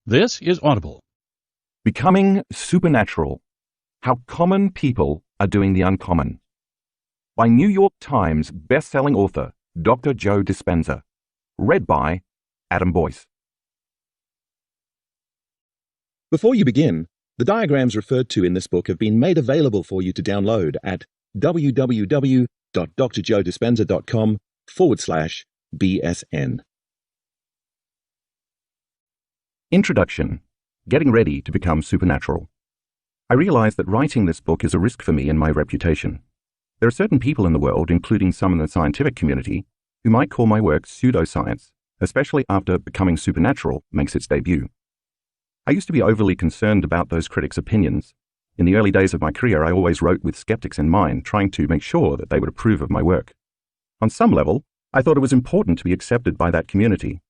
This is Audible. Becoming Supernatural: How Common People Are Doing the Uncommon, by New York Times best-selling author Dr. Joe Dispenza. Read by Adam Boyce. Before you begin, the diagrams referred to in this book have been made available for you to download at www.drjoedispenza.com/BSN. Introduction: Getting ready to become supernatural. I realize that writing this book is a risk for me and my reputation. There are certain people in the world, including some in the scientific community, who might call my work pseudoscience, especially after Becoming Supernatural makes its debut. I used to be overly concerned about those critics' opinions. In the early days of my career, I always wrote with skeptics in mind, trying to make sure that they would approve of my work. On some level, I thought it was important to be accepted by that community.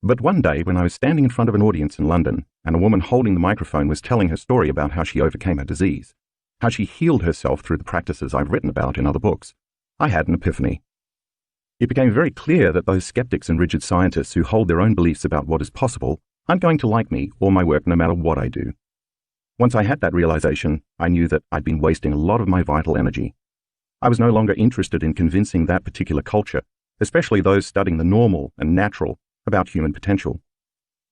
But one day, when I was standing in front of an audience in London, and a woman holding the microphone was telling her story about how she overcame her disease, how she healed herself through the practices I've written about in other books, I had an epiphany. It became very clear that those skeptics and rigid scientists who hold their own beliefs about what is possible aren't going to like me or my work no matter what I do. Once I had that realization, I knew that I'd been wasting a lot of my vital energy. I was no longer interested in convincing that particular culture, especially those studying the normal and natural, about human potential.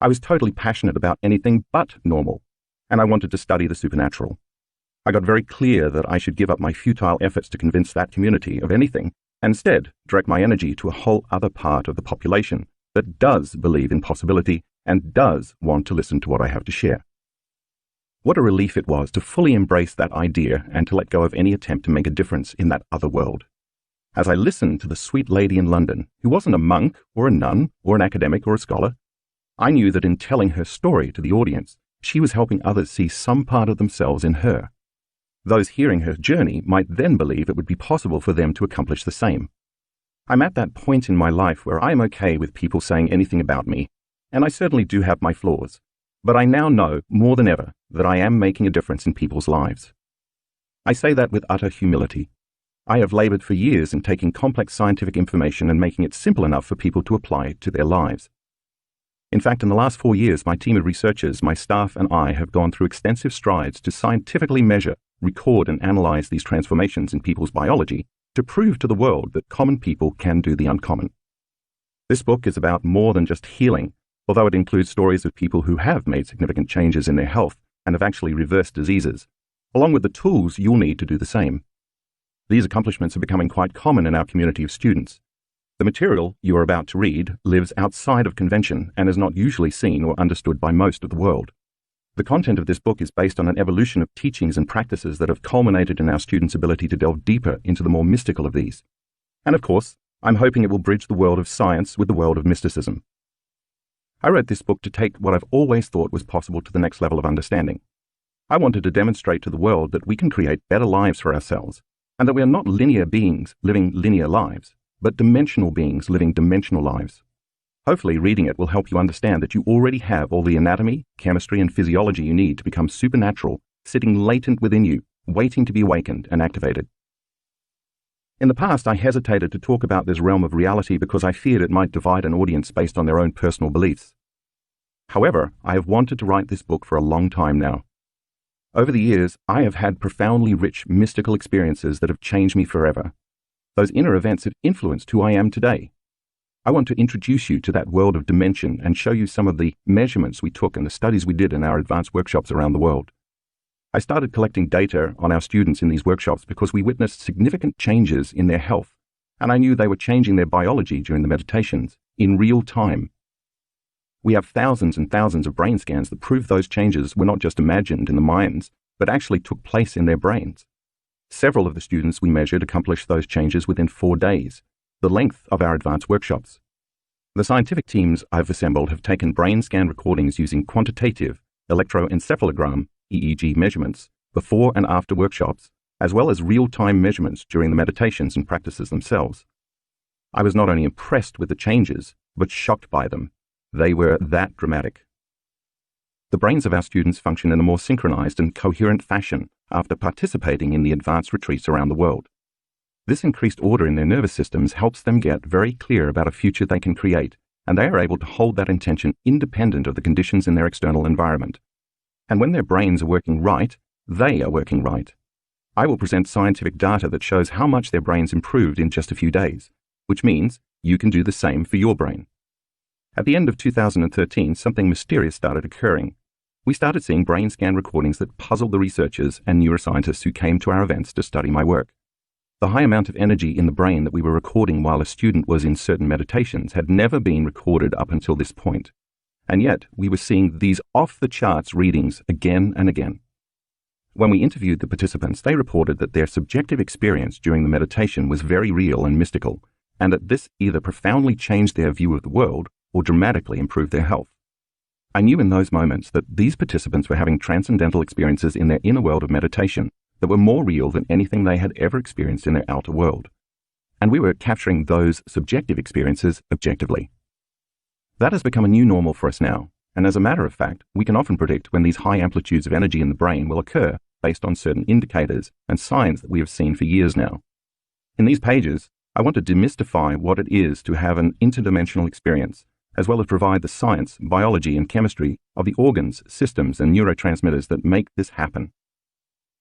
I was totally passionate about anything but normal, and I wanted to study the supernatural. I got very clear that I should give up my futile efforts to convince that community of anything, and instead direct my energy to a whole other part of the population that does believe in possibility and does want to listen to what I have to share. What a relief it was to fully embrace that idea and to let go of any attempt to make a difference in that other world. As I listened to the sweet lady in London, who wasn't a monk or a nun or an academic or a scholar, I knew that in telling her story to the audience, she was helping others see some part of themselves in her. Those hearing her journey might then believe it would be possible for them to accomplish the same. I'm at that point in my life where I am okay with people saying anything about me, and I certainly do have my flaws, but I now know more than ever that I am making a difference in people's lives. I say that with utter humility. I have labored for years in taking complex scientific information and making it simple enough for people to apply it to their lives. In fact, in the last 4 years, my team of researchers, my staff, and I have gone through extensive strides to scientifically measure, record, and analyze these transformations in people's biology to prove to the world that common people can do the uncommon. This book is about more than just healing, although it includes stories of people who have made significant changes in their health and have actually reversed diseases, along with the tools you'll need to do the same. These accomplishments are becoming quite common in our community of students. The material you are about to read lives outside of convention and is not usually seen or understood by most of the world. The content of this book is based on an evolution of teachings and practices that have culminated in our students' ability to delve deeper into the more mystical of these. And of course, I'm hoping it will bridge the world of science with the world of mysticism. I wrote this book to take what I've always thought was possible to the next level of understanding. I wanted to demonstrate to the world that we can create better lives for ourselves, and that we are not linear beings living linear lives, but dimensional beings living dimensional lives. Hopefully, reading it will help you understand that you already have all the anatomy, chemistry, and physiology you need to become supernatural, sitting latent within you, waiting to be awakened and activated. In the past, I hesitated to talk about this realm of reality because I feared it might divide an audience based on their own personal beliefs. However, I have wanted to write this book for a long time now. Over the years, I have had profoundly rich mystical experiences that have changed me forever. Those inner events have influenced who I am today. I want to introduce you to that world of dimension and show you some of the measurements we took and the studies we did in our advanced workshops around the world. I started collecting data on our students in these workshops because we witnessed significant changes in their health, and I knew they were changing their biology during the meditations in real time. We have thousands and thousands of brain scans that prove those changes were not just imagined in the minds, but actually took place in their brains. Several of the students we measured accomplished those changes within 4 days, the length of our advanced workshops. The scientific teams I've assembled have taken brain scan recordings using quantitative electroencephalogram (EEG) measurements before and after workshops, as well as real-time measurements during the meditations and practices themselves. I was not only impressed with the changes, but shocked by them. They were that dramatic. The brains of our students function in a more synchronized and coherent fashion after participating in the advanced retreats around the world. This increased order in their nervous systems helps them get very clear about a future they can create and they are able to hold that intention independent of the conditions in their external environment. And when their brains are working right, they are working right. I will present scientific data that shows how much their brains improved in just a few days, which means you can do the same for your brain. At the end of 2013, something mysterious started occurring. We started seeing brain scan recordings that puzzled the researchers and neuroscientists who came to our events to study my work. The high amount of energy in the brain that we were recording while a student was in certain meditations had never been recorded up until this point. And yet, we were seeing these off-the-charts readings again and again. When we interviewed the participants, they reported that their subjective experience during the meditation was very real and mystical, and that this either profoundly changed their view of the world or dramatically improved their health. I knew in those moments that these participants were having transcendental experiences in their inner world of meditation that were more real than anything they had ever experienced in their outer world. And we were capturing those subjective experiences objectively. That has become a new normal for us now, and as a matter of fact, we can often predict when these high amplitudes of energy in the brain will occur based on certain indicators and signs that we have seen for years now. In these pages, I want to demystify what it is to have an interdimensional experience, as well as provide the science, biology, and chemistry of the organs, systems, and neurotransmitters that make this happen.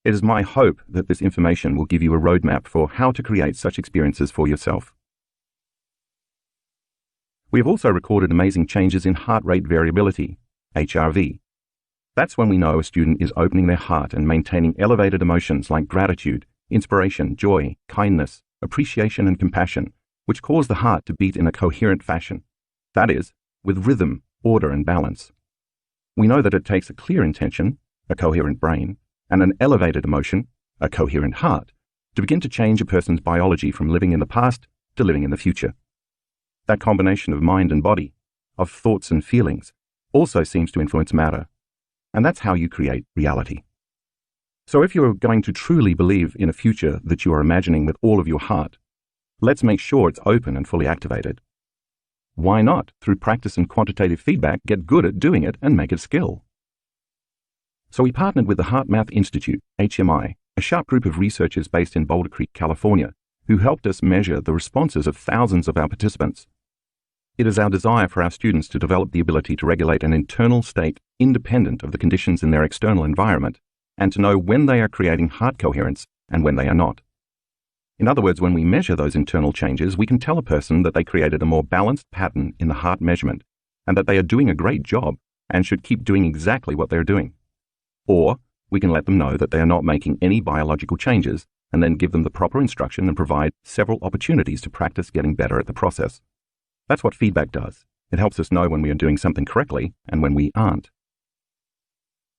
It is my hope that this information will give you a roadmap for how to create such experiences for yourself. We have also recorded amazing changes in heart rate variability, HRV. That's when we know a student is opening their heart and maintaining elevated emotions like gratitude, inspiration, joy, kindness, appreciation, and compassion, which cause the heart to beat in a coherent fashion. That is, with rhythm, order, and balance. We know that it takes a clear intention, a coherent brain, and an elevated emotion, a coherent heart, to begin to change a person's biology from living in the past to living in the future. That combination of mind and body, of thoughts and feelings, also seems to influence matter, and that's how you create reality. So if you're going to truly believe in a future that you are imagining with all of your heart, let's make sure it's open and fully activated. Why not, through practice and quantitative feedback, get good at doing it and make it a skill? So we partnered with the HeartMath Institute, HMI, a sharp group of researchers based in Boulder Creek, California, who helped us measure the responses of thousands of our participants. It is our desire for our students to develop the ability to regulate an internal state independent of the conditions in their external environment, and to know when they are creating heart coherence and when they are not. In other words, when we measure those internal changes, we can tell a person that they created a more balanced pattern in the heart measurement, and that they are doing a great job and should keep doing exactly what they're doing. Or we can let them know that they are not making any biological changes, and then give them the proper instruction and provide several opportunities to practice getting better at the process. That's what feedback does. It helps us know when we are doing something correctly and when we aren't.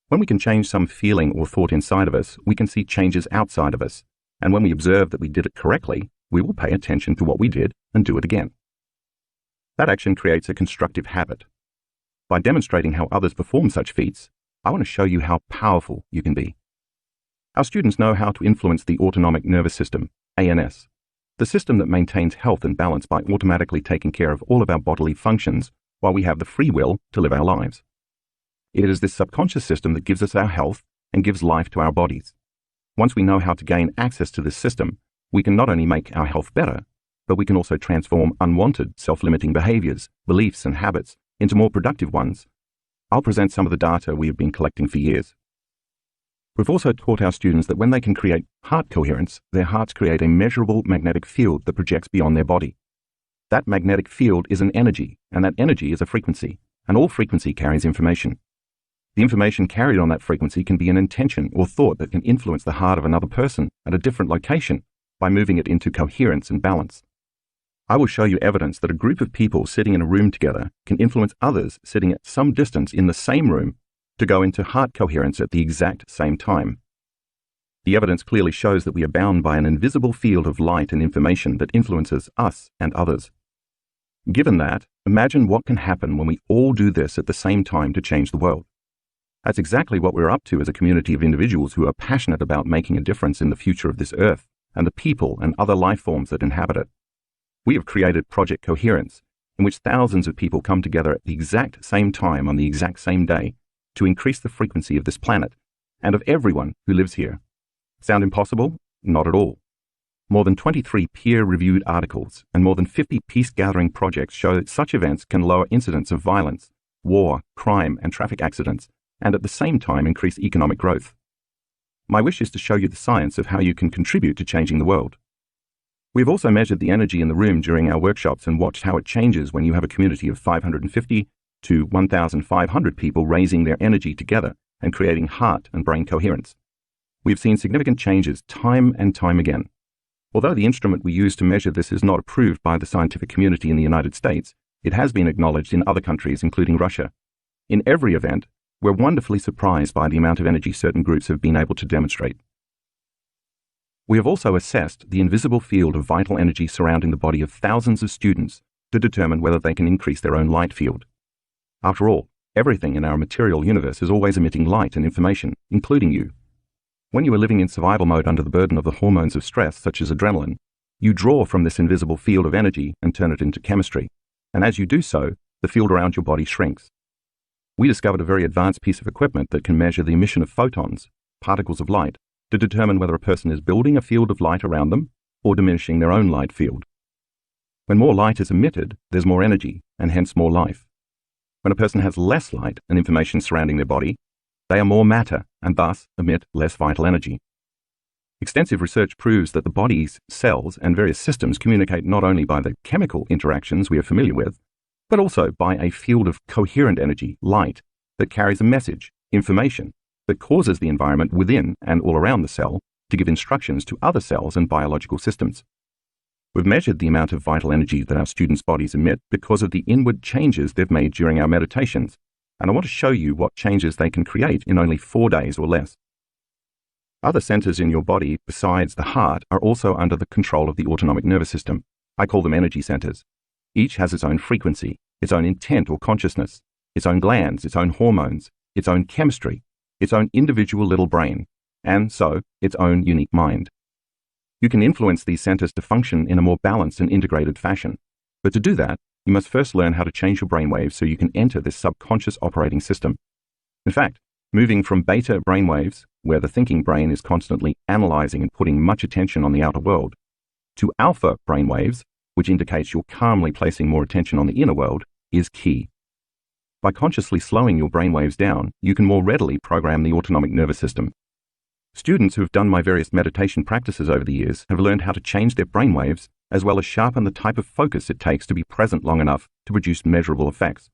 When we can change some feeling or thought inside of us, we can see changes outside of us. And when we observe that we did it correctly, we will pay attention to what we did and do it again. That action creates a constructive habit. By demonstrating how others perform such feats, I want to show you how powerful you can be. Our students know how to influence the autonomic nervous system, ANS, the system that maintains health and balance by automatically taking care of all of our bodily functions while we have the free will to live our lives. It is this subconscious system that gives us our health and gives life to our bodies. Once we know how to gain access to this system, we can not only make our health better, but we can also transform unwanted self-limiting behaviors, beliefs, and habits into more productive ones. I'll present some of the data we have been collecting for years. We've also taught our students that when they can create heart coherence, their hearts create a measurable magnetic field that projects beyond their body. That magnetic field is an energy, and that energy is a frequency, and all frequency carries information. The information carried on that frequency can be an intention or thought that can influence the heart of another person at a different location by moving it into coherence and balance. I will show you evidence that a group of people sitting in a room together can influence others sitting at some distance in the same room to go into heart coherence at the exact same time. The evidence clearly shows that we are bound by an invisible field of light and information that influences us and others. Given that, imagine what can happen when we all do this at the same time to change the world. That's exactly what we're up to as a community of individuals who are passionate about making a difference in the future of this earth and the people and other life forms that inhabit it. We have created Project Coherence, in which thousands of people come together at the exact same time on the exact same day to increase the frequency of this planet and of everyone who lives here. Sound impossible? Not at all. More than 23 peer-reviewed articles and more than 50 peace-gathering projects show that such events can lower incidents of violence, war, crime, and traffic accidents, and at the same time increase economic growth. My wish is to show you the science of how you can contribute to changing the world. We have also measured the energy in the room during our workshops and watched how it changes when you have a community of 550 to 1,500 people raising their energy together and creating heart and brain coherence. We have seen significant changes time and time again. Although the instrument we use to measure this is not approved by the scientific community in the United States, it has been acknowledged in other countries, including Russia. In every event, we're wonderfully surprised by the amount of energy certain groups have been able to demonstrate. We have also assessed the invisible field of vital energy surrounding the body of thousands of students to determine whether they can increase their own light field. After all, everything in our material universe is always emitting light and information, including you. When you are living in survival mode under the burden of the hormones of stress, such as adrenaline, you draw from this invisible field of energy and turn it into chemistry. And as you do so, the field around your body shrinks. We discovered a very advanced piece of equipment that can measure the emission of photons, particles of light, to determine whether a person is building a field of light around them or diminishing their own light field. When more light is emitted, there's more energy and hence more life. When a person has less light and information surrounding their body, they are more matter and thus emit less vital energy. Extensive research proves that the body's cells and various systems communicate not only by the chemical interactions we are familiar with, but also by a field of coherent energy, light, that carries a message, information, that causes the environment within and all around the cell to give instructions to other cells and biological systems. We've measured the amount of vital energy that our students' bodies emit because of the inward changes they've made during our meditations, and I want to show you what changes they can create in only 4 days or less. Other centers in your body besides the heart are also under the control of the autonomic nervous system. I call them energy centers. Each has its own frequency, its own intent or consciousness, its own glands, its own hormones, its own chemistry, its own individual little brain, and so its own unique mind. You can influence these centers to function in a more balanced and integrated fashion. But to do that, you must first learn how to change your brainwaves so you can enter this subconscious operating system. In fact, moving from beta brainwaves, where the thinking brain is constantly analyzing and putting much attention on the outer world, to alpha brainwaves, which indicates you're calmly placing more attention on the inner world, is key. By consciously slowing your brainwaves down, you can more readily program the autonomic nervous system. Students who have done my various meditation practices over the years have learned how to change their brainwaves as well as sharpen the type of focus it takes to be present long enough to produce measurable effects.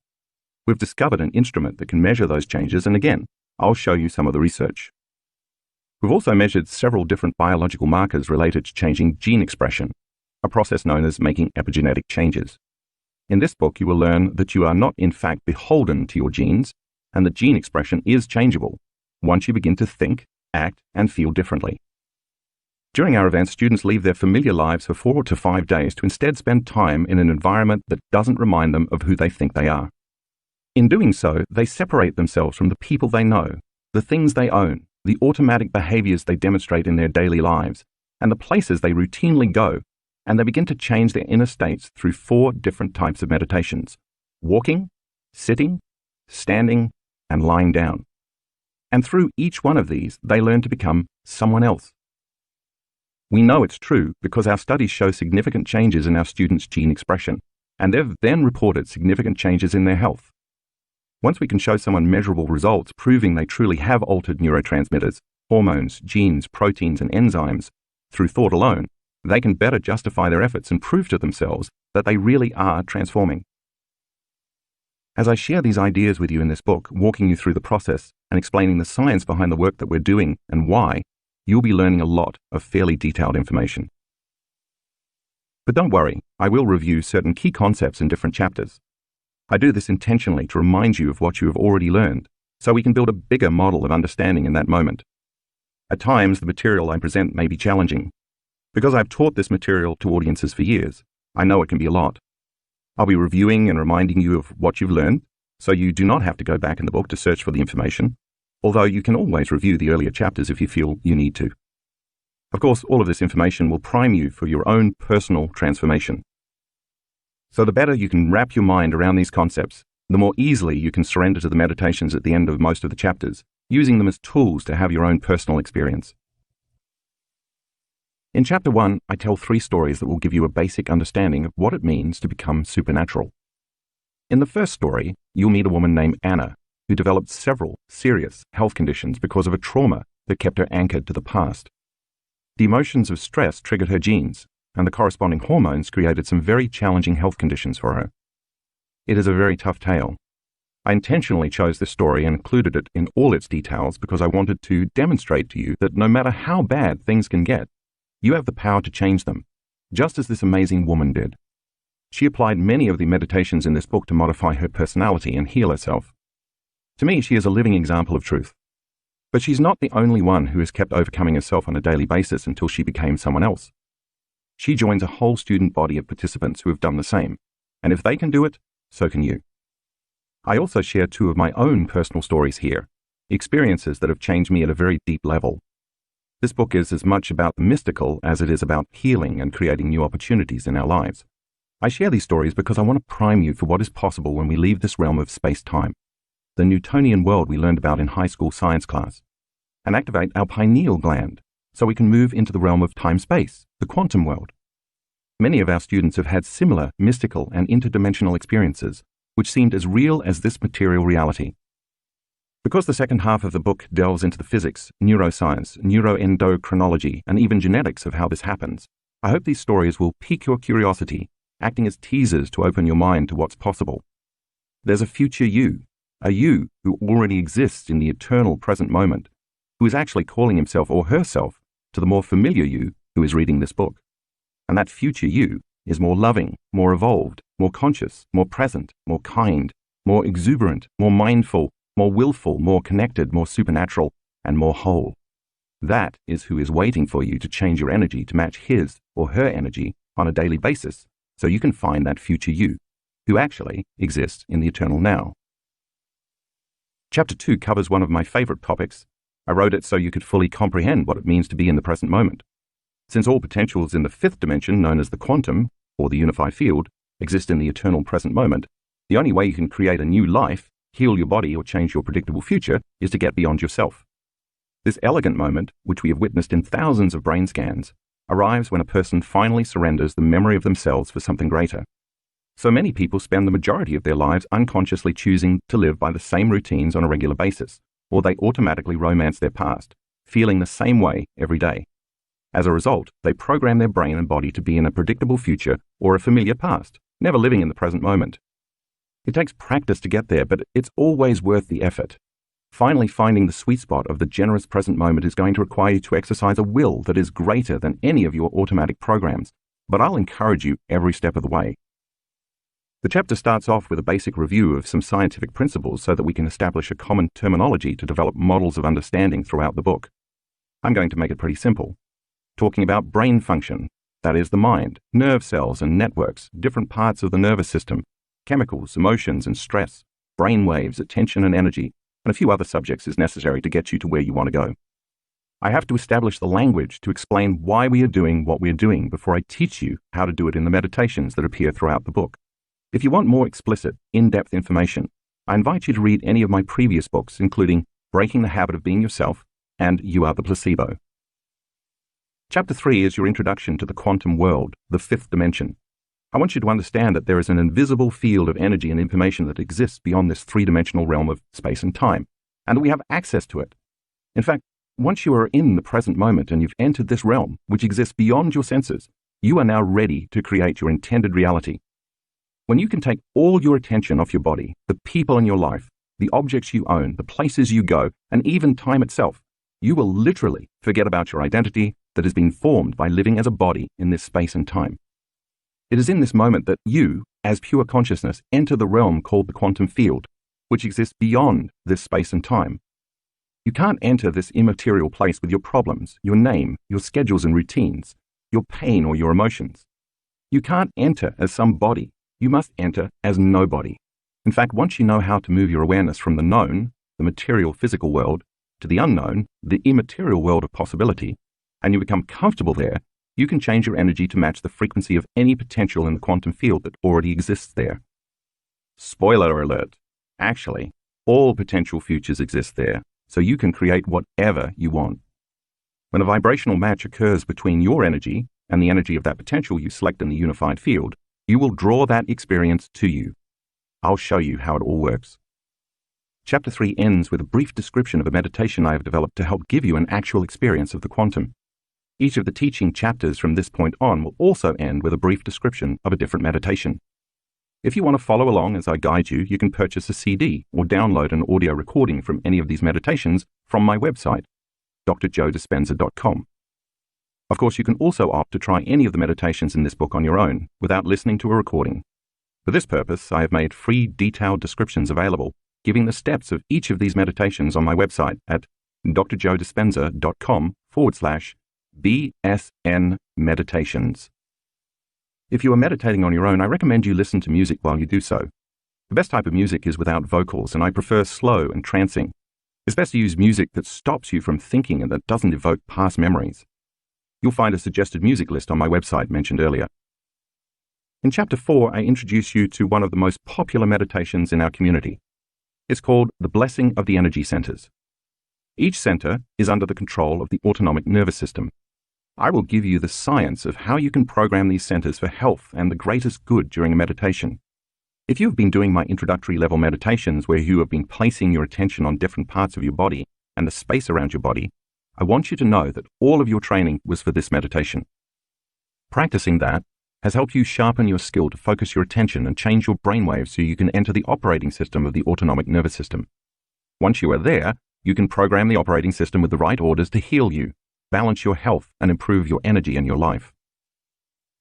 We've discovered an instrument that can measure those changes, and again, I'll show you some of the research. We've also measured several different biological markers related to changing gene expression, a process known as making epigenetic changes. In this book, you will learn that you are not in fact beholden to your genes, and that gene expression is changeable once you begin to think, act, and feel differently. During our events, students leave their familiar lives for 4 to 5 days to instead spend time in an environment that doesn't remind them of who they think they are. In doing so, they separate themselves from the people they know, the things they own, the automatic behaviors they demonstrate in their daily lives, and the places they routinely go, and they begin to change their inner states through 4 different types of meditations: walking, sitting, standing, and lying down. And through each one of these, they learn to become someone else. We know it's true because our studies show significant changes in our students' gene expression, and they've then reported significant changes in their health. Once we can show someone measurable results proving they truly have altered neurotransmitters, hormones, genes, proteins, and enzymes through thought alone, they can better justify their efforts and prove to themselves that they really are transforming. As I share these ideas with you in this book, walking you through the process and explaining the science behind the work that we're doing and why, you'll be learning a lot of fairly detailed information. But don't worry, I will review certain key concepts in different chapters. I do this intentionally to remind you of what you have already learned, so we can build a bigger model of understanding in that moment. At times, the material I present may be challenging. Because I've taught this material to audiences for years, I know it can be a lot. I'll be reviewing and reminding you of what you've learned, so you do not have to go back in the book to search for the information, although you can always review the earlier chapters if you feel you need to. Of course, all of this information will prime you for your own personal transformation. So the better you can wrap your mind around these concepts, the more easily you can surrender to the meditations at the end of most of the chapters, using them as tools to have your own personal experience. In Chapter 1, I tell 3 stories that will give you a basic understanding of what it means to become supernatural. In the first story, you'll meet a woman named Anna, who developed several serious health conditions because of a trauma that kept her anchored to the past. The emotions of stress triggered her genes, and the corresponding hormones created some very challenging health conditions for her. It is a very tough tale. I intentionally chose this story and included it in all its details because I wanted to demonstrate to you that no matter how bad things can get, you have the power to change them, just as this amazing woman did. She applied many of the meditations in this book to modify her personality and heal herself. To me, she is a living example of truth. But she's not the only one who has kept overcoming herself on a daily basis until she became someone else. She joins a whole student body of participants who have done the same, and if they can do it, so can you. I also share 2 of my own personal stories here, experiences that have changed me at a very deep level. This book is as much about the mystical as it is about healing and creating new opportunities in our lives. I share these stories because I want to prime you for what is possible when we leave this realm of space-time, the Newtonian world we learned about in high school science class, and activate our pineal gland so we can move into the realm of time-space, the quantum world. Many of our students have had similar mystical and interdimensional experiences, which seemed as real as this material reality. Because the second half of the book delves into the physics, neuroscience, neuroendocrinology, and even genetics of how this happens, I hope these stories will pique your curiosity, acting as teasers to open your mind to what's possible. There's a future you, a you who already exists in the eternal present moment, who is actually calling himself or herself to the more familiar you who is reading this book. And that future you is more loving, more evolved, more conscious, more present, more kind, more exuberant, more mindful, more willful, more connected, more supernatural, and more whole. That is who is waiting for you to change your energy to match his or her energy on a daily basis so you can find that future you, who actually exists in the eternal now. Chapter 2 covers one of my favorite topics. I wrote it so you could fully comprehend what it means to be in the present moment. Since all potentials in the 5th dimension, known as the quantum, or the unified field, exist in the eternal present moment, the only way you can create a new life, heal your body, or change your predictable future is to get beyond yourself. This elegant moment, which we have witnessed in thousands of brain scans, arrives when a person finally surrenders the memory of themselves for something greater. So many people spend the majority of their lives unconsciously choosing to live by the same routines on a regular basis, or they automatically romance their past, feeling the same way every day. As a result, they program their brain and body to be in a predictable future or a familiar past, never living in the present moment. It takes practice to get there, but it's always worth the effort. Finally finding the sweet spot of the generous present moment is going to require you to exercise a will that is greater than any of your automatic programs, but I'll encourage you every step of the way. The chapter starts off with a basic review of some scientific principles so that we can establish a common terminology to develop models of understanding throughout the book. I'm going to make it pretty simple, talking about brain function, that is the mind, nerve cells and networks, different parts of the nervous system, chemicals, emotions and stress, brain waves, attention and energy, and a few other subjects is necessary to get you to where you want to go. I have to establish the language to explain why we are doing what we are doing before I teach you how to do it in the meditations that appear throughout the book. If you want more explicit, in-depth information, I invite you to read any of my previous books, including Breaking the Habit of Being Yourself and You Are the Placebo. Chapter 3 is your introduction to the quantum world, the 5th dimension. I want you to understand that there is an invisible field of energy and information that exists beyond this 3-dimensional realm of space and time, and that we have access to it. In fact, once you are in the present moment and you've entered this realm, which exists beyond your senses, you are now ready to create your intended reality. When you can take all your attention off your body, the people in your life, the objects you own, the places you go, and even time itself, you will literally forget about your identity that has been formed by living as a body in this space and time. It is in this moment that you, as pure consciousness, enter the realm called the quantum field, which exists beyond this space and time. You can't enter this immaterial place with your problems, your name, your schedules and routines, your pain or your emotions. You can't enter as some body. You must enter as nobody. In fact, once you know how to move your awareness from the known, the material physical world, to the unknown, the immaterial world of possibility, and you become comfortable there, you can change your energy to match the frequency of any potential in the quantum field that already exists there. Spoiler alert. Actually, all potential futures exist there, so you can create whatever you want. When a vibrational match occurs between your energy and the energy of that potential you select in the unified field, you will draw that experience to you. I'll show you how it all works. Chapter 3 ends with a brief description of a meditation I have developed to help give you an actual experience of the quantum. Each of the teaching chapters from this point on will also end with a brief description of a different meditation. If you want to follow along as I guide you, you can purchase a CD or download an audio recording from any of these meditations from my website, drjoedispenza.com. Of course, you can also opt to try any of the meditations in this book on your own without listening to a recording. For this purpose, I have made free detailed descriptions available, giving the steps of each of these meditations on my website at drjoedispenza.com/BSN meditations. If you are meditating on your own, I recommend you listen to music while you do so. The best type of music is without vocals, and I prefer slow and trancing. It's best to use music that stops you from thinking and that doesn't evoke past memories. You'll find a suggested music list on my website mentioned earlier. In Chapter 4, I introduce you to one of the most popular meditations in our community. It's called The Blessing of the Energy Centers. Each center is under the control of the autonomic nervous system. I will give you the science of how you can program these centers for health and the greatest good during a meditation. If you have been doing my introductory level meditations where you have been placing your attention on different parts of your body and the space around your body, I want you to know that all of your training was for this meditation. Practicing that has helped you sharpen your skill to focus your attention and change your brainwaves so you can enter the operating system of the autonomic nervous system. Once you are there, you can program the operating system with the right orders to heal you, balance your health, and improve your energy and your life.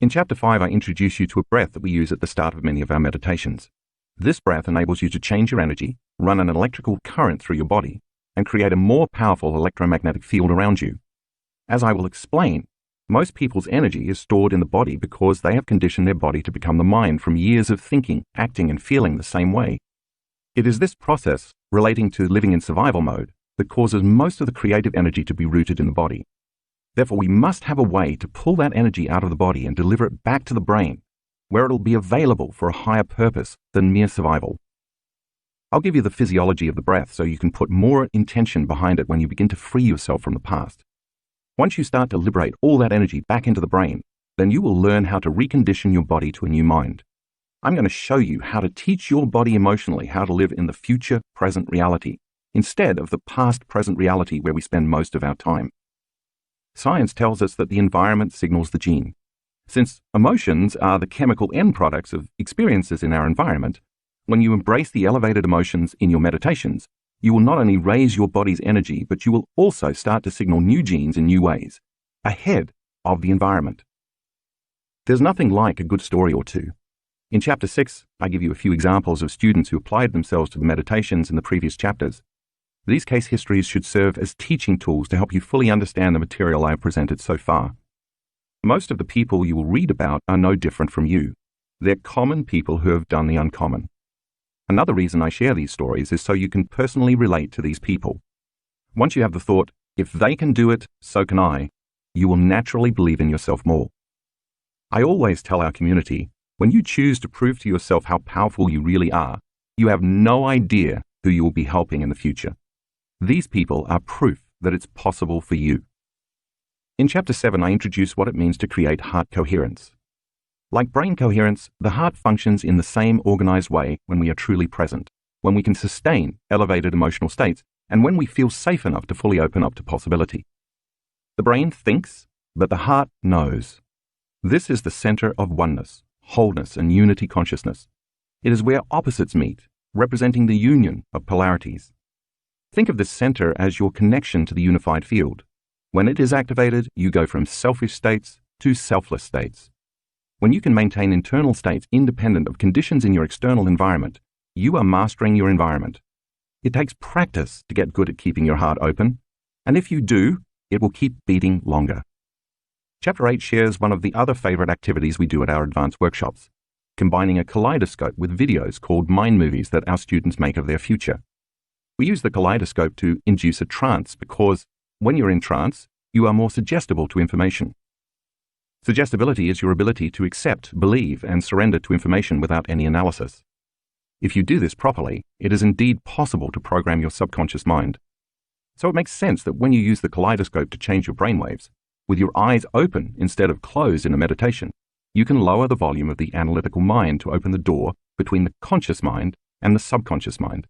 In Chapter 5, I introduce you to a breath that we use at the start of many of our meditations. This breath enables you to change your energy, run an electrical current through your body, and create a more powerful electromagnetic field around you. As I will explain, most people's energy is stored in the body because they have conditioned their body to become the mind from years of thinking, acting, and feeling the same way. It is this process, relating to living in survival mode, that causes most of the creative energy to be rooted in the body. Therefore, we must have a way to pull that energy out of the body and deliver it back to the brain, where it will be available for a higher purpose than mere survival. I'll give you the physiology of the breath so you can put more intention behind it when you begin to free yourself from the past. Once you start to liberate all that energy back into the brain, then you will learn how to recondition your body to a new mind. I'm going to show you how to teach your body emotionally how to live in the future present reality, instead of the past present reality where we spend most of our time. Science tells us that the environment signals the gene. Since emotions are the chemical end products of experiences in our environment, when you embrace the elevated emotions in your meditations, you will not only raise your body's energy, but you will also start to signal new genes in new ways, ahead of the environment. There's nothing like a good story or two. In Chapter 6, I give you a few examples of students who applied themselves to the meditations in the previous chapters. These case histories should serve as teaching tools to help you fully understand the material I have presented so far. Most of the people you will read about are no different from you. They're common people who have done the uncommon. Another reason I share these stories is so you can personally relate to these people. Once you have the thought, if they can do it, so can I, you will naturally believe in yourself more. I always tell our community, when you choose to prove to yourself how powerful you really are, you have no idea who you will be helping in the future. These people are proof that it's possible for you. In Chapter 7, I introduce what it means to create heart coherence. Like brain coherence, the heart functions in the same organized way when we are truly present, when we can sustain elevated emotional states, and when we feel safe enough to fully open up to possibility. The brain thinks, but the heart knows. This is the center of oneness, wholeness, and unity consciousness. It is where opposites meet, representing the union of polarities. Think of this center as your connection to the unified field. When it is activated, you go from selfish states to selfless states. When you can maintain internal states independent of conditions in your external environment, you are mastering your environment. It takes practice to get good at keeping your heart open, and if you do, it will keep beating longer. Chapter 8 shares one of the other favorite activities we do at our advanced workshops, combining a kaleidoscope with videos called mind movies that our students make of their future. We use the kaleidoscope to induce a trance because, when you're in trance, you are more suggestible to information. Suggestibility is your ability to accept, believe, and surrender to information without any analysis. If you do this properly, it is indeed possible to program your subconscious mind. So it makes sense that when you use the kaleidoscope to change your brainwaves, with your eyes open instead of closed in a meditation, you can lower the volume of the analytical mind to open the door between the conscious mind and the subconscious mind.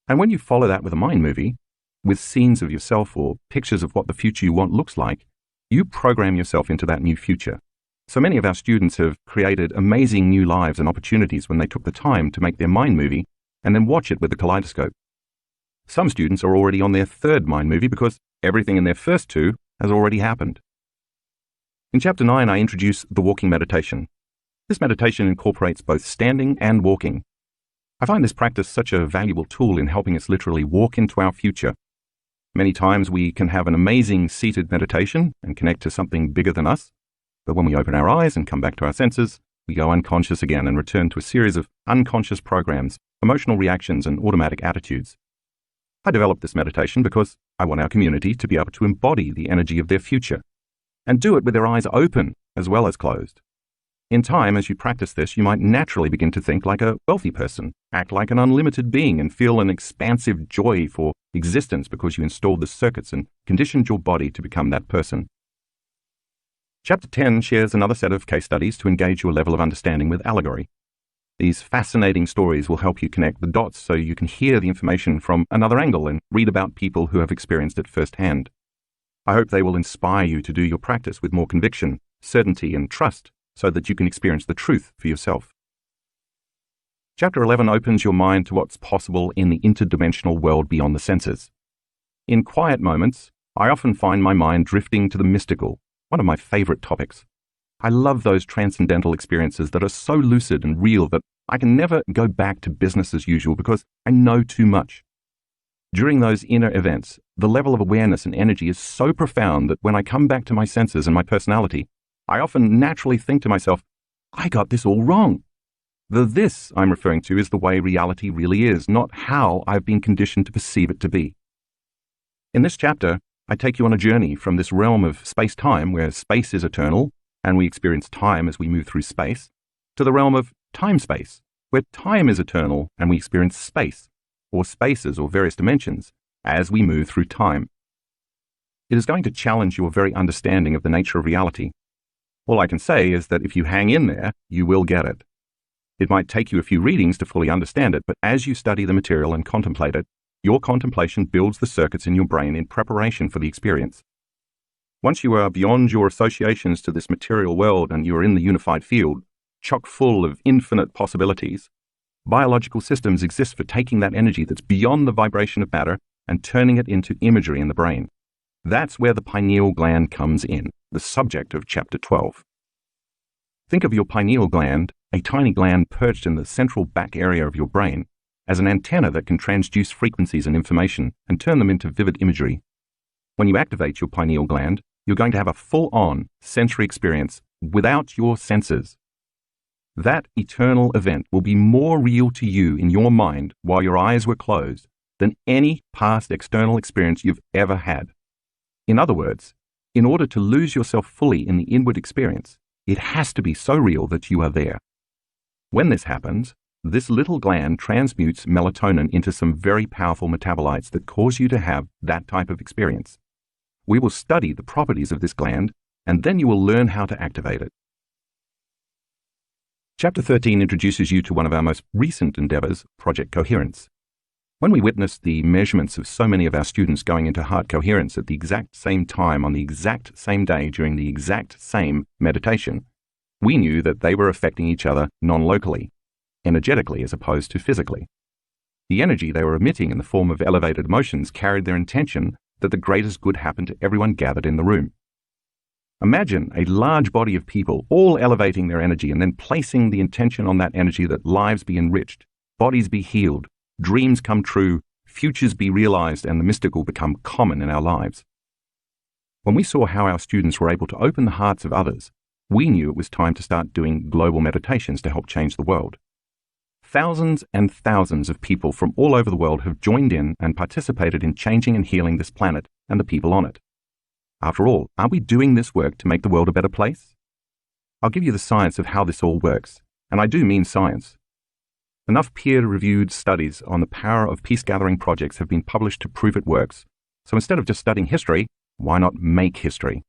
And when you follow that with a mind movie, with scenes of yourself or pictures of what the future you want looks like, you program yourself into that new future. So many of our students have created amazing new lives and opportunities when they took the time to make their mind movie and then watch it with the kaleidoscope. Some students are already on their third mind movie because everything in their first two has already happened. In Chapter 9, I introduce the walking meditation. This meditation incorporates both standing and walking. I find this practice such a valuable tool in helping us literally walk into our future. Many times we can have an amazing seated meditation and connect to something bigger than us, but when we open our eyes and come back to our senses, we go unconscious again and return to a series of unconscious programs, emotional reactions, and automatic attitudes. I developed this meditation because I want our community to be able to embody the energy of their future and do it with their eyes open as well as closed. In time, as you practice this, you might naturally begin to think like a wealthy person, act like an unlimited being, and feel an expansive joy for existence because you installed the circuits and conditioned your body to become that person. Chapter 10 shares another set of case studies to engage your level of understanding with allegory. These fascinating stories will help you connect the dots so you can hear the information from another angle and read about people who have experienced it firsthand. I hope they will inspire you to do your practice with more conviction, certainty, and trust so that you can experience the truth for yourself. Chapter 11 opens your mind to what's possible in the interdimensional world beyond the senses. In quiet moments, I often find my mind drifting to the mystical, one of my favorite topics. I love those transcendental experiences that are so lucid and real that I can never go back to business as usual because I know too much. During those inner events, the level of awareness and energy is so profound that when I come back to my senses and my personality, I often naturally think to myself, I got this all wrong. The this I'm referring to is the way reality really is, not how I've been conditioned to perceive it to be. In this chapter, I take you on a journey from this realm of space-time, where space is eternal, and we experience time as we move through space, to the realm of time-space, where time is eternal and we experience space, or spaces or various dimensions, as we move through time. It is going to challenge your very understanding of the nature of reality. All I can say is that if you hang in there, you will get it. It might take you a few readings to fully understand it, but as you study the material and contemplate it, your contemplation builds the circuits in your brain in preparation for the experience. Once you are beyond your associations to this material world and you are in the unified field, chock full of infinite possibilities, biological systems exist for taking that energy that's beyond the vibration of matter and turning it into imagery in the brain. That's where the pineal gland comes in, the subject of Chapter 12. Think of your pineal gland, a tiny gland perched in the central back area of your brain, as an antenna that can transduce frequencies and information and turn them into vivid imagery. When you activate your pineal gland, you're going to have a full-on sensory experience without your senses. That eternal event will be more real to you in your mind while your eyes were closed than any past external experience you've ever had. In other words, in order to lose yourself fully in the inward experience, it has to be so real that you are there. When this happens, this little gland transmutes melatonin into some very powerful metabolites that cause you to have that type of experience. We will study the properties of this gland, and then you will learn how to activate it. Chapter 13 introduces you to one of our most recent endeavors, Project Coherence. When we witnessed the measurements of so many of our students going into heart coherence at the exact same time on the exact same day during the exact same meditation, we knew that they were affecting each other non-locally, energetically as opposed to physically. The energy they were emitting in the form of elevated emotions carried their intention that the greatest good happen to everyone gathered in the room. Imagine a large body of people all elevating their energy and then placing the intention on that energy that lives be enriched, bodies be healed, dreams come true, futures be realized, and the mystical become common in our lives. When we saw how our students were able to open the hearts of others, we knew it was time to start doing global meditations to help change the world. Thousands and thousands of people from all over the world have joined in and participated in changing and healing this planet and the people on it. After all, aren't we doing this work to make the world a better place? I'll give you the science of how this all works, and I do mean science. Enough peer-reviewed studies on the power of peace-gathering projects have been published to prove it works, So instead of just studying history, why not make history?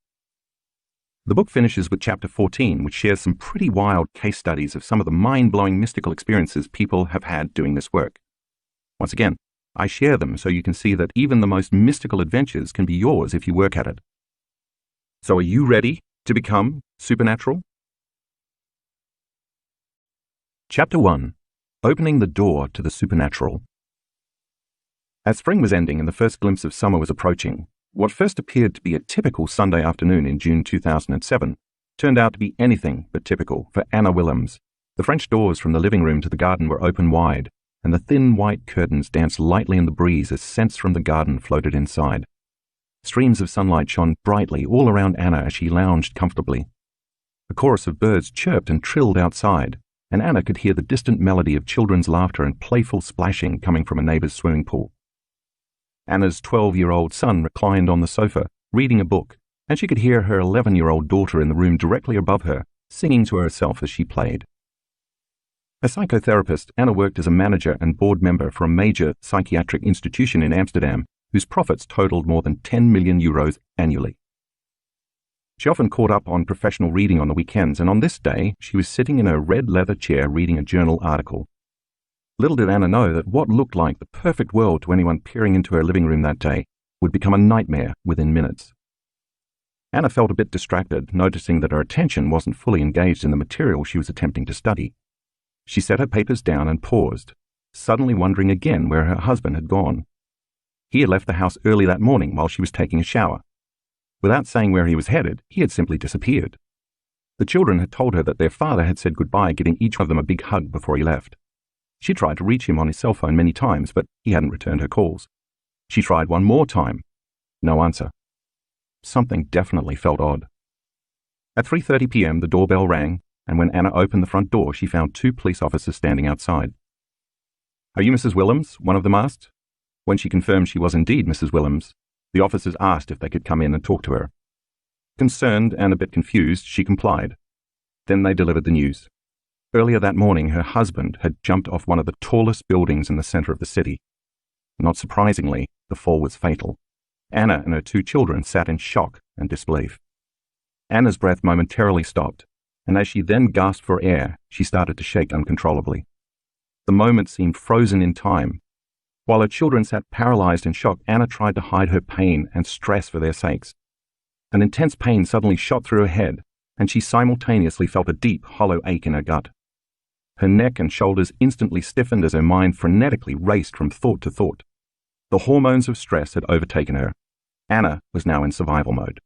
The book finishes with chapter 14, which shares some pretty wild case studies of some of the mind-blowing mystical experiences people have had doing this work. Once again, I share them so you can see that even the most mystical adventures can be yours if you work at it. So are you ready to become supernatural? Chapter 1. Opening the Door to the Supernatural. As spring was ending and the first glimpse of summer was approaching, what first appeared to be a typical Sunday afternoon in June 2007 turned out to be anything but typical for Anna Willems. The French doors from the living room to the garden were open wide, and the thin white curtains danced lightly in the breeze as scents from the garden floated inside. Streams of sunlight shone brightly all around Anna as she lounged comfortably. A chorus of birds chirped and trilled outside, and Anna could hear the distant melody of children's laughter and playful splashing coming from a neighbor's swimming pool. Anna's 12-year-old son reclined on the sofa, reading a book, and she could hear her 11-year-old daughter in the room directly above her, singing to herself as she played. As psychotherapist, Anna worked as a manager and board member for a major psychiatric institution in Amsterdam, whose profits totaled more than 10 million euros annually. She often caught up on professional reading on the weekends, and on this day, she was sitting in her red leather chair reading a journal article. Little did Anna know that what looked like the perfect world to anyone peering into her living room that day would become a nightmare within minutes. Anna felt a bit distracted, noticing that her attention wasn't fully engaged in the material she was attempting to study. She set her papers down and paused, suddenly wondering again where her husband had gone. He had left the house early that morning while she was taking a shower. Without saying where he was headed, he had simply disappeared. The children had told her that their father had said goodbye, giving each of them a big hug before he left. She tried to reach him on his cell phone many times, but he hadn't returned her calls. She tried one more time. No answer. Something definitely felt odd. At 3:30 p.m., the doorbell rang, and when Anna opened the front door, she found 2 police officers standing outside. "Are you Mrs. Willems?" one of them asked. When she confirmed she was indeed Mrs. Willems, the officers asked if they could come in and talk to her. Concerned and a bit confused, she complied. Then they delivered the news. Earlier that morning, her husband had jumped off one of the tallest buildings in the center of the city. Not surprisingly, the fall was fatal. Anna and her 2 children sat in shock and disbelief. Anna's breath momentarily stopped, and as she then gasped for air, she started to shake uncontrollably. The moment seemed frozen in time. While her children sat paralyzed in shock, Anna tried to hide her pain and stress for their sakes. An intense pain suddenly shot through her head, and she simultaneously felt a deep, hollow ache in her gut. Her neck and shoulders instantly stiffened as her mind frenetically raced from thought to thought. The hormones of stress had overtaken her. Anna was now in survival mode.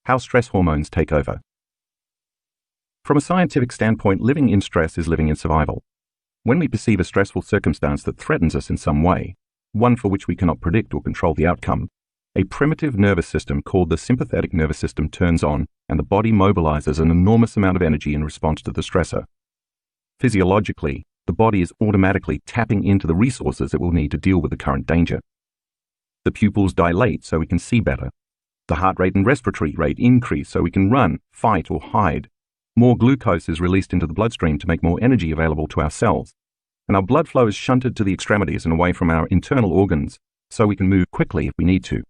How stress hormones take over. From a scientific standpoint, living in stress is living in survival. When we perceive a stressful circumstance that threatens us in some way, one for which we cannot predict or control the outcome, a primitive nervous system called the sympathetic nervous system turns on, and the body mobilizes an enormous amount of energy in response to the stressor. Physiologically, the body is automatically tapping into the resources it will need to deal with the current danger. The pupils dilate so we can see better. The heart rate and respiratory rate increase so we can run, fight, or hide. More glucose is released into the bloodstream to make more energy available to our cells, and our blood flow is shunted to the extremities and away from our internal organs so we can move quickly if we need to.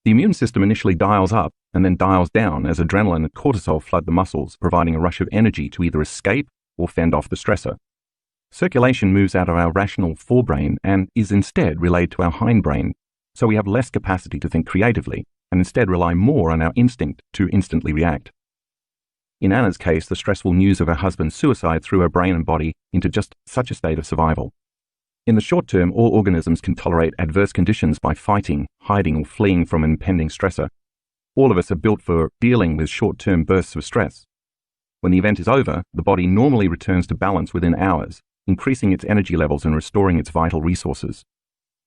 The immune system initially dials up and then dials down as adrenaline and cortisol flood the muscles, providing a rush of energy to either escape or fend off the stressor. Circulation moves out of our rational forebrain and is instead relayed to our hindbrain, so we have less capacity to think creatively and instead rely more on our instinct to instantly react. In Anna's case, the stressful news of her husband's suicide threw her brain and body into just such a state of survival. In the short term, all organisms can tolerate adverse conditions by fighting, hiding, or fleeing from an impending stressor. All of us are built for dealing with short-term bursts of stress. When the event is over, the body normally returns to balance within hours, increasing its energy levels and restoring its vital resources.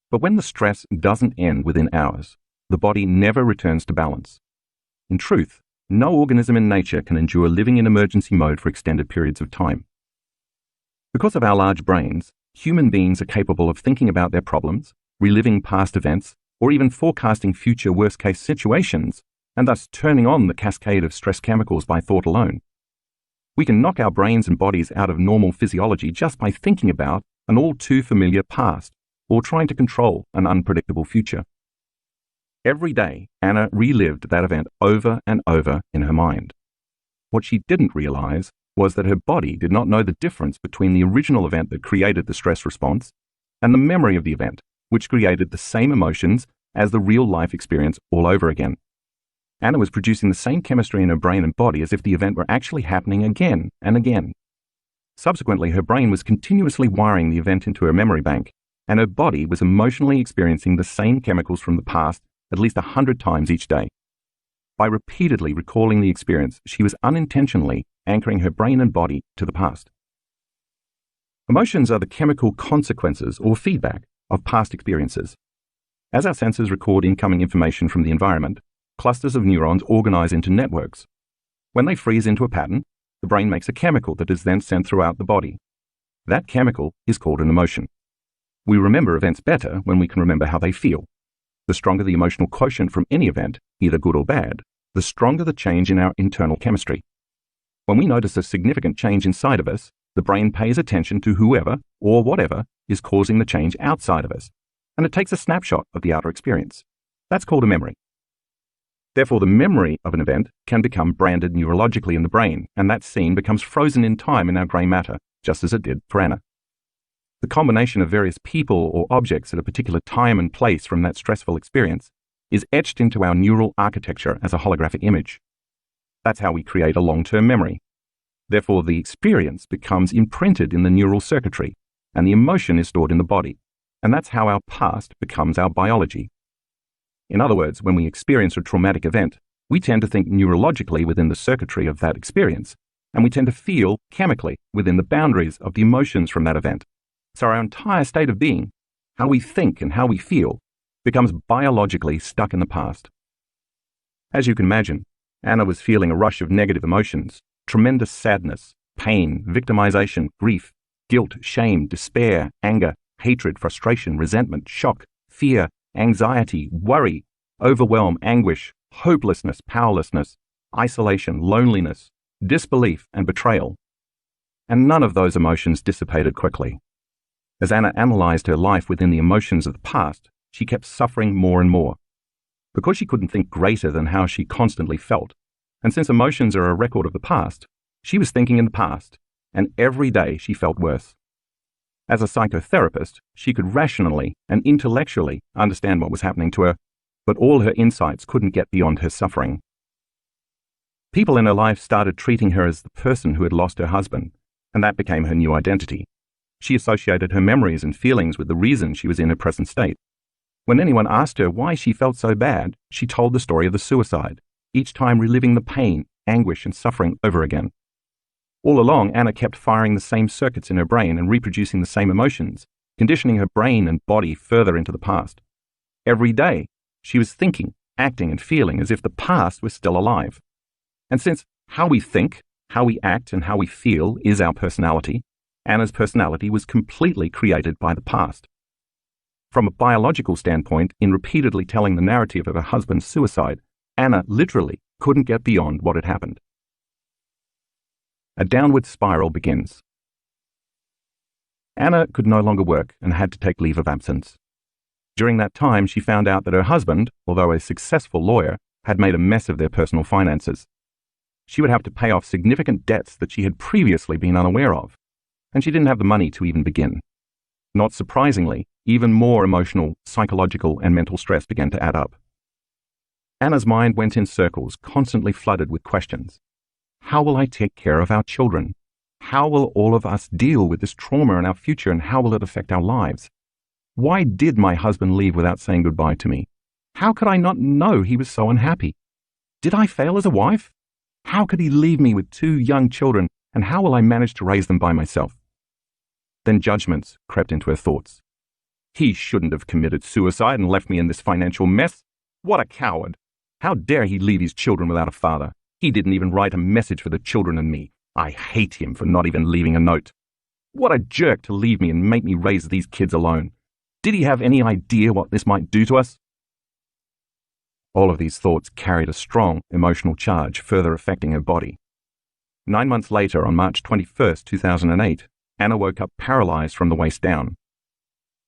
But when the stress doesn't end within hours, the body never returns to balance. In truth, no organism in nature can endure living in emergency mode for extended periods of time. Because of our large brains, human beings are capable of thinking about their problems, reliving past events, or even forecasting future worst-case situations, and thus turning on the cascade of stress chemicals by thought alone. We can knock our brains and bodies out of normal physiology just by thinking about an all-too-familiar past, or trying to control an unpredictable future. Every day, Anna relived that event over and over in her mind. What she didn't realize was that her body did not know the difference between the original event that created the stress response and the memory of the event, which created the same emotions as the real-life experience all over again. Anna was producing the same chemistry in her brain and body as if the event were actually happening again and again. Subsequently, her brain was continuously wiring the event into her memory bank, and her body was emotionally experiencing the same chemicals from the past at least 100 times each day. By repeatedly recalling the experience, she was unintentionally anchoring her brain and body to the past. Emotions are the chemical consequences or feedback of past experiences. As our senses record incoming information from the environment, clusters of neurons organize into networks. When they freeze into a pattern, the brain makes a chemical that is then sent throughout the body. That chemical is called an emotion. We remember events better when we can remember how they feel. The stronger the emotional quotient from any event, either good or bad, the stronger the change in our internal chemistry. When we notice a significant change inside of us, the brain pays attention to whoever or whatever is causing the change outside of us, and it takes a snapshot of the outer experience. That's called a memory. Therefore, the memory of an event can become branded neurologically in the brain, and that scene becomes frozen in time in our grey matter, just as it did for Anna. The combination of various people or objects at a particular time and place from that stressful experience is etched into our neural architecture as a holographic image. That's how we create a long-term memory. Therefore, the experience becomes imprinted in the neural circuitry, and the emotion is stored in the body, and that's how our past becomes our biology. In other words, when we experience a traumatic event, we tend to think neurologically within the circuitry of that experience, and we tend to feel chemically within the boundaries of the emotions from that event. So our entire state of being, how we think and how we feel, becomes biologically stuck in the past. As you can imagine, Anna was feeling a rush of negative emotions, tremendous sadness, pain, victimization, grief, guilt, shame, despair, anger, hatred, frustration, resentment, shock, fear, anxiety, worry, overwhelm, anguish, hopelessness, powerlessness, isolation, loneliness, disbelief, and betrayal. And none of those emotions dissipated quickly. As Anna analyzed her life within the emotions of the past, she kept suffering more and more. Because she couldn't think greater than how she constantly felt, and since emotions are a record of the past, she was thinking in the past, and every day she felt worse. As a psychotherapist, she could rationally and intellectually understand what was happening to her, but all her insights couldn't get beyond her suffering. People in her life started treating her as the person who had lost her husband, and that became her new identity. She associated her memories and feelings with the reason she was in her present state. When anyone asked her why she felt so bad, she told the story of the suicide, each time reliving the pain, anguish, and suffering over again. All along, Anna kept firing the same circuits in her brain and reproducing the same emotions, conditioning her brain and body further into the past. Every day, she was thinking, acting, and feeling as if the past was still alive. And since how we think, how we act, and how we feel is our personality, Anna's personality was completely created by the past. From a biological standpoint, in repeatedly telling the narrative of her husband's suicide, Anna literally couldn't get beyond what had happened. A downward spiral begins. Anna could no longer work and had to take leave of absence. During that time, she found out that her husband, although a successful lawyer, had made a mess of their personal finances. She would have to pay off significant debts that she had previously been unaware of, and she didn't have the money to even begin. Not surprisingly, even more emotional, psychological, and mental stress began to add up. Anna's mind went in circles, constantly flooded with questions. How will I take care of our children? How will all of us deal with this trauma in our future, and how will it affect our lives? Why did my husband leave without saying goodbye to me? How could I not know he was so unhappy? Did I fail as a wife? How could he leave me with 2 young children, and how will I manage to raise them by myself? Then judgments crept into her thoughts. He shouldn't have committed suicide and left me in this financial mess. What a coward! How dare he leave his children without a father? He didn't even write a message for the children and me. I hate him for not even leaving a note. What a jerk to leave me and make me raise these kids alone. Did he have any idea what this might do to us? All of these thoughts carried a strong emotional charge, further affecting her body. 9 months later, on March 21st, 2008, Anna woke up paralyzed from the waist down.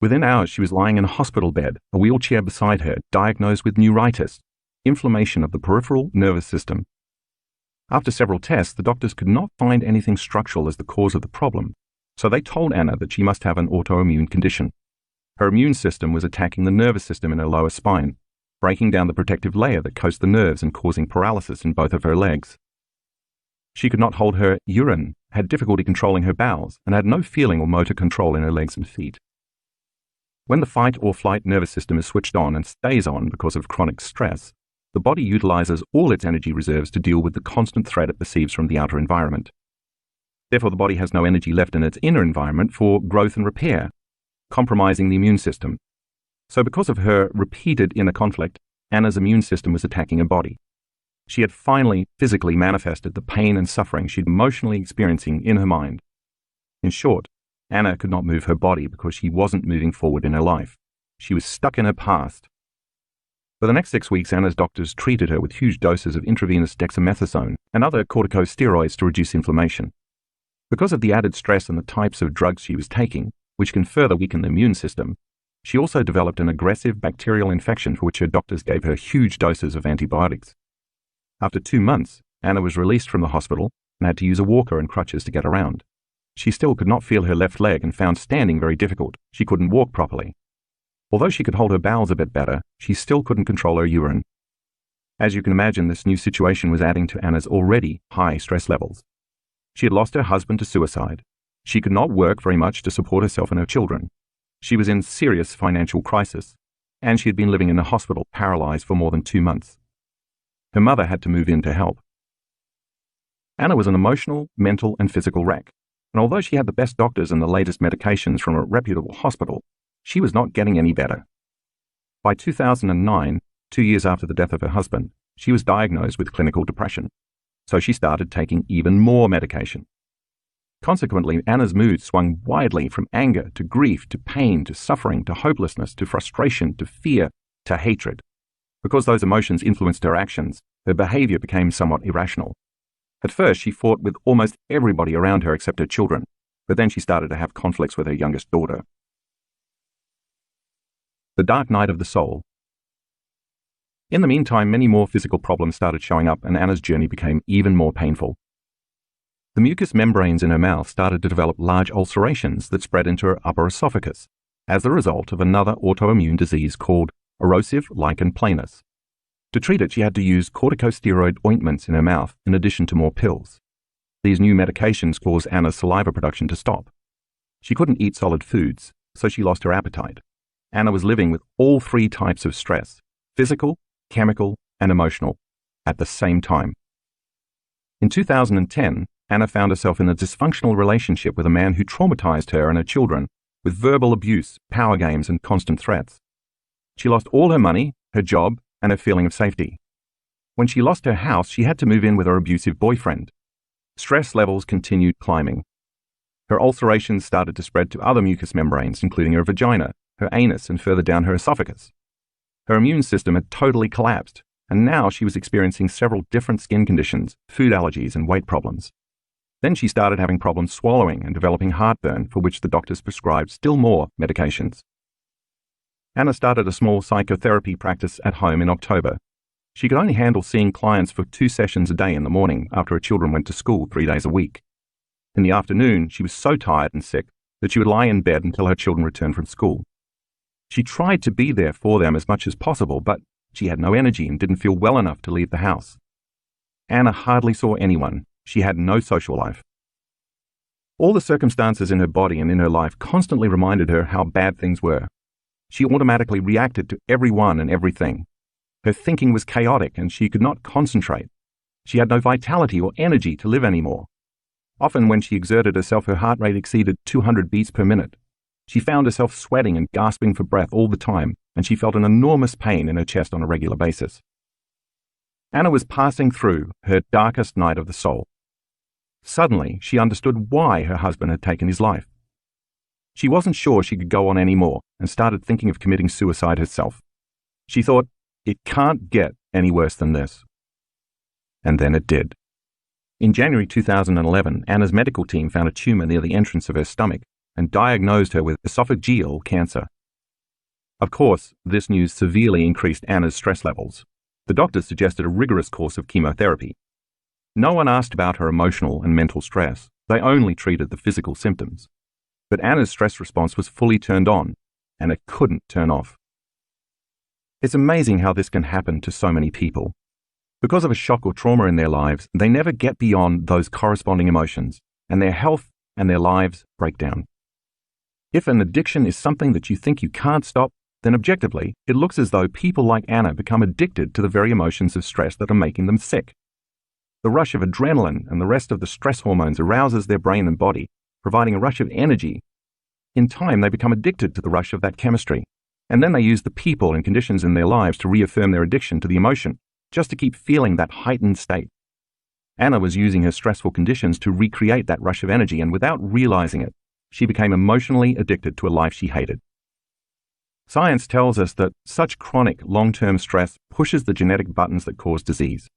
Within hours, she was lying in a hospital bed, a wheelchair beside her, diagnosed with neuritis, inflammation of the peripheral nervous system. After several tests, the doctors could not find anything structural as the cause of the problem, so they told Anna that she must have an autoimmune condition. Her immune system was attacking the nervous system in her lower spine, breaking down the protective layer that coats the nerves and causing paralysis in both of her legs. She could not hold her urine, had difficulty controlling her bowels, and had no feeling or motor control in her legs and feet. When the fight or flight nervous system is switched on and stays on because of chronic stress, the body utilizes all its energy reserves to deal with the constant threat it perceives from the outer environment. Therefore, the body has no energy left in its inner environment for growth and repair, compromising the immune system. So because of her repeated inner conflict, Anna's immune system was attacking her body. She had finally physically manifested the pain and suffering she'd emotionally experiencing in her mind. In short, Anna could not move her body because she wasn't moving forward in her life. She was stuck in her past. For the next 6 weeks, Anna's doctors treated her with huge doses of intravenous dexamethasone and other corticosteroids to reduce inflammation. Because of the added stress and the types of drugs she was taking, which can further weaken the immune system, she also developed an aggressive bacterial infection for which her doctors gave her huge doses of antibiotics. After 2 months, Anna was released from the hospital and had to use a walker and crutches to get around. She still could not feel her left leg and found standing very difficult. She couldn't walk properly. Although she could hold her bowels a bit better, she still couldn't control her urine. As you can imagine, this new situation was adding to Anna's already high stress levels. She had lost her husband to suicide. She could not work very much to support herself and her children. She was in serious financial crisis, and she had been living in a hospital paralyzed for more than 2 months. Her mother had to move in to help. Anna was an emotional, mental, and physical wreck, and although she had the best doctors and the latest medications from a reputable hospital, she was not getting any better. By 2009, 2 years after the death of her husband, she was diagnosed with clinical depression, so she started taking even more medication. Consequently, Anna's mood swung widely from anger to grief to pain to suffering to hopelessness to frustration to fear to hatred. Because those emotions influenced her actions, her behavior became somewhat irrational. At first, she fought with almost everybody around her except her children, but then she started to have conflicts with her youngest daughter. The dark night of the soul. In the meantime, many more physical problems started showing up, and Anna's journey became even more painful. The mucous membranes in her mouth started to develop large ulcerations that spread into her upper esophagus as the result of another autoimmune disease called erosive lichen planus. To treat it, she had to use corticosteroid ointments in her mouth in addition to more pills. These new medications caused Anna's saliva production to stop. She couldn't eat solid foods, so she lost her appetite. Anna was living with all 3 types of stress, physical, chemical, and emotional, at the same time. In 2010, Anna found herself in a dysfunctional relationship with a man who traumatized her and her children with verbal abuse, power games, and constant threats. She lost all her money, her job, and her feeling of safety. When she lost her house, she had to move in with her abusive boyfriend. Stress levels continued climbing. Her ulcerations started to spread to other mucous membranes, including her vagina, her anus, and further down her esophagus. Her immune system had totally collapsed, and now she was experiencing several different skin conditions, food allergies, and weight problems. Then she started having problems swallowing and developing heartburn, for which the doctors prescribed still more medications. Anna started a small psychotherapy practice at home in October. She could only handle seeing clients for 2 sessions a day in the morning after her children went to school 3 days a week. In the afternoon, she was so tired and sick that she would lie in bed until her children returned from school. She tried to be there for them as much as possible, but she had no energy and didn't feel well enough to leave the house. Anna hardly saw anyone. She had no social life. All the circumstances in her body and in her life constantly reminded her how bad things were. She automatically reacted to everyone and everything. Her thinking was chaotic and she could not concentrate. She had no vitality or energy to live anymore. Often when she exerted herself, her heart rate exceeded 200 beats per minute. She found herself sweating and gasping for breath all the time, and she felt an enormous pain in her chest on a regular basis. Anna was passing through her darkest night of the soul. Suddenly, she understood why her husband had taken his life. She wasn't sure she could go on anymore and started thinking of committing suicide herself. She thought, it can't get any worse than this. And then it did. In January 2011, Anna's medical team found a tumor near the entrance of her stomach and diagnosed her with esophageal cancer. Of course, this news severely increased Anna's stress levels. The doctors suggested a rigorous course of chemotherapy. No one asked about her emotional and mental stress. They only treated the physical symptoms. But Anna's stress response was fully turned on, and it couldn't turn off. It's amazing how this can happen to so many people. Because of a shock or trauma in their lives, they never get beyond those corresponding emotions, and their health and their lives break down. If an addiction is something that you think you can't stop, then objectively, it looks as though people like Anna become addicted to the very emotions of stress that are making them sick. The rush of adrenaline and the rest of the stress hormones arouses their brain and body, providing a rush of energy. In time, they become addicted to the rush of that chemistry, and then they use the people and conditions in their lives to reaffirm their addiction to the emotion, just to keep feeling that heightened state. Anna was using her stressful conditions to recreate that rush of energy, and without realizing it, she became emotionally addicted to a life she hated. Science tells us that such chronic, long-term stress pushes the genetic buttons that cause disease.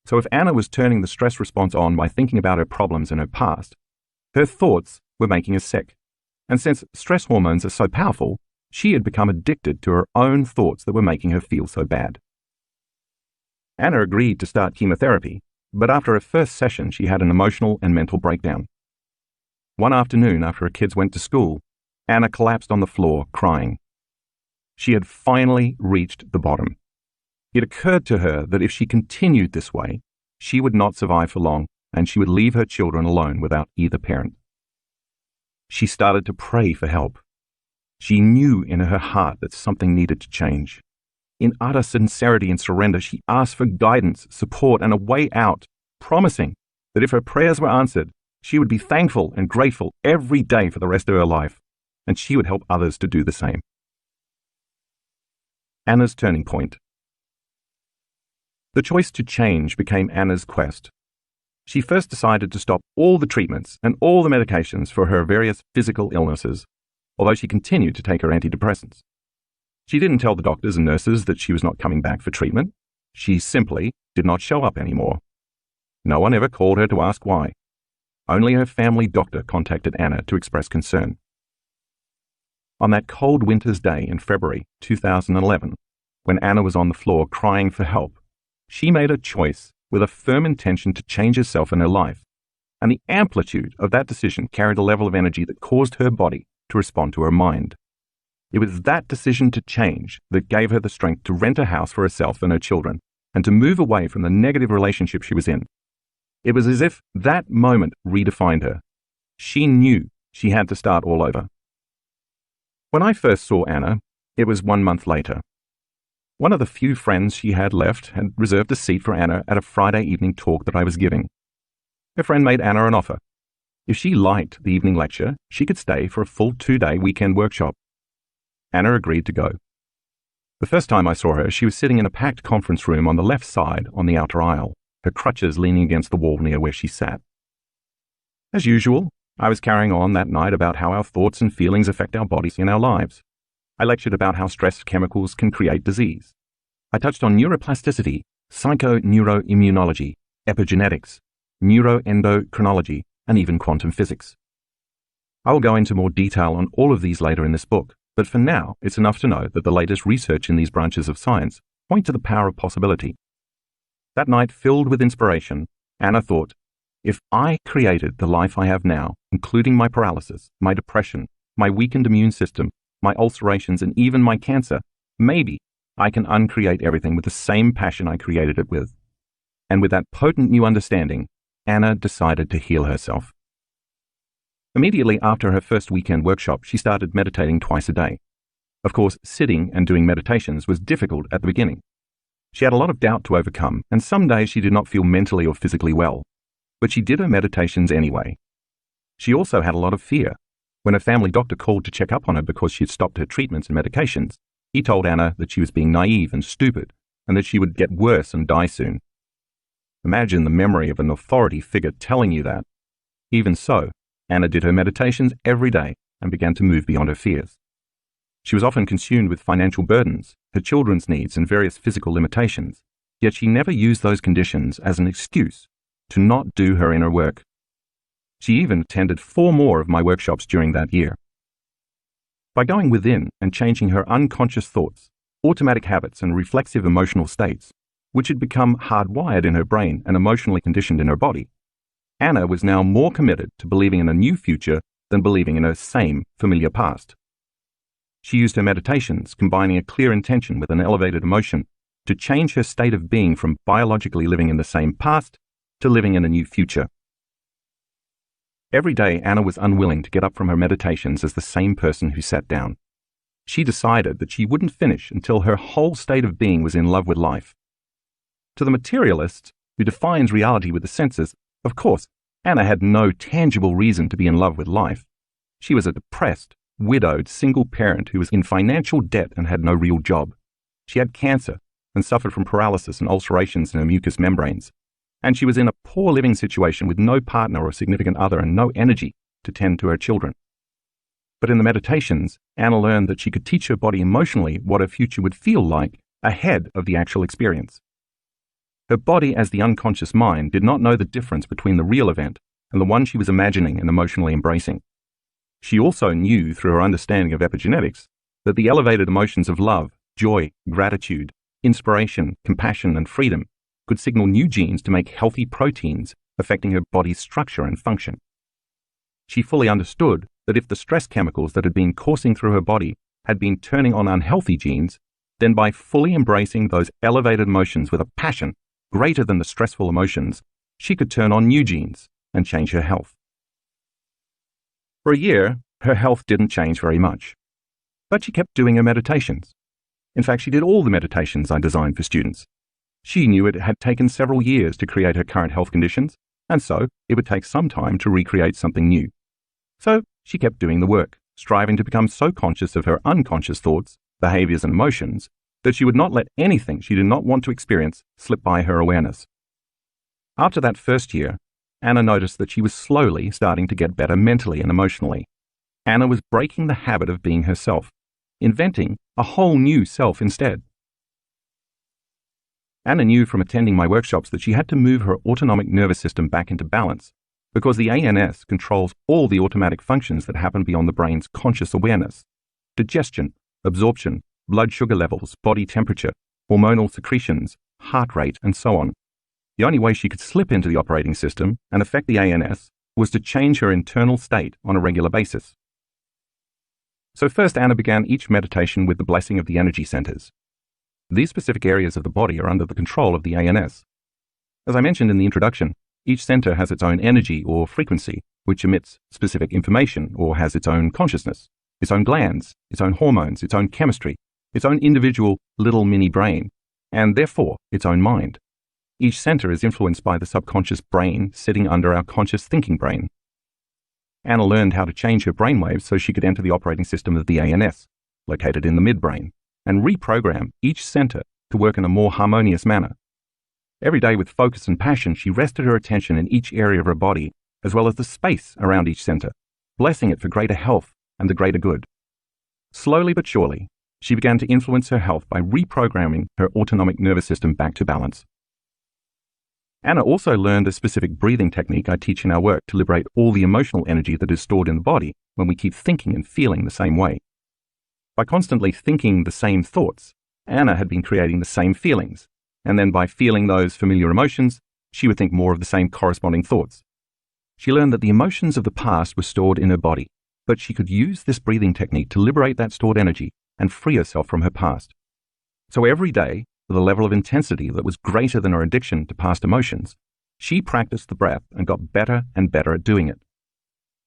So if Anna was turning the stress response on by thinking about her problems in her past, her thoughts were making her sick. And since stress hormones are so powerful, she had become addicted to her own thoughts that were making her feel so bad. Anna agreed to start chemotherapy, but after her first session, she had an emotional and mental breakdown. One afternoon, after her kids went to school, Anna collapsed on the floor, crying. She had finally reached the bottom. It occurred to her that if she continued this way, she would not survive for long, and she would leave her children alone without either parent. She started to pray for help. She knew in her heart that something needed to change. In utter sincerity and surrender, she asked for guidance, support, and a way out, promising that if her prayers were answered, she would be thankful and grateful every day for the rest of her life, and she would help others to do the same. Anna's turning point. The choice to change became Anna's quest. She first decided to stop all the treatments and all the medications for her various physical illnesses, although she continued to take her antidepressants. She didn't tell the doctors and nurses that she was not coming back for treatment. She simply did not show up anymore. No one ever called her to ask why. Only her family doctor contacted Anna to express concern. On that cold winter's day in February 2011, when Anna was on the floor crying for help, she made a choice with a firm intention to change herself and her life, and the amplitude of that decision carried a level of energy that caused her body to respond to her mind. It was that decision to change that gave her the strength to rent a house for herself and her children, and to move away from the negative relationship she was in. It was as if that moment redefined her. She knew she had to start all over. When I first saw Anna, it was 1 month later. One of the few friends she had left had reserved a seat for Anna at a Friday evening talk that I was giving. Her friend made Anna an offer. If she liked the evening lecture, she could stay for a full 2-day weekend workshop. Anna agreed to go. The first time I saw her, she was sitting in a packed conference room on the left side on the outer aisle, her crutches leaning against the wall near where she sat. As usual, I was carrying on that night about how our thoughts and feelings affect our bodies and our lives. I lectured about how stress chemicals can create disease. I touched on neuroplasticity, psychoneuroimmunology, epigenetics, neuroendocrinology, and even quantum physics. I will go into more detail on all of these later in this book, but for now, it's enough to know that the latest research in these branches of science point to the power of possibility. That night, filled with inspiration, Anna thought, if I created the life I have now, including my paralysis, my depression, my weakened immune system, my ulcerations, and even my cancer, maybe I can uncreate everything with the same passion I created it with. And with that potent new understanding, Anna decided to heal herself. Immediately after her first weekend workshop, she started meditating twice a day. Of course, sitting and doing meditations was difficult at the beginning. She had a lot of doubt to overcome, and some days she did not feel mentally or physically well. But she did her meditations anyway. She also had a lot of fear. When her family doctor called to check up on her because she had stopped her treatments and medications, he told Anna that she was being naive and stupid, and that she would get worse and die soon. Imagine the memory of an authority figure telling you that. Even so, Anna did her meditations every day and began to move beyond her fears. She was often consumed with financial burdens, her children's needs, and various physical limitations, yet she never used those conditions as an excuse to not do her inner work. She even attended 4 more of my workshops during that year. By going within and changing her unconscious thoughts, automatic habits, and reflexive emotional states, which had become hardwired in her brain and emotionally conditioned in her body, Anna was now more committed to believing in a new future than believing in her same familiar past. She used her meditations, combining a clear intention with an elevated emotion, to change her state of being from biologically living in the same past to living in a new future. Every day, Anna was unwilling to get up from her meditations as the same person who sat down. She decided that she wouldn't finish until her whole state of being was in love with life. To the materialist, who defines reality with the senses, of course, Anna had no tangible reason to be in love with life. She was a depressed, widowed, single parent who was in financial debt and had no real job. She had cancer and suffered from paralysis and ulcerations in her mucous membranes. And she was in a poor living situation with no partner or significant other and no energy to tend to her children. But in the meditations, Anna learned that she could teach her body emotionally what her future would feel like ahead of the actual experience. Her body, as the unconscious mind, did not know the difference between the real event and the one she was imagining and emotionally embracing. She also knew, through her understanding of epigenetics, that the elevated emotions of love, joy, gratitude, inspiration, compassion, and freedom could signal new genes to make healthy proteins affecting her body's structure and function. She fully understood that if the stress chemicals that had been coursing through her body had been turning on unhealthy genes, then by fully embracing those elevated emotions with a passion greater than the stressful emotions, she could turn on new genes and change her health. For a year, her health didn't change very much, but she kept doing her meditations. In fact, she did all the meditations I designed for students. She knew it had taken several years to create her current health conditions, and so it would take some time to recreate something new. So she kept doing the work, striving to become so conscious of her unconscious thoughts, behaviors, and emotions that she would not let anything she did not want to experience slip by her awareness. After that first year, Anna noticed that she was slowly starting to get better mentally and emotionally. Anna was breaking the habit of being herself, inventing a whole new self instead. Anna knew from attending my workshops that she had to move her autonomic nervous system back into balance because the ANS controls all the automatic functions that happen beyond the brain's conscious awareness: digestion, absorption, blood sugar levels, body temperature, hormonal secretions, heart rate, and so on. The only way she could slip into the operating system and affect the ANS was to change her internal state on a regular basis. So first, Anna began each meditation with the blessing of the energy centers. These specific areas of the body are under the control of the ANS. As I mentioned in the introduction, each center has its own energy or frequency, which emits specific information or has its own consciousness, its own glands, its own hormones, its own chemistry, its own individual little mini brain, and therefore its own mind. Each center is influenced by the subconscious brain sitting under our conscious thinking brain. Anna learned how to change her brainwaves so she could enter the operating system of the ANS, located in the midbrain, and reprogram each center to work in a more harmonious manner. Every day with focus and passion, she rested her attention in each area of her body, as well as the space around each center, blessing it for greater health and the greater good. Slowly but surely, she began to influence her health by reprogramming her autonomic nervous system back to balance. Anna also learned a specific breathing technique I teach in our work to liberate all the emotional energy that is stored in the body when we keep thinking and feeling the same way. By constantly thinking the same thoughts, Anna had been creating the same feelings, and then by feeling those familiar emotions, she would think more of the same corresponding thoughts. She learned that the emotions of the past were stored in her body, but she could use this breathing technique to liberate that stored energy and free herself from her past. So every day, with a level of intensity that was greater than her addiction to past emotions, she practiced the breath and got better and better at doing it.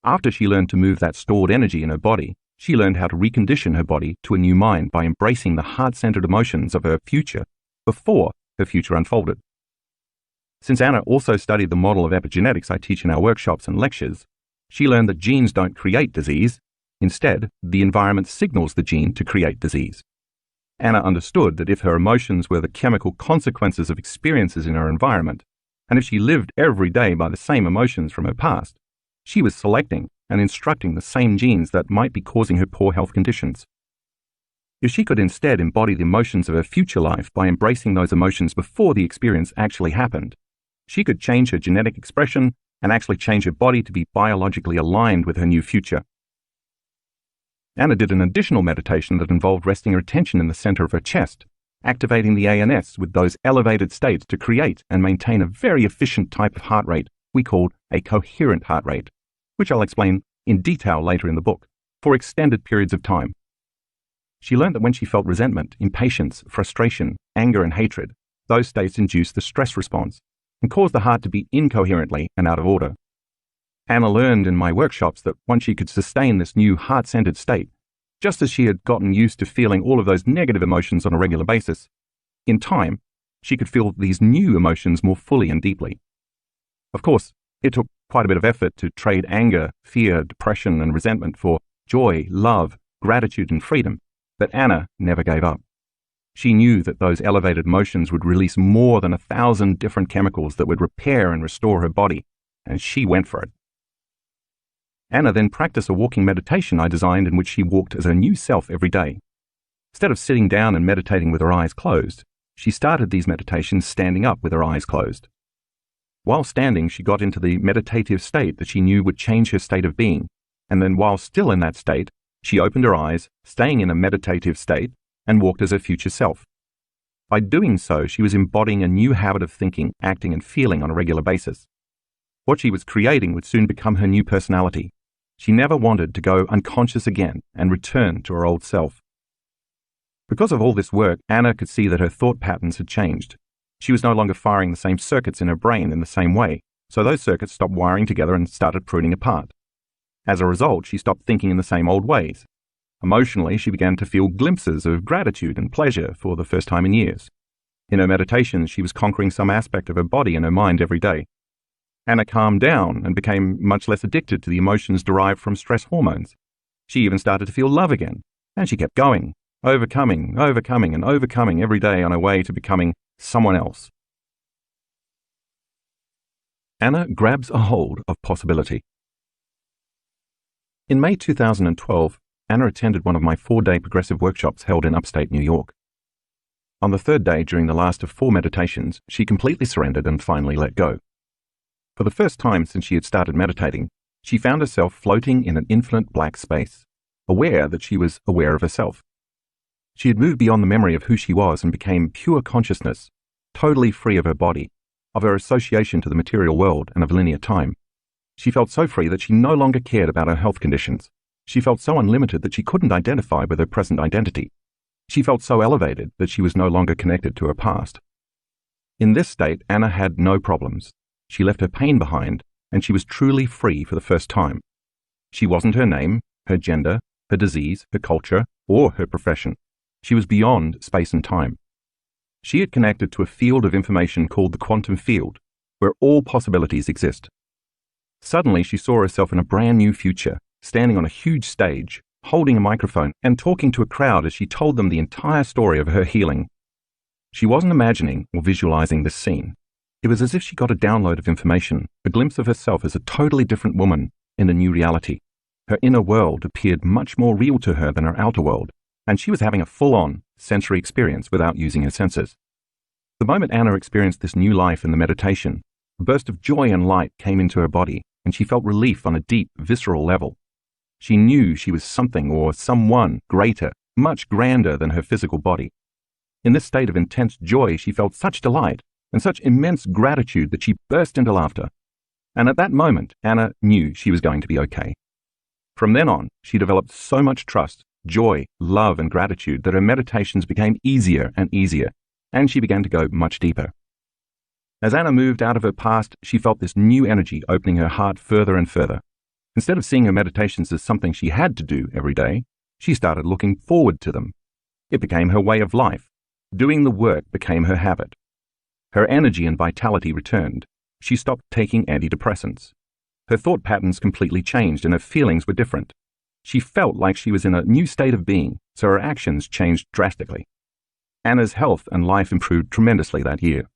After she learned to move that stored energy in her body, she learned how to recondition her body to a new mind by embracing the heart-centered emotions of her future before her future unfolded. Since Anna also studied the model of epigenetics I teach in our workshops and lectures, she learned that genes don't create disease. Instead, the environment signals the gene to create disease. Anna understood that if her emotions were the chemical consequences of experiences in her environment, and if she lived every day by the same emotions from her past, she was selecting and instructing the same genes that might be causing her poor health conditions. If she could instead embody the emotions of her future life by embracing those emotions before the experience actually happened, she could change her genetic expression and actually change her body to be biologically aligned with her new future. Anna did an additional meditation that involved resting her attention in the center of her chest, activating the ANS with those elevated states to create and maintain a very efficient type of heart rate we called a coherent heart rate, which I'll explain in detail later in the book, for extended periods of time. She learned that when she felt resentment, impatience, frustration, anger, and hatred, those states induced the stress response and caused the heart to beat incoherently and out of order. Anna learned in my workshops that once she could sustain this new heart-centered state, just as she had gotten used to feeling all of those negative emotions on a regular basis, in time, she could feel these new emotions more fully and deeply. Of course, it took quite a bit of effort to trade anger, fear, depression, and resentment for joy, love, gratitude, and freedom, but Anna never gave up. She knew that those elevated emotions would release more than 1,000 different chemicals that would repair and restore her body, and she went for it. Anna then practiced a walking meditation I designed in which she walked as her new self every day. Instead of sitting down and meditating with her eyes closed, she started these meditations standing up with her eyes closed. While standing, she got into the meditative state that she knew would change her state of being, and then while still in that state, she opened her eyes, staying in a meditative state, and walked as her future self. By doing so, she was embodying a new habit of thinking, acting, and feeling on a regular basis. What she was creating would soon become her new personality. She never wanted to go unconscious again and return to her old self. Because of all this work, Anna could see that her thought patterns had changed. She was no longer firing the same circuits in her brain in the same way, so those circuits stopped wiring together and started pruning apart. As a result, she stopped thinking in the same old ways. Emotionally, she began to feel glimpses of gratitude and pleasure for the first time in years. In her meditations, she was conquering some aspect of her body and her mind every day. Anna calmed down and became much less addicted to the emotions derived from stress hormones. She even started to feel love again, and she kept going, overcoming every day on her way to becoming someone else. Anna grabs a hold of possibility. In May 2012, Anna attended one of my 4-day progressive workshops held in upstate New York. On the 3rd day, during the last of 4 meditations, she completely surrendered and finally let go. For the first time since she had started meditating, she found herself floating in an infinite black space, aware that she was aware of herself. She had moved beyond the memory of who she was and became pure consciousness, totally free of her body, of her association to the material world and of linear time. She felt so free that she no longer cared about her health conditions. She felt so unlimited that she couldn't identify with her present identity. She felt so elevated that she was no longer connected to her past. In this state, Anna had no problems. She left her pain behind, and she was truly free for the first time. She wasn't her name, her gender, her disease, her culture, or her profession. She was beyond space and time. She had connected to a field of information called the quantum field, where all possibilities exist. Suddenly, she saw herself in a brand new future, standing on a huge stage, holding a microphone and talking to a crowd as she told them the entire story of her healing. She wasn't imagining or visualizing this scene. It was as if she got a download of information, a glimpse of herself as a totally different woman in a new reality. Her inner world appeared much more real to her than her outer world, and she was having a full-on sensory experience without using her senses. The moment Anna experienced this new life in the meditation, a burst of joy and light came into her body, and she felt relief on a deep, visceral level. She knew she was something or someone greater, much grander than her physical body. In this state of intense joy, she felt such delight and such immense gratitude that she burst into laughter. And at that moment, Anna knew she was going to be okay. From then on, she developed so much trust, joy, love, and gratitude that her meditations became easier and easier, and she began to go much deeper. As Anna moved out of her past, she felt this new energy opening her heart further and further. Instead of seeing her meditations as something she had to do every day, she started looking forward to them. It became her way of life. Doing the work became her habit. Her energy and vitality returned. She stopped taking antidepressants. Her thought patterns completely changed and her feelings were different. She felt like she was in a new state of being, so her actions changed drastically. Anna's health and life improved tremendously that year.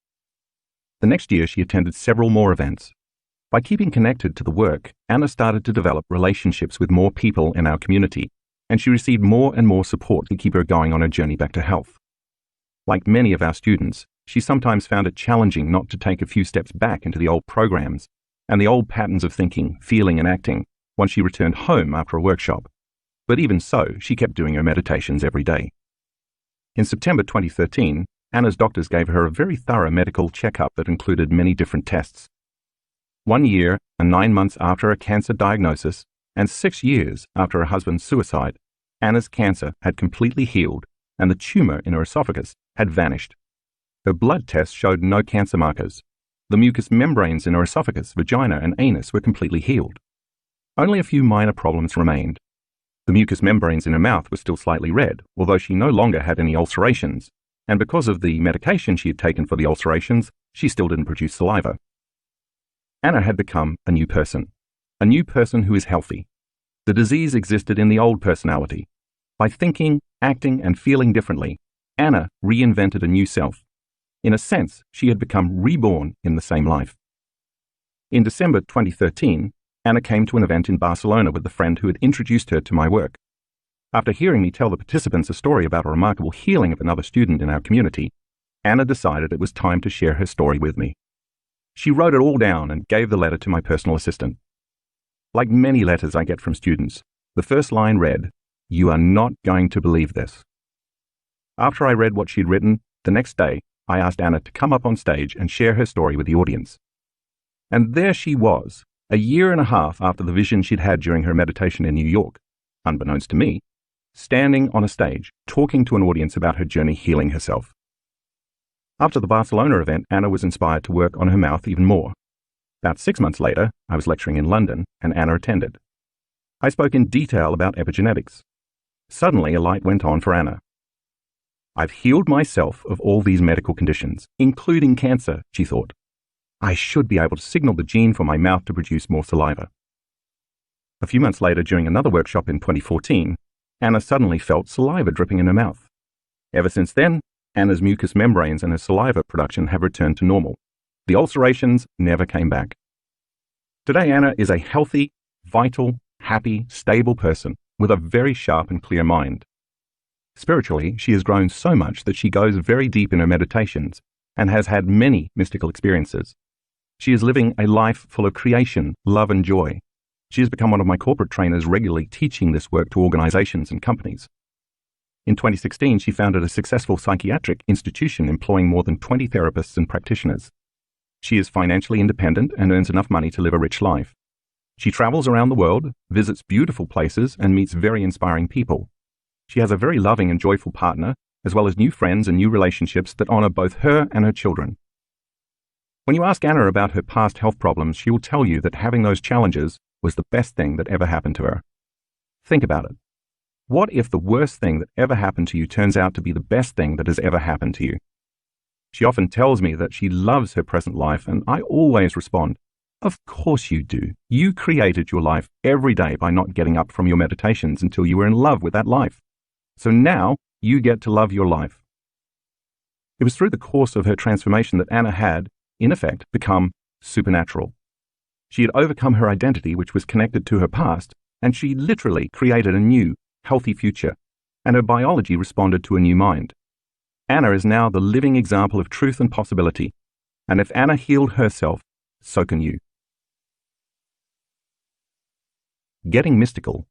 The next year, she attended several more events. By keeping connected to the work, Anna started to develop relationships with more people in our community, and she received more and more support to keep her going on her journey back to health. Like many of our students, she sometimes found it challenging not to take a few steps back into the old programs and the old patterns of thinking, feeling, and acting once she returned home after a workshop. but even so, she kept doing her meditations every day. In September 2013, Anna's doctors gave her a very thorough medical checkup that included many different tests. 1 year and 9 months after a cancer diagnosis, and 6 years after her husband's suicide, Anna's cancer had completely healed and the tumor in her esophagus had vanished. Her blood tests showed no cancer markers. The mucous membranes in her esophagus, vagina, and anus were completely healed. Only a few minor problems remained. The mucous membranes in her mouth were still slightly red, although she no longer had any ulcerations, and because of the medication she had taken for the ulcerations, she still didn't produce saliva. Anna had become a new person who is healthy. The disease existed in the old personality. By thinking, acting, and feeling differently, Anna reinvented a new self. In a sense, she had become reborn in the same life. In December 2013, Anna came to an event in Barcelona with the friend who had introduced her to my work. After hearing me tell the participants a story about a remarkable healing of another student in our community, Anna decided it was time to share her story with me. She wrote it all down and gave the letter to my personal assistant. Like many letters I get from students, the first line read, "You are not going to believe this." After I read what she'd written, the next day, I asked Anna to come up on stage and share her story with the audience. And there she was, a year and a half after the vision she'd had during her meditation in New York, unbeknownst to me, standing on a stage, talking to an audience about her journey healing herself. After the Barcelona event, Anna was inspired to work on her mouth even more. About 6 months later, I was lecturing in London, and Anna attended. I spoke in detail about epigenetics. Suddenly, a light went on for Anna. I've healed myself of all these medical conditions, including cancer, she thought. I should be able to signal the gene for my mouth to produce more saliva. A few months later, during another workshop in 2014, Anna suddenly felt saliva dripping in her mouth. Ever since then, Anna's mucous membranes and her saliva production have returned to normal. The ulcerations never came back. Today, Anna is a healthy, vital, happy, stable person with a very sharp and clear mind. Spiritually, she has grown so much that she goes very deep in her meditations and has had many mystical experiences. She is living a life full of creation, love, and joy. She has become one of my corporate trainers, regularly teaching this work to organizations and companies. In 2016, she founded a successful psychiatric institution employing more than 20 therapists and practitioners. She is financially independent and earns enough money to live a rich life. She travels around the world, visits beautiful places, and meets very inspiring people. She has a very loving and joyful partner, as well as new friends and new relationships that honor both her and her children. When you ask Anna about her past health problems, she will tell you that having those challenges was the best thing that ever happened to her. Think about it. What if the worst thing that ever happened to you turns out to be the best thing that has ever happened to you? She often tells me that she loves her present life, and I always respond, of course you do. You created your life every day by not getting up from your meditations until you were in love with that life. So now you get to love your life. It was through the course of her transformation that Anna had, in effect, become supernatural. She had overcome her identity, which was connected to her past, and she literally created a new, healthy future, and her biology responded to a new mind. Anna is now the living example of truth and possibility, and if Anna healed herself, so can you. Getting mystical.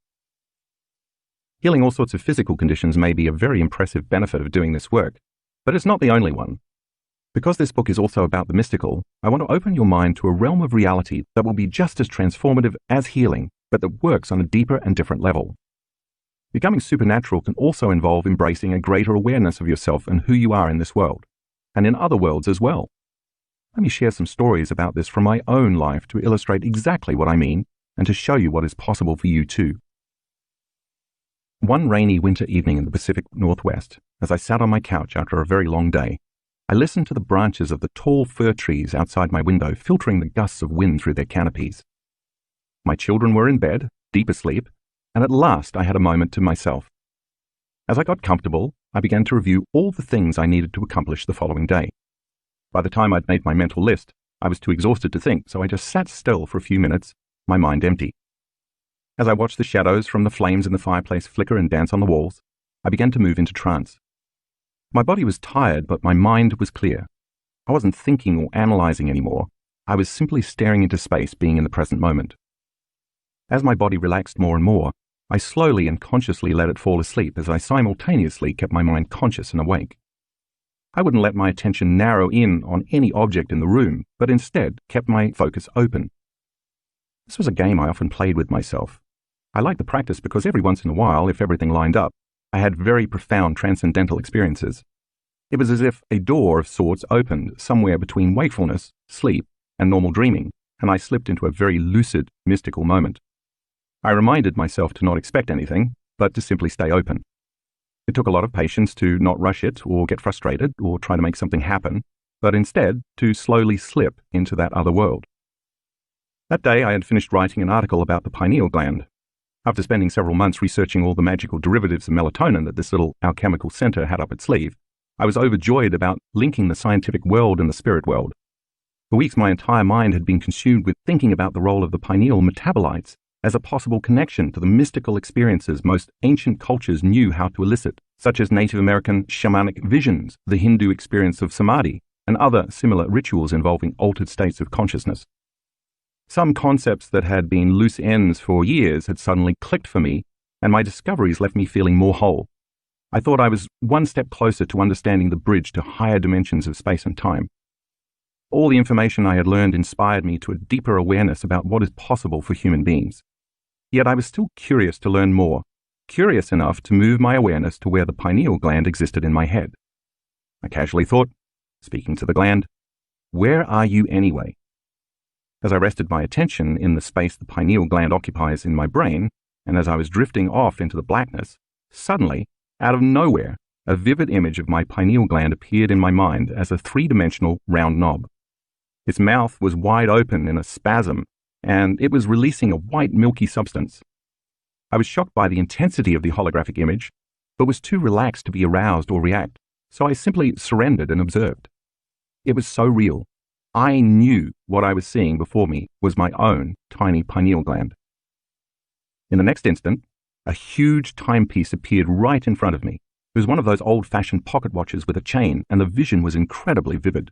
Healing all sorts of physical conditions may be a very impressive benefit of doing this work, but it's not the only one. Because this book is also about the mystical, I want to open your mind to a realm of reality that will be just as transformative as healing, but that works on a deeper and different level. Becoming supernatural can also involve embracing a greater awareness of yourself and who you are in this world, and in other worlds as well. Let me share some stories about this from my own life to illustrate exactly what I mean and to show you what is possible for you too. One rainy winter evening in the Pacific Northwest, as I sat on my couch after a very long day, I listened to the branches of the tall fir trees outside my window filtering the gusts of wind through their canopies. My children were in bed, deep asleep, and at last I had a moment to myself. As I got comfortable, I began to review all the things I needed to accomplish the following day. By the time I'd made my mental list, I was too exhausted to think, so I just sat still for a few minutes, my mind empty. As I watched the shadows from the flames in the fireplace flicker and dance on the walls, I began to move into trance. My body was tired, but my mind was clear. I wasn't thinking or analyzing anymore. I was simply staring into space, being in the present moment. As my body relaxed more and more, I slowly and consciously let it fall asleep as I simultaneously kept my mind conscious and awake. I wouldn't let my attention narrow in on any object in the room, but instead kept my focus open. This was a game I often played with myself. I liked the practice because every once in a while, if everything lined up, I had very profound transcendental experiences. It was as if a door of sorts opened somewhere between wakefulness, sleep, and normal dreaming, and I slipped into a very lucid, mystical moment. I reminded myself to not expect anything, but to simply stay open. It took a lot of patience to not rush it or get frustrated or try to make something happen, but instead to slowly slip into that other world. That day I had finished writing an article about the pineal gland. After spending several months researching all the magical derivatives of melatonin that this little alchemical center had up its sleeve, I was overjoyed about linking the scientific world and the spirit world. For weeks my entire mind had been consumed with thinking about the role of the pineal metabolites as a possible connection to the mystical experiences most ancient cultures knew how to elicit, such as Native American shamanic visions, the Hindu experience of samadhi, and other similar rituals involving altered states of consciousness. Some concepts that had been loose ends for years had suddenly clicked for me, and my discoveries left me feeling more whole. I thought I was one step closer to understanding the bridge to higher dimensions of space and time. All the information I had learned inspired me to a deeper awareness about what is possible for human beings. Yet I was still curious to learn more, curious enough to move my awareness to where the pineal gland existed in my head. I casually thought, speaking to the gland, "Where are you anyway?" As I rested my attention in the space the pineal gland occupies in my brain, and as I was drifting off into the blackness, suddenly, out of nowhere, a vivid image of my pineal gland appeared in my mind as a three-dimensional round knob. Its mouth was wide open in a spasm, and it was releasing a white milky substance. I was shocked by the intensity of the holographic image, but was too relaxed to be aroused or react, so I simply surrendered and observed. It was so real. I knew what I was seeing before me was my own tiny pineal gland. In the next instant, a huge timepiece appeared right in front of me. It was one of those old-fashioned pocket watches with a chain, and the vision was incredibly vivid.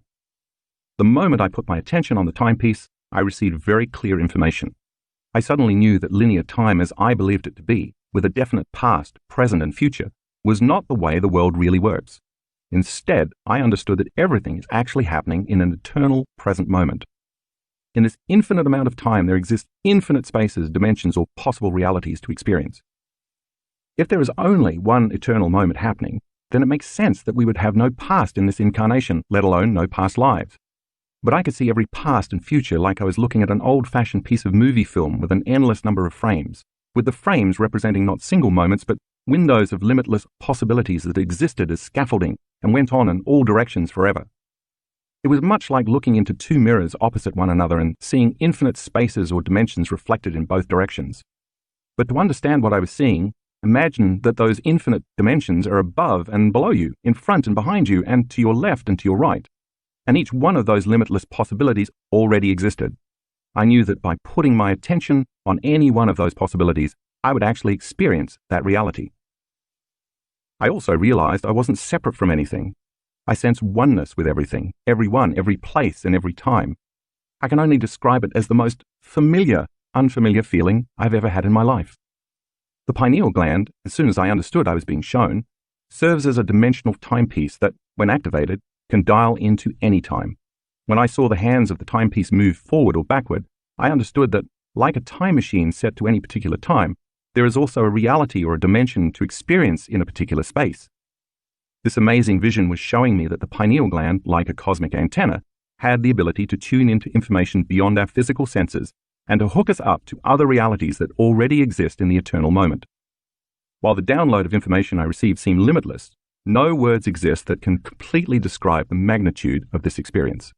The moment I put my attention on the timepiece, I received very clear information. I suddenly knew that linear time as I believed it to be, with a definite past, present, and future, was not the way the world really works. Instead, I understood that everything is actually happening in an eternal present moment. In this infinite amount of time, there exist infinite spaces, dimensions, or possible realities to experience. If there is only one eternal moment happening, then it makes sense that we would have no past in this incarnation, let alone no past lives. But I could see every past and future like I was looking at an old-fashioned piece of movie film with an endless number of frames, with the frames representing not single moments but windows of limitless possibilities that existed as scaffolding and went on in all directions forever. It was much like looking into two mirrors opposite one another and seeing infinite spaces or dimensions reflected in both directions. But to understand what I was seeing, imagine that those infinite dimensions are above and below you, in front and behind you, and to your left and to your right. And each one of those limitless possibilities already existed. I knew that by putting my attention on any one of those possibilities, I would actually experience that reality. I also realized I wasn't separate from anything. I sensed oneness with everything, everyone, every place, and every time. I can only describe it as the most familiar, unfamiliar feeling I've ever had in my life. The pineal gland, as soon as I understood I was being shown, serves as a dimensional timepiece that, when activated, can dial into any time. When I saw the hands of the timepiece move forward or backward, I understood that, like a time machine set to any particular time, there is also a reality or a dimension to experience in a particular space. This amazing vision was showing me that the pineal gland, like a cosmic antenna, had the ability to tune into information beyond our physical senses and to hook us up to other realities that already exist in the eternal moment. While the download of information I received seemed limitless, no words exist that can completely describe the magnitude of this experience.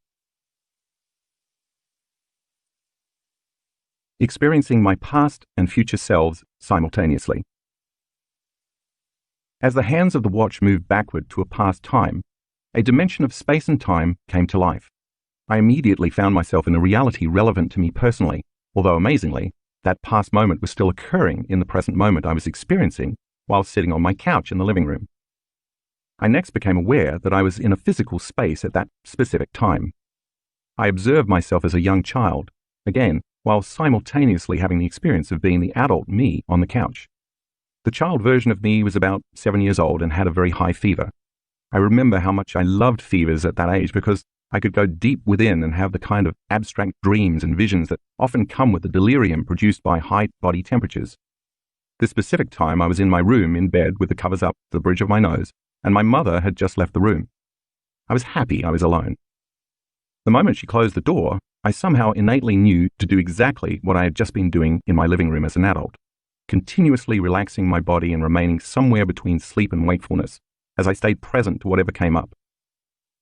Experiencing my past and future selves simultaneously. As the hands of the watch moved backward to a past time, a dimension of space and time came to life. I immediately found myself in a reality relevant to me personally, although amazingly, that past moment was still occurring in the present moment I was experiencing while sitting on my couch in the living room. I next became aware that I was in a physical space at that specific time. I observed myself as a young child, again, while simultaneously having the experience of being the adult me on the couch. The child version of me was about 7 years old and had a very high fever. I remember how much I loved fevers at that age because I could go deep within and have the kind of abstract dreams and visions that often come with the delirium produced by high body temperatures. This specific time I was in my room in bed with the covers up to the bridge of my nose, and my mother had just left the room. I was happy I was alone. The moment she closed the door, I somehow innately knew to do exactly what I had just been doing in my living room as an adult, continuously relaxing my body and remaining somewhere between sleep and wakefulness as I stayed present to whatever came up.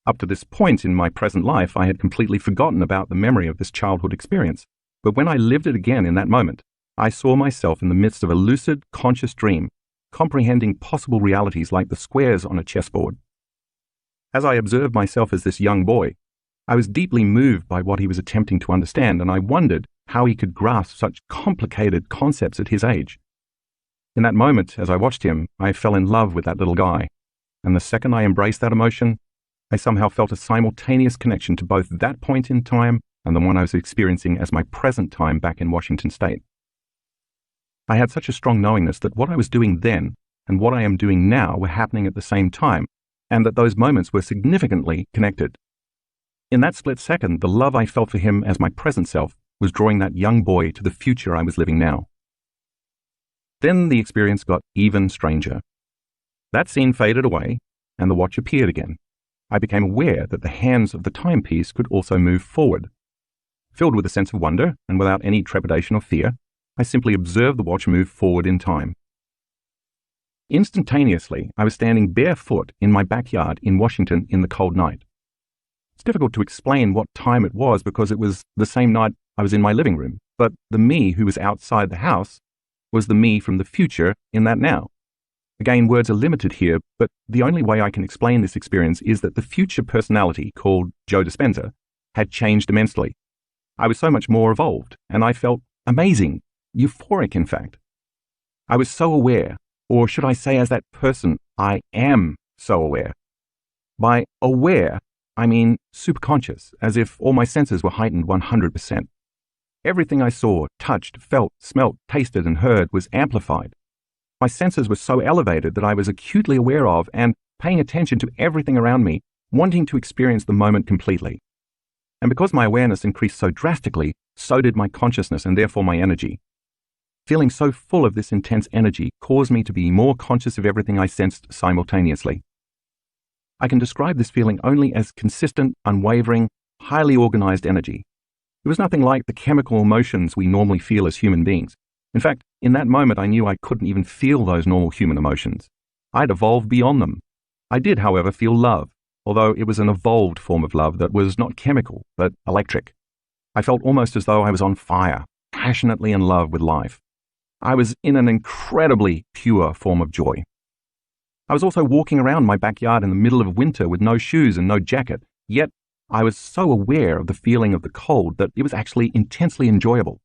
Up to this point in my present life, I had completely forgotten about the memory of this childhood experience, but when I lived it again in that moment, I saw myself in the midst of a lucid, conscious dream, comprehending possible realities like the squares on a chessboard. As I observed myself as this young boy, I was deeply moved by what he was attempting to understand, and I wondered how he could grasp such complicated concepts at his age. In that moment, as I watched him, I fell in love with that little guy, and the second I embraced that emotion, I somehow felt a simultaneous connection to both that point in time and the one I was experiencing as my present time back in Washington State. I had such a strong knowingness that what I was doing then and what I am doing now were happening at the same time, and that those moments were significantly connected. In that split second, the love I felt for him as my present self was drawing that young boy to the future I was living now. Then the experience got even stranger. That scene faded away, and the watch appeared again. I became aware that the hands of the timepiece could also move forward. Filled with a sense of wonder, and without any trepidation or fear, I simply observed the watch move forward in time. Instantaneously, I was standing barefoot in my backyard in Washington in the cold night. It's difficult to explain what time it was because it was the same night I was in my living room, but the me who was outside the house was the me from the future in that now. Again, words are limited here, but the only way I can explain this experience is that the future personality, called Joe Dispenza, had changed immensely. I was so much more evolved, and I felt amazing, euphoric in fact. I was so aware, or should I say as that person, I am so aware. By aware, I mean superconscious, as if all my senses were heightened 100%. Everything I saw, touched, felt, smelt, tasted, and heard was amplified. My senses were so elevated that I was acutely aware of and paying attention to everything around me, wanting to experience the moment completely. And because my awareness increased so drastically, so did my consciousness and therefore my energy. Feeling so full of this intense energy caused me to be more conscious of everything I sensed simultaneously. I can describe this feeling only as consistent, unwavering, highly organized energy. It was nothing like the chemical emotions we normally feel as human beings. In fact, in that moment I knew I couldn't even feel those normal human emotions. I'd evolved beyond them. I did, however, feel love, although it was an evolved form of love that was not chemical, but electric. I felt almost as though I was on fire, passionately in love with life. I was in an incredibly pure form of joy. I was also walking around my backyard in the middle of winter with no shoes and no jacket, yet I was so aware of the feeling of the cold that it was actually intensely enjoyable.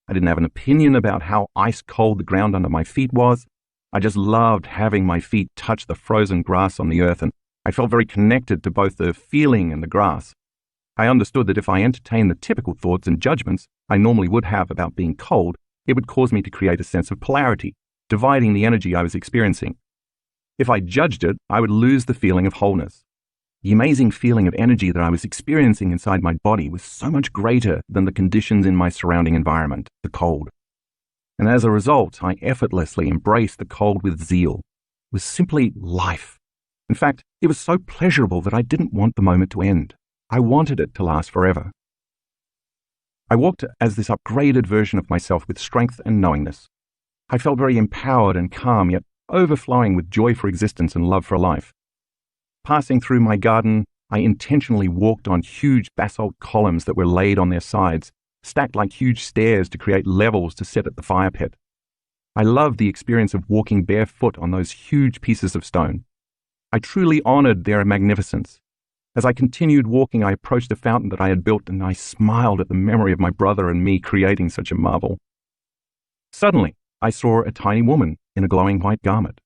I didn't have an opinion about how ice cold the ground under my feet was. I just loved having my feet touch the frozen grass on the earth, and I felt very connected to both the feeling and the grass. I understood that if I entertained the typical thoughts and judgments I normally would have about being cold, it would cause me to create a sense of polarity, dividing the energy I was experiencing. If I judged it, I would lose the feeling of wholeness. The amazing feeling of energy that I was experiencing inside my body was so much greater than the conditions in my surrounding environment, the cold. And as a result, I effortlessly embraced the cold with zeal. It was simply life. In fact, it was so pleasurable that I didn't want the moment to end. I wanted it to last forever. I walked as this upgraded version of myself with strength and knowingness. I felt very empowered and calm, yet overflowing with joy for existence and love for life. Passing through my garden, I intentionally walked on huge basalt columns that were laid on their sides, stacked like huge stairs to create levels to sit at the fire pit. I loved the experience of walking barefoot on those huge pieces of stone. I truly honored their magnificence. As I continued walking, I approached a fountain that I had built, and I smiled at the memory of my brother and me creating such a marvel. Suddenly, I saw a tiny woman in a glowing white garment.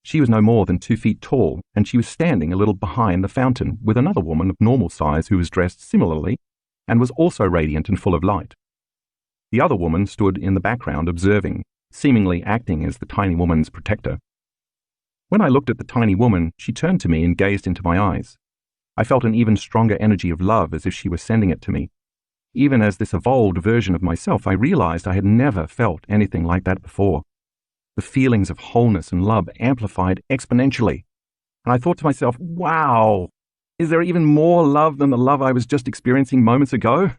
She was no more than 2 feet tall, and she was standing a little behind the fountain with another woman of normal size who was dressed similarly and was also radiant and full of light. The other woman stood in the background observing, seemingly acting as the tiny woman's protector. When I looked at the tiny woman, she turned to me and gazed into my eyes. I felt an even stronger energy of love, as if she were sending it to me. Even as this evolved version of myself, I realized I had never felt anything like that before. The feelings of wholeness and love amplified exponentially. And I thought to myself, wow, is there even more love than the love I was just experiencing moments ago?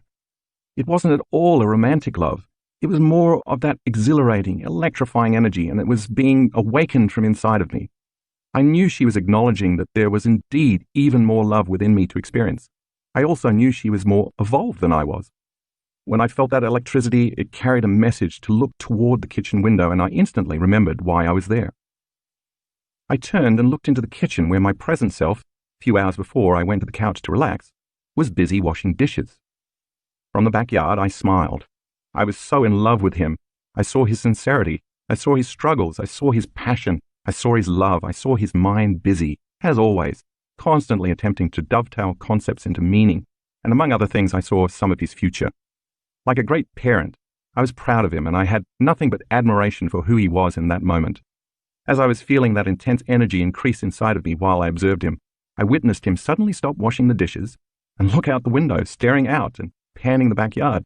It wasn't at all a romantic love. It was more of that exhilarating, electrifying energy, and it was being awakened from inside of me. I knew she was acknowledging that there was indeed even more love within me to experience. I also knew she was more evolved than I was. When I felt that electricity, it carried a message to look toward the kitchen window, and I instantly remembered why I was there. I turned and looked into the kitchen where my present self, a few hours before I went to the couch to relax, was busy washing dishes. From the backyard, I smiled. I was so in love with him. I saw his sincerity. I saw his struggles. I saw his passion. I saw his love. I saw his mind busy, as always, constantly attempting to dovetail concepts into meaning. And among other things, I saw some of his future. Like a great parent, I was proud of him, and I had nothing but admiration for who he was in that moment. As I was feeling that intense energy increase inside of me while I observed him, I witnessed him suddenly stop washing the dishes and look out the window, staring out and panning the backyard.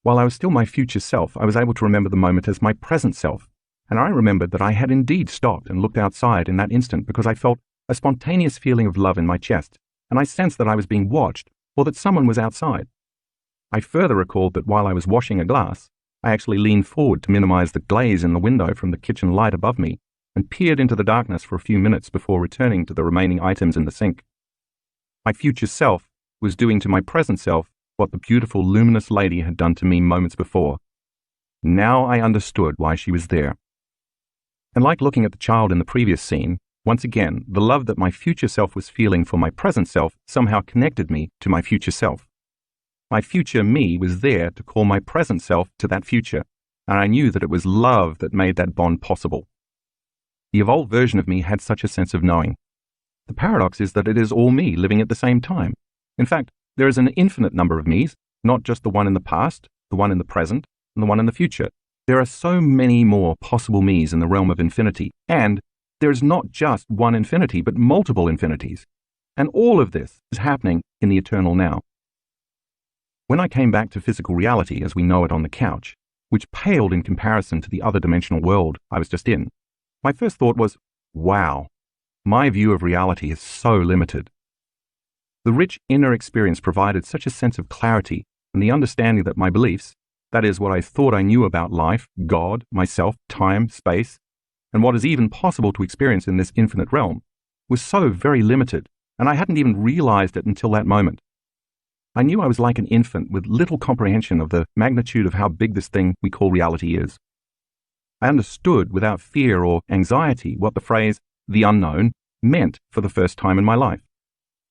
While I was still my future self, I was able to remember the moment as my present self, and I remembered that I had indeed stopped and looked outside in that instant because I felt a spontaneous feeling of love in my chest, and I sensed that I was being watched or that someone was outside. I further recalled that while I was washing a glass, I actually leaned forward to minimize the glaze in the window from the kitchen light above me and peered into the darkness for a few minutes before returning to the remaining items in the sink. My future self was doing to my present self what the beautiful luminous lady had done to me moments before. Now I understood why she was there. And like looking at the child in the previous scene, once again, the love that my future self was feeling for my present self somehow connected me to my future self. My future me was there to call my present self to that future, and I knew that it was love that made that bond possible. The evolved version of me had such a sense of knowing. The paradox is that it is all me living at the same time. In fact, there is an infinite number of me's, not just the one in the past, the one in the present, and the one in the future. There are so many more possible me's in the realm of infinity, and there is not just one infinity, but multiple infinities. And all of this is happening in the eternal now. When I came back to physical reality as we know it on the couch, which paled in comparison to the other dimensional world I was just in, my first thought was, wow, my view of reality is so limited. The rich inner experience provided such a sense of clarity and the understanding that my beliefs, that is, what I thought I knew about life, God, myself, time, space, and what is even possible to experience in this infinite realm, was so very limited, and I hadn't even realized it until that moment. I knew I was like an infant with little comprehension of the magnitude of how big this thing we call reality is. I understood without fear or anxiety what the phrase, the unknown, meant for the first time in my life.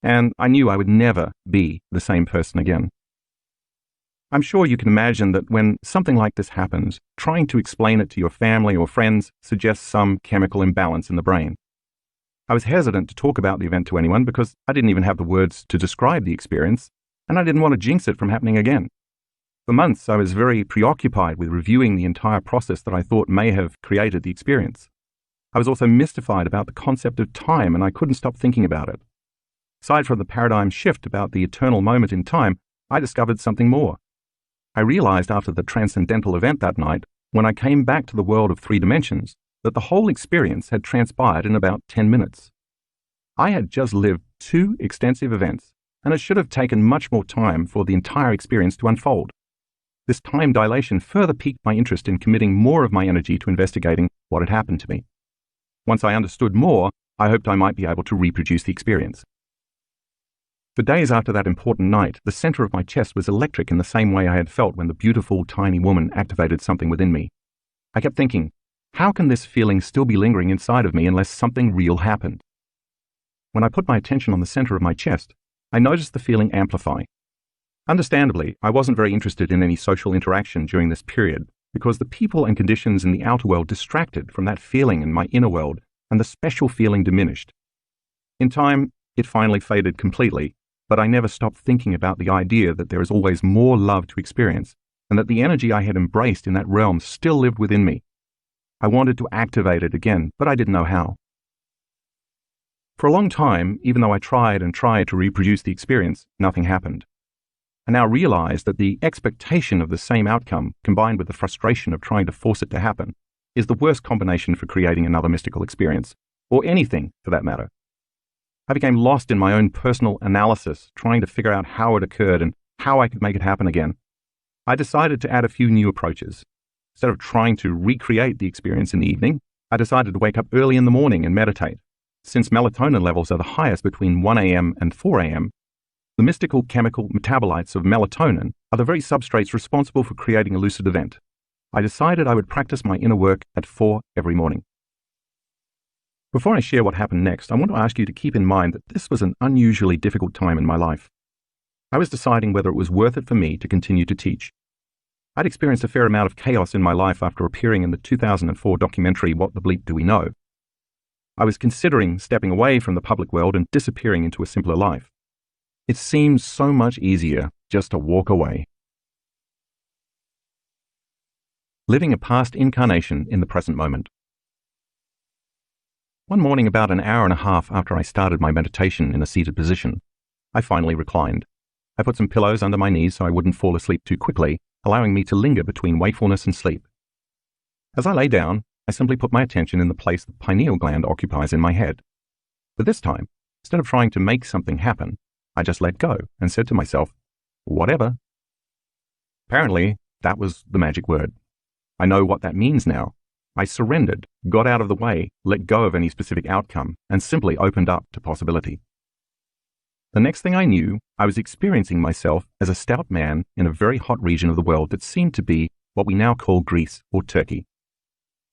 And I knew I would never be the same person again. I'm sure you can imagine that when something like this happens, trying to explain it to your family or friends suggests some chemical imbalance in the brain. I was hesitant to talk about the event to anyone because I didn't even have the words to describe the experience, and I didn't want to jinx it from happening again. For months, I was very preoccupied with reviewing the entire process that I thought may have created the experience. I was also mystified about the concept of time, and I couldn't stop thinking about it. Aside from the paradigm shift about the eternal moment in time, I discovered something more. I realized after the transcendental event that night, when I came back to the world of 3 dimensions, that the whole experience had transpired in about 10 minutes. I had just lived 2 extensive events, and it should have taken much more time for the entire experience to unfold. This time dilation further piqued my interest in committing more of my energy to investigating what had happened to me. Once I understood more, I hoped I might be able to reproduce the experience. For days after that important night, the center of my chest was electric in the same way I had felt when the beautiful, tiny woman activated something within me. I kept thinking, how can this feeling still be lingering inside of me unless something real happened? When I put my attention on the center of my chest, I noticed the feeling amplify. Understandably, I wasn't very interested in any social interaction during this period because the people and conditions in the outer world distracted from that feeling in my inner world, and the special feeling diminished. In time, it finally faded completely, but I never stopped thinking about the idea that there is always more love to experience, and that the energy I had embraced in that realm still lived within me, I wanted to activate it again, but I didn't know how. For a long time, even though I tried and tried to reproduce the experience, nothing happened. I now realize that the expectation of the same outcome, combined with the frustration of trying to force it to happen, is the worst combination for creating another mystical experience, or anything for that matter. I became lost in my own personal analysis, trying to figure out how it occurred and how I could make it happen again. I decided to add a few new approaches. Instead of trying to recreate the experience in the evening, I decided to wake up early in the morning and meditate. Since melatonin levels are the highest between 1 a.m. and 4 a.m., the mystical chemical metabolites of melatonin are the very substrates responsible for creating a lucid event. I decided I would practice my inner work at 4 every morning. Before I share what happened next, I want to ask you to keep in mind that this was an unusually difficult time in my life. I was deciding whether it was worth it for me to continue to teach. I'd experienced a fair amount of chaos in my life after appearing in the 2004 documentary What the Bleep Do We Know? I was considering stepping away from the public world and disappearing into a simpler life. It seemed so much easier just to walk away. Living a past incarnation in the present moment. One morning, about an hour and a half after I started my meditation in a seated position, I finally reclined. I put some pillows under my knees so I wouldn't fall asleep too quickly, allowing me to linger between wakefulness and sleep. As I lay down, I simply put my attention in the place the pineal gland occupies in my head. But this time, instead of trying to make something happen, I just let go and said to myself, whatever. Apparently, that was the magic word. I know what that means now. I surrendered, got out of the way, let go of any specific outcome, and simply opened up to possibility. The next thing I knew, I was experiencing myself as a stout man in a very hot region of the world that seemed to be what we now call Greece or Turkey.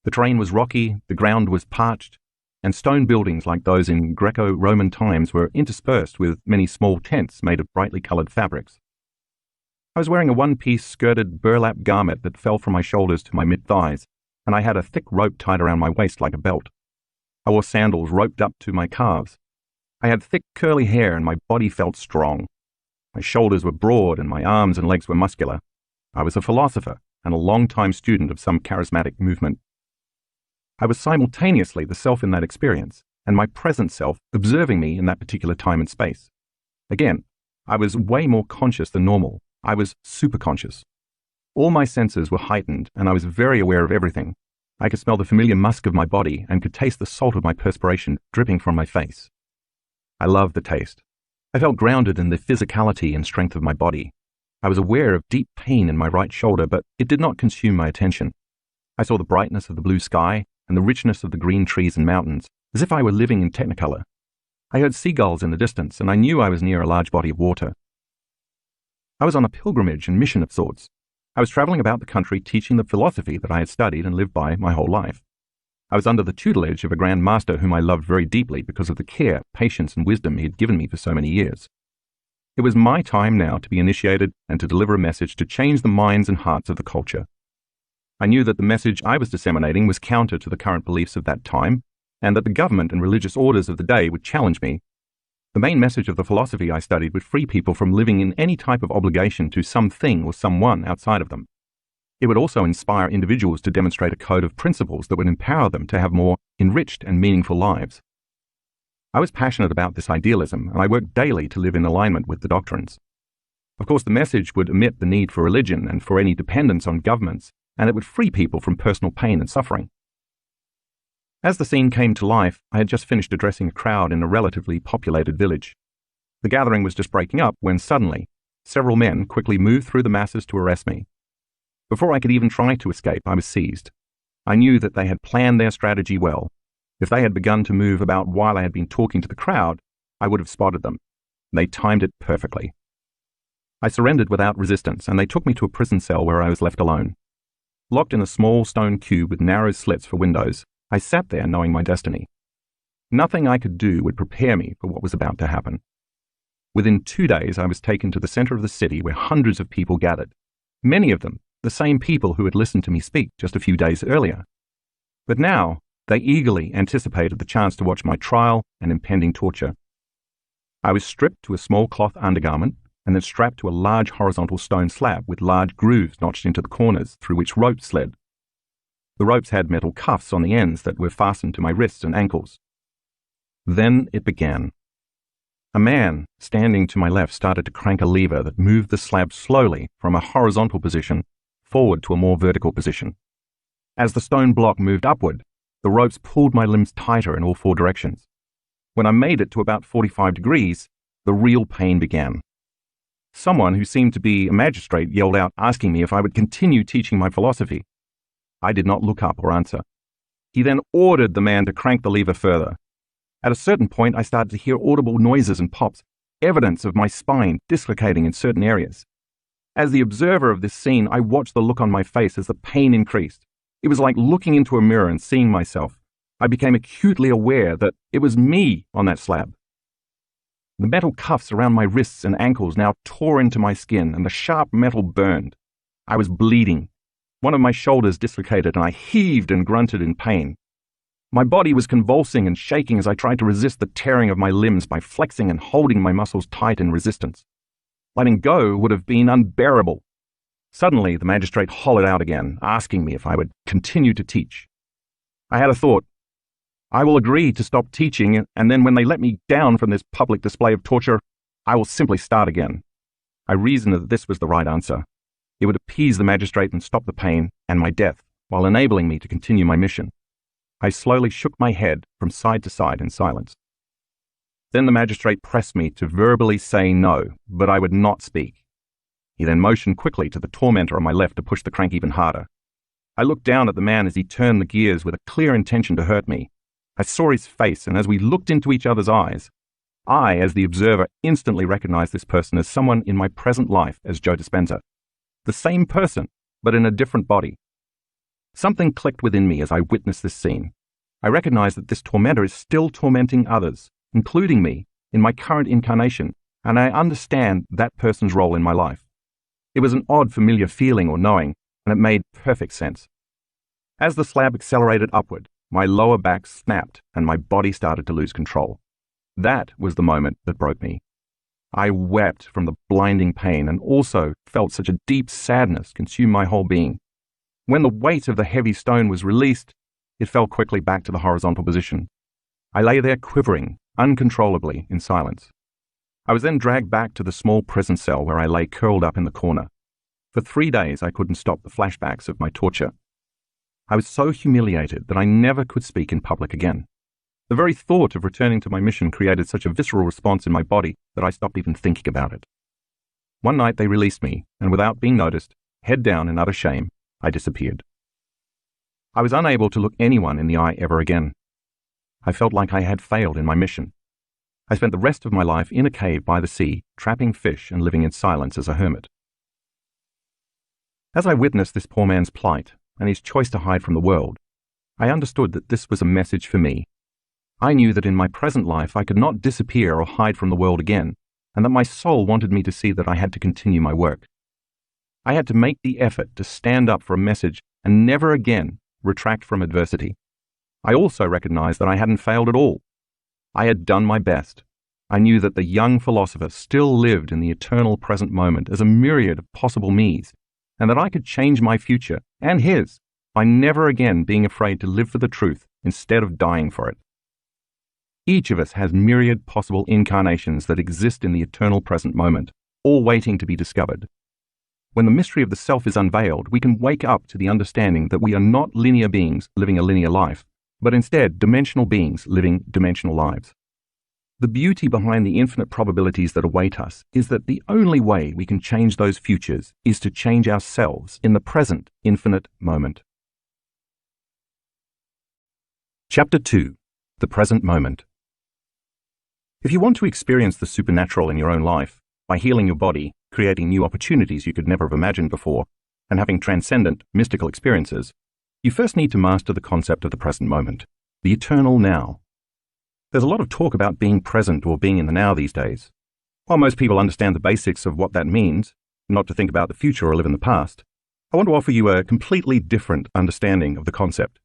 The terrain was rocky, the ground was parched, and stone buildings like those in Greco-Roman times were interspersed with many small tents made of brightly colored fabrics. I was wearing a one-piece skirted burlap garment that fell from my shoulders to my mid-thighs, and I had a thick rope tied around my waist like a belt. I wore sandals roped up to my calves. I had thick curly hair and my body felt strong. My shoulders were broad and my arms and legs were muscular. I was a philosopher and a long-time student of some charismatic movement. I was simultaneously the self in that experience and my present self observing me in that particular time and space. Again, I was way more conscious than normal. I was super conscious. All my senses were heightened and I was very aware of everything. I could smell the familiar musk of my body and could taste the salt of my perspiration dripping from my face. I loved the taste. I felt grounded in the physicality and strength of my body. I was aware of deep pain in my right shoulder, but it did not consume my attention. I saw the brightness of the blue sky and the richness of the green trees and mountains, as if I were living in Technicolor. I heard seagulls in the distance, and I knew I was near a large body of water. I was on a pilgrimage and mission of sorts. I was traveling about the country teaching the philosophy that I had studied and lived by my whole life. I was under the tutelage of a Grand Master whom I loved very deeply because of the care, patience, and wisdom he had given me for so many years. It was my time now to be initiated and to deliver a message to change the minds and hearts of the culture. I knew that the message I was disseminating was counter to the current beliefs of that time, and that the government and religious orders of the day would challenge me. The main message of the philosophy I studied would free people from living in any type of obligation to something or someone outside of them. It would also inspire individuals to demonstrate a code of principles that would empower them to have more enriched and meaningful lives. I was passionate about this idealism, and I worked daily to live in alignment with the doctrines. Of course, the message would omit the need for religion and for any dependence on governments, and it would free people from personal pain and suffering. As the scene came to life, I had just finished addressing a crowd in a relatively populated village. The gathering was just breaking up when suddenly, several men quickly moved through the masses to arrest me. Before I could even try to escape, I was seized. I knew that they had planned their strategy well. If they had begun to move about while I had been talking to the crowd, I would have spotted them. They timed it perfectly. I surrendered without resistance, and they took me to a prison cell where I was left alone. Locked in a small stone cube with narrow slits for windows, I sat there knowing my destiny. Nothing I could do would prepare me for what was about to happen. Within 2 days, I was taken to the center of the city where hundreds of people gathered, many of them the same people who had listened to me speak just a few days earlier. But now, they eagerly anticipated the chance to watch my trial and impending torture. I was stripped to a small cloth undergarment and then strapped to a large horizontal stone slab with large grooves notched into the corners through which ropes slid. The ropes had metal cuffs on the ends that were fastened to my wrists and ankles. Then it began. A man standing to my left started to crank a lever that moved the slab slowly from a horizontal position forward to a more vertical position. As the stone block moved upward, the ropes pulled my limbs tighter in all four directions. When I made it to about 45 degrees, the real pain began. Someone who seemed to be a magistrate yelled out, asking me if I would continue teaching my philosophy. I did not look up or answer. He then ordered the man to crank the lever further. At a certain point, I started to hear audible noises and pops, evidence of my spine dislocating in certain areas. As the observer of this scene, I watched the look on my face as the pain increased. It was like looking into a mirror and seeing myself. I became acutely aware that it was me on that slab. The metal cuffs around my wrists and ankles now tore into my skin, and the sharp metal burned. I was bleeding. One of my shoulders dislocated, and I heaved and grunted in pain. My body was convulsing and shaking as I tried to resist the tearing of my limbs by flexing and holding my muscles tight in resistance. Letting go would have been unbearable. Suddenly, the magistrate hollered out again, asking me if I would continue to teach. I had a thought. I will agree to stop teaching, and then when they let me down from this public display of torture, I will simply start again. I reasoned that this was the right answer. It would appease the magistrate and stop the pain and my death, while enabling me to continue my mission. I slowly shook my head from side to side in silence. Then the magistrate pressed me to verbally say no, but I would not speak. He then motioned quickly to the tormentor on my left to push the crank even harder. I looked down at the man as he turned the gears with a clear intention to hurt me. I saw his face, and as we looked into each other's eyes, I, as the observer, instantly recognized this person as someone in my present life as Joe Dispenza. The same person, but in a different body. Something clicked within me as I witnessed this scene. I recognized that this tormentor is still tormenting others, including me, in my current incarnation, and I understand that person's role in my life. It was an odd familiar feeling or knowing, and it made perfect sense. As the slab accelerated upward, my lower back snapped and my body started to lose control. That was the moment that broke me. I wept from the blinding pain and also felt such a deep sadness consume my whole being. When the weight of the heavy stone was released, it fell quickly back to the horizontal position. I lay there quivering, uncontrollably, in silence. I was then dragged back to the small prison cell where I lay curled up in the corner. For 3 days I couldn't stop the flashbacks of my torture. I was so humiliated that I never could speak in public again. The very thought of returning to my mission created such a visceral response in my body that I stopped even thinking about it. One night they released me, and without being noticed, head down in utter shame, I disappeared. I was unable to look anyone in the eye ever again. I felt like I had failed in my mission. I spent the rest of my life in a cave by the sea, trapping fish and living in silence as a hermit. As I witnessed this poor man's plight and his choice to hide from the world, I understood that this was a message for me. I knew that in my present life I could not disappear or hide from the world again, and that my soul wanted me to see that I had to continue my work. I had to make the effort to stand up for a message and never again retract from adversity. I also recognized that I hadn't failed at all. I had done my best. I knew that the young philosopher still lived in the eternal present moment as a myriad of possible me's, and that I could change my future and his by never again being afraid to live for the truth instead of dying for it. Each of us has myriad possible incarnations that exist in the eternal present moment, all waiting to be discovered. When the mystery of the self is unveiled, we can wake up to the understanding that we are not linear beings living a linear life, but instead dimensional beings living dimensional lives. The beauty behind the infinite probabilities that await us is that the only way we can change those futures is to change ourselves in the present infinite moment. Chapter 2. The Present Moment. If you want to experience the supernatural in your own life, by healing your body, creating new opportunities you could never have imagined before, and having transcendent, mystical experiences, you first need to master the concept of the present moment, the eternal now. There's a lot of talk about being present or being in the now these days. While most people understand the basics of what that means, not to think about the future or live in the past, I want to offer you a completely different understanding of the concept.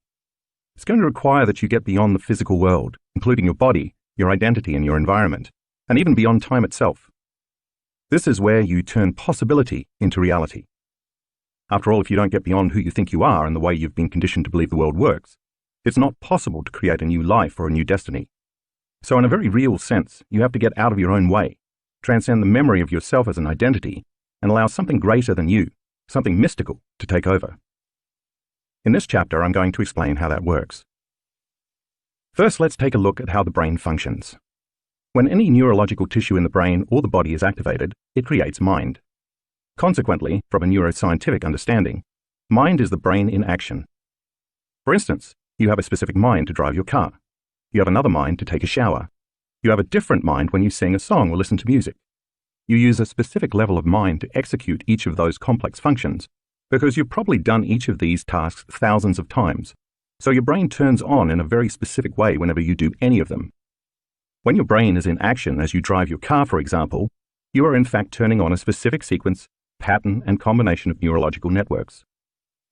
It's going to require that you get beyond the physical world, including your body, your identity and your environment, and even beyond time itself. This is where you turn possibility into reality. After all, if you don't get beyond who you think you are and the way you've been conditioned to believe the world works, it's not possible to create a new life or a new destiny. So in a very real sense, you have to get out of your own way, transcend the memory of yourself as an identity, and allow something greater than you, something mystical, to take over. In this chapter, I'm going to explain how that works. First, let's take a look at how the brain functions. When any neurological tissue in the brain or the body is activated, it creates mind. Consequently, from a neuroscientific understanding, mind is the brain in action. For instance, you have a specific mind to drive your car. You have another mind to take a shower. You have a different mind when you sing a song or listen to music. You use a specific level of mind to execute each of those complex functions because you've probably done each of these tasks thousands of times, so your brain turns on in a very specific way whenever you do any of them. When your brain is in action as you drive your car, for example, you are in fact turning on a specific sequence, pattern, and combination of neurological networks.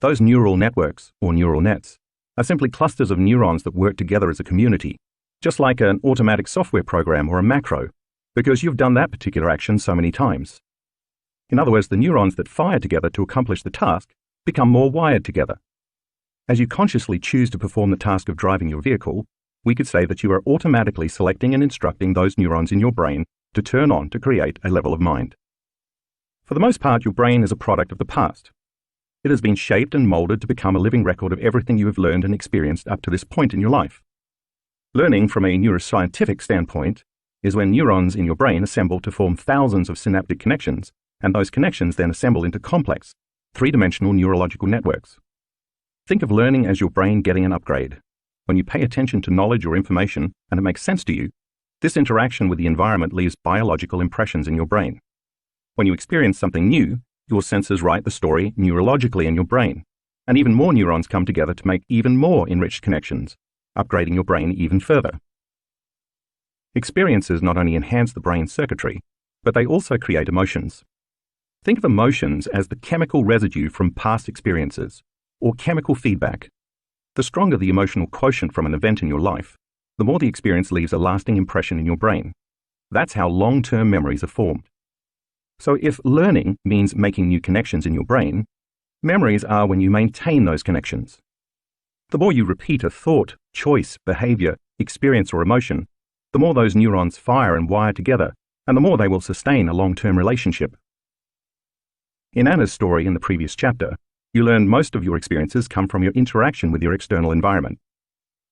Those neural networks, or neural nets, are simply clusters of neurons that work together as a community, just like an automatic software program or a macro, because you've done that particular action so many times. In other words, the neurons that fire together to accomplish the task become more wired together. As you consciously choose to perform the task of driving your vehicle, we could say that you are automatically selecting and instructing those neurons in your brain to turn on to create a level of mind. For the most part, your brain is a product of the past. It has been shaped and molded to become a living record of everything you have learned and experienced up to this point in your life. Learning from a neuroscientific standpoint is when neurons in your brain assemble to form thousands of synaptic connections, and those connections then assemble into complex, three-dimensional neurological networks. Think of learning as your brain getting an upgrade. When you pay attention to knowledge or information and it makes sense to you, this interaction with the environment leaves biological impressions in your brain. When you experience something new, your senses write the story neurologically in your brain, and even more neurons come together to make even more enriched connections, upgrading your brain even further. Experiences not only enhance the brain's circuitry, but they also create emotions. Think of emotions as the chemical residue from past experiences, or chemical feedback. The stronger the emotional quotient from an event in your life, the more the experience leaves a lasting impression in your brain. That's how long-term memories are formed. So if learning means making new connections in your brain, memories are when you maintain those connections. The more you repeat a thought, choice, behavior, experience, or emotion, the more those neurons fire and wire together, and the more they will sustain a long-term relationship. In Anna's story in the previous chapter, you learned most of your experiences come from your interaction with your external environment.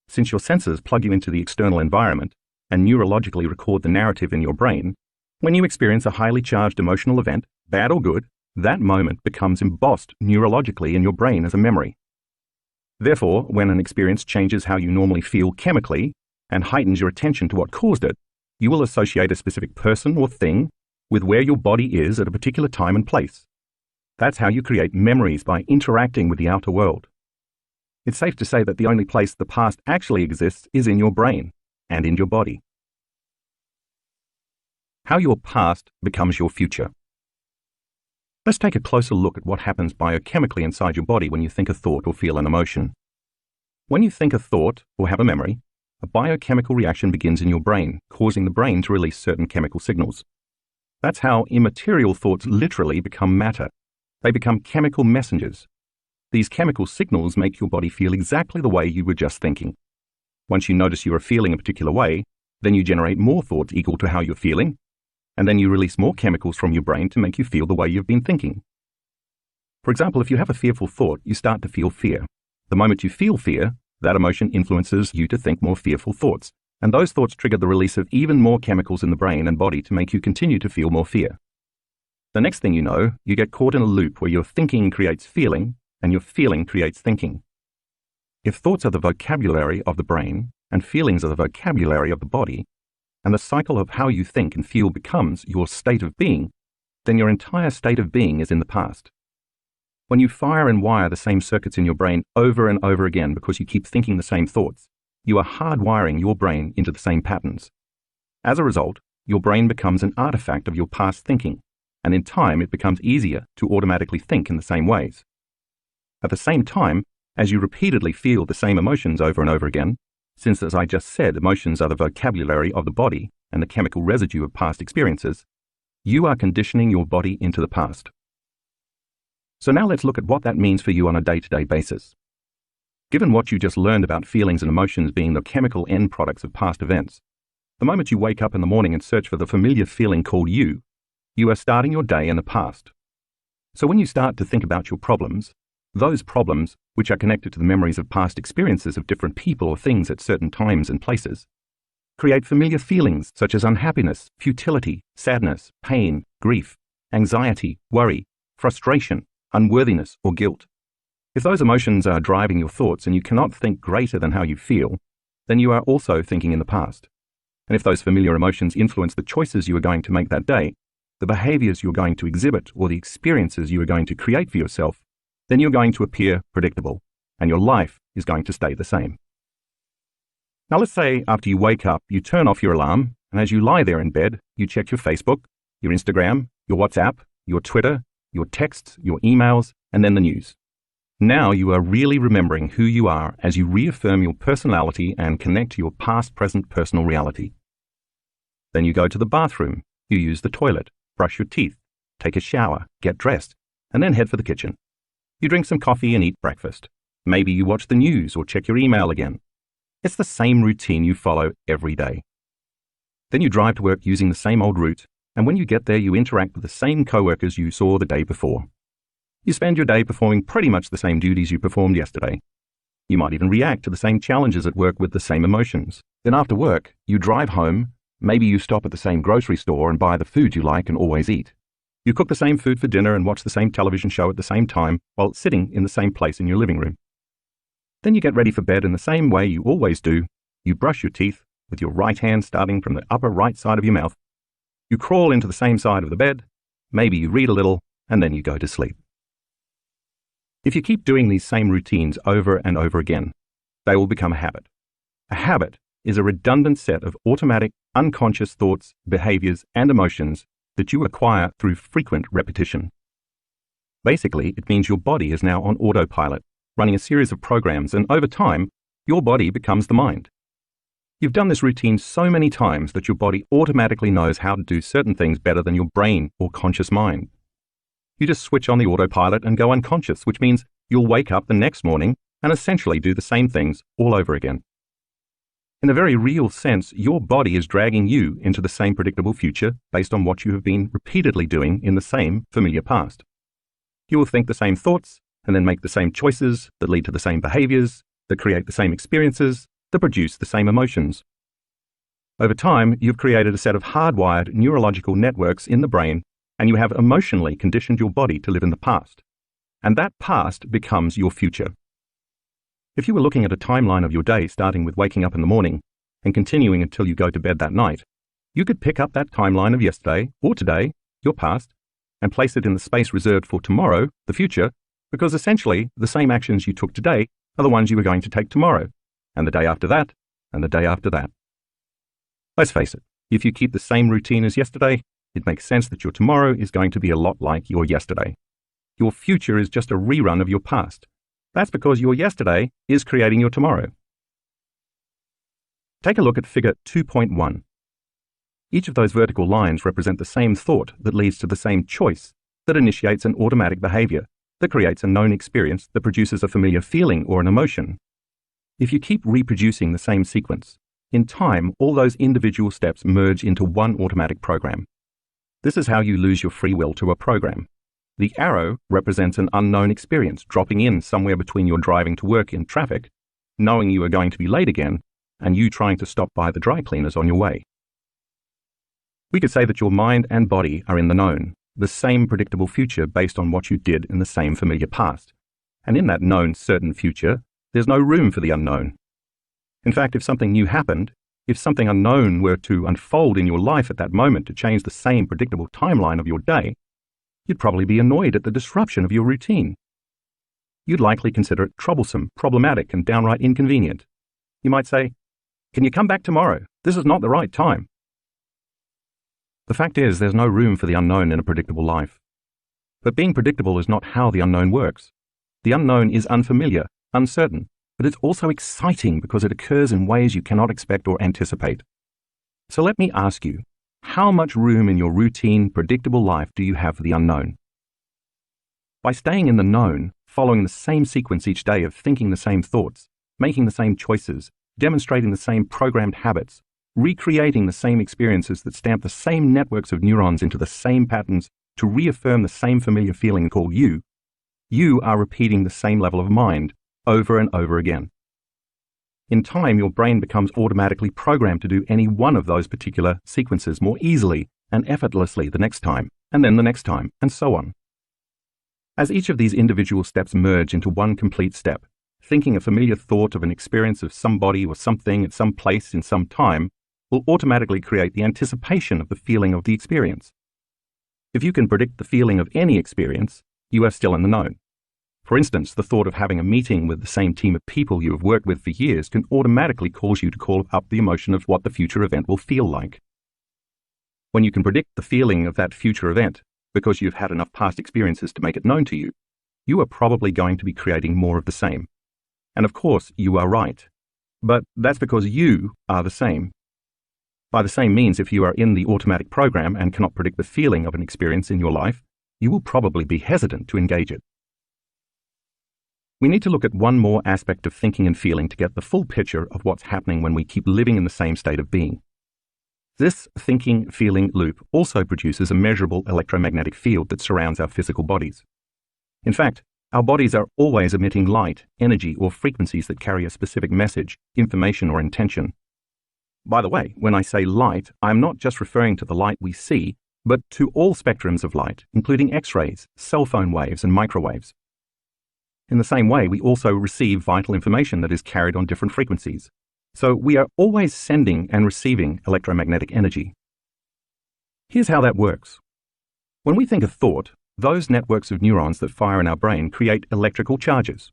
Since your senses plug you into the external environment and neurologically record the narrative in your brain, when you experience a highly charged emotional event, bad or good, that moment becomes embossed neurologically in your brain as a memory. Therefore, when an experience changes how you normally feel chemically and heightens your attention to what caused it, you will associate a specific person or thing with where your body is at a particular time and place. That's how you create memories, by interacting with the outer world. It's safe to say that the only place the past actually exists is in your brain and in your body. How your past becomes your future. Let's take a closer look at what happens biochemically inside your body when you think a thought or feel an emotion. When you think a thought or have a memory, a biochemical reaction begins in your brain, causing the brain to release certain chemical signals. That's how immaterial thoughts literally become matter. They become chemical messengers. These chemical signals make your body feel exactly the way you were just thinking. Once you notice you are feeling a particular way, then you generate more thoughts equal to how you're feeling, and then you release more chemicals from your brain to make you feel the way you've been thinking. For example, if you have a fearful thought, you start to feel fear. The moment you feel fear, that emotion influences you to think more fearful thoughts, and those thoughts trigger the release of even more chemicals in the brain and body to make you continue to feel more fear. The next thing you know, you get caught in a loop where your thinking creates feeling, and your feeling creates thinking. If thoughts are the vocabulary of the brain, and feelings are the vocabulary of the body, and the cycle of how you think and feel becomes your state of being, then your entire state of being is in the past. When you fire and wire the same circuits in your brain over and over again because you keep thinking the same thoughts, you are hardwiring your brain into the same patterns. As a result, your brain becomes an artifact of your past thinking, and in time it becomes easier to automatically think in the same ways. At the same time, as you repeatedly feel the same emotions over and over again, since, as I just said, emotions are the vocabulary of the body and the chemical residue of past experiences, you are conditioning your body into the past. So now let's look at what that means for you on a day-to-day basis. Given what you just learned about feelings and emotions being the chemical end products of past events, the moment you wake up in the morning and search for the familiar feeling called you are starting your day in the past. So when you start to think about your problems, those problems, which are connected to the memories of past experiences of different people or things at certain times and places, create familiar feelings such as unhappiness, futility, sadness, pain, grief, anxiety, worry, frustration, unworthiness, or guilt. If those emotions are driving your thoughts and you cannot think greater than how you feel, then you are also thinking in the past. And if those familiar emotions influence the choices you are going to make that day, the behaviors you're going to exhibit, or the experiences you are going to create for yourself, then you're going to appear predictable, and your life is going to stay the same. Now let's say after you wake up, you turn off your alarm, and as you lie there in bed, you check your Facebook, your Instagram, your WhatsApp, your Twitter, your texts, your emails, and then the news. Now you are really remembering who you are as you reaffirm your personality and connect to your past, present, personal reality. Then you go to the bathroom, you use the toilet, brush your teeth, take a shower, get dressed, and then head for the kitchen. You drink some coffee and eat breakfast. Maybe you watch the news or check your email again. It's the same routine you follow every day. Then you drive to work using the same old route, and when you get there you interact with the same coworkers you saw the day before. You spend your day performing pretty much the same duties you performed yesterday. You might even react to the same challenges at work with the same emotions. Then after work, you drive home. Maybe you stop at the same grocery store and buy the food you like and always eat. You cook the same food for dinner and watch the same television show at the same time while sitting in the same place in your living room. Then you get ready for bed in the same way you always do. You brush your teeth with your right hand starting from the upper right side of your mouth. You crawl into the same side of the bed. Maybe you read a little and then you go to sleep. If you keep doing these same routines over and over again, they will become a habit. A habit is a redundant set of automatic, unconscious thoughts, behaviors, and emotions that you acquire through frequent repetition. Basically, it means your body is now on autopilot, running a series of programs, and over time, your body becomes the mind. You've done this routine so many times that your body automatically knows how to do certain things better than your brain or conscious mind. You just switch on the autopilot and go unconscious, which means you'll wake up the next morning and essentially do the same things all over again. In a very real sense, your body is dragging you into the same predictable future based on what you have been repeatedly doing in the same familiar past. You will think the same thoughts and then make the same choices that lead to the same behaviors, that create the same experiences, that produce the same emotions. Over time, you've created a set of hardwired neurological networks in the brain, and you have emotionally conditioned your body to live in the past. And that past becomes your future. If you were looking at a timeline of your day starting with waking up in the morning and continuing until you go to bed that night, you could pick up that timeline of yesterday or today, your past, and place it in the space reserved for tomorrow, the future, because essentially the same actions you took today are the ones you are going to take tomorrow, and the day after that, and the day after that. Let's face it, if you keep the same routine as yesterday, it makes sense that your tomorrow is going to be a lot like your yesterday. Your future is just a rerun of your past. That's because your yesterday is creating your tomorrow. Take a look at figure 2.1. Each of those vertical lines represent the same thought that leads to the same choice that initiates an automatic behavior that creates a known experience that produces a familiar feeling or an emotion. If you keep reproducing the same sequence, in time all those individual steps merge into one automatic program. This is how you lose your free will to a program. The arrow represents an unknown experience dropping in somewhere between your driving to work in traffic, knowing you are going to be late again, and you trying to stop by the dry cleaners on your way. We could say that your mind and body are in the known, the same predictable future based on what you did in the same familiar past. And in that known certain future, there's no room for the unknown. In fact, if something new happened, if something unknown were to unfold in your life at that moment to change the same predictable timeline of your day, you'd probably be annoyed at the disruption of your routine. You'd likely consider it troublesome, problematic, and downright inconvenient. You might say, "Can you come back tomorrow? This is not the right time." The fact is, there's no room for the unknown in a predictable life. But being predictable is not how the unknown works. The unknown is unfamiliar, uncertain, but it's also exciting because it occurs in ways you cannot expect or anticipate. So let me ask you, how much room in your routine, predictable life do you have for the unknown? By staying in the known, following the same sequence each day of thinking the same thoughts, making the same choices, demonstrating the same programmed habits, recreating the same experiences that stamp the same networks of neurons into the same patterns to reaffirm the same familiar feeling called you are repeating the same level of mind over and over again. In time, your brain becomes automatically programmed to do any one of those particular sequences more easily and effortlessly the next time, and then the next time, and so on. As each of these individual steps merge into one complete step, thinking a familiar thought of an experience of somebody or something at some place in some time will automatically create the anticipation of the feeling of the experience. If you can predict the feeling of any experience, you are still in the know. For instance, the thought of having a meeting with the same team of people you have worked with for years can automatically cause you to call up the emotion of what the future event will feel like. When you can predict the feeling of that future event, because you've had enough past experiences to make it known to you, you are probably going to be creating more of the same. And of course, you are right. But that's because you are the same. By the same means, if you are in the automatic program and cannot predict the feeling of an experience in your life, you will probably be hesitant to engage it. We need to look at one more aspect of thinking and feeling to get the full picture of what's happening when we keep living in the same state of being. This thinking-feeling loop also produces a measurable electromagnetic field that surrounds our physical bodies. In fact, our bodies are always emitting light, energy, or frequencies that carry a specific message, information, or intention. By the way, when I say light, I'm not just referring to the light we see, but to all spectrums of light, including X-rays, cell phone waves, and microwaves. In the same way, we also receive vital information that is carried on different frequencies. So we are always sending and receiving electromagnetic energy. Here's how that works. When we think a thought, those networks of neurons that fire in our brain create electrical charges.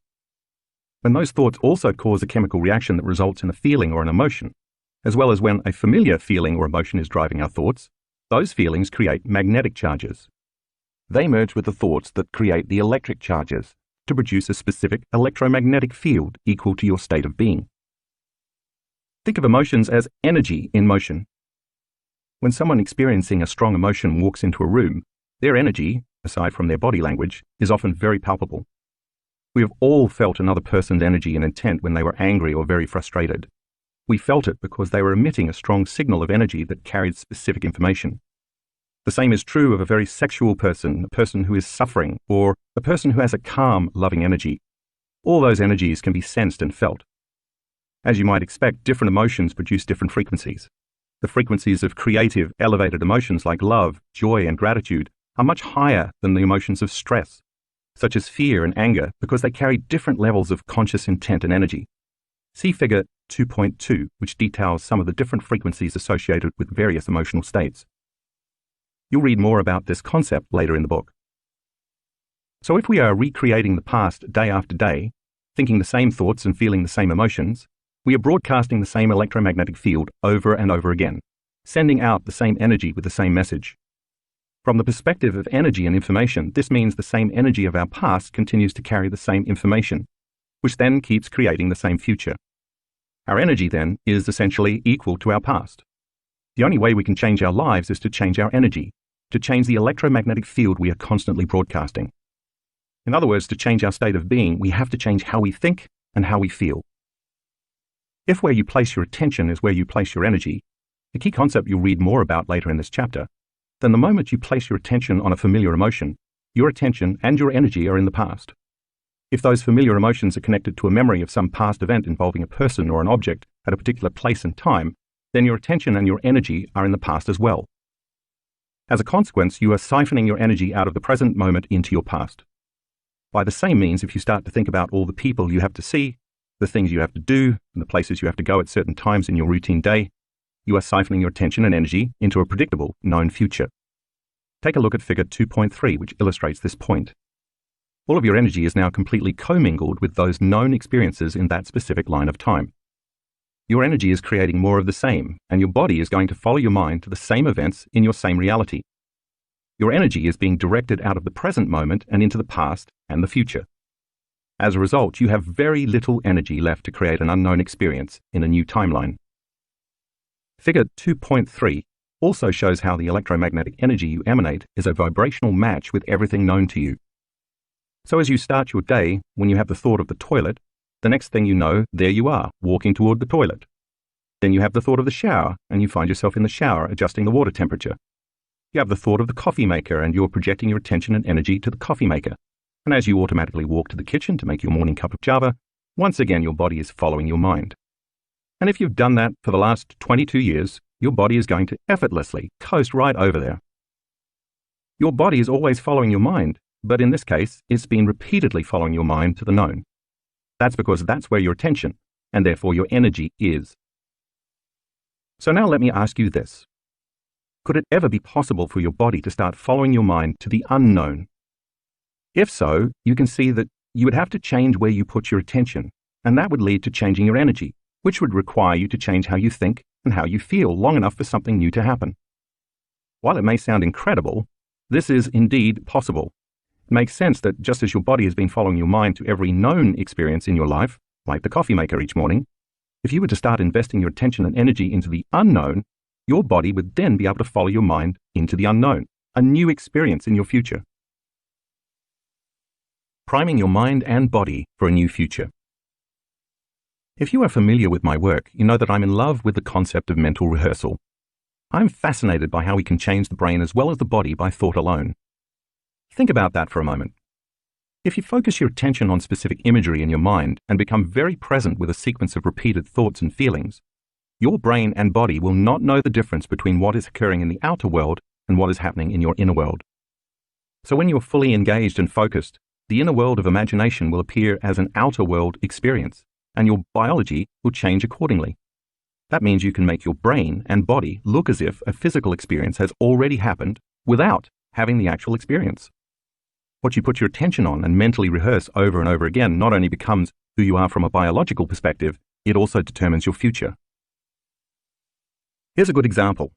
When those thoughts also cause a chemical reaction that results in a feeling or an emotion, as well as when a familiar feeling or emotion is driving our thoughts, those feelings create magnetic charges. They merge with the thoughts that create the electric charges to produce a specific electromagnetic field equal to your state of being. Think of emotions as energy in motion. When someone experiencing a strong emotion walks into a room, their energy, aside from their body language, is often very palpable. We have all felt another person's energy and intent when they were angry or very frustrated. We felt it because they were emitting a strong signal of energy that carried specific information. The same is true of a very sexual person, a person who is suffering, or a person who has a calm, loving energy. All those energies can be sensed and felt. As you might expect, different emotions produce different frequencies. The frequencies of creative, elevated emotions like love, joy, and gratitude are much higher than the emotions of stress, such as fear and anger, because they carry different levels of conscious intent and energy. See Figure 2.2, which details some of the different frequencies associated with various emotional states. You'll read more about this concept later in the book. So if we are recreating the past day after day, thinking the same thoughts and feeling the same emotions, we are broadcasting the same electromagnetic field over and over again, sending out the same energy with the same message. From the perspective of energy and information, this means the same energy of our past continues to carry the same information, which then keeps creating the same future. Our energy, then, is essentially equal to our past. The only way we can change our lives is to change our energy, to change the electromagnetic field we are constantly broadcasting. In other words, to change our state of being, we have to change how we think and how we feel. If where you place your attention is where you place your energy, a key concept you'll read more about later in this chapter, then the moment you place your attention on a familiar emotion, your attention and your energy are in the past. If those familiar emotions are connected to a memory of some past event involving a person or an object at a particular place and time, then your attention and your energy are in the past as well. As a consequence, you are siphoning your energy out of the present moment into your past. By the same means, if you start to think about all the people you have to see, the things you have to do, and the places you have to go at certain times in your routine day, you are siphoning your attention and energy into a predictable, known future. Take a look at Figure 2.3, which illustrates this point. All of your energy is now completely commingled with those known experiences in that specific line of time. Your energy is creating more of the same, and your body is going to follow your mind to the same events in your same reality. Your energy is being directed out of the present moment and into the past and the future. As a result, you have very little energy left to create an unknown experience in a new timeline. Figure 2.3 also shows how the electromagnetic energy you emanate is a vibrational match with everything known to you. So as you start your day, when you have the thought of the toilet, the next thing you know, there you are, walking toward the toilet. Then you have the thought of the shower, and you find yourself in the shower adjusting the water temperature. You have the thought of the coffee maker, and you're projecting your attention and energy to the coffee maker. And as you automatically walk to the kitchen to make your morning cup of java, once again your body is following your mind. And if you've done that for the last 22 years, your body is going to effortlessly coast right over there. Your body is always following your mind, but in this case, it's been repeatedly following your mind to the known. That's because that's where your attention, and therefore your energy, is. So now let me ask you this. Could it ever be possible for your body to start following your mind to the unknown? If so, you can see that you would have to change where you put your attention, and that would lead to changing your energy, which would require you to change how you think and how you feel long enough for something new to happen. While it may sound incredible, this is indeed possible. It makes sense that just as your body has been following your mind to every known experience in your life, like the coffee maker each morning, if you were to start investing your attention and energy into the unknown, your body would then be able to follow your mind into the unknown, a new experience in your future. Priming your mind and body for a new future. If you are familiar with my work, you know that I'm in love with the concept of mental rehearsal. I'm fascinated by how we can change the brain as well as the body by thought alone. Think about that for a moment. If you focus your attention on specific imagery in your mind and become very present with a sequence of repeated thoughts and feelings, your brain and body will not know the difference between what is occurring in the outer world and what is happening in your inner world. So when you're fully engaged and focused, the inner world of imagination will appear as an outer world experience, and your biology will change accordingly. That means you can make your brain and body look as if a physical experience has already happened without having the actual experience. What you put your attention on and mentally rehearse over and over again not only becomes who you are from a biological perspective, it also determines your future. Here's a good example.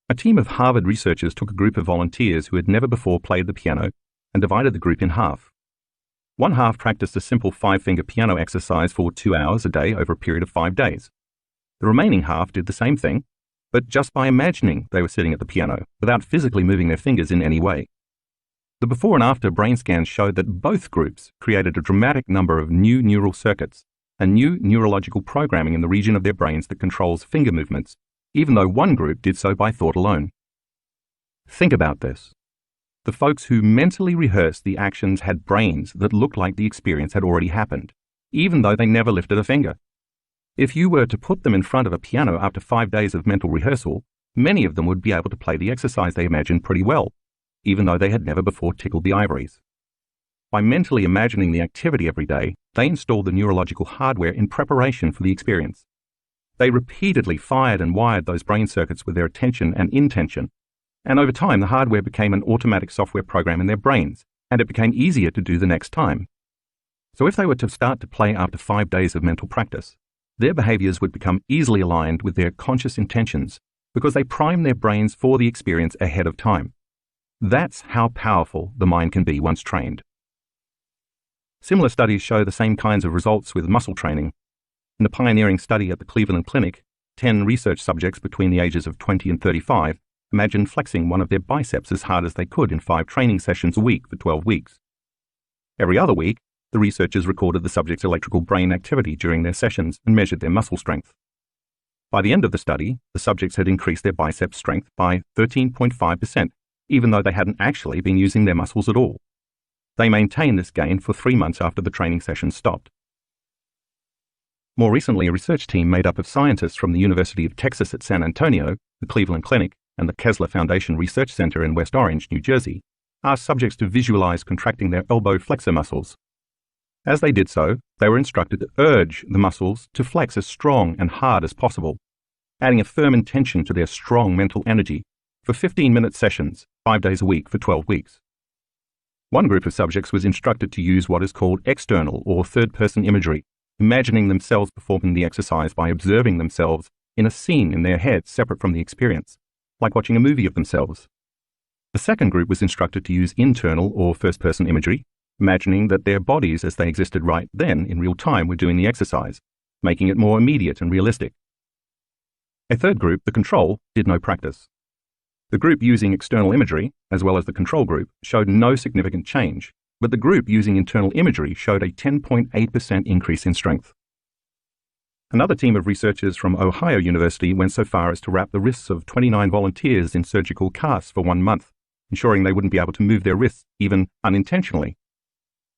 A team of Harvard researchers took a group of volunteers who had never before played the piano and divided the group in half. One half practiced a simple 5-finger piano exercise for 2 hours a day over a period of 5 days. The remaining half did the same thing, but just by imagining they were sitting at the piano, without physically moving their fingers in any way. The before and after brain scans showed that both groups created a dramatic number of new neural circuits and new neurological programming in the region of their brains that controls finger movements, even though one group did so by thought alone. Think about this. The folks who mentally rehearsed the actions had brains that looked like the experience had already happened, even though they never lifted a finger. If you were to put them in front of a piano after 5 days of mental rehearsal, many of them would be able to play the exercise they imagined pretty well, even though they had never before tickled the ivories. By mentally imagining the activity every day, they installed the neurological hardware in preparation for the experience. They repeatedly fired and wired those brain circuits with their attention and intention, and over time the hardware became an automatic software program in their brains, and it became easier to do the next time. So if they were to start to play after 5 days of mental practice, their behaviors would become easily aligned with their conscious intentions because they primed their brains for the experience ahead of time. That's how powerful the mind can be once trained. Similar studies show the same kinds of results with muscle training. In a pioneering study at the Cleveland Clinic, 10 research subjects between the ages of 20 and 35 imagined flexing one of their biceps as hard as they could in 5 training sessions a week for 12 weeks. Every other week, the researchers recorded the subject's electrical brain activity during their sessions and measured their muscle strength. By the end of the study, the subjects had increased their biceps strength by 13.5%, even though they hadn't actually been using their muscles at all. They maintained this gain for 3 months after the training session stopped. More recently, a research team made up of scientists from the University of Texas at San Antonio, the Cleveland Clinic, and the Kessler Foundation Research Center in West Orange, New Jersey, asked subjects to visualize contracting their elbow flexor muscles. As they did so, they were instructed to urge the muscles to flex as strong and hard as possible, adding a firm intention to their strong mental energy for 15-minute sessions, 5 days a week for 12 weeks. One group of subjects was instructed to use what is called external or third-person imagery, imagining themselves performing the exercise by observing themselves in a scene in their head separate from the experience, like watching a movie of themselves. The second group was instructed to use internal or first-person imagery, imagining that their bodies as they existed right then in real time were doing the exercise, making it more immediate and realistic. A third group, the control, did no practice. The group using external imagery, as well as the control group, showed no significant change, but the group using internal imagery showed a 10.8% increase in strength. Another team of researchers from Ohio University went so far as to wrap the wrists of 29 volunteers in surgical casts for 1 month, ensuring they wouldn't be able to move their wrists, even unintentionally.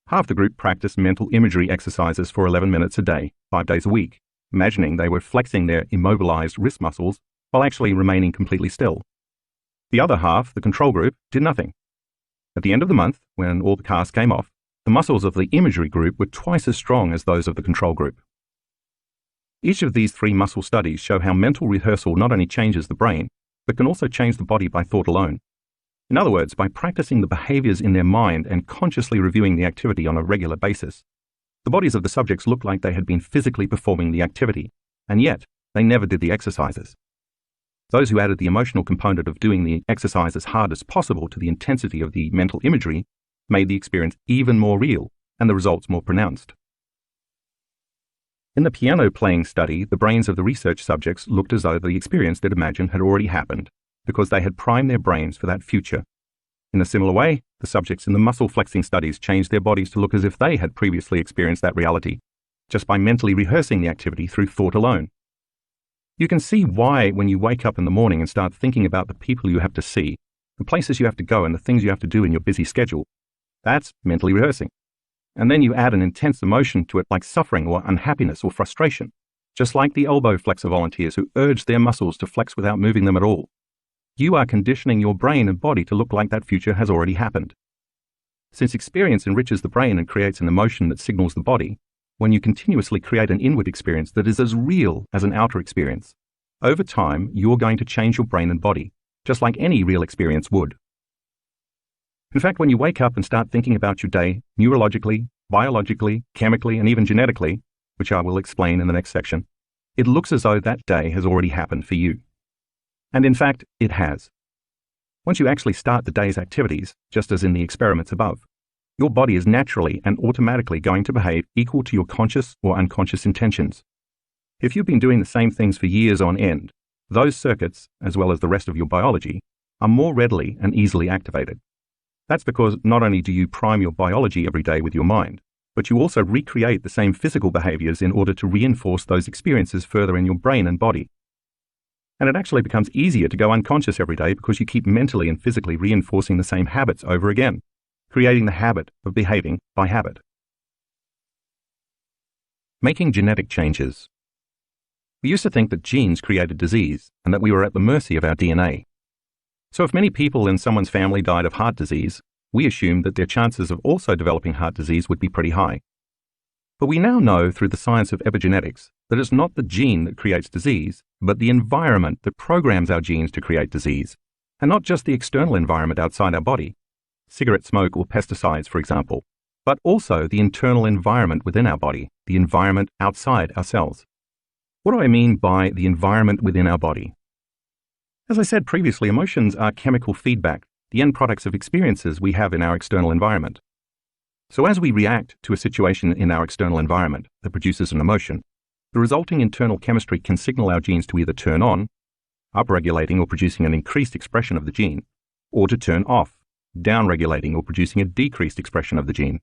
Half the group practiced mental imagery exercises for 11 minutes a day, 5 days a week, imagining they were flexing their immobilized wrist muscles while actually remaining completely still. The other half, the control group, did nothing. At the end of the month, when all the casts came off, the muscles of the imagery group were twice as strong as those of the control group. Each of these 3 muscle studies show how mental rehearsal not only changes the brain, but can also change the body by thought alone. In other words, by practicing the behaviors in their mind and consciously reviewing the activity on a regular basis, the bodies of the subjects looked like they had been physically performing the activity, and yet they never did the exercises. Those who added the emotional component of doing the exercise as hard as possible to the intensity of the mental imagery made the experience even more real and the results more pronounced. In the piano playing study, the brains of the research subjects looked as though the experience they'd imagined had already happened, because they had primed their brains for that future. In a similar way, the subjects in the muscle flexing studies changed their bodies to look as if they had previously experienced that reality, just by mentally rehearsing the activity through thought alone. You can see why when you wake up in the morning and start thinking about the people you have to see, the places you have to go and the things you have to do in your busy schedule, that's mentally rehearsing. And then you add an intense emotion to it like suffering or unhappiness or frustration, just like the elbow flexor volunteers who urged their muscles to flex without moving them at all. You are conditioning your brain and body to look like that future has already happened. Since experience enriches the brain and creates an emotion that signals the body, when you continuously create an inward experience that is as real as an outer experience, over time you're going to change your brain and body, just like any real experience would. In fact, when you wake up and start thinking about your day, neurologically, biologically, chemically, and even genetically, which I will explain in the next section, it looks as though that day has already happened for you. And in fact, it has. Once you actually start the day's activities, just as in the experiments above, your body is naturally and automatically going to behave equal to your conscious or unconscious intentions. If you've been doing the same things for years on end, those circuits, as well as the rest of your biology, are more readily and easily activated. That's because not only do you prime your biology every day with your mind, but you also recreate the same physical behaviors in order to reinforce those experiences further in your brain and body. And it actually becomes easier to go unconscious every day because you keep mentally and physically reinforcing the same habits over again, creating the habit of behaving by habit. Making genetic changes. We used to think that genes created disease and that we were at the mercy of our DNA. So if many people in someone's family died of heart disease, we assumed that their chances of also developing heart disease would be pretty high. But we now know through the science of epigenetics that it's not the gene that creates disease, but the environment that programs our genes to create disease, and not just the external environment outside our body, cigarette smoke or pesticides, for example, but also the internal environment within our body, the environment outside our cells. What do I mean by the environment within our body? As I said previously, emotions are chemical feedback, the end products of experiences we have in our external environment. So as we react to a situation in our external environment that produces an emotion, the resulting internal chemistry can signal our genes to either turn on, upregulating or producing an increased expression of the gene, or to turn off, downregulating or producing a decreased expression of the gene.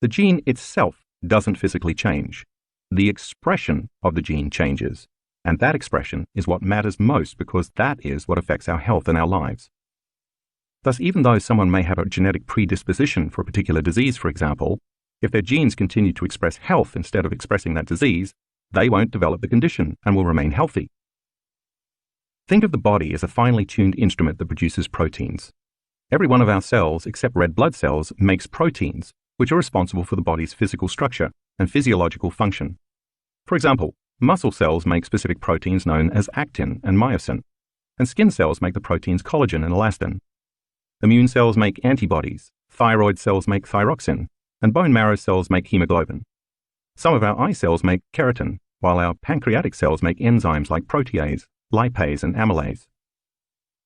The gene itself doesn't physically change. The expression of the gene changes, and that expression is what matters most because that is what affects our health and our lives. Thus, even though someone may have a genetic predisposition for a particular disease, for example, if their genes continue to express health instead of expressing that disease, they won't develop the condition and will remain healthy. Think of the body as a finely tuned instrument that produces proteins. Every one of our cells, except red blood cells, makes proteins, which are responsible for the body's physical structure and physiological function. For example, muscle cells make specific proteins known as actin and myosin, and skin cells make the proteins collagen and elastin. Immune cells make antibodies, thyroid cells make thyroxine, and bone marrow cells make hemoglobin. Some of our eye cells make keratin, while our pancreatic cells make enzymes like protease, lipase, and amylase.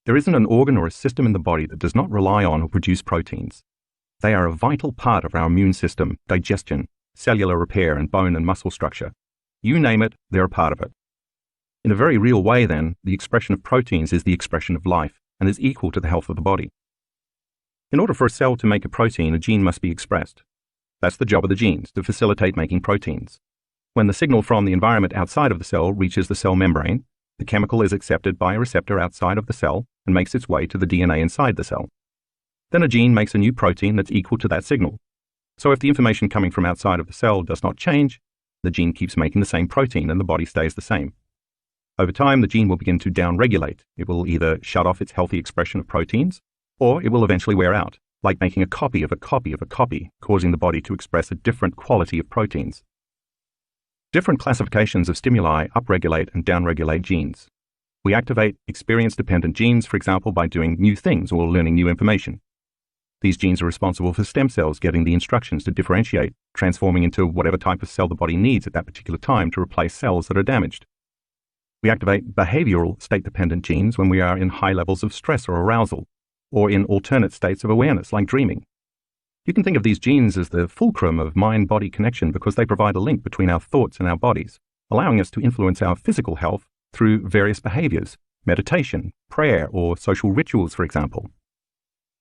There isn't an organ or a system in the body that does not rely on or produce proteins. They are a vital part of our immune system, digestion, cellular repair, and bone and muscle structure. You name it, they're a part of it. In a very real way, then, the expression of proteins is the expression of life and is equal to the health of the body. In order for a cell to make a protein, a gene must be expressed. That's the job of the genes, to facilitate making proteins. When the signal from the environment outside of the cell reaches the cell membrane, the chemical is accepted by a receptor outside of the cell and makes its way to the DNA inside the cell. Then a gene makes a new protein that's equal to that signal. So if the information coming from outside of the cell does not change, the gene keeps making the same protein and the body stays the same. Over time, the gene will begin to downregulate. It will either shut off its healthy expression of proteins, or it will eventually wear out, like making a copy of a copy of a copy, causing the body to express a different quality of proteins. Different classifications of stimuli upregulate and downregulate genes. We activate experience-dependent genes, for example, by doing new things or learning new information. These genes are responsible for stem cells getting the instructions to differentiate, transforming into whatever type of cell the body needs at that particular time to replace cells that are damaged. We activate behavioral state-dependent genes when we are in high levels of stress or arousal, or in alternate states of awareness like dreaming. You can think of these genes as the fulcrum of mind-body connection because they provide a link between our thoughts and our bodies, allowing us to influence our physical health through various behaviors, meditation, prayer, or social rituals, for example.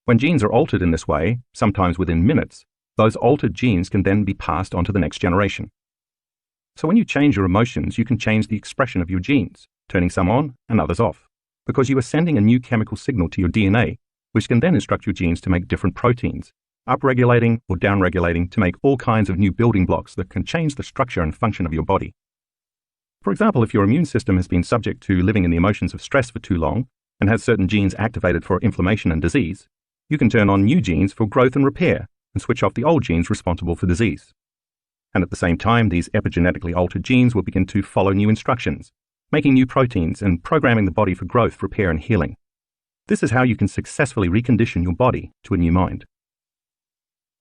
When genes are altered in this way, sometimes within minutes, those altered genes can then be passed on to the next generation. So when you change your emotions, you can change the expression of your genes, turning some on and others off, because you are sending a new chemical signal to your DNA, which can then instruct your genes to make different proteins, upregulating or downregulating to make all kinds of new building blocks that can change the structure and function of your body. For example, if your immune system has been subject to living in the emotions of stress for too long and has certain genes activated for inflammation and disease, you can turn on new genes for growth and repair and switch off the old genes responsible for disease. And at the same time, these epigenetically altered genes will begin to follow new instructions, making new proteins and programming the body for growth, repair, and healing. This is how you can successfully recondition your body to a new mind.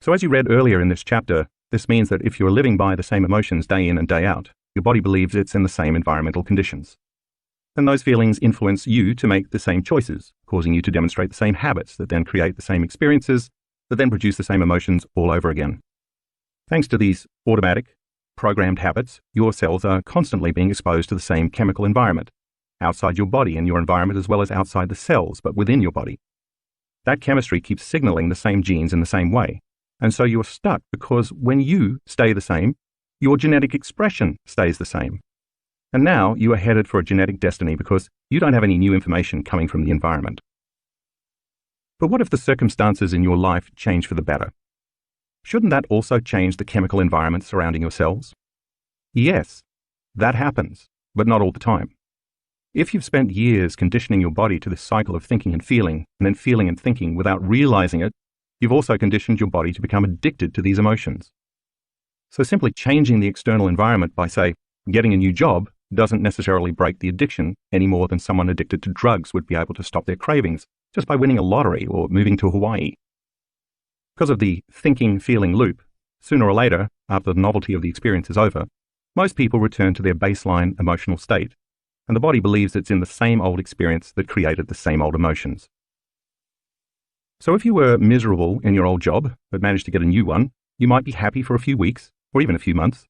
So as you read earlier in this chapter, this means that if you're living by the same emotions day in and day out, your body believes it's in the same environmental conditions. And those feelings influence you to make the same choices, causing you to demonstrate the same habits that then create the same experiences, that then produce the same emotions all over again. Thanks to these automatic, programmed habits, your cells are constantly being exposed to the same chemical environment, outside your body and your environment as well as outside the cells, but within your body. That chemistry keeps signaling the same genes in the same way, and so you're stuck because when you stay the same, your genetic expression stays the same. And now you are headed for a genetic destiny because you don't have any new information coming from the environment. But what if the circumstances in your life change for the better? Shouldn't that also change the chemical environment surrounding your cells? Yes, that happens, but not all the time. If you've spent years conditioning your body to this cycle of thinking and then feeling and thinking without realizing it, you've also conditioned your body to become addicted to these emotions. So simply changing the external environment by, say, getting a new job doesn't necessarily break the addiction any more than someone addicted to drugs would be able to stop their cravings just by winning a lottery or moving to Hawaii. Because of the thinking-feeling loop, sooner or later, after the novelty of the experience is over, most people return to their baseline emotional state, and the body believes it's in the same old experience that created the same old emotions. So if you were miserable in your old job but managed to get a new one, you might be happy for a few weeks or even a few months.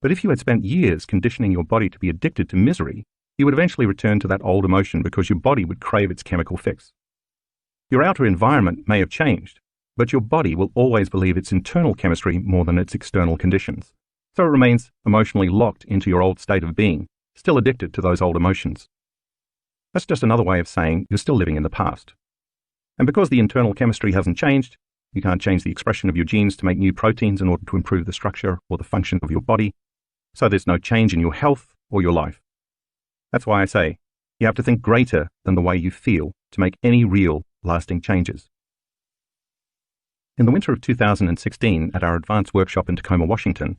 But if you had spent years conditioning your body to be addicted to misery, you would eventually return to that old emotion because your body would crave its chemical fix. Your outer environment may have changed, but your body will always believe its internal chemistry more than its external conditions. So it remains emotionally locked into your old state of being, still addicted to those old emotions. That's just another way of saying you're still living in the past. And because the internal chemistry hasn't changed, you can't change the expression of your genes to make new proteins in order to improve the structure or the function of your body. So there's no change in your health or your life. That's why I say you have to think greater than the way you feel to make any real, lasting changes. In the winter of 2016, at our advanced workshop in Tacoma, Washington,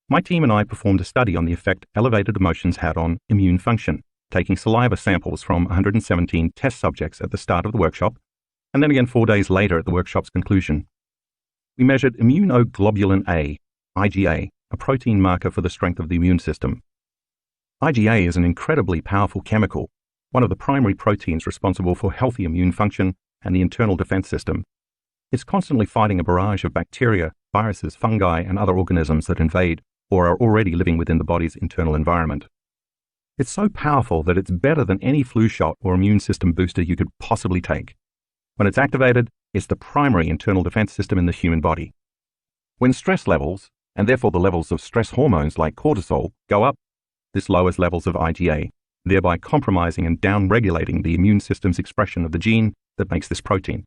my team and I performed a study on the effect elevated emotions had on immune function, taking saliva samples from 117 test subjects at the start of the workshop, and then again 4 days later at the workshop's conclusion. We measured immunoglobulin A, IgA, a protein marker for the strength of the immune system. IgA is an incredibly powerful chemical, one of the primary proteins responsible for healthy immune function and the internal defense system. It's constantly fighting a barrage of bacteria, viruses, fungi, and other organisms that invade or are already living within the body's internal environment. It's so powerful that it's better than any flu shot or immune system booster you could possibly take. When it's activated, It's the primary internal defense system in the human body. When stress levels, and therefore the levels of stress hormones like cortisol, go up, this lowers levels of IgA, thereby compromising and downregulating the immune system's expression of the gene that makes this protein.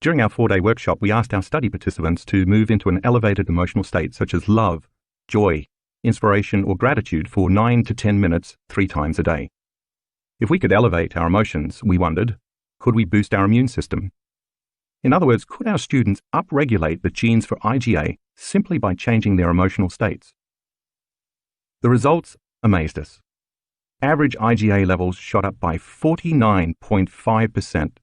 During our 4-day workshop, we asked our study participants to move into an elevated emotional state such as love, joy, inspiration, or gratitude for 9 to 10 minutes 3 times a day. If we could elevate our emotions, we wondered, could we boost our immune system? In other words, could our students upregulate the genes for IgA simply by changing their emotional states? The results amazed us. Average IgA levels shot up by 49.5%.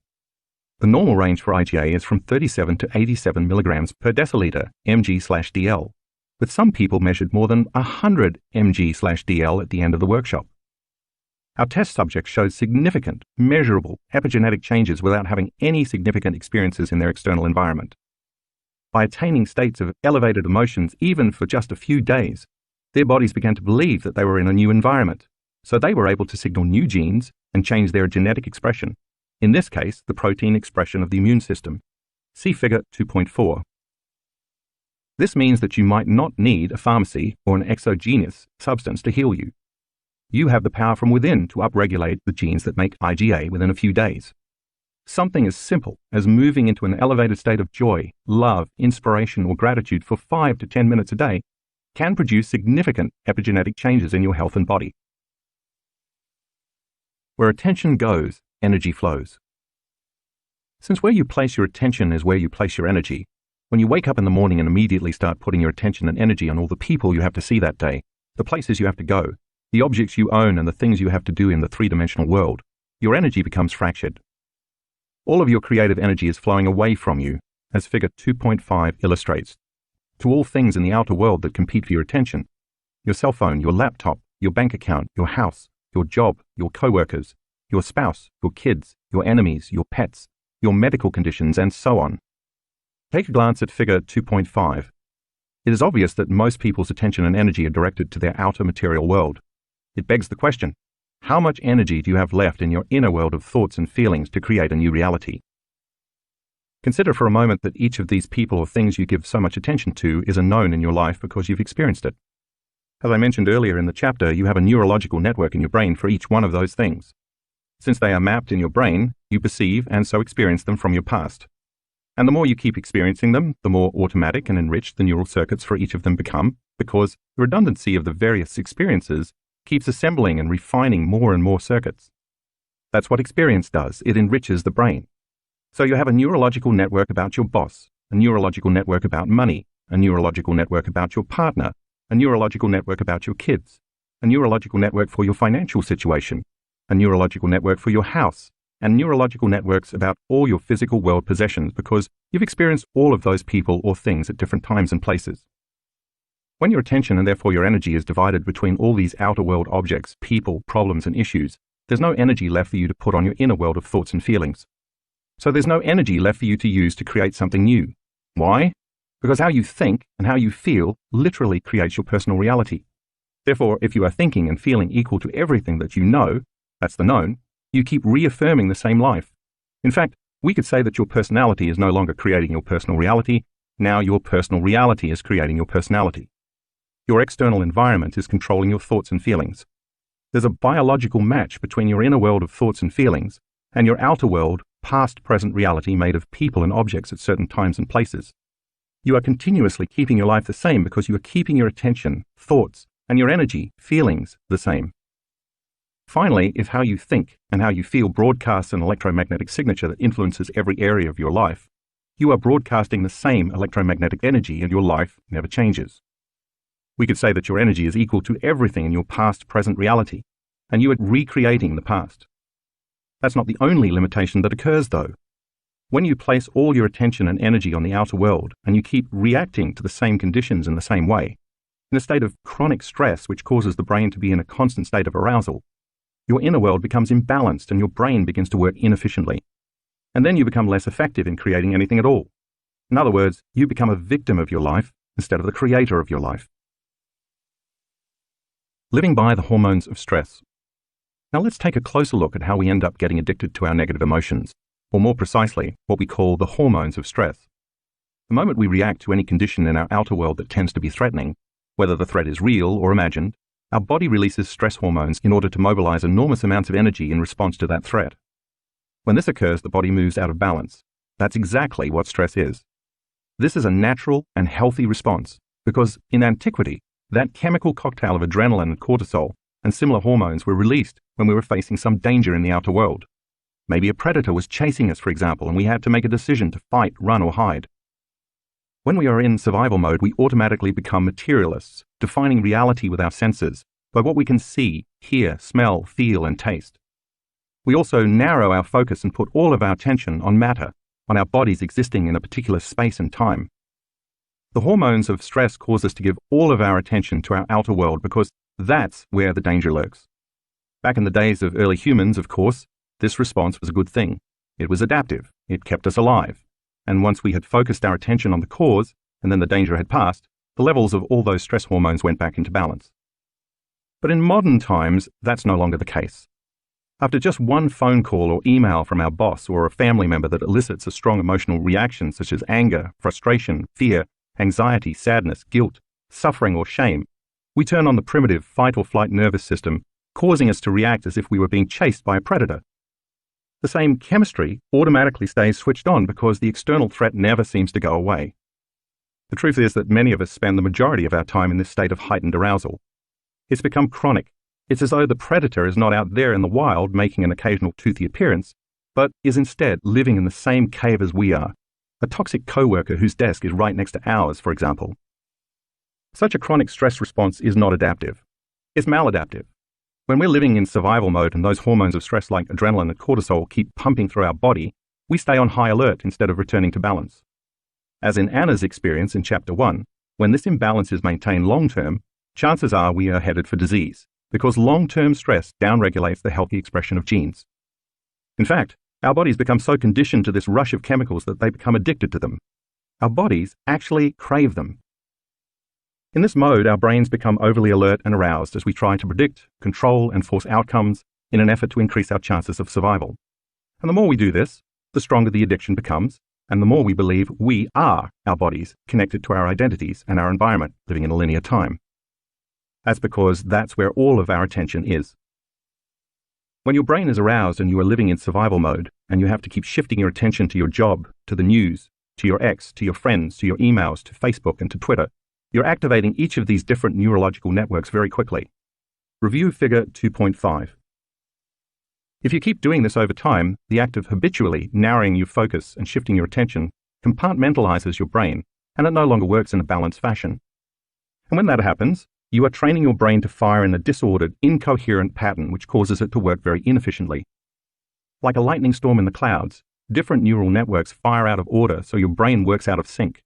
The normal range for IgA is from 37 to 87 milligrams per deciliter, mg/dl, with some people measured more than 100 mg/dl at the end of the workshop. Our test subjects showed significant, measurable epigenetic changes without having any significant experiences in their external environment. By attaining states of elevated emotions even for just a few days, their bodies began to believe that they were in a new environment, so they were able to signal new genes and change their genetic expression, in this case, the protein expression of the immune system. See Figure 2.4. This means that you might not need a pharmacy or an exogenous substance to heal you. You have the power from within to upregulate the genes that make IgA within a few days. Something as simple as moving into an elevated state of joy, love, inspiration, or gratitude for 5 to 10 minutes a day can produce significant epigenetic changes in your health and body. Where attention goes, energy flows. Since where you place your attention is where you place your energy, when you wake up in the morning and immediately start putting your attention and energy on all the people you have to see that day, the places you have to go, the objects you own, and the things you have to do in the three-dimensional world, your energy becomes fractured. All of your creative energy is flowing away from you, as Figure 2.5 illustrates, to all things in the outer world that compete for your attention. Your cell phone, your laptop, your bank account, your house, your job, your co-workers, your spouse, your kids, your enemies, your pets, your medical conditions, and so on. Take a glance at Figure 2.5. It is obvious that most people's attention and energy are directed to their outer material world. It begs the question, how much energy do you have left in your inner world of thoughts and feelings to create a new reality? Consider for a moment that each of these people or things you give so much attention to is a known in your life because you've experienced it. As I mentioned earlier in the chapter, you have a neurological network in your brain for each one of those things. Since they are mapped in your brain, you perceive and so experience them from your past. And the more you keep experiencing them, the more automatic and enriched the neural circuits for each of them become, because the redundancy of the various experiences keeps assembling and refining more and more circuits. That's what experience does. It enriches the brain. So you have a neurological network about your boss, a neurological network about money, a neurological network about your partner, a neurological network about your kids, a neurological network for your financial situation, a neurological network for your house, and neurological networks about all your physical world possessions because you've experienced all of those people or things at different times and places. When your attention and therefore your energy is divided between all these outer world objects, people, problems, and issues, there's no energy left for you to put on your inner world of thoughts and feelings. So there's no energy left for you to use to create something new. Why? Because how you think and how you feel literally creates your personal reality. Therefore, if you are thinking and feeling equal to everything that you know, that's the known, you keep reaffirming the same life. In fact, we could say that your personality is no longer creating your personal reality. Now your personal reality is creating your personality. Your external environment is controlling your thoughts and feelings. There's a biological match between your inner world of thoughts and feelings and your outer world, past-present reality made of people and objects at certain times and places. You are continuously keeping your life the same because you are keeping your attention, thoughts, and your energy, feelings, the same. Finally, if how you think and how you feel broadcasts an electromagnetic signature that influences every area of your life, you are broadcasting the same electromagnetic energy and your life never changes. We could say that your energy is equal to everything in your past-present reality, and you are recreating the past. That's not the only limitation that occurs, though. When you place all your attention and energy on the outer world, and you keep reacting to the same conditions in the same way, in a state of chronic stress which causes the brain to be in a constant state of arousal, your inner world becomes imbalanced and your brain begins to work inefficiently. And then you become less effective in creating anything at all. In other words, you become a victim of your life instead of the creator of your life. Living by the hormones of stress. Now let's take a closer look at how we end up getting addicted to our negative emotions. or more precisely, what we call the hormones of stress. The moment we react to any condition in our outer world that tends to be threatening, whether the threat is real or imagined, our body releases stress hormones in order to mobilize enormous amounts of energy in response to that threat. When this occurs, the body moves out of balance. That's exactly what stress is. This is a natural and healthy response because in antiquity, that chemical cocktail of adrenaline and cortisol and similar hormones were released when we were facing some danger in the outer world. Maybe a predator was chasing us, for example, and we had to make a decision to fight, run, or hide. When we are in survival mode, we automatically become materialists, defining reality with our senses by what we can see, hear, smell, feel, and taste. We also narrow our focus and put all of our attention on matter, on our bodies existing in a particular space and time. The hormones of stress cause us to give all of our attention to our outer world because that's where the danger lurks. Back in the days of early humans, of course, this response was a good thing. It was adaptive. It kept us alive. And once we had focused our attention on the cause, and then the danger had passed, the levels of all those stress hormones went back into balance. But in modern times, that's no longer the case. After just one phone call or email from our boss or a family member that elicits a strong emotional reaction such as anger, frustration, fear, anxiety, sadness, guilt, suffering, or shame, we turn on the primitive fight or flight nervous system, causing us to react as if we were being chased by a predator. The same chemistry automatically stays switched on because the external threat never seems to go away. The truth is that many of us spend the majority of our time in this state of heightened arousal. It's become chronic. It's as though the predator is not out there in the wild making an occasional toothy appearance, but is instead living in the same cave as we are, a toxic coworker whose desk is right next to ours, for example. Such a chronic stress response is not adaptive. It's maladaptive. When we're living in survival mode and those hormones of stress like adrenaline and cortisol keep pumping through our body, we stay on high alert instead of returning to balance. As in Anna's experience in Chapter 1, when this imbalance is maintained long-term, chances are we are headed for disease, because long-term stress downregulates the healthy expression of genes. In fact, our bodies become so conditioned to this rush of chemicals that they become addicted to them. Our bodies actually crave them. In this mode, our brains become overly alert and aroused as we try to predict, control, and force outcomes in an effort to increase our chances of survival. And the more we do this, the stronger the addiction becomes, and the more we believe we are our bodies connected to our identities and our environment, living in a linear time. That's because that's where all of our attention is. When your brain is aroused and you are living in survival mode, and you have to keep shifting your attention to your job, to the news, to your ex, to your friends, to your emails, to Facebook, and to Twitter, you're activating each of these different neurological networks very quickly. Review figure 2.5. If you keep doing this over time, the act of habitually narrowing your focus and shifting your attention compartmentalizes your brain, and it no longer works in a balanced fashion. And when that happens, you are training your brain to fire in a disordered, incoherent pattern which causes it to work very inefficiently. Like a lightning storm in the clouds, different neural networks fire out of order so your brain works out of sync.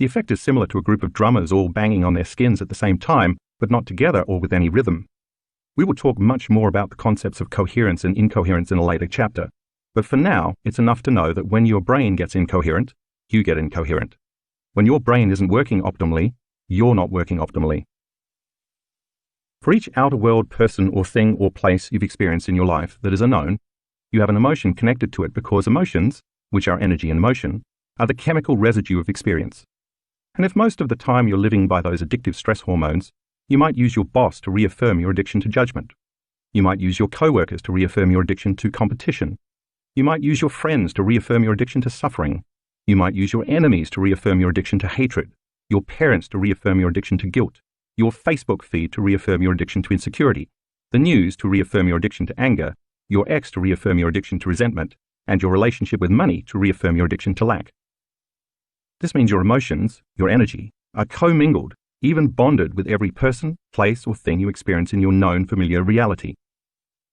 The effect is similar to a group of drummers all banging on their skins at the same time, but not together or with any rhythm. We will talk much more about the concepts of coherence and incoherence in a later chapter, but for now, it's enough to know that when your brain gets incoherent, you get incoherent. When your brain isn't working optimally, you're not working optimally. For each outer world person or thing or place you've experienced in your life that is unknown, you have an emotion connected to it because emotions, which are energy in motion, are the chemical residue of experience. And if most of the time you're living by those addictive stress hormones, you might use your boss to reaffirm your addiction to judgment. You might use your coworkers to reaffirm your addiction to competition. You might use your friends to reaffirm your addiction to suffering. You might use your enemies to reaffirm your addiction to hatred, your parents to reaffirm your addiction to guilt, your Facebook feed to reaffirm your addiction to insecurity, the news to reaffirm your addiction to anger, your ex to reaffirm your addiction to resentment, and your relationship with money to reaffirm your addiction to lack. This means your emotions, your energy, are commingled, even bonded with every person, place, or thing you experience in your known familiar reality.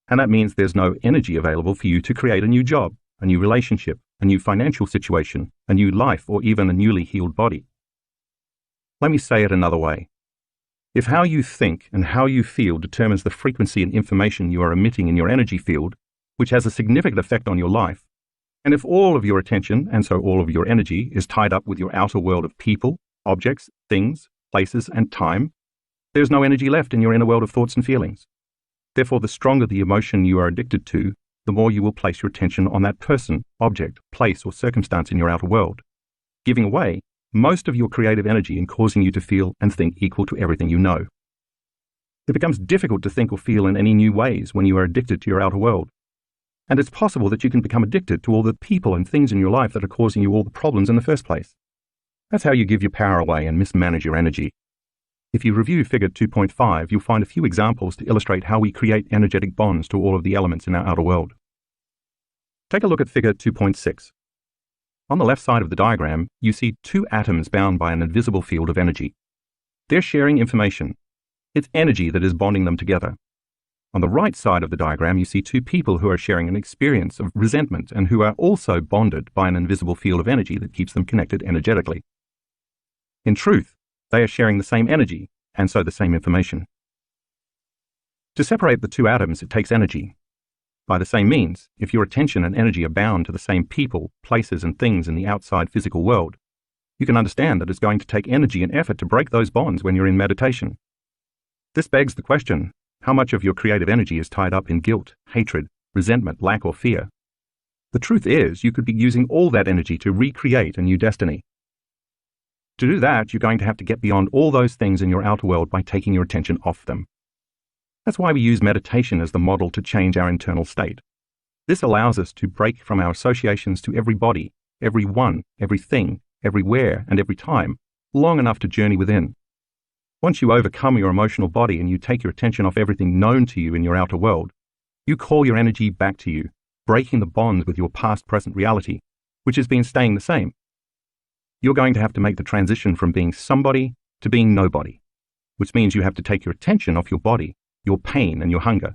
And that means there's no energy available for you to create a new job, a new relationship, a new financial situation, a new life, or even a newly healed body. Let me say it another way. If how you think and how you feel determines the frequency and information you are emitting in your energy field, which has a significant effect on your life, and if all of your attention, and so all of your energy, is tied up with your outer world of people, objects, things, places, and time, there's no energy left in your inner world of thoughts and feelings. Therefore, the stronger the emotion you are addicted to, the more you will place your attention on that person, object, place, or circumstance in your outer world, giving away most of your creative energy and causing you to feel and think equal to everything you know. It becomes difficult to think or feel in any new ways when you are addicted to your outer world. And it's possible that you can become addicted to all the people and things in your life that are causing you all the problems in the first place. That's how you give your power away and mismanage your energy. If you review Figure 2.5, you'll find a few examples to illustrate how we create energetic bonds to all of the elements in our outer world. Take a look at Figure 2.6. On the left side of the diagram, you see two atoms bound by an invisible field of energy. They're sharing information. It's energy that is bonding them together. On the right side of the diagram, you see two people who are sharing an experience of resentment and who are also bonded by an invisible field of energy that keeps them connected energetically. In truth, they are sharing the same energy, and so the same information. To separate the two atoms, it takes energy. By the same means, if your attention and energy are bound to the same people, places, and things in the outside physical world, you can understand that it's going to take energy and effort to break those bonds when you're in meditation. This begs the question, how much of your creative energy is tied up in guilt, hatred, resentment, lack, or fear? The truth is, you could be using all that energy to recreate a new destiny. To do that, you're going to have to get beyond all those things in your outer world by taking your attention off them. That's why we use meditation as the model to change our internal state. This allows us to break from our associations to everybody, everyone, everything, everywhere, and every time, long enough to journey within. Once you overcome your emotional body and you take your attention off everything known to you in your outer world, you call your energy back to you, breaking the bonds with your past-present reality, which has been staying the same. You're going to have to make the transition from being somebody to being nobody, which means you have to take your attention off your body, your pain, and your hunger.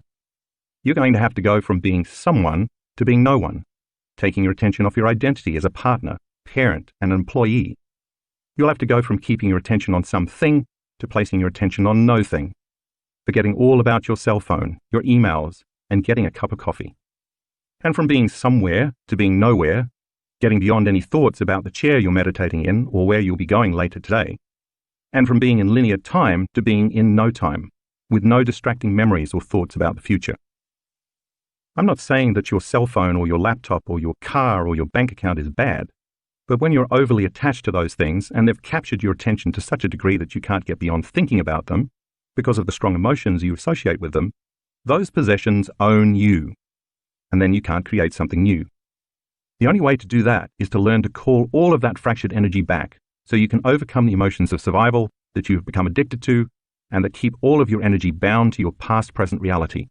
You're going to have to go from being someone to being no one, taking your attention off your identity as a partner, parent, and employee. You'll have to go from keeping your attention on something to placing your attention on no thing, forgetting all about your cell phone, your emails, and getting a cup of coffee. And from being somewhere to being nowhere, getting beyond any thoughts about the chair you're meditating in or where you'll be going later today. And from being in linear time to being in no time, with no distracting memories or thoughts about the future. I'm not saying that your cell phone or your laptop or your car or your bank account is bad, but when you're overly attached to those things and they've captured your attention to such a degree that you can't get beyond thinking about them because of the strong emotions you associate with them, those possessions own you, and then you can't create something new. The only way to do that is to learn to call all of that fractured energy back so you can overcome the emotions of survival that you've become addicted to and that keep all of your energy bound to your past-present reality.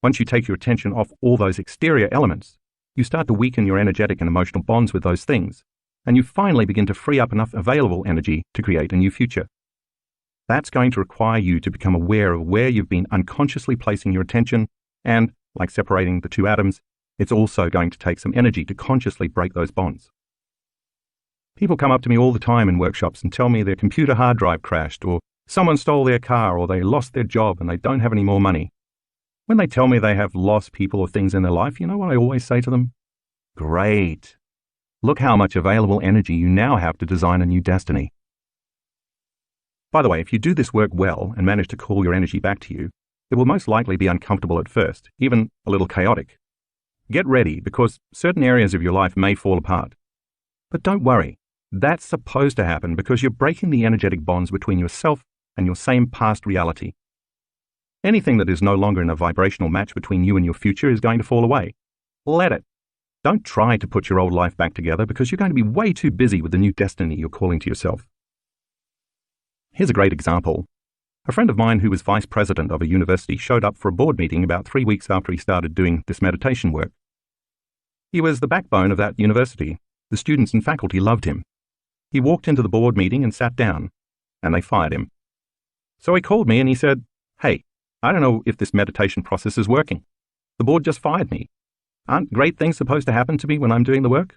Once you take your attention off all those exterior elements, you start to weaken your energetic and emotional bonds with those things, and you finally begin to free up enough available energy to create a new future. That's going to require you to become aware of where you've been unconsciously placing your attention, and, like separating the two atoms, it's also going to take some energy to consciously break those bonds. People come up to me all the time in workshops and tell me their computer hard drive crashed, or someone stole their car, or they lost their job and they don't have any more money. When they tell me they have lost people or things in their life, you know what I always say to them? Great. Look how much available energy you now have to design a new destiny. By the way, if you do this work well and manage to call your energy back to you, it will most likely be uncomfortable at first, even a little chaotic. Get ready, because certain areas of your life may fall apart. But don't worry, that's supposed to happen because you're breaking the energetic bonds between yourself and your same past reality. Anything that is no longer in a vibrational match between you and your future is going to fall away. Let it. Don't try to put your old life back together because you're going to be way too busy with the new destiny you're calling to yourself. Here's a great example. A friend of mine who was vice president of a university showed up for a board meeting about 3 weeks after he started doing this meditation work. He was the backbone of that university. The students and faculty loved him. He walked into the board meeting and sat down, and they fired him. So he called me and he said, "Hey, I don't know if this meditation process is working. The board just fired me. Aren't great things supposed to happen to me when I'm doing the work?"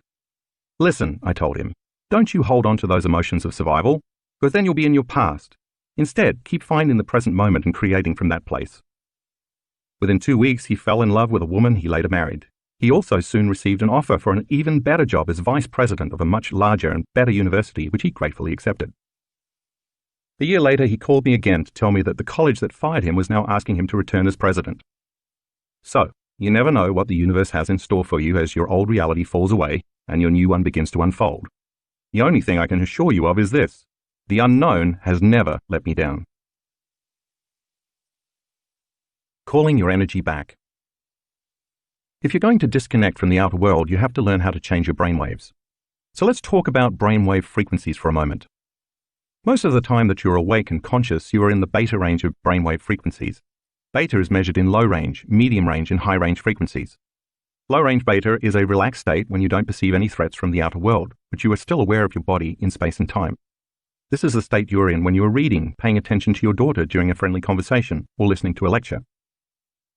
"Listen," I told him, "don't you hold on to those emotions of survival, because then you'll be in your past. Instead, keep finding the present moment and creating from that place." Within 2 weeks, he fell in love with a woman he later married. He also soon received an offer for an even better job as vice president of a much larger and better university, which he gratefully accepted. A year later, he called me again to tell me that the college that fired him was now asking him to return as president. So, You never know what the universe has in store for you as your old reality falls away and your new one begins to unfold. The only thing I can assure you of is this: the unknown has never let me down. Calling your energy back. If you're going to disconnect from the outer world, you have to learn how to change your brainwaves. So let's talk about brainwave frequencies for a moment. Most of the time that you're awake and conscious, you are in the beta range of brainwave frequencies. Beta is measured in low range, medium range, and high range frequencies. Low range beta is a relaxed state when you don't perceive any threats from the outer world, but you are still aware of your body in space and time. This is the state you are in when you are reading, paying attention to your daughter during a friendly conversation, or listening to a lecture.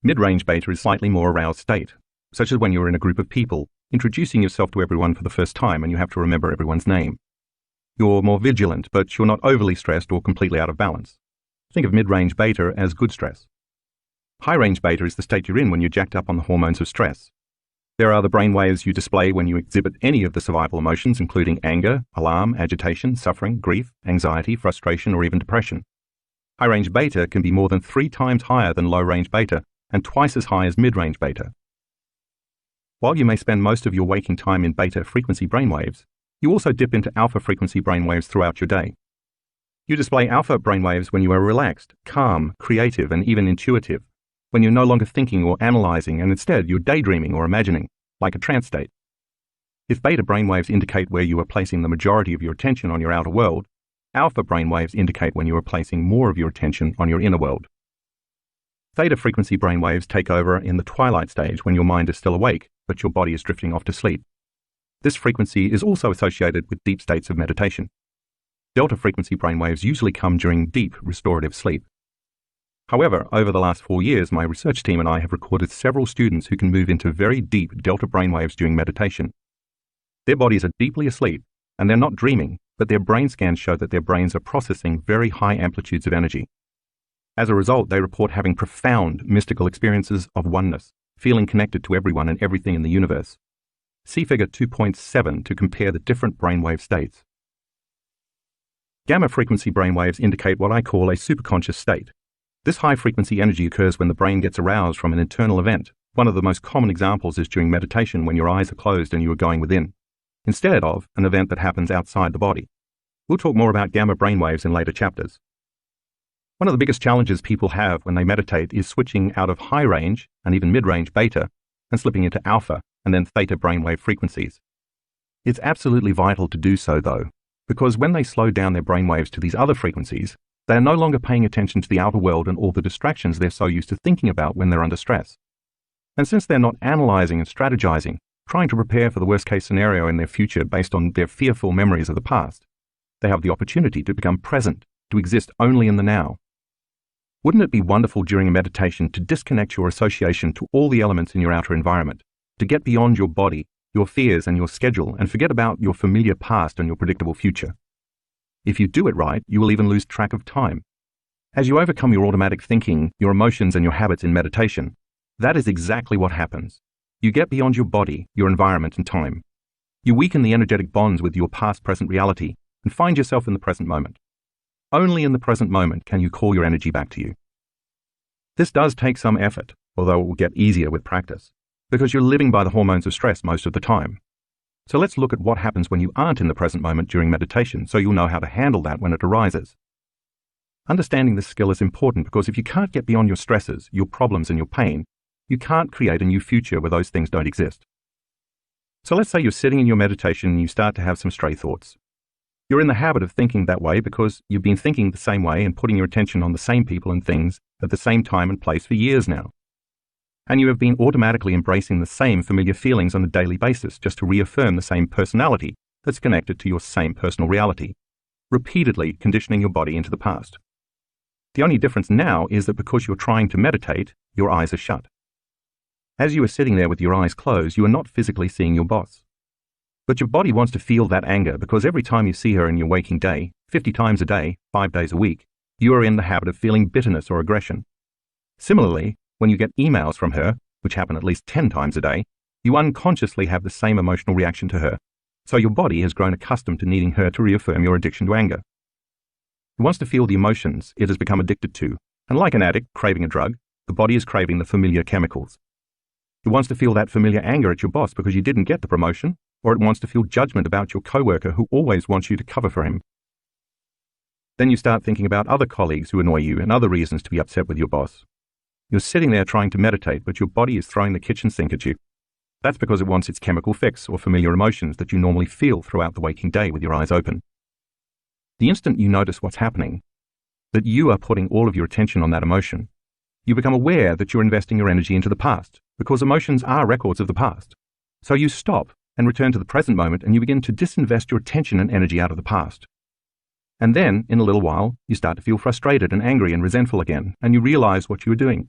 Mid-range beta is slightly more aroused state, such as when you are in a group of people, introducing yourself to everyone for the first time and you have to remember everyone's name. You're more vigilant, but you're not overly stressed or completely out of balance. Think of mid-range beta as good stress. High-range beta is the state you're in when you're jacked up on the hormones of stress. There are the brainwaves you display when you exhibit any of the survival emotions, including anger, alarm, agitation, suffering, grief, anxiety, frustration, or even depression. High-range beta can be more than 3 times higher than low-range beta and twice as high as mid-range beta. While you may spend most of your waking time in beta frequency brainwaves, you also dip into alpha frequency brainwaves throughout your day. You display alpha brainwaves when you are relaxed, calm, creative, and even intuitive, when you're no longer thinking or analyzing and instead you're daydreaming or imagining, like a trance state. If beta brainwaves indicate where you are placing the majority of your attention on your outer world, alpha brainwaves indicate when you are placing more of your attention on your inner world. Theta frequency brainwaves take over in the twilight stage when your mind is still awake, but your body is drifting off to sleep. This frequency is also associated with deep states of meditation. Delta frequency brainwaves usually come during deep restorative sleep. However, over the last 4 years, my research team and I have recorded several students who can move into very deep delta brainwaves during meditation. Their bodies are deeply asleep, and they're not dreaming, but their brain scans show that their brains are processing very high amplitudes of energy. As a result, they report having profound mystical experiences of oneness, feeling connected to everyone and everything in the universe. See figure 2.7 to compare the different brainwave states. Gamma frequency brainwaves indicate what I call a superconscious state. This high-frequency energy occurs when the brain gets aroused from an internal event. One of the most common examples is during meditation when your eyes are closed and you are going within, instead of an event that happens outside the body. We'll talk more about gamma brainwaves in later chapters. One of the biggest challenges people have when they meditate is switching out of high-range and even mid-range beta and slipping into alpha and then theta brainwave frequencies. It's absolutely vital to do so, though, because when they slow down their brainwaves to these other frequencies, they are no longer paying attention to the outer world and all the distractions they're so used to thinking about when they're under stress. And since they're not analyzing and strategizing, trying to prepare for the worst-case scenario in their future based on their fearful memories of the past, they have the opportunity to become present, to exist only in the now. Wouldn't it be wonderful during a meditation to disconnect your association to all the elements in your outer environment, to get beyond your body, your fears, and your schedule, and forget about your familiar past and your predictable future? If you do it right, you will even lose track of time. As you overcome your automatic thinking, your emotions, and your habits in meditation, that is exactly what happens. You get beyond your body, your environment, and time. You weaken the energetic bonds with your past-present reality and find yourself in the present moment. Only in the present moment can you call your energy back to you. This does take some effort, although it will get easier with practice, because you're living by the hormones of stress most of the time. So let's look at what happens when you aren't in the present moment during meditation, so you'll know how to handle that when it arises. Understanding this skill is important because if you can't get beyond your stresses, your problems, and your pain, you can't create a new future where those things don't exist. So let's say you're sitting in your meditation and you start to have some stray thoughts. You're in the habit of thinking that way because you've been thinking the same way and putting your attention on the same people and things at the same time and place for years now. And you have been automatically embracing the same familiar feelings on a daily basis just to reaffirm the same personality that's connected to your same personal reality, repeatedly conditioning your body into the past. The only difference now is that because you're trying to meditate, your eyes are shut. As you are sitting there with your eyes closed, you are not physically seeing your boss. But your body wants to feel that anger because every time you see her in your waking day, 50 times a day, 5 days a week, you are in the habit of feeling bitterness or aggression. Similarly, when you get emails from her, which happen at least 10 times a day, you unconsciously have the same emotional reaction to her. So your body has grown accustomed to needing her to reaffirm your addiction to anger. It wants to feel the emotions it has become addicted to, and like an addict craving a drug, the body is craving the familiar chemicals. It wants to feel that familiar anger at your boss because you didn't get the promotion, or it wants to feel judgment about your coworker who always wants you to cover for him. Then you start thinking about other colleagues who annoy you and other reasons to be upset with your boss. You're sitting there trying to meditate, but your body is throwing the kitchen sink at you. That's because it wants its chemical fix or familiar emotions that you normally feel throughout the waking day with your eyes open. The instant you notice what's happening, that you are putting all of your attention on that emotion, you become aware that you're investing your energy into the past, because emotions are records of the past. So you stop and return to the present moment, and you begin to disinvest your attention and energy out of the past. And then, in a little while, you start to feel frustrated and angry and resentful again, and you realize what you were doing.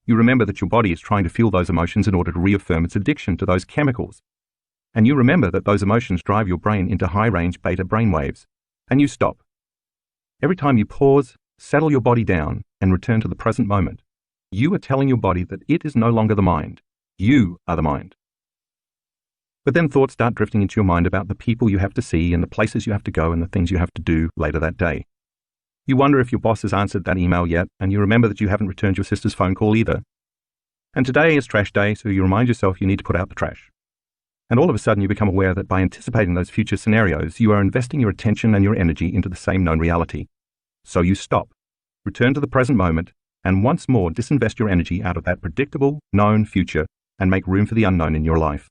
You remember that your body is trying to feel those emotions in order to reaffirm its addiction to those chemicals. And you remember that those emotions drive your brain into high-range beta brainwaves. And you stop. Every time you pause, settle your body down, and return to the present moment, you are telling your body that it is no longer the mind. You are the mind. But then thoughts start drifting into your mind about the people you have to see and the places you have to go and the things you have to do later that day. You wonder if your boss has answered that email yet, and you remember that you haven't returned your sister's phone call either. And today is trash day, so you remind yourself you need to put out the trash. And all of a sudden you become aware that by anticipating those future scenarios, you are investing your attention and your energy into the same known reality. So you stop, return to the present moment, and once more disinvest your energy out of that predictable, known future and make room for the unknown in your life.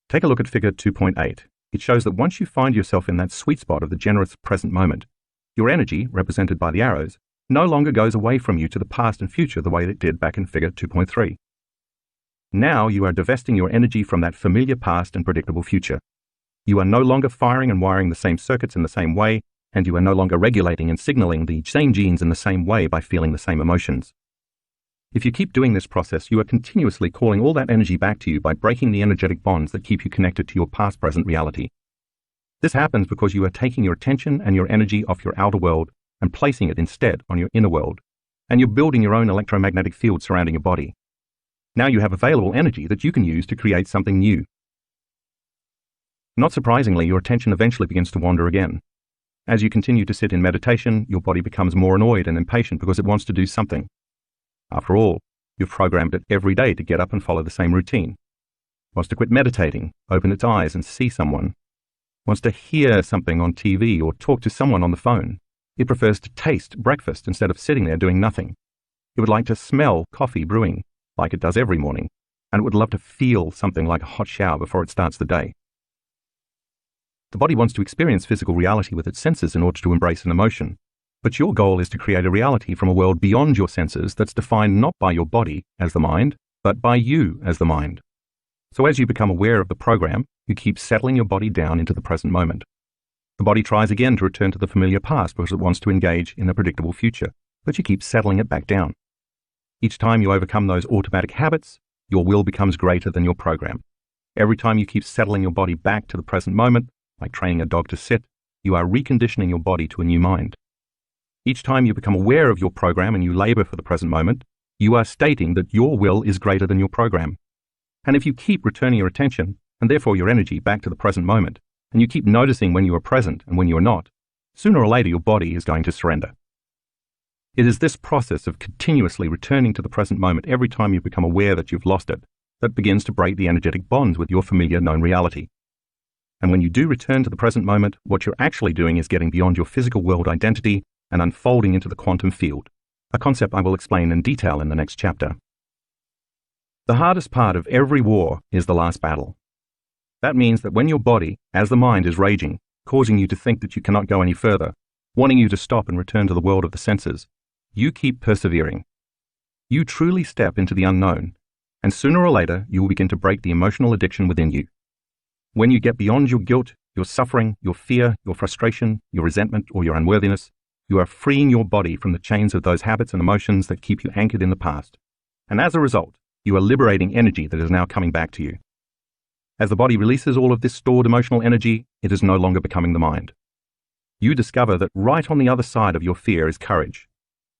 Take a look at figure 2.8. It shows that once you find yourself in that sweet spot of the generous present moment, your energy, represented by the arrows, no longer goes away from you to the past and future the way it did back in figure 2.3. Now you are divesting your energy from that familiar past and predictable future. You are no longer firing and wiring the same circuits in the same way, and you are no longer regulating and signaling the same genes in the same way by feeling the same emotions. If you keep doing this process, you are continuously calling all that energy back to you by breaking the energetic bonds that keep you connected to your past-present reality. This happens because you are taking your attention and your energy off your outer world and placing it instead on your inner world, and you're building your own electromagnetic field surrounding your body. Now you have available energy that you can use to create something new. Not surprisingly, your attention eventually begins to wander again. As you continue to sit in meditation, your body becomes more annoyed and impatient because it wants to do something. After all, you've programmed it every day to get up and follow the same routine. It wants to quit meditating, open its eyes and see someone. It wants to hear something on TV or talk to someone on the phone. It prefers to taste breakfast instead of sitting there doing nothing. It would like to smell coffee brewing, like it does every morning, and it would love to feel something like a hot shower before it starts the day. The body wants to experience physical reality with its senses in order to embrace an emotion. But your goal is to create a reality from a world beyond your senses that's defined not by your body as the mind, but by you as the mind. So as you become aware of the program, you keep settling your body down into the present moment. The body tries again to return to the familiar past because it wants to engage in a predictable future, but you keep settling it back down. Each time you overcome those automatic habits, your will becomes greater than your program. Every time you keep settling your body back to the present moment, like training a dog to sit, you are reconditioning your body to a new mind. Each time you become aware of your program and you labor for the present moment, you are stating that your will is greater than your program. And if you keep returning your attention, and therefore your energy, back to the present moment, and you keep noticing when you are present and when you are not, sooner or later your body is going to surrender. It is this process of continuously returning to the present moment every time you become aware that you've lost it that begins to break the energetic bonds with your familiar known reality. And when you do return to the present moment, what you're actually doing is getting beyond your physical world identity and unfolding into the quantum field, a concept I will explain in detail in the next chapter. The hardest part of every war is the last battle. That means that when your body, as the mind, is raging, causing you to think that you cannot go any further, wanting you to stop and return to the world of the senses, you keep persevering. You truly step into the unknown, and sooner or later you will begin to break the emotional addiction within you. When you get beyond your guilt, your suffering, your fear, your frustration, your resentment, or your unworthiness, you are freeing your body from the chains of those habits and emotions that keep you anchored in the past. And as a result, you are liberating energy that is now coming back to you. As the body releases all of this stored emotional energy, it is no longer becoming the mind. You discover that right on the other side of your fear is courage.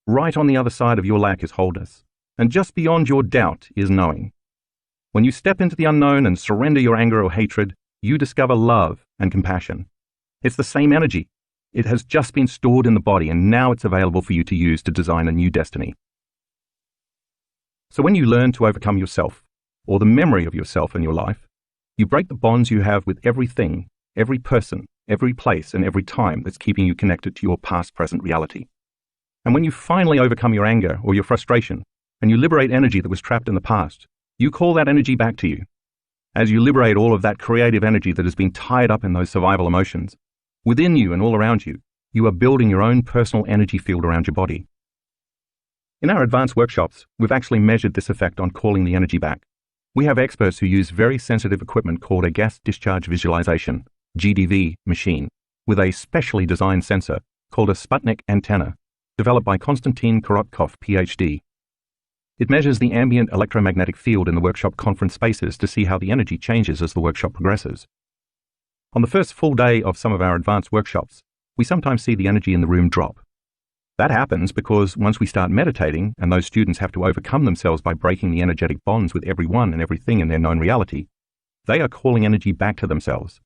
Right on the other side of your lack is wholeness. And just beyond your doubt is knowing. When you step into the unknown and surrender your anger or hatred, you discover love and compassion. It's the same energy. It has just been stored in the body, and now it's available for you to use to design a new destiny. So when you learn to overcome yourself, or the memory of yourself and your life, you break the bonds you have with everything, every person, every place, and every time that's keeping you connected to your past-present reality. And when you finally overcome your anger or your frustration, and you liberate energy that was trapped in the past, you call that energy back to you. As you liberate all of that creative energy that has been tied up in those survival emotions, within you and all around you, you are building your own personal energy field around your body. In our advanced workshops, we've actually measured this effect on calling the energy back. We have experts who use very sensitive equipment called a gas discharge visualization, GDV, machine, with a specially designed sensor called a Sputnik antenna, developed by Konstantin Korotkov, PhD. It measures the ambient electromagnetic field in the workshop conference spaces to see how the energy changes as the workshop progresses. On the first full day of some of our advanced workshops, we sometimes see the energy in the room drop. That happens because once we start meditating, and those students have to overcome themselves by breaking the energetic bonds with everyone and everything in their known reality, they are calling energy back to themselves.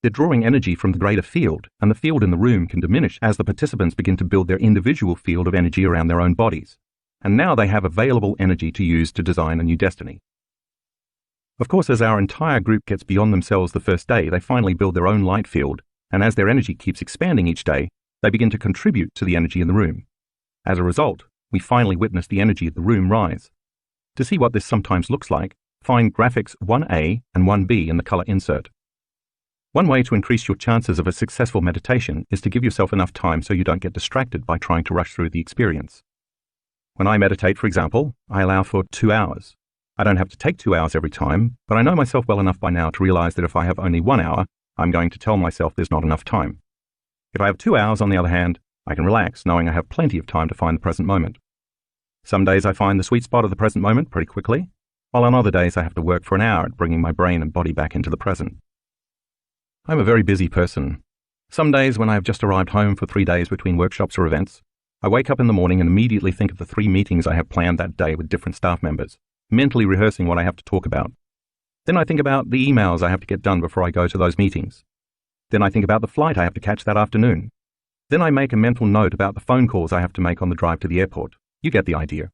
They're drawing energy from the greater field, and the field in the room can diminish as the participants begin to build their individual field of energy around their own bodies. And now they have available energy to use to design a new destiny. Of course, as our entire group gets beyond themselves the first day, they finally build their own light field, and as their energy keeps expanding each day, they begin to contribute to the energy in the room. As a result, we finally witness the energy of the room rise. To see what this sometimes looks like, find graphics 1A and 1B in the color insert. One way to increase your chances of a successful meditation is to give yourself enough time so you don't get distracted by trying to rush through the experience. When I meditate, for example, I allow for 2 hours. I don't have to take 2 hours every time, but I know myself well enough by now to realize that if I have only 1 hour, I'm going to tell myself there's not enough time. If I have 2 hours, on the other hand, I can relax knowing I have plenty of time to find the present moment. Some days I find the sweet spot of the present moment pretty quickly, while on other days I have to work for an hour at bringing my brain and body back into the present. I'm a very busy person. Some days when I have just arrived home for 3 days between workshops or events, I wake up in the morning and immediately think of the 3 meetings I have planned that day with different staff members, mentally rehearsing what I have to talk about. Then I think about the emails I have to get done before I go to those meetings. Then I think about the flight I have to catch that afternoon. Then I make a mental note about the phone calls I have to make on the drive to the airport. You get the idea.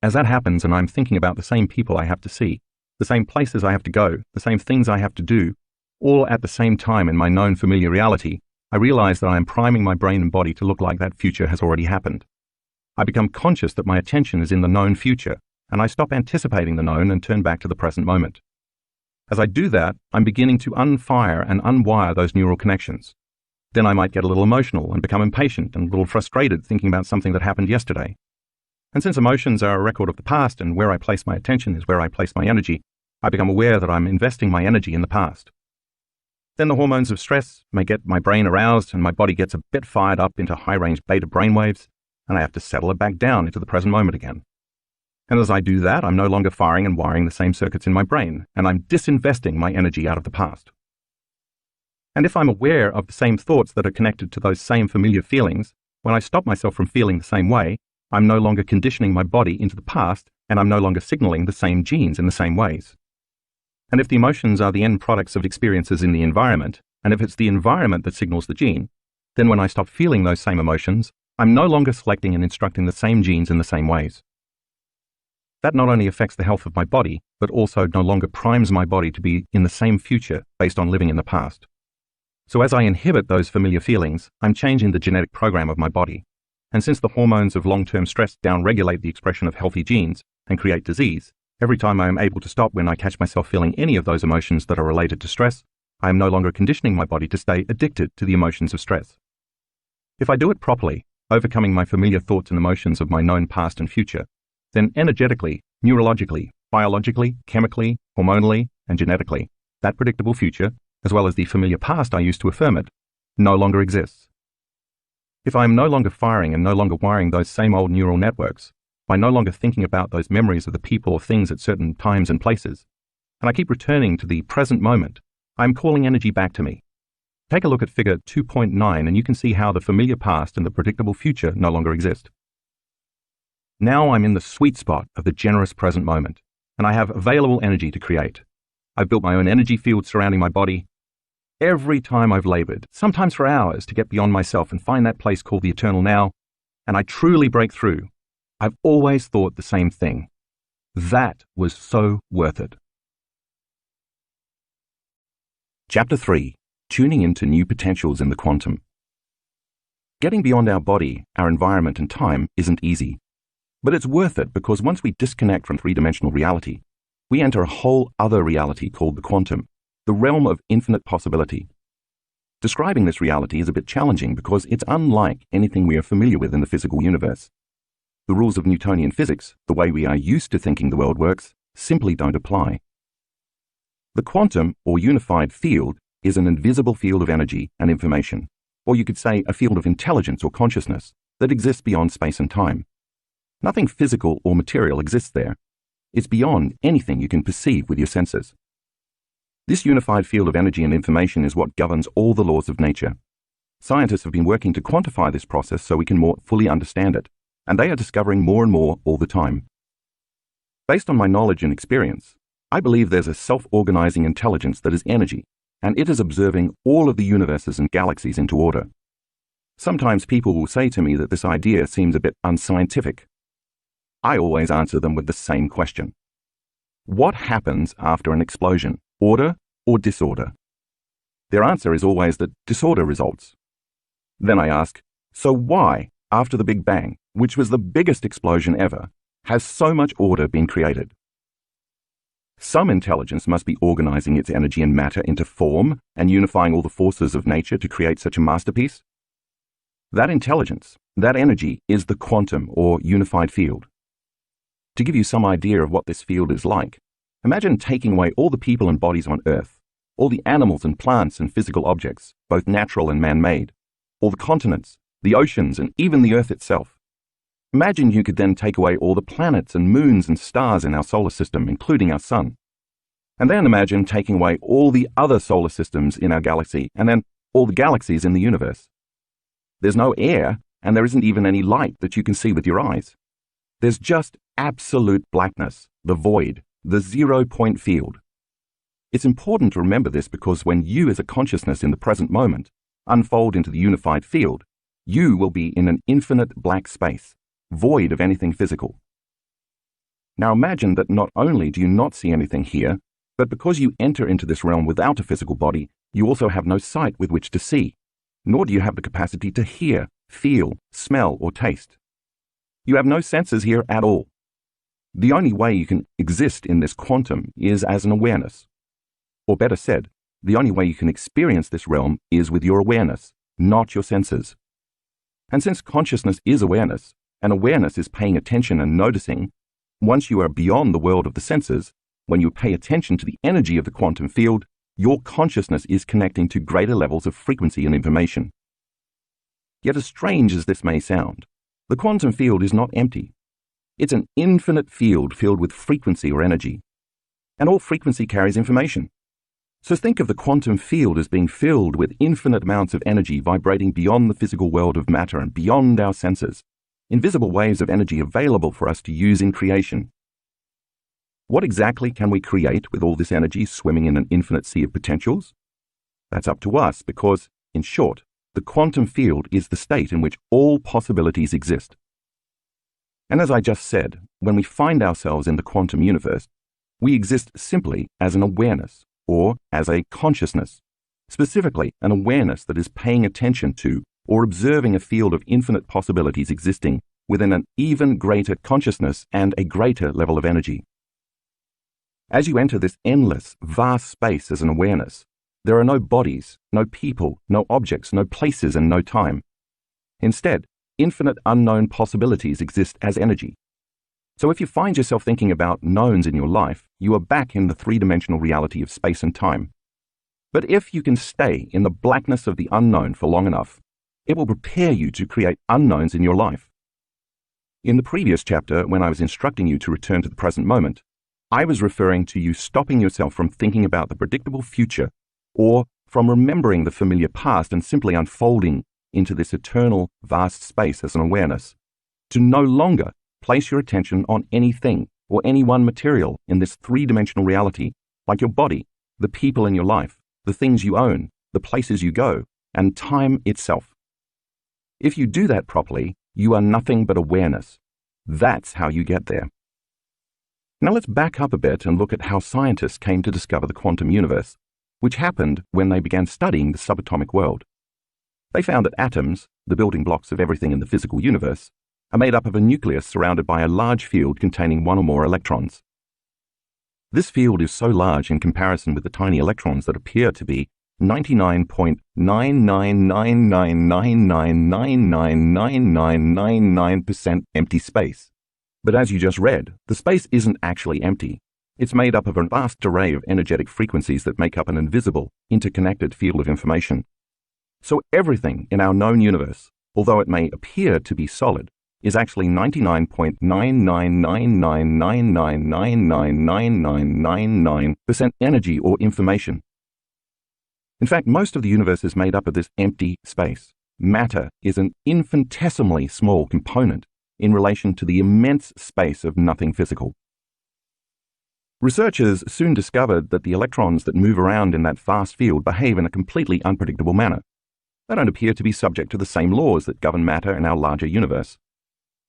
As that happens and I'm thinking about the same people I have to see, the same places I have to go, the same things I have to do, all at the same time in my known familiar reality, I realize that I am priming my brain and body to look like that future has already happened. I become conscious that my attention is in the known future, and I stop anticipating the known and turn back to the present moment. As I do that, I'm beginning to unfire and unwire those neural connections. Then I might get a little emotional and become impatient and a little frustrated thinking about something that happened yesterday. And since emotions are a record of the past and where I place my attention is where I place my energy, I become aware that I'm investing my energy in the past. Then the hormones of stress may get my brain aroused and my body gets a bit fired up into high-range beta brainwaves, and I have to settle it back down into the present moment again. And as I do that, I'm no longer firing and wiring the same circuits in my brain, and I'm disinvesting my energy out of the past. And if I'm aware of the same thoughts that are connected to those same familiar feelings, when I stop myself from feeling the same way, I'm no longer conditioning my body into the past, and I'm no longer signaling the same genes in the same ways. And if the emotions are the end products of experiences in the environment, and if it's the environment that signals the gene, then when I stop feeling those same emotions, I'm no longer selecting and instructing the same genes in the same ways. That not only affects the health of my body, but also no longer primes my body to be in the same future based on living in the past. So as I inhibit those familiar feelings, I'm changing the genetic program of my body. And since the hormones of long-term stress downregulate the expression of healthy genes and create disease, every time I am able to stop when I catch myself feeling any of those emotions that are related to stress, I am no longer conditioning my body to stay addicted to the emotions of stress. If I do it properly, overcoming my familiar thoughts and emotions of my known past and future, then energetically, neurologically, biologically, chemically, hormonally, and genetically, that predictable future, as well as the familiar past I used to affirm it, no longer exists. If I am no longer firing and no longer wiring those same old neural networks, by no longer thinking about those memories of the people or things at certain times and places, and I keep returning to the present moment, I am calling energy back to me. Take a look at figure 2.9 and you can see how the familiar past and the predictable future no longer exist. Now I'm in the sweet spot of the generous present moment, and I have available energy to create. I've built my own energy field surrounding my body. Every time I've labored, sometimes for hours, to get beyond myself and find that place called the eternal now, and I truly break through, I've always thought the same thing. That was so worth it. Chapter 3. Tuning into new potentials in the quantum. Getting beyond our body, our environment, and time isn't easy. But it's worth it because once we disconnect from three-dimensional reality, we enter a whole other reality called the quantum, the realm of infinite possibility. Describing this reality is a bit challenging because it's unlike anything we are familiar with in the physical universe. The rules of Newtonian physics, the way we are used to thinking the world works, simply don't apply. The quantum, or unified field, is an invisible field of energy and information, or you could say a field of intelligence or consciousness that exists beyond space and time. Nothing physical or material exists there. It's beyond anything you can perceive with your senses. This unified field of energy and information is what governs all the laws of nature. Scientists have been working to quantify this process so we can more fully understand it, and they are discovering more and more all the time. Based on my knowledge and experience, I believe there's a self-organizing intelligence that is energy, and it is observing all of the universes and galaxies into order. Sometimes people will say to me that this idea seems a bit unscientific. I always answer them with the same question. What happens after an explosion, order or disorder? Their answer is always that disorder results. Then I ask, so why, after the Big Bang, which was the biggest explosion ever, has so much order been created? Some intelligence must be organizing its energy and matter into form and unifying all the forces of nature to create such a masterpiece. That intelligence, that energy, is the quantum or unified field. To give you some idea of what this field is like, imagine taking away all the people and bodies on Earth, all the animals and plants and physical objects, both natural and man-made, all the continents, the oceans, and even the Earth itself. Imagine you could then take away all the planets and moons and stars in our solar system, including our sun. And then imagine taking away all the other solar systems in our galaxy, and then all the galaxies in the universe. There's no air, and there isn't even any light that you can see with your eyes. There's just absolute blackness, the void, the 0-point field. It's important to remember this because when you as a consciousness in the present moment unfold into the unified field, you will be in an infinite black space, void of anything physical. Now imagine that not only do you not see anything here, but because you enter into this realm without a physical body, you also have no sight with which to see, nor do you have the capacity to hear, feel, smell, or taste. You have no senses here at all. The only way you can exist in this quantum is as an awareness. Or better said, the only way you can experience this realm is with your awareness, not your senses. And since consciousness is awareness, and awareness is paying attention and noticing, once you are beyond the world of the senses, when you pay attention to the energy of the quantum field, your consciousness is connecting to greater levels of frequency and information. Yet as strange as this may sound, the quantum field is not empty. It's an infinite field filled with frequency or energy. And all frequency carries information. So think of the quantum field as being filled with infinite amounts of energy vibrating beyond the physical world of matter and beyond our senses. Invisible waves of energy available for us to use in creation. What exactly can we create with all this energy swimming in an infinite sea of potentials? That's up to us because, in short, the quantum field is the state in which all possibilities exist. And as I just said, when we find ourselves in the quantum universe, we exist simply as an awareness or as a consciousness, specifically an awareness that is paying attention to or observing a field of infinite possibilities existing within an even greater consciousness and a greater level of energy. As you enter this endless, vast space as an awareness, there are no bodies, no people, no objects, no places, and no time. Instead, infinite unknown possibilities exist as energy. So if you find yourself thinking about knowns in your life, you are back in the three-dimensional reality of space and time. But if you can stay in the blackness of the unknown for long enough, it will prepare you to create unknowns in your life. In the previous chapter, when I was instructing you to return to the present moment, I was referring to you stopping yourself from thinking about the predictable future or from remembering the familiar past and simply unfolding into this eternal, vast space as an awareness, to no longer place your attention on anything or any one material in this three-dimensional reality, like your body, the people in your life, the things you own, the places you go, and time itself. If you do that properly, you are nothing but awareness. That's how you get there. Now let's back up a bit and look at how scientists came to discover the quantum universe, which happened when they began studying the subatomic world. They found that atoms, the building blocks of everything in the physical universe, are made up of a nucleus surrounded by a large field containing one or more electrons. This field is so large in comparison with the tiny electrons that appear to be 99.9999999999% empty space. But as you just read, the space isn't actually empty. It's made up of a vast array of energetic frequencies that make up an invisible, interconnected field of information. So everything in our known universe, although it may appear to be solid, is actually 99.9999999999% energy or information. In fact, most of the universe is made up of this empty space. Matter is an infinitesimally small component in relation to the immense space of nothing physical. Researchers soon discovered that the electrons that move around in that vast field behave in a completely unpredictable manner. They don't appear to be subject to the same laws that govern matter in our larger universe.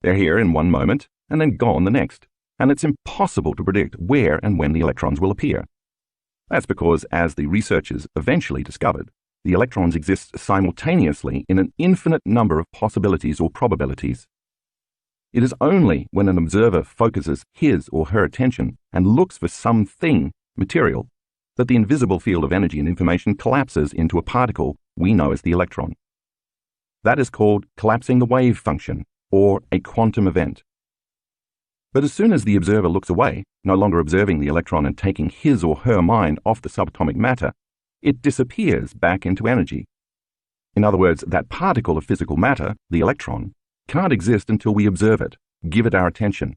They're here in one moment and then gone the next, and it's impossible to predict where and when the electrons will appear. That's because, as the researchers eventually discovered, the electrons exist simultaneously in an infinite number of possibilities or probabilities. It is only when an observer focuses his or her attention and looks for something material that the invisible field of energy and information collapses into a particle we know as the electron. That is called collapsing the wave function, or a quantum event. But as soon as the observer looks away, no longer observing the electron and taking his or her mind off the subatomic matter, it disappears back into energy. In other words, that particle of physical matter, the electron, can't exist until we observe it, give it our attention.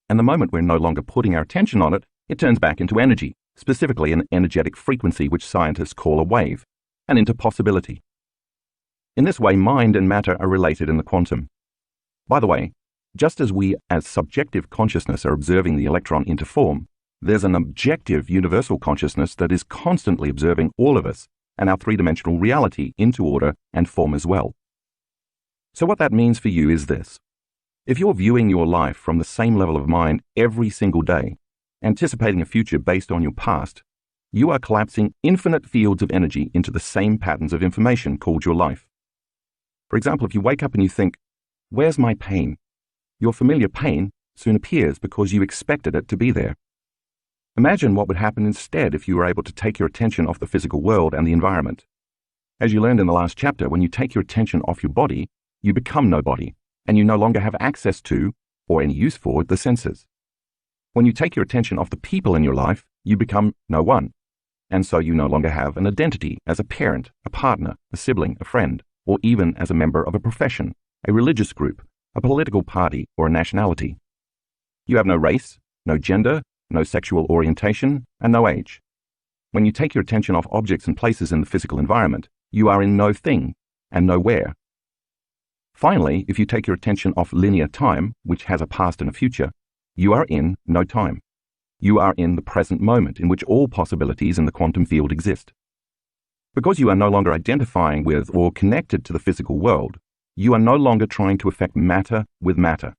And the moment we're no longer putting our attention on it, it turns back into energy, specifically an energetic frequency which scientists call a wave, and into possibility. In this way, mind and matter are related in the quantum. By the way, just as we as subjective consciousness are observing the electron into form, there's an objective universal consciousness that is constantly observing all of us and our three-dimensional reality into order and form as well. So what that means for you is this. If you're viewing your life from the same level of mind every single day, anticipating a future based on your past, you are collapsing infinite fields of energy into the same patterns of information called your life. For example, if you wake up and you think, "Where's my pain?" your familiar pain soon appears because you expected it to be there. Imagine what would happen instead if you were able to take your attention off the physical world and the environment. As you learned in the last chapter, when you take your attention off your body, you become nobody, and you no longer have access to, or any use for, the senses. When you take your attention off the people in your life, you become no one, and so you no longer have an identity as a parent, a partner, a sibling, a friend, or even as a member of a profession, a religious group, a political party, or a nationality. You have no race, no gender, no sexual orientation, and no age. When you take your attention off objects and places in the physical environment, you are in no thing and nowhere. Finally, if you take your attention off linear time, which has a past and a future, you are in no time. You are in the present moment in which all possibilities in the quantum field exist. Because you are no longer identifying with or connected to the physical world, you are no longer trying to affect matter with matter.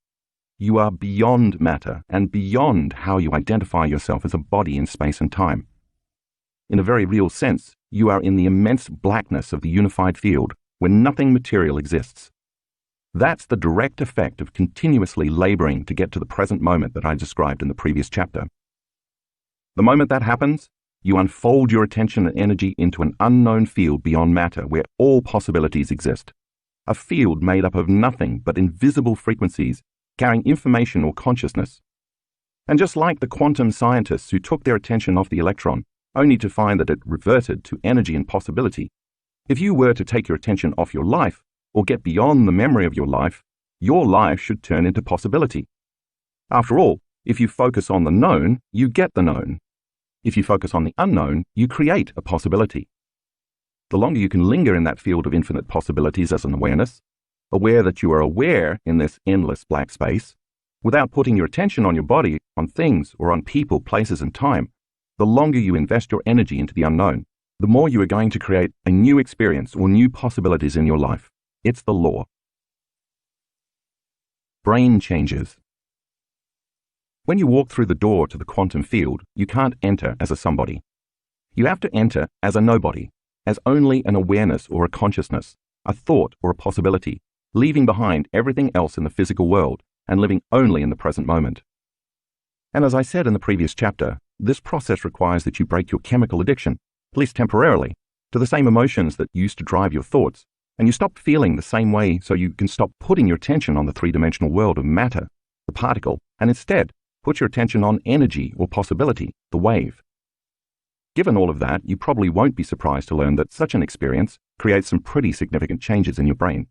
You are beyond matter and beyond how you identify yourself as a body in space and time. In a very real sense, you are in the immense blackness of the unified field where nothing material exists. That's the direct effect of continuously laboring to get to the present moment that I described in the previous chapter. The moment that happens, you unfold your attention and energy into an unknown field beyond matter where all possibilities exist. A field made up of nothing but invisible frequencies carrying information or consciousness. And just like the quantum scientists who took their attention off the electron only to find that it reverted to energy and possibility, if you were to take your attention off your life or get beyond the memory of your life should turn into possibility. After all, if you focus on the known, you get the known. If you focus on the unknown, you create a possibility. The longer you can linger in that field of infinite possibilities as an awareness, aware that you are aware in this endless black space, without putting your attention on your body, on things, or on people, places, and time, the longer you invest your energy into the unknown, the more you are going to create a new experience or new possibilities in your life. It's the law. Brain changes. When you walk through the door to the quantum field, you can't enter as a somebody. You have to enter as a nobody, as only an awareness or a consciousness, a thought or a possibility, leaving behind everything else in the physical world and living only in the present moment. And as I said in the previous chapter, this process requires that you break your chemical addiction, at least temporarily, to the same emotions that used to drive your thoughts, and you stop feeling the same way so you can stop putting your attention on the three-dimensional world of matter, the particle, and instead put your attention on energy or possibility, the wave. Given all of that, you probably won't be surprised to learn that such an experience creates some pretty significant changes in your brain.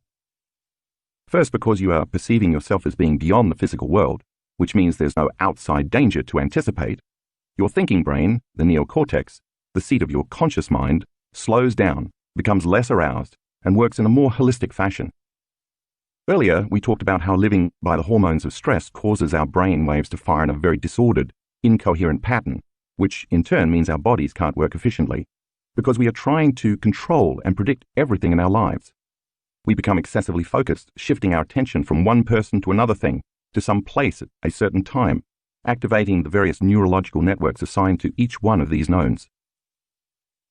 First, because you are perceiving yourself as being beyond the physical world, which means there's no outside danger to anticipate, your thinking brain, the neocortex, the seat of your conscious mind, slows down, becomes less aroused, and works in a more holistic fashion. Earlier, we talked about how living by the hormones of stress causes our brain waves to fire in a very disordered, incoherent pattern, which in turn means our bodies can't work efficiently, because we are trying to control and predict everything in our lives. We become excessively focused, shifting our attention from one person to another thing, to some place at a certain time, activating the various neurological networks assigned to each one of these knowns.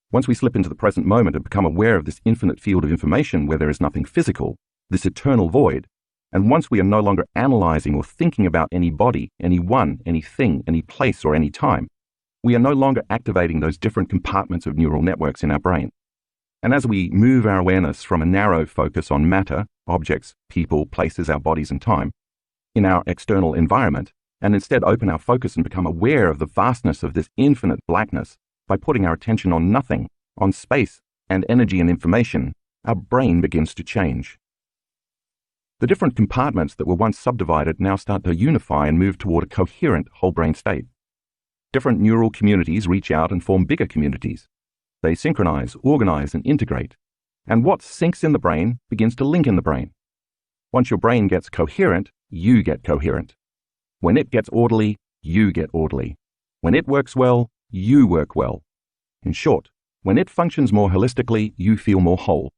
Once we slip into the present moment and become aware of this infinite field of information where there is nothing physical, this eternal void, and once we are no longer analyzing or thinking about any body, any one, anything, any place, or any time, we are no longer activating those different compartments of neural networks in our brain. And as we move our awareness from a narrow focus on matter, objects, people, places, our bodies, and time, in our external environment, and instead open our focus and become aware of the vastness of this infinite blackness by putting our attention on nothing, on space and energy and information, our brain begins to change. The different compartments that were once subdivided now start to unify and move toward a coherent whole brain state. Different neural communities reach out and form bigger communities. They synchronize, organize, and integrate. And what syncs in the brain begins to link in the brain. Once your brain gets coherent, you get coherent. When it gets orderly, you get orderly. When it works well, you work well. In short, when it functions more holistically, you feel more whole.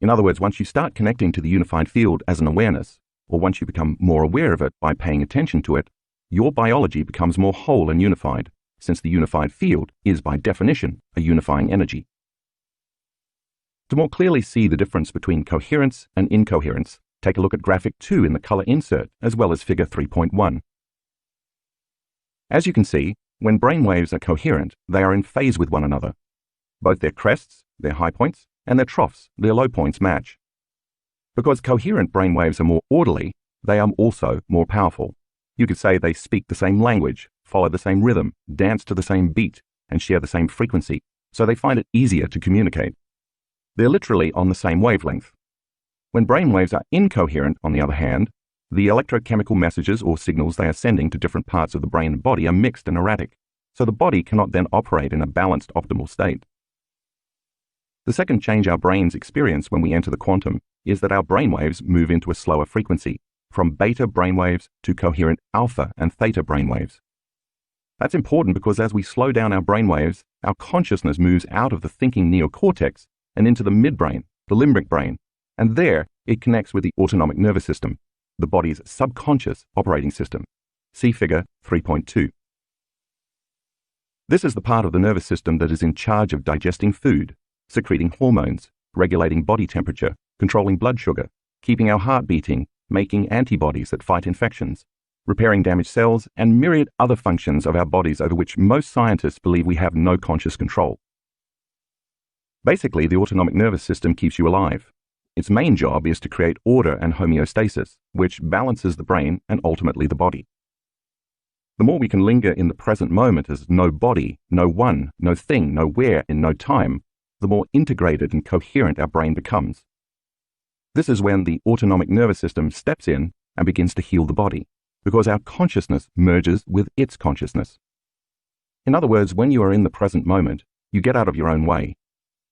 In other words, once you start connecting to the unified field as an awareness, or once you become more aware of it by paying attention to it, your biology becomes more whole and unified, since the unified field is by definition a unifying energy. To more clearly see the difference between coherence and incoherence, take a look at graphic 2 in the color insert, as well as figure 3.1. As you can see, when brain waves are coherent, they are in phase with one another. Both their crests, their high points, and their troughs, their low points, match. Because coherent brain waves are more orderly, they are also more powerful. You could say they speak the same language, follow the same rhythm, dance to the same beat, and share the same frequency, so they find it easier to communicate. They're literally on the same wavelength. When brain waves are incoherent, on the other hand, the electrochemical messages or signals they are sending to different parts of the brain and body are mixed and erratic, so the body cannot then operate in a balanced optimal state. The second change our brains experience when we enter the quantum is that our brainwaves move into a slower frequency, from beta brainwaves to coherent alpha and theta brainwaves. That's important because as we slow down our brainwaves, our consciousness moves out of the thinking neocortex and into the midbrain, the limbic brain, and there it connects with the autonomic nervous system, the body's subconscious operating system. See figure 3.2. This is the part of the nervous system that is in charge of digesting food, secreting hormones, regulating body temperature, controlling blood sugar, keeping our heart beating, making antibodies that fight infections, repairing damaged cells, and myriad other functions of our bodies over which most scientists believe we have no conscious control. Basically, the autonomic nervous system keeps you alive. Its main job is to create order and homeostasis, which balances the brain and ultimately the body. The more we can linger in the present moment as no body, no one, no thing, no where, in no time, the more integrated and coherent our brain becomes. This is when the autonomic nervous system steps in and begins to heal the body, because our consciousness merges with its consciousness. In other words, when you are in the present moment, you get out of your own way.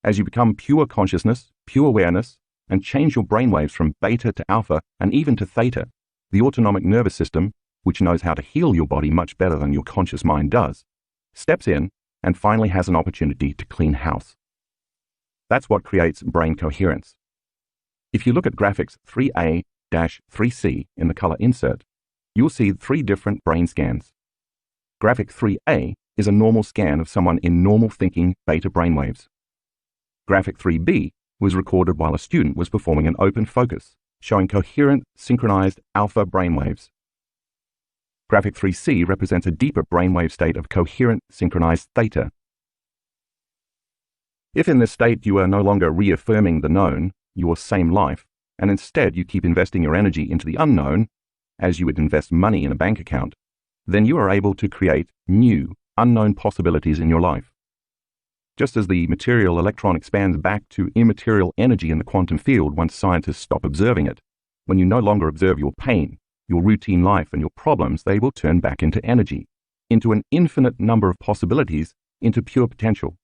As you become pure consciousness, pure awareness, and change your brainwaves from beta to alpha and even to theta, the autonomic nervous system, which knows how to heal your body much better than your conscious mind does, steps in and finally has an opportunity to clean house. That's what creates brain coherence. If you look at graphics 3A-3C in the color insert, you'll see 3 different brain scans. Graphic 3A is a normal scan of someone in normal thinking beta brainwaves. Graphic 3B was recorded while a student was performing an open focus, showing coherent, synchronized alpha brainwaves. Graphic 3C represents a deeper brainwave state of coherent, synchronized theta. If in this state you are no longer reaffirming the known, your same life, and instead you keep investing your energy into the unknown, as you would invest money in a bank account, then you are able to create new, unknown possibilities in your life. Just as the material electron expands back to immaterial energy in the quantum field once scientists stop observing it, when you no longer observe your pain, your routine life, and your problems, they will turn back into energy, into an infinite number of possibilities, into pure potential.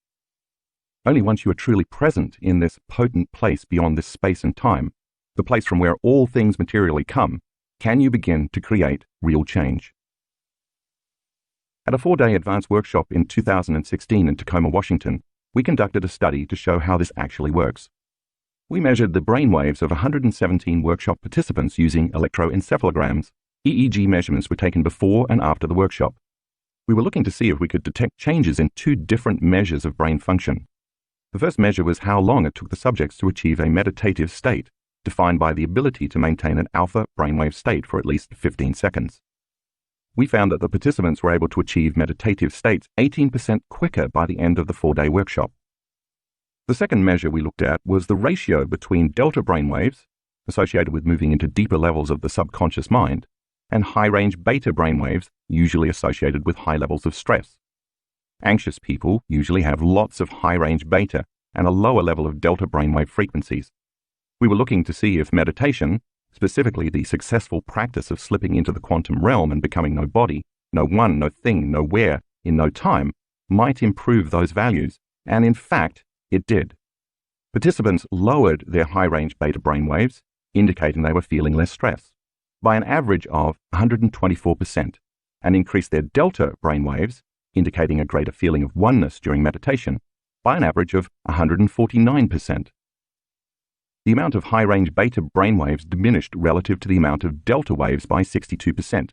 Only once you are truly present in this potent place beyond this space and time, the place from where all things materially come, can you begin to create real change. At a 4-day advanced workshop in 2016 in Tacoma, Washington, we conducted a study to show how this actually works. We measured the brainwaves of 117 workshop participants using electroencephalograms. EEG measurements were taken before and after the workshop. We were looking to see if we could detect changes in 2 different measures of brain function. The first measure was how long it took the subjects to achieve a meditative state, defined by the ability to maintain an alpha brainwave state for at least 15 seconds. We found that the participants were able to achieve meditative states 18% quicker by the end of the 4-day workshop. The second measure we looked at was the ratio between delta brainwaves, associated with moving into deeper levels of the subconscious mind, and high-range beta brainwaves, usually associated with high levels of stress. Anxious people usually have lots of high-range beta and a lower level of delta brainwave frequencies. We were looking to see if meditation, specifically the successful practice of slipping into the quantum realm and becoming no body, no one, no thing, nowhere, in no time, might improve those values, and in fact, it did. Participants lowered their high-range beta brainwaves, indicating they were feeling less stress, by an average of 124%, and increased their delta brainwaves, indicating a greater feeling of oneness during meditation, by an average of 149%. The amount of high-range beta brainwaves diminished relative to the amount of delta waves by 62%,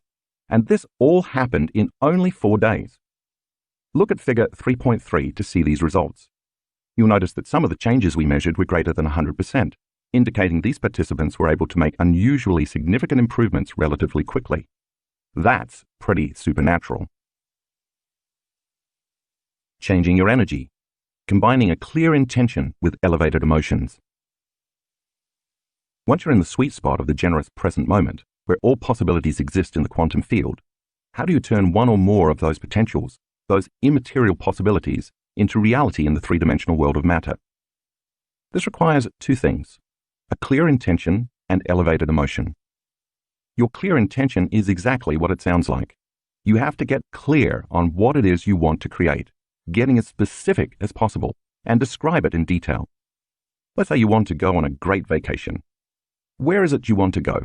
and this all happened in only 4 days. Look at figure 3.3 to see these results. You'll notice that some of the changes we measured were greater than 100%, indicating these participants were able to make unusually significant improvements relatively quickly. That's pretty supernatural. Changing your energy, combining a clear intention with elevated emotions. Once you're in the sweet spot of the generous present moment, where all possibilities exist in the quantum field, how do you turn one or more of those potentials, those immaterial possibilities, into reality in the 3-dimensional world of matter? This requires 2 things: a clear intention and elevated emotion. Your clear intention is exactly what it sounds like. You have to get clear on what it is you want to create, getting as specific as possible, and describe it in detail. Let's say you want to go on a great vacation. Where is it you want to go?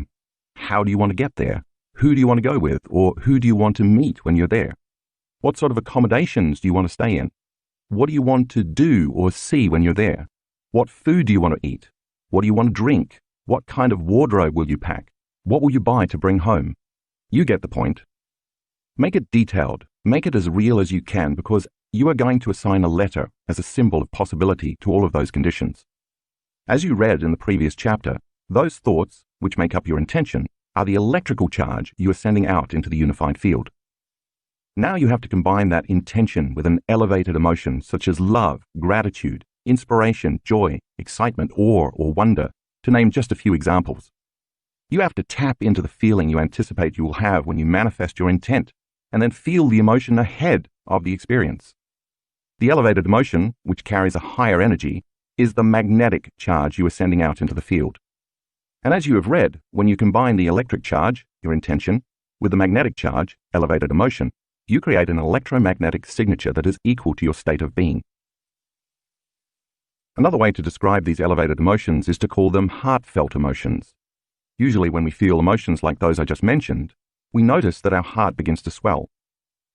How do you want to get there? Who do you want to go with, or who do you want to meet when you're there? What sort of accommodations do you want to stay in? What do you want to do or see when you're there? What food do you want to eat? What do you want to drink? What kind of wardrobe will you pack? What will you buy to bring home? You get the point. Make it detailed. Make it as real as you can, because you are going to assign a letter as a symbol of possibility to all of those conditions. As you read in the previous chapter, those thoughts, which make up your intention, are the electrical charge you are sending out into the unified field. Now you have to combine that intention with an elevated emotion such as love, gratitude, inspiration, joy, excitement, awe, or wonder, to name just a few examples. You have to tap into the feeling you anticipate you will have when you manifest your intent, and then feel the emotion ahead of the experience. The elevated emotion, which carries a higher energy, is the magnetic charge you are sending out into the field. And as you have read, when you combine the electric charge, your intention, with the magnetic charge, elevated emotion, you create an electromagnetic signature that is equal to your state of being. Another way to describe these elevated emotions is to call them heartfelt emotions. Usually when we feel emotions like those I just mentioned, we notice that our heart begins to swell.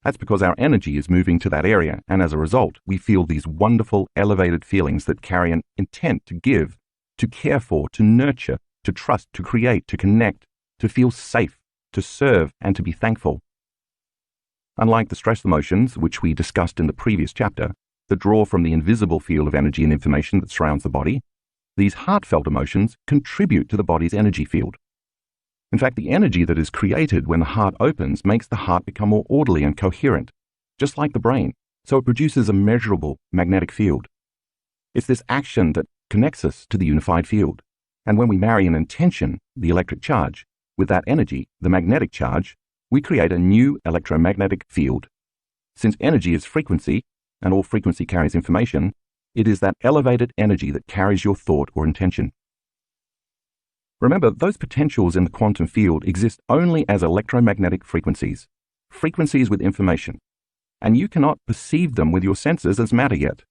That's because our energy is moving to that area, and as a result, we feel these wonderful, elevated feelings that carry an intent to give, to care for, to nurture, to trust, to create, to connect, to feel safe, to serve, and to be thankful. Unlike the stress emotions, which we discussed in the previous chapter, that draw from the invisible field of energy and information that surrounds the body, these heartfelt emotions contribute to the body's energy field. In fact, the energy that is created when the heart opens makes the heart become more orderly and coherent, just like the brain, so it produces a measurable magnetic field. It's this action that connects us to the unified field. And when we marry an intention, the electric charge, with that energy, the magnetic charge, we create a new electromagnetic field. Since energy is frequency, and all frequency carries information, it is that elevated energy that carries your thought or intention. Remember, those potentials in the quantum field exist only as electromagnetic frequencies, frequencies with information, and you cannot perceive them with your senses as matter yet.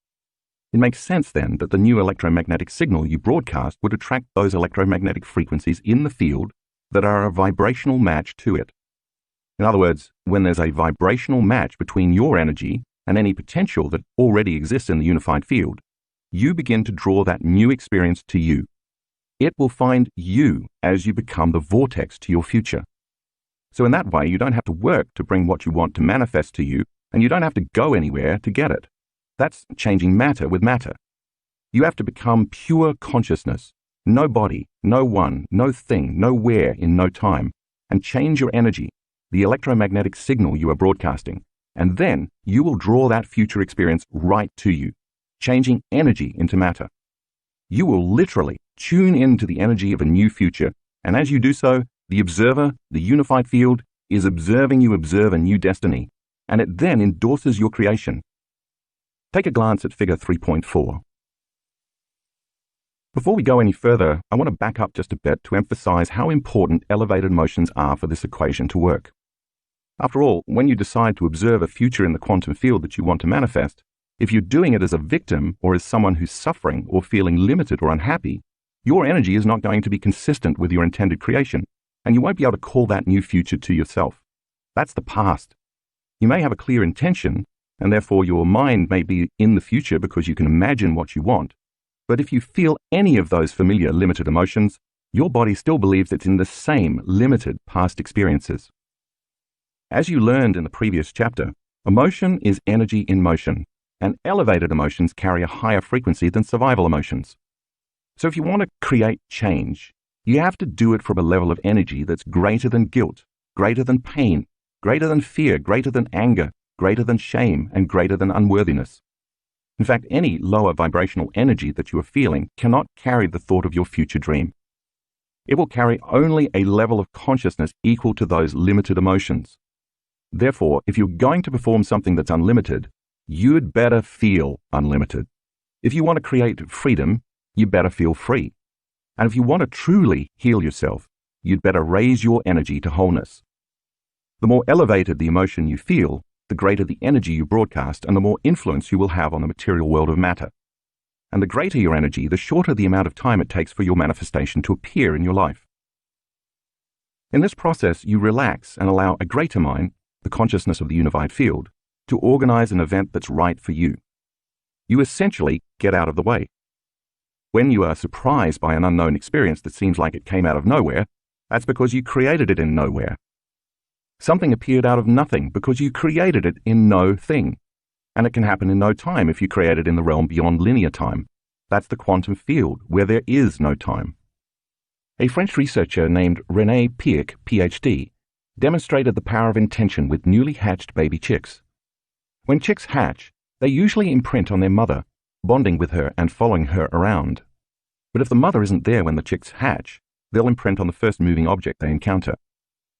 It makes sense then that the new electromagnetic signal you broadcast would attract those electromagnetic frequencies in the field that are a vibrational match to it. In other words, when there's a vibrational match between your energy and any potential that already exists in the unified field, you begin to draw that new experience to you. It will find you as you become the vortex to your future. So in that way, you don't have to work to bring what you want to manifest to you, and you don't have to go anywhere to get it. That's changing matter with matter. You have to become pure consciousness, no body, no one, no thing, no where in no time, and change your energy, the electromagnetic signal you are broadcasting, and then you will draw that future experience right to you, changing energy into matter. You will literally tune into the energy of a new future, and as you do so, the observer, the unified field, is observing you observe a new destiny, and it then endorses your creation. Take a glance at figure 3.4. Before we go any further, I want to back up just a bit to emphasize how important elevated emotions are for this equation to work. After all, when you decide to observe a future in the quantum field that you want to manifest, if you're doing it as a victim or as someone who's suffering or feeling limited or unhappy, your energy is not going to be consistent with your intended creation, and you won't be able to call that new future to yourself. That's the past. You may have a clear intention, and therefore your mind may be in the future because you can imagine what you want. But if you feel any of those familiar limited emotions, your body still believes it's in the same limited past experiences. As you learned in the previous chapter, emotion is energy in motion, and elevated emotions carry a higher frequency than survival emotions. So if you want to create change, you have to do it from a level of energy that's greater than guilt, greater than pain, greater than fear, greater than anger, greater than shame, and greater than unworthiness. In fact, any lower vibrational energy that you are feeling cannot carry the thought of your future dream. It will carry only a level of consciousness equal to those limited emotions. Therefore, if you're going to perform something that's unlimited, you'd better feel unlimited. If you want to create freedom, you better feel free. And if you want to truly heal yourself, you'd better raise your energy to wholeness. The more elevated the emotion you feel, the greater the energy you broadcast and the more influence you will have on the material world of matter. And the greater your energy, the shorter the amount of time it takes for your manifestation to appear in your life. In this process, you relax and allow a greater mind, the consciousness of the unified field, to organize an event that's right for you. You essentially get out of the way. When you are surprised by an unknown experience that seems like it came out of nowhere, that's because you created it in nowhere. Something appeared out of nothing because you created it in no thing. And it can happen in no time if you create it in the realm beyond linear time. That's the quantum field, where there is no time. A French researcher named René Piech, PhD, demonstrated the power of intention with newly hatched baby chicks. When chicks hatch, they usually imprint on their mother, bonding with her and following her around. But if the mother isn't there when the chicks hatch, they'll imprint on the first moving object they encounter.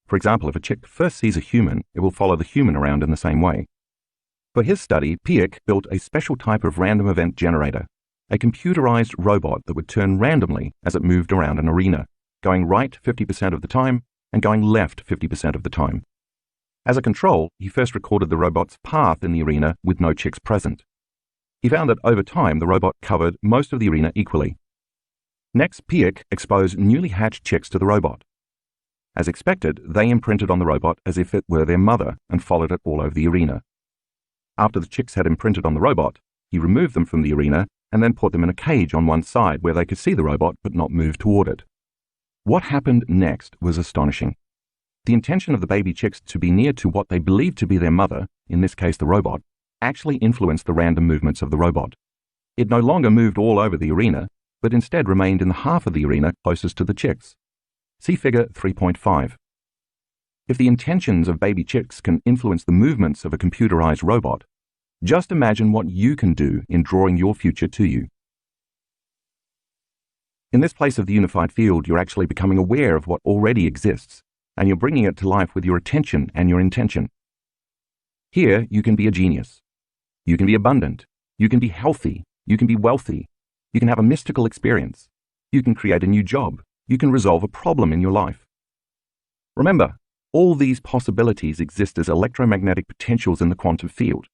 For example, if a chick first sees a human, it will follow the human around in the same way. For his study, Piech built a special type of random event generator, a computerized robot that would turn randomly as it moved around an arena, going right 50% of the time and going left 50% of the time. As a control, he first recorded the robot's path in the arena with no chicks present. He found that over time, the robot covered most of the arena equally. Next, Piech exposed newly hatched chicks to the robot. As expected, they imprinted on the robot as if it were their mother and followed it all over the arena. After the chicks had imprinted on the robot, he removed them from the arena and then put them in a cage on one side where they could see the robot but not move toward it. What happened next was astonishing. the intention of the baby chicks to be near to what they believed to be their mother, in this case the robot, actually influenced the random movements of the robot. It no longer moved all over the arena, but instead remained in the half of the arena closest to the chicks. See figure 3.5. If the intentions of baby chicks can influence the movements of a computerized robot, just imagine what you can do in drawing your future to you. In this place of the unified field, you're actually becoming aware of what already exists, and you're bringing it to life with your attention and your intention. Here, you can be a genius. You can be abundant. You can be healthy. You can be wealthy. You can have a mystical experience. You can create a new job. You can resolve a problem in your life. Remember, all these possibilities exist as electromagnetic potentials in the quantum field.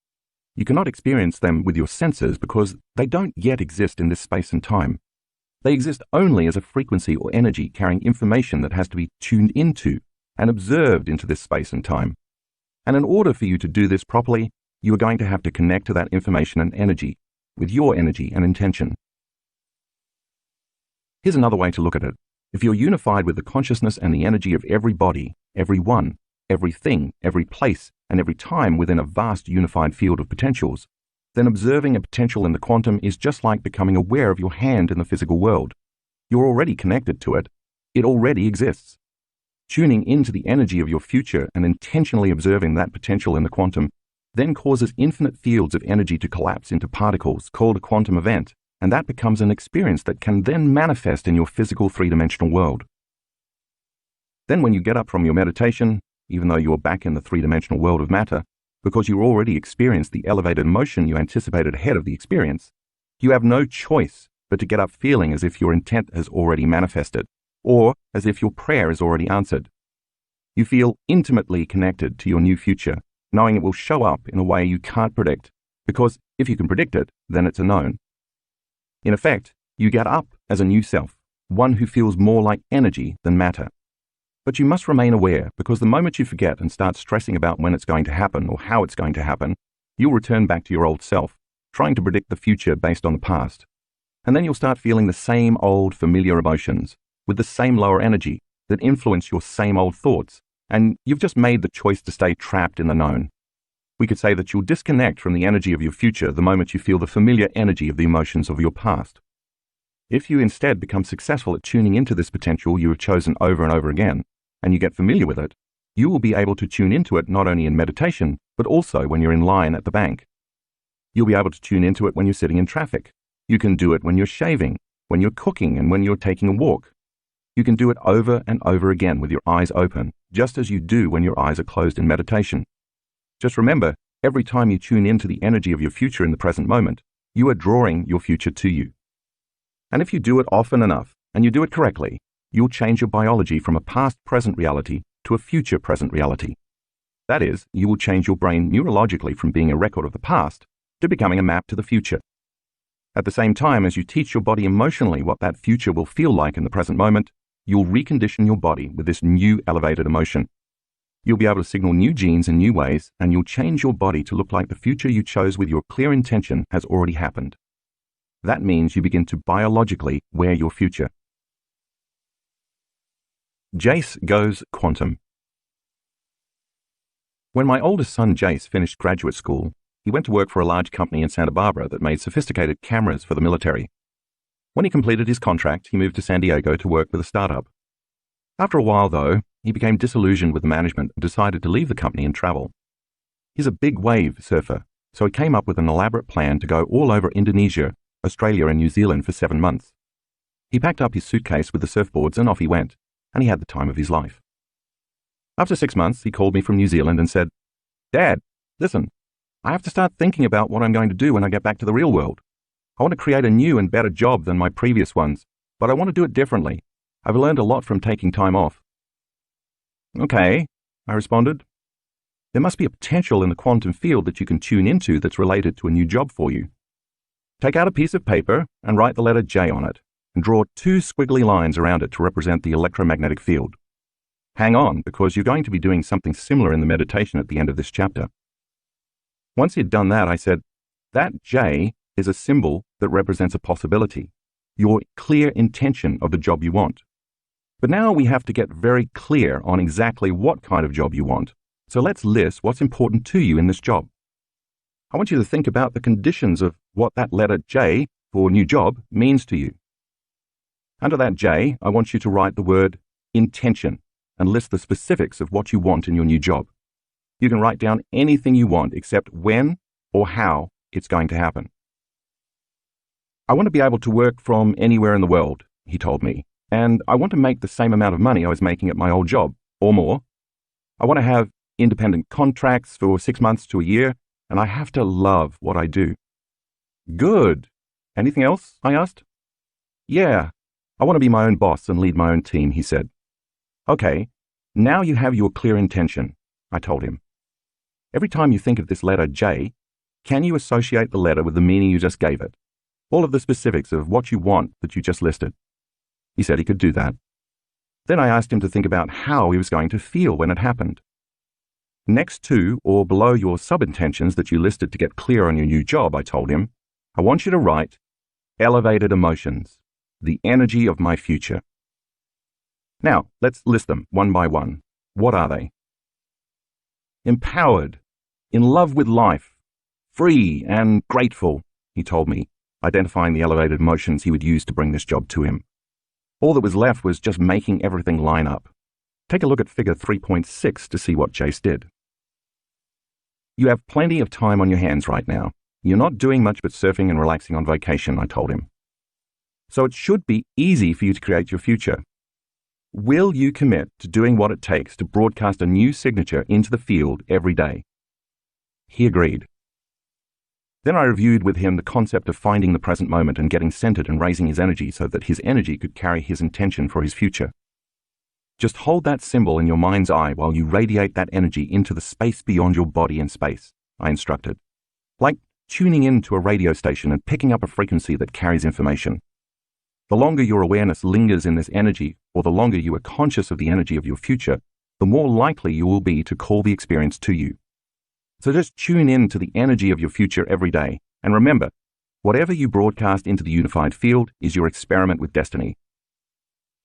You cannot experience them with your senses because they don't yet exist in this space and time. They exist only as a frequency or energy carrying information that has to be tuned into and observed into this space and time. And in order for you to do this properly, you are going to have to connect to that information and energy with your energy and intention. Here's another way to look at it. If you're unified with the consciousness and the energy of every body, everyone, everything, every place, and every time within a vast unified field of potentials, then observing a potential in the quantum is just like becoming aware of your hand in the physical world. You're already connected to it. It already exists. Tuning into the energy of your future and intentionally observing that potential in the quantum then causes infinite fields of energy to collapse into particles called a quantum event, and that becomes an experience that can then manifest in your physical three-dimensional world. Then when you get up from your meditation, even though you're back in the three-dimensional world of matter, because you already experienced the elevated emotion you anticipated ahead of the experience, you have no choice but to get up feeling as if your intent has already manifested, or as if your prayer is already answered. You feel intimately connected to your new future, knowing it will show up in a way you can't predict, because if you can predict it, then it's a known. In effect, you get up as a new self, one who feels more like energy than matter. But you must remain aware, because the moment you forget and start stressing about when it's going to happen or how it's going to happen, you'll return back to your old self, trying to predict the future based on the past. And then you'll start feeling the same old familiar emotions, with the same lower energy that influence your same old thoughts, and you've just made the choice to stay trapped in the known. We could say that you'll disconnect from the energy of your future the moment you feel the familiar energy of the emotions of your past. If you instead become successful at tuning into this potential you have chosen over and over again, and you get familiar with it, you will be able to tune into it not only in meditation, but also when you're in line at the bank. You'll be able to tune into it when you're sitting in traffic. You can do it when you're shaving, when you're cooking, and when you're taking a walk. You can do it over and over again with your eyes open, just as you do when your eyes are closed in meditation. Just remember, every time you tune into the energy of your future in the present moment, you are drawing your future to you. And if you do it often enough, and you do it correctly, you'll change your biology from a past-present reality to a future-present reality. That is, you will change your brain neurologically from being a record of the past to becoming a map to the future. At the same time as you teach your body emotionally what that future will feel like in the present moment, you'll recondition your body with this new elevated emotion. You'll be able to signal new genes in new ways, and you'll change your body to look like the future you chose with your clear intention has already happened. That means you begin to biologically wear your future. Jace goes quantum. When my oldest son Jace finished graduate school, he went to work for a large company in Santa Barbara that made sophisticated cameras for the military. When he completed his contract, he moved to San Diego to work with a startup. After a while, though, he became disillusioned with the management and decided to leave the company and travel. He's a big wave surfer, so he came up with an elaborate plan to go all over Indonesia, Australia, and New Zealand for 7 months. He packed up his suitcase with the surfboards and off he went, and he had the time of his life. After 6 months, he called me from New Zealand and said, "Dad, listen, I have to start thinking about what I'm going to do when I get back to the real world. I want to create a new and better job than my previous ones, but I want to do it differently. I've learned a lot from taking time off." "Okay," I responded. "There must be a potential in the quantum field that you can tune into that's related to a new job for you. Take out a piece of paper and write the letter J on it, and draw 2 squiggly lines around it to represent the electromagnetic field. Hang on, because you're going to be doing something similar in the meditation at the end of this chapter." Once he'd done that, I said, "That J is a symbol that represents a possibility, your clear intention of the job you want. But now we have to get very clear on exactly what kind of job you want. So let's list what's important to you in this job. I want you to think about the conditions of what that letter J for new job means to you. Under that J, I want you to write the word intention and list the specifics of what you want in your new job. You can write down anything you want except when or how it's going to happen. I want to be able to work from anywhere in the world, he told me, and I want to make the same amount of money I was making at my old job, or more. I want to have independent contracts for 6 months to a year, and I have to love what I do. Good. Anything else? I asked. Yeah, I want to be my own boss and lead my own team, he said. Okay, now you have your clear intention, I told him. Every time you think of this letter J, can you associate the letter with the meaning you just gave it? All of the specifics of what you want that you just listed. He said he could do that. Then I asked him to think about how he was going to feel when it happened. Next to or below your sub-intentions that you listed to get clear on your new job, I told him, I want you to write elevated emotions, the energy of my future. Now, let's list them one by one. What are they? Empowered, in love with life, free and grateful, he told me, identifying the elevated emotions he would use to bring this job to him. All that was left was just making everything line up. Take a look at figure 3.6 to see what Jace did. You have plenty of time on your hands right now. You're not doing much but surfing and relaxing on vacation, I told him. So it should be easy for you to create your future. Will you commit to doing what it takes to broadcast a new signature into the field every day? He agreed. Then I reviewed with him the concept of finding the present moment and getting centered and raising his energy so that his energy could carry his intention for his future. Just hold that symbol in your mind's eye while you radiate that energy into the space beyond your body and space, I instructed. Like tuning into a radio station and picking up a frequency that carries information. The longer your awareness lingers in this energy, or the longer you are conscious of the energy of your future, the more likely you will be to call the experience to you. So just tune in to the energy of your future every day. And remember, whatever you broadcast into the unified field is your experiment with destiny.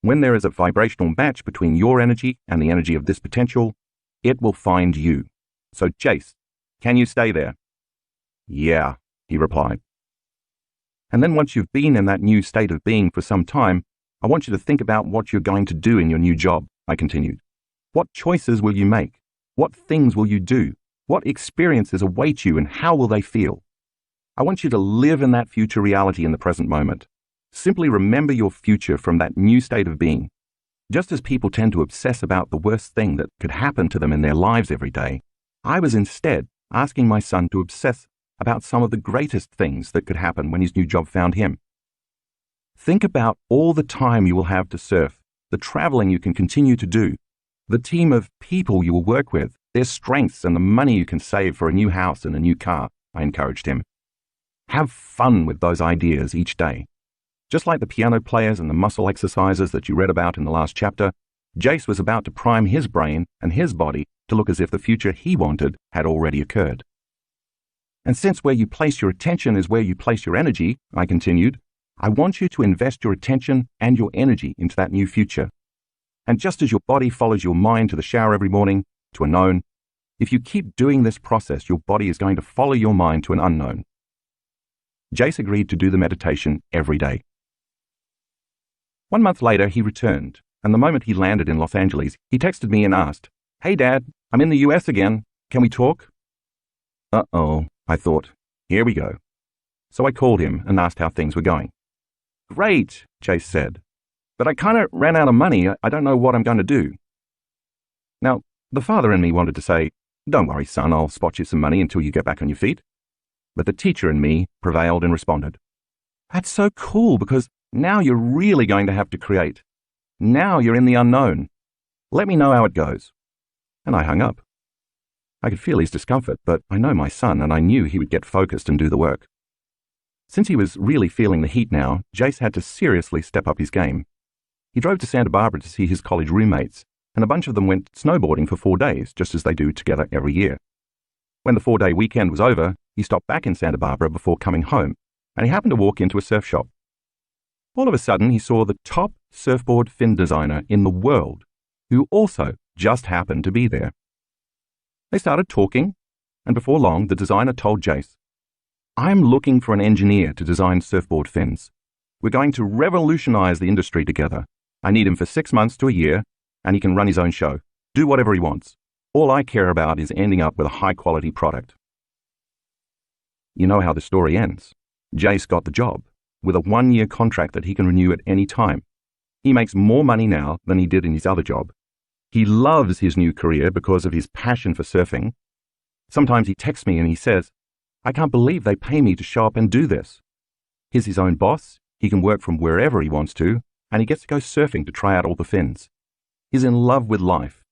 When there is a vibrational match between your energy and the energy of this potential, it will find you. So Jace, can you stay there? Yeah, he replied. And then once you've been in that new state of being for some time, I want you to think about what you're going to do in your new job, I continued. What choices will you make? What things will you do? What experiences await you and how will they feel? I want you to live in that future reality in the present moment. Simply remember your future from that new state of being. Just as people tend to obsess about the worst thing that could happen to them in their lives every day, I was instead asking my son to obsess about some of the greatest things that could happen when his new job found him. Think about all the time you will have to surf, the traveling you can continue to do, the team of people you will work with, their strengths and the money you can save for a new house and a new car, I encouraged him. Have fun with those ideas each day. Just like the piano players and the muscle exercises that you read about in the last chapter, Jace was about to prime his brain and his body to look as if the future he wanted had already occurred. And since where you place your attention is where you place your energy, I continued, I want you to invest your attention and your energy into that new future. And just as your body follows your mind to the shower every morning, to a known, if you keep doing this process, your body is going to follow your mind to an unknown. Jace agreed to do the meditation every day. 1 month later, he returned, and the moment he landed in Los Angeles, he texted me and asked, "Hey Dad, I'm in the US again. Can we talk?" Uh-oh, I thought. Here we go. So I called him and asked how things were going. "Great," Jace said, "but I kind of ran out of money. I don't know what I'm going to do." Now, the father in me wanted to say, "Don't worry, son, I'll spot you some money until you get back on your feet." But the teacher in me prevailed and responded, "That's so cool because now you're really going to have to create. Now you're in the unknown. Let me know how it goes." And I hung up. I could feel his discomfort, but I know my son and I knew he would get focused and do the work. Since he was really feeling the heat now, Jace had to seriously step up his game. He drove to Santa Barbara to see his college roommates, and a bunch of them went snowboarding for 4 days, just as they do together every year. When the 4-day weekend was over, he stopped back in Santa Barbara before coming home, and he happened to walk into a surf shop. All of a sudden, he saw the top surfboard fin designer in the world who also just happened to be there. They started talking, and before long, the designer told Jace, "I'm looking for an engineer to design surfboard fins. We're going to revolutionize the industry together. I need him for 6 months to a year, and he can run his own show, do whatever he wants. All I care about is ending up with a high-quality product." You know how the story ends. Jace got the job, with a 1-year contract that he can renew at any time. He makes more money now than he did in his other job. He loves his new career because of his passion for surfing. Sometimes he texts me and he says, "I can't believe they pay me to show up and do this." He's his own boss, he can work from wherever he wants to, and he gets to go surfing to try out all the fins. He's in love with life.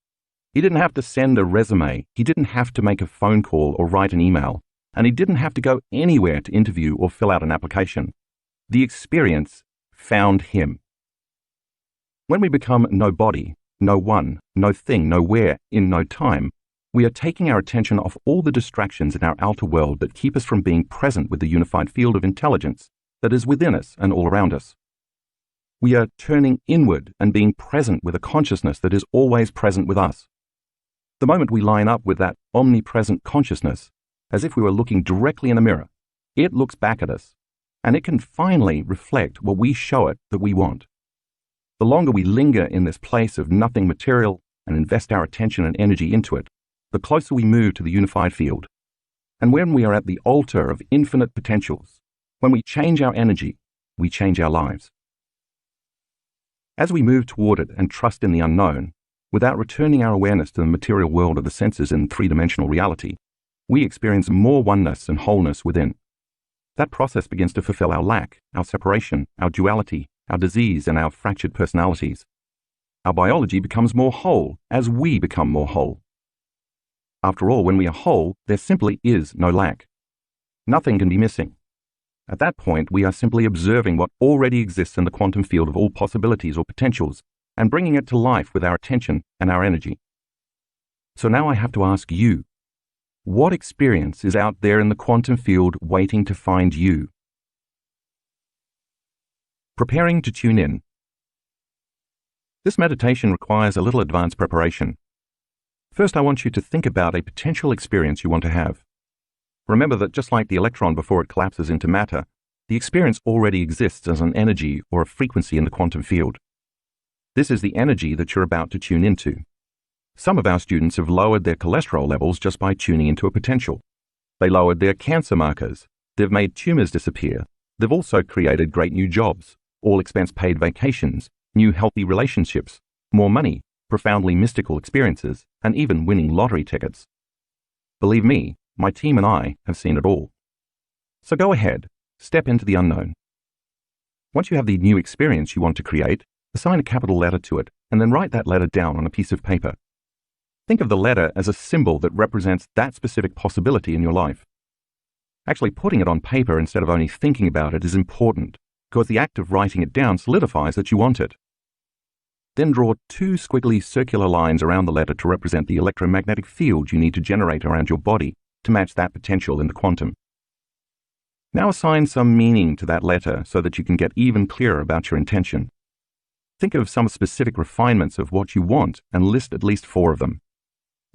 He didn't have to send a resume, he didn't have to make a phone call or write an email, and he didn't have to go anywhere to interview or fill out an application. The experience found him. When we become nobody, no one, no thing, nowhere, in no time, we are taking our attention off all the distractions in our outer world that keep us from being present with the unified field of intelligence that is within us and all around us. We are turning inward and being present with a consciousness that is always present with us. The moment we line up with that omnipresent consciousness, as if we were looking directly in a mirror, it looks back at us, and it can finally reflect what we show it that we want. The longer we linger in this place of nothing material and invest our attention and energy into it, the closer we move to the unified field. And when we are at the altar of infinite potentials, when we change our energy, we change our lives. As we move toward it and trust in the unknown, without returning our awareness to the material world of the senses in three-dimensional reality, we experience more oneness and wholeness within. That process begins to fulfill our lack, our separation, our duality, our disease, and our fractured personalities. Our biology becomes more whole as we become more whole. After all, when we are whole, there simply is no lack. Nothing can be missing. At that point, we are simply observing what already exists in the quantum field of all possibilities or potentials and bringing it to life with our attention and our energy. So now I have to ask you, what experience is out there in the quantum field waiting to find you? Preparing to tune in. This meditation requires a little advanced preparation. First, I want you to think about a potential experience you want to have. Remember that just like the electron before it collapses into matter, the experience already exists as an energy or a frequency in the quantum field. This is the energy that you're about to tune into. Some of our students have lowered their cholesterol levels just by tuning into a potential. They lowered their cancer markers. They've made tumors disappear. They've also created great new jobs, all-expense-paid vacations, new healthy relationships, more money, profoundly mystical experiences, and even winning lottery tickets. Believe me, my team and I have seen it all. So go ahead, step into the unknown. Once you have the new experience you want to create, assign a capital letter to it, and then write that letter down on a piece of paper. Think of the letter as a symbol that represents that specific possibility in your life. Actually, putting it on paper instead of only thinking about it is important, because the act of writing it down solidifies that you want it. Then draw 2 squiggly circular lines around the letter to represent the electromagnetic field you need to generate around your body to match that potential in the quantum. Now assign some meaning to that letter so that you can get even clearer about your intention. Think of some specific refinements of what you want and list at least 4 of them.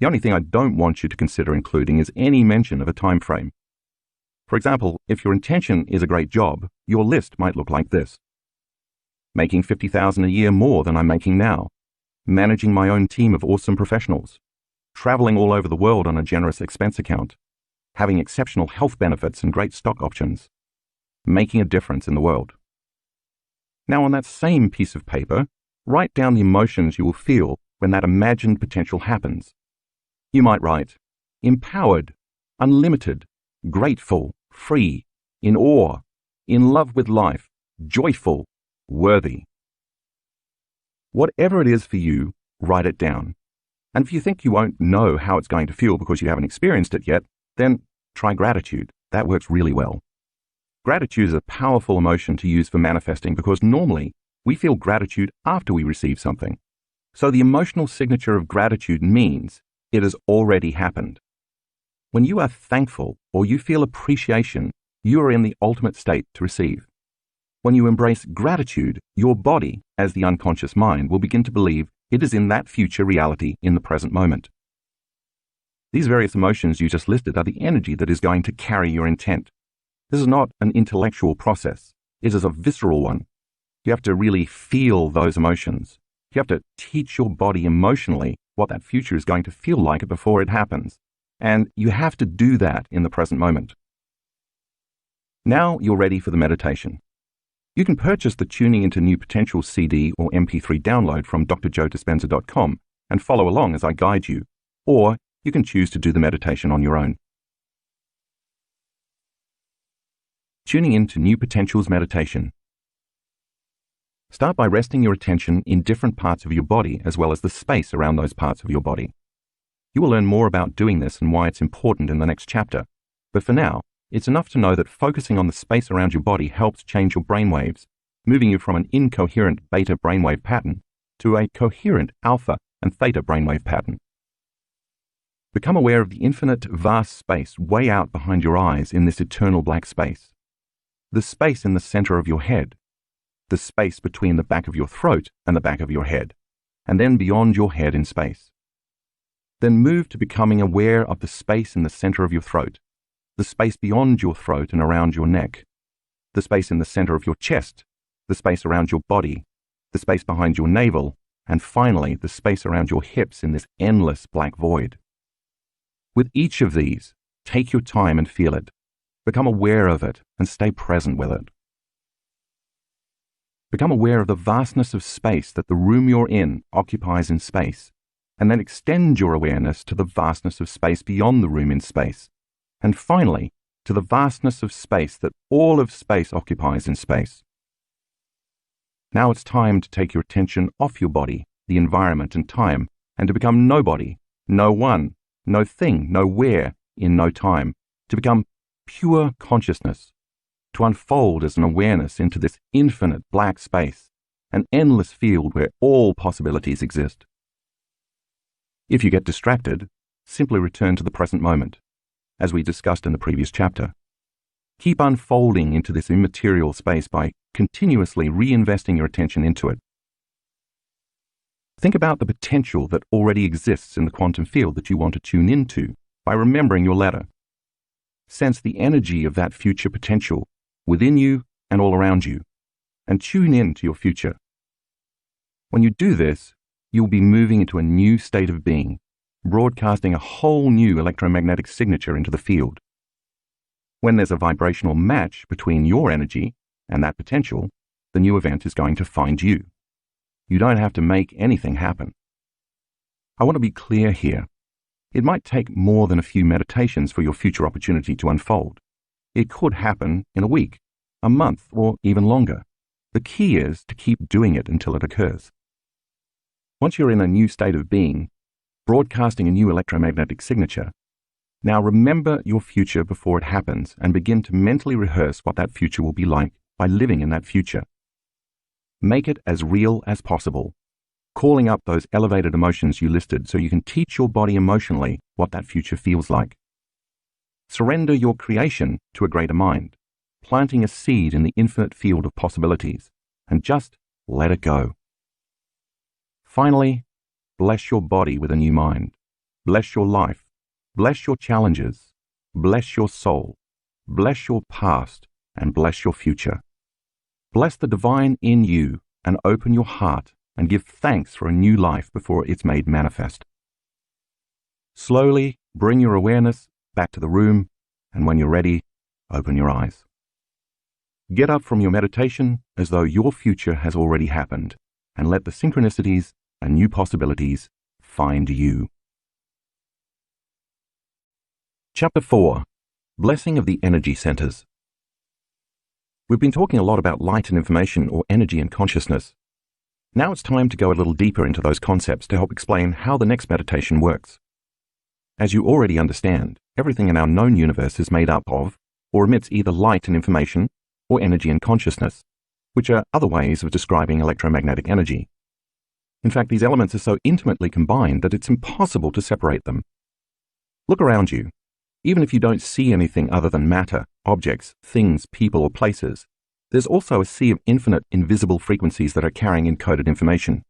The only thing I don't want you to consider including is any mention of a time frame. For example, if your intention is a great job, your list might look like this. Making $50,000 a year more than I'm making now. Managing my own team of awesome professionals. Traveling all over the world on a generous expense account. Having exceptional health benefits and great stock options. Making a difference in the world. Now on that same piece of paper, write down the emotions you will feel when that imagined potential happens. You might write, empowered, unlimited, grateful, free, in awe, in love with life, joyful, worthy. Whatever it is for you, write it down. And if you think you won't know how it's going to feel because you haven't experienced it yet, then try gratitude. That works really well. Gratitude is a powerful emotion to use for manifesting because normally we feel gratitude after we receive something. So the emotional signature of gratitude means it has already happened. When you are thankful or you feel appreciation, you are in the ultimate state to receive. When you embrace gratitude, your body, as the unconscious mind, will begin to believe it is in that future reality in the present moment. These various emotions you just listed are the energy that is going to carry your intent. This is not an intellectual process. It is a visceral one. You have to really feel those emotions. You have to teach your body emotionally what that future is going to feel like before it happens. And you have to do that in the present moment. Now you're ready for the meditation. You can purchase the Tuning into New Potential CD or MP3 download from drjoedispenza.com and follow along as I guide you, or you can choose to do the meditation on your own. Tuning into New Potentials meditation. Start by resting your attention in different parts of your body as well as the space around those parts of your body. You will learn more about doing this and why it's important in the next chapter, but for now, it's enough to know that focusing on the space around your body helps change your brainwaves, moving you from an incoherent beta brainwave pattern to a coherent alpha and theta brainwave pattern. Become aware of the infinite, vast space way out behind your eyes in this eternal black space. The space in the center of your head, the space between the back of your throat and the back of your head, and then beyond your head in space. Then move to becoming aware of the space in the center of your throat, the space beyond your throat and around your neck, the space in the center of your chest, the space around your body, the space behind your navel, and finally the space around your hips in this endless black void. With each of these, take your time and feel it. Become aware of it and stay present with it. Become aware of the vastness of space that the room you're in occupies in space, and then extend your awareness to the vastness of space beyond the room in space, and finally, to the vastness of space that all of space occupies in space. Now it's time to take your attention off your body, the environment and time, and to become nobody, no one, no thing, nowhere, in no time, to become pure consciousness, to unfold as an awareness into this infinite black space, an endless field where all possibilities exist. If you get distracted, simply return to the present moment, as we discussed in the previous chapter. Keep unfolding into this immaterial space by continuously reinvesting your attention into it. Think about the potential that already exists in the quantum field that you want to tune into by remembering your ladder. Sense the energy of that future potential within you and all around you, and tune in to your future. When you do this, you'll be moving into a new state of being, broadcasting a whole new electromagnetic signature into the field. When there's a vibrational match between your energy and that potential, the new event is going to find you. You don't have to make anything happen. I want to be clear here. It might take more than a few meditations for your future opportunity to unfold. It could happen in a week, a month, or even longer. The key is to keep doing it until it occurs. Once you're in a new state of being, broadcasting a new electromagnetic signature, now remember your future before it happens and begin to mentally rehearse what that future will be like by living in that future. Make it as real as possible, calling up those elevated emotions you listed so you can teach your body emotionally what that future feels like. Surrender your creation to a greater mind, planting a seed in the infinite field of possibilities, and just let it go. Finally, bless your body with a new mind. Bless your life. Bless your challenges. Bless your soul. Bless your past, and bless your future. Bless the divine in you and open your heart and give thanks for a new life before it's made manifest. Slowly bring your awareness back to the room, and when you're ready, open your eyes. Get up from your meditation as though your future has already happened, and let the synchronicities and new possibilities find you. Chapter 4. Blessing of the Energy Centers. We've been talking a lot about light and information, or energy and consciousness. Now it's time to go a little deeper into those concepts to help explain how the next meditation works. As you already understand, everything in our known universe is made up of, or emits either light and information, or energy and consciousness, which are other ways of describing electromagnetic energy. In fact, these elements are so intimately combined that it's impossible to separate them. Look around you. Even if you don't see anything other than matter, objects, things, people, or places, There's also a sea of infinite invisible frequencies that are carrying encoded information.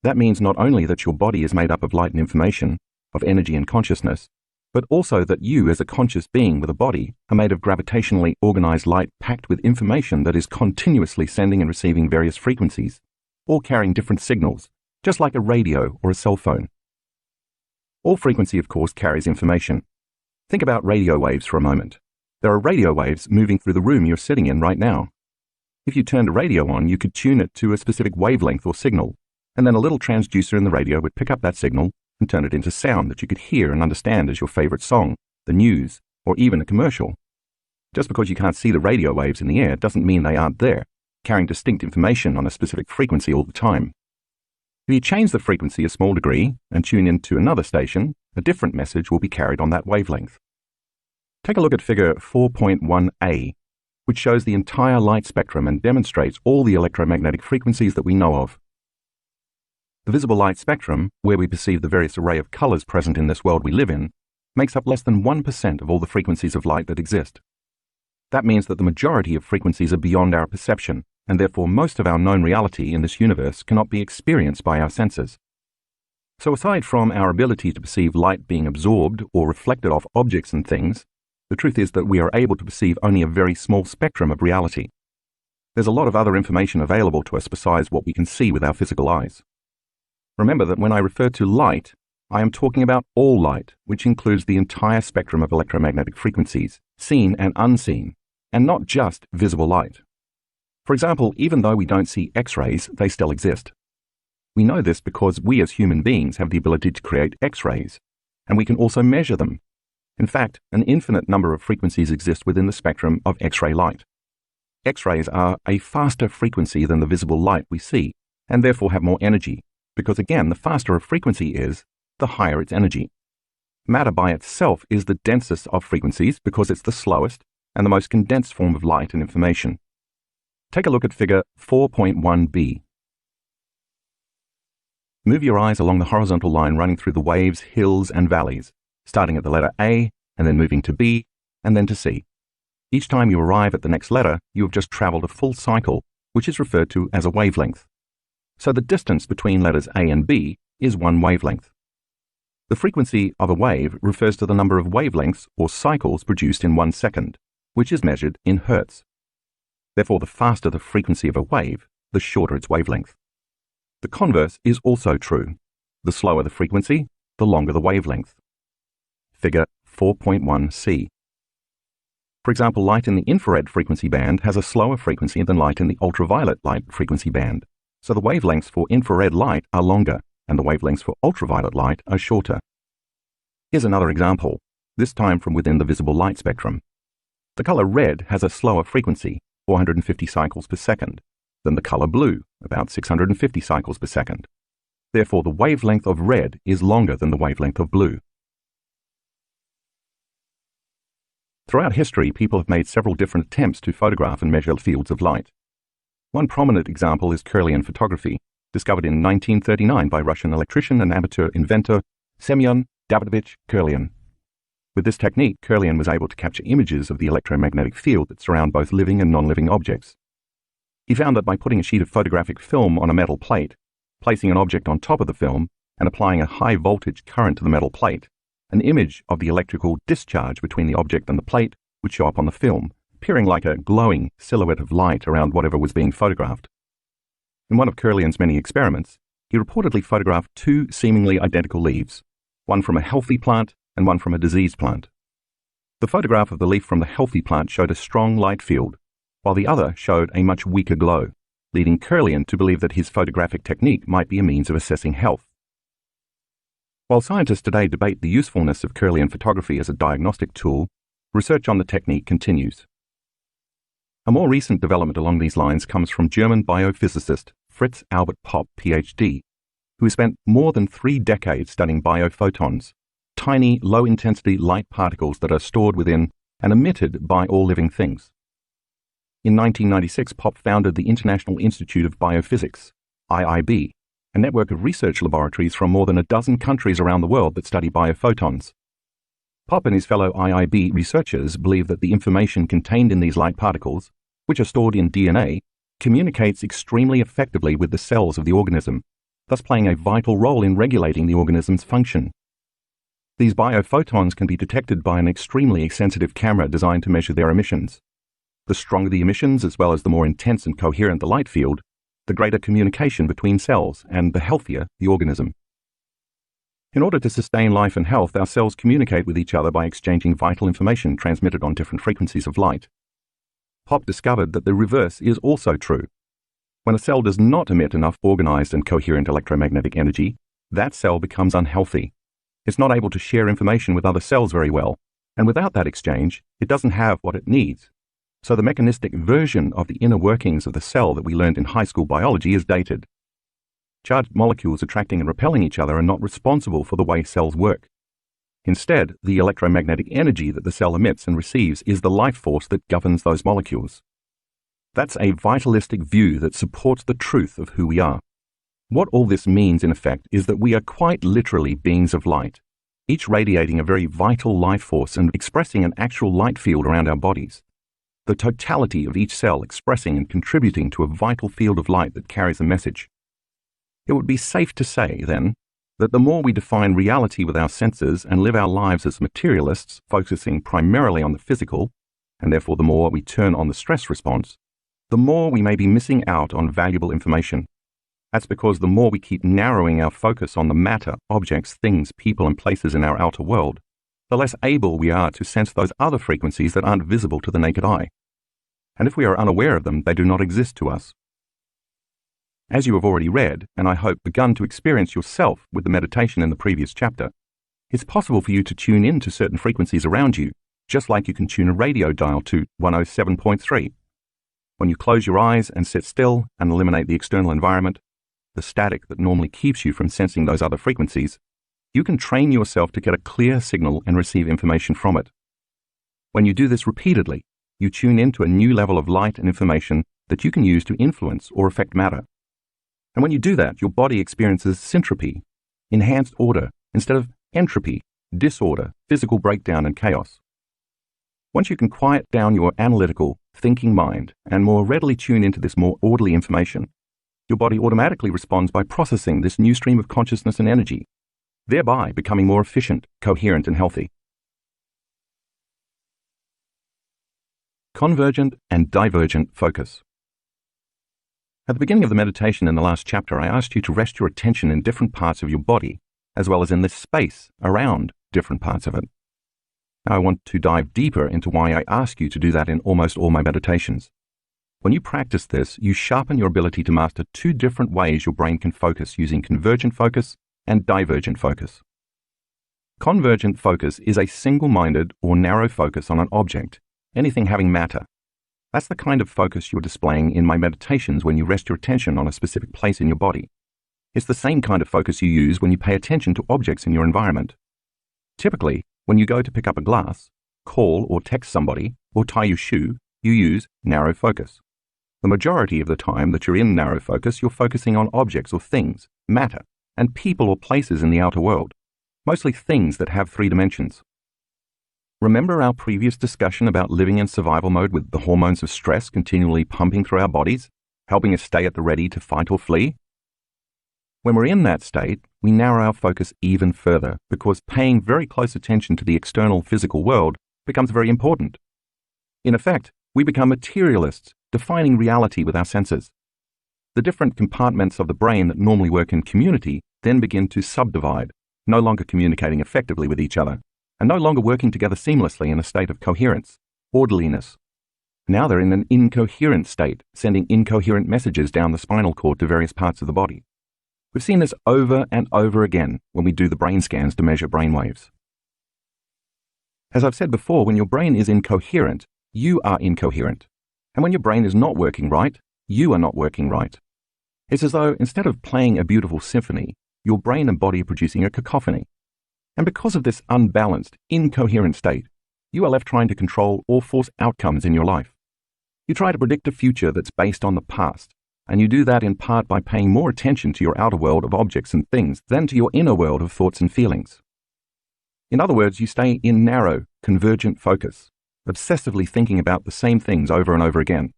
That means not only that your body is made up of light and information, of energy and consciousness, but also that you as a conscious being with a body are made of gravitationally organized light packed with information that is continuously sending and receiving various frequencies, all carrying different signals, just like a radio or a cell phone. All frequency, of course, carries information. Think about radio waves for a moment. There are radio waves moving through the room you're sitting in right now. If you turned a radio on, you could tune it to a specific wavelength or signal, and then a little transducer in the radio would pick up that signal and turn it into sound that you could hear and understand as your favorite song, the news, or even a commercial. Just because you can't see the radio waves in the air doesn't mean they aren't there, carrying distinct information on a specific frequency all the time. If you change the frequency a small degree and tune into another station, a different message will be carried on that wavelength. Take a look at figure 4.1a, which shows the entire light spectrum and demonstrates all the electromagnetic frequencies that we know of. The visible light spectrum, where we perceive the various array of colors present in this world we live in, makes up less than 1% of all the frequencies of light that exist. That means that the majority of frequencies are beyond our perception, and therefore most of our known reality in this universe cannot be experienced by our senses. So aside from our ability to perceive light being absorbed or reflected off objects and things, the truth is that we are able to perceive only a very small spectrum of reality. There's a lot of other information available to us besides what we can see with our physical eyes. Remember that when I refer to light, I am talking about all light, which includes the entire spectrum of electromagnetic frequencies, seen and unseen, and not just visible light. For example, even though we don't see X-rays, they still exist. We know this because we as human beings have the ability to create X-rays, and we can also measure them. In fact, an infinite number of frequencies exist within the spectrum of X-ray light. X-rays are a faster frequency than the visible light we see, and therefore have more energy, because again, the faster a frequency is, the higher its energy. Matter by itself is the densest of frequencies because it's the slowest and the most condensed form of light and information. Take a look at figure 4.1b. Move your eyes along the horizontal line running through the waves, hills, and valleys, starting at the letter A, and then moving to B, and then to C. Each time you arrive at the next letter, you have just traveled a full cycle, which is referred to as a wavelength. So the distance between letters A and B is one wavelength. The frequency of a wave refers to the number of wavelengths or cycles produced in 1 second, which is measured in hertz. Therefore, the faster the frequency of a wave, the shorter its wavelength. The converse is also true. The slower the frequency, the longer the wavelength. Figure 4.1c. For example, light in the infrared frequency band has a slower frequency than light in the ultraviolet light frequency band, so the wavelengths for infrared light are longer, and the wavelengths for ultraviolet light are shorter. Here's another example, this time from within the visible light spectrum. The color red has a slower frequency, 450 cycles per second, than the color blue, about 650 cycles per second. Therefore, the wavelength of red is longer than the wavelength of blue. Throughout history, people have made several different attempts to photograph and measure fields of light. One prominent example is Kirlian photography, discovered in 1939 by Russian electrician and amateur inventor Semyon Davidovich Kirlian. With this technique, Kirlian was able to capture images of the electromagnetic field that surround both living and non-living objects. He found that by putting a sheet of photographic film on a metal plate, placing an object on top of the film, and applying a high voltage current to the metal plate, an image of the electrical discharge between the object and the plate would show up on the film, appearing like a glowing silhouette of light around whatever was being photographed. In one of Kirlian's many experiments, he reportedly photographed 2 seemingly identical leaves, one from a healthy plant and one from a diseased plant. The photograph of the leaf from the healthy plant showed a strong light field, while the other showed a much weaker glow, leading Kirlian to believe that his photographic technique might be a means of assessing health. While scientists today debate the usefulness of Kirlian photography as a diagnostic tool, research on the technique continues. A more recent development along these lines comes from German biophysicist Fritz Albert Popp, PhD, who has spent more than 3 decades studying biophotons, tiny, low-intensity light particles that are stored within and emitted by all living things. In 1996, Popp founded the International Institute of Biophysics, IIB, a network of research laboratories from more than a dozen countries around the world that study biophotons. Popp and his fellow IIB researchers believe that the information contained in these light particles, which are stored in DNA, communicates extremely effectively with the cells of the organism, thus playing a vital role in regulating the organism's function. These biophotons can be detected by an extremely sensitive camera designed to measure their emissions. The stronger the emissions, as well as the more intense and coherent the light field, the greater communication between cells and the healthier the organism. In order to sustain life and health, our cells communicate with each other by exchanging vital information transmitted on different frequencies of light. Pop discovered that the reverse is also true. When a cell does not emit enough organized and coherent electromagnetic energy, that cell becomes unhealthy. It's not able to share information with other cells very well, and without that exchange, it doesn't have what it needs. So the mechanistic version of the inner workings of the cell that we learned in high school biology is dated. Charged molecules attracting and repelling each other are not responsible for the way cells work. Instead, the electromagnetic energy that the cell emits and receives is the life force that governs those molecules. That's a vitalistic view that supports the truth of who we are. What all this means, in effect, is that we are quite literally beings of light, each radiating a very vital life force and expressing an actual light field around our bodies. The totality of each cell expressing and contributing to a vital field of light that carries a message. It would be safe to say, then, that the more we define reality with our senses and live our lives as materialists, focusing primarily on the physical, and therefore the more we turn on the stress response, the more we may be missing out on valuable information. That's because the more we keep narrowing our focus on the matter, objects, things, people, and places in our outer world, the less able we are to sense those other frequencies that aren't visible to the naked eye. And if we are unaware of them, they do not exist to us. As you have already read, and I hope begun to experience yourself with the meditation in the previous chapter, it's possible for you to tune in to certain frequencies around you, just like you can tune a radio dial to 107.3. When you close your eyes and sit still and eliminate the external environment, the static that normally keeps you from sensing those other frequencies, you can train yourself to get a clear signal and receive information from it. When you do this repeatedly, you tune into a new level of light and information that you can use to influence or affect matter. And when you do that, your body experiences syntropy, enhanced order, instead of entropy, disorder, physical breakdown, and chaos. Once you can quiet down your analytical, thinking mind and more readily tune into this more orderly information, your body automatically responds by processing this new stream of consciousness and energy, thereby becoming more efficient, coherent, and healthy. Convergent and divergent focus. At the beginning of the meditation in the last chapter, I asked you to rest your attention in different parts of your body, as well as in this space around different parts of it. Now I want to dive deeper into why I ask you to do that in almost all my meditations. When you practice this, you sharpen your ability to master two different ways your brain can focus using convergent focus and divergent focus. Convergent focus is a single-minded or narrow focus on an object, anything having matter. That's the kind of focus you're displaying in my meditations when you rest your attention on a specific place in your body. It's the same kind of focus you use when you pay attention to objects in your environment. Typically, when you go to pick up a glass, call or text somebody, or tie your shoe, you use narrow focus. The majority of the time that you're in narrow focus, you're focusing on objects or things, matter, and people or places in the outer world, mostly things that have 3 dimensions. Remember our previous discussion about living in survival mode with the hormones of stress continually pumping through our bodies, helping us stay at the ready to fight or flee? When we're in that state, we narrow our focus even further because paying very close attention to the external physical world becomes very important. In effect, we become materialists, defining reality with our senses. The different compartments of the brain that normally work in community then begin to subdivide, no longer communicating effectively with each other, and no longer working together seamlessly in a state of coherence, orderliness. Now they're in an incoherent state, sending incoherent messages down the spinal cord to various parts of the body. We've seen this over and over again when we do the brain scans to measure brain waves. As I've said before, when your brain is incoherent, you are incoherent. And when your brain is not working right, you are not working right. It's as though instead of playing a beautiful symphony, your brain and body are producing a cacophony. And because of this unbalanced, incoherent state, you are left trying to control or force outcomes in your life. You try to predict a future that's based on the past, and you do that in part by paying more attention to your outer world of objects and things than to your inner world of thoughts and feelings. In other words, you stay in narrow, convergent focus, obsessively thinking about the same things over and over again,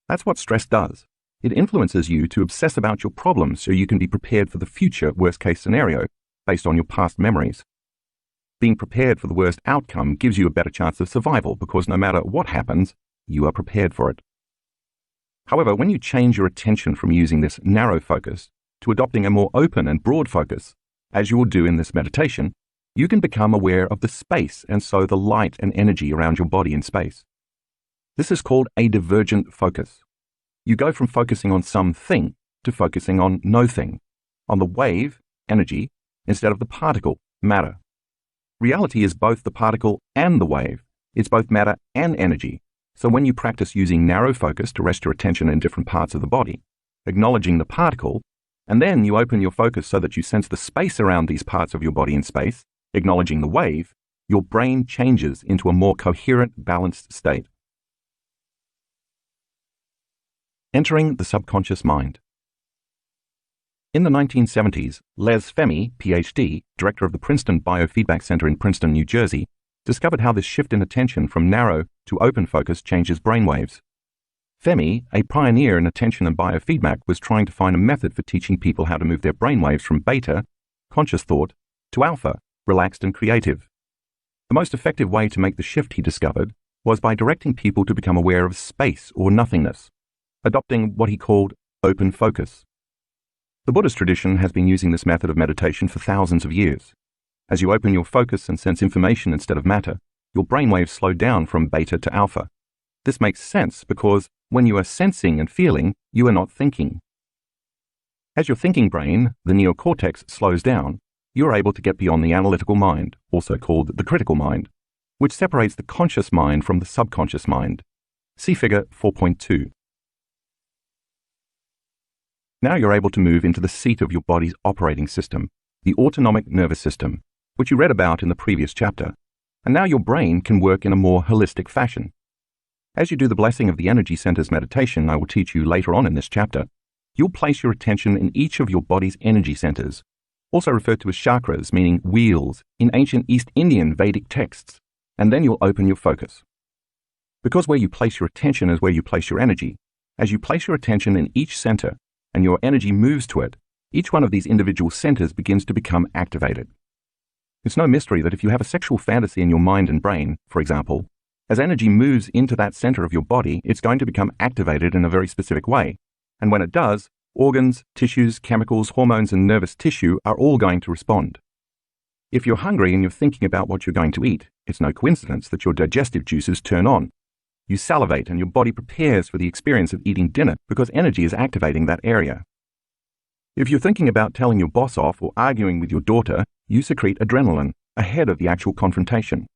That's what stress does. It influences you to obsess about your problems so you can be prepared for the future worst-case scenario based on your past memories. Being prepared for the worst outcome gives you a better chance of survival because no matter what happens, you are prepared for it. However, when you change your attention from using this narrow focus to adopting a more open and broad focus, as you will do in this meditation, you can become aware of the space and so the light and energy around your body in space. This is called a divergent focus. You go from focusing on something to focusing on no thing, on the wave, energy, instead of the particle, matter. Reality is both the particle and the wave. It's both matter and energy. So when you practice using narrow focus to rest your attention in different parts of the body, acknowledging the particle, and then you open your focus so that you sense the space around these parts of your body in space, acknowledging the wave, your brain changes into a more coherent, balanced state. Entering the subconscious mind. In the 1970s, Les Femi, PhD, director of the Princeton Biofeedback Center in Princeton, New Jersey, discovered how this shift in attention from narrow to open focus changes brainwaves. Femi, a pioneer in attention and biofeedback, was trying to find a method for teaching people how to move their brainwaves from beta, conscious thought, to alpha, relaxed and creative. The most effective way to make the shift, he discovered, was by directing people to become aware of space or nothingness, adopting what he called open focus. The Buddhist tradition has been using this method of meditation for thousands of years. As you open your focus and sense information instead of matter, your brainwaves slow down from beta to alpha. This makes sense because when you are sensing and feeling, you are not thinking. As your thinking brain, the neocortex, slows down, you are able to get beyond the analytical mind, also called the critical mind, which separates the conscious mind from the subconscious mind. See figure 4.2. Now you're able to move into the seat of your body's operating system, the autonomic nervous system, which you read about in the previous chapter, and now your brain can work in a more holistic fashion. As you do the blessing of the energy centers meditation I will teach you later on in this chapter, you'll place your attention in each of your body's energy centers, also referred to as chakras, meaning wheels, in ancient East Indian Vedic texts, and then you'll open your focus. Because where you place your attention is where you place your energy, as you place your attention in each center and your energy moves to it, each one of these individual centers begins to become activated. It's no mystery that if you have a sexual fantasy in your mind and brain, for example, as energy moves into that center of your body, it's going to become activated in a very specific way. And when it does, organs, tissues, chemicals, hormones, and nervous tissue are all going to respond. If you're hungry and you're thinking about what you're going to eat, it's no coincidence that your digestive juices turn on. You salivate and your body prepares for the experience of eating dinner because energy is activating that area. If you're thinking about telling your boss off or arguing with your daughter, you secrete adrenaline ahead of the actual confrontation.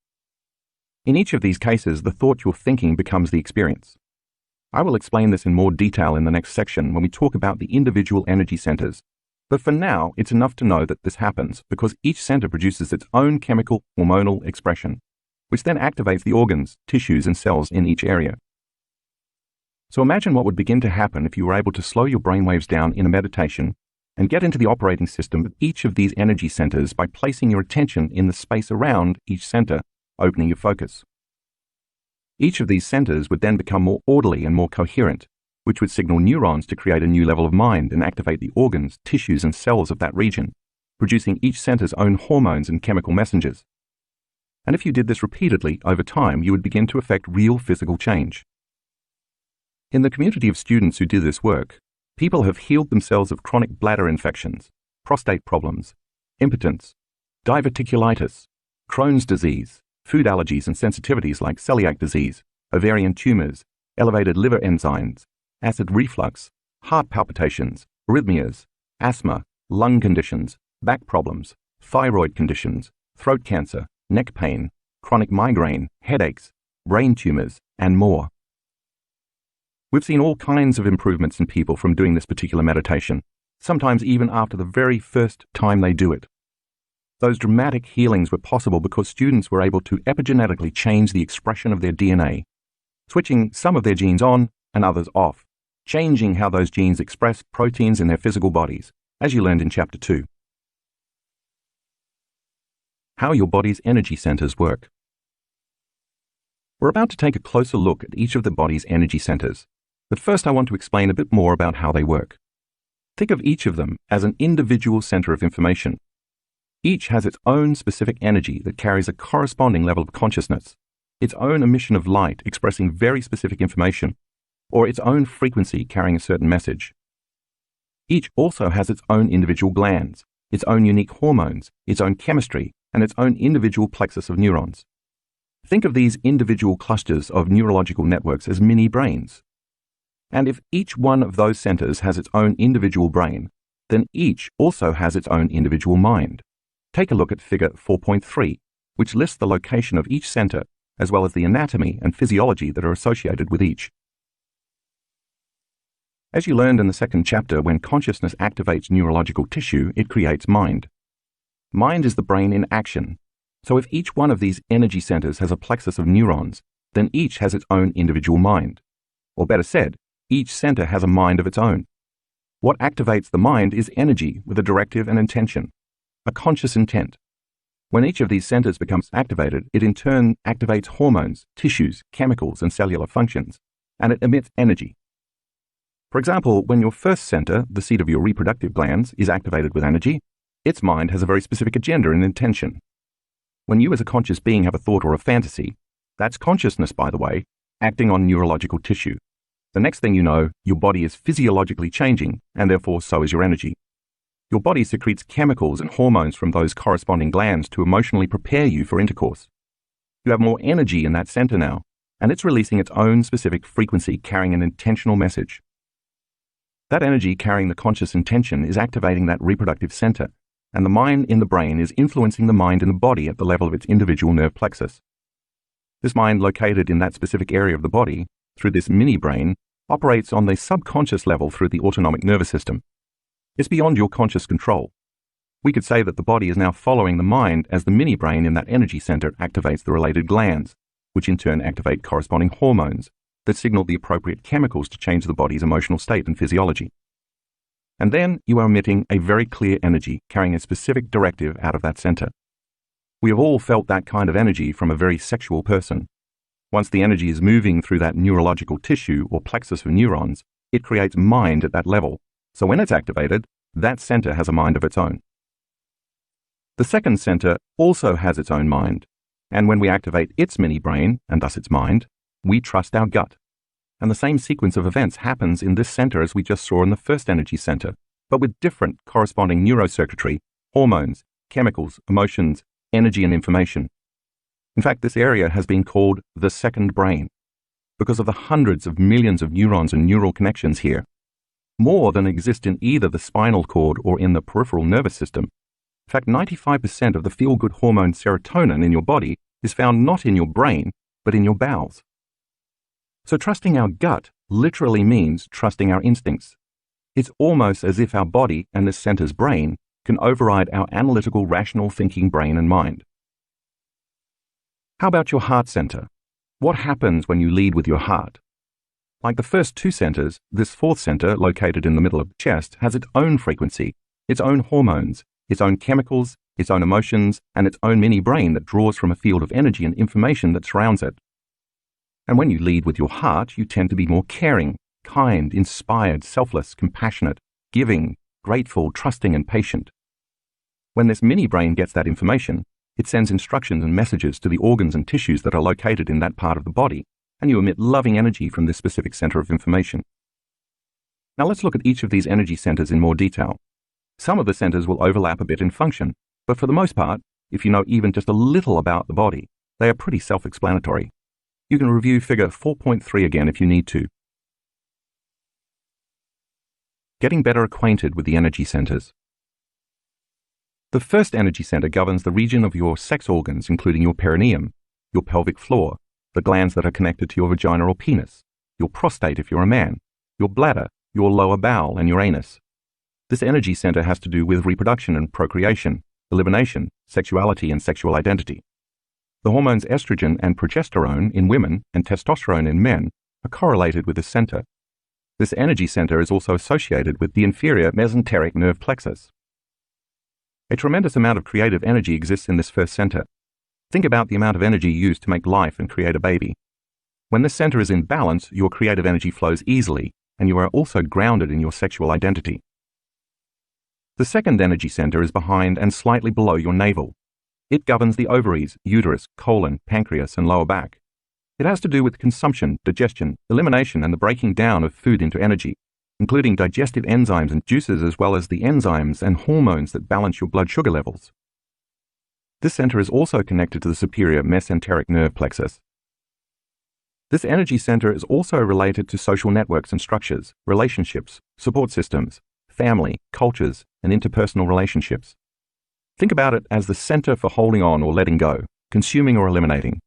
In each of these cases, the thought you're thinking becomes the experience. I will explain this in more detail in the next section when we talk about the individual energy centers. But for now, it's enough to know that this happens because each center produces its own chemical, hormonal expression, which then activates the organs, tissues, and cells in each area. So imagine what would begin to happen if you were able to slow your brainwaves down in a meditation and get into the operating system of each of these energy centers by placing your attention in the space around each center, opening your focus. Each of these centers would then become more orderly and more coherent, which would signal neurons to create a new level of mind and activate the organs, tissues, and cells of that region, producing each center's own hormones and chemical messengers. And if you did this repeatedly over time, you would begin to affect real physical change. In the community of students who do this work, people have healed themselves of chronic bladder infections, prostate problems, impotence, diverticulitis, Crohn's disease, food allergies and sensitivities like celiac disease, ovarian tumors, elevated liver enzymes, acid reflux, heart palpitations, arrhythmias, asthma, lung conditions, back problems, thyroid conditions, throat cancer, neck pain, chronic migraine, headaches, brain tumors, and more. We've seen all kinds of improvements in people from doing this particular meditation, sometimes even after the very first time they do it. Those dramatic healings were possible because students were able to epigenetically change the expression of their DNA, switching some of their genes on and others off, changing how those genes express proteins in their physical bodies, as you learned in Chapter 2. How your body's energy centers work. We're about to take a closer look at each of the body's energy centers, But first I want to explain a bit more about how they work. Think of each of them as an individual center of information. Each has its own specific energy that carries a corresponding level of consciousness, its own emission of light expressing very specific information, or its own frequency carrying a certain message. Each also has its own individual glands, its own unique hormones, its own chemistry, and its own individual plexus of neurons. Think of these individual clusters of neurological networks as mini brains. And if each one of those centers has its own individual brain, then each also has its own individual mind. Take a look at figure 4.3, which lists the location of each center, as well as the anatomy and physiology that are associated with each. As you learned in the second chapter, when consciousness activates neurological tissue, it creates mind. Mind is the brain in action. So if each one of these energy centers has a plexus of neurons, then each has its own individual mind. Or better said, each center has a mind of its own. What activates the mind is energy with a directive and intention, a conscious intent. When each of these centers becomes activated, it in turn activates hormones, tissues, chemicals, and cellular functions, and it emits energy. For example, when your first center, the seat of your reproductive glands, is activated with energy, its mind has a very specific agenda and intention. When you as a conscious being have a thought or a fantasy, that's consciousness, by the way, acting on neurological tissue. The next thing you know, your body is physiologically changing, and therefore so is your energy. Your body secretes chemicals and hormones from those corresponding glands to emotionally prepare you for intercourse. You have more energy in that center now, and it's releasing its own specific frequency carrying an intentional message. That energy carrying the conscious intention is activating that reproductive center, and the mind in the brain is influencing the mind in the body at the level of its individual nerve plexus. This mind located in that specific area of the body, through this mini-brain, operates on the subconscious level through the autonomic nervous system. It's beyond your conscious control. We could say that the body is now following the mind as the mini-brain in that energy center activates the related glands, which in turn activate corresponding hormones that signal the appropriate chemicals to change the body's emotional state and physiology. And then you are emitting a very clear energy carrying a specific directive out of that center. We have all felt that kind of energy from a very sexual person. Once the energy is moving through that neurological tissue or plexus of neurons, it creates mind at that level. So when it's activated, that center has a mind of its own. The second center also has its own mind, and when we activate its mini-brain, and thus its mind, we trust our gut. And the same sequence of events happens in this center as we just saw in the first energy center, but with different corresponding neurocircuitry, hormones, chemicals, emotions, energy, and information. In fact, this area has been called the second brain because of the hundreds of millions of neurons and neural connections here, more than exist in either the spinal cord or in the peripheral nervous system. In fact, 95% of the feel-good hormone serotonin in your body is found not in your brain, but in your bowels. So trusting our gut literally means trusting our instincts. It's almost as if our body and this center's brain can override our analytical, rational thinking brain and mind. How about your heart center? What happens when you lead with your heart? Like the first two centers, this fourth center, located in the middle of the chest, has its own frequency, its own hormones, its own chemicals, its own emotions, and its own mini-brain that draws from a field of energy and information that surrounds it. And when you lead with your heart, you tend to be more caring, kind, inspired, selfless, compassionate, giving, grateful, trusting, and patient. When this mini-brain gets that information, it sends instructions and messages to the organs and tissues that are located in that part of the body, and you emit loving energy from this specific center of information. Now let's look at each of these energy centers in more detail. Some of the centers will overlap a bit in function, but for the most part, if you know even just a little about the body, they are pretty self-explanatory. You can review figure 4.3 again if you need to. Getting better acquainted with the energy centers. The first energy center governs the region of your sex organs, including your perineum, your pelvic floor, the glands that are connected to your vagina or penis, your prostate if you're a man, your bladder, your lower bowel, and your anus. This energy center has to do with reproduction and procreation, elimination, sexuality, and sexual identity. The hormones estrogen and progesterone in women and testosterone in men are correlated with this center. This energy center is also associated with the inferior mesenteric nerve plexus. A tremendous amount of creative energy exists in this first center. Think about the amount of energy used to make life and create a baby. When this center is in balance, your creative energy flows easily, and you are also grounded in your sexual identity. The second energy center is behind and slightly below your navel. It governs the ovaries, uterus, colon, pancreas, and lower back. It has to do with consumption, digestion, elimination, and the breaking down of food into energy, including digestive enzymes and juices, as well as the enzymes and hormones that balance your blood sugar levels. This center is also connected to the superior mesenteric nerve plexus. This energy center is also related to social networks and structures, relationships, support systems, family, cultures, and interpersonal relationships. Think about it as the center for holding on or letting go, consuming or eliminating.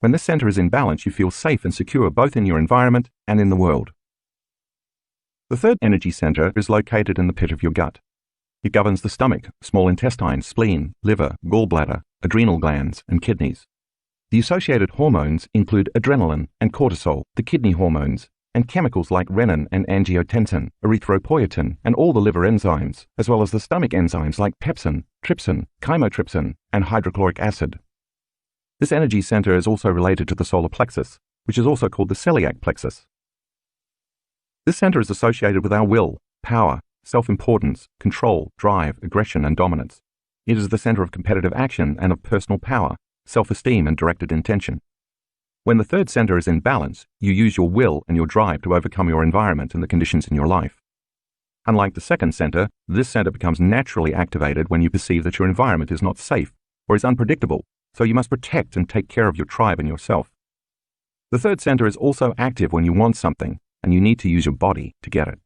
When this center is in balance, you feel safe and secure both in your environment and in the world. The third energy center is located in the pit of your gut. It governs the stomach, small intestine, spleen, liver, gallbladder, adrenal glands, and kidneys. The associated hormones include adrenaline and cortisol, the kidney hormones, and chemicals like renin and angiotensin, erythropoietin, and all the liver enzymes, as well as the stomach enzymes like pepsin, trypsin, chymotrypsin, and hydrochloric acid. This energy center is also related to the solar plexus, which is also called the celiac plexus. This center is associated with our will, power, self-importance, control, drive, aggression, and dominance. It is the center of competitive action and of personal power, self-esteem, and directed intention. When the third center is in balance, you use your will and your drive to overcome your environment and the conditions in your life. Unlike the second center, this center becomes naturally activated when you perceive that your environment is not safe or is unpredictable, so you must protect and take care of your tribe and yourself. The third center is also active when you want something, and you need to use your body to get it.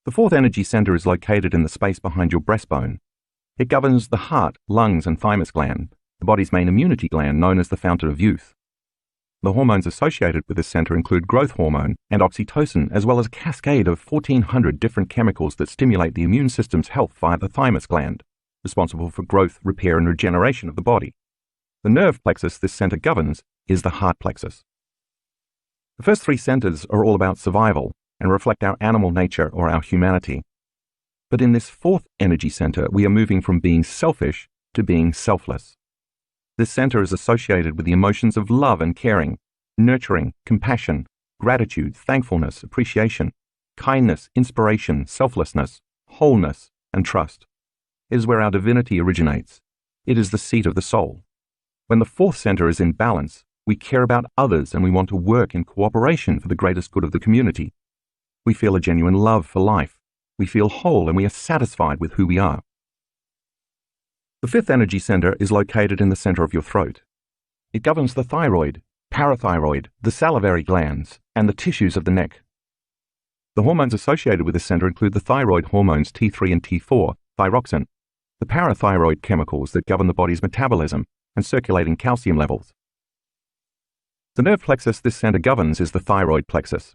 The fourth energy center is located in the space behind your breastbone. It governs the heart, lungs, and thymus gland, the body's main immunity gland known as the fountain of youth. The hormones associated with this center include growth hormone and oxytocin, as well as a cascade of 1,400 different chemicals that stimulate the immune system's health via the thymus gland, responsible for growth, repair, and regeneration of the body. The nerve plexus this center governs is the heart plexus. The first three centers are all about survival and reflect our animal nature or our humanity. But in this fourth energy center, we are moving from being selfish to being selfless. This center is associated with the emotions of love and caring, nurturing, compassion, gratitude, thankfulness, appreciation, kindness, inspiration, selflessness, wholeness, and trust. It is where our divinity originates. It is the seat of the soul. When the fourth center is in balance, we care about others and we want to work in cooperation for the greatest good of the community. We feel a genuine love for life. We feel whole and we are satisfied with who we are. The fifth energy center is located in the center of your throat. It governs the thyroid, parathyroid, the salivary glands, and the tissues of the neck. The hormones associated with this center include the thyroid hormones T3 and T4, thyroxine, the parathyroid chemicals that govern the body's metabolism, and circulating calcium levels. The nerve plexus this center governs is the thyroid plexus.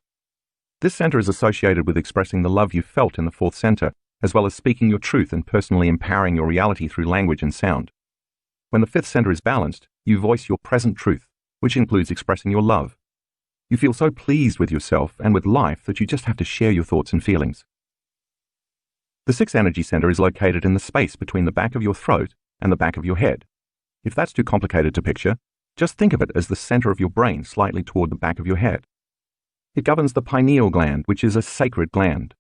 This center is associated with expressing the love you felt in the fourth center, as well as speaking your truth and personally empowering your reality through language and sound. When the fifth center is balanced, you voice your present truth, which includes expressing your love. You feel so pleased with yourself and with life that you just have to share your thoughts and feelings. The sixth energy center is located in the space between the back of your throat and the back of your head. If that's too complicated to picture, just think of it as the center of your brain slightly toward the back of your head. It governs the pineal gland, which is a sacred gland.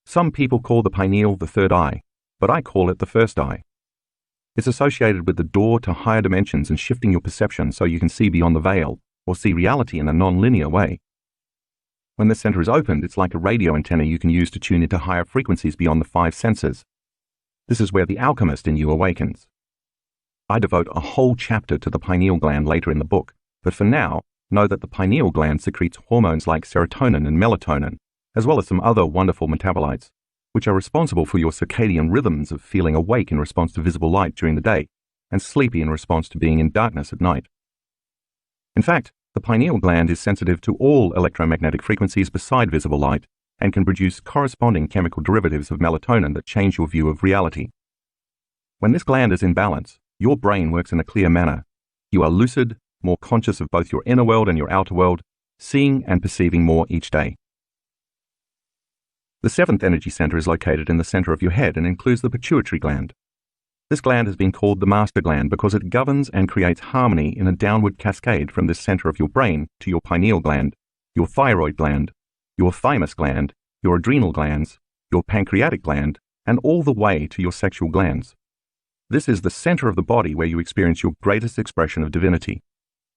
Some people call the pineal the third eye, but I call it the first eye. It's associated with the door to higher dimensions and shifting your perception so you can see beyond the veil or see reality in a non-linear way. When this center is opened, it's like a radio antenna you can use to tune into higher frequencies beyond the five senses. This is where the alchemist in you awakens. I devote a whole chapter to the pineal gland later in the book, but for now, know that the pineal gland secretes hormones like serotonin and melatonin, as well as some other wonderful metabolites, which are responsible for your circadian rhythms of feeling awake in response to visible light during the day, and sleepy in response to being in darkness at night. In fact, the pineal gland is sensitive to all electromagnetic frequencies beside visible light, and can produce corresponding chemical derivatives of melatonin that change your view of reality. When this gland is in balance, your brain works in a clear manner. You are lucid, more conscious of both your inner world and your outer world, seeing and perceiving more each day. The seventh energy center is located in the center of your head and includes the pituitary gland. This gland has been called the master gland because it governs and creates harmony in a downward cascade from this center of your brain to your pineal gland, your thyroid gland, your thymus gland, your adrenal glands, your pancreatic gland, and all the way to your sexual glands. This is the center of the body where you experience your greatest expression of divinity.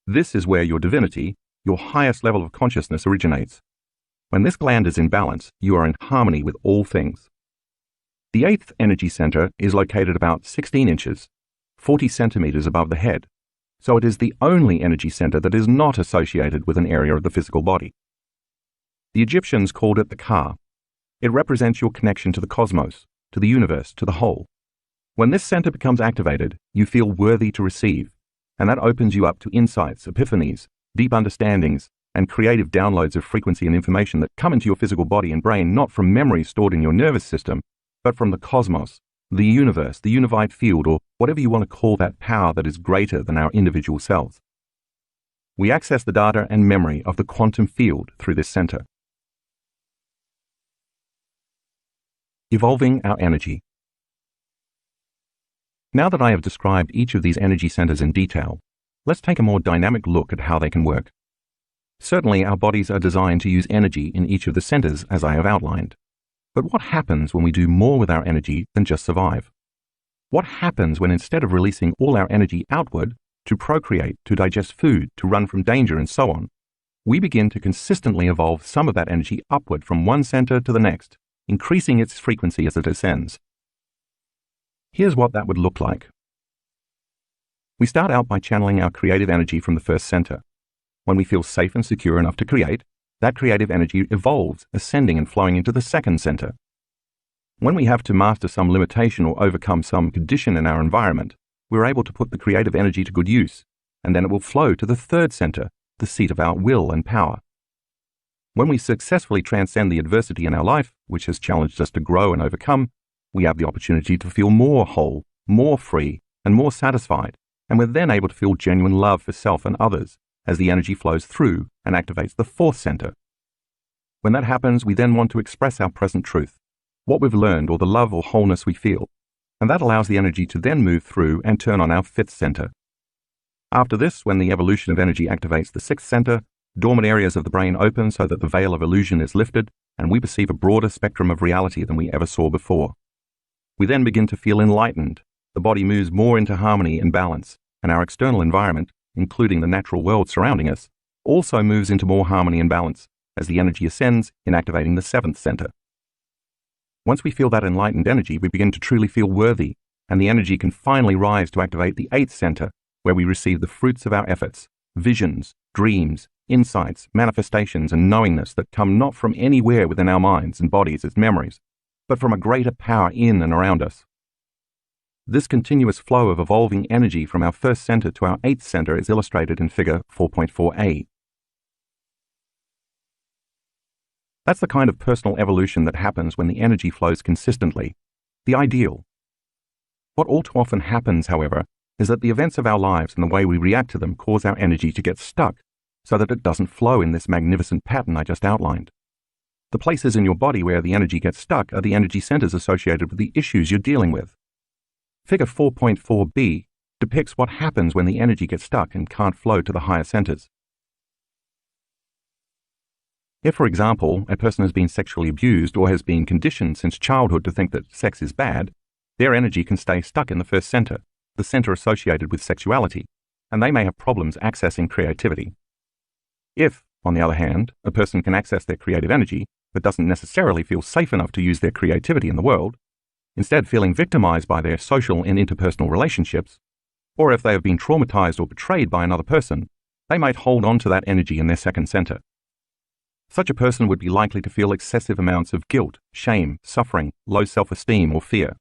This is where your divinity, your highest level of consciousness, originates. When this gland is in balance, you are in harmony with all things. The 8th energy center is located about 16 inches, 40 centimeters above the head, so it is the only energy center that is not associated with an area of the physical body. The Egyptians called it the Ka. It represents your connection to the cosmos, to the universe, to the whole. When this center becomes activated, you feel worthy to receive, and that opens you up to insights, epiphanies, deep understandings, and creative downloads of frequency and information that come into your physical body and brain not from memories stored in your nervous system, but from the cosmos, the universe, the unified field, or whatever you want to call that power that is greater than our individual selves. We access the data and memory of the quantum field through this center. Evolving our energy. Now that I have described each of these energy centers in detail, let's take a more dynamic look at how they can work. Certainly, our bodies are designed to use energy in each of the centers, as I have outlined. But what happens when we do more with our energy than just survive? What happens when instead of releasing all our energy outward, to procreate, to digest food, to run from danger, and so on, we begin to consistently evolve some of that energy upward from one center to the next, increasing its frequency as it ascends? Here's what that would look like. We start out by channeling our creative energy from the first center. When we feel safe and secure enough to create, that creative energy evolves, ascending and flowing into the second center. When we have to master some limitation or overcome some condition in our environment, we're able to put the creative energy to good use, and then it will flow to the third center, the seat of our will and power. When we successfully transcend the adversity in our life, which has challenged us to grow and overcome, we have the opportunity to feel more whole, more free, and more satisfied, and we're then able to feel genuine love for self and others as the energy flows through and activates the fourth center. When that happens, we then want to express our present truth, what we've learned or the love or wholeness we feel, and that allows the energy to then move through and turn on our fifth center. After this, when the evolution of energy activates the sixth center, dormant areas of the brain open so that the veil of illusion is lifted, and we perceive a broader spectrum of reality than we ever saw before. We then begin to feel enlightened. The body moves more into harmony and balance, and our external environment, including the natural world surrounding us, also moves into more harmony and balance as the energy ascends in activating the seventh center. Once we feel that enlightened energy, we begin to truly feel worthy, and the energy can finally rise to activate the eighth center, where we receive the fruits of our efforts, visions, dreams, insights, manifestations, and knowingness that come not from anywhere within our minds and bodies as memories, but from a greater power in and around us. This continuous flow of evolving energy from our first center to our eighth center is illustrated in figure 4.4a. That's the kind of personal evolution that happens when the energy flows consistently, the ideal. What all too often happens, however, is that the events of our lives and the way we react to them cause our energy to get stuck, so that it doesn't flow in this magnificent pattern I just outlined. The places in your body where the energy gets stuck are the energy centers associated with the issues you're dealing with. Figure 4.4b depicts what happens when the energy gets stuck and can't flow to the higher centers. If, for example, a person has been sexually abused or has been conditioned since childhood to think that sex is bad, their energy can stay stuck in the first center, the center associated with sexuality, and they may have problems accessing creativity. If, on the other hand, a person can access their creative energy, but doesn't necessarily feel safe enough to use their creativity in the world, instead feeling victimized by their social and interpersonal relationships, or if they have been traumatized or betrayed by another person, they might hold on to that energy in their second center. Such a person would be likely to feel excessive amounts of guilt, shame, suffering, low self-esteem, or fear.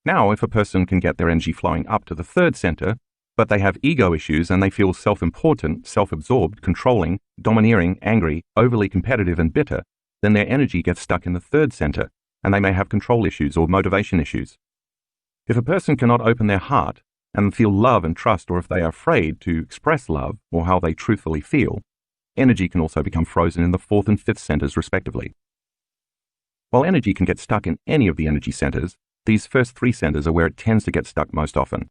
Now, if a person can get their energy flowing up to the third center, but they have ego issues and they feel self-important, self-absorbed, controlling, domineering, angry, overly competitive, and bitter, then their energy gets stuck in the third center, and they may have control issues or motivation issues. If a person cannot open their heart and feel love and trust, or if they are afraid to express love or how they truthfully feel, energy can also become frozen in the fourth and fifth centers respectively. While energy can get stuck in any of the energy centers, these first three centers are where it tends to get stuck most often.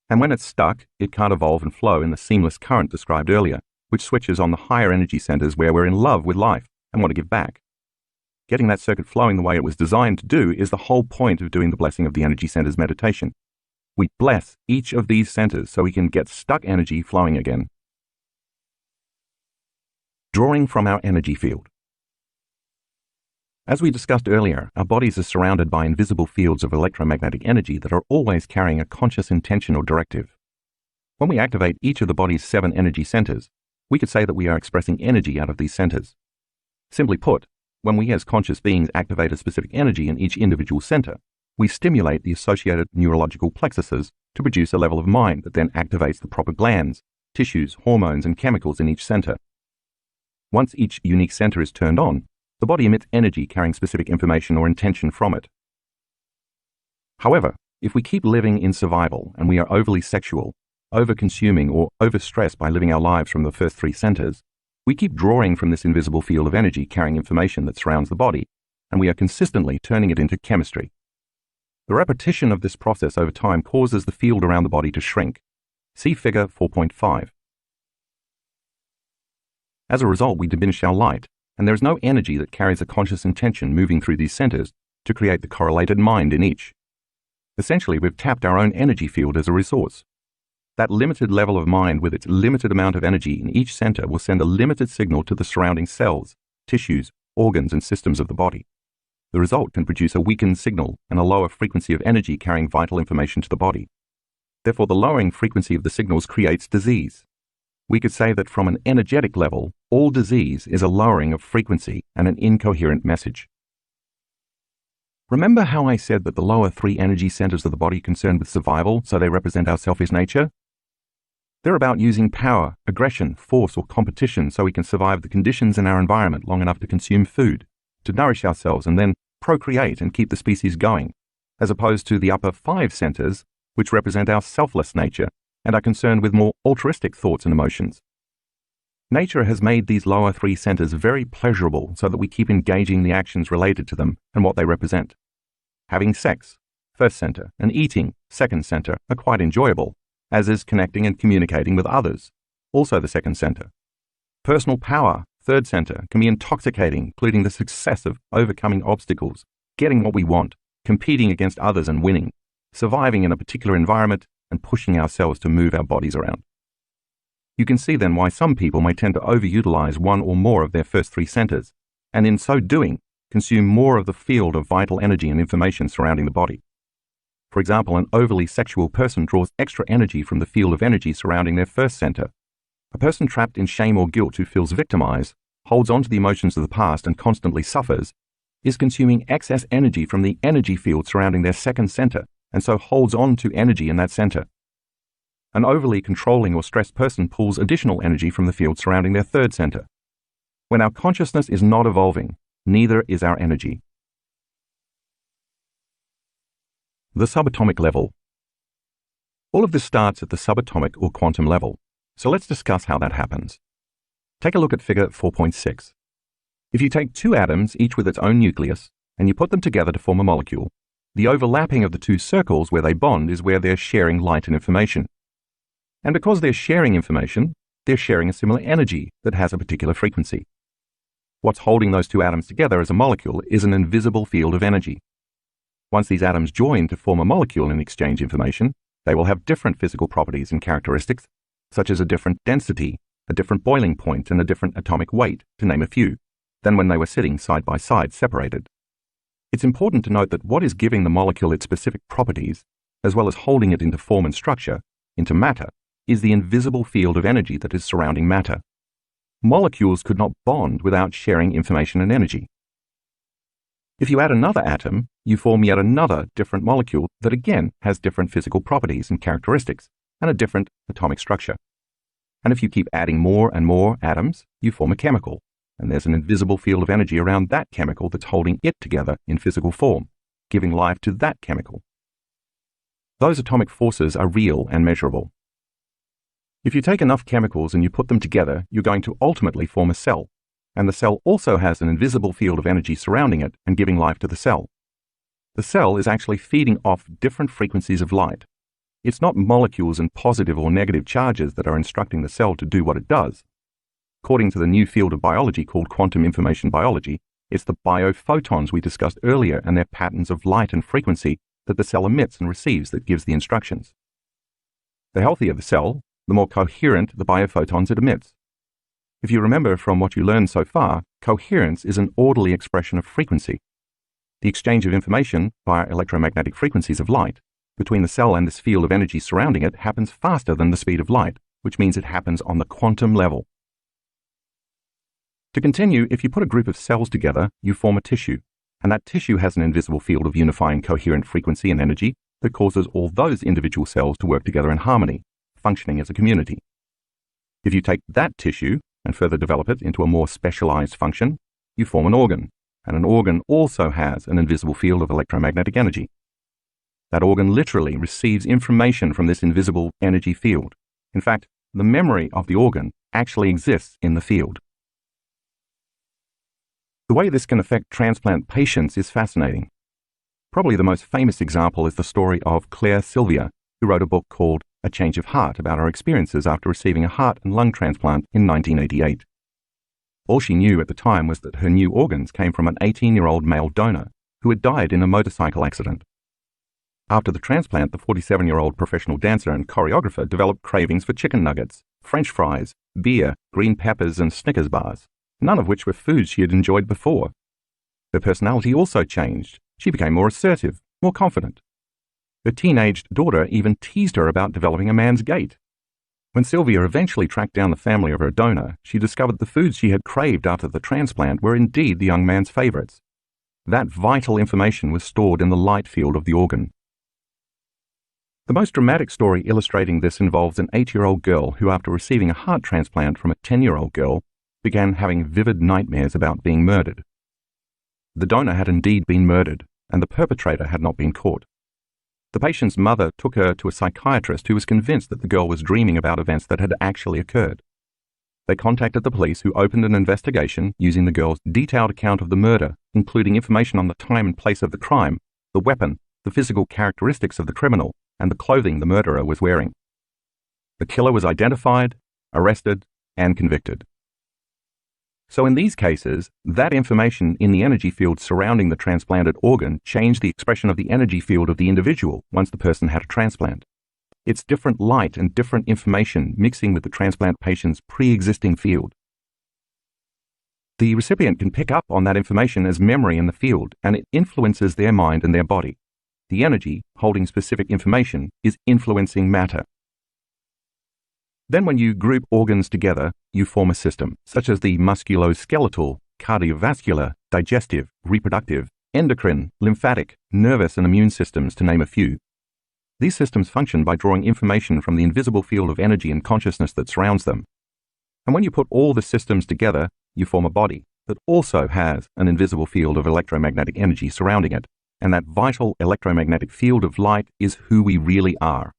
And when it's stuck, it can't evolve and flow in the seamless current described earlier, which switches on the higher energy centers where we're in love with life and want to give back. Getting that circuit flowing the way it was designed to do is the whole point of doing the blessing of the energy centers meditation. We bless each of these centers so we can get stuck energy flowing again. Drawing from our energy field. As we discussed earlier, our bodies are surrounded by invisible fields of electromagnetic energy that are always carrying a conscious intention or directive. When we activate each of the body's 7 energy centers, we could say that we are expressing energy out of these centers. Simply put, when we as conscious beings activate a specific energy in each individual center, we stimulate the associated neurological plexuses to produce a level of mind that then activates the proper glands, tissues, hormones, and chemicals in each center. Once each unique center is turned on, the body emits energy carrying specific information or intention from it. However, if we keep living in survival and we are overly sexual, over-consuming, or overstressed by living our lives from the first 3 centers, we keep drawing from this invisible field of energy carrying information that surrounds the body, and we are consistently turning it into chemistry. The repetition of this process over time causes the field around the body to shrink. See figure 4.5. As a result, we diminish our light, and there is no energy that carries a conscious intention moving through these centers to create the correlated mind in each. Essentially, we've tapped our own energy field as a resource. That limited level of mind with its limited amount of energy in each center will send a limited signal to the surrounding cells, tissues, organs, and systems of the body. The result can produce a weakened signal and a lower frequency of energy carrying vital information to the body. Therefore, the lowering frequency of the signals creates disease. We could say that from an energetic level, all disease is a lowering of frequency and an incoherent message. Remember how I said that the lower 3 energy centers of the body are concerned with survival, so they represent our selfish nature? They're about using power, aggression, force, or competition so we can survive the conditions in our environment long enough to consume food, to nourish ourselves, and then procreate and keep the species going, as opposed to the upper 5 centers, which represent our selfless nature and are concerned with more altruistic thoughts and emotions. Nature has made these lower 3 centers very pleasurable so that we keep engaging the actions related to them and what they represent. Having sex, first center, and eating, second center, are quite enjoyable, as is connecting and communicating with others, also the second center. Personal power, third center, can be intoxicating, including the success of overcoming obstacles, getting what we want, competing against others and winning, surviving in a particular environment, and pushing ourselves to move our bodies around. You can see then why some people may tend to overutilize one or more of their first 3 centers, and in so doing, consume more of the field of vital energy and information surrounding the body. For example, an overly sexual person draws extra energy from the field of energy surrounding their first center. A person trapped in shame or guilt who feels victimized, holds on to the emotions of the past and constantly suffers, is consuming excess energy from the energy field surrounding their second center, and so holds on to energy in that center. An overly controlling or stressed person pulls additional energy from the field surrounding their third center. When our consciousness is not evolving, neither is our energy. The subatomic level. All of this starts at the subatomic or quantum level, so let's discuss how that happens. Take a look at figure 4.6. If you take 2 atoms, each with its own nucleus, and you put them together to form a molecule, the overlapping of the 2 circles where they bond is where they're sharing light and information. And because they're sharing information, they're sharing a similar energy that has a particular frequency. What's holding those 2 atoms together as a molecule is an invisible field of energy. Once these atoms join to form a molecule and exchange information, they will have different physical properties and characteristics, such as a different density, a different boiling point, and a different atomic weight, to name a few, than when they were sitting side by side separated. It's important to note that what is giving the molecule its specific properties, as well as holding it into form and structure, into matter, is the invisible field of energy that is surrounding matter. Molecules could not bond without sharing information and energy. If you add another atom, you form yet another different molecule that again has different physical properties and characteristics, and a different atomic structure. And if you keep adding more and more atoms, you form a chemical, and there's an invisible field of energy around that chemical that's holding it together in physical form, giving life to that chemical. Those atomic forces are real and measurable. If you take enough chemicals and you put them together, you're going to ultimately form a cell, and the cell also has an invisible field of energy surrounding it and giving life to the cell. The cell is actually feeding off different frequencies of light. It's not molecules and positive or negative charges that are instructing the cell to do what it does. According to the new field of biology called quantum information biology, it's the biophotons we discussed earlier and their patterns of light and frequency that the cell emits and receives that gives the instructions. The healthier the cell, the more coherent the biophotons it emits. If you remember from what you learned so far, coherence is an orderly expression of frequency. The exchange of information via electromagnetic frequencies of light between the cell and this field of energy surrounding it happens faster than the speed of light, which means it happens on the quantum level. To continue, if you put a group of cells together, you form a tissue, and that tissue has an invisible field of unifying coherent frequency and energy that causes all those individual cells to work together in harmony, functioning as a community. If you take that tissue and further develop it into a more specialized function, you form an organ, and an organ also has an invisible field of electromagnetic energy. That organ literally receives information from this invisible energy field. In fact, the memory of the organ actually exists in the field. The way this can affect transplant patients is fascinating. Probably the most famous example is the story of Claire Sylvia, who wrote a book called A Change of Heart about her experiences after receiving a heart and lung transplant in 1988. All she knew at the time was that her new organs came from an 18-year-old male donor who had died in a motorcycle accident. After the transplant, the 47-year-old professional dancer and choreographer developed cravings for chicken nuggets, French fries, beer, green peppers, and Snickers bars, none of which were foods she had enjoyed before. Her personality also changed. She became more assertive, more confident. Her teenaged daughter even teased her about developing a man's gait. When Sylvia eventually tracked down the family of her donor, she discovered the foods she had craved after the transplant were indeed the young man's favorites. That vital information was stored in the light field of the organ. The most dramatic story illustrating this involves an 8-year-old girl who, after receiving a heart transplant from a 10-year-old girl, began having vivid nightmares about being murdered. The donor had indeed been murdered, and the perpetrator had not been caught. The patient's mother took her to a psychiatrist who was convinced that the girl was dreaming about events that had actually occurred. They contacted the police, who opened an investigation using the girl's detailed account of the murder, including information on the time and place of the crime, the weapon, the physical characteristics of the criminal, and the clothing the murderer was wearing. The killer was identified, arrested, and convicted. So in these cases, that information in the energy field surrounding the transplanted organ changed the expression of the energy field of the individual once the person had a transplant. It's different light and different information mixing with the transplant patient's pre-existing field. The recipient can pick up on that information as memory in the field, and it influences their mind and their body. The energy holding specific information is influencing matter. Then when you group organs together, you form a system, such as the musculoskeletal, cardiovascular, digestive, reproductive, endocrine, lymphatic, nervous, and immune systems, to name a few. These systems function by drawing information from the invisible field of energy and consciousness that surrounds them. And when you put all the systems together, you form a body that also has an invisible field of electromagnetic energy surrounding it, and that vital electromagnetic field of light is who we really are.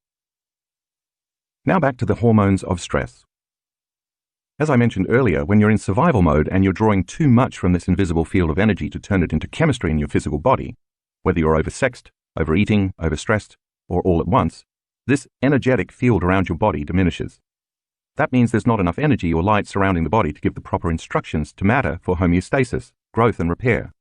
Now back to the hormones of stress. As I mentioned earlier, when you're in survival mode and you're drawing too much from this invisible field of energy to turn it into chemistry in your physical body, whether you're oversexed, overeating, overstressed, or all at once, this energetic field around your body diminishes. That means there's not enough energy or light surrounding the body to give the proper instructions to matter for homeostasis, growth, and repair.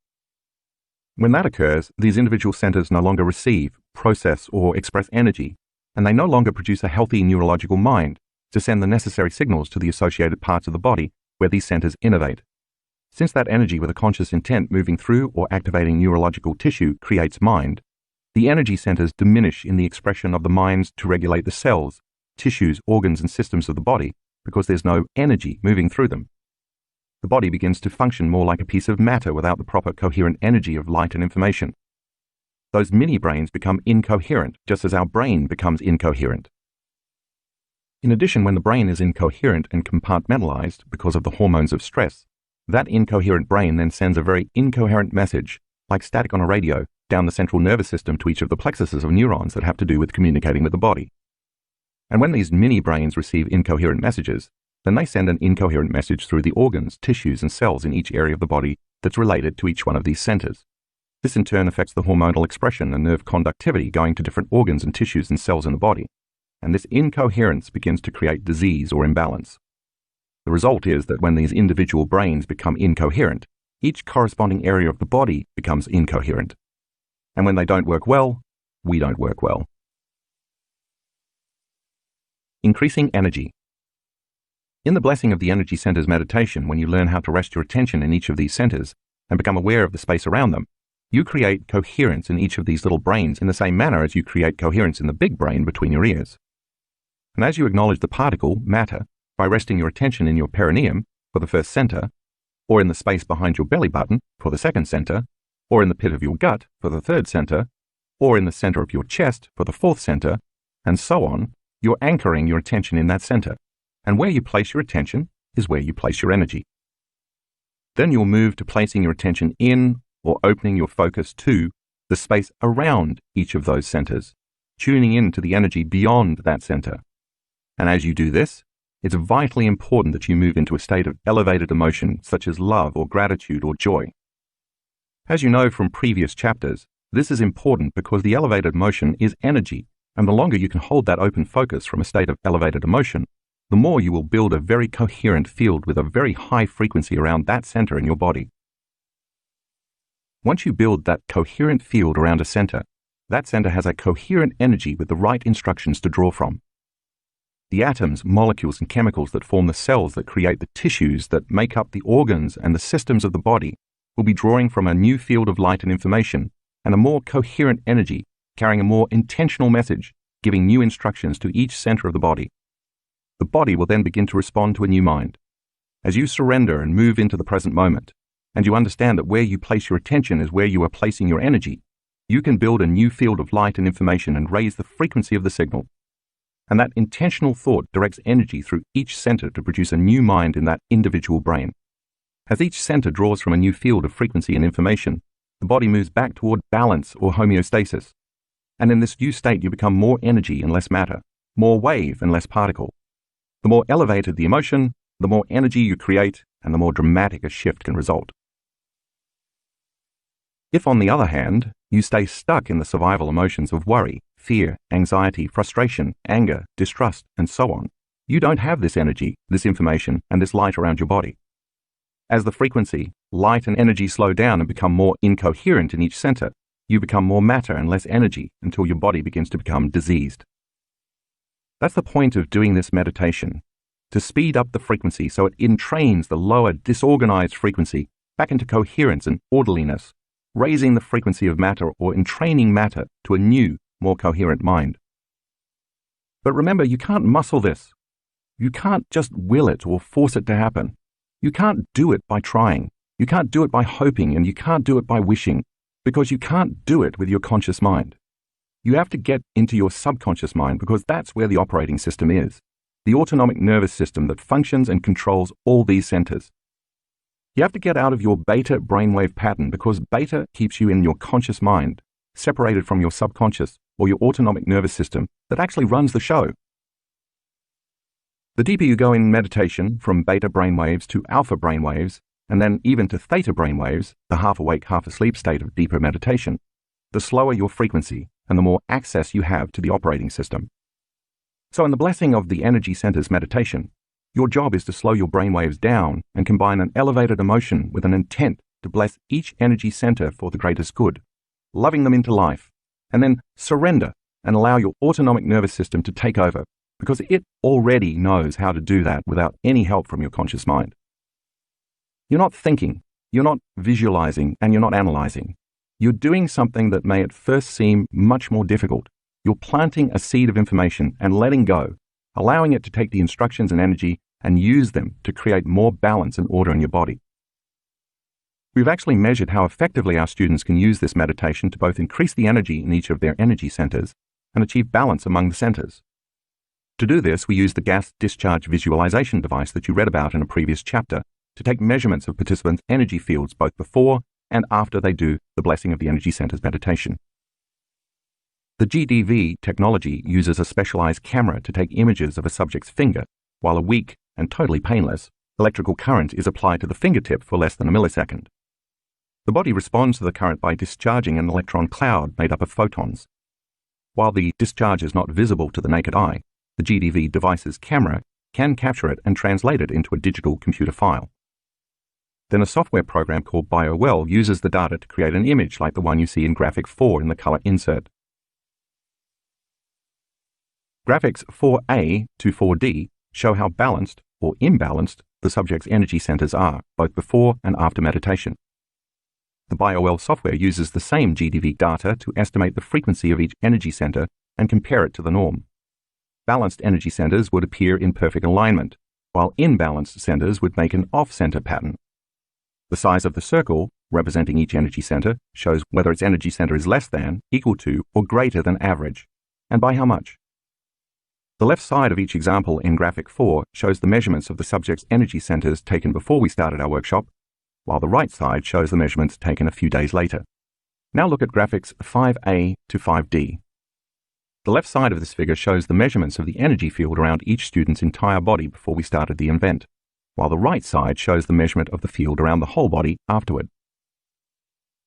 When that occurs, these individual centers no longer receive, process, or express energy, and they no longer produce a healthy neurological mind to send the necessary signals to the associated parts of the body where these centers innervate. Since that energy with a conscious intent moving through or activating neurological tissue creates mind, the energy centers diminish in the expression of the minds to regulate the cells, tissues, organs, and systems of the body because there's no energy moving through them. The body begins to function more like a piece of matter without the proper coherent energy of light and information. Those mini-brains become incoherent, just as our brain becomes incoherent. In addition, when the brain is incoherent and compartmentalized because of the hormones of stress, that incoherent brain then sends a very incoherent message, like static on a radio, down the central nervous system to each of the plexuses of neurons that have to do with communicating with the body. And when these mini-brains receive incoherent messages, then they send an incoherent message through the organs, tissues, and cells in each area of the body that's related to each one of these centers. This in turn affects the hormonal expression and nerve conductivity going to different organs and tissues and cells in the body, and this incoherence begins to create disease or imbalance. The result is that when these individual brains become incoherent, each corresponding area of the body becomes incoherent. And when they don't work well, we don't work well. Increasing energy. In the blessing of the energy centers meditation, when you learn how to rest your attention in each of these centers and become aware of the space around them, you create coherence in each of these little brains in the same manner as you create coherence in the big brain between your ears. And as you acknowledge the particle, matter, by resting your attention in your perineum for the first center, or in the space behind your belly button for the second center, or in the pit of your gut for the third center, or in the center of your chest for the fourth center, and so on, you're anchoring your attention in that center. And where you place your attention is where you place your energy. Then you'll move to placing your attention in or opening your focus to the space around each of those centers, tuning in to the energy beyond that center. And as you do this, it's vitally important that you move into a state of elevated emotion such as love or gratitude or joy. As you know from previous chapters, this is important because the elevated emotion is energy, and the longer you can hold that open focus from a state of elevated emotion, the more you will build a very coherent field with a very high frequency around that center in your body. Once you build that coherent field around a center, that center has a coherent energy with the right instructions to draw from. The atoms, molecules, and chemicals that form the cells that create the tissues that make up the organs and the systems of the body will be drawing from a new field of light and information and a more coherent energy carrying a more intentional message, giving new instructions to each center of the body. The body will then begin to respond to a new mind. As you surrender and move into the present moment, and you understand that where you place your attention is where you are placing your energy, you can build a new field of light and information and raise the frequency of the signal. And that intentional thought directs energy through each center to produce a new mind in that individual brain. As each center draws from a new field of frequency and information, the body moves back toward balance or homeostasis. And in this new state, you become more energy and less matter, more wave and less particle. The more elevated the emotion, the more energy you create, and the more dramatic a shift can result. If, on the other hand, you stay stuck in the survival emotions of worry, fear, anxiety, frustration, anger, distrust, and so on, you don't have this energy, this information, and this light around your body. As the frequency, light, and energy slow down and become more incoherent in each center, you become more matter and less energy until your body begins to become diseased. That's the point of doing this meditation, to speed up the frequency so it entrains the lower, disorganized frequency back into coherence and orderliness, raising the frequency of matter or entraining matter to a new, more coherent mind. But remember, you can't muscle this. You can't just will it or force it to happen. You can't do it by trying. You can't do it by hoping, and you can't do it by wishing, because you can't do it with your conscious mind. You have to get into your subconscious mind because that's where the operating system is, the autonomic nervous system that functions and controls all these centers. You have to get out of your beta brainwave pattern because beta keeps you in your conscious mind, separated from your subconscious or your autonomic nervous system that actually runs the show. The deeper you go in meditation, from beta brainwaves to alpha brainwaves, and then even to theta brainwaves, the half-awake, half-asleep state of deeper meditation, the slower your frequency and the more access you have to the operating system. So in the blessing of the energy centers meditation, your job is to slow your brainwaves down and combine an elevated emotion with an intent to bless each energy center for the greatest good, loving them into life, and then surrender and allow your autonomic nervous system to take over because it already knows how to do that without any help from your conscious mind. You're not thinking, you're not visualizing, and you're not analyzing. You're doing something that may at first seem much more difficult. You're planting a seed of information and letting go, allowing it to take the instructions and energy and use them to create more balance and order in your body. We've actually measured how effectively our students can use this meditation to both increase the energy in each of their energy centers and achieve balance among the centers. To do this, we use the gas discharge visualization device that you read about in a previous chapter to take measurements of participants' energy fields both before and after they do the blessing of the energy centers meditation. The GDV technology uses a specialized camera to take images of a subject's finger, while a weak and totally painless electrical current is applied to the fingertip for less than a millisecond. The body responds to the current by discharging an electron cloud made up of photons. While the discharge is not visible to the naked eye, the GDV device's camera can capture it and translate it into a digital computer file. Then a software program called BioWell uses the data to create an image like the one you see in graphic 4 in the color insert. Graphics 4A to 4D show how balanced or imbalanced the subject's energy centers are, both before and after meditation. The BioWell software uses the same GDV data to estimate the frequency of each energy center and compare it to the norm. Balanced energy centers would appear in perfect alignment, while imbalanced centers would make an off-center pattern. The size of the circle, representing each energy center, shows whether its energy center is less than, equal to, or greater than average, and by how much. The left side of each example in graphic 4 shows the measurements of the subject's energy centers taken before we started our workshop, while the right side shows the measurements taken a few days later. Now look at graphics 5A to 5D. The left side of this figure shows the measurements of the energy field around each student's entire body before we started the event, while the right side shows the measurement of the field around the whole body afterward.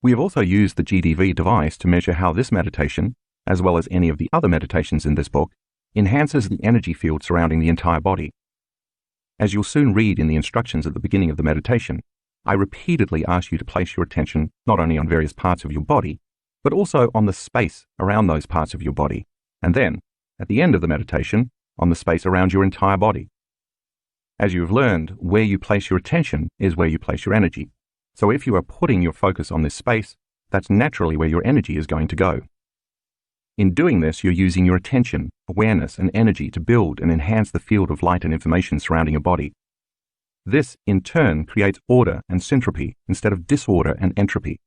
We have also used the GDV device to measure how this meditation, as well as any of the other meditations in this book, enhances the energy field surrounding the entire body. As you'll soon read in the instructions at the beginning of the meditation, I repeatedly ask you to place your attention not only on various parts of your body, but also on the space around those parts of your body, and then, at the end of the meditation, on the space around your entire body. As you have learned, where you place your attention is where you place your energy. So if you are putting your focus on this space, that's naturally where your energy is going to go. In doing this, you're using your attention, awareness, and energy to build and enhance the field of light and information surrounding your body. This, in turn, creates order and syntropy instead of disorder and entropy.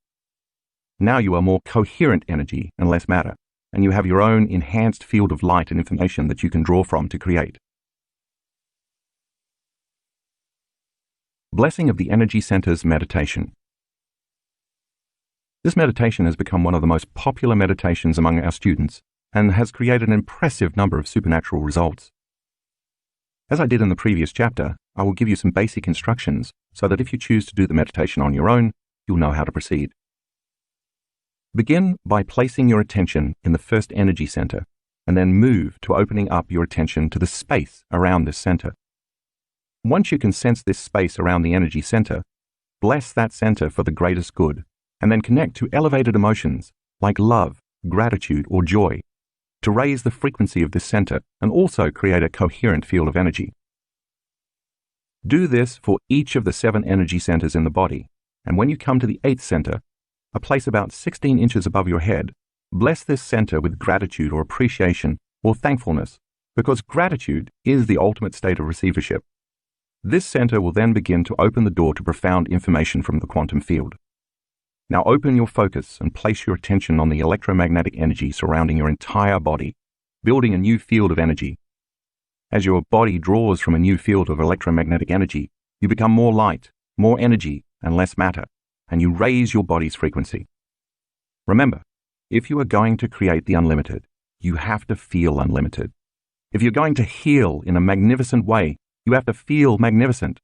Now you are more coherent energy and less matter, and you have your own enhanced field of light and information that you can draw from to create. Blessing of the Energy Centers Meditation. This meditation has become one of the most popular meditations among our students and has created an impressive number of supernatural results. As I did in the previous chapter, I will give you some basic instructions so that if you choose to do the meditation on your own, you'll know how to proceed. Begin by placing your attention in the first energy center and then move to opening up your attention to the space around this center. Once you can sense this space around the energy center, bless that center for the greatest good and then connect to elevated emotions like love, gratitude, or joy to raise the frequency of this center and also create a coherent field of energy. Do this for each of the 7 energy centers in the body, and when you come to the 8th center, a place about 16 inches above your head, bless this center with gratitude or appreciation or thankfulness, because gratitude is the ultimate state of receivership. This center will then begin to open the door to profound information from the quantum field. Now open your focus and place your attention on the electromagnetic energy surrounding your entire body, building a new field of energy. As your body draws from a new field of electromagnetic energy, you become more light, more energy, and less matter, and you raise your body's frequency. Remember, if you are going to create the unlimited, you have to feel unlimited. If you're going to heal in a magnificent way, you have to feel magnificent.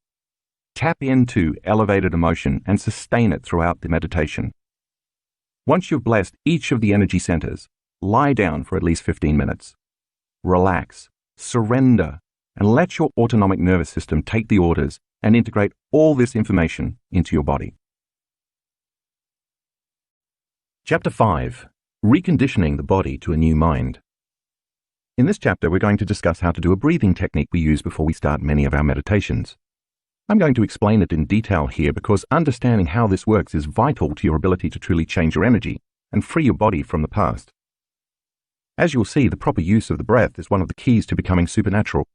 Tap into elevated emotion and sustain it throughout the meditation. Once you've blessed each of the energy centers, lie down for at least 15 minutes. Relax, surrender, and let your autonomic nervous system take the orders and integrate all this information into your body. Chapter 5. Reconditioning the body to a new mind. In this chapter, we're going to discuss how to do a breathing technique we use before we start many of our meditations. I'm going to explain it in detail here because understanding how this works is vital to your ability to truly change your energy and free your body from the past. As you'll see, the proper use of the breath is one of the keys to becoming supernatural.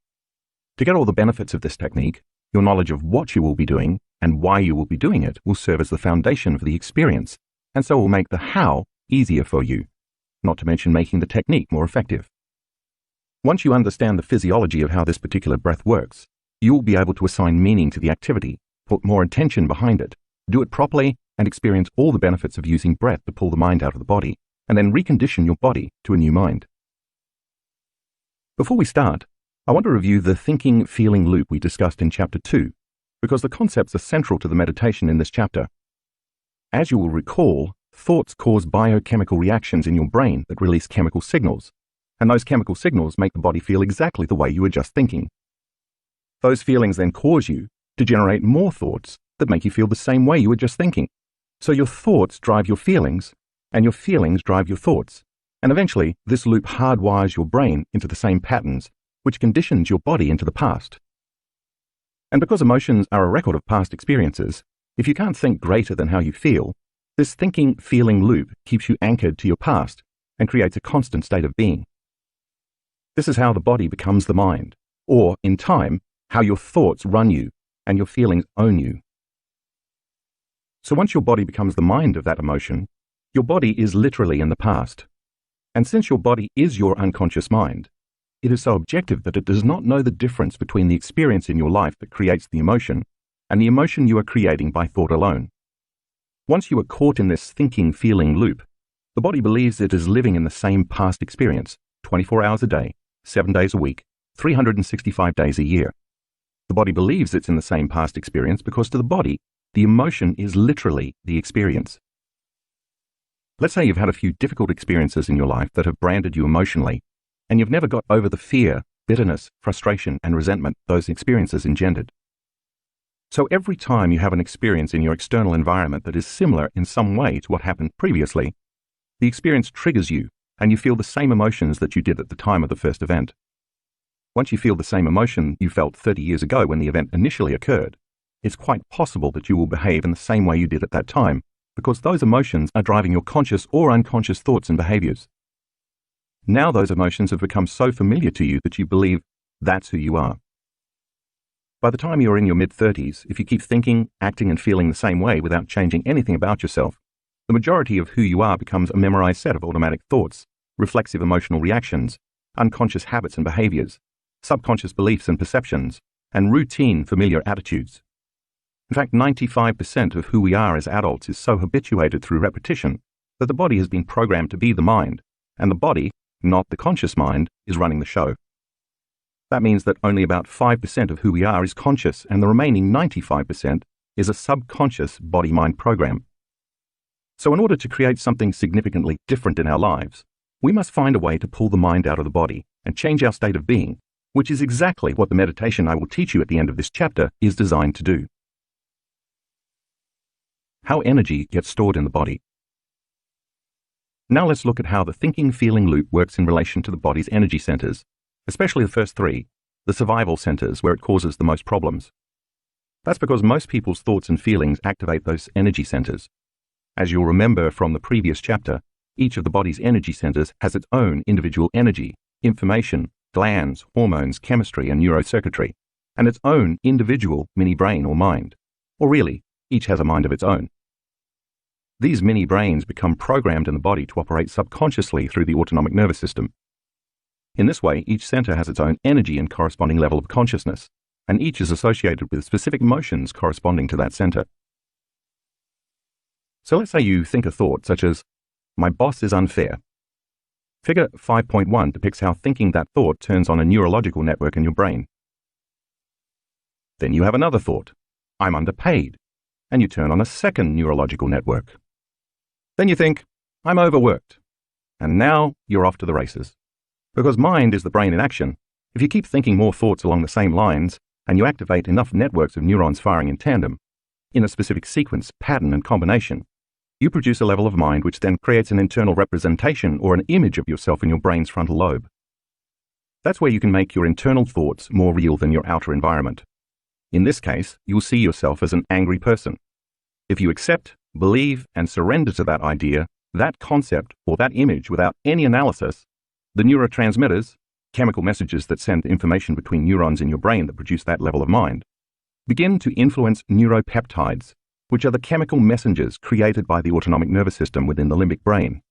To get all the benefits of this technique, your knowledge of what you will be doing and why you will be doing it will serve as the foundation for the experience, and so will make the how easier for you, not to mention making the technique more effective. Once you understand the physiology of how this particular breath works, you'll be able to assign meaning to the activity, put more intention behind it, do it properly, and experience all the benefits of using breath to pull the mind out of the body, and then recondition your body to a new mind. Before we start, I want to review the thinking-feeling loop we discussed in Chapter 2, because the concepts are central to the meditation in this chapter. As you will recall, thoughts cause biochemical reactions in your brain that release chemical signals, and those chemical signals make the body feel exactly the way you were just thinking. Those feelings then cause you to generate more thoughts that make you feel the same way you were just thinking. So your thoughts drive your feelings, and your feelings drive your thoughts. And eventually, this loop hardwires your brain into the same patterns, which conditions your body into the past. And because emotions are a record of past experiences, if you can't think greater than how you feel, this thinking-feeling loop keeps you anchored to your past and creates a constant state of being. This is how the body becomes the mind, or, in time, how your thoughts run you and your feelings own you. So once your body becomes the mind of that emotion, your body is literally in the past. And since your body is your unconscious mind, it is so objective that it does not know the difference between the experience in your life that creates the emotion and the emotion you are creating by thought alone. Once you are caught in this thinking-feeling loop, the body believes it is living in the same past experience, 24 hours a day, 7 days a week, 365 days a year. The body believes it's in the same past experience because to the body, the emotion is literally the experience. Let's say you've had a few difficult experiences in your life that have branded you emotionally, and you've never got over the fear, bitterness, frustration, and resentment those experiences engendered. So every time you have an experience in your external environment that is similar in some way to what happened previously, the experience triggers you, and you feel the same emotions that you did at the time of the first event. Once you feel the same emotion you felt 30 years ago when the event initially occurred, it's quite possible that you will behave in the same way you did at that time, because those emotions are driving your conscious or unconscious thoughts and behaviors. Now those emotions have become so familiar to you that you believe that's who you are. By the time you're in your mid-30s, if you keep thinking, acting, and feeling the same way without changing anything about yourself, the majority of who you are becomes a memorized set of automatic thoughts, reflexive emotional reactions, unconscious habits and behaviors, subconscious beliefs and perceptions, and routine familiar attitudes. In fact, 95% of who we are as adults is so habituated through repetition that the body has been programmed to be the mind, and the body, not the conscious mind, is running the show. That means that only about 5% of who we are is conscious, and the remaining 95% is a subconscious body-mind program. So in order to create something significantly different in our lives, we must find a way to pull the mind out of the body and change our state of being, which is exactly what the meditation I will teach you at the end of this chapter is designed to do. How energy gets stored in the body. Now let's look at how the thinking-feeling loop works in relation to the body's energy centers, especially the first three, the survival centers where it causes the most problems. That's because most people's thoughts and feelings activate those energy centers. As you'll remember from the previous chapter, each of the body's energy centers has its own individual energy, information, glands, hormones, chemistry, and neurocircuitry, and its own individual mini-brain or mind. Or really, each has a mind of its own. These mini-brains become programmed in the body to operate subconsciously through the autonomic nervous system. In this way, each center has its own energy and corresponding level of consciousness, and each is associated with specific emotions corresponding to that center. So let's say you think a thought such as, "My boss is unfair." Figure 5.1 depicts how thinking that thought turns on a neurological network in your brain. Then you have another thought, "I'm underpaid," and you turn on a second neurological network. Then you think, "I'm overworked." And now you're off to the races. Because mind is the brain in action, if you keep thinking more thoughts along the same lines, and you activate enough networks of neurons firing in tandem, in a specific sequence, pattern, and combination, you produce a level of mind which then creates an internal representation or an image of yourself in your brain's frontal lobe. That's where you can make your internal thoughts more real than your outer environment. In this case, you'll see yourself as an angry person. If you accept, believe, and surrender to that idea, that concept, or that image without any analysis, the neurotransmitters, chemical messages that send information between neurons in your brain that produce that level of mind, begin to influence neuropeptides, which are the chemical messengers created by the autonomic nervous system within the limbic brain.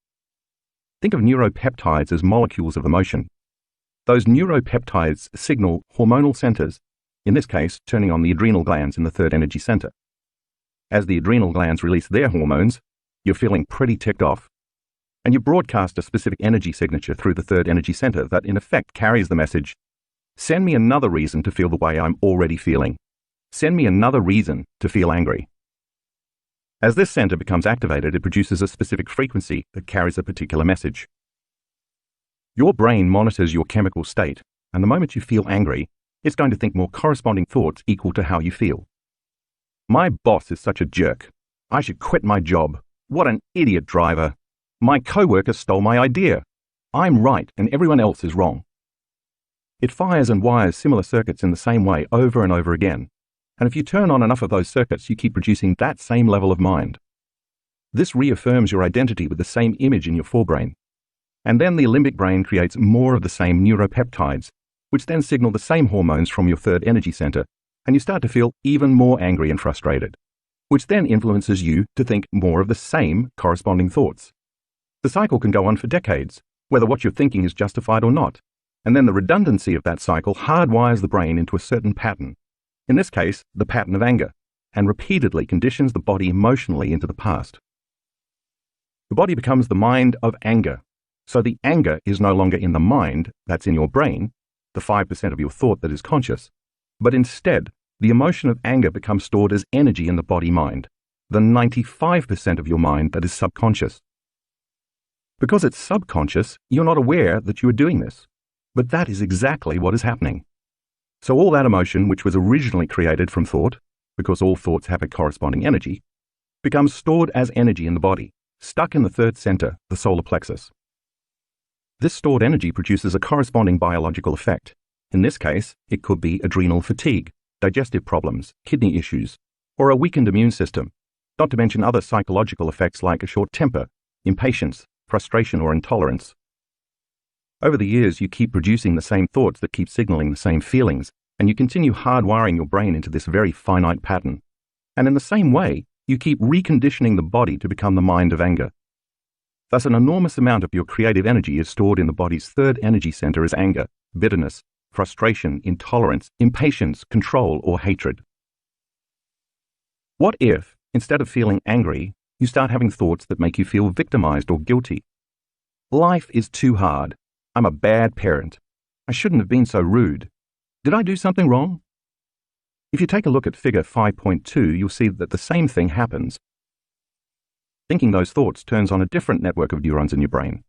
Think of neuropeptides as molecules of emotion. Those neuropeptides signal hormonal centers, in this case, turning on the adrenal glands in the third energy center. As the adrenal glands release their hormones, you're feeling pretty ticked off. And you broadcast a specific energy signature through the third energy center that in effect carries the message, "Send me another reason to feel the way I'm already feeling. Send me another reason to feel angry." As this center becomes activated, it produces a specific frequency that carries a particular message. Your brain monitors your chemical state, and the moment you feel angry, it's going to think more corresponding thoughts equal to how you feel. My boss is such a jerk. I should quit my job. What an idiot driver. My coworker stole my idea. I'm right and everyone else is wrong. It fires and wires similar circuits in the same way over and over again. And if you turn on enough of those circuits, you keep producing that same level of mind. This reaffirms your identity with the same image in your forebrain. And then the limbic brain creates more of the same neuropeptides, which then signal the same hormones from your third energy center, and you start to feel even more angry and frustrated, which then influences you to think more of the same corresponding thoughts. The cycle can go on for decades, whether what you're thinking is justified or not, and then the redundancy of that cycle hardwires the brain into a certain pattern, in this case, the pattern of anger, and repeatedly conditions the body emotionally into the past. The body becomes the mind of anger, so the anger is no longer in the mind that's in your brain, the 5% of your thought that is conscious, but instead, the emotion of anger becomes stored as energy in the body-mind, the 95% of your mind that is subconscious. Because it's subconscious, you're not aware that you are doing this, but that is exactly what is happening. So all that emotion, which was originally created from thought, because all thoughts have a corresponding energy, becomes stored as energy in the body, stuck in the third center, the solar plexus. This stored energy produces a corresponding biological effect. In this case, it could be adrenal fatigue, digestive problems, kidney issues, or a weakened immune system, not to mention other psychological effects like a short temper, impatience, frustration, or intolerance. Over the years, you keep producing the same thoughts that keep signaling the same feelings, and you continue hardwiring your brain into this very finite pattern. And in the same way, you keep reconditioning the body to become the mind of anger. Thus, an enormous amount of your creative energy is stored in the body's third energy center as anger, bitterness, frustration, intolerance, impatience, control, or hatred. What if, instead of feeling angry, you start having thoughts that make you feel victimized or guilty? Life is too hard. I'm a bad parent. I shouldn't have been so rude. Did I do something wrong? If you take a look at figure 5.2, you'll see that the same thing happens. Thinking those thoughts turns on a different network of neurons in your brain.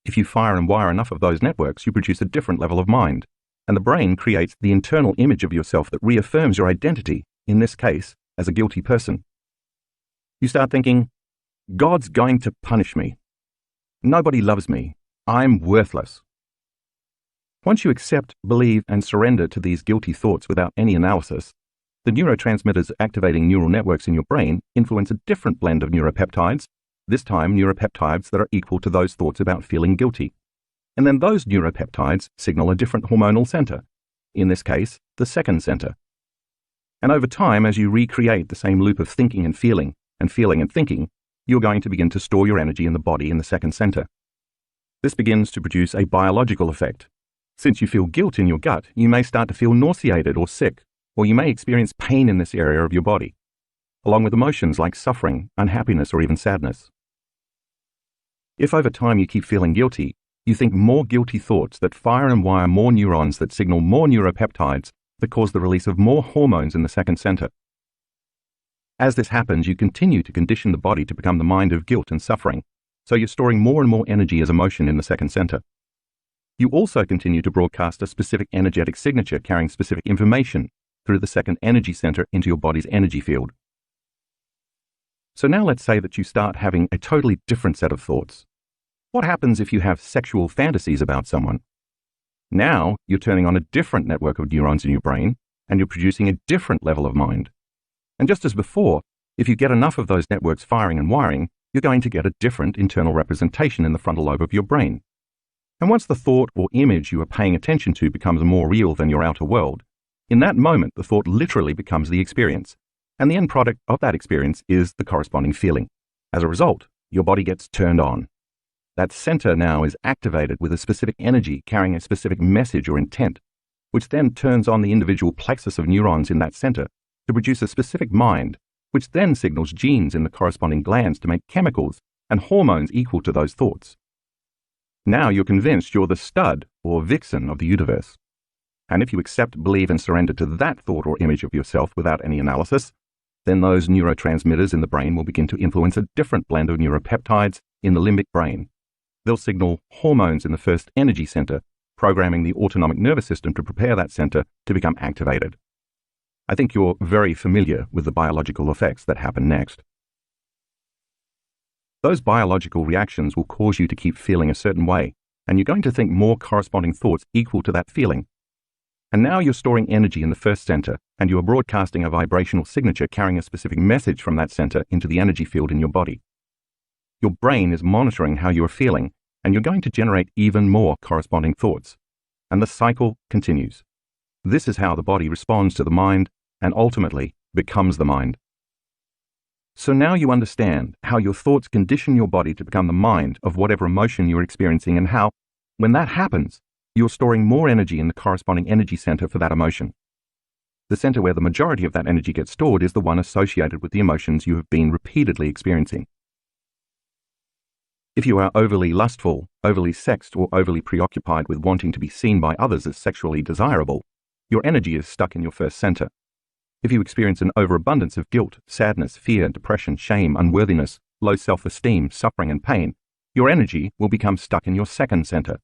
If you fire and wire enough of those networks, you produce a different level of mind, and the brain creates the internal image of yourself that reaffirms your identity, in this case, as a guilty person. You start thinking, God's going to punish me. Nobody loves me. I'm worthless. Once you accept, believe, and surrender to these guilty thoughts without any analysis, the neurotransmitters activating neural networks in your brain influence a different blend of neuropeptides, this time neuropeptides that are equal to those thoughts about feeling guilty. And then those neuropeptides signal a different hormonal center, in this case, the second center. And over time, as you recreate the same loop of thinking and feeling and thinking, you're going to begin to store your energy in the body in the second center. This begins to produce a biological effect. Since you feel guilt in your gut, you may start to feel nauseated or sick, or you may experience pain in this area of your body, along with emotions like suffering, unhappiness, or even sadness. If over time you keep feeling guilty, you think more guilty thoughts that fire and wire more neurons that signal more neuropeptides that cause the release of more hormones in the second center. As this happens, you continue to condition the body to become the mind of guilt and suffering, so you're storing more and more energy as emotion in the second center. You also continue to broadcast a specific energetic signature carrying specific information through the second energy center into your body's energy field. So now let's say that you start having a totally different set of thoughts. What happens if you have sexual fantasies about someone? Now you're turning on a different network of neurons in your brain, and you're producing a different level of mind. And just as before, if you get enough of those networks firing and wiring, you're going to get a different internal representation in the frontal lobe of your brain. And once the thought or image you are paying attention to becomes more real than your outer world, in that moment the thought literally becomes the experience, and the end product of that experience is the corresponding feeling. As a result, your body gets turned on. That center now is activated with a specific energy carrying a specific message or intent, which then turns on the individual plexus of neurons in that center to produce a specific mind, which then signals genes in the corresponding glands to make chemicals and hormones equal to those thoughts. Now you're convinced you're the stud or vixen of the universe. And if you accept, believe, and surrender to that thought or image of yourself without any analysis, then those neurotransmitters in the brain will begin to influence a different blend of neuropeptides in the limbic brain. They'll signal hormones in the first energy center, programming the autonomic nervous system to prepare that center to become activated. I think you're very familiar with the biological effects that happen next. Those biological reactions will cause you to keep feeling a certain way, and you're going to think more corresponding thoughts equal to that feeling. And now you're storing energy in the first center, and you are broadcasting a vibrational signature carrying a specific message from that center into the energy field in your body. Your brain is monitoring how you are feeling, and you're going to generate even more corresponding thoughts. And the cycle continues. This is how the body responds to the mind and ultimately becomes the mind. So now you understand how your thoughts condition your body to become the mind of whatever emotion you're experiencing, and how, when that happens, you're storing more energy in the corresponding energy center for that emotion. The center where the majority of that energy gets stored is the one associated with the emotions you have been repeatedly experiencing. If you are overly lustful, overly sexed, or overly preoccupied with wanting to be seen by others as sexually desirable, your energy is stuck in your first center. If you experience an overabundance of guilt, sadness, fear, depression, shame, unworthiness, low self-esteem, suffering, and pain, your energy will become stuck in your second center.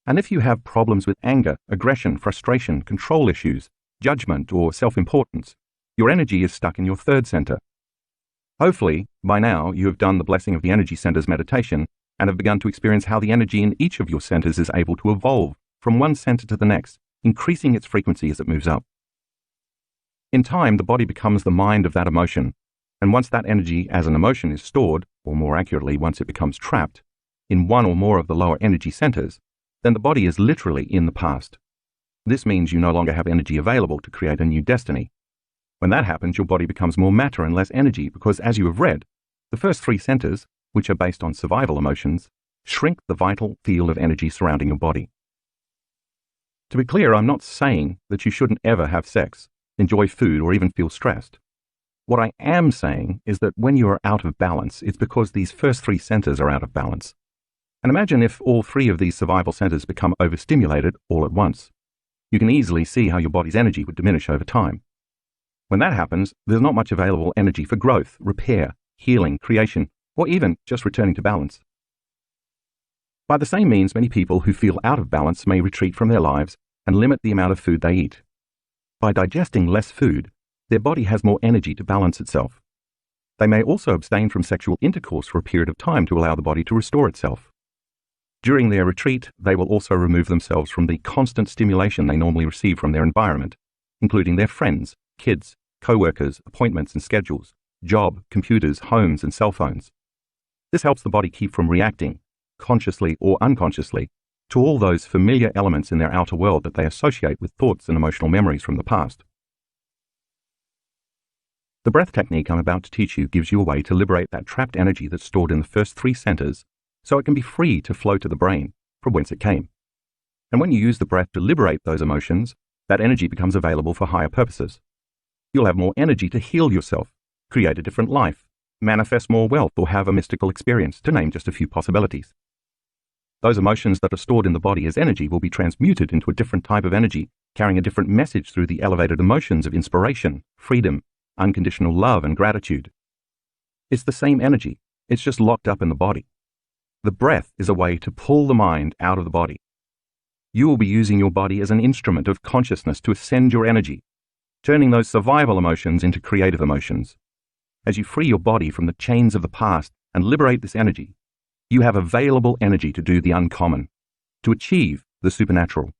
And if you have problems with anger, aggression, frustration, control issues, judgment, or self-importance, your energy is stuck in your third center. Hopefully, by now, you have done the Blessing of the Energy Centers meditation and have begun to experience how the energy in each of your centers is able to evolve from one center to the next, increasing its frequency as it moves up. In time, the body becomes the mind of that emotion, and once that energy as an emotion is stored, or more accurately, once it becomes trapped, in one or more of the lower energy centers, then the body is literally in the past. This means you no longer have energy available to create a new destiny. When that happens, your body becomes more matter and less energy because, as you have read, the first three centers, which are based on survival emotions, shrink the vital field of energy surrounding your body. To be clear, I'm not saying that you shouldn't ever have sex, enjoy food, or even feel stressed. What I am saying is that when you are out of balance, it's because these first three centers are out of balance. And imagine if all three of these survival centers become overstimulated all at once. You can easily see how your body's energy would diminish over time. When that happens, there's not much available energy for growth, repair, healing, creation, or even just returning to balance. By the same means, many people who feel out of balance may retreat from their lives and limit the amount of food they eat. By digesting less food, their body has more energy to balance itself. They may also abstain from sexual intercourse for a period of time to allow the body to restore itself. During their retreat, they will also remove themselves from the constant stimulation they normally receive from their environment, including their friends, kids, co-workers, appointments and schedules, job, computers, homes, and cell phones. This helps the body keep from reacting, consciously or unconsciously, to all those familiar elements in their outer world that they associate with thoughts and emotional memories from the past. The breath technique I'm about to teach you gives you a way to liberate that trapped energy that's stored in the first three centers so it can be free to flow to the brain, from whence it came. And when you use the breath to liberate those emotions, that energy becomes available for higher purposes. You'll have more energy to heal yourself, create a different life, manifest more wealth, or have a mystical experience, to name just a few possibilities. Those emotions that are stored in the body as energy will be transmuted into a different type of energy, carrying a different message through the elevated emotions of inspiration, freedom, unconditional love, and gratitude. It's the same energy, it's just locked up in the body. The breath is a way to pull the mind out of the body. You will be using your body as an instrument of consciousness to ascend your energy, turning those survival emotions into creative emotions. As you free your body from the chains of the past and liberate this energy, you have available energy to do the uncommon, to achieve the supernatural.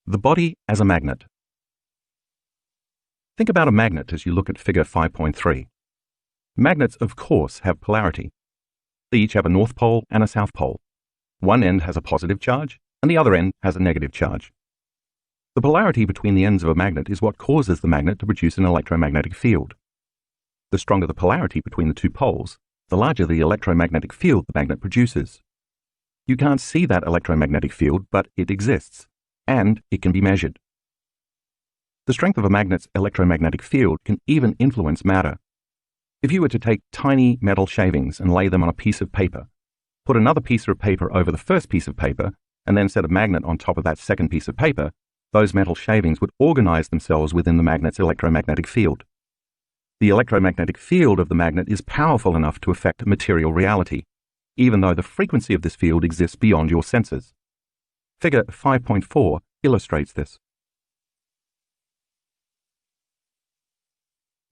The body as a magnet. Think about a magnet as you look at figure 5.3. Magnets, of course, have polarity. They each have a north pole and a south pole. One end has a positive charge, and the other end has a negative charge. The polarity between the ends of a magnet is what causes the magnet to produce an electromagnetic field. The stronger the polarity between the two poles, the larger the electromagnetic field the magnet produces. You can't see that electromagnetic field, but it exists, and it can be measured. The strength of a magnet's electromagnetic field can even influence matter. If you were to take tiny metal shavings and lay them on a piece of paper, put another piece of paper over the first piece of paper, and then set a magnet on top of that second piece of paper, those metal shavings would organize themselves within the magnet's electromagnetic field. The electromagnetic field of the magnet is powerful enough to affect material reality, even though the frequency of this field exists beyond your senses. Figure 5.4 illustrates this.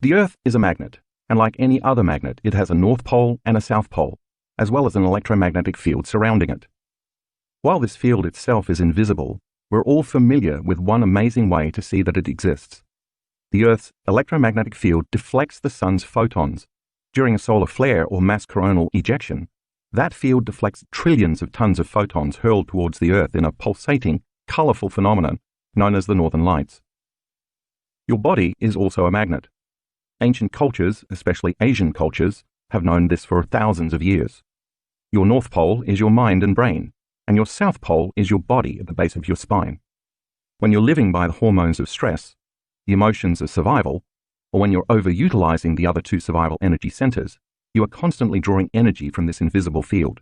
The Earth is a magnet, and like any other magnet, it has a north pole and a south pole, as well as an electromagnetic field surrounding it. While this field itself is invisible, we're all familiar with one amazing way to see that it exists. The Earth's electromagnetic field deflects the sun's photons. During a solar flare or mass coronal ejection, that field deflects trillions of tons of photons hurled towards the Earth in a pulsating, colorful phenomenon known as the Northern Lights. Your body is also a magnet. Ancient cultures, especially Asian cultures, have known this for thousands of years. Your North Pole is your mind and brain, and your South Pole is your body at the base of your spine. When you're living by the hormones of stress, the emotions of survival, or when you're overutilizing the other two survival energy centers, you are constantly drawing energy from this invisible field.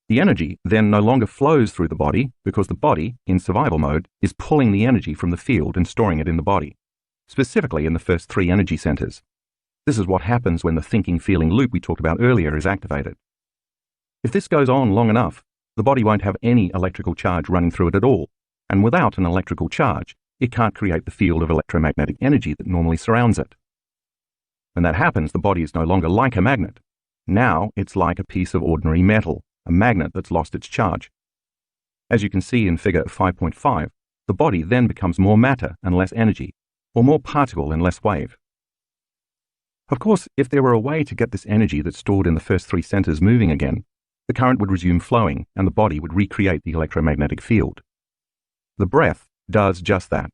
The energy then no longer flows through the body because the body, in survival mode, is pulling the energy from the field and storing it in the body, specifically in the first three energy centers. This is what happens when the thinking-feeling loop we talked about earlier is activated. If this goes on long enough, the body won't have any electrical charge running through it at all, and without an electrical charge, it can't create the field of electromagnetic energy that normally surrounds it. When that happens, the body is no longer like a magnet. Now it's like a piece of ordinary metal, a magnet that's lost its charge. As you can see in figure 5.5, the body then becomes more matter and less energy, or more particle and less wave. Of course, if there were a way to get this energy that's stored in the first three centers moving again, the current would resume flowing and the body would recreate the electromagnetic field. The breath does just that.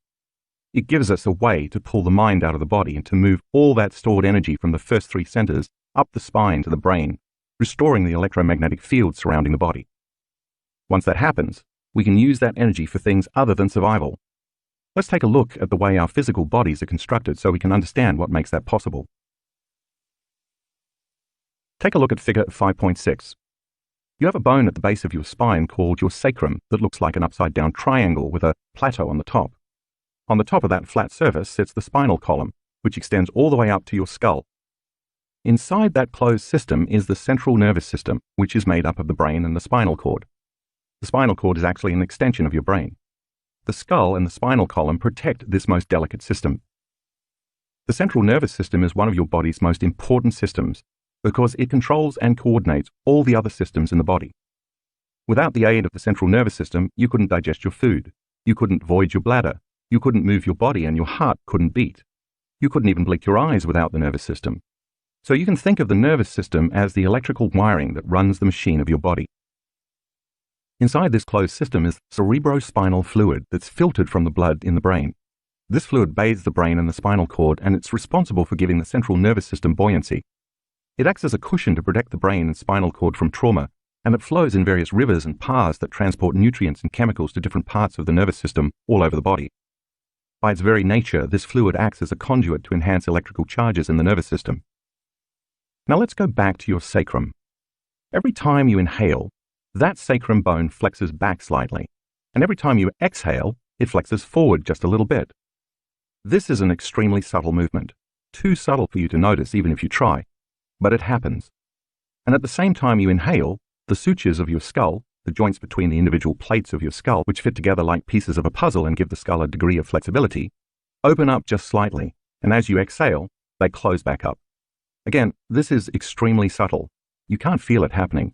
It gives us a way to pull the mind out of the body and to move all that stored energy from the first three centers up the spine to the brain, restoring the electromagnetic field surrounding the body. Once that happens, we can use that energy for things other than survival. Let's take a look at the way our physical bodies are constructed so we can understand what makes that possible. Take a look at figure 5.6. You have a bone at the base of your spine called your sacrum that looks like an upside-down triangle with a plateau on the top. On the top of that flat surface sits the spinal column, which extends all the way up to your skull. Inside that closed system is the central nervous system, which is made up of the brain and the spinal cord. The spinal cord is actually an extension of your brain. The skull and the spinal column protect this most delicate system. The central nervous system is one of your body's most important systems because it controls and coordinates all the other systems in the body. Without the aid of the central nervous system, you couldn't digest your food, you couldn't void your bladder, you couldn't move your body, and your heart couldn't beat. You couldn't even blink your eyes without the nervous system. So you can think of the nervous system as the electrical wiring that runs the machine of your body. Inside this closed system is cerebrospinal fluid that's filtered from the blood in the brain. This fluid bathes the brain and the spinal cord, and it's responsible for giving the central nervous system buoyancy. It acts as a cushion to protect the brain and spinal cord from trauma, and it flows in various rivers and paths that transport nutrients and chemicals to different parts of the nervous system all over the body. By its very nature, this fluid acts as a conduit to enhance electrical charges in the nervous system. Now let's go back to your sacrum. Every time you inhale, that sacrum bone flexes back slightly, and every time you exhale, it flexes forward just a little bit. This is an extremely subtle movement, too subtle for you to notice even if you try, but it happens. And at the same time you inhale, the sutures of your skull, the joints between the individual plates of your skull, which fit together like pieces of a puzzle and give the skull a degree of flexibility, open up just slightly, and as you exhale, they close back up. Again, this is extremely subtle. You can't feel it happening.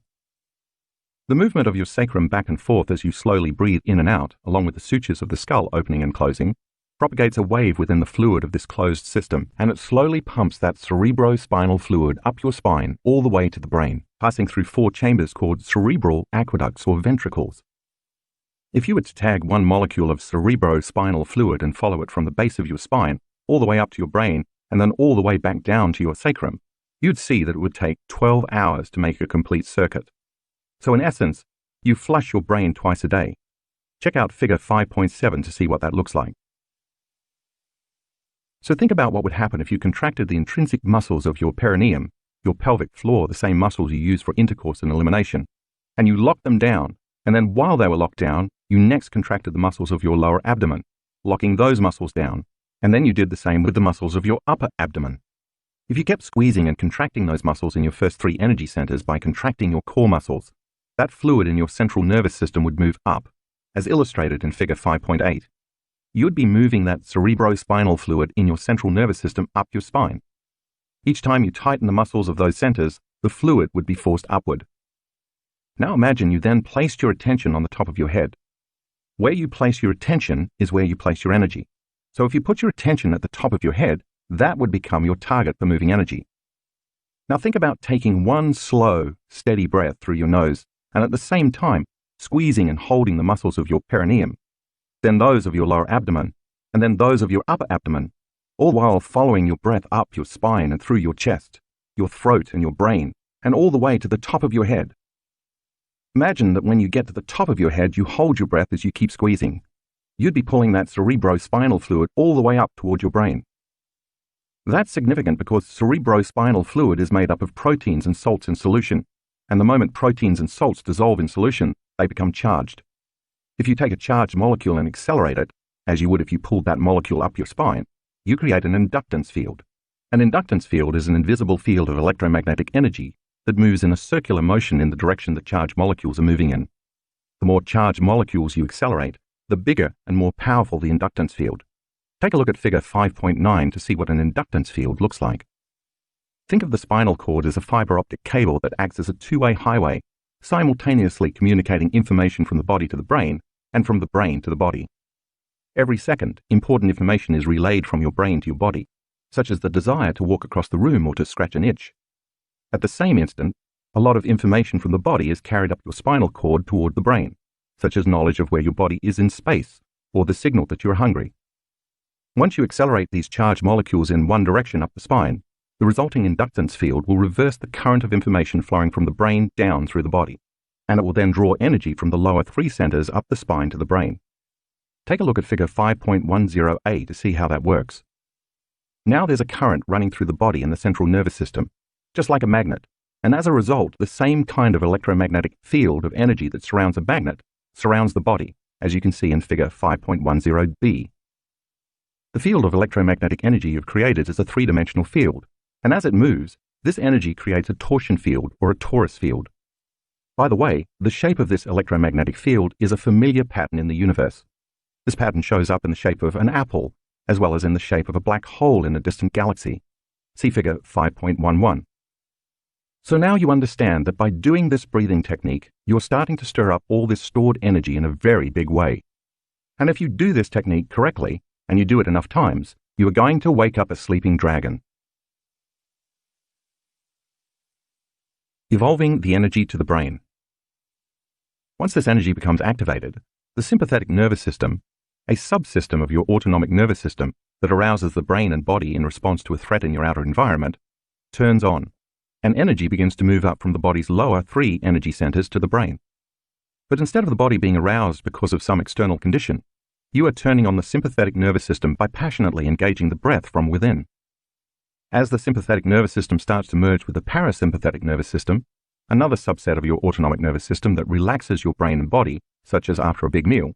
The movement of your sacrum back and forth as you slowly breathe in and out, along with the sutures of the skull opening and closing, propagates a wave within the fluid of this closed system, and it slowly pumps that cerebrospinal fluid up your spine all the way to the brain, passing through 4 chambers called cerebral aqueducts or ventricles. If you were to tag one molecule of cerebrospinal fluid and follow it from the base of your spine all the way up to your brain and then all the way back down to your sacrum, you'd see that it would take 12 hours to make a complete circuit. So in essence, you flush your brain twice a day. Check out figure 5.7 to see what that looks like. So think about what would happen if you contracted the intrinsic muscles of your perineum, your pelvic floor, the same muscles you use for intercourse and elimination, and you locked them down, and then while they were locked down, You next contracted the muscles of your lower abdomen, locking those muscles down, and then you did the same with the muscles of your upper abdomen. If you kept squeezing and contracting those muscles in your first 3 energy centers by contracting your core muscles, that fluid in your central nervous system would move up, as illustrated in figure 5.8. You would be moving that cerebrospinal fluid in your central nervous system up your spine. Each time you tighten the muscles of those centers, the fluid would be forced upward. Now imagine you then placed your attention on the top of your head. Where you place your attention is where you place your energy. So if you put your attention at the top of your head, that would become your target for moving energy. Now think about taking one slow, steady breath through your nose and at the same time squeezing and holding the muscles of your perineum, then those of your lower abdomen, and then those of your upper abdomen, all while following your breath up your spine and through your chest, your throat and your brain, and all the way to the top of your head. Imagine that when you get to the top of your head, you hold your breath as you keep squeezing. You'd be pulling that cerebrospinal fluid all the way up toward your brain. That's significant because cerebrospinal fluid is made up of proteins and salts in solution, and the moment proteins and salts dissolve in solution, they become charged. If you take a charged molecule and accelerate it, as you would if you pulled that molecule up your spine, you create an inductance field. An inductance field is an invisible field of electromagnetic energy that moves in a circular motion in the direction that charged molecules are moving in. The more charged molecules you accelerate, the bigger and more powerful the inductance field. Take a look at figure 5.9 to see what an inductance field looks like. Think of the spinal cord as a fiber optic cable that acts as a two-way highway, simultaneously communicating information from the body to the brain and from the brain to the body. Every second, important information is relayed from your brain to your body, such as the desire to walk across the room or to scratch an itch. At the same instant, a lot of information from the body is carried up your spinal cord toward the brain, such as knowledge of where your body is in space or the signal that you're hungry. Once you accelerate these charged molecules in one direction up the spine, the resulting inductance field will reverse the current of information flowing from the brain down through the body, and it will then draw energy from the lower 3 centers up the spine to the brain. Take a look at figure 5.10a to see how that works. Now there's a current running through the body in the central nervous system, just like a magnet, and as a result, the same kind of electromagnetic field of energy that surrounds a magnet surrounds the body, as you can see in figure 5.10b. The field of electromagnetic energy you've created is a 3-dimensional field, and as it moves, this energy creates a torsion field or a torus field. By the way, the shape of this electromagnetic field is a familiar pattern in the universe. This pattern shows up in the shape of an apple, as well as in the shape of a black hole in a distant galaxy. See figure 5.11. So now you understand that by doing this breathing technique, you're starting to stir up all this stored energy in a very big way. And if you do this technique correctly, and you do it enough times, you are going to wake up a sleeping dragon. Evolving the energy to the brain. Once this energy becomes activated, the sympathetic nervous system, a subsystem of your autonomic nervous system that arouses the brain and body in response to a threat in your outer environment, turns on, and energy begins to move up from the body's lower 3 energy centers to the brain. But instead of the body being aroused because of some external condition, you are turning on the sympathetic nervous system by passionately engaging the breath from within. As the sympathetic nervous system starts to merge with the parasympathetic nervous system, another subset of your autonomic nervous system that relaxes your brain and body, such as after a big meal,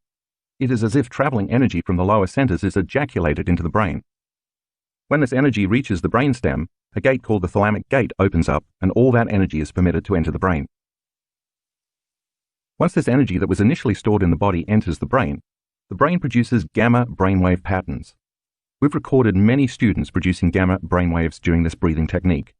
it is as if traveling energy from the lower centers is ejaculated into the brain. When this energy reaches the brainstem, a gate called the thalamic gate opens up and all that energy is permitted to enter the brain. Once this energy that was initially stored in the body enters the brain produces gamma brainwave patterns. We've recorded many students producing gamma brainwaves during this breathing technique.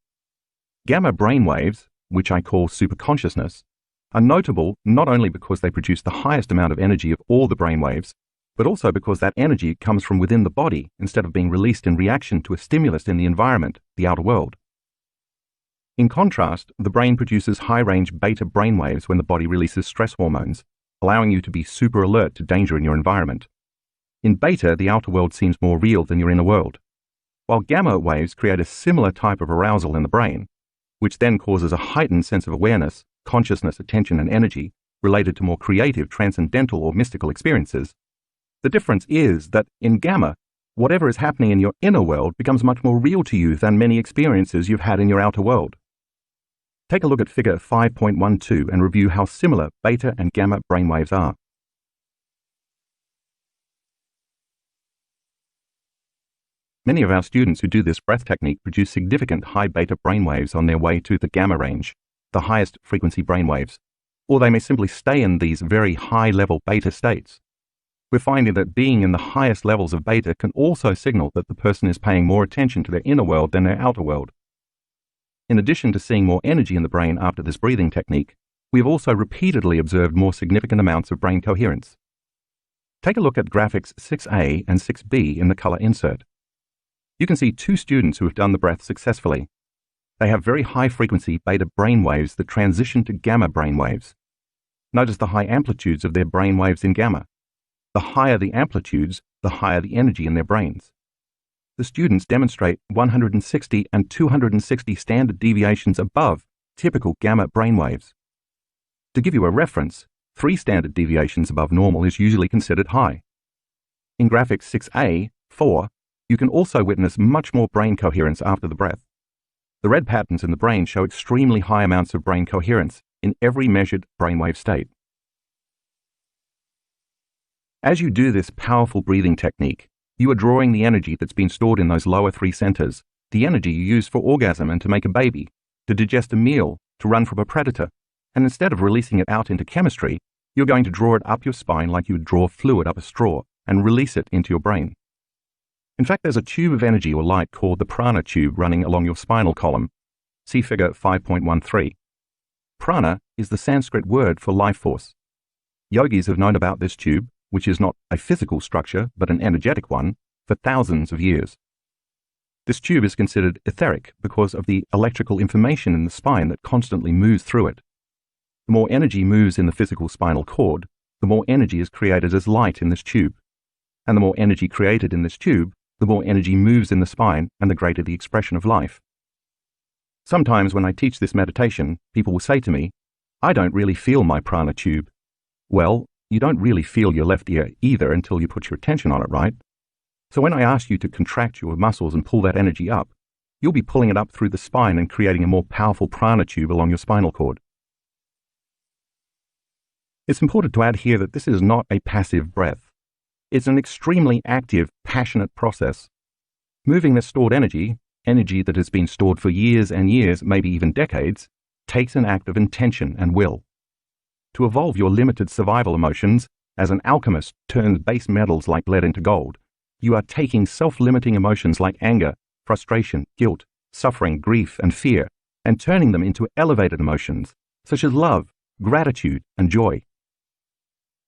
Gamma brainwaves, which I call superconsciousness, are notable not only because they produce the highest amount of energy of all the brainwaves, but also because that energy comes from within the body instead of being released in reaction to a stimulus in the environment, the outer world. In contrast, the brain produces high-range beta brainwaves when the body releases stress hormones, allowing you to be super alert to danger in your environment. In beta, the outer world seems more real than your inner world, while gamma waves create a similar type of arousal in the brain, which then causes a heightened sense of awareness, consciousness, attention, and energy related to more creative, transcendental, or mystical experiences. The difference is that in gamma, whatever is happening in your inner world becomes much more real to you than many experiences you've had in your outer world. Take a look at figure 5.12 and review how similar beta and gamma brainwaves are. Many of our students who do this breath technique produce significant high beta brainwaves on their way to the gamma range, the highest frequency brainwaves, or they may simply stay in these very high-level beta states. We're finding that being in the highest levels of beta can also signal that the person is paying more attention to their inner world than their outer world. In addition to seeing more energy in the brain after this breathing technique, we have also repeatedly observed more significant amounts of brain coherence. Take a look at graphics 6A and 6B in the color insert. You can see two students who have done the breath successfully. They have very high-frequency beta brainwaves that transition to gamma brainwaves. Notice the high amplitudes of their brainwaves in gamma. The higher the amplitudes, the higher the energy in their brains. The students demonstrate 160 and 260 standard deviations above typical gamma brainwaves. To give you a reference, 3 standard deviations above normal is usually considered high. In graphics 6A, 4, you can also witness much more brain coherence after the breath. The red patterns in the brain show extremely high amounts of brain coherence in every measured brainwave state. As you do this powerful breathing technique, you are drawing the energy that's been stored in those lower 3 centers, the energy you use for orgasm and to make a baby, to digest a meal, to run from a predator, and instead of releasing it out into chemistry, you're going to draw it up your spine like you would draw fluid up a straw and release it into your brain. In fact, there's a tube of energy or light called the prana tube running along your spinal column. See figure 5.13. Prana is the Sanskrit word for life force. Yogis have known about this tube, which is not a physical structure but an energetic one, for thousands of years. This tube is considered etheric because of the electrical information in the spine that constantly moves through it. The more energy moves in the physical spinal cord, the more energy is created as light in this tube. And the more energy created in this tube, the more energy moves in the spine and the greater the expression of life. Sometimes when I teach this meditation, people will say to me, "I don't really feel my prana tube." Well, you don't really feel your left ear either until you put your attention on it, right? So when I ask you to contract your muscles and pull that energy up, you'll be pulling it up through the spine and creating a more powerful prana tube along your spinal cord. It's important to add here that this is not a passive breath. It's an extremely active, passionate process. Moving this stored energy that has been stored for years and years, maybe even decades, takes an act of intention and will. To evolve your limited survival emotions, as an alchemist turns base metals like lead into gold, you are taking self-limiting emotions like anger, frustration, guilt, suffering, grief, and fear, and turning them into elevated emotions, such as love, gratitude, and joy.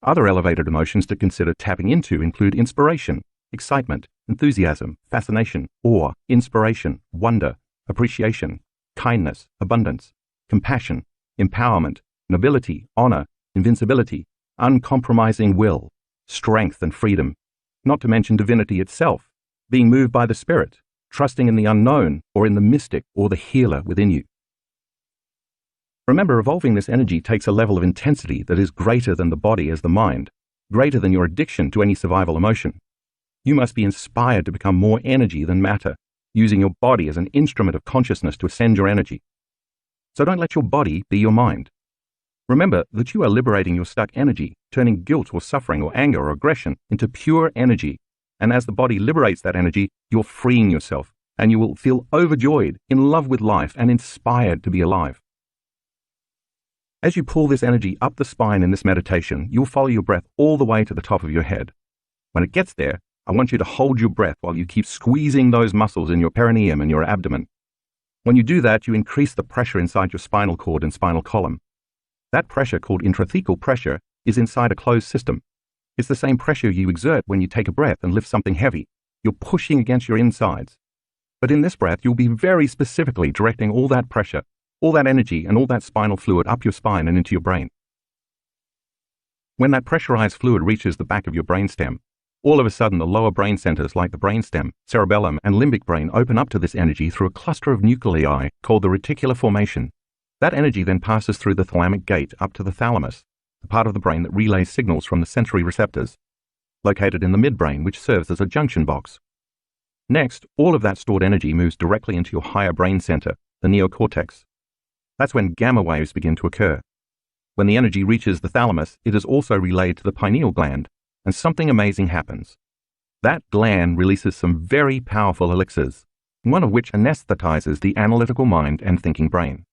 Other elevated emotions to consider tapping into include inspiration, excitement, enthusiasm, fascination, awe, inspiration, wonder, appreciation, kindness, abundance, compassion, empowerment, nobility, honor, invincibility, uncompromising will, strength and freedom, not to mention divinity itself, being moved by the Spirit, trusting in the unknown or in the mystic or the healer within you. Remember, evolving this energy takes a level of intensity that is greater than the body as the mind, greater than your addiction to any survival emotion. You must be inspired to become more energy than matter, using your body as an instrument of consciousness to ascend your energy. So don't let your body be your mind. Remember that you are liberating your stuck energy, turning guilt or suffering or anger or aggression into pure energy. And as the body liberates that energy, you're freeing yourself, and you will feel overjoyed, in love with life, and inspired to be alive. As you pull this energy up the spine in this meditation, you'll follow your breath all the way to the top of your head. When it gets there, I want you to hold your breath while you keep squeezing those muscles in your perineum and your abdomen. When you do that, you increase the pressure inside your spinal cord and spinal column. That pressure, called intrathecal pressure, is inside a closed system. It's the same pressure you exert when you take a breath and lift something heavy. You're pushing against your insides. But in this breath, you'll be very specifically directing all that pressure, all that energy, and all that spinal fluid up your spine and into your brain. When that pressurized fluid reaches the back of your brainstem, all of a sudden the lower brain centers like the brainstem, cerebellum, and limbic brain open up to this energy through a cluster of nuclei called the reticular formation. That energy then passes through the thalamic gate up to the thalamus, the part of the brain that relays signals from the sensory receptors, located in the midbrain, which serves as a junction box. Next, all of that stored energy moves directly into your higher brain center, the neocortex. That's when gamma waves begin to occur. When the energy reaches the thalamus, it is also relayed to the pineal gland, and something amazing happens. That gland releases some very powerful elixirs, one of which anesthetizes the analytical mind and thinking brain.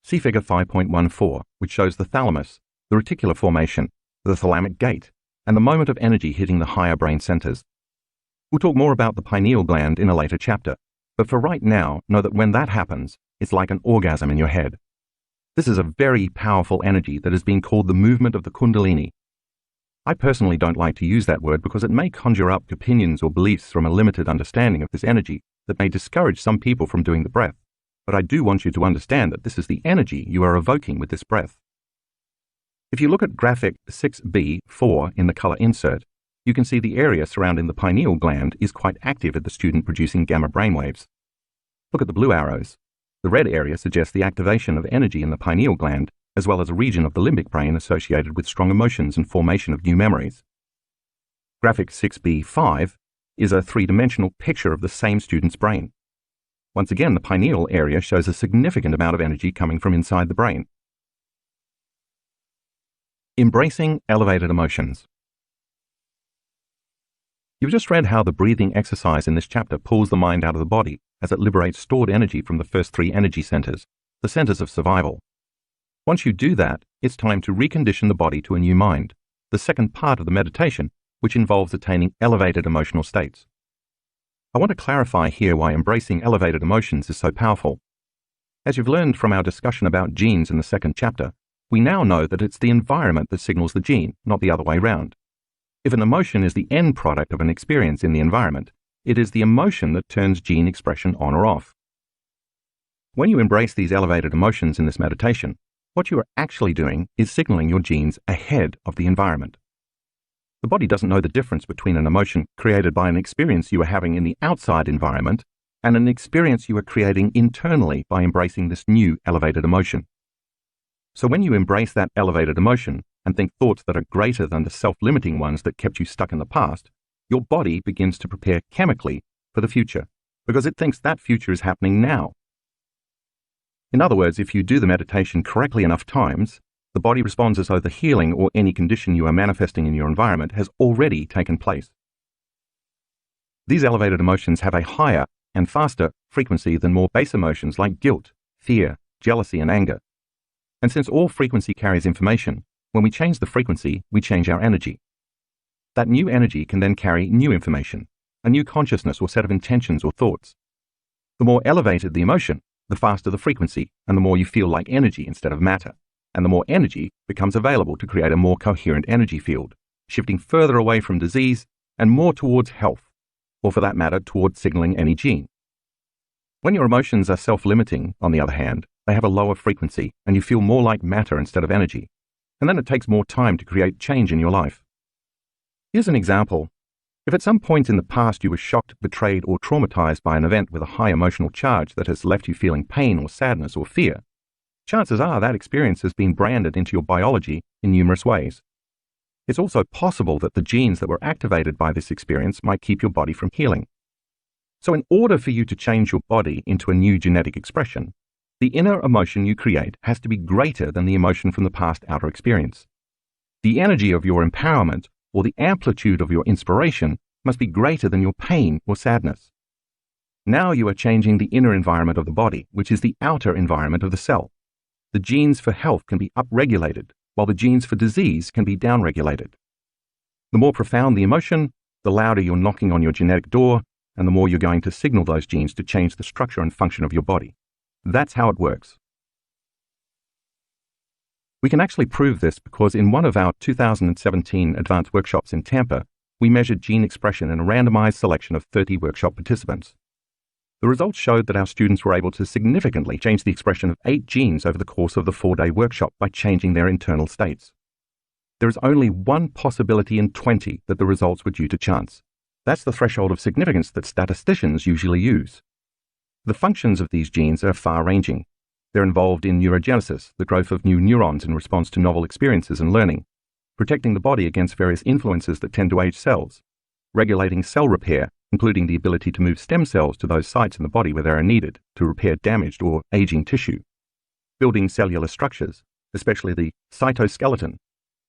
See figure 5.14, which shows the thalamus, the reticular formation, the thalamic gate, and the moment of energy hitting the higher brain centers. We'll talk more about the pineal gland in a later chapter, but for right now, know that when that happens, it's like an orgasm in your head. This is a very powerful energy that has been called the movement of the Kundalini. I personally don't like to use that word because it may conjure up opinions or beliefs from a limited understanding of this energy that may discourage some people from doing the breath. But I do want you to understand that this is the energy you are evoking with this breath. If you look at graphic 6b4 in the color insert, you can see the area surrounding the pineal gland is quite active at the student producing gamma brainwaves. Look at the blue arrows. The red area suggests the activation of energy in the pineal gland, as well as a region of the limbic brain associated with strong emotions and formation of new memories. Graphic 6b5 is a three-dimensional picture of the same student's brain. Once again, the pineal area shows a significant amount of energy coming from inside the brain. Embracing elevated emotions. You've just read how the breathing exercise in this chapter pulls the mind out of the body as it liberates stored energy from the first three energy centers, the centers of survival. Once you do that, it's time to recondition the body to a new mind, the second part of the meditation, which involves attaining elevated emotional states. I want to clarify here why embracing elevated emotions is so powerful. As you've learned from our discussion about genes in the second chapter, we now know that it's the environment that signals the gene, not the other way round. If an emotion is the end product of an experience in the environment, it is the emotion that turns gene expression on or off. When you embrace these elevated emotions in this meditation, what you are actually doing is signaling your genes ahead of the environment. The body doesn't know the difference between an emotion created by an experience you are having in the outside environment and an experience you are creating internally by embracing this new elevated emotion. So when you embrace that elevated emotion and think thoughts that are greater than the self-limiting ones that kept you stuck in the past, your body begins to prepare chemically for the future because it thinks that future is happening now. In other words, if you do the meditation correctly enough times, the body responds as though the healing or any condition you are manifesting in your environment has already taken place. These elevated emotions have a higher and faster frequency than more base emotions like guilt, fear, jealousy, and anger. And since all frequency carries information, when we change the frequency, we change our energy. That new energy can then carry new information, a new consciousness or set of intentions or thoughts. The more elevated the emotion, the faster the frequency, and the more you feel like energy instead of matter, and the more energy becomes available to create a more coherent energy field, shifting further away from disease and more towards health, or for that matter, towards signaling any gene. When your emotions are self-limiting, on the other hand, they have a lower frequency, and you feel more like matter instead of energy, and then it takes more time to create change in your life. Here's an example. If at some point in the past you were shocked, betrayed, or traumatized by an event with a high emotional charge that has left you feeling pain or sadness or fear, chances are that experience has been branded into your biology in numerous ways. It's also possible that the genes that were activated by this experience might keep your body from healing. So in order for you to change your body into a new genetic expression, the inner emotion you create has to be greater than the emotion from the past outer experience. The energy of your empowerment or the amplitude of your inspiration must be greater than your pain or sadness. Now you are changing the inner environment of the body, which is the outer environment of the cell. The genes for health can be upregulated, while the genes for disease can be downregulated. The more profound the emotion, the louder you're knocking on your genetic door, and the more you're going to signal those genes to change the structure and function of your body. That's how it works. We can actually prove this because in one of our 2017 advanced workshops in Tampa, we measured gene expression in a randomized selection of 30 workshop participants. The results showed that our students were able to significantly change the expression of 8 genes over the course of the 4-day workshop by changing their internal states. There is only one possibility in 20 that the results were due to chance. That's the threshold of significance that statisticians usually use. The functions of these genes are far-ranging. They're involved in neurogenesis, the growth of new neurons in response to novel experiences and learning, protecting the body against various influences that tend to age cells, regulating cell repair, including the ability to move stem cells to those sites in the body where they are needed to repair damaged or aging tissue, building cellular structures, especially the cytoskeleton,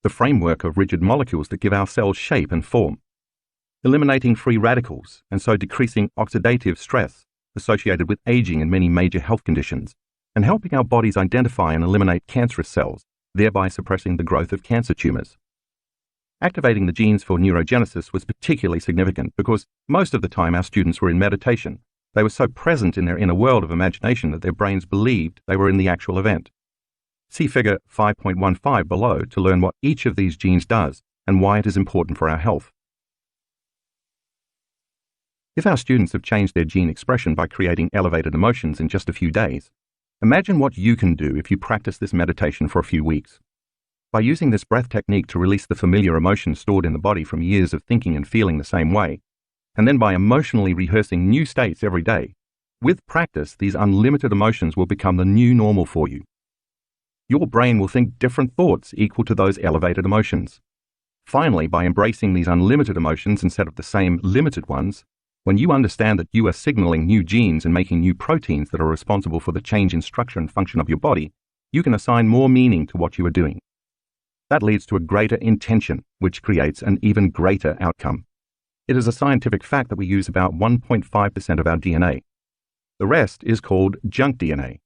the framework of rigid molecules that give our cells shape and form, eliminating free radicals and so decreasing oxidative stress associated with aging and many major health conditions, and helping our bodies identify and eliminate cancerous cells, thereby suppressing the growth of cancer tumors. Activating the genes for neurogenesis was particularly significant because most of the time our students were in meditation. They were so present in their inner world of imagination that their brains believed they were in the actual event. See figure 5.15 below to learn what each of these genes does and why it is important for our health. If our students have changed their gene expression by creating elevated emotions in just a few days, imagine what you can do if you practice this meditation for a few weeks. By using this breath technique to release the familiar emotions stored in the body from years of thinking and feeling the same way, and then by emotionally rehearsing new states every day, with practice, these unlimited emotions will become the new normal for you. Your brain will think different thoughts equal to those elevated emotions. Finally, by embracing these unlimited emotions instead of the same limited ones, when you understand that you are signaling new genes and making new proteins that are responsible for the change in structure and function of your body, you can assign more meaning to what you are doing. That leads to a greater intention, which creates an even greater outcome. It is a scientific fact that we use about 1.5% of our DNA. The rest is called junk DNA.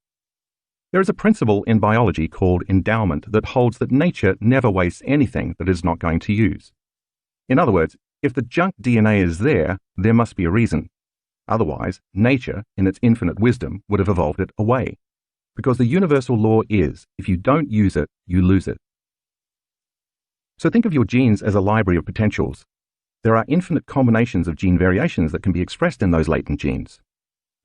There is a principle in biology called endowment that holds that nature never wastes anything that it is not going to use. In other words, if the junk DNA is there, there must be a reason. Otherwise, nature, in its infinite wisdom, would have evolved it away. Because the universal law is, if you don't use it, you lose it. So think of your genes as a library of potentials. There are infinite combinations of gene variations that can be expressed in those latent genes.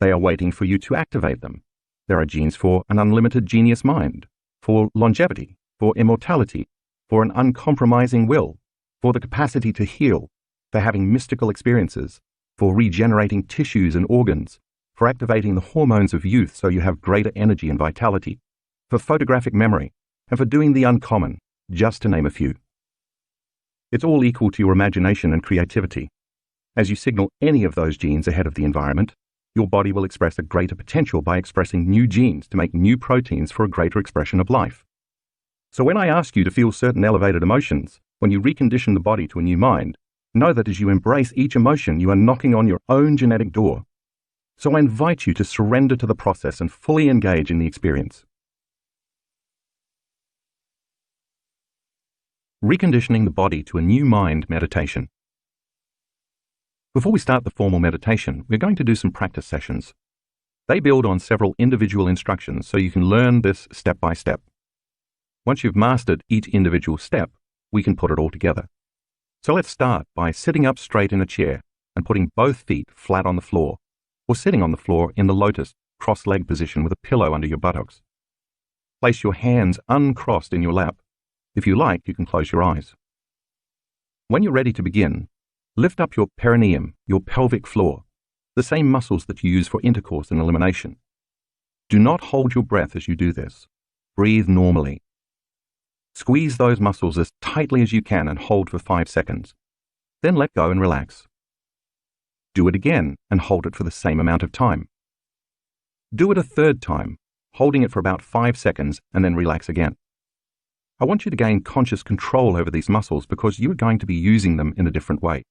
They are waiting for you to activate them. There are genes for an unlimited genius mind, for longevity, for immortality, for an uncompromising will, for the capacity to heal, for having mystical experiences, for regenerating tissues and organs, for activating the hormones of youth so you have greater energy and vitality, for photographic memory, and for doing the uncommon, just to name a few. It's all equal to your imagination and creativity. As you signal any of those genes ahead of the environment, your body will express a greater potential by expressing new genes to make new proteins for a greater expression of life. So when I ask you to feel certain elevated emotions, when you recondition the body to a new mind, know that as you embrace each emotion, you are knocking on your own genetic door. So I invite you to surrender to the process and fully engage in the experience. Reconditioning the body to a new mind meditation. Before we start the formal meditation, we're going to do some practice sessions. They build on several individual instructions so you can learn this step by step. Once you've mastered each individual step, we can put it all together. So let's start by sitting up straight in a chair and putting both feet flat on the floor, or sitting on the floor in the lotus cross-leg position with a pillow under your buttocks. Place your hands uncrossed in your lap. If you like, you can close your eyes. When you're ready to begin, lift up your perineum, your pelvic floor, the same muscles that you use for intercourse and elimination. Do not hold your breath as you do this. Breathe normally. Squeeze those muscles as tightly as you can and hold for 5 seconds. Then let go and relax. Do it again and hold it for the same amount of time. Do it a third time, holding it for about 5 seconds and then relax again. I want you to gain conscious control over these muscles because you are going to be using them in a different way.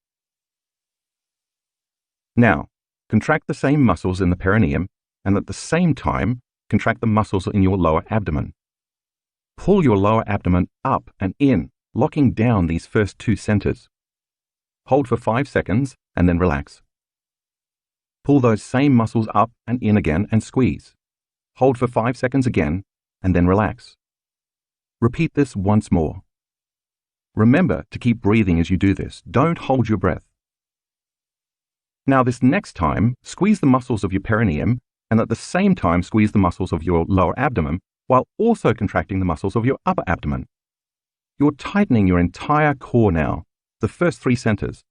Now, contract the same muscles in the perineum and at the same time, contract the muscles in your lower abdomen. Pull your lower abdomen up and in, locking down these first 2 centers. Hold for 5 seconds and then relax. Pull those same muscles up and in again and squeeze. Hold for 5 seconds again and then relax. Repeat this once more. Remember to keep breathing as you do this. Don't hold your breath. Now this next time, squeeze the muscles of your perineum and at the same time squeeze the muscles of your lower abdomen while also contracting the muscles of your upper abdomen. You're tightening your entire core now, the first 3 centers.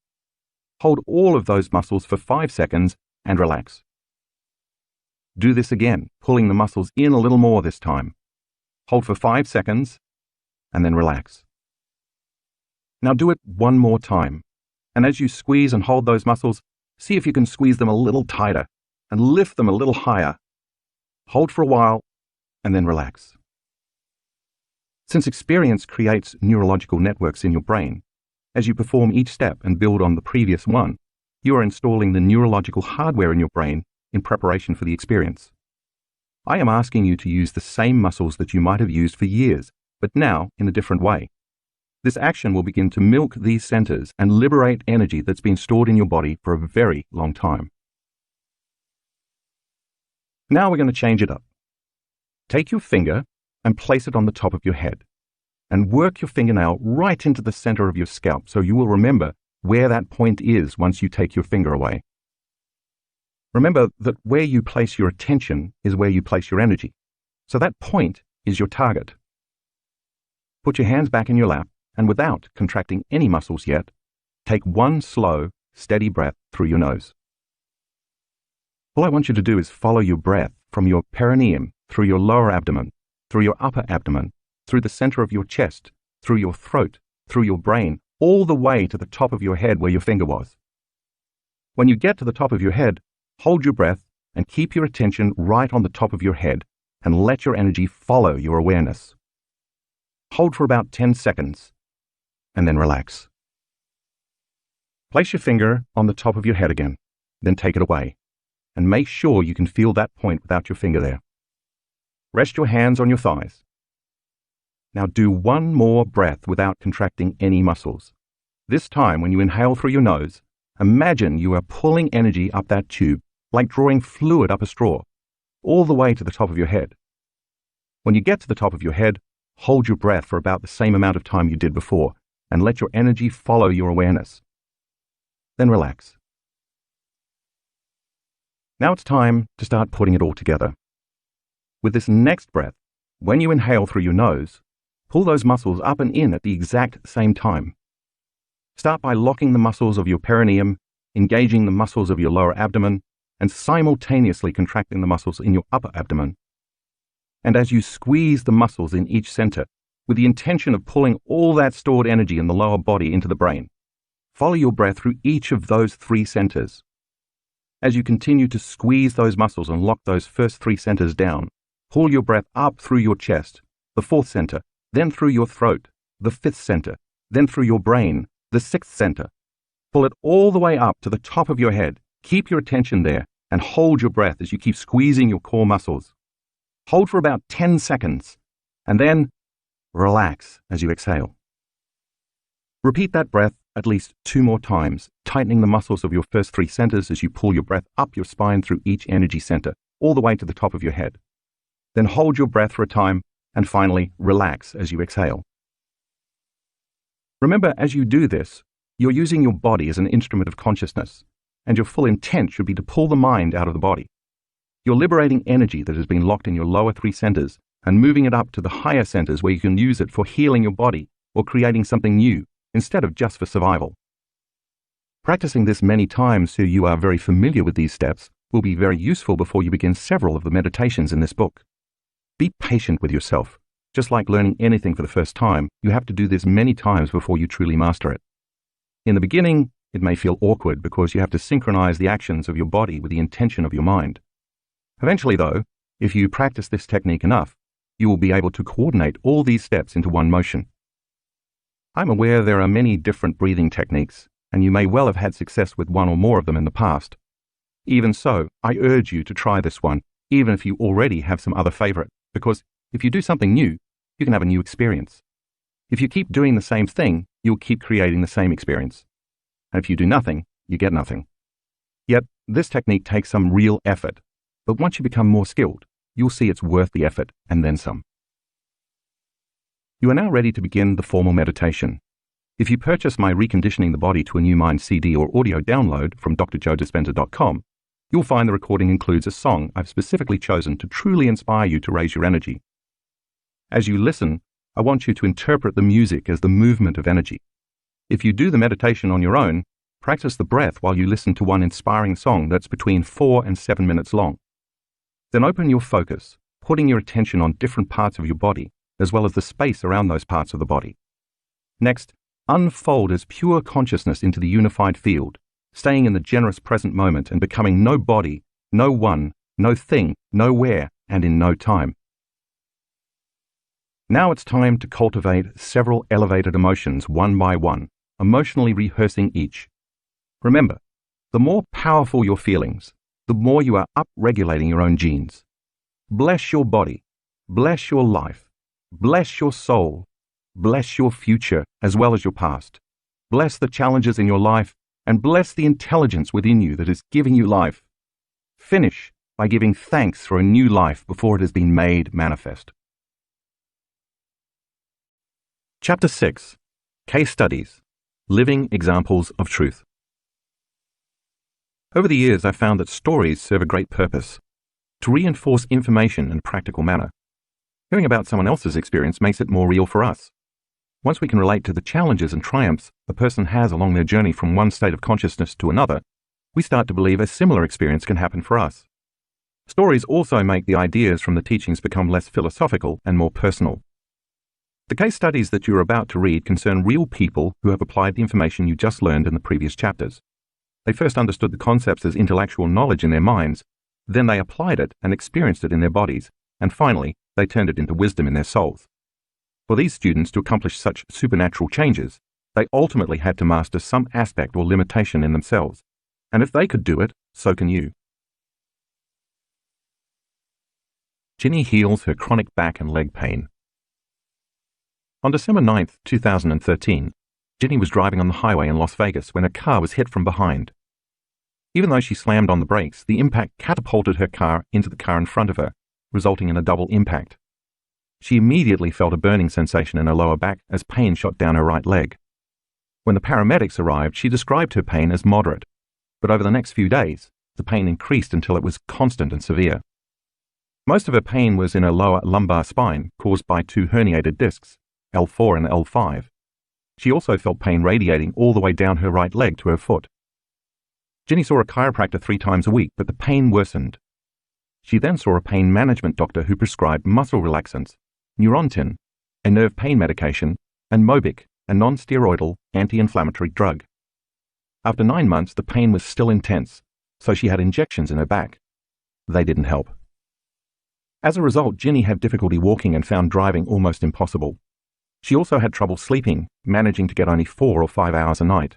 Hold all of those muscles for 5 seconds and relax. Do this again, pulling the muscles in a little more this time. Hold for 5 seconds and then relax. Now do it one more time. And as you squeeze and hold those muscles, see if you can squeeze them a little tighter and lift them a little higher. Hold for a while and then relax. Since experience creates neurological networks in your brain, As you perform each step and build on the previous one, you are installing the neurological hardware in your brain in preparation for the experience. I am asking you to use the same muscles that you might have used for years, but now in a different way. This action will begin to milk these centers and liberate energy that's been stored in your body for a very long time. Now we're going to change it up. Take your finger and place it on the top of your head, and work your fingernail right into the center of your scalp so you will remember where that point is once you take your finger away. Remember that where you place your attention is where you place your energy, so that point is your target. Put your hands back in your lap, and without contracting any muscles yet, take one slow, steady breath through your nose. All I want you to do is follow your breath from your perineum, through your lower abdomen, through your upper abdomen, through the center of your chest, through your throat, through your brain, all the way to the top of your head where your finger was. When you get to the top of your head, hold your breath and keep your attention right on the top of your head and let your energy follow your awareness. Hold for about 10 seconds and then relax. Place your finger on the top of your head again, then take it away, and make sure you can feel that point without your finger there. Rest your hands on your thighs. Now do one more breath without contracting any muscles. This time, when you inhale through your nose, imagine you are pulling energy up that tube, like drawing fluid up a straw, all the way to the top of your head. When you get to the top of your head, hold your breath for about the same amount of time you did before, and let your energy follow your awareness. Then relax. Now it's time to start putting it all together. With this next breath, when you inhale through your nose, pull those muscles up and in at the exact same time. Start by locking the muscles of your perineum, engaging the muscles of your lower abdomen, and simultaneously contracting the muscles in your upper abdomen. And as you squeeze the muscles in each center, with the intention of pulling all that stored energy in the lower body into the brain, follow your breath through each of those 3 centers. As you continue to squeeze those muscles and lock those first 3 centers down, pull your breath up through your chest, the 4th center, then through your throat, the 5th center, then through your brain, the 6th center. Pull it all the way up to the top of your head. Keep your attention there and hold your breath as you keep squeezing your core muscles. Hold for about 10 seconds and then relax as you exhale. Repeat that breath at least 2 more times, tightening the muscles of your first 3 centers as you pull your breath up your spine through each energy center, all the way to the top of your head. Then hold your breath for a time and finally relax as you exhale. Remember, as you do this, you're using your body as an instrument of consciousness, and your full intent should be to pull the mind out of the body. You're liberating energy that has been locked in your lower 3 centers and moving it up to the higher centers where you can use it for healing your body or creating something new, instead of just for survival. Practicing this many times so you are very familiar with these steps will be very useful before you begin several of the meditations in this book. Be patient with yourself. Just like learning anything for the first time, you have to do this many times before you truly master it. In the beginning, it may feel awkward because you have to synchronize the actions of your body with the intention of your mind. Eventually, though, if you practice this technique enough, you will be able to coordinate all these steps into one motion. I'm aware there are many different breathing techniques, and you may well have had success with one or more of them in the past. Even so, I urge you to try this one, even if you already have some other favorite, because if you do something new, you can have a new experience. If you keep doing the same thing, you'll keep creating the same experience. And if you do nothing, you get nothing. Yet, this technique takes some real effort, but once you become more skilled, you'll see it's worth the effort and then some. You are now ready to begin the formal meditation. If you purchase my Reconditioning the Body to a New Mind CD or audio download from drjoedispenza.com, you'll find the recording includes a song I've specifically chosen to truly inspire you to raise your energy. As you listen, I want you to interpret the music as the movement of energy. If you do the meditation on your own, practice the breath while you listen to one inspiring song that's between 4 and 7 minutes long. Then open your focus, putting your attention on different parts of your body, as well as the space around those parts of the body. Next, unfold as pure consciousness into the unified field, staying in the generous present moment and becoming no body, no one, no thing, nowhere, and in no time. Now it's time to cultivate several elevated emotions one by one, emotionally rehearsing each. Remember, the more powerful your feelings, the more you are up-regulating your own genes. Bless your body, bless your life, bless your soul, bless your future as well as your past. Bless the challenges in your life and bless the intelligence within you that is giving you life. Finish by giving thanks for a new life before it has been made manifest. Chapter 6. Case Studies. Living Examples of Truth. Over the years, I've found that stories serve a great purpose: to reinforce information in a practical manner. Hearing about someone else's experience makes it more real for us. Once we can relate to the challenges and triumphs a person has along their journey from one state of consciousness to another, we start to believe a similar experience can happen for us. Stories also make the ideas from the teachings become less philosophical and more personal. The case studies that you're about to read concern real people who have applied the information you just learned in the previous chapters. They first understood the concepts as intellectual knowledge in their minds, then they applied it and experienced it in their bodies, and finally, they turned it into wisdom in their souls. For these students to accomplish such supernatural changes, they ultimately had to master some aspect or limitation in themselves. And if they could do it, so can you. Ginny heals her chronic back and leg pain. On December 9, 2013, Ginny was driving on the highway in Las Vegas when her car was hit from behind. Even though she slammed on the brakes, the impact catapulted her car into the car in front of her, resulting in a double impact. She immediately felt a burning sensation in her lower back as pain shot down her right leg. When the paramedics arrived, she described her pain as moderate, but over the next few days, the pain increased until it was constant and severe. Most of her pain was in her lower lumbar spine, caused by two herniated discs, L4 and L5. She also felt pain radiating all the way down her right leg to her foot. Ginny saw a chiropractor 3 times a week, but the pain worsened. She then saw a pain management doctor who prescribed muscle relaxants, Neurontin, a nerve pain medication, and Mobic, a non-steroidal anti-inflammatory drug. After 9 months, the pain was still intense, so she had injections in her back. They didn't help. As a result, Ginny had difficulty walking and found driving almost impossible. She also had trouble sleeping, managing to get only 4 or 5 hours a night.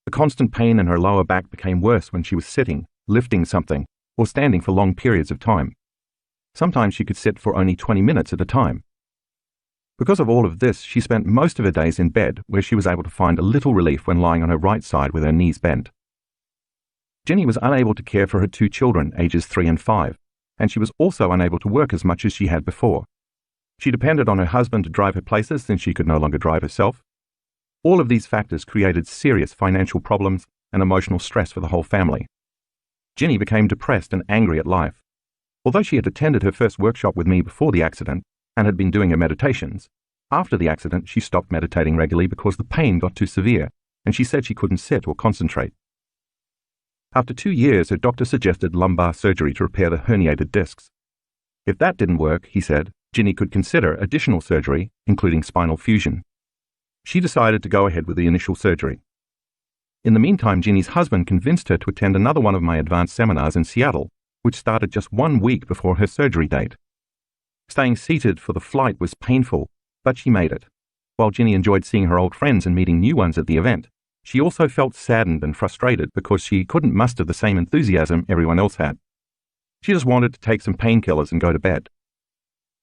The constant pain in her lower back became worse when she was sitting, lifting something, or standing for long periods of time. Sometimes she could sit for only 20 minutes at a time. Because of all of this, she spent most of her days in bed, where she was able to find a little relief when lying on her right side with her knees bent. Ginny was unable to care for her 2 children, ages 3 and 5, and she was also unable to work as much as she had before. She depended on her husband to drive her places since she could no longer drive herself. All of these factors created serious financial problems and emotional stress for the whole family. Ginny became depressed and angry at life. Although she had attended her first workshop with me before the accident and had been doing her meditations, after the accident she stopped meditating regularly because the pain got too severe, and she said she couldn't sit or concentrate. After 2 years, her doctor suggested lumbar surgery to repair the herniated discs. If that didn't work, he said, Ginny could consider additional surgery, including spinal fusion. She decided to go ahead with the initial surgery. In the meantime, Ginny's husband convinced her to attend another one of my advanced seminars in Seattle, which started just 1 week before her surgery date. Staying seated for the flight was painful, but she made it. While Ginny enjoyed seeing her old friends and meeting new ones at the event, she also felt saddened and frustrated because she couldn't muster the same enthusiasm everyone else had. She just wanted to take some painkillers and go to bed.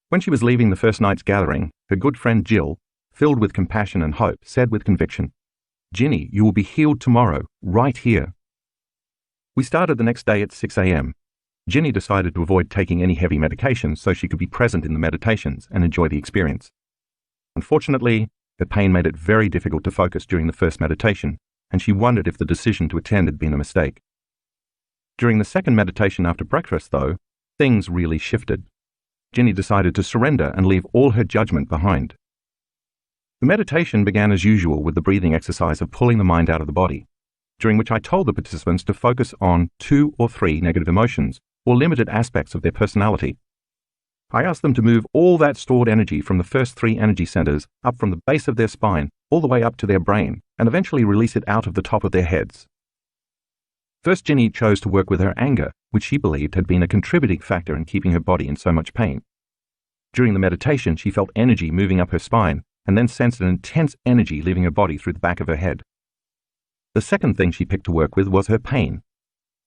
When she was leaving the first night's gathering, her good friend Jill, filled with compassion and hope, said with conviction, "Ginny, you will be healed tomorrow, right here." We started the next day at 6 a.m. Ginny decided to avoid taking any heavy medications so she could be present in the meditations and enjoy the experience. Unfortunately, her pain made it very difficult to focus during the first meditation, and she wondered if the decision to attend had been a mistake. During the second meditation after breakfast, though, things really shifted. Ginny decided to surrender and leave all her judgment behind. The meditation began as usual with the breathing exercise of pulling the mind out of the body, during which I told the participants to focus on 2 or 3 negative emotions or limited aspects of their personality. I asked them to move all that stored energy from the first 3 energy centers up from the base of their spine all the way up to their brain and eventually release it out of the top of their heads. First, Ginny chose to work with her anger, which she believed had been a contributing factor in keeping her body in so much pain. During the meditation, she felt energy moving up her spine and then sensed an intense energy leaving her body through the back of her head. The second thing she picked to work with was her pain.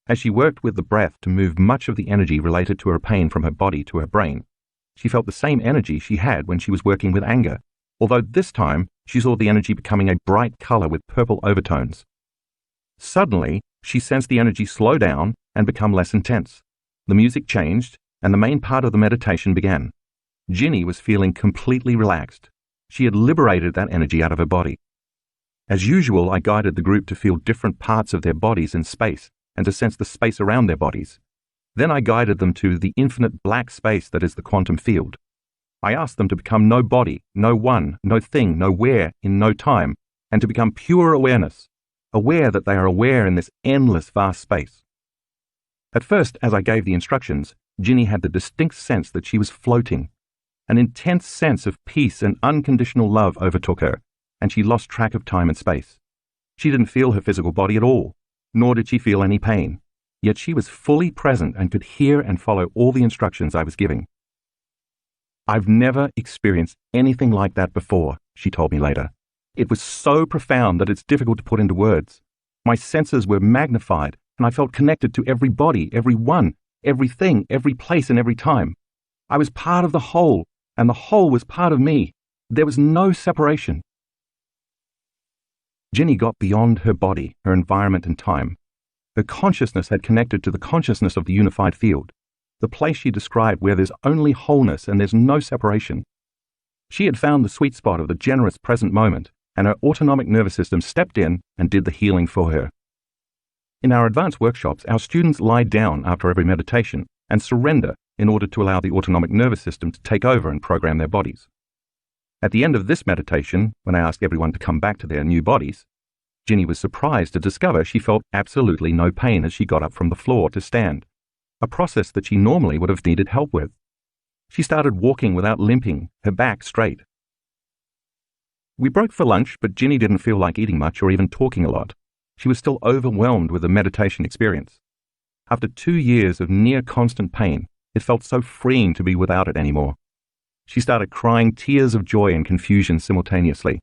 As she worked with the breath to move much of the energy related to her pain from her body to her brain, she felt the same energy she had when she was working with anger, although this time she saw the energy becoming a bright color with purple overtones. Suddenly, she sensed the energy slow down and become less intense. The music changed, and the main part of the meditation began. Ginny was feeling completely relaxed. She had liberated that energy out of her body. As usual, I guided the group to feel different parts of their bodies in space and to sense the space around their bodies. Then I guided them to the infinite black space that is the quantum field. I asked them to become no body, no one, no thing, no where, in no time, and to become pure awareness, aware that they are aware in this endless vast space. At first, as I gave the instructions, Ginny had the distinct sense that she was floating. An intense sense of peace and unconditional love overtook her, and she lost track of time and space. She didn't feel her physical body at all, nor did she feel any pain, yet she was fully present and could hear and follow all the instructions I was giving. "I've never experienced anything like that before," she told me later. "It was so profound that it's difficult to put into words. My senses were magnified, and I felt connected to every body, every one, everything, every place, and every time. I was part of the whole, and the whole was part of me. There was no separation." Ginny got beyond her body, her environment and time. Her consciousness had connected to the consciousness of the unified field, the place she described where there's only wholeness and there's no separation. She had found the sweet spot of the generous present moment, and her autonomic nervous system stepped in and did the healing for her. In our advanced workshops, our students lie down after every meditation and surrender in order to allow the autonomic nervous system to take over and program their bodies. At the end of this meditation, when I asked everyone to come back to their new bodies, Ginny was surprised to discover she felt absolutely no pain as she got up from the floor to stand, a process that she normally would have needed help with. She started walking without limping, her back straight. We broke for lunch, but Ginny didn't feel like eating much or even talking a lot. She was still overwhelmed with the meditation experience. After 2 years of near constant pain, it felt so freeing to be without it anymore. She started crying tears of joy and confusion simultaneously.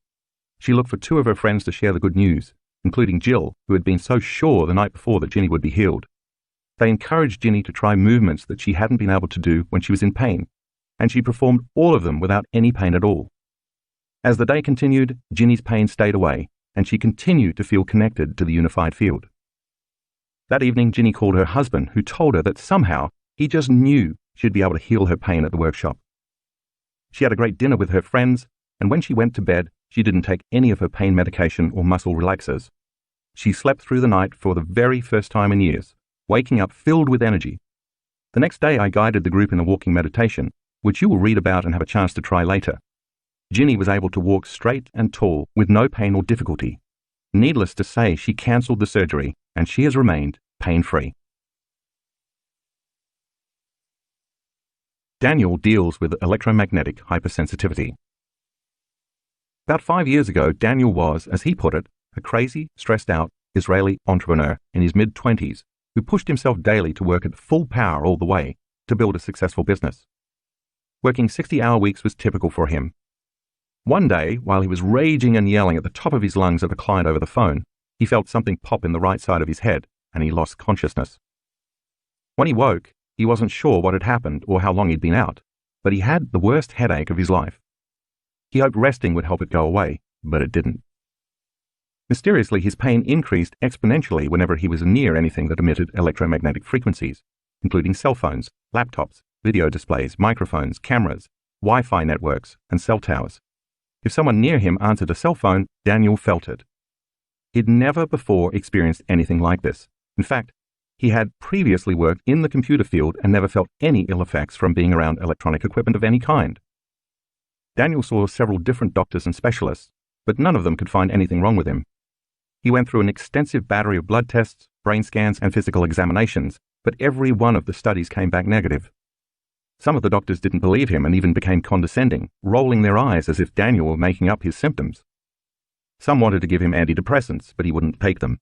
She looked for 2 of her friends to share the good news, including Jill, who had been so sure the night before that Ginny would be healed. They encouraged Ginny to try movements that she hadn't been able to do when she was in pain, and she performed all of them without any pain at all. As the day continued, Ginny's pain stayed away, and she continued to feel connected to the unified field. That evening, Ginny called her husband, who told her that somehow he just knew she'd be able to heal her pain at the workshop. She had a great dinner with her friends, and when she went to bed, she didn't take any of her pain medication or muscle relaxers. She slept through the night for the very first time in years, waking up filled with energy. The next day, I guided the group in a walking meditation, which you will read about and have a chance to try later. Ginny was able to walk straight and tall with no pain or difficulty. Needless to say, she cancelled the surgery, and she has remained pain-free. Daniel deals with electromagnetic hypersensitivity. About 5 years ago, Daniel was, as he put it, a crazy, stressed-out Israeli entrepreneur in his mid-20s who pushed himself daily to work at full power all the way to build a successful business. Working 60-hour weeks was typical for him. One day, while he was raging and yelling at the top of his lungs at a client over the phone, he felt something pop in the right side of his head, and he lost consciousness. When he woke, he wasn't sure what had happened or how long he'd been out, but he had the worst headache of his life. He hoped resting would help it go away, but it didn't. Mysteriously, his pain increased exponentially whenever he was near anything that emitted electromagnetic frequencies, including cell phones, laptops, video displays, microphones, cameras, Wi-Fi networks, and cell towers. If someone near him answered a cell phone, Daniel felt it. He'd never before experienced anything like this. In fact, he had previously worked in the computer field and never felt any ill effects from being around electronic equipment of any kind. Daniel saw several different doctors and specialists, but none of them could find anything wrong with him. He went through an extensive battery of blood tests, brain scans, and physical examinations, but every one of the studies came back negative. Some of the doctors didn't believe him and even became condescending, rolling their eyes as if Daniel were making up his symptoms. Some wanted to give him antidepressants, but he wouldn't take them.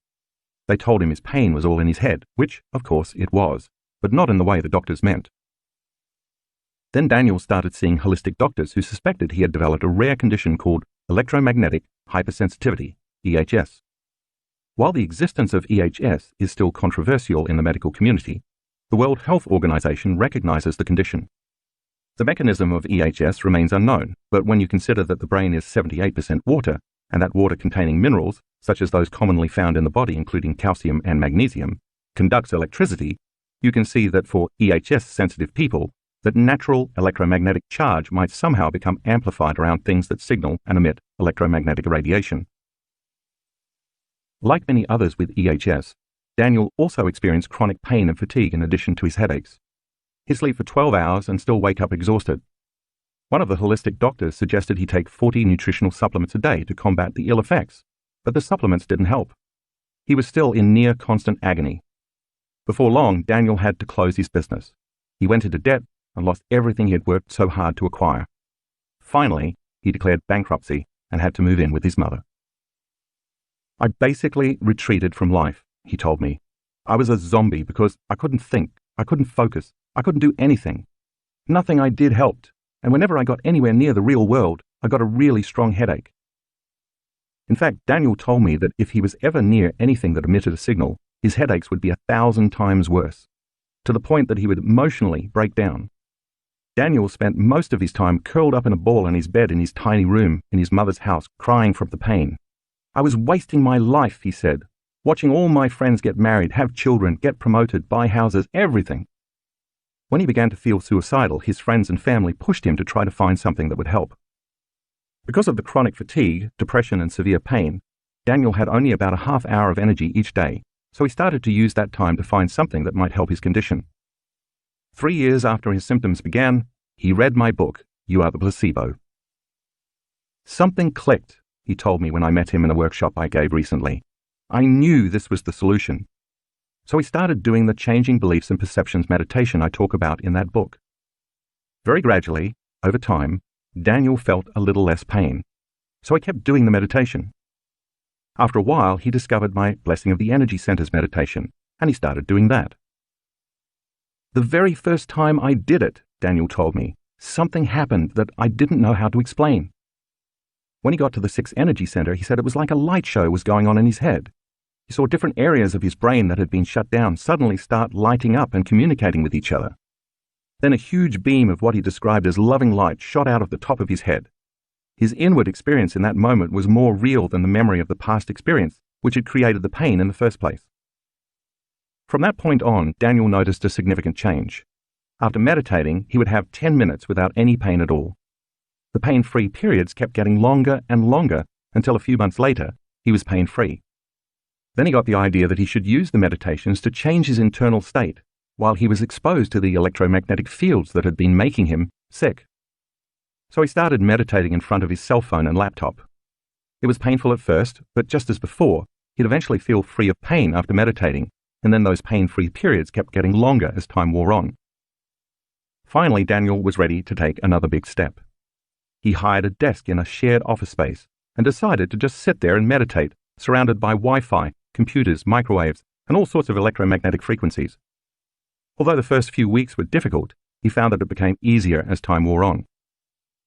They told him his pain was all in his head, which, of course, it was, but not in the way the doctors meant. Then Daniel started seeing holistic doctors who suspected he had developed a rare condition called electromagnetic hypersensitivity, EHS. While the existence of EHS is still controversial in the medical community, the World Health Organization recognizes the condition. The mechanism of EHS remains unknown, but when you consider that the brain is 78% water, and that water containing minerals, such as those commonly found in the body including calcium and magnesium, conducts electricity, you can see that for EHS-sensitive people, that natural electromagnetic charge might somehow become amplified around things that signal and emit electromagnetic radiation. Like many others with EHS, Daniel also experienced chronic pain and fatigue in addition to his headaches. He'd sleep for 12 hours and still wake up exhausted. One of the holistic doctors suggested he take 40 nutritional supplements a day to combat the ill effects, but the supplements didn't help. He was still in near constant agony. Before long, Daniel had to close his business. He went into debt and lost everything he had worked so hard to acquire. Finally, he declared bankruptcy and had to move in with his mother. I basically retreated from life, he told me. I was a zombie because I couldn't think, I couldn't focus, I couldn't do anything. Nothing I did helped, and whenever I got anywhere near the real world, I got a really strong headache. In fact, Daniel told me that if he was ever near anything that emitted a signal, his headaches would be 1,000 times worse, to the point that he would emotionally break down. Daniel spent most of his time curled up in a ball in his bed in his tiny room in his mother's house, crying from the pain. I was wasting my life, he said, watching all my friends get married, have children, get promoted, buy houses, everything. When he began to feel suicidal, his friends and family pushed him to try to find something that would help. Because of the chronic fatigue, depression, and severe pain, Daniel had only about a half hour of energy each day, so he started to use that time to find something that might help his condition. 3 years after his symptoms began, he read my book, You Are the Placebo. Something clicked, he told me when I met him in a workshop I gave recently. I knew this was the solution. So he started doing the changing beliefs and perceptions meditation I talk about in that book. Very gradually, over time, Daniel felt a little less pain, so he kept doing the meditation. After a while, he discovered my Blessing of the Energy Centers meditation, and he started doing that. The very first time I did it, Daniel told me, something happened that I didn't know how to explain. When he got to the 6th Energy Center, he said it was like a light show was going on in his head. He saw different areas of his brain that had been shut down suddenly start lighting up and communicating with each other. Then a huge beam of what he described as loving light shot out of the top of his head. His inward experience in that moment was more real than the memory of the past experience, which had created the pain in the first place. From that point on, Daniel noticed a significant change. After meditating, he would have 10 minutes without any pain at all. The pain-free periods kept getting longer and longer until a few months later, he was pain-free. Then he got the idea that he should use the meditations to change his internal state while he was exposed to the electromagnetic fields that had been making him sick. So he started meditating in front of his cell phone and laptop. It was painful at first, but just as before, he'd eventually feel free of pain after meditating, and then those pain-free periods kept getting longer as time wore on. Finally, Daniel was ready to take another big step. He hired a desk in a shared office space and decided to just sit there and meditate, surrounded by Wi-Fi, computers, microwaves, and all sorts of electromagnetic frequencies. Although the first few weeks were difficult, he found that it became easier as time wore on.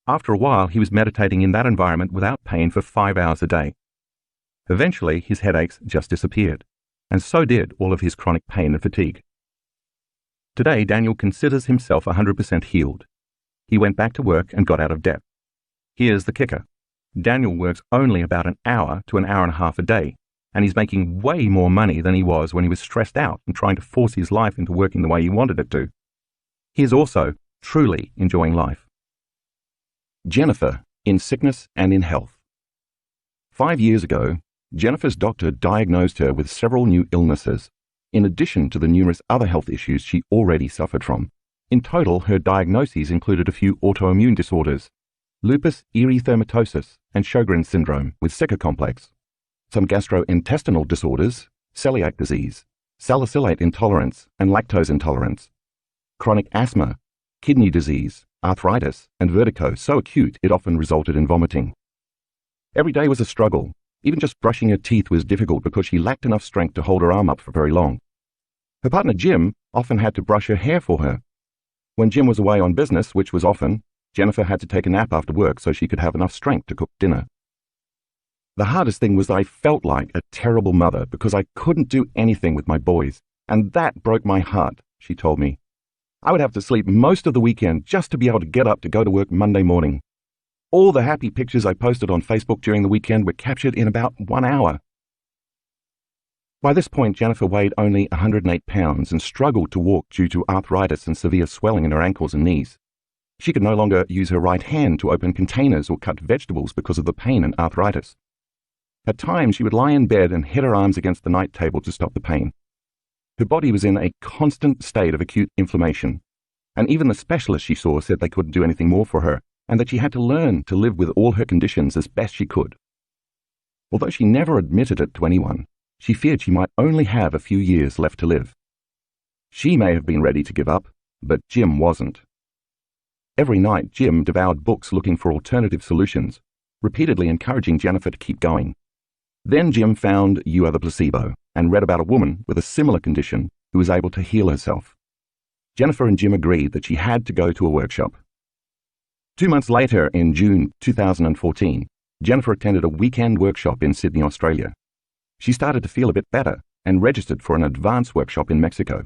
After a while, he was meditating in that environment without pain for 5 hours a day. Eventually, his headaches just disappeared, and so did all of his chronic pain and fatigue. Today, Daniel considers himself 100% healed. He went back to work and got out of debt. Here's the kicker. Daniel works only about an hour to an hour and a half a day, and he's making way more money than he was when he was stressed out and trying to force his life into working the way he wanted it to. He is also truly enjoying life. Jennifer, in sickness and in health. 5 years ago, Jennifer's doctor diagnosed her with several new illnesses, in addition to the numerous other health issues she already suffered from. In total, her diagnoses included a few autoimmune disorders, lupus erythematosus and Sjogren's syndrome with Sicca complex, some gastrointestinal disorders, celiac disease, salicylate intolerance and lactose intolerance, chronic asthma, kidney disease, arthritis, and vertigo so acute it often resulted in vomiting. Every day was a struggle. Even just brushing her teeth was difficult because she lacked enough strength to hold her arm up for very long. Her partner Jim often had to brush her hair for her. When Jim was away on business, which was often, Jennifer had to take a nap after work so she could have enough strength to cook dinner. The hardest thing was that I felt like a terrible mother because I couldn't do anything with my boys, and that broke my heart, she told me. I would have to sleep most of the weekend just to be able to get up to go to work Monday morning. All the happy pictures I posted on Facebook during the weekend were captured in about 1 hour. By this point, Jennifer weighed only 108 pounds and struggled to walk due to arthritis and severe swelling in her ankles and knees. She could no longer use her right hand to open containers or cut vegetables because of the pain and arthritis. At times, she would lie in bed and hit her arms against the night table to stop the pain. Her body was in a constant state of acute inflammation, and even the specialists she saw said they couldn't do anything more for her, and that she had to learn to live with all her conditions as best she could. Although she never admitted it to anyone, she feared she might only have a few years left to live. She may have been ready to give up, but Jim wasn't. Every night, Jim devoured books looking for alternative solutions, repeatedly encouraging Jennifer to keep going. Then Jim found You Are the Placebo and read about a woman with a similar condition who was able to heal herself. Jennifer and Jim agreed that she had to go to a workshop. 2 months later, in June 2014, Jennifer attended a weekend workshop in Sydney, Australia. She started to feel a bit better and registered for an advanced workshop in Mexico.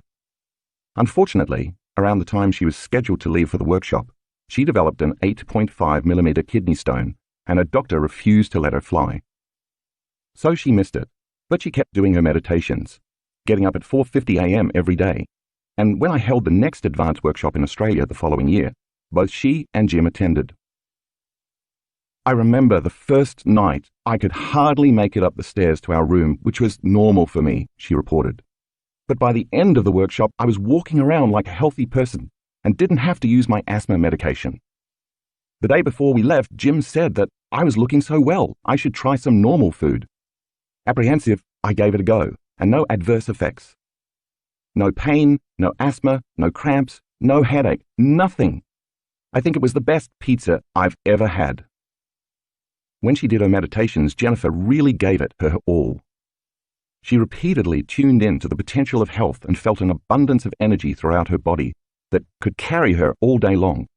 Unfortunately, around the time she was scheduled to leave for the workshop, she developed an 8.5mm kidney stone, and a doctor refused to let her fly. So she missed it, but she kept doing her meditations, getting up at 4:50 a.m. every day. And when I held the next advanced workshop in Australia the following year, both she and Jim attended. I remember the first night I could hardly make it up the stairs to our room, which was normal for me, she reported. But by the end of the workshop, I was walking around like a healthy person and didn't have to use my asthma medication. The day before we left, Jim said that I was looking so well, I should try some normal food. Apprehensive, I gave it a go, and no adverse effects. No pain, no asthma, no cramps, no headache, nothing. I think it was the best pizza I've ever had. When she did her meditations, Jennifer really gave it her all. She repeatedly tuned in to the potential of health and felt an abundance of energy throughout her body that could carry her all day long.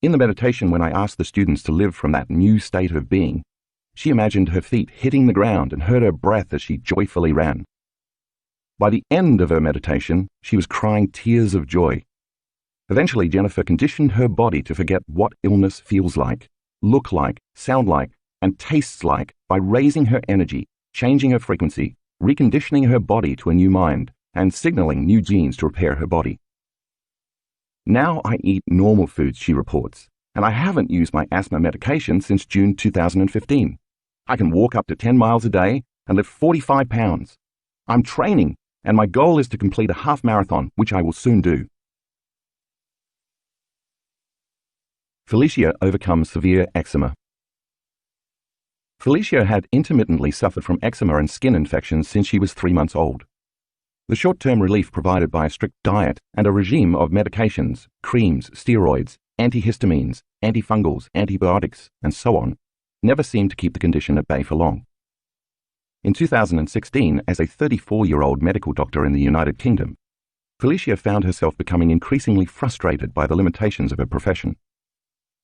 In the meditation, when I asked the students to live from that new state of being, she imagined her feet hitting the ground and heard her breath as she joyfully ran. By the end of her meditation, she was crying tears of joy. Eventually, Jennifer conditioned her body to forget what illness feels like, look like, sound like, and tastes like by raising her energy, changing her frequency, reconditioning her body to a new mind, and signaling new genes to repair her body. Now I eat normal foods, she reports, and I haven't used my asthma medication since June 2015. I can walk up to 10 miles a day and lift 45 pounds. I'm training, and my goal is to complete a half marathon, which I will soon do. Felicia overcomes severe eczema. Felicia had intermittently suffered from eczema and skin infections since she was 3 months old. The short-term relief provided by a strict diet and a regime of medications, creams, steroids, antihistamines, antifungals, antibiotics, and so on, never seemed to keep the condition at bay for long. In 2016, as a 34-year-old medical doctor in the United Kingdom, Felicia found herself becoming increasingly frustrated by the limitations of her profession.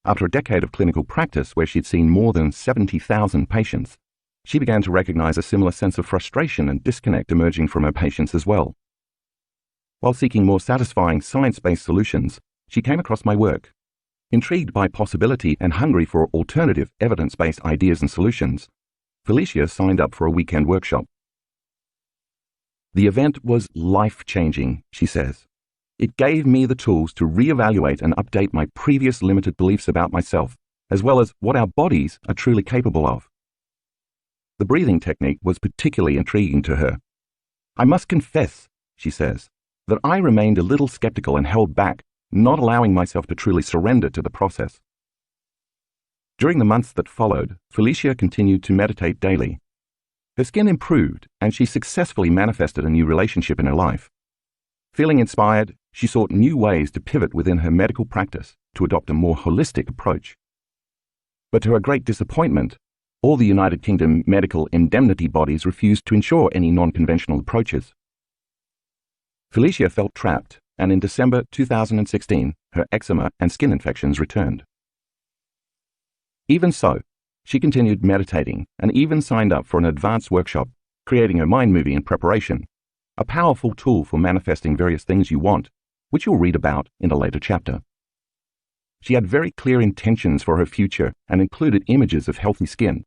After a decade of clinical practice where she'd seen more than 70,000 patients, she began to recognize a similar sense of frustration and disconnect emerging from her patients as well. While seeking more satisfying science-based solutions, she came across my work. Intrigued by possibility and hungry for alternative evidence-based ideas and solutions, Felicia signed up for a weekend workshop. The event was life-changing, she says. It gave me the tools to reevaluate and update my previous limited beliefs about myself, as well as what our bodies are truly capable of. The breathing technique was particularly intriguing to her. I must confess, she says, that I remained a little skeptical and held back, not allowing myself to truly surrender to the process. During the months that followed, Felicia continued to meditate daily. Her skin improved, and she successfully manifested a new relationship in her life. Feeling inspired, she sought new ways to pivot within her medical practice to adopt a more holistic approach. But to her great disappointment, all the United Kingdom medical indemnity bodies refused to insure any non-conventional approaches. Felicia felt trapped and in December 2016, her eczema and skin infections returned. Even so, she continued meditating and even signed up for an advanced workshop, creating her mind movie in preparation, a powerful tool for manifesting various things you want, which you'll read about in a later chapter. She had very clear intentions for her future and included images of healthy skin,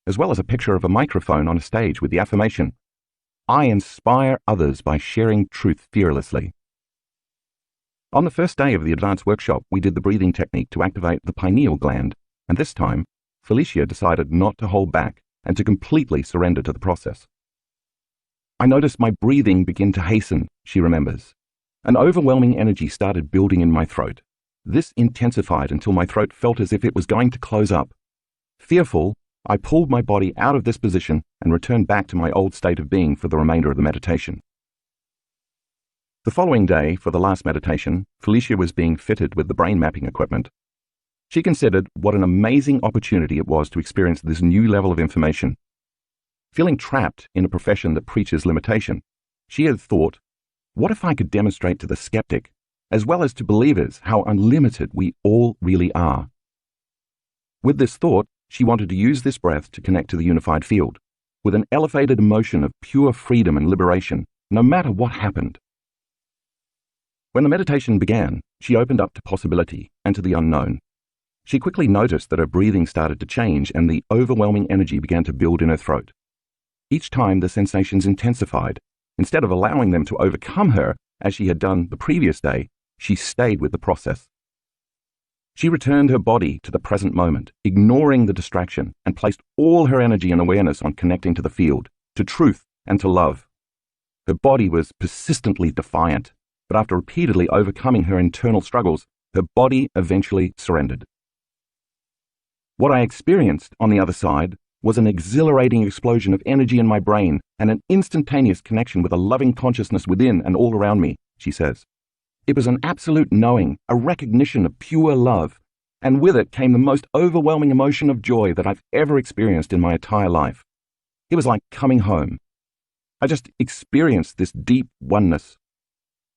as well as a picture of a microphone on a stage with the affirmation, "I inspire others by sharing truth fearlessly." On the first day of the advanced workshop, we did the breathing technique to activate the pineal gland, and this time, Felicia decided not to hold back and to completely surrender to the process. "I noticed my breathing begin to hasten," she remembers. "An overwhelming energy started building in my throat. This intensified until my throat felt as if it was going to close up. Fearful, I pulled my body out of this position and returned back to my old state of being for the remainder of the meditation." The following day, for the last meditation, Felicia was being fitted with the brain mapping equipment. She considered what an amazing opportunity it was to experience this new level of information. Feeling trapped in a profession that preaches limitation, she had thought, what if I could demonstrate to the skeptic, as well as to believers, how unlimited we all really are? With this thought, she wanted to use this breath to connect to the unified field, with an elevated emotion of pure freedom and liberation, no matter what happened. When the meditation began, she opened up to possibility and to the unknown. She quickly noticed that her breathing started to change and the overwhelming energy began to build in her throat. Each time the sensations intensified. Instead of allowing them to overcome her, as she had done the previous day, she stayed with the process. She returned her body to the present moment, ignoring the distraction, and placed all her energy and awareness on connecting to the field, to truth, and to love. Her body was persistently defiant, but after repeatedly overcoming her internal struggles, her body eventually surrendered. What I experienced on the other side was an exhilarating explosion of energy in my brain and an instantaneous connection with a loving consciousness within and all around me, she says. It was an absolute knowing, a recognition of pure love, and with it came the most overwhelming emotion of joy that I've ever experienced in my entire life. It was like coming home. I just experienced this deep oneness.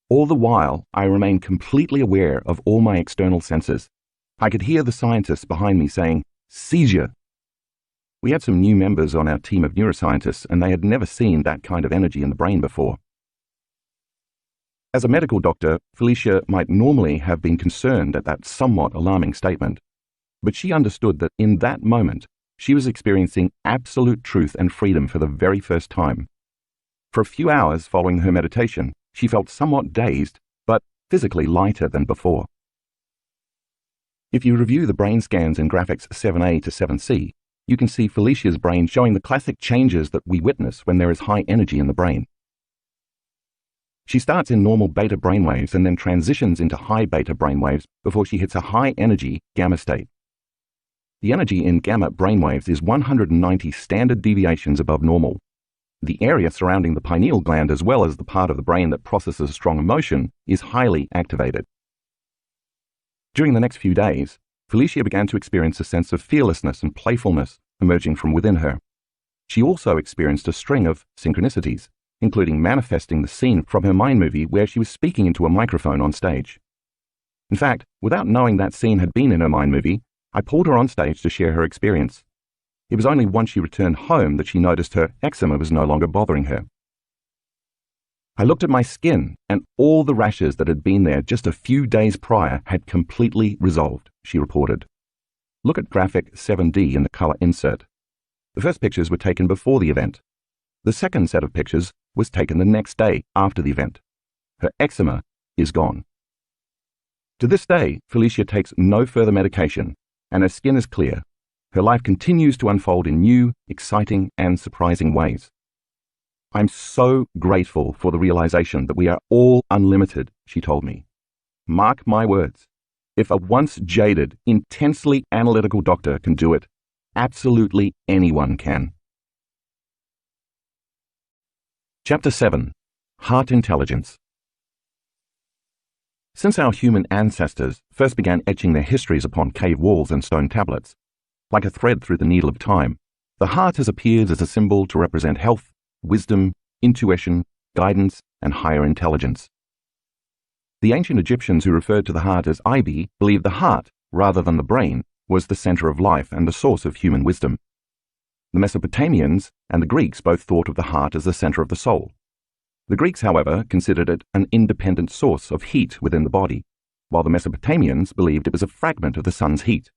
All the while, I remained completely aware of all my external senses. I could hear the scientists behind me saying, "Seizure." We had some new members on our team of neuroscientists, and they had never seen that kind of energy in the brain before. As a medical doctor, Felicia might normally have been concerned at that somewhat alarming statement, but she understood that in that moment, she was experiencing absolute truth and freedom for the very first time. For a few hours following her meditation, she felt somewhat dazed, but physically lighter than before. If you review the brain scans in graphics 7A to 7C, you can see Felicia's brain showing the classic changes that we witness when there is high energy in the brain. She starts in normal beta brainwaves and then transitions into high beta brainwaves before she hits a high energy gamma state. The energy in gamma brainwaves is 190 standard deviations above normal. The area surrounding the pineal gland, as well as the part of the brain that processes strong emotion, is highly activated. During the next few days, Felicia began to experience a sense of fearlessness and playfulness emerging from within her. She also experienced a string of synchronicities, including manifesting the scene from her mind movie where she was speaking into a microphone on stage. In fact, without knowing that scene had been in her mind movie, I pulled her on stage to share her experience. It was only once she returned home that she noticed her eczema was no longer bothering her. I looked at my skin, and all the rashes that had been there just a few days prior had completely resolved, she reported. Look at graphic 7D in the color insert. The first pictures were taken before the event. The second set of pictures was taken the next day after the event. Her eczema is gone. To this day, Felicia takes no further medication, and her skin is clear. Her life continues to unfold in new, exciting, and surprising ways. I'm so grateful for the realization that we are all unlimited, she told me. Mark my words. If a once jaded, intensely analytical doctor can do it, absolutely anyone can. Chapter 7. Heart Intelligence. Since our human ancestors first began etching their histories upon cave walls and stone tablets, like a thread through the needle of time, the heart has appeared as a symbol to represent health, wisdom, intuition, guidance, and higher intelligence. The ancient Egyptians who referred to the heart as Ibi believed the heart, rather than the brain, was the center of life and the source of human wisdom. The Mesopotamians and the Greeks both thought of the heart as the center of the soul. The Greeks, however, considered it an independent source of heat within the body, while the Mesopotamians believed it was a fragment of the sun's heat.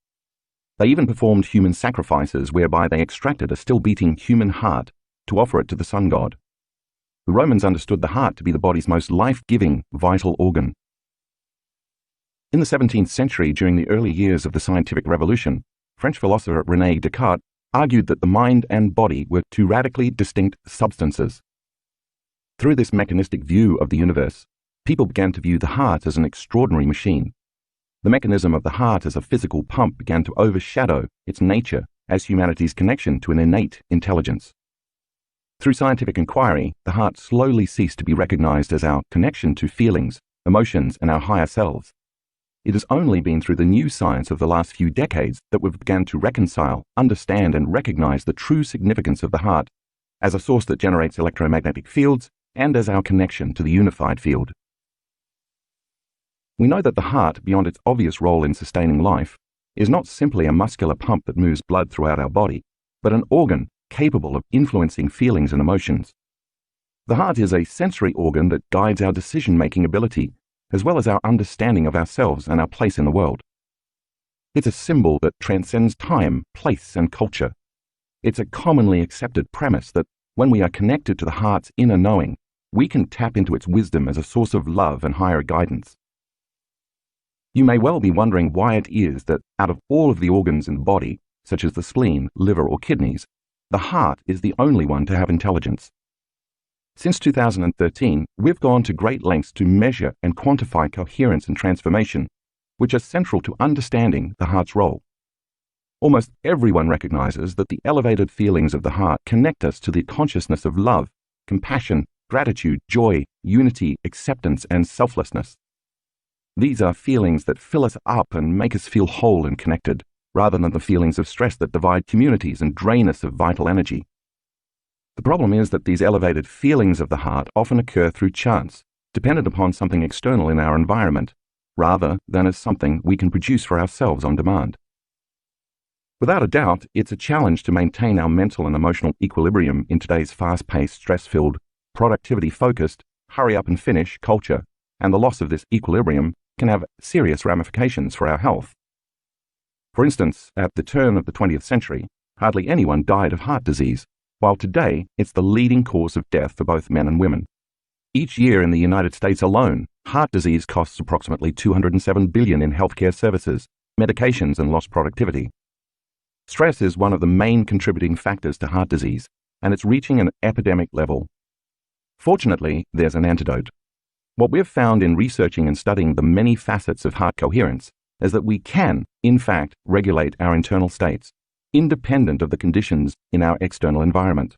They even performed human sacrifices whereby they extracted a still-beating human heart to offer it to the sun god. The Romans understood the heart to be the body's most life-giving, vital organ. In the 17th century, during the early years of the scientific revolution, French philosopher René Descartes argued that the mind and body were two radically distinct substances. Through this mechanistic view of the universe, people began to view the heart as an extraordinary machine. The mechanism of the heart as a physical pump began to overshadow its nature as humanity's connection to an innate intelligence. Through scientific inquiry, the heart slowly ceased to be recognized as our connection to feelings, emotions, and our higher selves. It has only been through the new science of the last few decades that we've begun to reconcile, understand, and recognize the true significance of the heart as a source that generates electromagnetic fields and as our connection to the unified field. We know that the heart, beyond its obvious role in sustaining life, is not simply a muscular pump that moves blood throughout our body, but an organ capable of influencing feelings and emotions. The heart is a sensory organ that guides our decision-making ability, as well as our understanding of ourselves and our place in the world. It's a symbol that transcends time, place, and culture. It's a commonly accepted premise that when we are connected to the heart's inner knowing, we can tap into its wisdom as a source of love and higher guidance. You may well be wondering why it is that out of all of the organs in the body, such as the spleen, liver, or kidneys, the heart is the only one to have intelligence. Since 2013, we've gone to great lengths to measure and quantify coherence and transformation, which are central to understanding the heart's role. Almost everyone recognizes that the elevated feelings of the heart connect us to the consciousness of love, compassion, gratitude, joy, unity, acceptance, and selflessness. These are feelings that fill us up and make us feel whole and connected, rather than the feelings of stress that divide communities and drain us of vital energy. The problem is that these elevated feelings of the heart often occur through chance, dependent upon something external in our environment, rather than as something we can produce for ourselves on demand. Without a doubt, it's a challenge to maintain our mental and emotional equilibrium in today's fast-paced, stress-filled, productivity-focused, hurry-up-and-finish culture, and the loss of this equilibrium can have serious ramifications for our health. For instance, at the turn of the 20th century, hardly anyone died of heart disease, while today it's the leading cause of death for both men and women. Each year in the United States alone, heart disease costs approximately $207 billion in healthcare services, medications, and lost productivity. Stress is one of the main contributing factors to heart disease, and it's reaching an epidemic level. Fortunately, there's an antidote. What we've found in researching and studying the many facets of heart coherence is that we can, in fact, regulate our internal states, independent of the conditions in our external environment.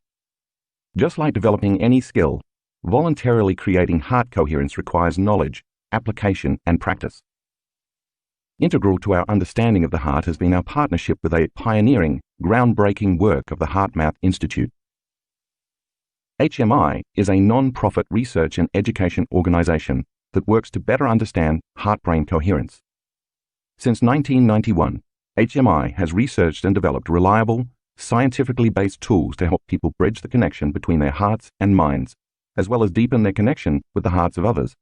Just like developing any skill, voluntarily creating heart coherence requires knowledge, application, and practice. Integral to our understanding of the heart has been our partnership with a pioneering, groundbreaking work of the HeartMath Institute. HMI is a non-profit research and education organization that works to better understand heart-brain coherence. Since 1991, HMI has researched and developed reliable, scientifically based tools to help people bridge the connection between their hearts and minds, as well as deepen their connection with the hearts of others.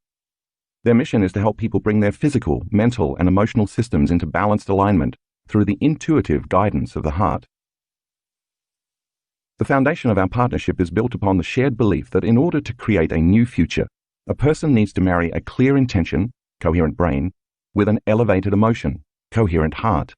Their mission is to help people bring their physical, mental, and emotional systems into balanced alignment through the intuitive guidance of the heart. The foundation of our partnership is built upon the shared belief that in order to create a new future, a person needs to marry a clear intention, coherent brain, with an elevated emotion, coherent heart.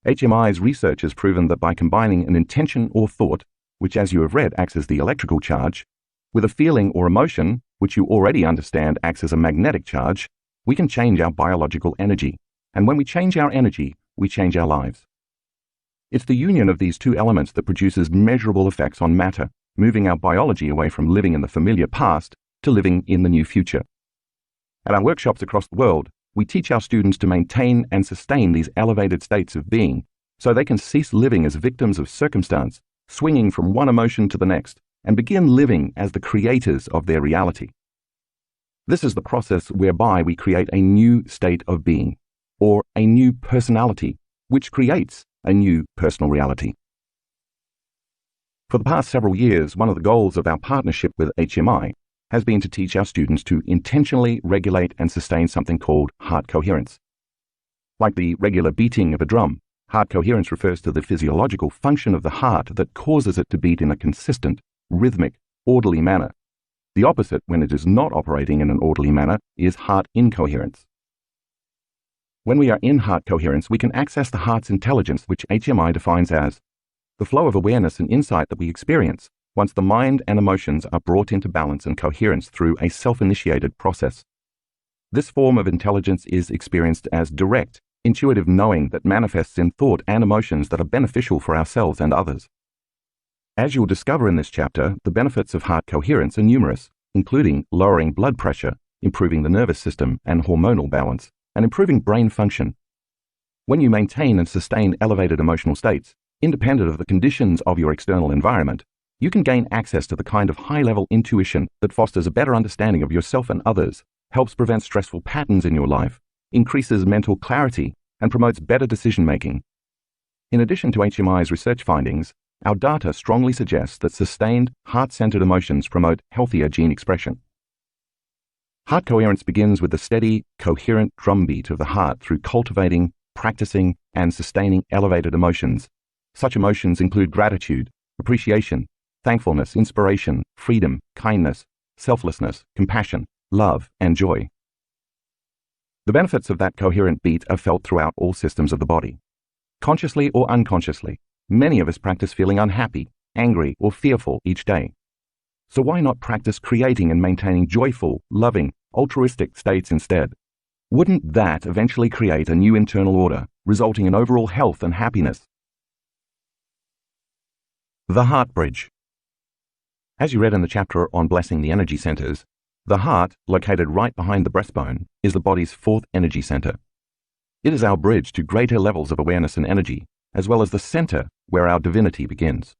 HMI's research has proven that by combining an intention or thought, which as you have read acts as the electrical charge, with a feeling or emotion, which you already understand acts as a magnetic charge, we can change our biological energy. And when we change our energy, we change our lives. It's the union of these two elements that produces measurable effects on matter, moving our biology away from living in the familiar past to living in the new future. At our workshops across the world, we teach our students to maintain and sustain these elevated states of being so they can cease living as victims of circumstance, swinging from one emotion to the next, and begin living as the creators of their reality. This is the process whereby we create a new state of being, or a new personality, which creates a new personal reality. For the past several years, one of the goals of our partnership with HMI has been to teach our students to intentionally regulate and sustain something called heart coherence. Like the regular beating of a drum, heart coherence refers to the physiological function of the heart that causes it to beat in a consistent, rhythmic, orderly manner. The opposite, when it is not operating in an orderly manner, is heart incoherence. When we are in heart coherence, we can access the heart's intelligence, which HMI defines as the flow of awareness and insight that we experience once the mind and emotions are brought into balance and coherence through a self-initiated process. This form of intelligence is experienced as direct, intuitive knowing that manifests in thought and emotions that are beneficial for ourselves and others. As you'll discover in this chapter, the benefits of heart coherence are numerous, including lowering blood pressure, improving the nervous system and hormonal balance, and improving brain function. When you maintain and sustain elevated emotional states, independent of the conditions of your external environment, you can gain access to the kind of high-level intuition that fosters a better understanding of yourself and others, helps prevent stressful patterns in your life, increases mental clarity, and promotes better decision-making. In addition to HMI's research findings, our data strongly suggests that sustained, heart-centered emotions promote healthier gene expression. Heart coherence begins with the steady, coherent drumbeat of the heart through cultivating, practicing, and sustaining elevated emotions. Such emotions include gratitude, appreciation, thankfulness, inspiration, freedom, kindness, selflessness, compassion, love, and joy. The benefits of that coherent beat are felt throughout all systems of the body. Consciously or unconsciously, many of us practice feeling unhappy, angry, or fearful each day. So why not practice creating and maintaining joyful, loving, altruistic states instead? Wouldn't that eventually create a new internal order, resulting in overall health and happiness? The heart bridge. As you read in the chapter on blessing the energy centers, the heart, located right behind the breastbone, is the body's fourth energy center. It is our bridge to greater levels of awareness and energy, as well as the center where our divinity begins.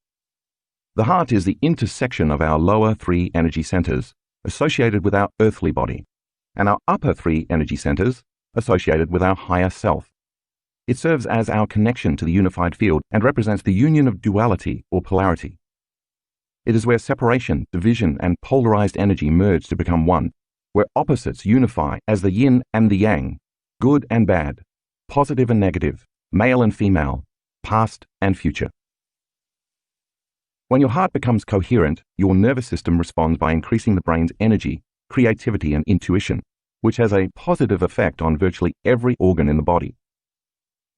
The heart is the intersection of our lower three energy centers, associated with our earthly body, and our upper three energy centers, associated with our higher self. It serves as our connection to the unified field and represents the union of duality or polarity. It is where separation, division, and polarized energy merge to become one, where opposites unify as the yin and the yang, good and bad, positive and negative, male and female, past and future. When your heart becomes coherent, your nervous system responds by increasing the brain's energy, creativity, and intuition, which has a positive effect on virtually every organ in the body.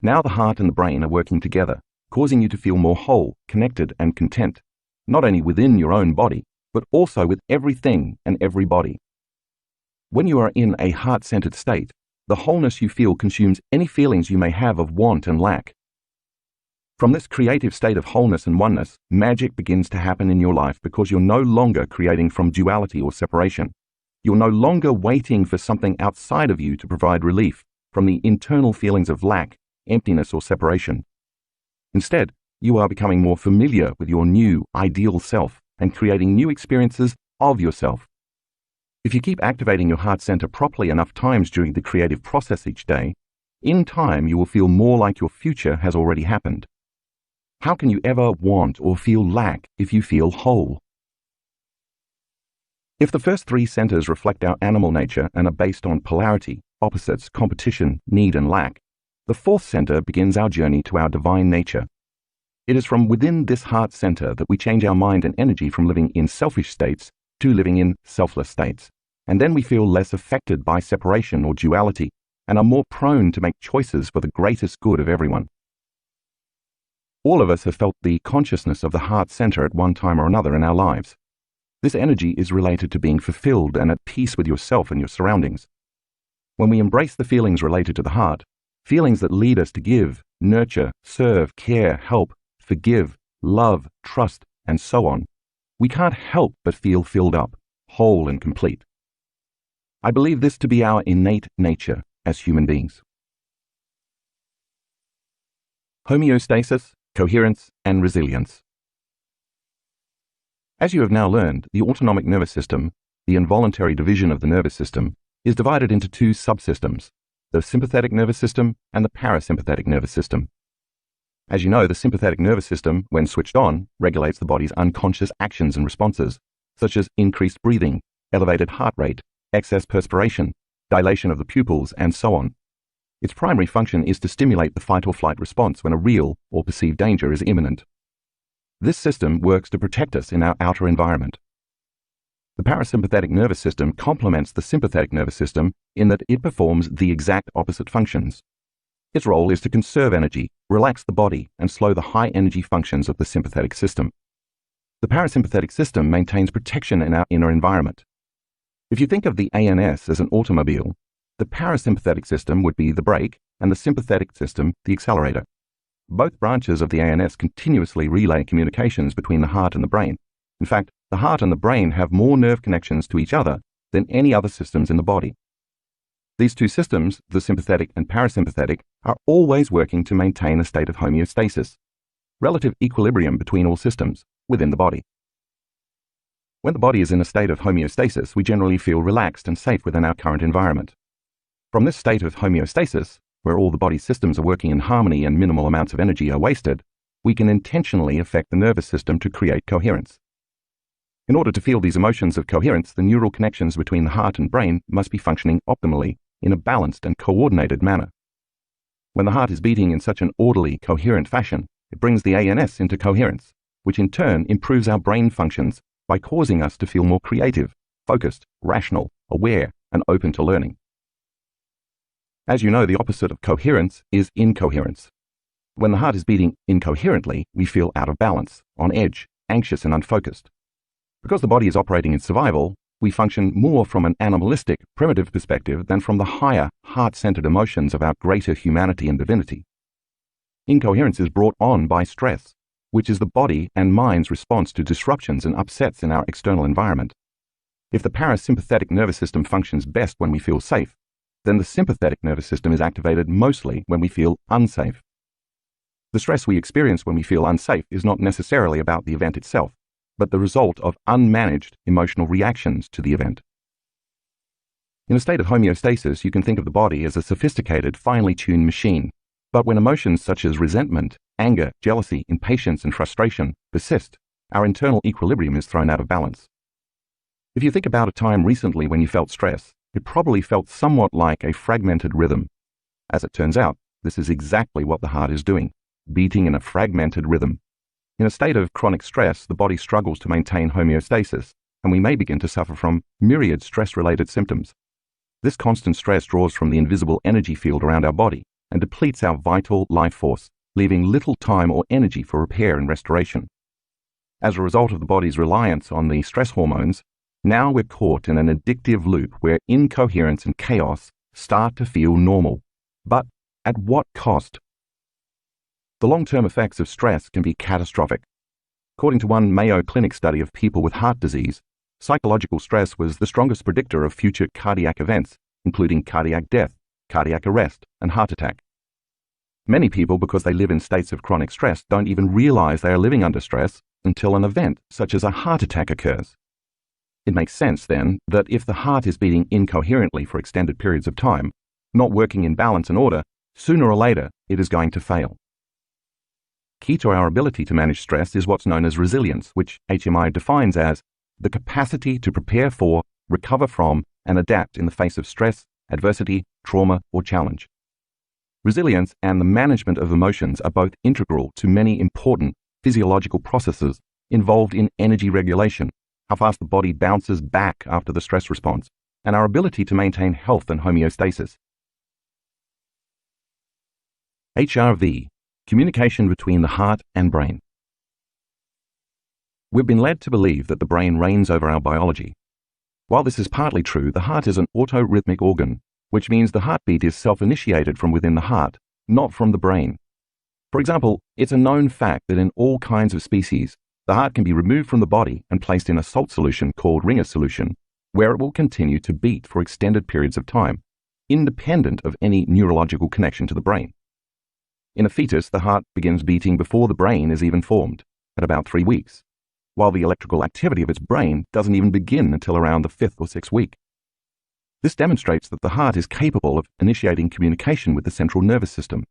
Now the heart and the brain are working together, causing you to feel more whole, connected, and content, not only within your own body, but also with everything and everybody. When you are in a heart-centered state, the wholeness you feel consumes any feelings you may have of want and lack. From this creative state of wholeness and oneness, magic begins to happen in your life because you're no longer creating from duality or separation. You're no longer waiting for something outside of you to provide relief from the internal feelings of lack, emptiness, or separation. Instead, you are becoming more familiar with your new, ideal self and creating new experiences of yourself. If you keep activating your heart center properly enough times during the creative process each day, in time you will feel more like your future has already happened. How can you ever want or feel lack if you feel whole? If the first three centers reflect our animal nature and are based on polarity, opposites, competition, need, and lack, the fourth center begins our journey to our divine nature. It is from within this heart center that we change our mind and energy from living in selfish states to living in selfless states, and then we feel less affected by separation or duality and are more prone to make choices for the greatest good of everyone. All of us have felt the consciousness of the heart center at one time or another in our lives. This energy is related to being fulfilled and at peace with yourself and your surroundings. When we embrace the feelings related to the heart, feelings that lead us to give, nurture, serve, care, help, forgive, love, trust, and so on, we can't help but feel filled up, whole and complete. I believe this to be our innate nature as human beings. Homeostasis, coherence, and resilience. As you have now learned, the autonomic nervous system, the involuntary division of the nervous system, is divided into two subsystems, the sympathetic nervous system and the parasympathetic nervous system. As you know, the sympathetic nervous system, when switched on, regulates the body's unconscious actions and responses, such as increased breathing, elevated heart rate, excess perspiration, dilation of the pupils, and so on. Its primary function is to stimulate the fight or flight response when a real or perceived danger is imminent. This system works to protect us in our outer environment. The parasympathetic nervous system complements the sympathetic nervous system in that it performs the exact opposite functions. Its role is to conserve energy, relax the body, and slow the high-energy functions of the sympathetic system. The parasympathetic system maintains protection in our inner environment. If you think of the ANS as an automobile, the parasympathetic system would be the brake and the sympathetic system the accelerator. Both branches of the ANS continuously relay communications between the heart and the brain. In fact, the heart and the brain have more nerve connections to each other than any other systems in the body. These two systems, the sympathetic and parasympathetic, are always working to maintain a state of homeostasis, relative equilibrium between all systems within the body. When the body is in a state of homeostasis, we generally feel relaxed and safe within our current environment. From this state of homeostasis, where all the body's systems are working in harmony and minimal amounts of energy are wasted, we can intentionally affect the nervous system to create coherence. In order to feel these emotions of coherence, the neural connections between the heart and brain must be functioning optimally in a balanced and coordinated manner. When the heart is beating in such an orderly, coherent fashion, it brings the ANS into coherence, which in turn improves our brain functions by causing us to feel more creative, focused, rational, aware, and open to learning. As you know, the opposite of coherence is incoherence. When the heart is beating incoherently, we feel out of balance, on edge, anxious, and unfocused. Because the body is operating in survival, we function more from an animalistic, primitive perspective than from the higher, heart-centered emotions of our greater humanity and divinity. Incoherence is brought on by stress, which is the body and mind's response to disruptions and upsets in our external environment. If the parasympathetic nervous system functions best when we feel safe, then the sympathetic nervous system is activated mostly when we feel unsafe. The stress we experience when we feel unsafe is not necessarily about the event itself, but the result of unmanaged emotional reactions to the event. In a state of homeostasis, you can think of the body as a sophisticated, finely tuned machine, but when emotions such as resentment, anger, jealousy, impatience, and frustration persist, our internal equilibrium is thrown out of balance. If you think about a time recently when you felt stress, it probably felt somewhat like a fragmented rhythm. As it turns out, this is exactly what the heart is doing, beating in a fragmented rhythm. In a state of chronic stress, the body struggles to maintain homeostasis, and we may begin to suffer from myriad stress-related symptoms. This constant stress draws from the invisible energy field around our body and depletes our vital life force, leaving little time or energy for repair and restoration. As a result of the body's reliance on the stress hormones, now we're caught in an addictive loop where incoherence and chaos start to feel normal. But at what cost? The long-term effects of stress can be catastrophic. According to one Mayo Clinic study of people with heart disease, psychological stress was the strongest predictor of future cardiac events, including cardiac death, cardiac arrest, and heart attack. Many people, because they live in states of chronic stress, don't even realize they are living under stress until an event such as a heart attack occurs. It makes sense, then, that if the heart is beating incoherently for extended periods of time, not working in balance and order, sooner or later it is going to fail. Key to our ability to manage stress is what's known as resilience, which HMI defines as the capacity to prepare for, recover from, and adapt in the face of stress, adversity, trauma, or challenge. Resilience and the management of emotions are both integral to many important physiological processes involved in energy regulation, how fast the body bounces back after the stress response, and our ability to maintain health and homeostasis. HRV, communication between the heart and brain. We've been led to believe that the brain reigns over our biology. While this is partly true, the heart is an autorhythmic organ, which means the heartbeat is self-initiated from within the heart, not from the brain. For example, it's a known fact that in all kinds of species, the heart can be removed from the body and placed in a salt solution called Ringer solution, where it will continue to beat for extended periods of time, independent of any neurological connection to the brain. In a fetus, the heart begins beating before the brain is even formed, at about 3 weeks. while the electrical activity of its brain doesn't even begin until around the 5th or 6th week. This demonstrates that the heart is capable of initiating communication with the central nervous system.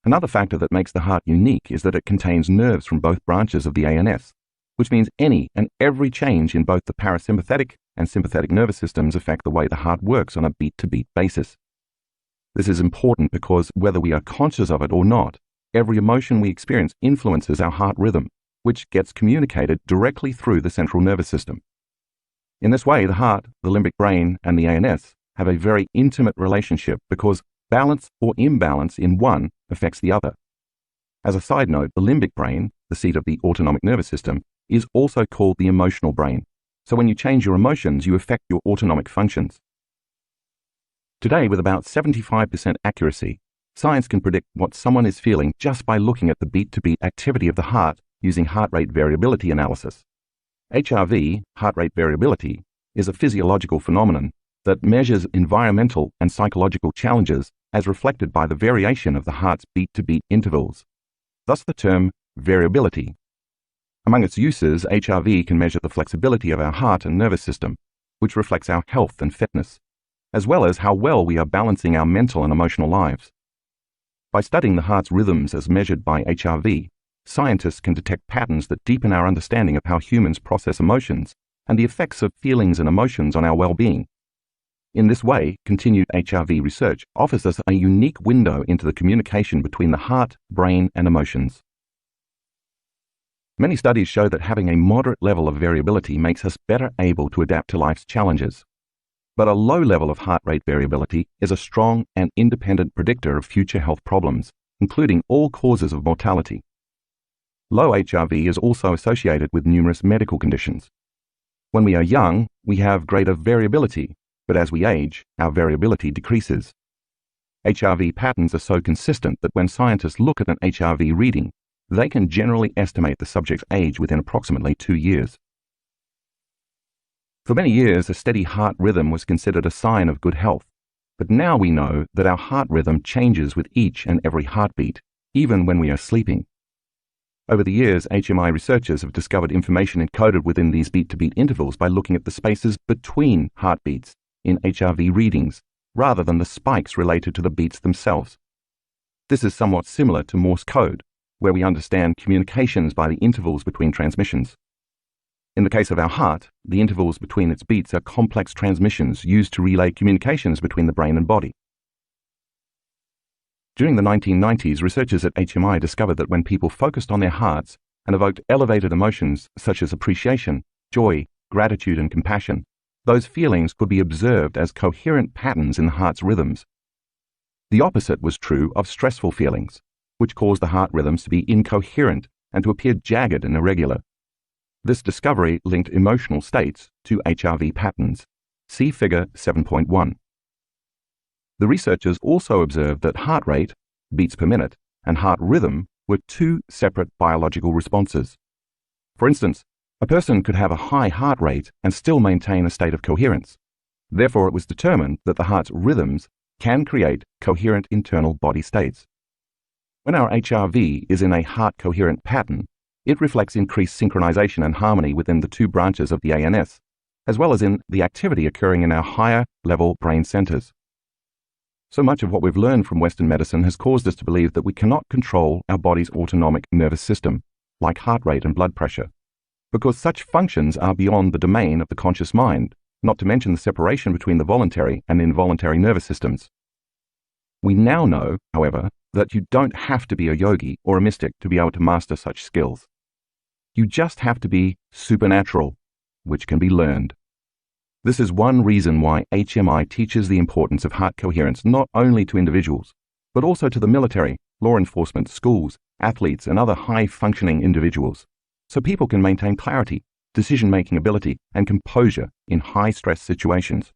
Another factor that makes the heart unique is that it contains nerves from both branches of the ANS, which means any and every change in both the parasympathetic and sympathetic nervous systems affect the way the heart works on a beat-to-beat basis. This is important because whether we are conscious of it or not, every emotion we experience influences our heart rhythm, which gets communicated directly through the central nervous system. In this way, the heart, the limbic brain, and the ANS have a very intimate relationship because balance or imbalance in one affects the other. As a side note, the limbic brain, the seat of the autonomic nervous system, is also called the emotional brain. So when you change your emotions, you affect your autonomic functions. Today, with about 75% accuracy, science can predict what someone is feeling just by looking at the beat-to-beat activity of the heart using heart rate variability analysis. HRV, heart rate variability, is a physiological phenomenon that measures environmental and psychological challenges as reflected by the variation of the heart's beat-to-beat intervals. Thus the term variability. Among its uses, HRV can measure the flexibility of our heart and nervous system, which reflects our health and fitness, as well as how well we are balancing our mental and emotional lives. By studying the heart's rhythms as measured by HRV, scientists can detect patterns that deepen our understanding of how humans process emotions and the effects of feelings and emotions on our well-being. In this way, continued HRV research offers us a unique window into the communication between the heart, brain, and emotions. Many studies show that having a moderate level of variability makes us better able to adapt to life's challenges. But a low level of heart rate variability is a strong and independent predictor of future health problems, including all causes of mortality. Low HRV is also associated with numerous medical conditions. When we are young, we have greater variability, but as we age, our variability decreases. HRV patterns are so consistent that when scientists look at an HRV reading, they can generally estimate the subject's age within approximately 2 years. For many years, a steady heart rhythm was considered a sign of good health, but now we know that our heart rhythm changes with each and every heartbeat, even when we are sleeping. Over the years, HMI researchers have discovered information encoded within these beat-to-beat intervals by looking at the spaces between heartbeats in HRV readings, rather than the spikes related to the beats themselves. This is somewhat similar to Morse code, where we understand communications by the intervals between transmissions. In the case of our heart, the intervals between its beats are complex transmissions used to relay communications between the brain and body. During the 1990s, researchers at HMI discovered that when people focused on their hearts and evoked elevated emotions such as appreciation, joy, gratitude, and compassion, those feelings could be observed as coherent patterns in the heart's rhythms. The opposite was true of stressful feelings, which caused the heart rhythms to be incoherent and to appear jagged and irregular. This discovery linked emotional states to HRV patterns. See Figure 7.1. The researchers also observed that heart rate, beats per minute, and heart rhythm were two separate biological responses. For instance, a person could have a high heart rate and still maintain a state of coherence. Therefore, it was determined that the heart's rhythms can create coherent internal body states. When our HRV is in a heart-coherent pattern, it reflects increased synchronization and harmony within the two branches of the ANS, as well as in the activity occurring in our higher-level brain centers. So much of what we've learned from Western medicine has caused us to believe that we cannot control our body's autonomic nervous system, like heart rate and blood pressure, because such functions are beyond the domain of the conscious mind, not to mention the separation between the voluntary and involuntary nervous systems. We now know, however, that you don't have to be a yogi or a mystic to be able to master such skills. You just have to be supernatural, which can be learned. This is one reason why HMI teaches the importance of heart coherence not only to individuals, but also to the military, law enforcement, schools, athletes, and other high-functioning individuals, so people can maintain clarity, decision-making ability, and composure in high-stress situations.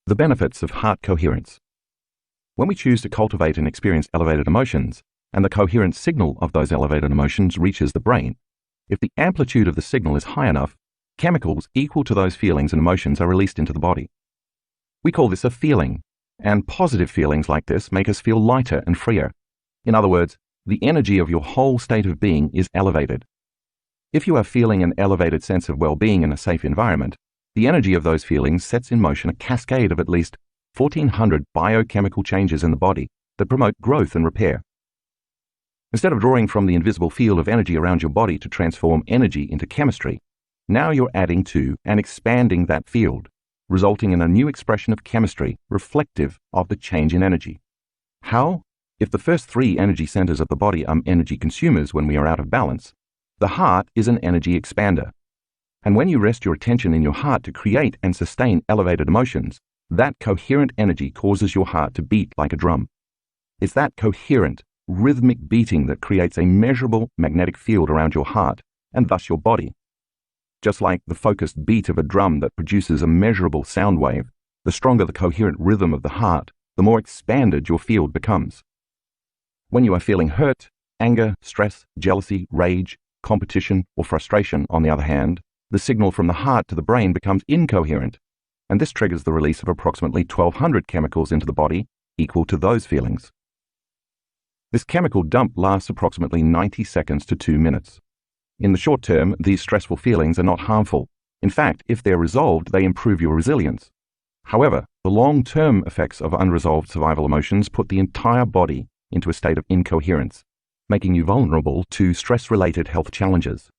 The benefits of heart coherence. When we choose to cultivate and experience elevated emotions, and the coherent signal of those elevated emotions reaches the brain, if the amplitude of the signal is high enough, chemicals equal to those feelings and emotions are released into the body. We call this a feeling, and positive feelings like this make us feel lighter and freer. In other words, the energy of your whole state of being is elevated. If you are feeling an elevated sense of well-being in a safe environment, the energy of those feelings sets in motion a cascade of at least 1,400 biochemical changes in the body that promote growth and repair. Instead of drawing from the invisible field of energy around your body to transform energy into chemistry, now you're adding to and expanding that field, resulting in a new expression of chemistry reflective of the change in energy. How? If the first three energy centers of the body are energy consumers when we are out of balance, the heart is an energy expander. And when you rest your attention in your heart to create and sustain elevated emotions, that coherent energy causes your heart to beat like a drum. It's that coherent, rhythmic beating that creates a measurable magnetic field around your heart and thus your body. Just like the focused beat of a drum that produces a measurable sound wave, the stronger the coherent rhythm of the heart, the more expanded your field becomes. When you are feeling hurt, anger, stress, jealousy, rage, competition, or frustration, on the other hand, the signal from the heart to the brain becomes incoherent, and this triggers the release of approximately 1,200 chemicals into the body equal to those feelings. This chemical dump lasts approximately 90 seconds to 2 minutes. In the short term, these stressful feelings are not harmful. In fact, if they're resolved, they improve your resilience. However, the long-term effects of unresolved survival emotions put the entire body into a state of incoherence, making you vulnerable to stress-related health challenges.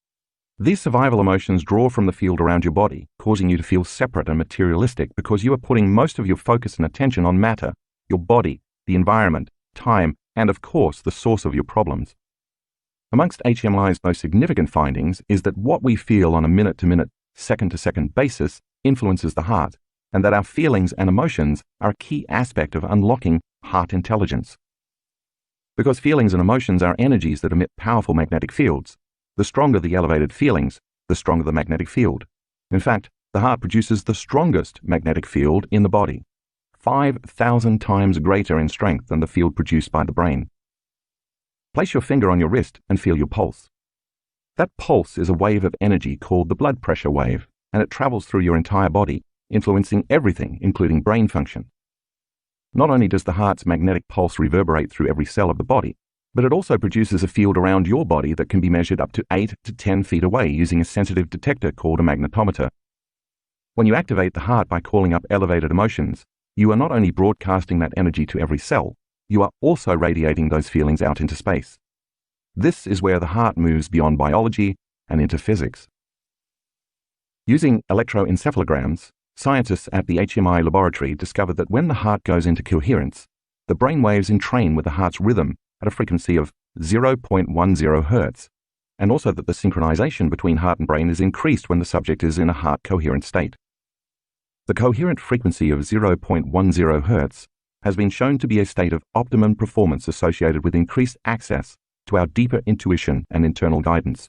These survival emotions draw from the field around your body, causing you to feel separate and materialistic because you are putting most of your focus and attention on matter, your body, the environment, time, and of course, the source of your problems. Amongst HMI's most significant findings is that what we feel on a minute-to-minute, second-to-second basis influences the heart, and that our feelings and emotions are a key aspect of unlocking heart intelligence. Because feelings and emotions are energies that emit powerful magnetic fields, the stronger the elevated feelings, the stronger the magnetic field. In fact, the heart produces the strongest magnetic field in the body, 5,000 times greater in strength than the field produced by the brain. Place your finger on your wrist and feel your pulse. That pulse is a wave of energy called the blood pressure wave, and it travels through your entire body, influencing everything, including brain function. Not only does the heart's magnetic pulse reverberate through every cell of the body, but it also produces a field around your body that can be measured up to 8 to 10 feet away using a sensitive detector called a magnetometer. When you activate the heart by calling up elevated emotions, you are not only broadcasting that energy to every cell, you are also radiating those feelings out into space. This is where the heart moves beyond biology and into physics. Using electroencephalograms, scientists at the HMI laboratory discovered that when the heart goes into coherence, the brain waves entrain with the heart's rhythm at a frequency of 0.10 Hz, and also that the synchronization between heart and brain is increased when the subject is in a heart coherent state. The coherent frequency of 0.10 Hz has been shown to be a state of optimum performance associated with increased access to our deeper intuition and internal guidance.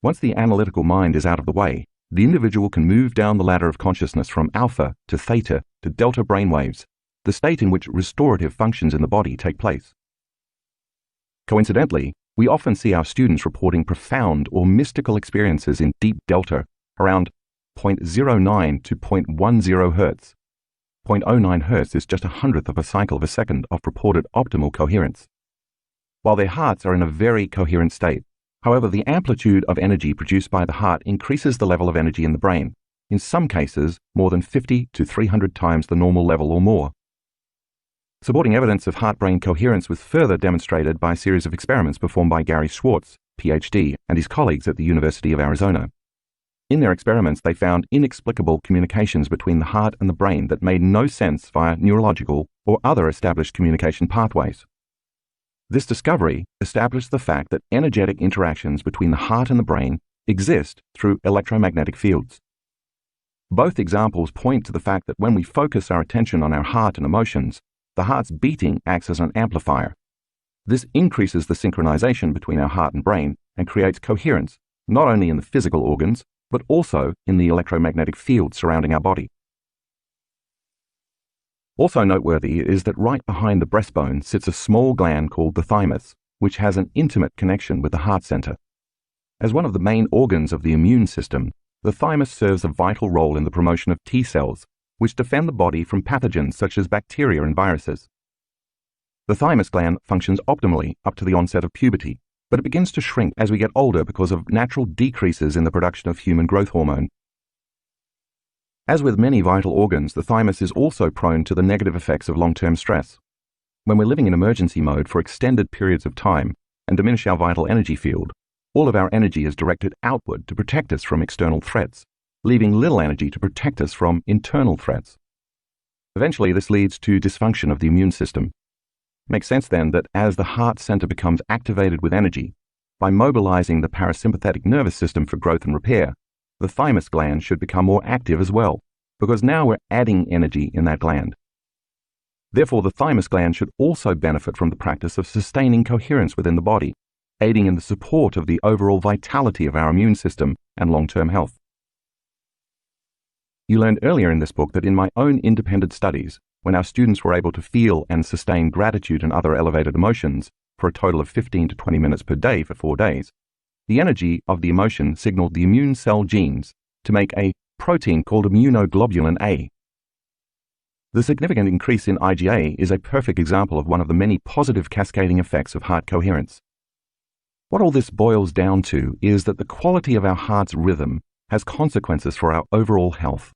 Once the analytical mind is out of the way, the individual can move down the ladder of consciousness from alpha to theta to delta brainwaves, the state in which restorative functions in the body take place. Coincidentally, we often see our students reporting profound or mystical experiences in deep delta around 0.09 to 0.10 Hz. 0.09 Hz is just 1/100th of a cycle of a second of reported optimal coherence. While their hearts are in a very coherent state, however, the amplitude of energy produced by the heart increases the level of energy in the brain, in some cases more than 50 to 300 times the normal level or more. Supporting evidence of heart-brain coherence was further demonstrated by a series of experiments performed by Gary Schwartz, PhD, and his colleagues at the University of Arizona. In their experiments, they found inexplicable communications between the heart and the brain that made no sense via neurological or other established communication pathways. This discovery established the fact that energetic interactions between the heart and the brain exist through electromagnetic fields. Both examples point to the fact that when we focus our attention on our heart and emotions, the heart's beating acts as an amplifier. This increases the synchronization between our heart and brain and creates coherence, not only in the physical organs, but also in the electromagnetic field surrounding our body. Also noteworthy is that right behind the breastbone sits a small gland called the thymus, which has an intimate connection with the heart center. As one of the main organs of the immune system, the thymus serves a vital role in the promotion of T cells, which defend the body from pathogens such as bacteria and viruses. The thymus gland functions optimally up to the onset of puberty, but it begins to shrink as we get older because of natural decreases in the production of human growth hormone. As with many vital organs, the thymus is also prone to the negative effects of long-term stress. When we're living in emergency mode for extended periods of time and diminish our vital energy field, all of our energy is directed outward to protect us from external threats, leaving little energy to protect us from internal threats. Eventually, this leads to dysfunction of the immune system. It makes sense then that as the heart center becomes activated with energy, by mobilizing the parasympathetic nervous system for growth and repair, the thymus gland should become more active as well, because now we're adding energy in that gland. Therefore, the thymus gland should also benefit from the practice of sustaining coherence within the body, aiding in the support of the overall vitality of our immune system and long-term health. You learned earlier in this book that in my own independent studies, when our students were able to feel and sustain gratitude and other elevated emotions for a total of 15 to 20 minutes per day for 4 days, the energy of the emotion signaled the immune cell genes to make a protein called immunoglobulin A. The significant increase in IgA is a perfect example of one of the many positive cascading effects of heart coherence. What all this boils down to is that the quality of our heart's rhythm has consequences for our overall health.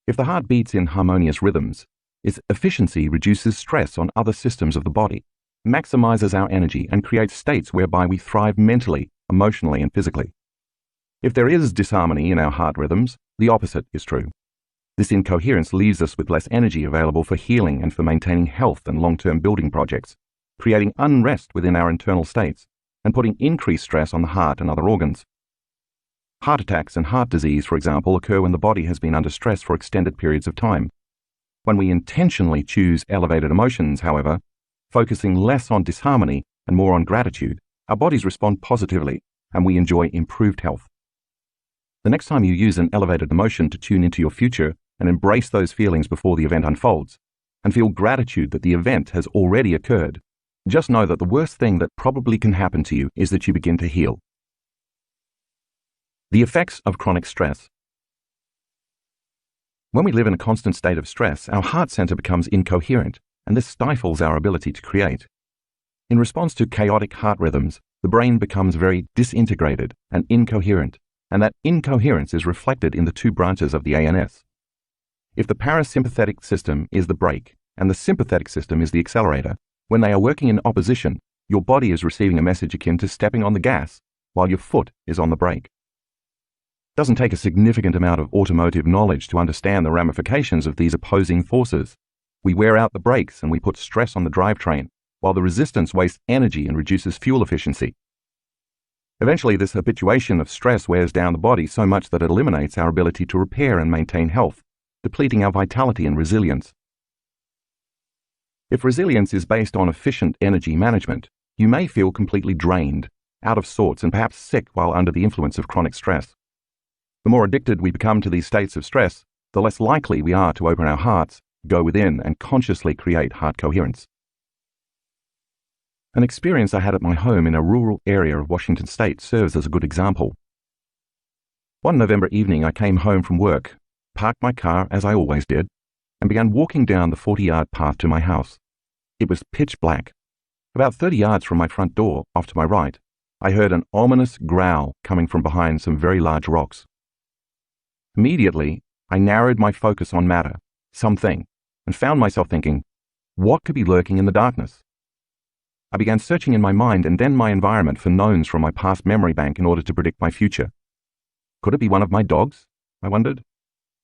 If the heart beats in harmonious rhythms, its efficiency reduces stress on other systems of the body, maximizes our energy, and creates states whereby we thrive mentally, emotionally, and physically. If there is disharmony in our heart rhythms, the opposite is true. This incoherence leaves us with less energy available for healing and for maintaining health and long-term building projects, creating unrest within our internal states, and putting increased stress on the heart and other organs. Heart attacks and heart disease, for example, occur when the body has been under stress for extended periods of time. When we intentionally choose elevated emotions, however, focusing less on disharmony and more on gratitude, our bodies respond positively and we enjoy improved health. The next time you use an elevated emotion to tune into your future and embrace those feelings before the event unfolds, and feel gratitude that the event has already occurred, just know that the worst thing that probably can happen to you is that you begin to heal. The effects of chronic stress. When we live in a constant state of stress, our heart center becomes incoherent, and this stifles our ability to create. In response to chaotic heart rhythms, the brain becomes very disintegrated and incoherent, and that incoherence is reflected in the two branches of the ANS. If the parasympathetic system is the brake and the sympathetic system is the accelerator, when they are working in opposition, your body is receiving a message akin to stepping on the gas while your foot is on the brake. It doesn't take a significant amount of automotive knowledge to understand the ramifications of these opposing forces. We wear out the brakes and we put stress on the drivetrain, while the resistance wastes energy and reduces fuel efficiency. Eventually, this habituation of stress wears down the body so much that it eliminates our ability to repair and maintain health, depleting our vitality and resilience. If resilience is based on efficient energy management, you may feel completely drained, out of sorts, and perhaps sick while under the influence of chronic stress. The more addicted we become to these states of stress, the less likely we are to open our hearts, go within, and consciously create heart coherence. An experience I had at my home in a rural area of Washington State serves as a good example. One November evening, I came home from work, parked my car as I always did, and began walking down the 40-yard path to my house. It was pitch black. About 30 yards from my front door, off to my right, I heard an ominous growl coming from behind some very large rocks. Immediately, I narrowed my focus on matter, something, and found myself thinking, what could be lurking in the darkness? I began searching in my mind and then my environment for knowns from my past memory bank in order to predict my future. Could it be one of my dogs? I wondered.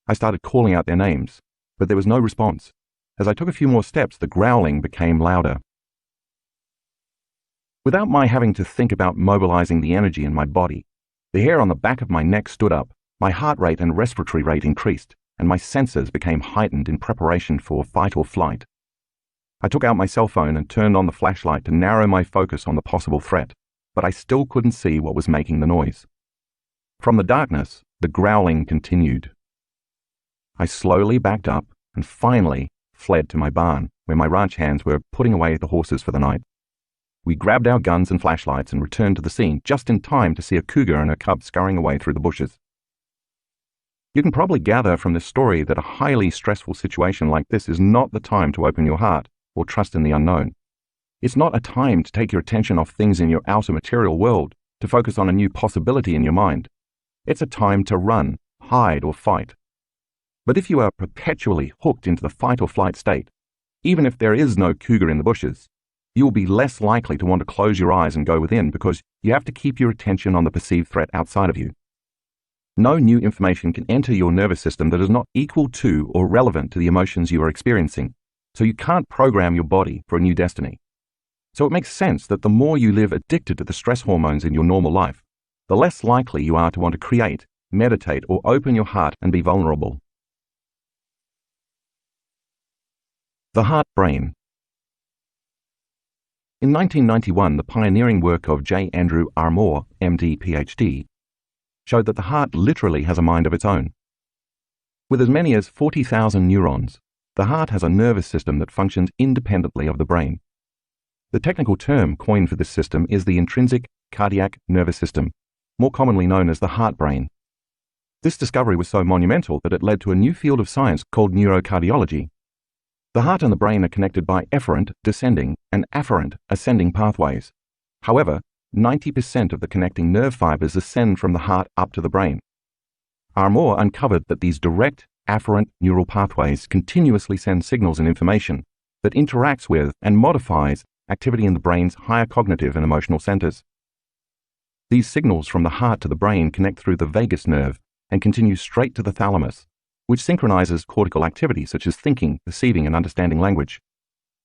I started calling out their names, but there was no response. As I took a few more steps, the growling became louder. Without my having to think about mobilizing the energy in my body, the hair on the back of my neck stood up, my heart rate and respiratory rate increased, and my senses became heightened in preparation for fight or flight. I took out my cell phone and turned on the flashlight to narrow my focus on the possible threat, but I still couldn't see what was making the noise. From the darkness, the growling continued. I slowly backed up and finally fled to my barn, where my ranch hands were putting away the horses for the night. We grabbed our guns and flashlights and returned to the scene just in time to see a cougar and her cub scurrying away through the bushes. You can probably gather from this story that a highly stressful situation like this is not the time to open your heart or trust in the unknown. It's not a time to take your attention off things in your outer material world to focus on a new possibility in your mind. It's a time to run, hide, or fight. But if you are perpetually hooked into the fight or flight state, even if there is no cougar in the bushes, you will be less likely to want to close your eyes and go within because you have to keep your attention on the perceived threat outside of you. No new information can enter your nervous system that is not equal to or relevant to the emotions you are experiencing, so you can't program your body for a new destiny. So it makes sense that the more you live addicted to the stress hormones in your normal life, the less likely you are to want to create, meditate, or open your heart and be vulnerable. The heart-brain. In 1991, the pioneering work of J. Andrew Armour, MD, PhD, showed that the heart literally has a mind of its own. With as many as 40,000 neurons, the heart has a nervous system that functions independently of the brain. The technical term coined for this system is the intrinsic cardiac nervous system, more commonly known as the heart-brain. This discovery was so monumental that it led to a new field of science called neurocardiology. The heart and the brain are connected by efferent, descending, and afferent, ascending pathways. However, 90% of the connecting nerve fibers ascend from the heart up to the brain. Armour uncovered that these direct, afferent neural pathways continuously send signals and information that interacts with and modifies activity in the brain's higher cognitive and emotional centers. These signals from the heart to the brain connect through the vagus nerve and continue straight to the thalamus, which synchronizes cortical activity such as thinking, perceiving, and understanding language,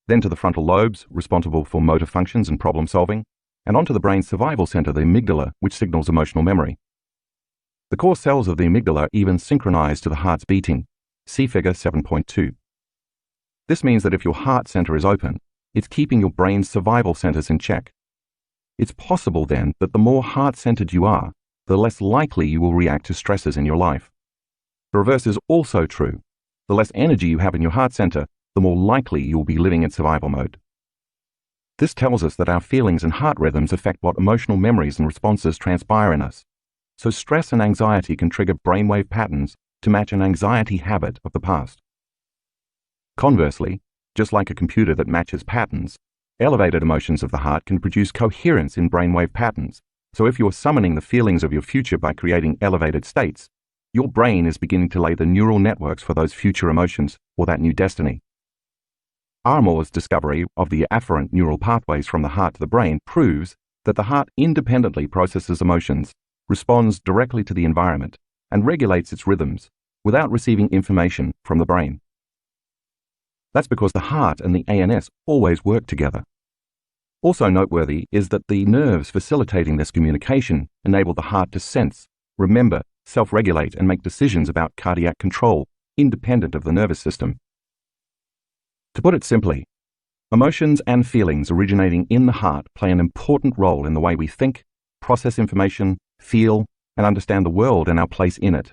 then to the frontal lobes, responsible for motor functions and problem solving, and onto the brain's survival center, the amygdala, which signals emotional memory. The core cells of the amygdala even synchronize to the heart's beating. See figure 7.2. This means that if your heart center is open, it's keeping your brain's survival centers in check. It's possible then that the more heart-centered you are, the less likely you will react to stresses in your life. The reverse is also true. The less energy you have in your heart center, the more likely you will be living in survival mode. This tells us that our feelings and heart rhythms affect what emotional memories and responses transpire in us. So stress and anxiety can trigger brainwave patterns to match an anxiety habit of the past. Conversely, just like a computer that matches patterns, elevated emotions of the heart can produce coherence in brainwave patterns. So if you're summoning the feelings of your future by creating elevated states, your brain is beginning to lay the neural networks for those future emotions or that new destiny. Armour's discovery of the afferent neural pathways from the heart to the brain proves that the heart independently processes emotions, responds directly to the environment, and regulates its rhythms without receiving information from the brain. That's because the heart and the ANS always work together. Also noteworthy is that the nerves facilitating this communication enable the heart to sense, remember, self-regulate, and make decisions about cardiac control, independent of the nervous system. To put it simply, emotions and feelings originating in the heart play an important role in the way we think, process information, feel, and understand the world and our place in it.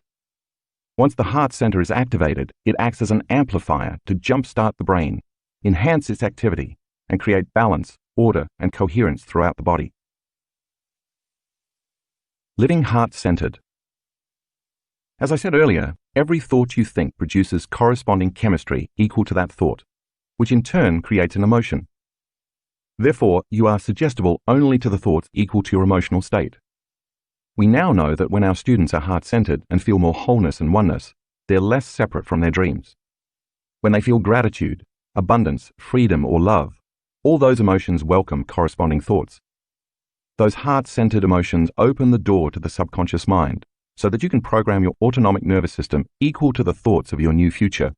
Once the heart center is activated, it acts as an amplifier to jumpstart the brain, enhance its activity, and create balance, order, and coherence throughout the body. Living heart-centered. As I said earlier, every thought you think produces corresponding chemistry equal to that thought, which in turn creates an emotion. Therefore, you are suggestible only to the thoughts equal to your emotional state. We now know that when our students are heart-centered and feel more wholeness and oneness, they're less separate from their dreams. When they feel gratitude, abundance, freedom, or love, all those emotions welcome corresponding thoughts. Those heart-centered emotions open the door to the subconscious mind so that you can program your autonomic nervous system equal to the thoughts of your new future.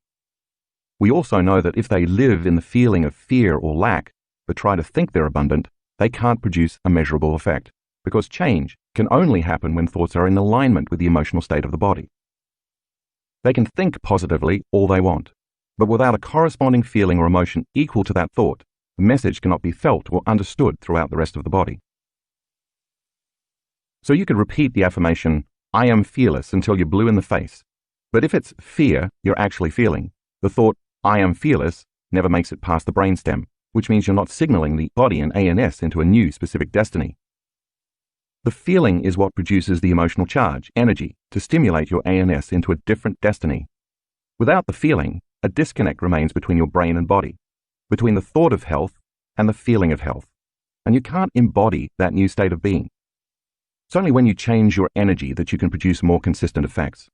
We also know that if they live in the feeling of fear or lack, but try to think they're abundant, they can't produce a measurable effect, because change can only happen when thoughts are in alignment with the emotional state of the body. They can think positively all they want, but without a corresponding feeling or emotion equal to that thought, the message cannot be felt or understood throughout the rest of the body. So you could repeat the affirmation, "I am fearless," until you're blue in the face. But if it's fear you're actually feeling, the thought, "I am fearless," never makes it past the brainstem, which means you're not signaling the body and ANS into a new specific destiny. The feeling is what produces the emotional charge, energy, to stimulate your ANS into a different destiny. Without the feeling, a disconnect remains between your brain and body, between the thought of health and the feeling of health, and you can't embody that new state of being. It's only when you change your energy that you can produce more consistent effects.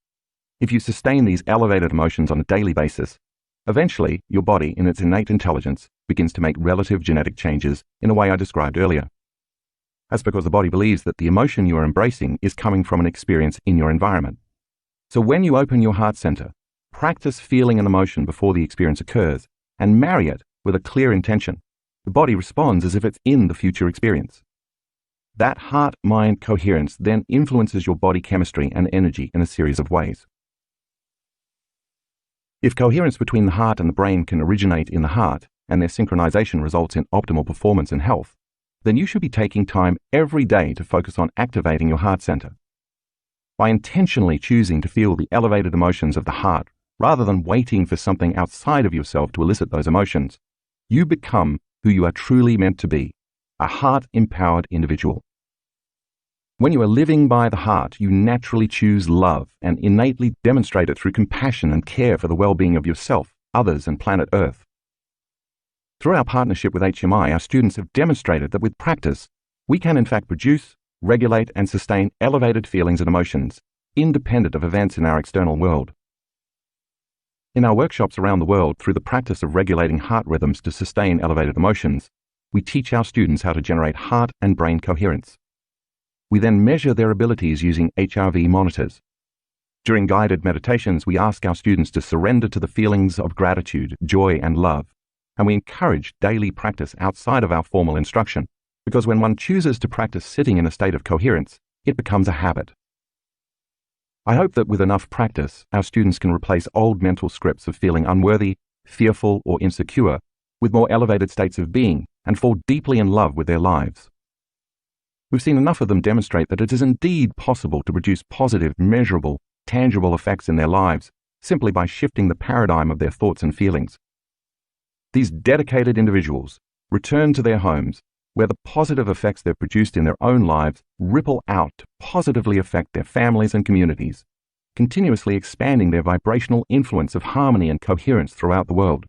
If you sustain these elevated emotions on a daily basis, eventually your body, in its innate intelligence, begins to make relative genetic changes in a way I described earlier. That's because the body believes that the emotion you are embracing is coming from an experience in your environment. So when you open your heart center, practice feeling an emotion before the experience occurs, and marry it with a clear intention, the body responds as if it's in the future experience. That heart-mind coherence then influences your body chemistry and energy in a series of ways. If coherence between the heart and the brain can originate in the heart, and their synchronization results in optimal performance and health, then you should be taking time every day to focus on activating your heart center. By intentionally choosing to feel the elevated emotions of the heart, rather than waiting for something outside of yourself to elicit those emotions, you become who you are truly meant to be, a heart-empowered individual. When you are living by the heart, you naturally choose love and innately demonstrate it through compassion and care for the well-being of yourself, others, and planet Earth. Through our partnership with HMI, our students have demonstrated that with practice, we can in fact produce, regulate, and sustain elevated feelings and emotions, independent of events in our external world. In our workshops around the world, through the practice of regulating heart rhythms to sustain elevated emotions, we teach our students how to generate heart and brain coherence. We then measure their abilities using HRV monitors. During guided meditations, we ask our students to surrender to the feelings of gratitude, joy, and love, and we encourage daily practice outside of our formal instruction, because when one chooses to practice sitting in a state of coherence, it becomes a habit. I hope that with enough practice, our students can replace old mental scripts of feeling unworthy, fearful, or insecure with more elevated states of being and fall deeply in love with their lives. We've seen enough of them demonstrate that it is indeed possible to produce positive, measurable, tangible effects in their lives simply by shifting the paradigm of their thoughts and feelings. These dedicated individuals return to their homes where the positive effects they've produced in their own lives ripple out to positively affect their families and communities, continuously expanding their vibrational influence of harmony and coherence throughout the world.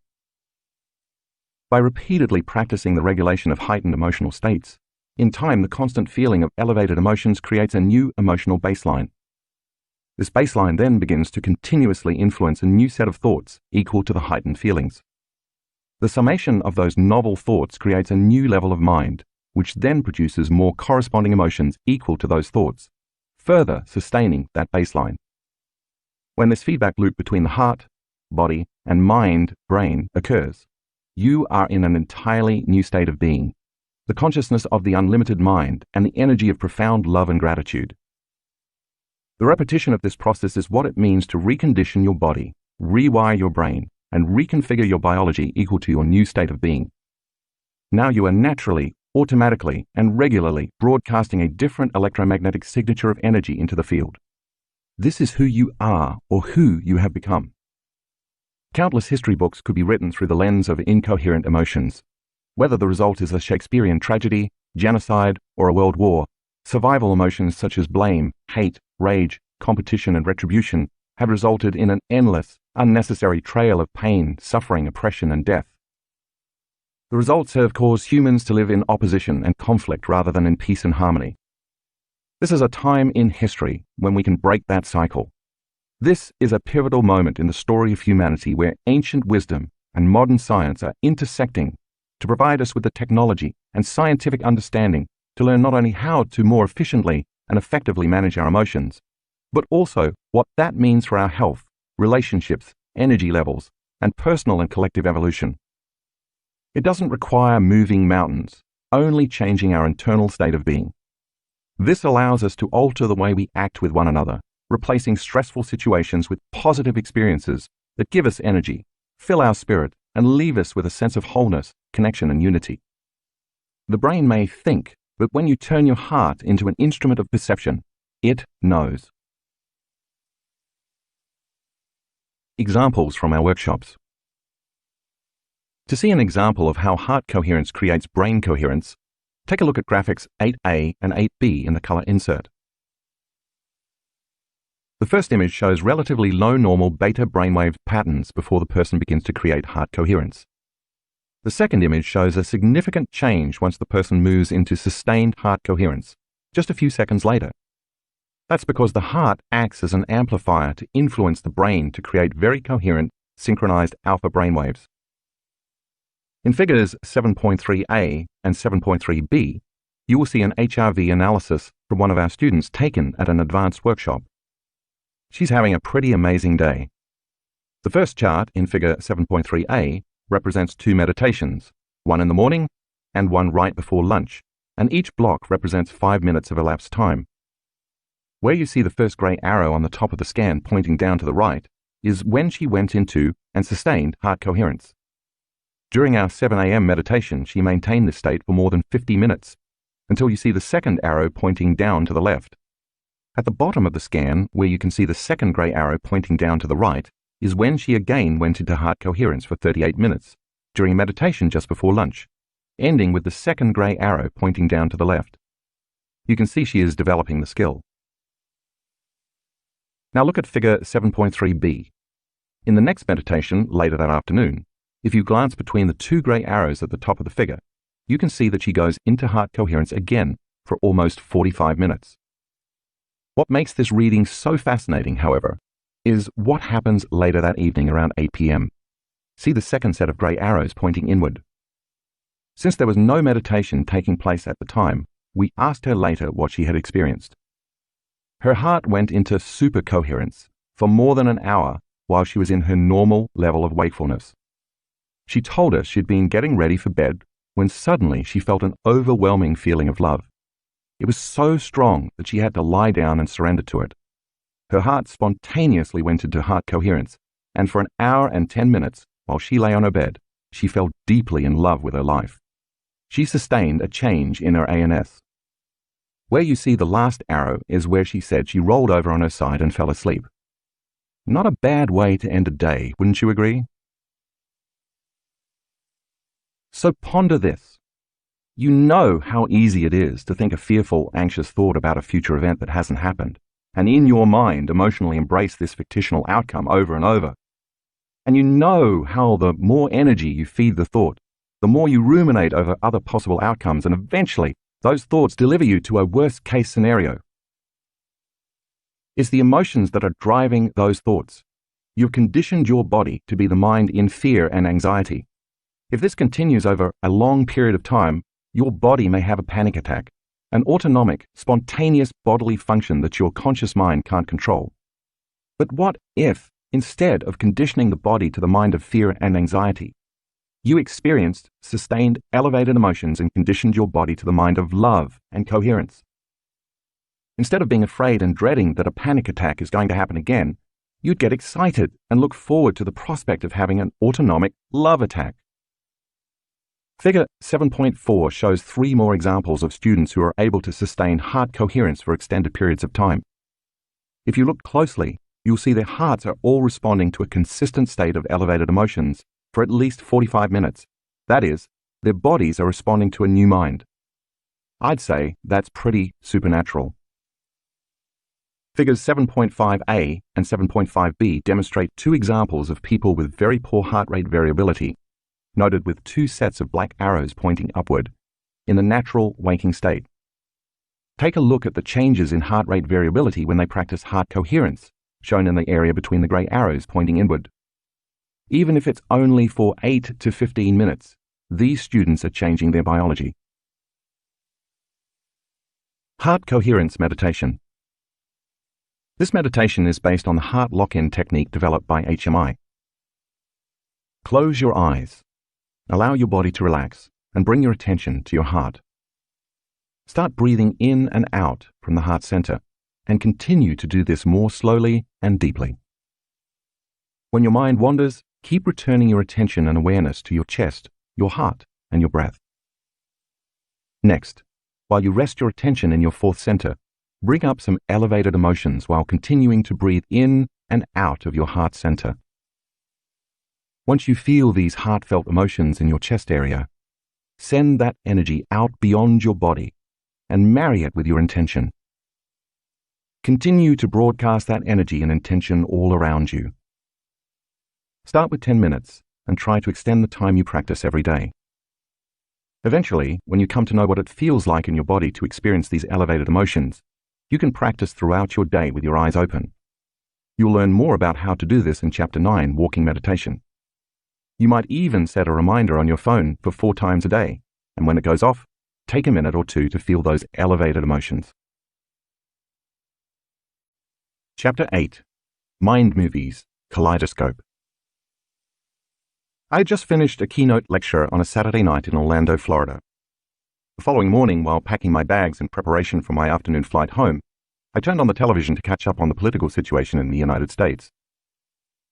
By repeatedly practicing the regulation of heightened emotional states, in time the constant feeling of elevated emotions creates a new emotional baseline. This baseline then begins to continuously influence a new set of thoughts equal to the heightened feelings. The summation of those novel thoughts creates a new level of mind, which then produces more corresponding emotions equal to those thoughts, further sustaining that baseline. When this feedback loop between the heart, body, and mind-brain occurs, you are in an entirely new state of being, the consciousness of the unlimited mind and the energy of profound love and gratitude. The repetition of this process is what it means to recondition your body, rewire your brain, and reconfigure your biology equal to your new state of being. Now you are naturally, automatically, and regularly broadcasting a different electromagnetic signature of energy into the field. This is who you are, or who you have become. Countless history books could be written through the lens of incoherent emotions. Whether the result is a Shakespearean tragedy, genocide, or a world war, survival emotions such as blame, hate, rage, competition, and retribution have resulted in an endless, unnecessary trail of pain, suffering, oppression, and death. The results have caused humans to live in opposition and conflict rather than in peace and harmony. This is a time in history when we can break that cycle. This is a pivotal moment in the story of humanity where ancient wisdom and modern science are intersecting to provide us with the technology and scientific understanding to learn not only how to more efficiently and effectively manage our emotions, but also what that means for our health, relationships, energy levels, and personal and collective evolution. It doesn't require moving mountains, only changing our internal state of being. This allows us to alter the way we act with one another, replacing stressful situations with positive experiences that give us energy, fill our spirit, and leave us with a sense of wholeness, connection, and unity. The brain may think, but when you turn your heart into an instrument of perception, it knows. Examples from our workshops. To see an example of how heart coherence creates brain coherence, take a look at graphics 8A and 8B in the color insert. The first image shows relatively low normal beta brainwave patterns before the person begins to create heart coherence. The second image shows a significant change once the person moves into sustained heart coherence, just a few seconds later. That's because the heart acts as an amplifier to influence the brain to create very coherent, synchronized alpha brainwaves. In figures 7.3a and 7.3b, you will see an HRV analysis from one of our students taken at an advanced workshop. She's having a pretty amazing day. The first chart in figure 7.3a represents 2 meditations, one in the morning and one right before lunch, and each block represents 5 minutes of elapsed time. Where you see the first grey arrow on the top of the scan pointing down to the right is when she went into and sustained heart coherence. During our 7 a.m. meditation, she maintained this state for more than 50 minutes, until you see the second arrow pointing down to the left. At the bottom of the scan, where you can see the second grey arrow pointing down to the right, is when she again went into heart coherence for 38 minutes, during meditation just before lunch, ending with the second grey arrow pointing down to the left. You can see she is developing the skill. Now look at figure 7.3b. In the next meditation, later that afternoon, if you glance between the 2 grey arrows at the top of the figure, you can see that she goes into heart coherence again for almost 45 minutes. What makes this reading so fascinating, however, is what happens later that evening around 8 p.m. See the second set of grey arrows pointing inward. Since there was no meditation taking place at the time, we asked her later what she had experienced. Her heart went into super coherence for more than an hour while she was in her normal level of wakefulness. She told us she'd been getting ready for bed when suddenly she felt an overwhelming feeling of love. It was so strong that she had to lie down and surrender to it. Her heart spontaneously went into heart coherence, and for an hour and 10 minutes, while she lay on her bed, she fell deeply in love with her life. She sustained a change in her ANS. Where you see the last arrow is where she said she rolled over on her side and fell asleep. Not a bad way to end a day, wouldn't you agree? So ponder this. You know how easy it is to think a fearful, anxious thought about a future event that hasn't happened, and in your mind emotionally embrace this fictional outcome over and over. And you know how the more energy you feed the thought, the more you ruminate over other possible outcomes, and eventually those thoughts deliver you to a worst-case scenario. It's the emotions that are driving those thoughts. You've conditioned your body to be the mind in fear and anxiety. If this continues over a long period of time, your body may have a panic attack, an autonomic, spontaneous bodily function that your conscious mind can't control. But what if, instead of conditioning the body to the mind of fear and anxiety, you experienced sustained elevated emotions and conditioned your body to the mind of love and coherence? Instead of being afraid and dreading that a panic attack is going to happen again, you'd get excited and look forward to the prospect of having an autonomic love attack. Figure 7.4 shows 3 more examples of students who are able to sustain heart coherence for extended periods of time. If you look closely, you'll see their hearts are all responding to a consistent state of elevated emotions for at least 45 minutes. That is, their bodies are responding to a new mind. I'd say that's pretty supernatural. Figures 7.5a and 7.5b demonstrate 2 examples of people with very poor heart rate variability, noted with 2 sets of black arrows pointing upward, in the natural waking state. Take a look at the changes in heart rate variability when they practice heart coherence, shown in the area between the grey arrows pointing inward. Even if it's only for 8 to 15 minutes, these students are changing their biology. Heart coherence meditation. This meditation is based on the heart lock-in technique developed by HMI. Close your eyes. Allow your body to relax and bring your attention to your heart. Start breathing in and out from the heart center and continue to do this more slowly and deeply. When your mind wanders, keep returning your attention and awareness to your chest, your heart, and your breath. Next, while you rest your attention in your 4th center, bring up some elevated emotions while continuing to breathe in and out of your heart center. Once you feel these heartfelt emotions in your chest area, send that energy out beyond your body and marry it with your intention. Continue to broadcast that energy and intention all around you. Start with 10 minutes and try to extend the time you practice every day. Eventually, when you come to know what it feels like in your body to experience these elevated emotions, you can practice throughout your day with your eyes open. You'll learn more about how to do this in Chapter 9, Walking Meditation. You might even set a reminder on your phone for 4 times a day, and when it goes off, take a minute or 2 to feel those elevated emotions. Chapter 8, Mind Movies, Kaleidoscope. I had just finished a keynote lecture on a Saturday night in Orlando, Florida. The following morning, while packing my bags in preparation for my afternoon flight home, I turned on the television to catch up on the political situation in the United States.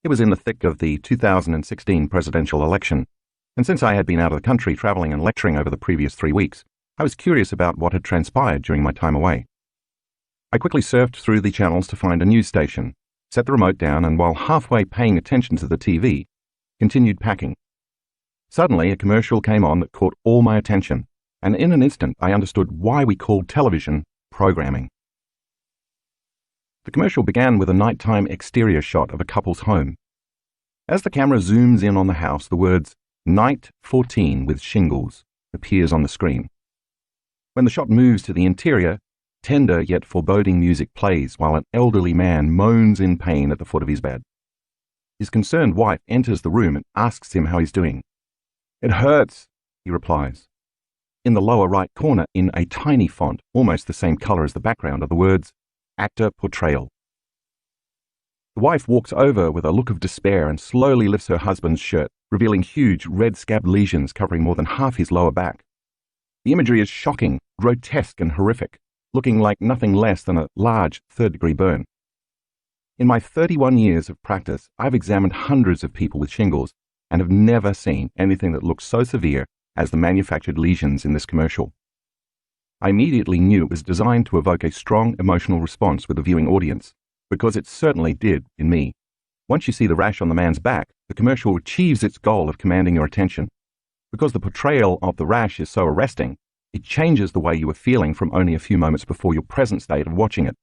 It was in the thick of the 2016 presidential election, and since I had been out of the country traveling and lecturing over the previous 3 weeks, I was curious about what had transpired during my time away. I quickly surfed through the channels to find a news station, set the remote down, and while halfway paying attention to the TV, continued packing. Suddenly, a commercial came on that caught all my attention, and in an instant I understood why we called television programming. The commercial began with a nighttime exterior shot of a couple's home. As the camera zooms in on the house, the words, "Night 14 with shingles," appears on the screen. When the shot moves to the interior, tender yet foreboding music plays while an elderly man moans in pain at the foot of his bed. His concerned wife enters the room and asks him how he's doing. "It hurts," he replies. In the lower right corner, in a tiny font, almost the same color as the background, are the words, "Actor Portrayal." The wife walks over with a look of despair and slowly lifts her husband's shirt, revealing huge red-scabbed lesions covering more than half his lower back. The imagery is shocking, grotesque, and horrific, looking like nothing less than a large third-degree burn. In my 31 years of practice, I've examined hundreds of people with shingles and have never seen anything that looks so severe as the manufactured lesions in this commercial. I immediately knew it was designed to evoke a strong emotional response with the viewing audience, because it certainly did in me. Once you see the rash on the man's back, the commercial achieves its goal of commanding your attention. Because the portrayal of the rash is so arresting, it changes the way you were feeling from only a few moments before your present state of watching it.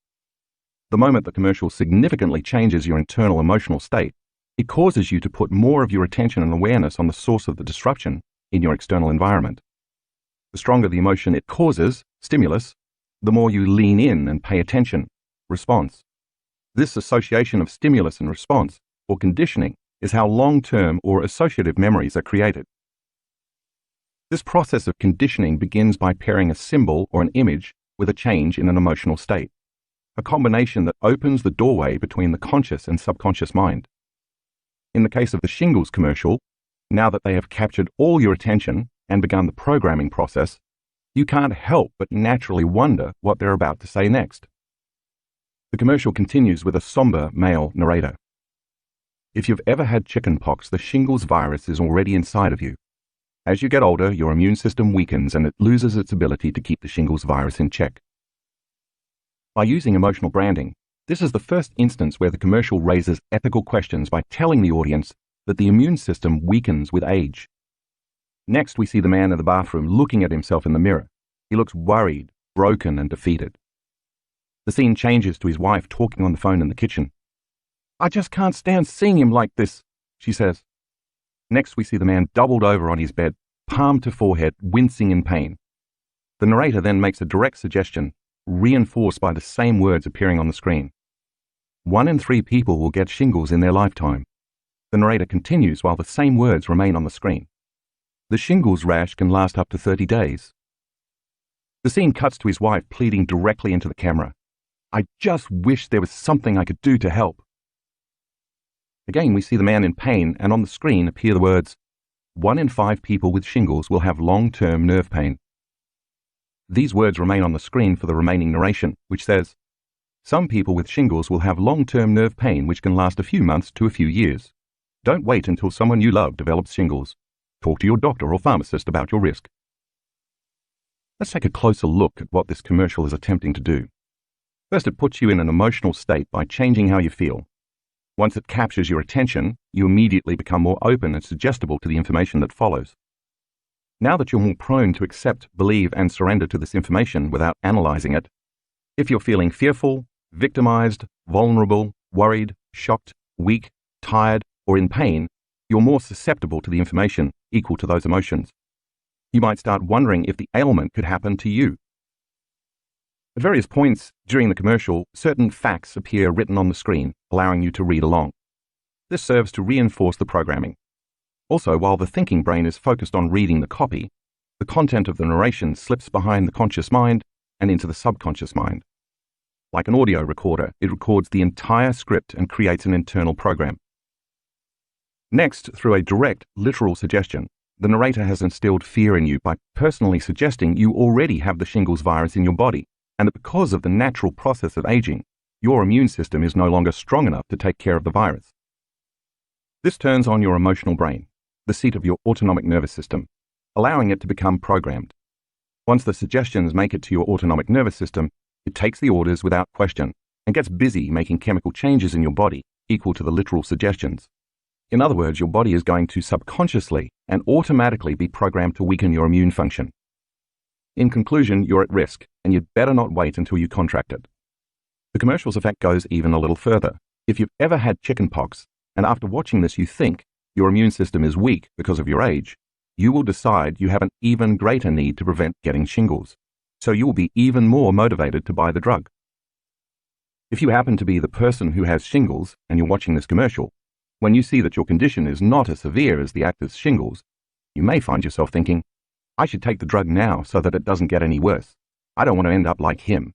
The moment the commercial significantly changes your internal emotional state, it causes you to put more of your attention and awareness on the source of the disruption in your external environment. The stronger the emotion it causes, stimulus, the more you lean in and pay attention, response. This association of stimulus and response, or conditioning, is how long-term or associative memories are created. This process of conditioning begins by pairing a symbol or an image with a change in an emotional state, a combination that opens the doorway between the conscious and subconscious mind. In the case of the shingles commercial, now that they have captured all your attention and begun the programming process, you can't help but naturally wonder what they're about to say next. The commercial continues with a somber male narrator. If you've ever had chickenpox, the shingles virus is already inside of you. As you get older, your immune system weakens and it loses its ability to keep the shingles virus in check. By using emotional branding, this is the first instance where the commercial raises ethical questions by telling the audience that the immune system weakens with age. Next, we see the man in the bathroom looking at himself in the mirror. He looks worried, broken, and defeated. The scene changes to his wife talking on the phone in the kitchen. "I just can't stand seeing him like this," she says. Next, we see the man doubled over on his bed, palm to forehead, wincing in pain. The narrator then makes a direct suggestion, reinforced by the same words appearing on the screen. 1 in 3 people will get shingles in their lifetime. The narrator continues while the same words remain on the screen. The shingles rash can last up to 30 days. The scene cuts to his wife pleading directly into the camera. "I just wish there was something I could do to help." Again, we see the man in pain, and on the screen appear the words, 1 in 5 people with shingles will have long-term nerve pain. These words remain on the screen for the remaining narration, which says, "Some people with shingles will have long-term nerve pain which can last a few months to a few years. Don't wait until someone you love develops shingles. Talk to your doctor or pharmacist about your risk." Let's take a closer look at what this commercial is attempting to do. First, it puts you in an emotional state by changing how you feel. Once it captures your attention, you immediately become more open and suggestible to the information that follows. Now that you're more prone to accept, believe, and surrender to this information without analyzing it, if you're feeling fearful, victimized, vulnerable, worried, shocked, weak, tired, or in pain, you're more susceptible to the information equal to those emotions. You might start wondering if the ailment could happen to you. At various points during the commercial, certain facts appear written on the screen, allowing you to read along. This serves to reinforce the programming. Also, while the thinking brain is focused on reading the copy, the content of the narration slips behind the conscious mind and into the subconscious mind. Like an audio recorder, it records the entire script and creates an internal program. Next, through a direct, literal suggestion, the narrator has instilled fear in you by personally suggesting you already have the shingles virus in your body, and that because of the natural process of aging, your immune system is no longer strong enough to take care of the virus. This turns on your emotional brain, the seat of your autonomic nervous system, allowing it to become programmed. Once the suggestions make it to your autonomic nervous system, it takes the orders without question and gets busy making chemical changes in your body equal to the literal suggestions. In other words, your body is going to subconsciously and automatically be programmed to weaken your immune function. In conclusion, you're at risk, and you'd better not wait until you contract it. The commercial's effect goes even a little further. If you've ever had chickenpox, and after watching this you think your immune system is weak because of your age, you will decide you have an even greater need to prevent getting shingles, so you will be even more motivated to buy the drug. If you happen to be the person who has shingles and you're watching this commercial, when you see that your condition is not as severe as the actor's shingles, you may find yourself thinking, I should take the drug now so that it doesn't get any worse. I don't want to end up like him.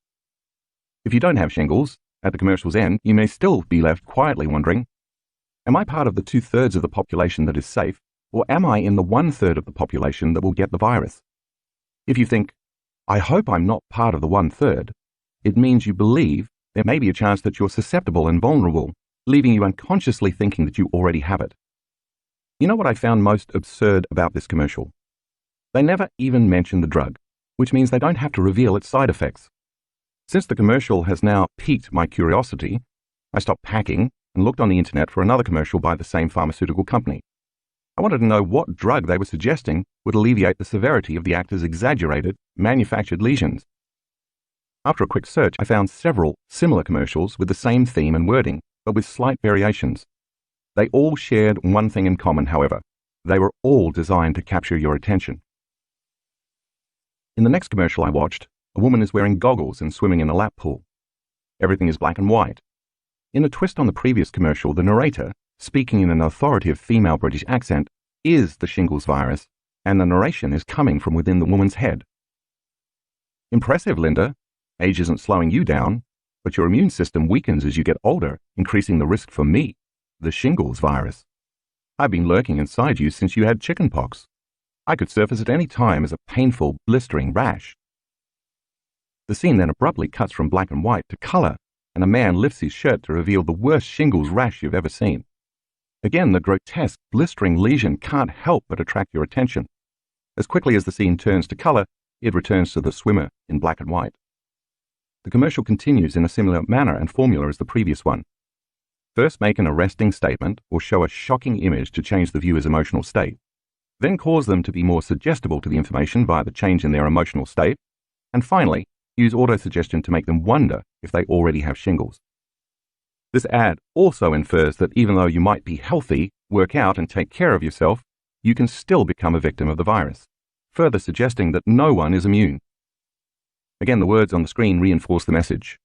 If you don't have shingles, at the commercial's end, you may still be left quietly wondering, am I part of the 2/3 of the population that is safe, or am I in the 1/3 of the population that will get the virus? If you think, I hope I'm not part of the 1/3, it means you believe there may be a chance that you're susceptible and vulnerable, leaving you unconsciously thinking that you already have it. You know what I found most absurd about this commercial? They never even mention the drug, which means they don't have to reveal its side effects. Since the commercial has now piqued my curiosity, I stopped packing and looked on the internet for another commercial by the same pharmaceutical company. I wanted to know what drug they were suggesting would alleviate the severity of the actor's exaggerated, manufactured lesions. After a quick search, I found several similar commercials with the same theme and wording, but with slight variations. They all shared one thing in common, however. They were all designed to capture your attention. In the next commercial I watched, a woman is wearing goggles and swimming in a lap pool. Everything is black and white. In a twist on the previous commercial, the narrator, speaking in an authoritative female British accent, is the shingles virus, and the narration is coming from within the woman's head. Impressive, Linda. Age isn't slowing you down, but your immune system weakens as you get older, increasing the risk for me, the shingles virus. I've been lurking inside you since you had chickenpox. I could surface at any time as a painful, blistering rash. The scene then abruptly cuts from black and white to color, and a man lifts his shirt to reveal the worst shingles rash you've ever seen. Again, the grotesque, blistering lesion can't help but attract your attention. As quickly as the scene turns to color, it returns to the swimmer in black and white. The commercial continues in a similar manner and formula as the previous one. First, make an arresting statement or show a shocking image to change the viewer's emotional state. Then cause them to be more suggestible to the information via the change in their emotional state. And finally, use auto-suggestion to make them wonder if they already have shingles. This ad also infers that even though you might be healthy, work out and take care of yourself, you can still become a victim of the virus, further suggesting that no one is immune. Again, the words on the screen reinforce the message.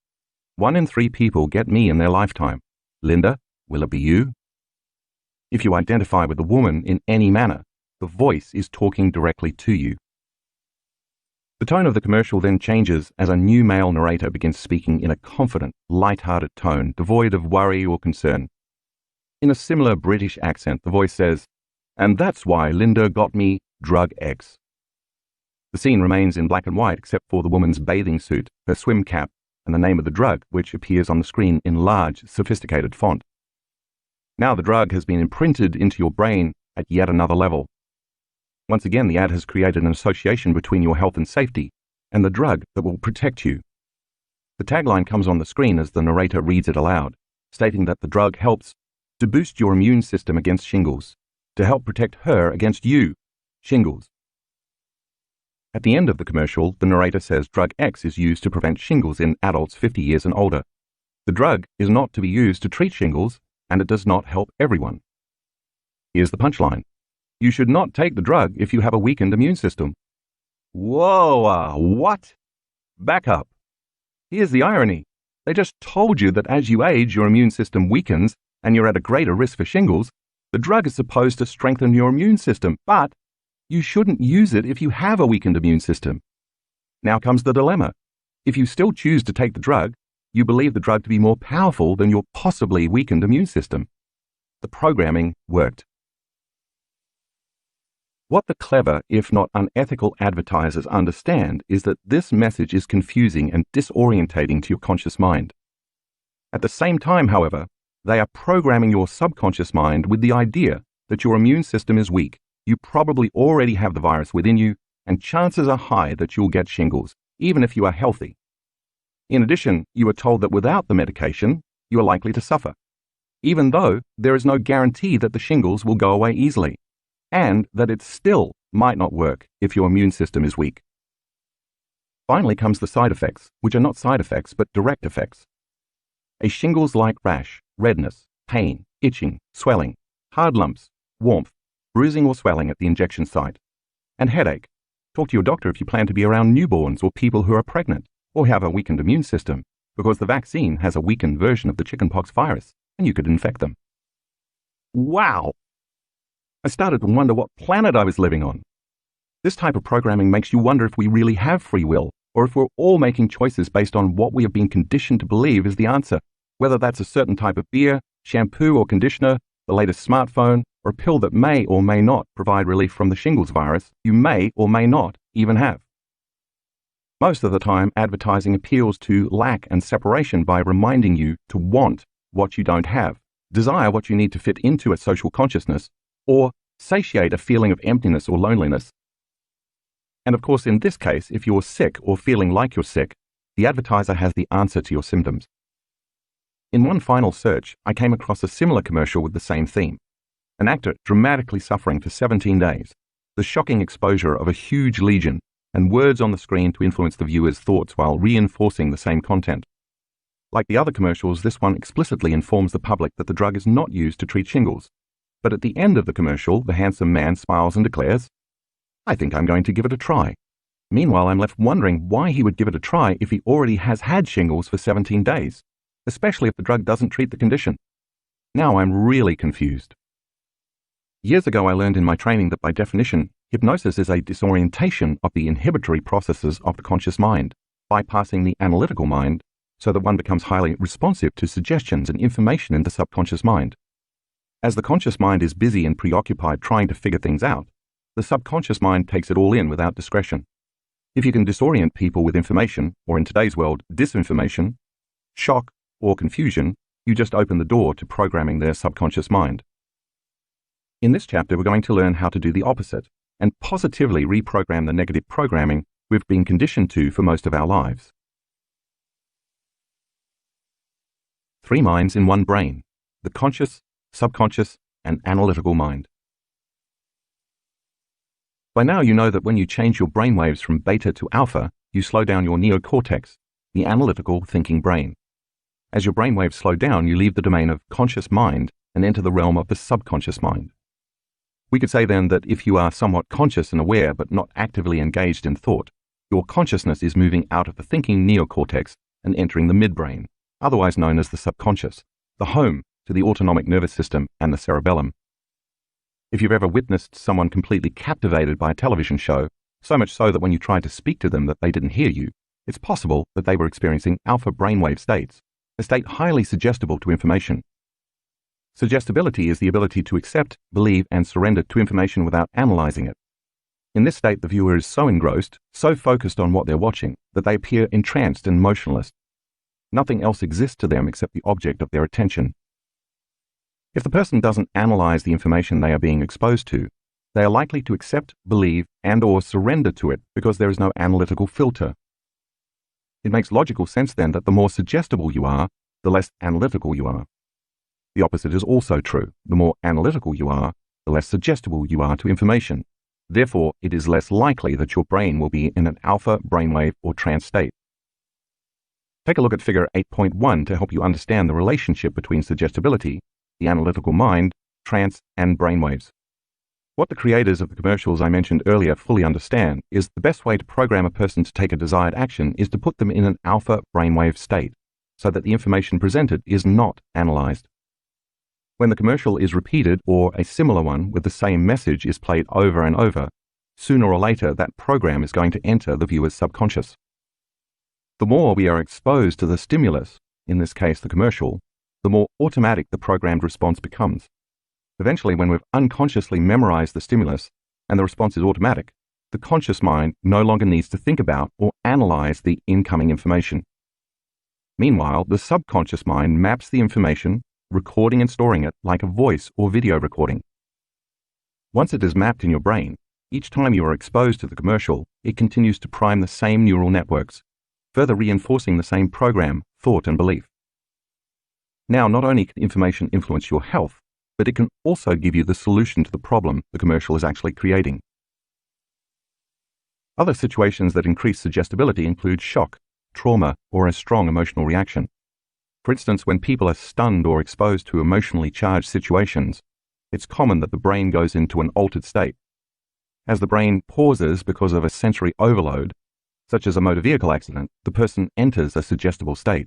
1 in 3 people get me in their lifetime. Linda, will it be you? If you identify with the woman in any manner, the voice is talking directly to you. The tone of the commercial then changes as a new male narrator begins speaking in a confident, light-hearted tone, devoid of worry or concern. In a similar British accent, the voice says, "And that's why Linda got me drug X." The scene remains in black and white except for the woman's bathing suit, her swim cap, and the name of the drug, which appears on the screen in large, sophisticated font. Now the drug has been imprinted into your brain at yet another level. Once again, the ad has created an association between your health and safety and the drug that will protect you. The tagline comes on the screen as the narrator reads it aloud, stating that the drug helps to boost your immune system against shingles, to help protect her against you, shingles. At the end of the commercial, the narrator says drug X is used to prevent shingles in adults 50 years and older. The drug is not to be used to treat shingles, and it does not help everyone. Here's the punchline. You should not take the drug if you have a weakened immune system. Whoa, what? Back up. Here's the irony. They just told you that as you age, your immune system weakens and you're at a greater risk for shingles. The drug is supposed to strengthen your immune system, but you shouldn't use it if you have a weakened immune system. Now comes the dilemma. If you still choose to take the drug, you believe the drug to be more powerful than your possibly weakened immune system. The programming worked. What the clever, if not unethical advertisers understand is that this message is confusing and disorientating to your conscious mind. At the same time, however, they are programming your subconscious mind with the idea that your immune system is weak. You probably already have the virus within you, and chances are high that you'll get shingles, even if you are healthy. In addition, you are told that without the medication, you are likely to suffer, even though there is no guarantee that the shingles will go away easily, and that it still might not work if your immune system is weak. Finally comes the side effects, which are not side effects but direct effects. A shingles-like rash, redness, pain, itching, swelling, hard lumps, warmth, bruising or swelling at the injection site, and headache. Talk to your doctor if you plan to be around newborns or people who are pregnant or have a weakened immune system, because the vaccine has a weakened version of the chickenpox virus and you could infect them. Wow! I started to wonder what planet I was living on. This type of programming makes you wonder if we really have free will, or if we're all making choices based on what we have been conditioned to believe is the answer, whether that's a certain type of beer, shampoo or conditioner, the latest smartphone, or a pill that may or may not provide relief from the shingles virus you may or may not even have. Most of the time, advertising appeals to lack and separation by reminding you to want what you don't have, desire what you need to fit into a social consciousness, or satiate a feeling of emptiness or loneliness. And of course, in this case, if you're sick or feeling like you're sick, the advertiser has the answer to your symptoms. In one final search, I came across a similar commercial with the same theme. An actor dramatically suffering for 17 days, the shocking exposure of a huge lesion, and words on the screen to influence the viewer's thoughts while reinforcing the same content. Like the other commercials, this one explicitly informs the public that the drug is not used to treat shingles. But at the end of the commercial, the handsome man smiles and declares, "I think I'm going to give it a try." Meanwhile, I'm left wondering why he would give it a try if he already has had shingles for 17 days, especially if the drug doesn't treat the condition. Now I'm really confused. Years ago, I learned in my training that by definition, hypnosis is a disorientation of the inhibitory processes of the conscious mind, bypassing the analytical mind, so that one becomes highly responsive to suggestions and information in the subconscious mind. As the conscious mind is busy and preoccupied trying to figure things out, the subconscious mind takes it all in without discretion. If you can disorient people with information, or in today's world, disinformation, shock, or confusion, you just open the door to programming their subconscious mind. In this chapter, we're going to learn how to do the opposite and positively reprogram the negative programming we've been conditioned to for most of our lives. 3 minds in one brain: the conscious, subconscious, and analytical mind. By now you know that when you change your brainwaves from beta to alpha, you slow down your neocortex, the analytical thinking brain. As your brainwaves slow down, you leave the domain of conscious mind and enter the realm of the subconscious mind. We could say then that if you are somewhat conscious and aware but not actively engaged in thought, your consciousness is moving out of the thinking neocortex and entering the midbrain, otherwise known as the subconscious, the home to the autonomic nervous system and the cerebellum. If you've ever witnessed someone completely captivated by a television show, so much so that when you tried to speak to them that they didn't hear you, it's possible that they were experiencing alpha brainwave states, a state highly suggestible to information. Suggestibility is the ability to accept, believe, and surrender to information without analyzing it. In this state, the viewer is so engrossed, so focused on what they're watching, that they appear entranced and motionless. Nothing else exists to them except the object of their attention. If the person doesn't analyze the information they are being exposed to, they are likely to accept, believe, and/or surrender to it because there is no analytical filter. It makes logical sense then that the more suggestible you are, the less analytical you are. The opposite is also true. The more analytical you are, the less suggestible you are to information. Therefore, it is less likely that your brain will be in an alpha brainwave or trance state. Take a look at figure 8.1 to help you understand the relationship between suggestibility, the analytical mind, trance, and brainwaves. What the creators of the commercials I mentioned earlier fully understand is the best way to program a person to take a desired action is to put them in an alpha brainwave state, so that the information presented is not analyzed. When the commercial is repeated or a similar one with the same message is played over and over, sooner or later that program is going to enter the viewer's subconscious. The more we are exposed to the stimulus, in this case the commercial, the more automatic the programmed response becomes. Eventually, when we've unconsciously memorized the stimulus and the response is automatic, the conscious mind no longer needs to think about or analyze the incoming information. Meanwhile, the subconscious mind maps the information, recording and storing it like a voice or video recording. Once it is mapped in your brain, each time you are exposed to the commercial, it continues to prime the same neural networks, further reinforcing the same program, thought, and belief. Now, not only can information influence your health, but it can also give you the solution to the problem the commercial is actually creating. Other situations that increase suggestibility include shock, trauma, or a strong emotional reaction. For instance, when people are stunned or exposed to emotionally charged situations, it's common that the brain goes into an altered state. As the brain pauses because of a sensory overload, such as a motor vehicle accident, the person enters a suggestible state.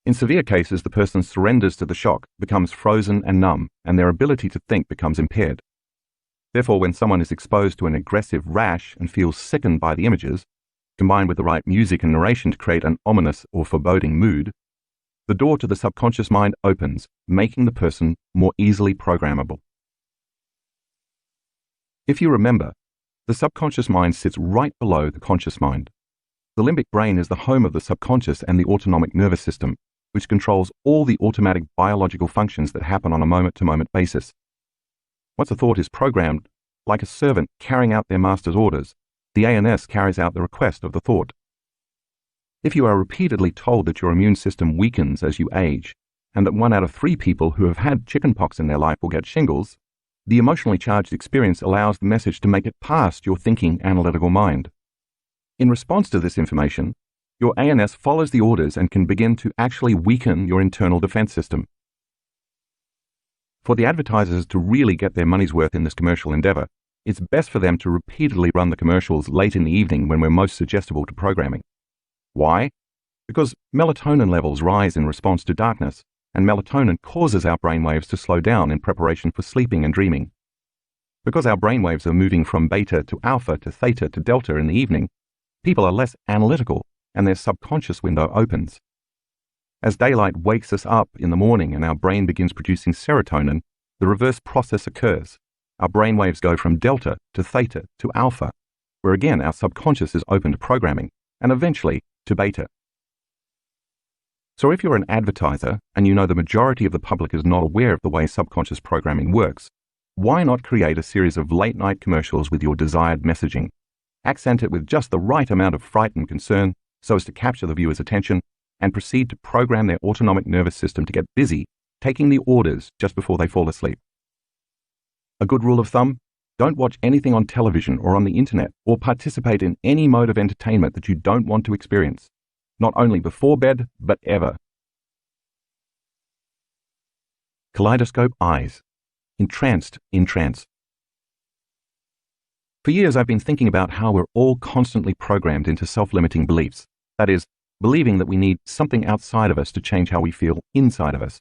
In severe cases, the person surrenders to the shock, becomes frozen and numb, and their ability to think becomes impaired. Therefore, when someone is exposed to an aggressive rash and feels sickened by the images, combined with the right music and narration to create an ominous or foreboding mood, the door to the subconscious mind opens, making the person more easily programmable. If you remember, the subconscious mind sits right below the conscious mind. The limbic brain is the home of the subconscious and the autonomic nervous system, which controls all the automatic biological functions that happen on a moment-to-moment basis. Once a thought is programmed, like a servant carrying out their master's orders, the ANS carries out the request of the thought. If you are repeatedly told that your immune system weakens as you age, and that 1 out of 3 people who have had chickenpox in their life will get shingles, the emotionally charged experience allows the message to make it past your thinking, analytical mind. In response to this information, your ANS follows the orders and can begin to actually weaken your internal defense system. For the advertisers to really get their money's worth in this commercial endeavor, it's best for them to repeatedly run the commercials late in the evening when we're most suggestible to programming. Why? Because melatonin levels rise in response to darkness, and melatonin causes our brainwaves to slow down in preparation for sleeping and dreaming. Because our brainwaves are moving from beta to alpha to theta to delta in the evening, people are less analytical and their subconscious window opens. As daylight wakes us up in the morning and our brain begins producing serotonin, the reverse process occurs. Our brainwaves go from delta to theta to alpha, where again our subconscious is open to programming, and eventually to beta. So if you're an advertiser and you know the majority of the public is not aware of the way subconscious programming works, why not create a series of late-night commercials with your desired messaging? Accent it with just the right amount of fright and concern so as to capture the viewer's attention, and proceed to program their autonomic nervous system to get busy taking the orders just before they fall asleep. A good rule of thumb: don't watch anything on television or on the internet or participate in any mode of entertainment that you don't want to experience, not only before bed, but ever. Kaleidoscope eyes. Entranced in trance. For years I've been thinking about how we're all constantly programmed into self-limiting beliefs. That is, believing that we need something outside of us to change how we feel inside of us.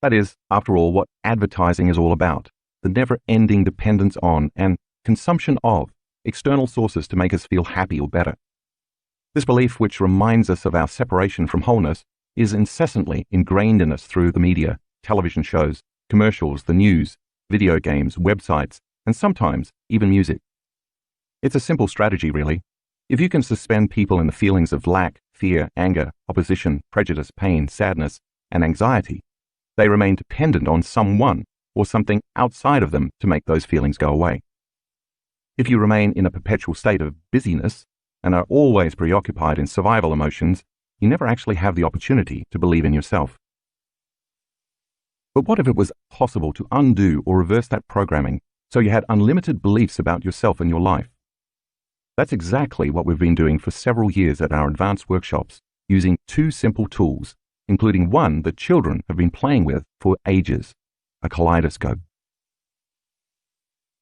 That is, after all, what advertising is all about. The never-ending dependence on and consumption of external sources to make us feel happy or better. This belief, which reminds us of our separation from wholeness, is incessantly ingrained in us through the media, television shows, commercials, the news, video games, websites, and sometimes even music. It's a simple strategy, really. If you can suspend people in the feelings of lack, fear, anger, opposition, prejudice, pain, sadness, and anxiety, they remain dependent on someone or something outside of them to make those feelings go away. If you remain in a perpetual state of busyness and are always preoccupied in survival emotions, you never actually have the opportunity to believe in yourself. But what if it was possible to undo or reverse that programming so you had unlimited beliefs about yourself and your life? That's exactly what we've been doing for several years at our advanced workshops, using 2 simple tools, including one that children have been playing with for ages. a kaleidoscope.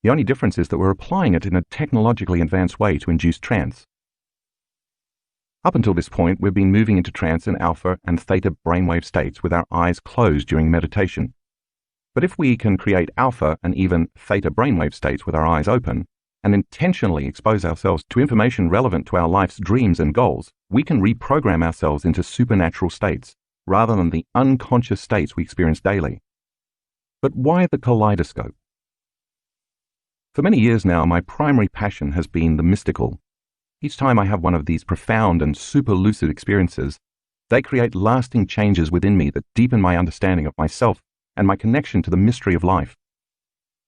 The only difference is that we're applying it in a technologically advanced way to induce trance. Up until this point, we've been moving into trance in alpha and theta brainwave states with our eyes closed during meditation. But if we can create alpha and even theta brainwave states with our eyes open, and intentionally expose ourselves to information relevant to our life's dreams and goals, we can reprogram ourselves into supernatural states, rather than the unconscious states we experience daily. But why the kaleidoscope? For many years now, my primary passion has been the mystical. Each time I have one of these profound and super lucid experiences, they create lasting changes within me that deepen my understanding of myself and my connection to the mystery of life.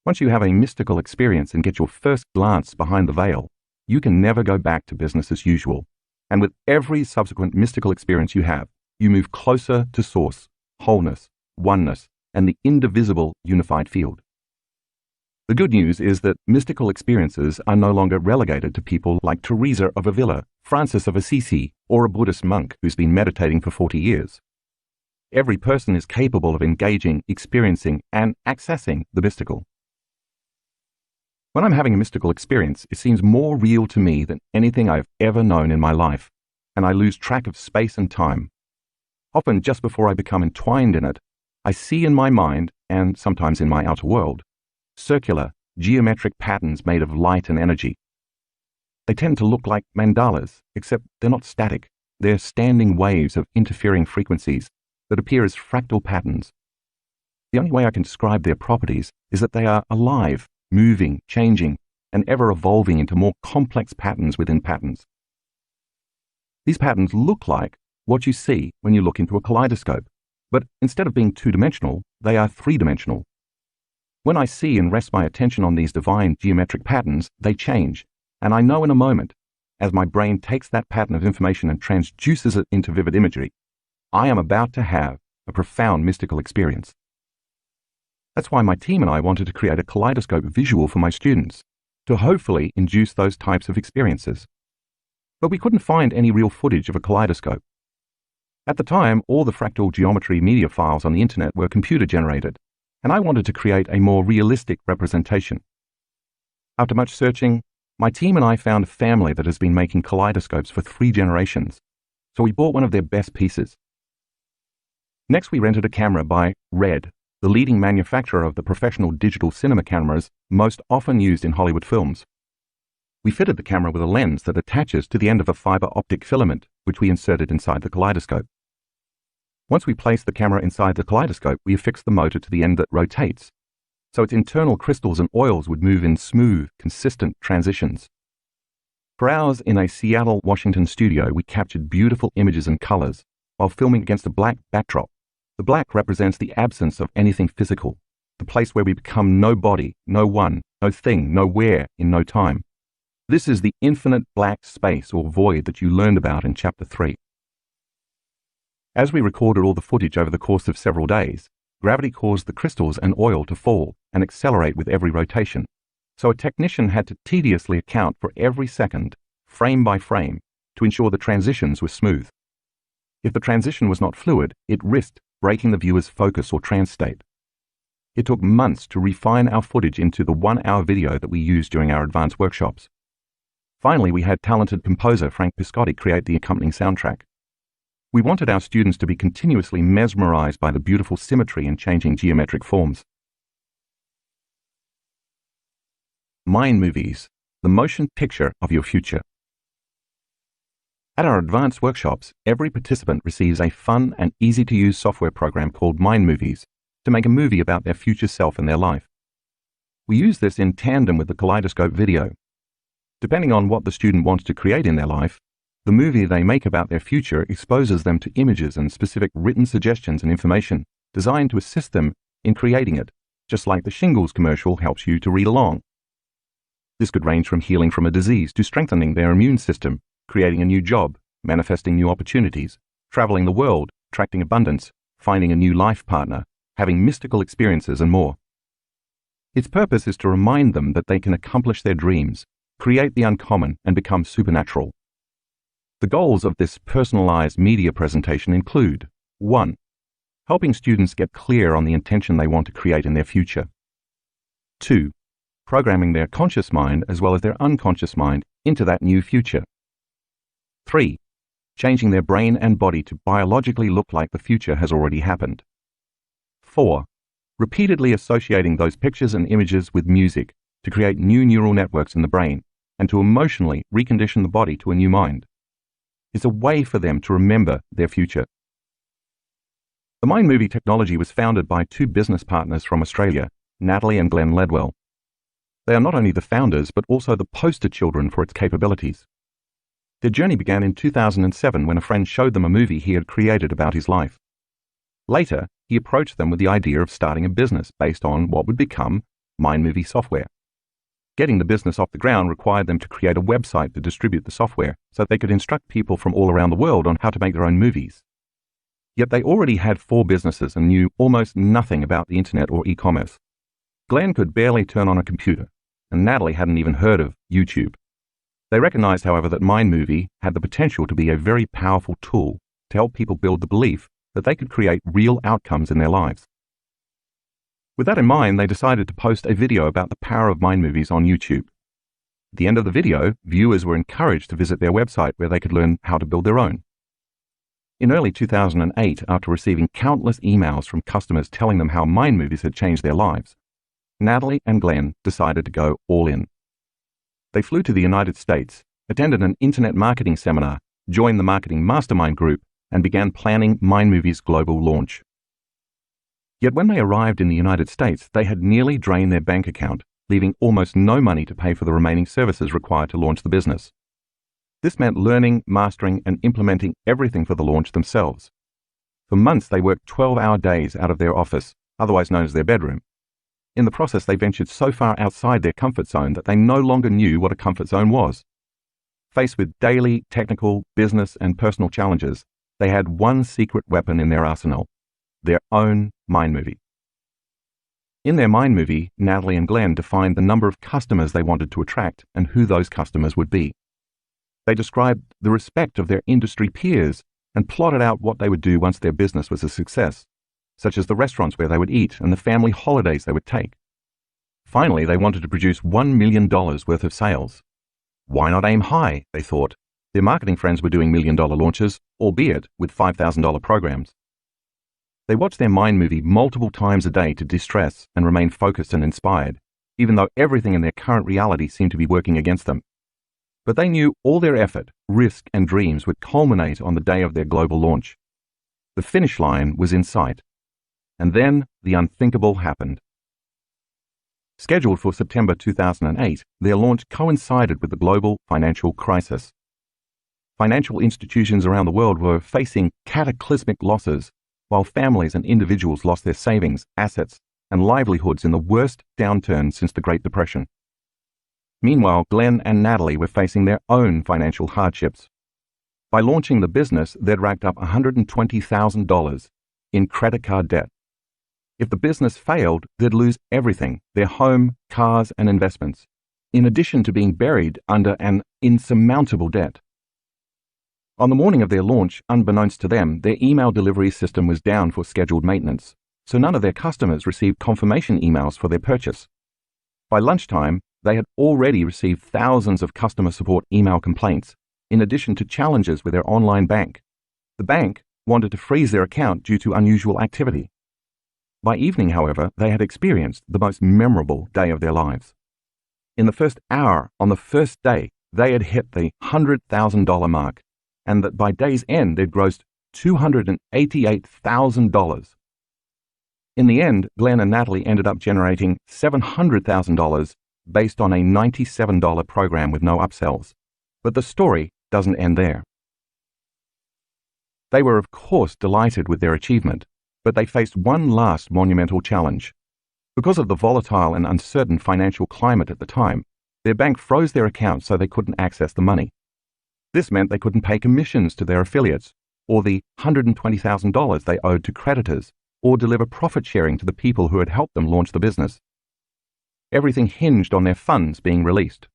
Once you have a mystical experience and get your first glance behind the veil, you can never go back to business as usual. And with every subsequent mystical experience you have, you move closer to source, wholeness, oneness, and the indivisible unified field. The good news is that mystical experiences are no longer relegated to people like Teresa of Avila, Francis of Assisi, or a Buddhist monk who's been meditating for 40 years. Every person is capable of engaging, experiencing, and accessing the mystical. When I'm having a mystical experience, it seems more real to me than anything I've ever known in my life, and I lose track of space and time. Often, just before I become entwined in it, I see in my mind, and sometimes in my outer world, circular, geometric patterns made of light and energy. They tend to look like mandalas, except they're not static. They're standing waves of interfering frequencies that appear as fractal patterns. The only way I can describe their properties is that they are alive, moving, changing, and ever evolving into more complex patterns within patterns. These patterns look like what you see when you look into a kaleidoscope, but instead of being two-dimensional, they are three-dimensional. When I see and rest my attention on these divine geometric patterns, they change, and I know in a moment, as my brain takes that pattern of information and transduces it into vivid imagery, I am about to have a profound mystical experience. That's why my team and I wanted to create a kaleidoscope visual for my students, to hopefully induce those types of experiences. But we couldn't find any real footage of a kaleidoscope. At the time, all the fractal geometry media files on the internet were computer-generated, and I wanted to create a more realistic representation. After much searching, my team and I found a family that has been making kaleidoscopes for 3 generations, so we bought one of their best pieces. Next, we rented a camera by Red, the leading manufacturer of the professional digital cinema cameras most often used in Hollywood films. We fitted the camera with a lens that attaches to the end of a fiber optic filament, which we inserted inside the kaleidoscope. Once we placed the camera inside the kaleidoscope, we affixed the motor to the end that rotates, so its internal crystals and oils would move in smooth, consistent transitions. For hours in a Seattle, Washington studio, we captured beautiful images and colors while filming against a black backdrop. The black represents the absence of anything physical, the place where we become no body, no one, no thing, nowhere, in no time. This is the infinite black space or void that you learned about in Chapter 3. As we recorded all the footage over the course of several days, gravity caused the crystals and oil to fall and accelerate with every rotation, so a technician had to tediously account for every second, frame by frame, to ensure the transitions were smooth. If the transition was not fluid, it risked breaking the viewer's focus or trance state. It took months to refine our footage into the 1-hour video that we used during our advanced workshops. Finally, we had talented composer Frank Piscotti create the accompanying soundtrack. We wanted our students to be continuously mesmerized by the beautiful symmetry and changing geometric forms. Mind Movies, the motion picture of your future. At our advanced workshops, every participant receives a fun and easy-to-use software program called Mind Movies to make a movie about their future self and their life. We use this in tandem with the kaleidoscope video. Depending on what the student wants to create in their life, the movie they make about their future exposes them to images and specific written suggestions and information designed to assist them in creating it, just like the shingles commercial helps you to read along. This could range from healing from a disease to strengthening their immune system, creating a new job, manifesting new opportunities, traveling the world, attracting abundance, finding a new life partner, having mystical experiences, and more. Its purpose is to remind them that they can accomplish their dreams, create the uncommon, and become supernatural. The goals of this personalized media presentation include 1. helping students get clear on the intention they want to create in their future. 2. Programming their conscious mind as well as their unconscious mind into that new future. 3. Changing their brain and body to biologically look like the future has already happened. 4. Repeatedly associating those pictures and images with music to create new neural networks in the brain and to emotionally recondition the body to a new mind. It's a way for them to remember their future. The Mind Movie technology was founded by two business partners from Australia, Natalie and Glenn Ledwell. They are not only the founders, but also the poster children for its capabilities. Their journey began in 2007 when a friend showed them a movie he had created about his life. Later, he approached them with the idea of starting a business based on what would become Mind Movie software. Getting the business off the ground required them to create a website to distribute the software so they could instruct people from all around the world on how to make their own movies. Yet they already had 4 businesses and knew almost nothing about the internet or e-commerce. Glenn could barely turn on a computer, and Natalie hadn't even heard of YouTube. They recognized, however, that Mind Movie had the potential to be a very powerful tool to help people build the belief that they could create real outcomes in their lives. With that in mind, they decided to post a video about the power of mind movies on YouTube. At the end of the video, viewers were encouraged to visit their website where they could learn how to build their own. In early 2008, after receiving countless emails from customers telling them how mind movies had changed their lives, Natalie and Glenn decided to go all in. They flew to the United States, attended an internet marketing seminar, joined the marketing mastermind group, and began planning Mind Movie's global launch. Yet when they arrived in the United States, they had nearly drained their bank account, leaving almost no money to pay for the remaining services required to launch the business. This meant learning, mastering, and implementing everything for the launch themselves. For months, they worked 12-hour days out of their office, otherwise known as their bedroom. In the process, they ventured so far outside their comfort zone that they no longer knew what a comfort zone was. Faced with daily, technical, business, and personal challenges, they had one secret weapon in their arsenal: their own mind movie. In their mind movie, Natalie and Glenn defined the number of customers they wanted to attract and who those customers would be. They described the respect of their industry peers and plotted out what they would do once their business was a success, such as the restaurants where they would eat and the family holidays they would take. Finally, they wanted to produce $1 million worth of sales. Why not aim high, they thought. Their marketing friends were doing $1 million launches, albeit with $5,000 programs. They watched their mind movie multiple times a day to de-stress and remain focused and inspired, even though everything in their current reality seemed to be working against them. But they knew all their effort, risk, and dreams would culminate on the day of their global launch. The finish line was in sight. And then the unthinkable happened. Scheduled for September 2008, their launch coincided with the global financial crisis. Financial institutions around the world were facing cataclysmic losses, while families and individuals lost their savings, assets, and livelihoods in the worst downturn since the Great Depression. Meanwhile, Glenn and Natalie were facing their own financial hardships. By launching the business, they'd racked up $120,000 in credit card debt. If the business failed, they'd lose everything: their home, cars, and investments, in addition to being buried under an insurmountable debt. On the morning of their launch, unbeknownst to them, their email delivery system was down for scheduled maintenance, so none of their customers received confirmation emails for their purchase. By lunchtime, they had already received thousands of customer support email complaints, in addition to challenges with their online bank. The bank wanted to freeze their account due to unusual activity. By evening, however, they had experienced the most memorable day of their lives. In the first hour on the first day, they had hit the $100,000 mark, and that by day's end they'd grossed $288,000. In the end, Glenn and Natalie ended up generating $700,000 based on a $97 program with no upsells. But the story doesn't end there. They were, of course, delighted with their achievement, but they faced one last monumental challenge. Because of the volatile and uncertain financial climate at the time, their bank froze their accounts so they couldn't access the money. This meant they couldn't pay commissions to their affiliates, or the $120,000 they owed to creditors, or deliver profit sharing to the people who had helped them launch the business. Everything hinged on their funds being released.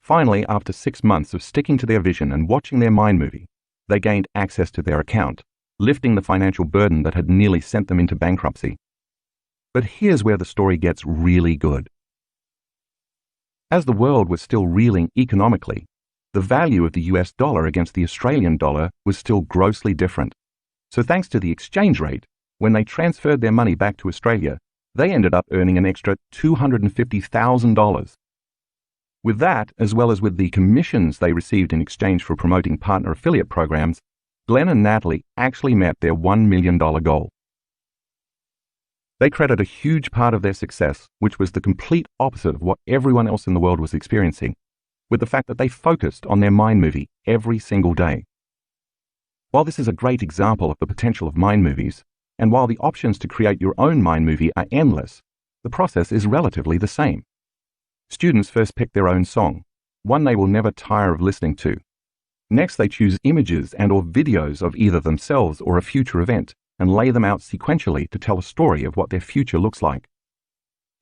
Finally, after 6 months of sticking to their vision and watching their mind movie, they gained access to their account, lifting the financial burden that had nearly sent them into bankruptcy. But here's where the story gets really good. As the world was still reeling economically, the value of the US dollar against the Australian dollar was still grossly different. So thanks to the exchange rate, when they transferred their money back to Australia, they ended up earning an extra $250,000. With that, as well as with the commissions they received in exchange for promoting partner affiliate programs, Glenn and Natalie actually met their $1 million goal. They credit a huge part of their success, which was the complete opposite of what everyone else in the world was experiencing, with the fact that they focused on their mind movie every single day. While this is a great example of the potential of mind movies, and while the options to create your own mind movie are endless, the process is relatively the same. Students first pick their own song, one they will never tire of listening to. Next, they choose images and/or videos of either themselves or a future event and lay them out sequentially to tell a story of what their future looks like.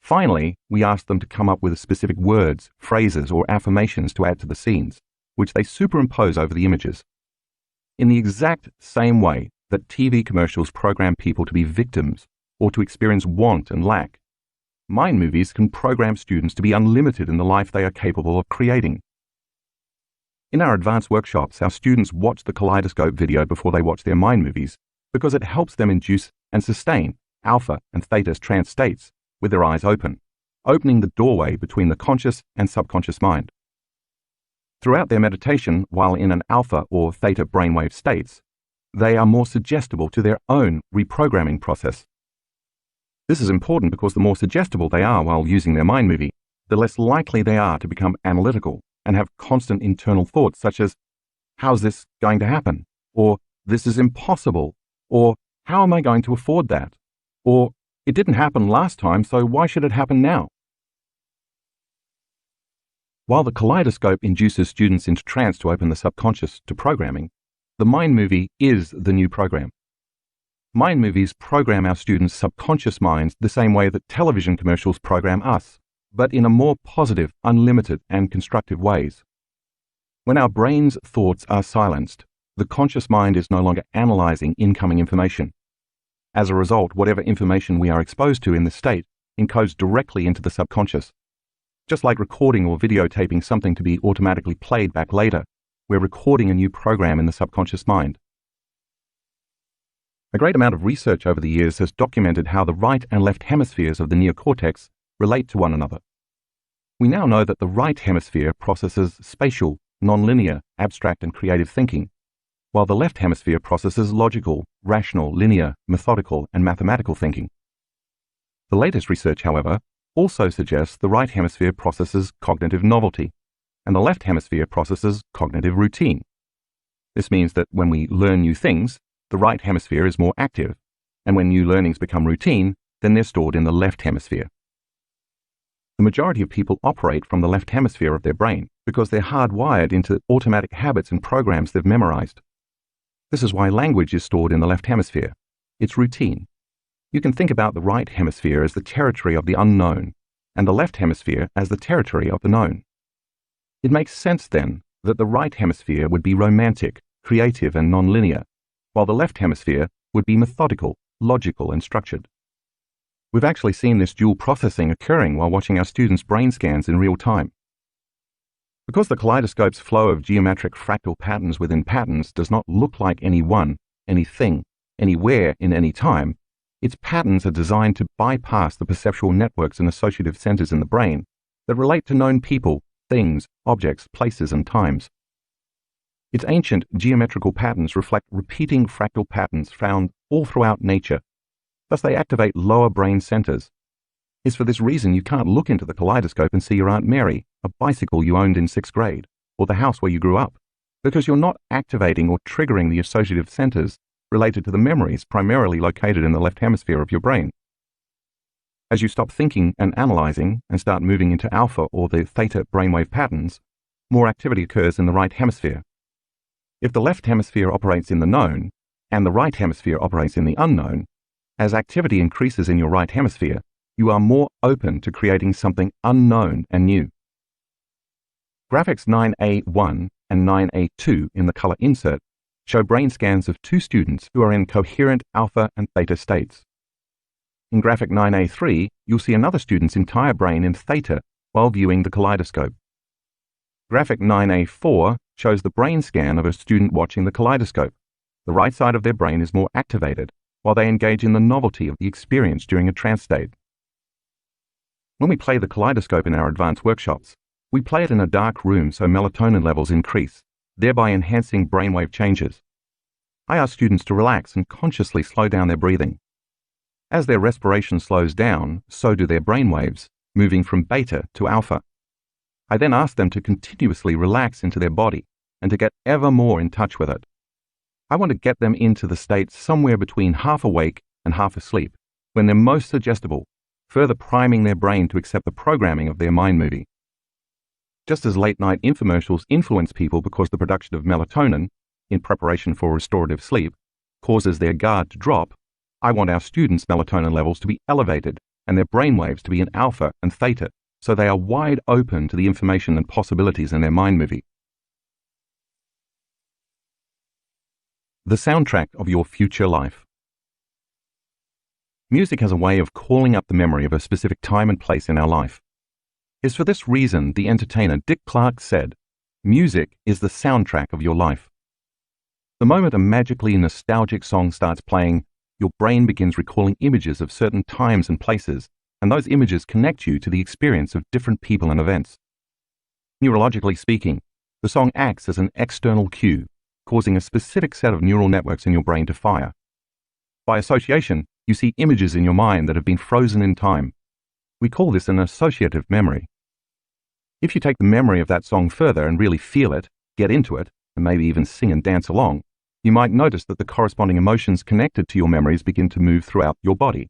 Finally, we ask them to come up with specific words, phrases, or affirmations to add to the scenes, which they superimpose over the images. In the exact same way that TV commercials program people to be victims or to experience want and lack, mind movies can program students to be unlimited in the life they are capable of creating. In our advanced workshops, our students watch the kaleidoscope video before they watch their mind movies because it helps them induce and sustain alpha and theta trance states with their eyes open, opening the doorway between the conscious and subconscious mind. Throughout their meditation, while in an alpha or theta brainwave states, they are more suggestible to their own reprogramming process. This is important because the more suggestible they are while using their mind movie, the less likely they are to become analytical and have constant internal thoughts such as, how's this going to happen? Or, this is impossible. Or, how am I going to afford that? Or, it didn't happen last time, so why should it happen now? While the kaleidoscope induces students into trance to open the subconscious to programming, the mind movie is the new program. Mind movies program our students' subconscious minds the same way that television commercials program us, but in a more positive, unlimited, and constructive ways. When our brain's thoughts are silenced, the conscious mind is no longer analyzing incoming information. As a result, whatever information we are exposed to in this state encodes directly into the subconscious. Just like recording or videotaping something to be automatically played back later, we're recording a new program in the subconscious mind. A great amount of research over the years has documented how the right and left hemispheres of the neocortex relate to one another. We now know that the right hemisphere processes spatial, nonlinear, abstract, and creative thinking, while the left hemisphere processes logical, rational, linear, methodical, and mathematical thinking. The latest research, however, also suggests the right hemisphere processes cognitive novelty, and the left hemisphere processes cognitive routine. This means that when we learn new things, the right hemisphere is more active, and when new learnings become routine, then they're stored in the left hemisphere. The majority of people operate from the left hemisphere of their brain because they're hardwired into automatic habits and programs they've memorized. This is why language is stored in the left hemisphere. It's routine. You can think about the right hemisphere as the territory of the unknown, and the left hemisphere as the territory of the known. It makes sense, then, that the right hemisphere would be romantic, creative, and nonlinear, while the left hemisphere would be methodical, logical, and structured. We've actually seen this dual processing occurring while watching our students' brain scans in real time. Because the kaleidoscope's flow of geometric fractal patterns within patterns does not look like any one, anything, anywhere in any time, its patterns are designed to bypass the perceptual networks and associative centers in the brain that relate to known people, things, objects, places, and times. Its ancient geometrical patterns reflect repeating fractal patterns found all throughout nature. Thus, they activate lower brain centers. It's for this reason you can't look into the kaleidoscope and see your Aunt Mary, a bicycle you owned in 6th grade, or the house where you grew up, because you're not activating or triggering the associative centers related to the memories primarily located in the left hemisphere of your brain. As you stop thinking and analyzing and start moving into alpha or the theta brainwave patterns, more activity occurs in the right hemisphere. If the left hemisphere operates in the known and the right hemisphere operates in the unknown, as activity increases in your right hemisphere, you are more open to creating something unknown and new. Graphics 9A1 and 9A2 in the color insert show brain scans of 2 students who are in coherent alpha and theta states. In graphic 9A3, you'll see another student's entire brain in theta while viewing the kaleidoscope. Graphic 9A4 shows the brain scan of a student watching the kaleidoscope. The right side of their brain is more activated while they engage in the novelty of the experience during a trance state. When we play the kaleidoscope in our advanced workshops, we play it in a dark room so melatonin levels increase, thereby enhancing brainwave changes. I ask students to relax and consciously slow down their breathing. As their respiration slows down, so do their brainwaves, moving from beta to alpha. I then ask them to continuously relax into their body and to get ever more in touch with it. I want to get them into the state somewhere between half awake and half asleep, when they're most suggestible, further priming their brain to accept the programming of their mind movie. Just as late-night infomercials influence people because the production of melatonin, in preparation for restorative sleep, causes their guard to drop, I want our students' melatonin levels to be elevated and their brainwaves to be in alpha and theta, so they are wide open to the information and possibilities in their mind movie. The soundtrack of your future life. Music has a way of calling up the memory of a specific time and place in our life. It's for this reason the entertainer Dick Clark said, "Music is the soundtrack of your life." The moment a magically nostalgic song starts playing, your brain begins recalling images of certain times and places, and those images connect you to the experience of different people and events. Neurologically speaking, the song acts as an external cue, causing a specific set of neural networks in your brain to fire. By association, you see images in your mind that have been frozen in time. We call this an associative memory. If you take the memory of that song further and really feel it, get into it, and maybe even sing and dance along, you might notice that the corresponding emotions connected to your memories begin to move throughout your body.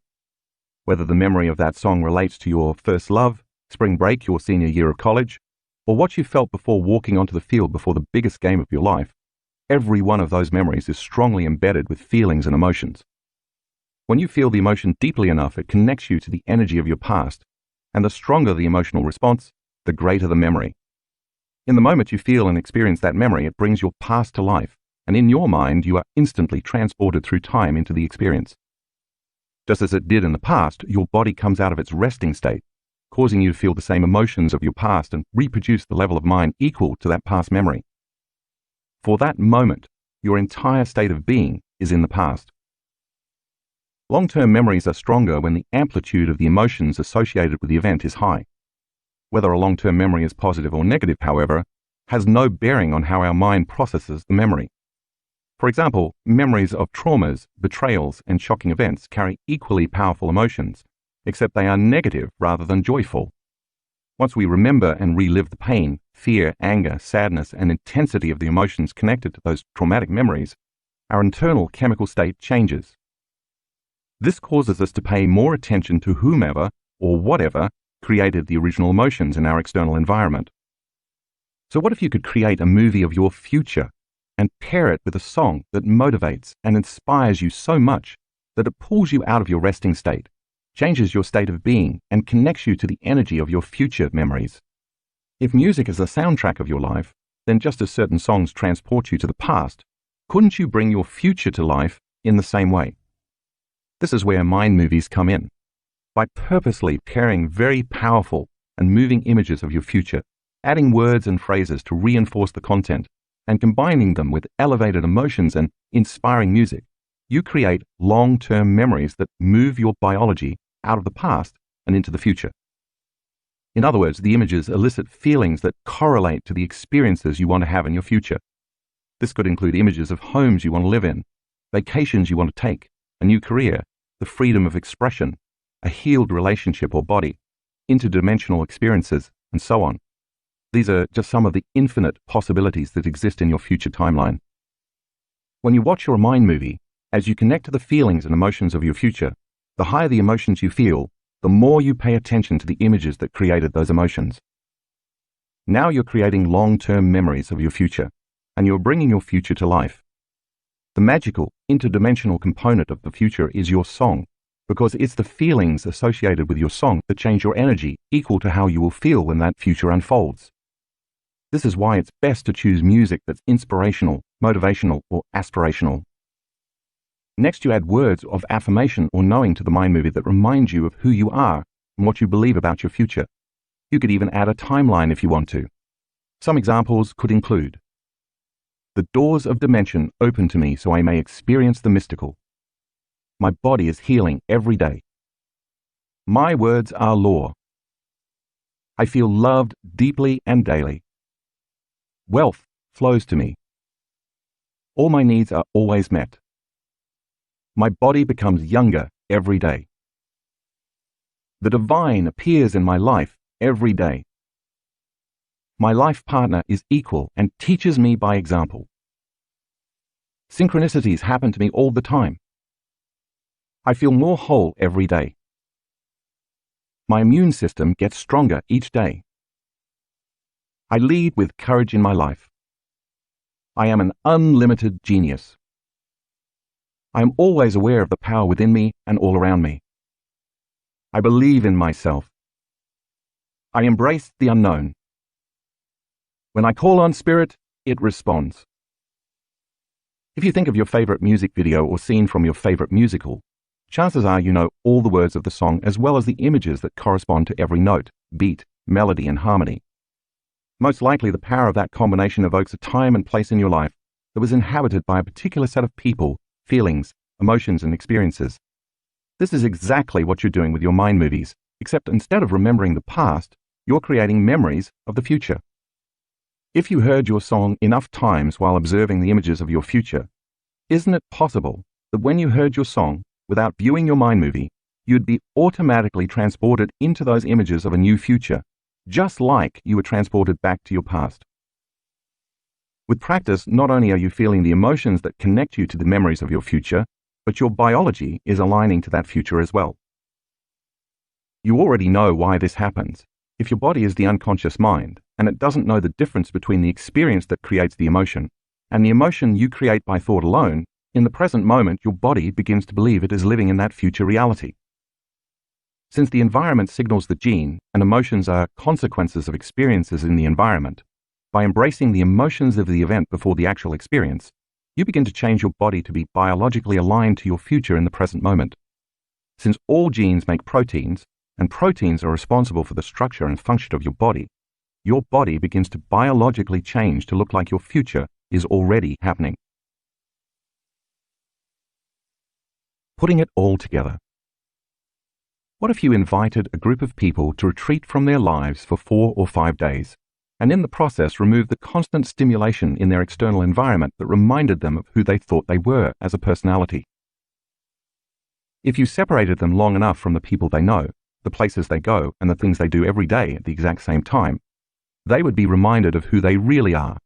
Whether the memory of that song relates to your first love, spring break, your senior year of college, or what you felt before walking onto the field before the biggest game of your life, every one of those memories is strongly embedded with feelings and emotions. When you feel the emotion deeply enough, it connects you to the energy of your past, and the stronger the emotional response, the greater the memory. In the moment you feel and experience that memory, it brings your past to life, and in your mind you are instantly transported through time into the experience. Just as it did in the past, your body comes out of its resting state, causing you to feel the same emotions of your past and reproduce the level of mind equal to that past memory. For that moment, your entire state of being is in the past. Long-term memories are stronger when the amplitude of the emotions associated with the event is high. Whether a long-term memory is positive or negative, however, has no bearing on how our mind processes the memory. For example, memories of traumas, betrayals, and shocking events carry equally powerful emotions, except they are negative rather than joyful. Once we remember and relive the pain, fear, anger, sadness, and intensity of the emotions connected to those traumatic memories, our internal chemical state changes. This causes us to pay more attention to whomever or whatever created the original emotions in our external environment. So what if you could create a movie of your future and pair it with a song that motivates and inspires you so much that it pulls you out of your resting state, changes your state of being, and connects you to the energy of your future memories? If music is the soundtrack of your life, then just as certain songs transport you to the past, couldn't you bring your future to life in the same way? This is where mind movies come in. By purposely pairing very powerful and moving images of your future, adding words and phrases to reinforce the content, and combining them with elevated emotions and inspiring music, you create long-term memories that move your biology out of the past and into the future. In other words, the images elicit feelings that correlate to the experiences you want to have in your future. This could include images of homes you want to live in, vacations you want to take, a new career, the freedom of expression, a healed relationship or body, interdimensional experiences, and so on. These are just some of the infinite possibilities that exist in your future timeline. When you watch your mind movie, as you connect to the feelings and emotions of your future, the higher the emotions you feel, the more you pay attention to the images that created those emotions. Now you're creating long-term memories of your future, and you're bringing your future to life. The magical, interdimensional component of the future is your song, because it's the feelings associated with your song that change your energy equal to how you will feel when that future unfolds. This is why it's best to choose music that's inspirational, motivational, or aspirational. Next, you add words of affirmation or knowing to the mind movie that remind you of who you are and what you believe about your future. You could even add a timeline if you want to. Some examples could include: the doors of dimension open to me so I may experience the mystical. My body is healing every day. My words are law. I feel loved deeply and daily. Wealth flows to me. All my needs are always met. My body becomes younger every day. The divine appears in my life every day. My life partner is equal and teaches me by example. Synchronicities happen to me all the time. I feel more whole every day. My immune system gets stronger each day. I lead with courage in my life. I am an unlimited genius. I am always aware of the power within me and all around me. I believe in myself. I embrace the unknown. When I call on spirit, it responds. If you think of your favorite music video or scene from your favorite musical, chances are you know all the words of the song as well as the images that correspond to every note, beat, melody, and harmony. Most likely the power of that combination evokes a time and place in your life that was inhabited by a particular set of people, feelings, emotions, and experiences. This is exactly what you're doing with your mind movies, except instead of remembering the past, you're creating memories of the future. If you heard your song enough times while observing the images of your future, isn't it possible that when you heard your song, without viewing your mind movie, you'd be automatically transported into those images of a new future, just like you were transported back to your past? With practice, not only are you feeling the emotions that connect you to the memories of your future, but your biology is aligning to that future as well. You already know why this happens. If your body is the unconscious mind, and it doesn't know the difference between the experience that creates the emotion and the emotion you create by thought alone, in the present moment your body begins to believe it is living in that future reality. Since the environment signals the gene and emotions are consequences of experiences in the environment, by embracing the emotions of the event before the actual experience, you begin to change your body to be biologically aligned to your future in the present moment. Since all genes make proteins, and proteins are responsible for the structure and function of your body begins to biologically change to look like your future is already happening. Putting it all together. What if you invited a group of people to retreat from their lives for 4 or 5 days, and in the process removed the constant stimulation in their external environment that reminded them of who they thought they were as a personality? If you separated them long enough from the people they know, the places they go, and the things they do every day at the exact same time, they would be reminded of who they really are,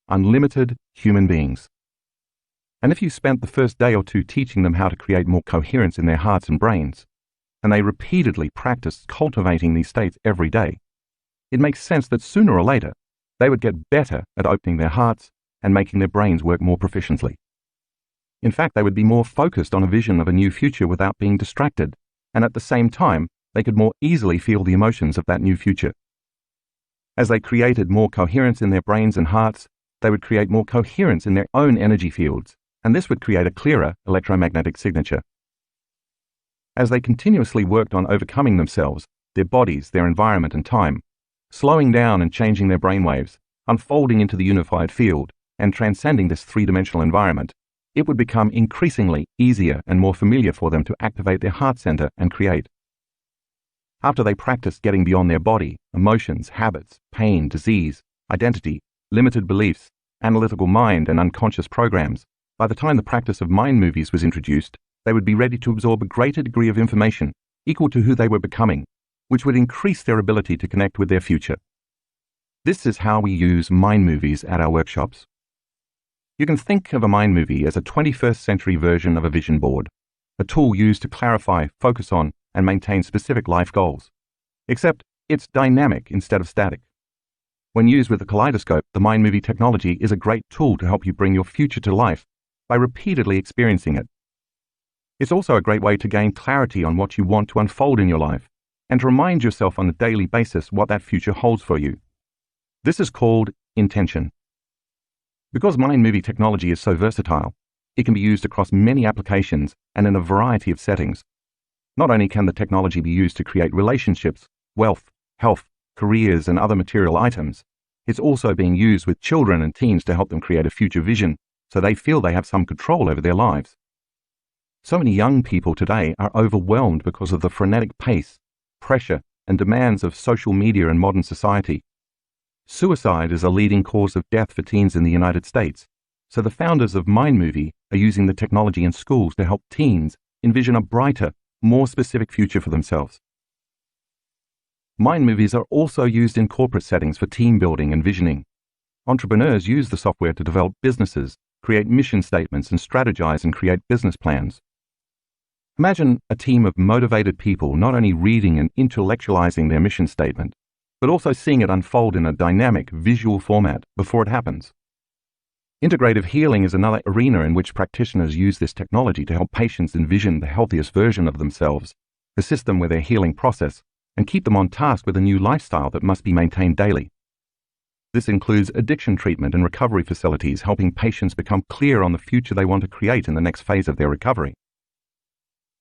unlimited human beings. And if you spent the first day or two teaching them how to create more coherence in their hearts and brains, and they repeatedly practiced cultivating these states every day, it makes sense that sooner or later, they would get better at opening their hearts and making their brains work more proficiently. In fact, they would be more focused on a vision of a new future without being distracted, and at the same time, they could more easily feel the emotions of that new future. As they created more coherence in their brains and hearts, they would create more coherence in their own energy fields, and this would create a clearer electromagnetic signature. As they continuously worked on overcoming themselves, their bodies, their environment and time, slowing down and changing their brainwaves, unfolding into the unified field, and transcending this three-dimensional environment, it would become increasingly easier and more familiar for them to activate their heart center and create. After they practiced getting beyond their body, emotions, habits, pain, disease, identity, limited beliefs, analytical mind, and unconscious programs, by the time the practice of mind movies was introduced, they would be ready to absorb a greater degree of information equal to who they were becoming, which would increase their ability to connect with their future. This is how we use mind movies at our workshops. You can think of a mind movie as a 21st century version of a vision board, a tool used to clarify, focus on, and maintain specific life goals. Except it's dynamic instead of static. When used with a kaleidoscope, the mind movie technology is a great tool to help you bring your future to life by repeatedly experiencing it. It's also a great way to gain clarity on what you want to unfold in your life and to remind yourself on a daily basis what that future holds for you. This is called intention. Because mind movie technology is so versatile, it can be used across many applications and in a variety of settings. Not only can the technology be used to create relationships, wealth, health, careers, and other material items, it's also being used with children and teens to help them create a future vision so they feel they have some control over their lives. So many young people today are overwhelmed because of the frenetic pace, pressure, and demands of social media and modern society. Suicide is a leading cause of death for teens in the United States, so the founders of Mind Movie are using the technology in schools to help teens envision a brighter, more specific future for themselves. Mind movies are also used in corporate settings for team building and visioning. Entrepreneurs use the software to develop businesses, create mission statements, and strategize and create business plans. Imagine a team of motivated people not only reading and intellectualizing their mission statement, but also seeing it unfold in a dynamic, visual format before it happens. Integrative healing is another arena in which practitioners use this technology to help patients envision the healthiest version of themselves, assist them with their healing process, and keep them on task with a new lifestyle that must be maintained daily. This includes addiction treatment and recovery facilities, helping patients become clear on the future they want to create in the next phase of their recovery.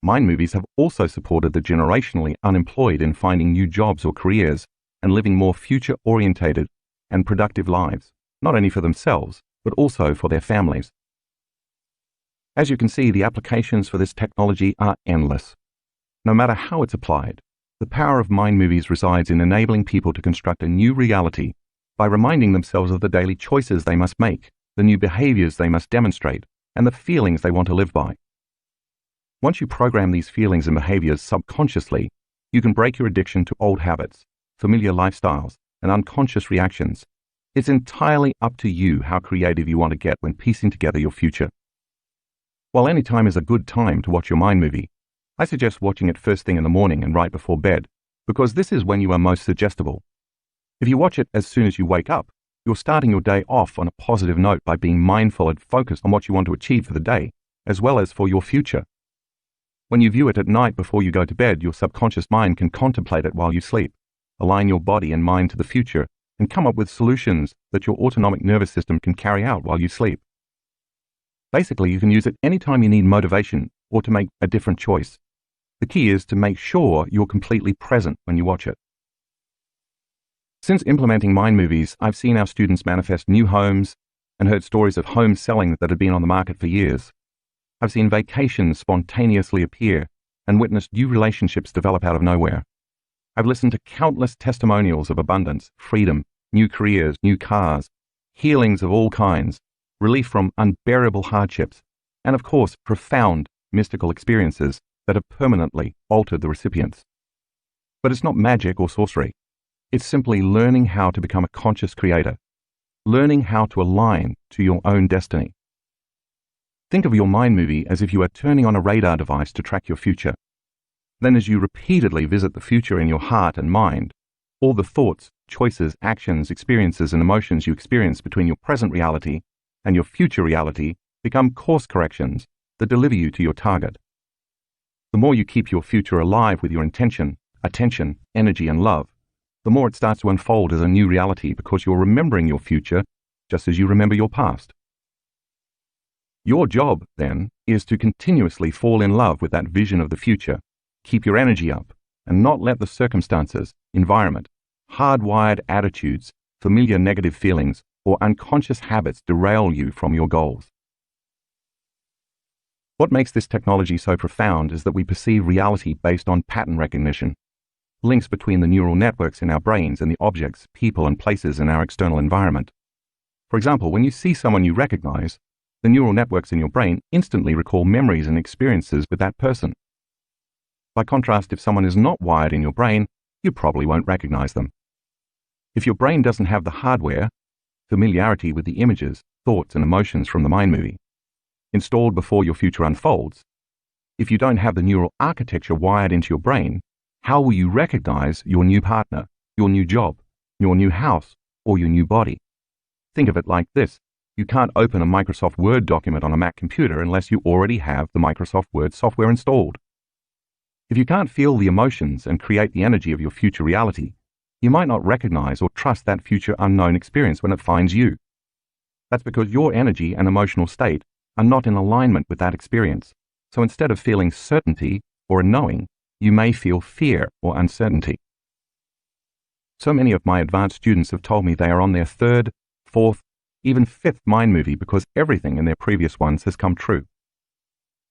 Mind movies have also supported the generationally unemployed in finding new jobs or careers and living more future-orientated and productive lives, not only for themselves, but also for their families. As you can see, the applications for this technology are endless. No matter how it's applied, the power of mind movies resides in enabling people to construct a new reality by reminding themselves of the daily choices they must make, the new behaviors they must demonstrate, and the feelings they want to live by. Once you program these feelings and behaviors subconsciously, you can break your addiction to old habits, familiar lifestyles, and unconscious reactions. It's entirely up to you how creative you want to get when piecing together your future. While any time is a good time to watch your mind movie, I suggest watching it first thing in the morning and right before bed, because this is when you are most suggestible. If you watch it as soon as you wake up, you're starting your day off on a positive note by being mindful and focused on what you want to achieve for the day, as well as for your future. When you view it at night before you go to bed, your subconscious mind can contemplate it while you sleep, align your body and mind to the future, and come up with solutions that your autonomic nervous system can carry out while you sleep. Basically, you can use it anytime you need motivation or to make a different choice. The key is to make sure you're completely present when you watch it. Since implementing mind movies, I've seen our students manifest new homes and heard stories of homes selling that had been on the market for years. I've seen vacations spontaneously appear and witnessed new relationships develop out of nowhere. I've listened to countless testimonials of abundance, freedom, new careers, new cars, healings of all kinds, relief from unbearable hardships, and of course, profound mystical experiences that have permanently altered the recipients. But it's not magic or sorcery. It's simply learning how to become a conscious creator, learning how to align to your own destiny. Think of your mind movie as if you are turning on a radar device to track your future. Then as you repeatedly visit the future in your heart and mind, all the thoughts, choices, actions, experiences, and emotions you experience between your present reality and your future reality become course corrections that deliver you to your target. The more you keep your future alive with your intention, attention, energy, and love, the more it starts to unfold as a new reality because you're remembering your future just as you remember your past. Your job, then, is to continuously fall in love with that vision of the future, keep your energy up, and not let the circumstances, environment, hardwired attitudes, familiar negative feelings, or unconscious habits derail you from your goals. What makes this technology so profound is that we perceive reality based on pattern recognition, links between the neural networks in our brains and the objects, people, and places in our external environment. For example, when you see someone you recognize, the neural networks in your brain instantly recall memories and experiences with that person. By contrast, if someone is not wired in your brain, you probably won't recognize them. If your brain doesn't have the hardware, familiarity with the images, thoughts, and emotions from the mind movie, installed before your future unfolds, if you don't have the neural architecture wired into your brain, how will you recognize your new partner, your new job, your new house, or your new body? Think of it like this. You can't open a Microsoft Word document on a Mac computer unless you already have the Microsoft Word software installed. If you can't feel the emotions and create the energy of your future reality, you might not recognize or trust that future unknown experience when it finds you. That's because your energy and emotional state are not in alignment with that experience. So instead of feeling certainty or a knowing, you may feel fear or uncertainty. So many of my advanced students have told me they are on their third, fourth, even fifth mind movie because everything in their previous ones has come true.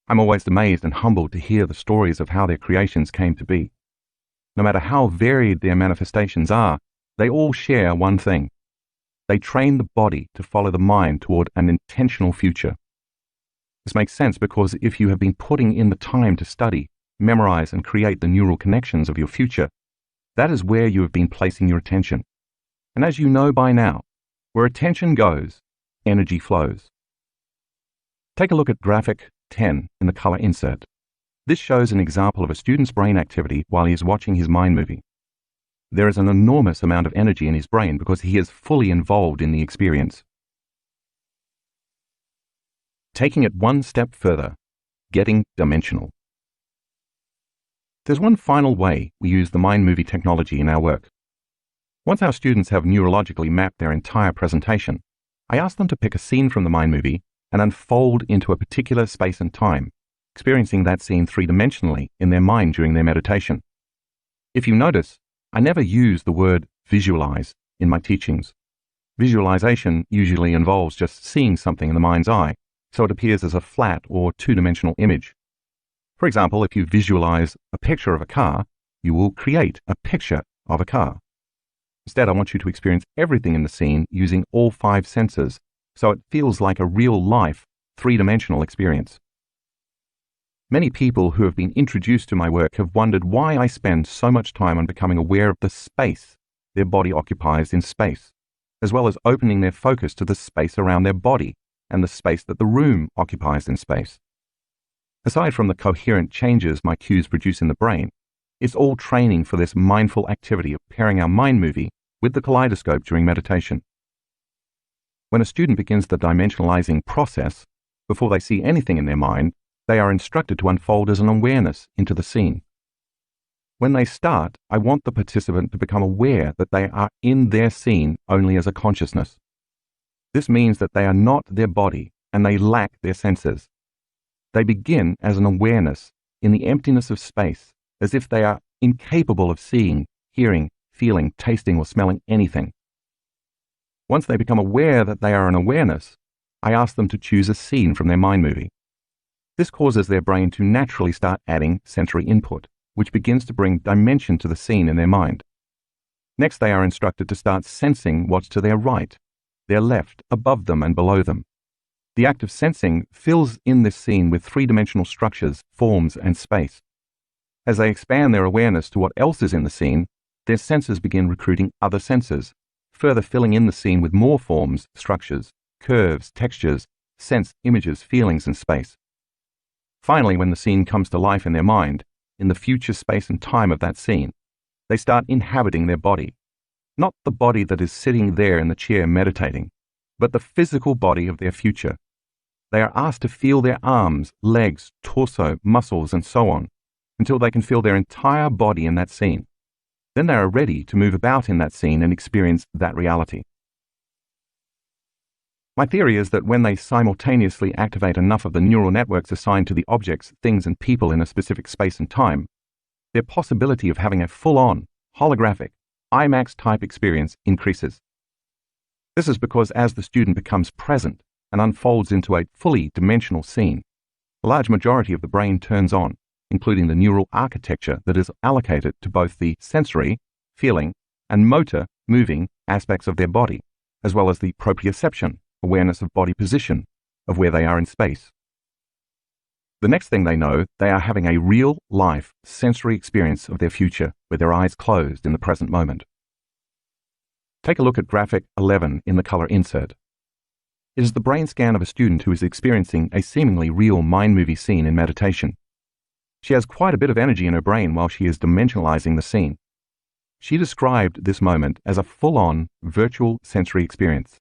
I'm always amazed and humbled to hear the stories of how their creations came to be. No matter how varied their manifestations are, they all share one thing. They train the body to follow the mind toward an intentional future. This makes sense because if you have been putting in the time to study, memorize, and create the neural connections of your future, that is where you have been placing your attention. And as you know by now, where attention goes, energy flows. Take a look at graphic 10 in the color insert. This shows an example of a student's brain activity while he is watching his mind movie. There is an enormous amount of energy in his brain because he is fully involved in the experience. Taking it one step further, getting dimensional. There's one final way we use the mind movie technology in our work. Once our students have neurologically mapped their entire presentation, I ask them to pick a scene from the mind movie and unfold into a particular space and time, experiencing that scene three-dimensionally in their mind during their meditation. If you notice, I never use the word visualize in my teachings. Visualization usually involves just seeing something in the mind's eye, so it appears as a flat or two-dimensional image. For example, if you visualize a picture of a car, you will create a picture of a car. Instead, I want you to experience everything in the scene using all 5 senses, so it feels like a real-life, three-dimensional experience. Many people who have been introduced to my work have wondered why I spend so much time on becoming aware of the space their body occupies in space, as well as opening their focus to the space around their body and the space that the room occupies in space. Aside from the coherent changes my cues produce in the brain, it's all training for this mindful activity of pairing our mind movie with the kaleidoscope during meditation. When a student begins the dimensionalizing process, before they see anything in their mind, they are instructed to unfold as an awareness into the scene. When they start, I want the participant to become aware that they are in their scene only as a consciousness. This means that they are not their body and they lack their senses. They begin as an awareness in the emptiness of space, as if they are incapable of seeing, hearing, feeling, tasting, or smelling anything. Once they become aware that they are an awareness, I ask them to choose a scene from their mind movie. This causes their brain to naturally start adding sensory input, which begins to bring dimension to the scene in their mind. Next, they are instructed to start sensing what's to their right, their left, above them, and below them. The act of sensing fills in this scene with three-dimensional structures, forms, and space. As they expand their awareness to what else is in the scene, their senses begin recruiting other senses, further filling in the scene with more forms, structures, curves, textures, sense, images, feelings, and space. Finally, when the scene comes to life in their mind, in the future space and time of that scene, they start inhabiting their body. Not the body that is sitting there in the chair meditating, but the physical body of their future. They are asked to feel their arms, legs, torso, muscles, and so on, until they can feel their entire body in that scene. Then they are ready to move about in that scene and experience that reality. My theory is that when they simultaneously activate enough of the neural networks assigned to the objects, things, and people in a specific space and time, their possibility of having a full-on, holographic, IMAX-type experience increases. This is because as the student becomes present and unfolds into a fully dimensional scene, a large majority of the brain turns on, including the neural architecture that is allocated to both the sensory, feeling, and motor, moving aspects of their body, as well as the proprioception, awareness of body position, of where they are in space. The next thing they know, they are having a real-life sensory experience of their future with their eyes closed in the present moment. Take a look at graphic 11 in the color insert. It is the brain scan of a student who is experiencing a seemingly real mind movie scene in meditation. She has quite a bit of energy in her brain while she is dimensionalizing the scene. She described this moment as a full-on virtual sensory experience.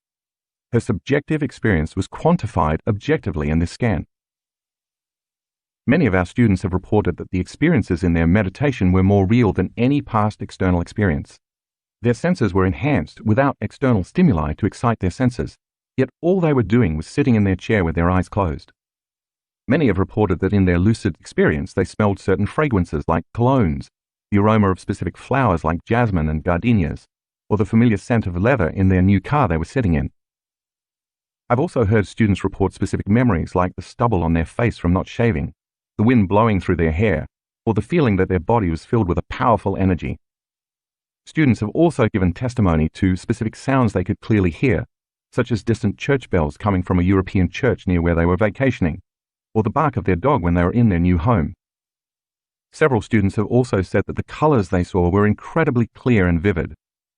Her subjective experience was quantified objectively in this scan. Many of our students have reported that the experiences in their meditation were more real than any past external experience. Their senses were enhanced without external stimuli to excite their senses, Yet all they were doing was sitting in their chair with their eyes closed. Many have reported that in their lucid experience they smelled certain fragrances like colognes, the aroma of specific flowers like jasmine and gardenias, or the familiar scent of leather in their new car they were sitting in. I've also heard students report specific memories like the stubble on their face from not shaving, the wind blowing through their hair, or the feeling that their body was filled with a powerful energy. Students have also given testimony to specific sounds they could clearly hear, such as distant church bells coming from a European church near where they were vacationing, or the bark of their dog when they were in their new home. Several students have also said that the colors they saw were incredibly clear and vivid,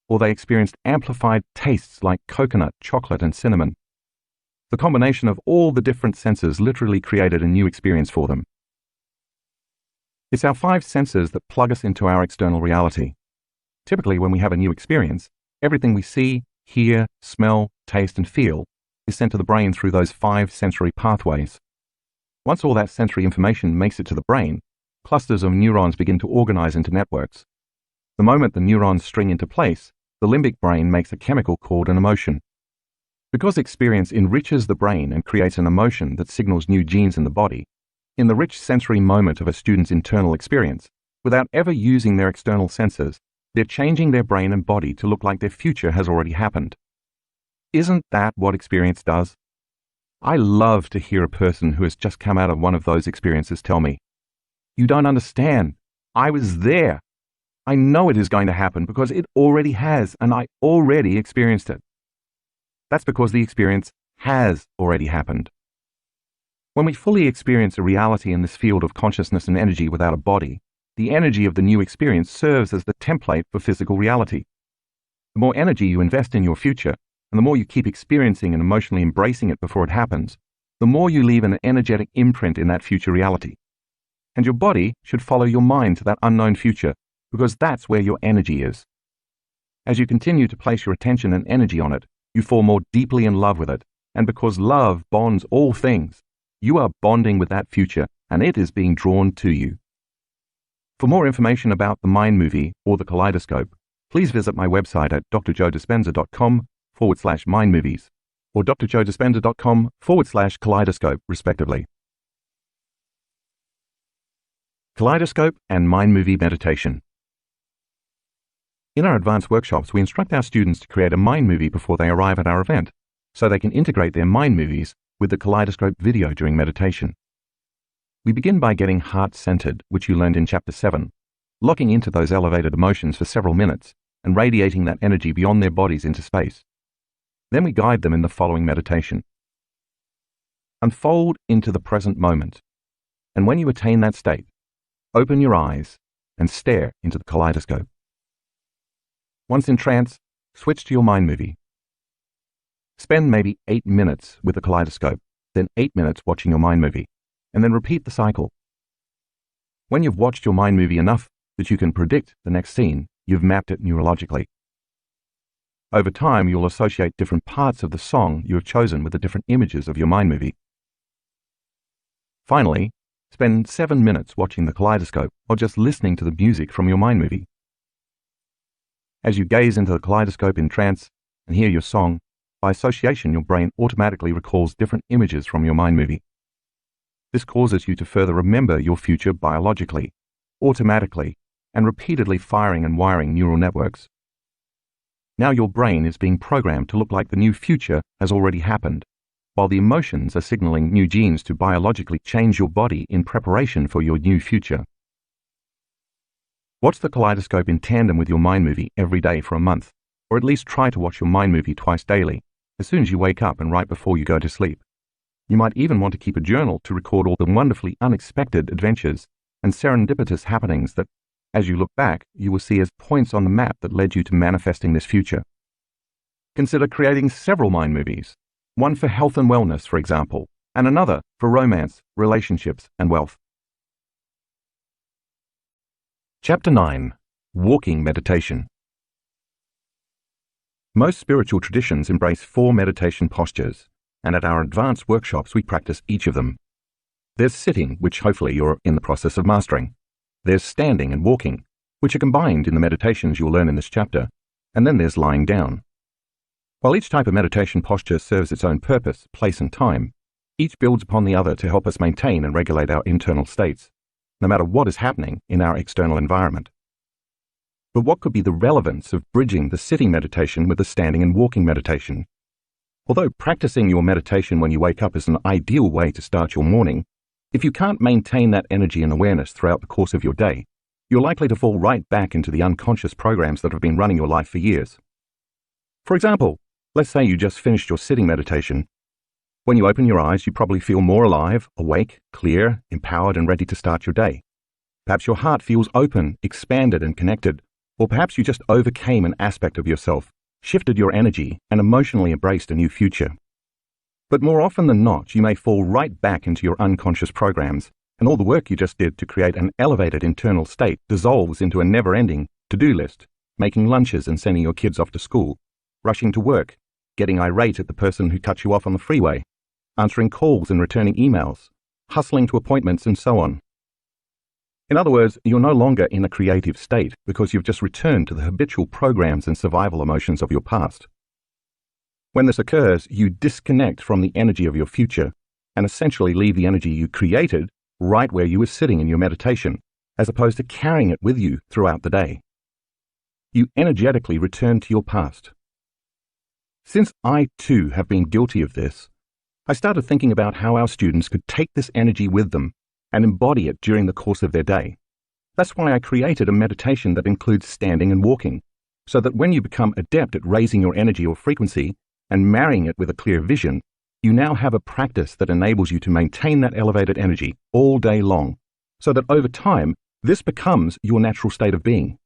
or they experienced amplified tastes like coconut, chocolate, and cinnamon. The combination of all the different senses literally created a new experience for them. It's our 5 senses that plug us into our external reality. Typically, when we have a new experience, everything we see, hear, smell, taste, and feel is sent to the brain through those 5 sensory pathways. Once all that sensory information makes it to the brain, clusters of neurons begin to organize into networks. The moment the neurons string into place, the limbic brain makes a chemical called an emotion. Because experience enriches the brain and creates an emotion that signals new genes in the body, in the rich sensory moment of a student's internal experience, without ever using their external senses, they're changing their brain and body to look like their future has already happened. Isn't that what experience does? I love to hear a person who has just come out of one of those experiences tell me, "You don't understand. I was there. I know it is going to happen because it already has, and I already experienced it." That's because the experience has already happened. When we fully experience a reality in this field of consciousness and energy without a body, the energy of the new experience serves as the template for physical reality. The more energy you invest in your future, and the more you keep experiencing and emotionally embracing it before it happens, the more you leave an energetic imprint in that future reality. And your body should follow your mind to that unknown future, because that's where your energy is. As you continue to place your attention and energy on it, you fall more deeply in love with it, and because love bonds all things, you are bonding with that future, and it is being drawn to you. For more information about the Mind Movie or the Kaleidoscope, please visit my website at drjoedispenza.com/mindmovies or drjoedispenza.com/kaleidoscope, respectively. Kaleidoscope and Mind Movie Meditation. In our advanced workshops, we instruct our students to create a mind movie before they arrive at our event, so they can integrate their mind movies with the Kaleidoscope video during meditation. We begin by getting heart-centered, which you learned in Chapter 7, locking into those elevated emotions for several minutes and radiating that energy beyond their bodies into space. Then we guide them in the following meditation. Unfold into the present moment, and when you attain that state, open your eyes and stare into the kaleidoscope. Once in trance, switch to your mind movie. Spend maybe 8 minutes with the kaleidoscope, then 8 minutes watching your mind movie, and then repeat the cycle. When you've watched your mind movie enough that you can predict the next scene, you've mapped it neurologically. Over time, you'll associate different parts of the song you have chosen with the different images of your mind movie. Finally, spend 7 minutes watching the kaleidoscope or just listening to the music from your mind movie. As you gaze into the kaleidoscope in trance and hear your song, by association your brain automatically recalls different images from your mind movie. This causes you to further remember your future biologically, automatically, and repeatedly firing and wiring neural networks. Now your brain is being programmed to look like the new future has already happened, while the emotions are signaling new genes to biologically change your body in preparation for your new future. Watch the kaleidoscope in tandem with your mind movie every day for a month, or at least try to watch your mind movie twice daily, as soon as you wake up and right before you go to sleep. You might even want to keep a journal to record all the wonderfully unexpected adventures and serendipitous happenings that, as you look back, you will see as points on the map that led you to manifesting this future. Consider creating several mind movies, one for health and wellness, for example, and another for romance, relationships, and wealth. Chapter 9. Walking Meditation. Most spiritual traditions embrace 4 meditation postures, and at our advanced workshops we practice each of them. There's sitting, which hopefully you're in the process of mastering. There's standing and walking, which are combined in the meditations you'll learn in this chapter, and then there's lying down. While each type of meditation posture serves its own purpose, place and time, each builds upon the other to help us maintain and regulate our internal states, no matter what is happening in our external environment. But what could be the relevance of bridging the sitting meditation with the standing and walking meditation? Although practicing your meditation when you wake up is an ideal way to start your morning, if you can't maintain that energy and awareness throughout the course of your day, you're likely to fall right back into the unconscious programs that have been running your life for years. For example, let's say you just finished your sitting meditation. When you open your eyes, you probably feel more alive, awake, clear, empowered, and ready to start your day. Perhaps your heart feels open, expanded, and connected, or perhaps you just overcame an aspect of yourself, shifted your energy, and emotionally embraced a new future. But more often than not, you may fall right back into your unconscious programs, and all the work you just did to create an elevated internal state dissolves into a never-ending to-do list, making lunches and sending your kids off to school, rushing to work, getting irate at the person who cut you off on the freeway, answering calls and returning emails, hustling to appointments, and so on. In other words, you're no longer in a creative state because you've just returned to the habitual programs and survival emotions of your past. When this occurs, you disconnect from the energy of your future and essentially leave the energy you created right where you were sitting in your meditation, as opposed to carrying it with you throughout the day. You energetically return to your past. Since I too have been guilty of this, I started thinking about how our students could take this energy with them and embody it during the course of their day. That's why I created a meditation that includes standing and walking, so that when you become adept at raising your energy or frequency and marrying it with a clear vision, you now have a practice that enables you to maintain that elevated energy all day long, so that over time, this becomes your natural state of being.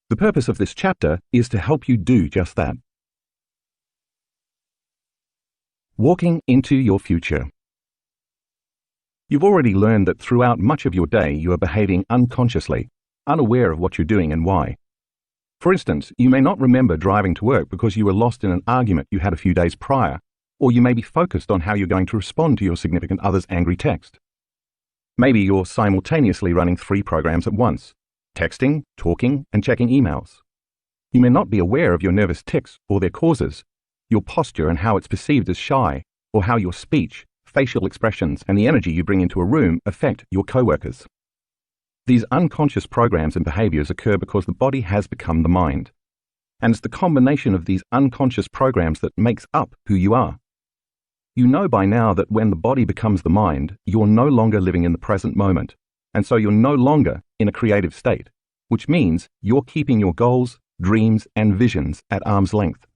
The purpose of this chapter is to help you do just that. Walking into your future. You've already learned that throughout much of your day you are behaving unconsciously, unaware of what you're doing and why. For instance, you may not remember driving to work because you were lost in an argument you had a few days prior, or you may be focused on how you're going to respond to your significant other's angry text. Maybe you're simultaneously running 3 programs at once, texting, talking, and checking emails. You may not be aware of your nervous tics or their causes, your posture and how it's perceived as shy, or how your speech, facial expressions, and the energy you bring into a room affect your coworkers. These unconscious programs and behaviors occur because the body has become the mind, and it's the combination of these unconscious programs that makes up who you are. You know by now that when the body becomes the mind, you're no longer living in the present moment, and so you're no longer in a creative state, which means you're keeping your goals, dreams, and visions at arm's length.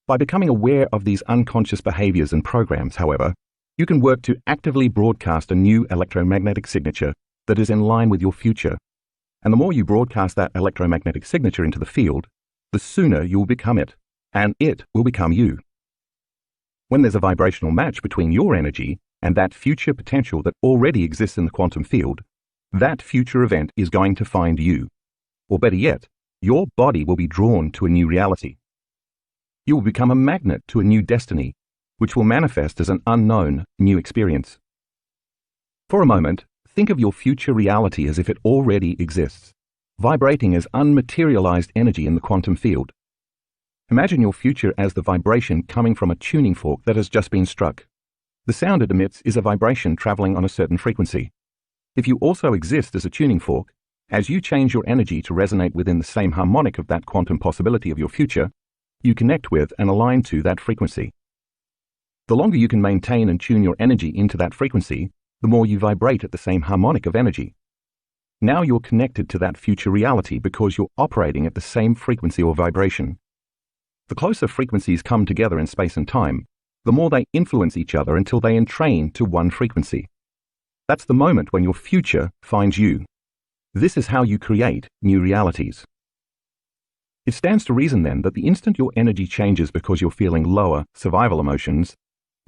By becoming aware of these unconscious behaviors and programs, however, you can work to actively broadcast a new electromagnetic signature that is in line with your future. And the more you broadcast that electromagnetic signature into the field, the sooner you will become it, and it will become you. When there's a vibrational match between your energy and that future potential that already exists in the quantum field, that future event is going to find you. Or better yet, your body will be drawn to a new reality. You will become a magnet to a new destiny, which will manifest as an unknown new experience. For a moment, think of your future reality as if it already exists, vibrating as unmaterialized energy in the quantum field. Imagine your future as the vibration coming from a tuning fork that has just been struck. The sound it emits is a vibration traveling on a certain frequency. If you also exist as a tuning fork, as you change your energy to resonate within the same harmonic of that quantum possibility of your future, you connect with and align to that frequency. The longer you can maintain and tune your energy into that frequency, the more you vibrate at the same harmonic of energy. Now you're connected to that future reality because you're operating at the same frequency or vibration. The closer frequencies come together in space and time, the more they influence each other until they entrain to one frequency. That's the moment when your future finds you. This is how you create new realities. It stands to reason then that the instant your energy changes because you're feeling lower survival emotions,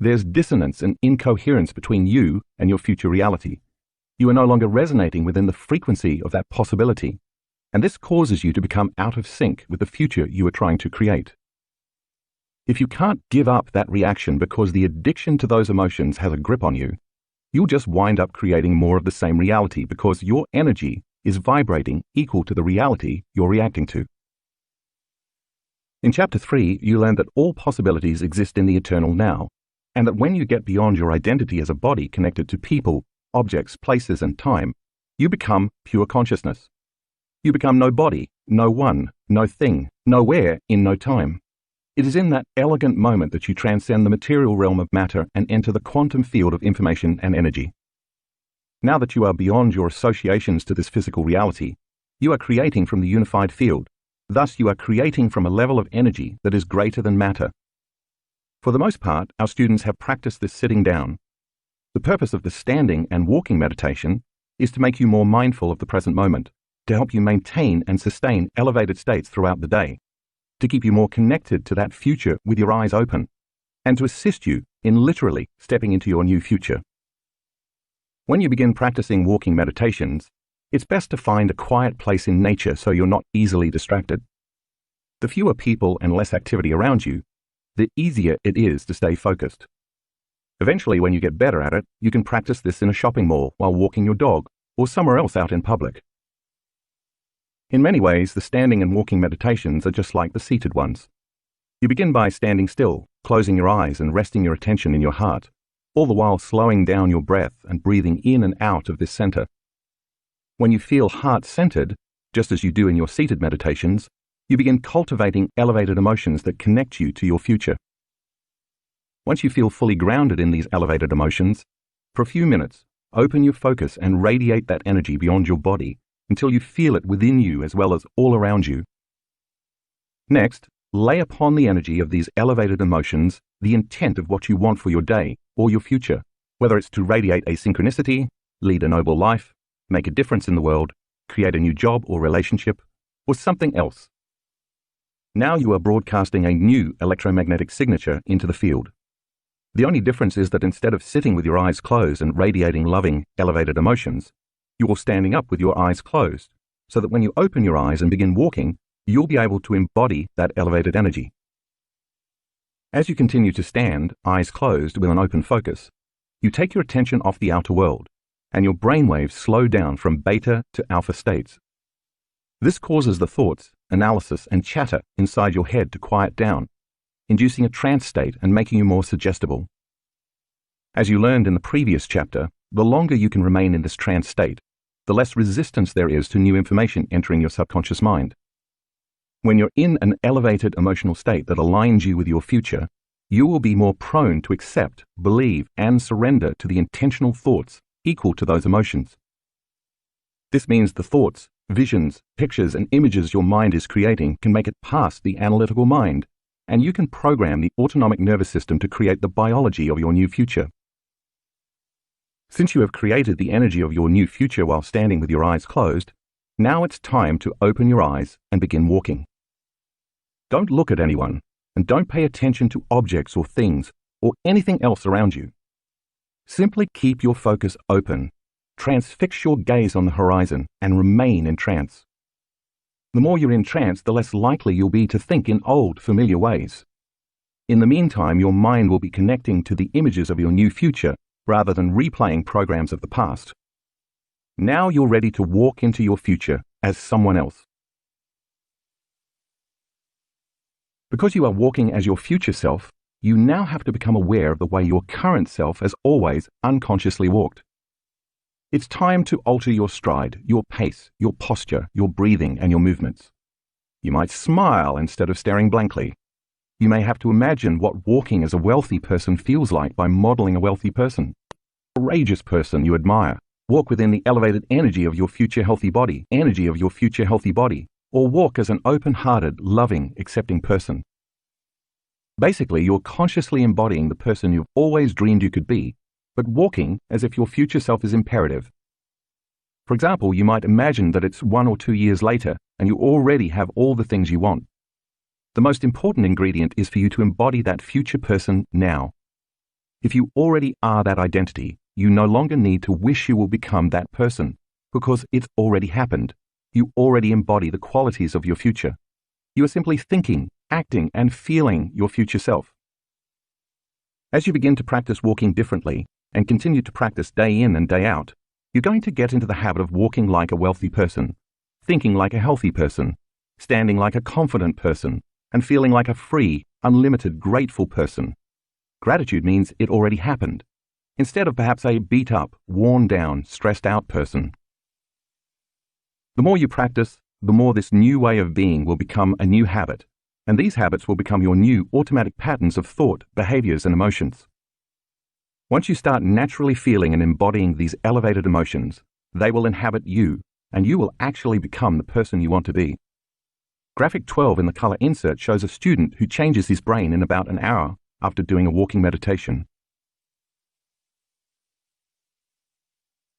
there's dissonance and incoherence between you and your future reality. You are no longer resonating within the frequency of that possibility, and this causes you to become out of sync with the future you are trying to create. If you can't give up that reaction because the addiction to those emotions has a grip on you, you'll just wind up creating more of the same reality because your energy is vibrating equal to the reality you're reacting to. In Chapter 3, you learn that all possibilities exist in the eternal now, and that when you get beyond your identity as a body connected to people, objects, places, and time, you become pure consciousness. You become no body, no one, no thing, nowhere in no time. It is in that elegant moment that you transcend the material realm of matter and enter the quantum field of information and energy. Now that you are beyond your associations to this physical reality, you are creating from the unified field. Thus, you are creating from a level of energy that is greater than matter. For the most part, our students have practiced this sitting down. The purpose of the standing and walking meditation is to make you more mindful of the present moment, to help you maintain and sustain elevated states throughout the day, to keep you more connected to that future with your eyes open, and to assist you in literally stepping into your new future. When you begin practicing walking meditations, it's best to find a quiet place in nature so you're not easily distracted. The fewer people and less activity around you, the easier it is to stay focused. Eventually, when you get better at it, you can practice this in a shopping mall while walking your dog or somewhere else out in public. In many ways, the standing and walking meditations are just like the seated ones. You begin by standing still, closing your eyes and resting your attention in your heart, all the while slowing down your breath and breathing in and out of this center. When you feel heart-centered, just as you do in your seated meditations, you begin cultivating elevated emotions that connect you to your future. Once you feel fully grounded in these elevated emotions, for a few minutes, open your focus and radiate that energy beyond your body until you feel it within you as well as all around you. Next, lay upon the energy of these elevated emotions the intent of what you want for your day or your future, whether it's to radiate a synchronicity, lead a noble life, make a difference in the world, create a new job or relationship, or something else. Now you are broadcasting a new electromagnetic signature into the field. The only difference is that instead of sitting with your eyes closed and radiating loving, elevated emotions, you are standing up with your eyes closed, so that when you open your eyes and begin walking, you'll be able to embody that elevated energy. As you continue to stand, eyes closed with an open focus, you take your attention off the outer world, and your brainwaves slow down from beta to alpha states. This causes the thoughts, analysis, and chatter inside your head to quiet down, inducing a trance state and making you more suggestible. As you learned in the previous chapter, the longer you can remain in this trance state, the less resistance there is to new information entering your subconscious mind. When you're in an elevated emotional state that aligns you with your future, you will be more prone to accept, believe, and surrender to the intentional thoughts equal to those emotions. This means the thoughts, visions, pictures, and images your mind is creating can make it past the analytical mind, and you can program the autonomic nervous system to create the biology of your new future. Since you have created the energy of your new future while standing with your eyes closed, now it's time to open your eyes and begin walking. Don't look at anyone, and don't pay attention to objects or things or anything else around you. Simply keep your focus open, transfix your gaze on the horizon, and remain in trance. The more you're in trance, the less likely you'll be to think in old, familiar ways. In the meantime, your mind will be connecting to the images of your new future rather than replaying programs of the past. Now you're ready to walk into your future as someone else. Because you are walking as your future self, you now have to become aware of the way your current self has always unconsciously walked. It's time to alter your stride, your pace, your posture, your breathing, and your movements. You might smile instead of staring blankly. You may have to imagine what walking as a wealthy person feels like by modeling a wealthy person. A courageous person you admire. Walk within the elevated energy of your future healthy body, or walk as an open-hearted, loving, accepting person. Basically, you're consciously embodying the person you've always dreamed you could be, but walking as if your future self is imperative. For example, you might imagine that it's 1 or 2 years later and you already have all the things you want. The most important ingredient is for you to embody that future person now. If you already are that identity, you no longer need to wish you will become that person, because it's already happened. You already embody the qualities of your future. You are simply thinking, acting, and feeling your future self. As you begin to practice walking differently and continue to practice day in and day out, you're going to get into the habit of walking like a wealthy person, thinking like a healthy person, standing like a confident person, and feeling like a free, unlimited, grateful person. Gratitude means it already happened, instead of perhaps a beat-up, worn-down, stressed-out person. The more you practice, the more this new way of being will become a new habit, and these habits will become your new automatic patterns of thought, behaviors, and emotions. Once you start naturally feeling and embodying these elevated emotions, they will inhabit you, and you will actually become the person you want to be. Graphic 12 in the color insert shows a student who changes his brain in about an hour after doing a walking meditation.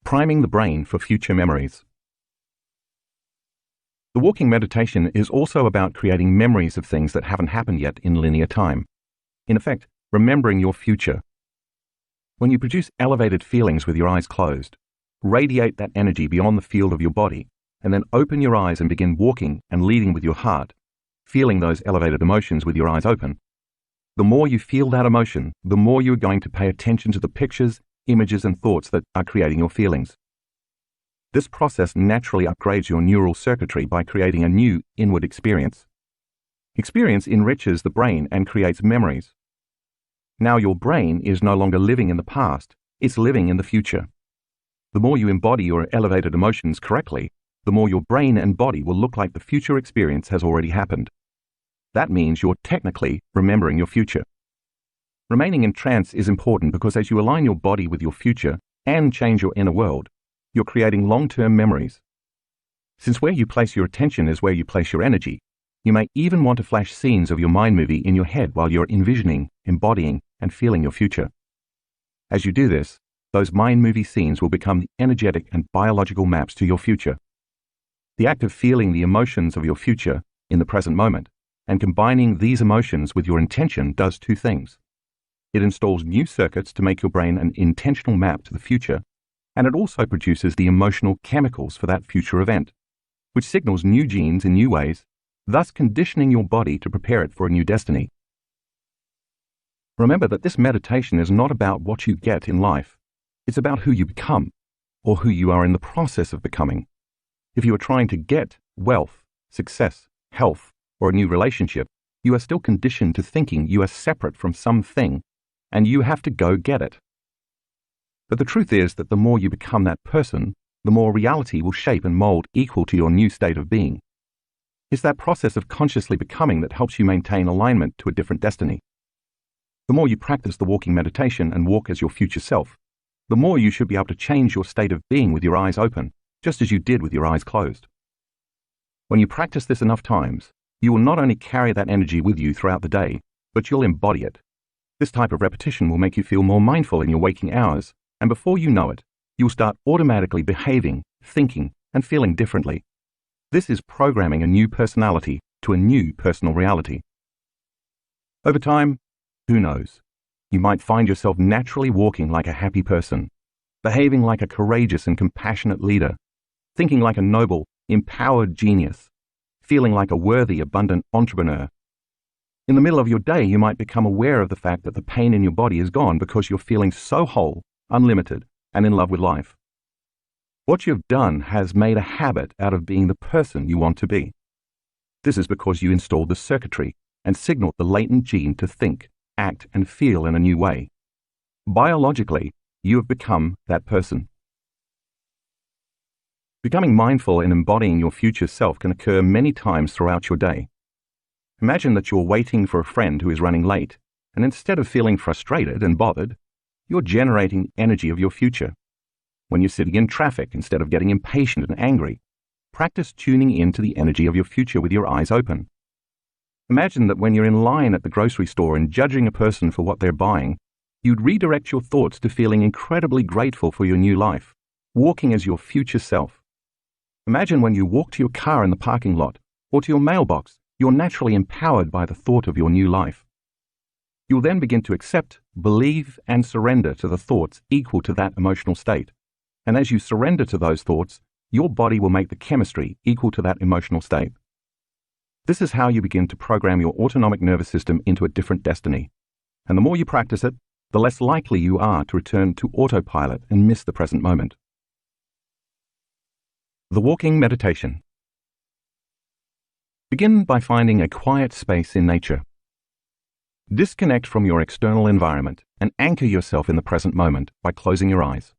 Priming the brain for future memories. The walking meditation is also about creating memories of things that haven't happened yet in linear time. In effect, remembering your future. When you produce elevated feelings with your eyes closed, radiate that energy beyond the field of your body, and then open your eyes and begin walking and leading with your heart, feeling those elevated emotions with your eyes open. The more you feel that emotion, the more you are going to pay attention to the pictures, images, and thoughts that are creating your feelings. This process naturally upgrades your neural circuitry by creating a new inward experience. Experience enriches the brain and creates memories. Now your brain is no longer living in the past, it's living in the future. The more you embody your elevated emotions correctly, the more your brain and body will look like the future experience has already happened. That means you're technically remembering your future. Remaining in trance is important because as you align your body with your future and change your inner world, you're creating long-term memories. Since where you place your attention is where you place your energy, you may even want to flash scenes of your mind movie in your head while you're envisioning, embodying, and feeling your future. As you do this, those mind movie scenes will become the energetic and biological maps to your future. The act of feeling the emotions of your future in the present moment and combining these emotions with your intention does two things. It installs new circuits to make your brain an intentional map to the future, and it also produces the emotional chemicals for that future event, which signals new genes in new ways, thus conditioning your body to prepare it for a new destiny. Remember that this meditation is not about what you get in life. It's about who you become, or who you are in the process of becoming. If you are trying to get wealth, success, health, or a new relationship, you are still conditioned to thinking you are separate from something, and you have to go get it. But the truth is that the more you become that person, the more reality will shape and mold equal to your new state of being. It's that process of consciously becoming that helps you maintain alignment to a different destiny. The more you practice the walking meditation and walk as your future self, the more you should be able to change your state of being with your eyes open, just as you did with your eyes closed. When you practice this enough times, you will not only carry that energy with you throughout the day, but you'll embody it. This type of repetition will make you feel more mindful in your waking hours, and before you know it, you'll start automatically behaving, thinking, and feeling differently. This is programming a new personality to a new personal reality. Over time, who knows? You might find yourself naturally walking like a happy person, behaving like a courageous and compassionate leader, thinking like a noble, empowered genius, feeling like a worthy, abundant entrepreneur. In the middle of your day, you might become aware of the fact that the pain in your body is gone because you're feeling so whole, unlimited, and in love with life. What you've done has made a habit out of being the person you want to be. This is because you installed the circuitry and signaled the latent gene to think, act, and feel in a new way. Biologically, you have become that person. Becoming mindful and embodying your future self can occur many times throughout your day. Imagine that you're waiting for a friend who is running late, and instead of feeling frustrated and bothered, you're generating the energy of your future. When you're sitting in traffic, instead of getting impatient and angry, practice tuning into the energy of your future with your eyes open. Imagine that when you're in line at the grocery store and judging a person for what they're buying, you'd redirect your thoughts to feeling incredibly grateful for your new life, walking as your future self. Imagine when you walk to your car in the parking lot or to your mailbox, you're naturally empowered by the thought of your new life. You'll then begin to accept, believe, and surrender to the thoughts equal to that emotional state. And as you surrender to those thoughts, your body will make the chemistry equal to that emotional state. This is how you begin to program your autonomic nervous system into a different destiny. And the more you practice it, the less likely you are to return to autopilot and miss the present moment. The walking meditation. Begin by finding a quiet space in nature. Disconnect from your external environment and anchor yourself in the present moment by closing your eyes.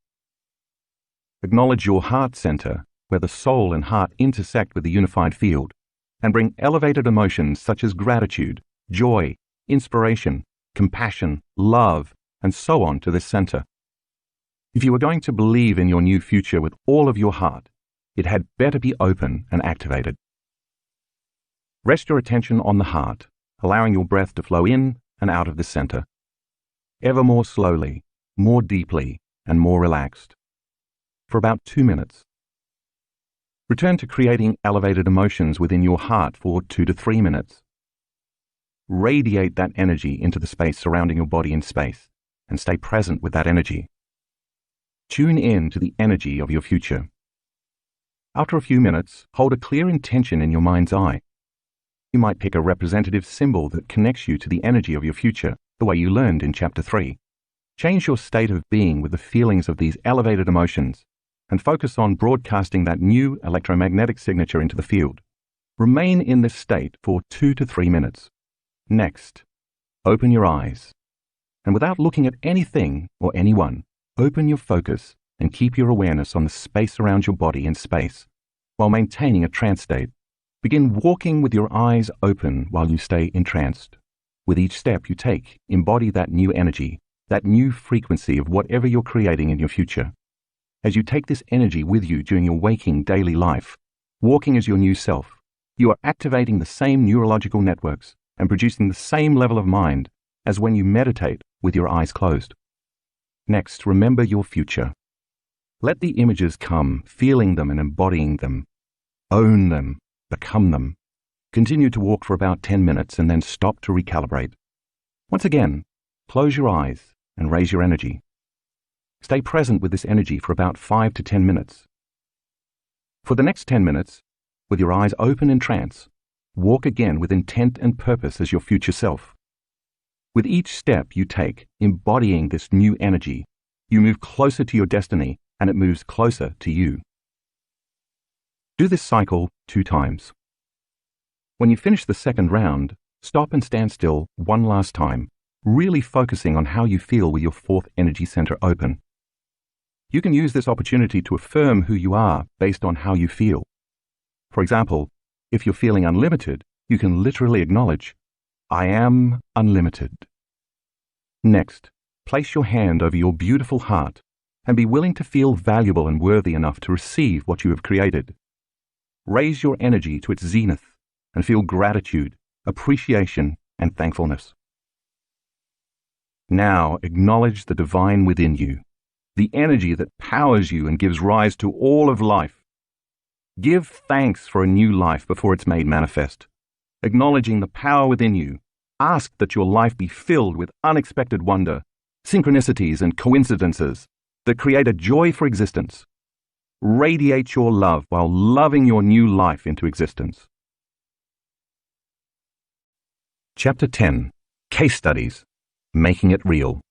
Acknowledge your heart center, where the soul and heart intersect with the unified field, and bring elevated emotions such as gratitude, joy, inspiration, compassion, love, and so on to this center. If you are going to believe in your new future with all of your heart, it had better be open and activated. Rest your attention on the heart, allowing your breath to flow in and out of the center, ever more slowly, more deeply, and more relaxed, for about 2 minutes. Return to creating elevated emotions within your heart for 2 to 3 minutes. Radiate that energy into the space surrounding your body in space, and stay present with that energy. Tune in to the energy of your future. After a few minutes, hold a clear intention in your mind's eye. You might pick a representative symbol that connects you to the energy of your future, the way you learned in Chapter 3. Change your state of being with the feelings of these elevated emotions, and focus on broadcasting that new electromagnetic signature into the field. Remain in this state for 2 to 3 minutes. Next, open your eyes, and without looking at anything or anyone, open your focus and keep your awareness on the space around your body in space, while maintaining a trance state. Begin walking with your eyes open while you stay entranced. With each step you take, embody that new energy, that new frequency of whatever you're creating in your future. As you take this energy with you during your waking daily life, walking as your new self, you are activating the same neurological networks and producing the same level of mind as when you meditate with your eyes closed. Next, remember your future. Let the images come, feeling them and embodying them. Own them, become them. Continue to walk for about 10 minutes and then stop to recalibrate. Once again, close your eyes and raise your energy. Stay present with this energy for about 5 to 10 minutes. For the next 10 minutes, with your eyes open in trance, walk again with intent and purpose as your future self. With each step you take, embodying this new energy, you move closer to your destiny and it moves closer to you. Do this cycle 2 times. When you finish the second round, stop and stand still one last time, really focusing on how you feel with your 4th energy center open. You can use this opportunity to affirm who you are based on how you feel. For example, if you're feeling unlimited, you can literally acknowledge, I am unlimited. Next, place your hand over your beautiful heart and be willing to feel valuable and worthy enough to receive what you have created. Raise your energy to its zenith and feel gratitude, appreciation, and thankfulness. Now acknowledge the divine within you, the energy that powers you and gives rise to all of life. Give thanks for a new life before it's made manifest. Acknowledging the power within you, ask that your life be filled with unexpected wonder, synchronicities and coincidences that create a joy for existence. Radiate your love while loving your new life into existence. Chapter 10. Case Studies. Making it real.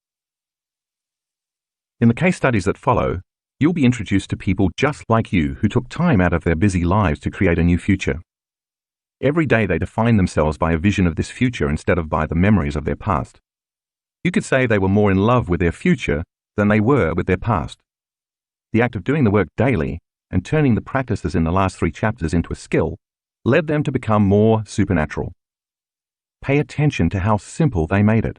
In the case studies that follow, you'll be introduced to people just like you who took time out of their busy lives to create a new future. Every day they define themselves by a vision of this future instead of by the memories of their past. You could say they were more in love with their future than they were with their past. The act of doing the work daily and turning the practices in the last 3 chapters into a skill led them to become more supernatural. Pay attention to how simple they made it.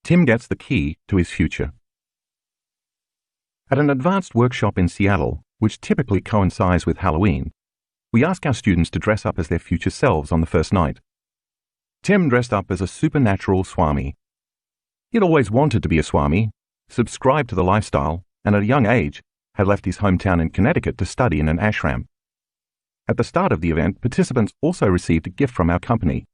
Tim gets the key to his future. At an advanced workshop in Seattle, which typically coincides with Halloween, we ask our students to dress up as their future selves on the first night. Tim dressed up as a supernatural Swami. He'd always wanted to be a Swami, subscribed to the lifestyle, and at a young age had left his hometown in Connecticut to study in an ashram. At the start of the event, participants also received a gift from our company,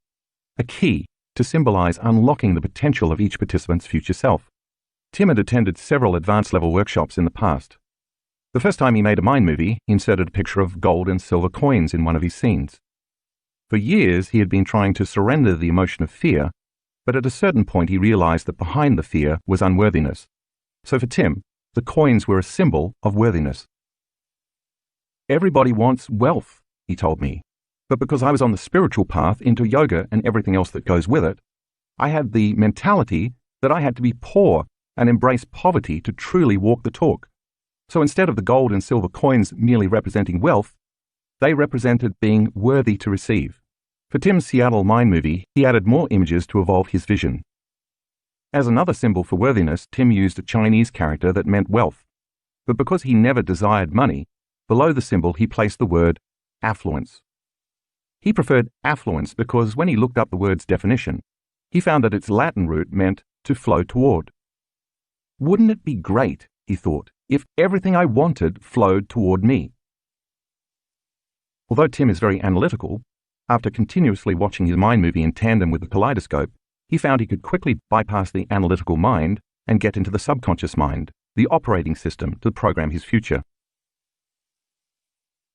a key to symbolize unlocking the potential of each participant's future self. Tim had attended several advanced level workshops in the past. The first time he made a mind movie, he inserted a picture of gold and silver coins in one of his scenes. For years, he had been trying to surrender the emotion of fear, but at a certain point he realized that behind the fear was unworthiness. So for Tim, the coins were a symbol of worthiness. Everybody wants wealth, he told me. But because I was on the spiritual path into yoga and everything else that goes with it, I had the mentality that I had to be poor and embrace poverty to truly walk the talk. So instead of the gold and silver coins merely representing wealth, they represented being worthy to receive. For Tim's Seattle Mind movie, he added more images to evolve his vision. As another symbol for worthiness, Tim used a Chinese character that meant wealth. But because he never desired money, below the symbol he placed the word affluence. He preferred affluence because when he looked up the word's definition, he found that its Latin root meant to flow toward. Wouldn't it be great, he thought, if everything I wanted flowed toward me? Although Tim is very analytical, after continuously watching his mind movie in tandem with the kaleidoscope, he found he could quickly bypass the analytical mind and get into the subconscious mind, the operating system, to program his future.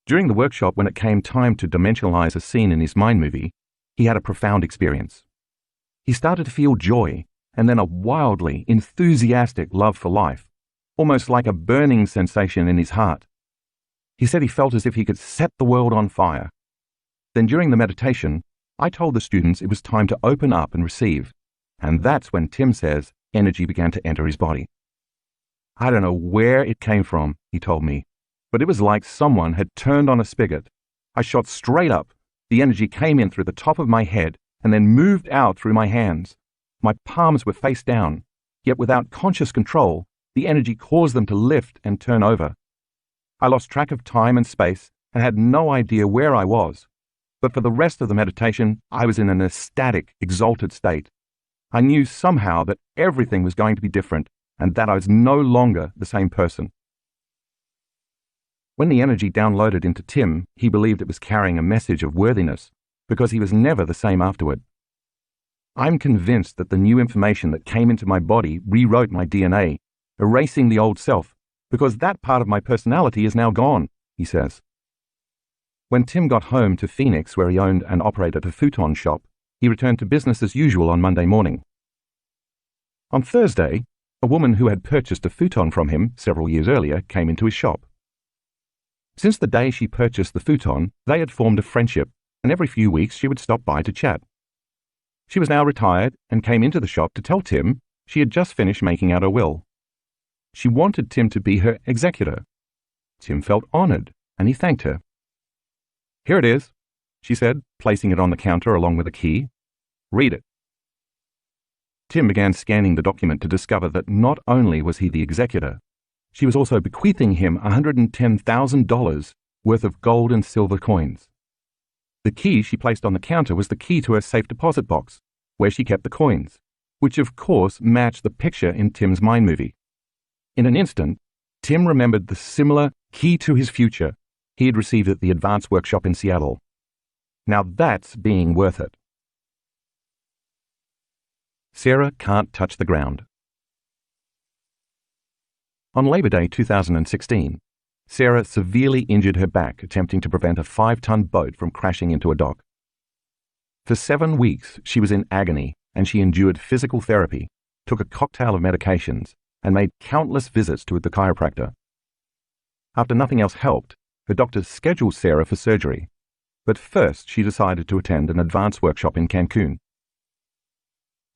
During the workshop, when it came time to dimensionalize a scene in his mind movie, he had a profound experience. He started to feel joy and then a wildly enthusiastic love for life, almost like a burning sensation in his heart. He said he felt as if he could set the world on fire. Then during the meditation, I told the students it was time to open up and receive, and that's when Tim says energy began to enter his body. I don't know where it came from, he told me, but it was like someone had turned on a spigot. I shot straight up. The energy came in through the top of my head and then moved out through my hands. My palms were face down, yet without conscious control, the energy caused them to lift and turn over. I lost track of time and space and had no idea where I was. But for the rest of the meditation, I was in an ecstatic, exalted state. I knew somehow that everything was going to be different and that I was no longer the same person. When the energy downloaded into Tim, he believed it was carrying a message of worthiness because he was never the same afterward. I'm convinced that the new information that came into my body rewrote my DNA, erasing the old self, because that part of my personality is now gone, he says. When Tim got home to Phoenix, where he owned and operated a futon shop, he returned to business as usual on Monday morning. On Thursday, a woman who had purchased a futon from him several years earlier came into his shop. Since the day she purchased the futon, they had formed a friendship, and every few weeks she would stop by to chat. She was now retired and came into the shop to tell Tim she had just finished making out her will. She wanted Tim to be her executor. Tim felt honored, and he thanked her. "Here it is," she said, placing it on the counter along with a key. "Read it." Tim began scanning the document to discover that not only was he the executor, she was also bequeathing him $110,000 worth of gold and silver coins. The key she placed on the counter was the key to her safe deposit box, where she kept the coins, which of course matched the picture in Tim's mind movie. In an instant, Tim remembered the similar key to his future he had received at the advanced workshop in Seattle. Now that's being worth it. Sarah can't touch the ground. On Labor Day 2016, Sarah severely injured her back attempting to prevent a 5-ton boat from crashing into a dock. For 7 weeks, she was in agony and she endured physical therapy, took a cocktail of medications, and made countless visits to the chiropractor. After nothing else helped, her doctors scheduled Sarah for surgery, but first she decided to attend an advanced workshop in Cancun.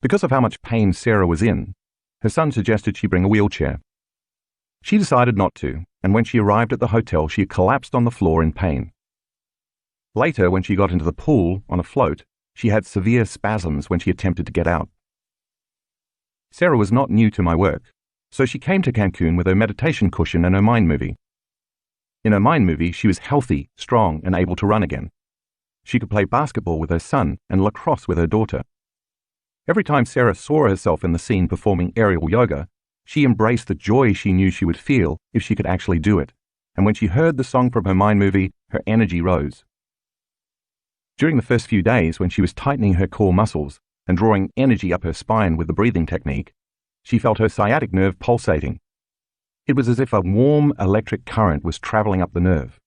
Because of how much pain Sarah was in, her son suggested she bring a wheelchair. She decided not to, and when she arrived at the hotel, she collapsed on the floor in pain. Later, when she got into the pool on a float, she had severe spasms when she attempted to get out. Sarah was not new to my work, so she came to Cancun with her meditation cushion and her mind movie. In her mind movie, she was healthy, strong, and able to run again. She could play basketball with her son and lacrosse with her daughter. Every time Sarah saw herself in the scene performing aerial yoga, she embraced the joy she knew she would feel if she could actually do it, and when she heard the song from her mind movie, her energy rose. During the first few days, when she was tightening her core muscles and drawing energy up her spine with the breathing technique, she felt her sciatic nerve pulsating. It was as if a warm electric current was traveling up the nerve.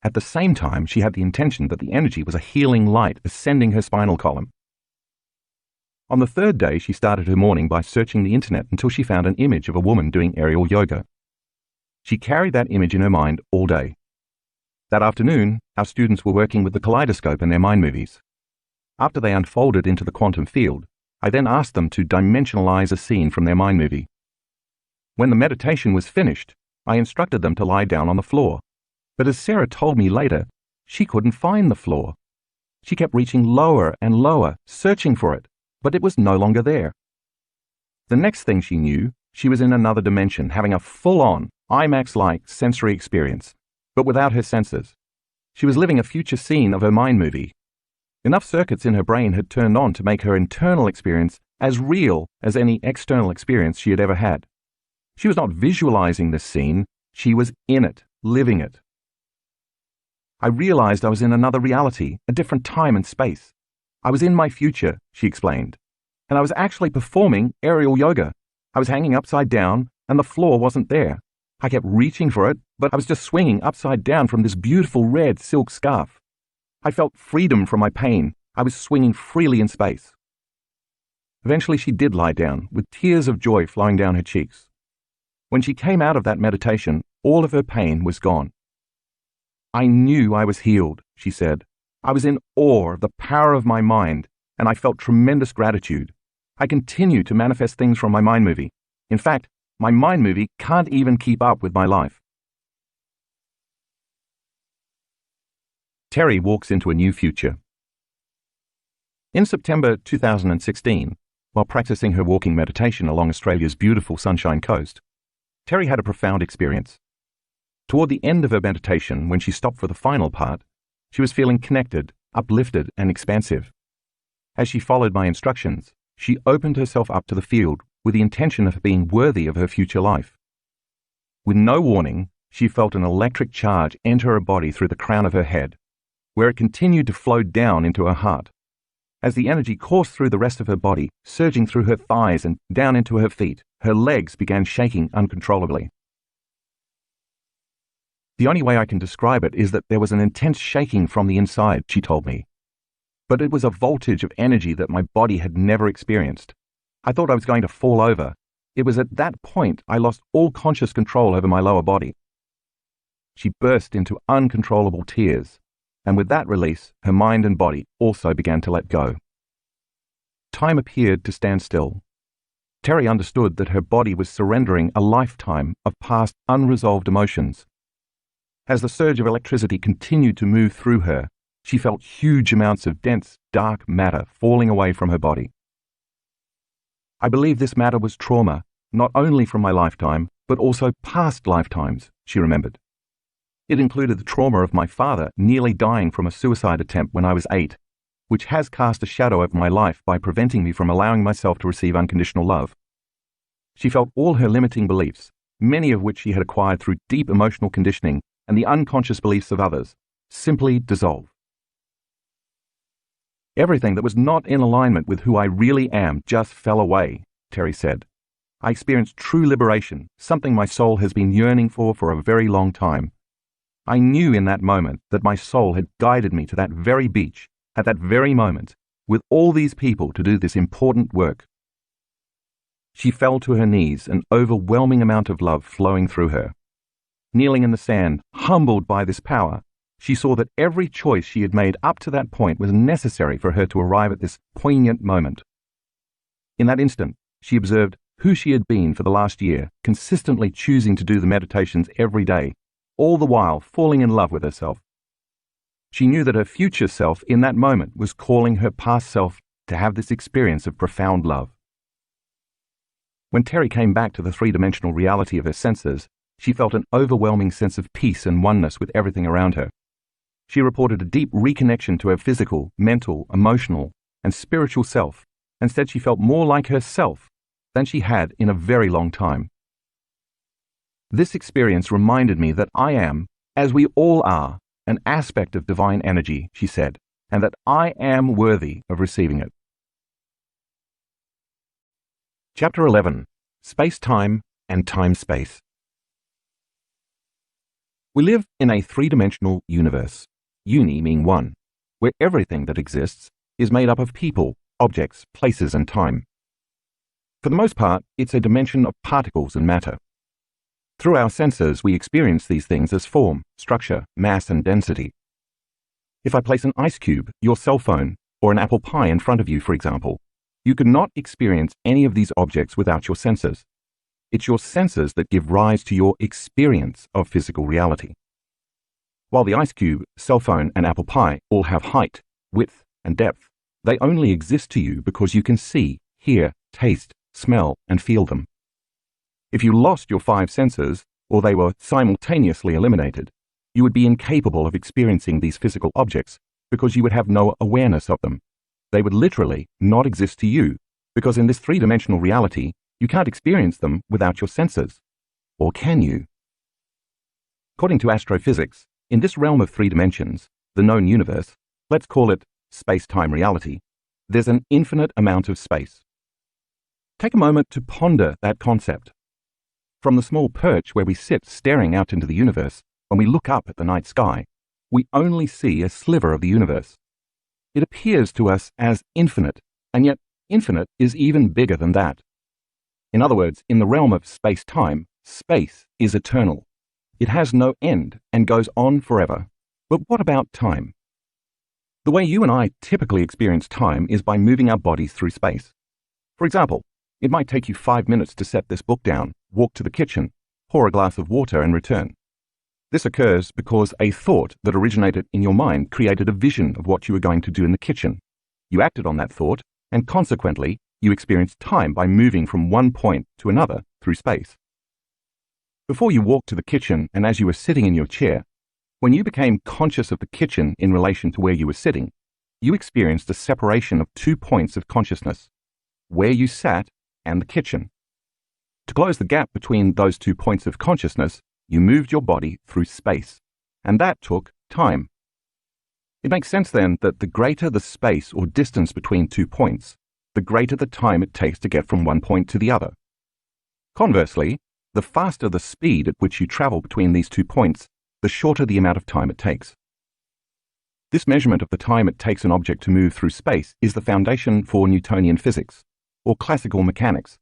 At the same time, she had the intention that the energy was a healing light ascending her spinal column. On the third day, she started her morning by searching the internet until she found an image of a woman doing aerial yoga. She carried that image in her mind all day. That afternoon, our students were working with the kaleidoscope in their mind movies. After they unfolded into the quantum field, I then asked them to dimensionalize a scene from their mind movie. When the meditation was finished, I instructed them to lie down on the floor. But as Sarah told me later, she couldn't find the floor. She kept reaching lower and lower, searching for it, but it was no longer there. The next thing she knew, she was in another dimension, having a full-on, IMAX-like sensory experience, but without her senses. She was living a future scene of her mind movie. Enough circuits in her brain had turned on to make her internal experience as real as any external experience she had ever had. She was not visualizing this scene, she was in it, living it. I realized I was in another reality, a different time and space. I was in my future, she explained, and I was actually performing aerial yoga. I was hanging upside down, and the floor wasn't there. I kept reaching for it, but I was just swinging upside down from this beautiful red silk scarf. I felt freedom from my pain. I was swinging freely in space. Eventually she did lie down, with tears of joy flowing down her cheeks. When she came out of that meditation, all of her pain was gone. I knew I was healed, she said. I was in awe of the power of my mind, and I felt tremendous gratitude. I continue to manifest things from my mind movie. In fact, my mind movie can't even keep up with my life. Terry walks into a new future. In September 2016, while practicing her walking meditation along Australia's beautiful Sunshine Coast, Terry had a profound experience. Toward the end of her meditation, when she stopped for the final part, she was feeling connected, uplifted, and expansive. As she followed my instructions, she opened herself up to the field with the intention of being worthy of her future life. With no warning, she felt an electric charge enter her body through the crown of her head, where it continued to flow down into her heart. As the energy coursed through the rest of her body, surging through her thighs and down into her feet, her legs began shaking uncontrollably. The only way I can describe it is that there was an intense shaking from the inside, she told me. But it was a voltage of energy that my body had never experienced. I thought I was going to fall over. It was at that point I lost all conscious control over my lower body. She burst into uncontrollable tears, and with that release, her mind and body also began to let go. Time appeared to stand still. Terry understood that her body was surrendering a lifetime of past unresolved emotions. As the surge of electricity continued to move through her, she felt huge amounts of dense, dark matter falling away from her body. I believe this matter was trauma, not only from my lifetime, but also past lifetimes, she remembered. It included the trauma of my father nearly dying from a suicide attempt when I was 8, which has cast a shadow over my life by preventing me from allowing myself to receive unconditional love. She felt all her limiting beliefs, many of which she had acquired through deep emotional conditioning and the unconscious beliefs of others, simply dissolve. Everything that was not in alignment with who I really am just fell away, Terry said. I experienced true liberation, something my soul has been yearning for a very long time. I knew in that moment that my soul had guided me to that very beach, at that very moment, with all these people to do this important work. She fell to her knees, an overwhelming amount of love flowing through her. Kneeling in the sand, humbled by this power, she saw that every choice she had made up to that point was necessary for her to arrive at this poignant moment. In that instant, she observed who she had been for the last year, consistently choosing to do the meditations every day, all the while falling in love with herself. She knew that her future self in that moment was calling her past self to have this experience of profound love. When Terry came back to the three-dimensional reality of her senses, she felt an overwhelming sense of peace and oneness with everything around her. She reported a deep reconnection to her physical, mental, emotional, and spiritual self, and said she felt more like herself than she had in a very long time. This experience reminded me that I am, as we all are, an aspect of divine energy, she said, and that I am worthy of receiving it. Chapter 11. Space-Time and Time-Space. We live in a three-dimensional universe, uni meaning one, where everything that exists is made up of people, objects, places, and time. For the most part, it's a dimension of particles and matter. Through our senses, we experience these things as form, structure, mass, and density. If I place an ice cube, your cell phone, or an apple pie in front of you, for example, you could not experience any of these objects without your senses. It's your senses that give rise to your experience of physical reality. While the ice cube, cell phone, and apple pie all have height, width, and depth, they only exist to you because you can see, hear, taste, smell, and feel them. If you lost your 5 senses, or they were simultaneously eliminated, you would be incapable of experiencing these physical objects because you would have no awareness of them. They would literally not exist to you because in this 3-dimensional reality, you can't experience them without your senses. Or can you? According to astrophysics, in this realm of 3 dimensions, the known universe, let's call it space-time reality, there's an infinite amount of space. Take a moment to ponder that concept. From the small perch where we sit staring out into the universe, when we look up at the night sky, we only see a sliver of the universe. It appears to us as infinite, and yet infinite is even bigger than that. In other words, in the realm of space-time, space is eternal. It has no end and goes on forever. But what about time? The way you and I typically experience time is by moving our bodies through space. For example, it might take you 5 minutes to set this book down, walk to the kitchen, pour a glass of water, and return. This occurs because a thought that originated in your mind created a vision of what you were going to do in the kitchen. You acted on that thought, and consequently, you experienced time by moving from one point to another through space. Before you walked to the kitchen and as you were sitting in your chair, when you became conscious of the kitchen in relation to where you were sitting, you experienced a separation of 2 points of consciousness, where you sat and the kitchen. To close the gap between those 2 points of consciousness, you moved your body through space, and that took time. It makes sense then that the greater the space or distance between 2 points, the greater the time it takes to get from one point to the other. Conversely, the faster the speed at which you travel between these 2 points, the shorter the amount of time it takes. This measurement of the time it takes an object to move through space is the foundation for Newtonian physics, or classical mechanics.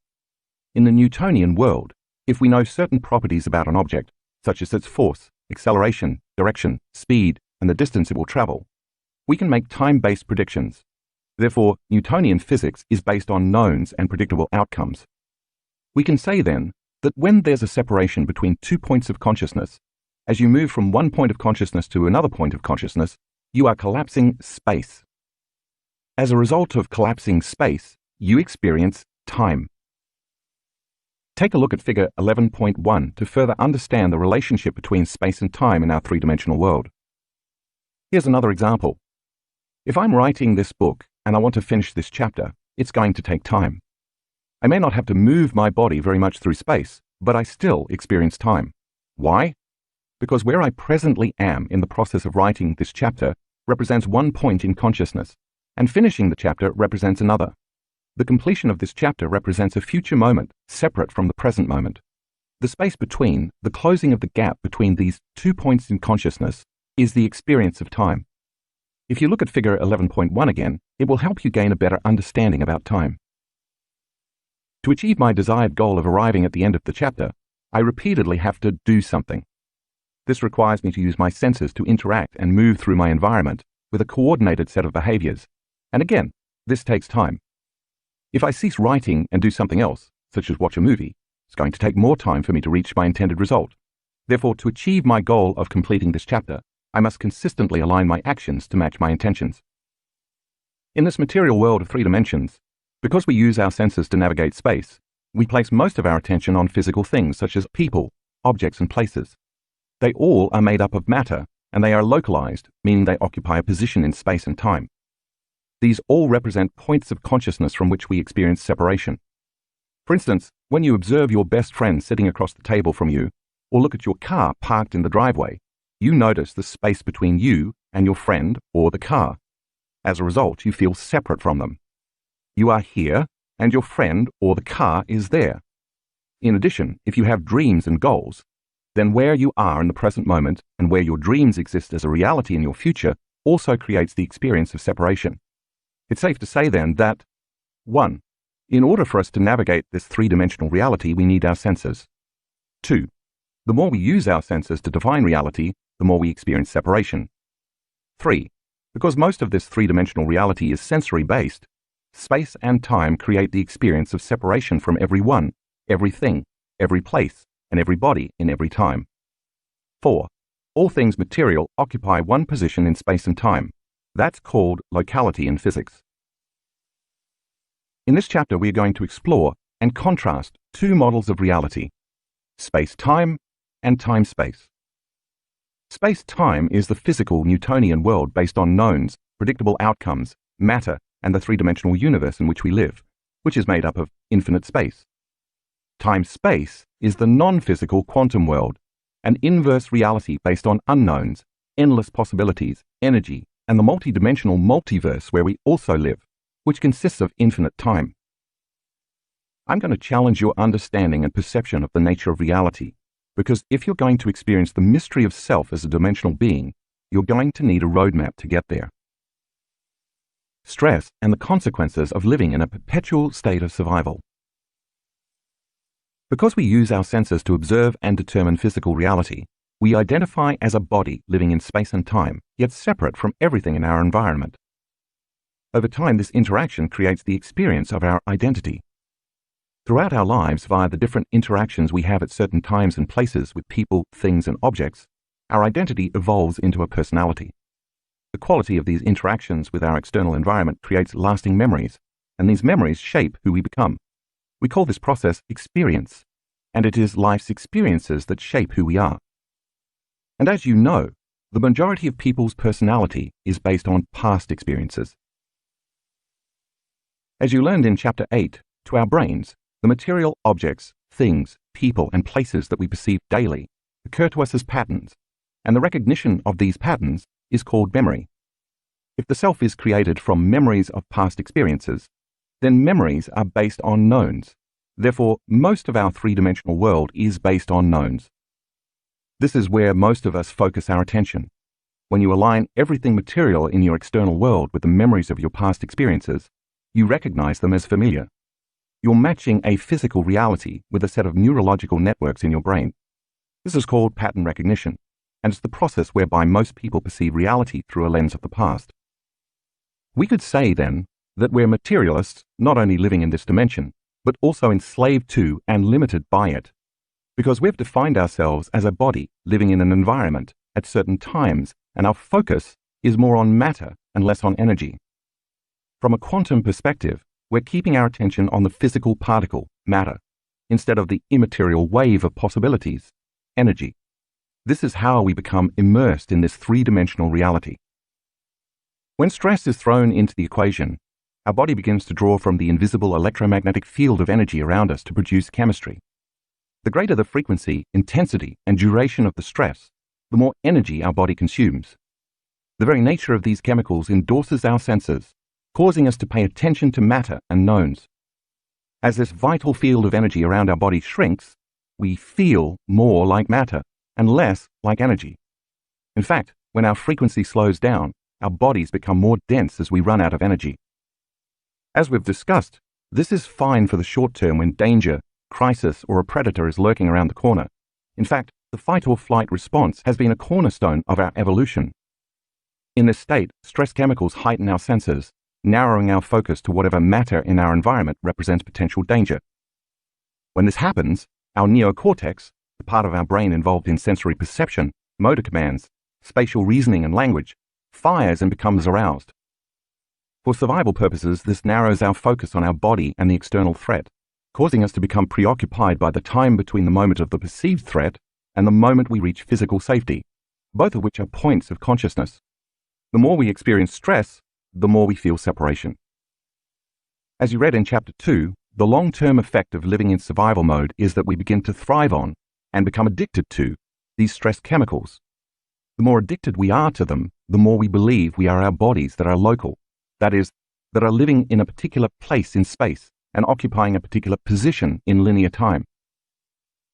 In the Newtonian world, if we know certain properties about an object, such as its force, acceleration, direction, speed, and the distance it will travel, we can make time-based predictions. Therefore, Newtonian physics is based on knowns and predictable outcomes. We can say then that when there's a separation between 2 points of consciousness, as you move from one point of consciousness to another point of consciousness, you are collapsing space. As a result of collapsing space, you experience time. Take a look at figure 11.1 to further understand the relationship between space and time in our 3-dimensional world. Here's another example. If I'm writing this book and I want to finish this chapter, it's going to take time. I may not have to move my body very much through space, but I still experience time. Why? Because where I presently am in the process of writing this chapter represents one point in consciousness, and finishing the chapter represents another. The completion of this chapter represents a future moment separate from the present moment. The space between, the closing of the gap between these 2 points in consciousness, is the experience of time. If you look at figure 11.1 again, it will help you gain a better understanding about time. To achieve my desired goal of arriving at the end of the chapter, I repeatedly have to do something. This requires me to use my senses to interact and move through my environment with a coordinated set of behaviors. And again, this takes time. If I cease writing and do something else, such as watch a movie, it's going to take more time for me to reach my intended result. Therefore, to achieve my goal of completing this chapter, I must consistently align my actions to match my intentions. In this material world of 3 dimensions, because we use our senses to navigate space, we place most of our attention on physical things such as people, objects, and places. They all are made up of matter, and they are localized, meaning they occupy a position in space and time. These all represent points of consciousness from which we experience separation. For instance, when you observe your best friend sitting across the table from you, or look at your car parked in the driveway, you notice the space between you and your friend or the car. As a result, you feel separate from them. You are here, and your friend or the car is there. In addition, if you have dreams and goals, then where you are in the present moment and where your dreams exist as a reality in your future also creates the experience of separation. It's safe to say then that 1. In order for us to navigate this 3-dimensional reality, we need our senses. 2. The more we use our senses to define reality, the more we experience separation. 3. Because most of this three-dimensional reality is sensory-based, space and time create the experience of separation from everyone, everything, every place, and everybody in every time. 4. All things material occupy one position in space and time. That's called locality in physics. In this chapter, we are going to explore and contrast two models of reality: space-time and time-space. Space-time is the physical Newtonian world based on knowns, predictable outcomes, matter, and the three-dimensional universe in which we live, which is made up of infinite space. Time-space is the non-physical quantum world, an inverse reality based on unknowns, endless possibilities, energy, and the multi-dimensional multiverse where we also live, which consists of infinite time. I'm going to challenge your understanding and perception of the nature of reality, because if you're going to experience the mystery of self as a dimensional being, you're going to need a roadmap to get there. Stress and the consequences of living in a perpetual state of survival. Because we use our senses to observe and determine physical reality, we identify as a body living in space and time, yet separate from everything in our environment. Over time, this interaction creates the experience of our identity. Throughout our lives, via the different interactions we have at certain times and places with people, things, and objects, our identity evolves into a personality. The quality of these interactions with our external environment creates lasting memories, and these memories shape who we become. We call this process experience, and it is life's experiences that shape who we are. And as you know, the majority of people's personality is based on past experiences. As you learned in Chapter 8, to our brains, the material objects, things, people, and places that we perceive daily occur to us as patterns, and the recognition of these patterns is called memory. If the self is created from memories of past experiences, then memories are based on knowns. Therefore, most of our three-dimensional world is based on knowns. This is where most of us focus our attention. When you align everything material in your external world with the memories of your past experiences, you recognize them as familiar. You're matching a physical reality with a set of neurological networks in your brain. This is called pattern recognition, and it's the process whereby most people perceive reality through a lens of the past. We could say, then, that we're materialists not only living in this dimension, but also enslaved to and limited by it, because we've defined ourselves as a body living in an environment at certain times, and our focus is more on matter and less on energy. From a quantum perspective, we're keeping our attention on the physical particle, matter, instead of the immaterial wave of possibilities, energy. This is how we become immersed in this three-dimensional reality. When stress is thrown into the equation, our body begins to draw from the invisible electromagnetic field of energy around us to produce chemistry. The greater the frequency, intensity, and duration of the stress, the more energy our body consumes. The very nature of these chemicals endorses our senses, causing us to pay attention to matter and knowns. As this vital field of energy around our body shrinks, we feel more like matter and less like energy. In fact, when our frequency slows down, our bodies become more dense as we run out of energy. As we've discussed, this is fine for the short term when danger, crisis, or a predator is lurking around the corner. In fact, the fight or flight response has been a cornerstone of our evolution. In this state, stress chemicals heighten our senses, narrowing our focus to whatever matter in our environment represents potential danger. When this happens, our neocortex, the part of our brain involved in sensory perception, motor commands, spatial reasoning, and language, fires and becomes aroused. For survival purposes, this narrows our focus on our body and the external threat, causing us to become preoccupied by the time between the moment of the perceived threat and the moment we reach physical safety, both of which are points of consciousness. The more we experience stress, the more we feel separation. As you read in Chapter 2, the long-term effect of living in survival mode is that we begin to thrive on and become addicted to these stress chemicals. The more addicted we are to them, the more we believe we are our bodies that are local, that is, that are living in a particular place in space and occupying a particular position in linear time.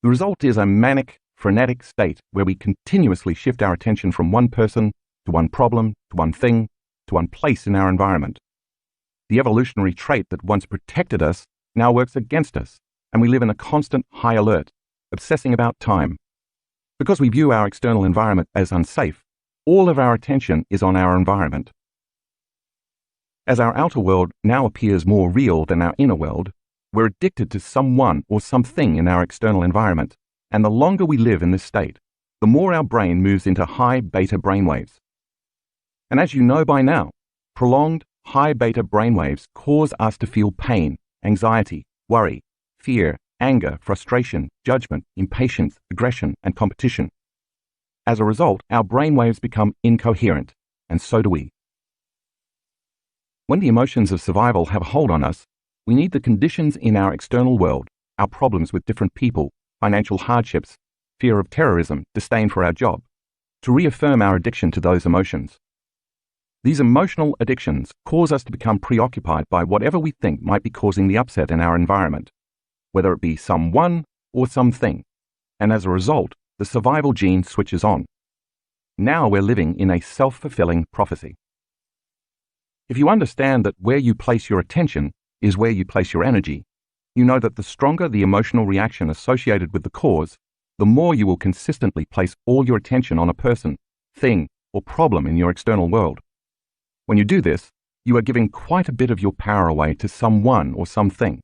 The result is a manic, frenetic state where we continuously shift our attention from one person to one problem, to one thing, to one place in our environment. The evolutionary trait that once protected us now works against us, and we live in a constant high alert, obsessing about time. Because we view our external environment as unsafe, all of our attention is on our environment. As our outer world now appears more real than our inner world, we're addicted to someone or something in our external environment, and the longer we live in this state, the more our brain moves into high beta brainwaves. And as you know by now, prolonged high beta brainwaves cause us to feel pain, anxiety, worry, fear, anger, frustration, judgment, impatience, aggression, and competition. As a result, our brainwaves become incoherent, and so do we. When the emotions of survival have a hold on us, we need the conditions in our external world, our problems with different people, financial hardships, fear of terrorism, disdain for our job, to reaffirm our addiction to those emotions. These emotional addictions cause us to become preoccupied by whatever we think might be causing the upset in our environment, whether it be someone or something, and as a result, the survival gene switches on. Now we're living in a self-fulfilling prophecy. If you understand that where you place your attention is where you place your energy, you know that the stronger the emotional reaction associated with the cause, the more you will consistently place all your attention on a person, thing, or problem in your external world. When you do this, you are giving quite a bit of your power away to someone or something.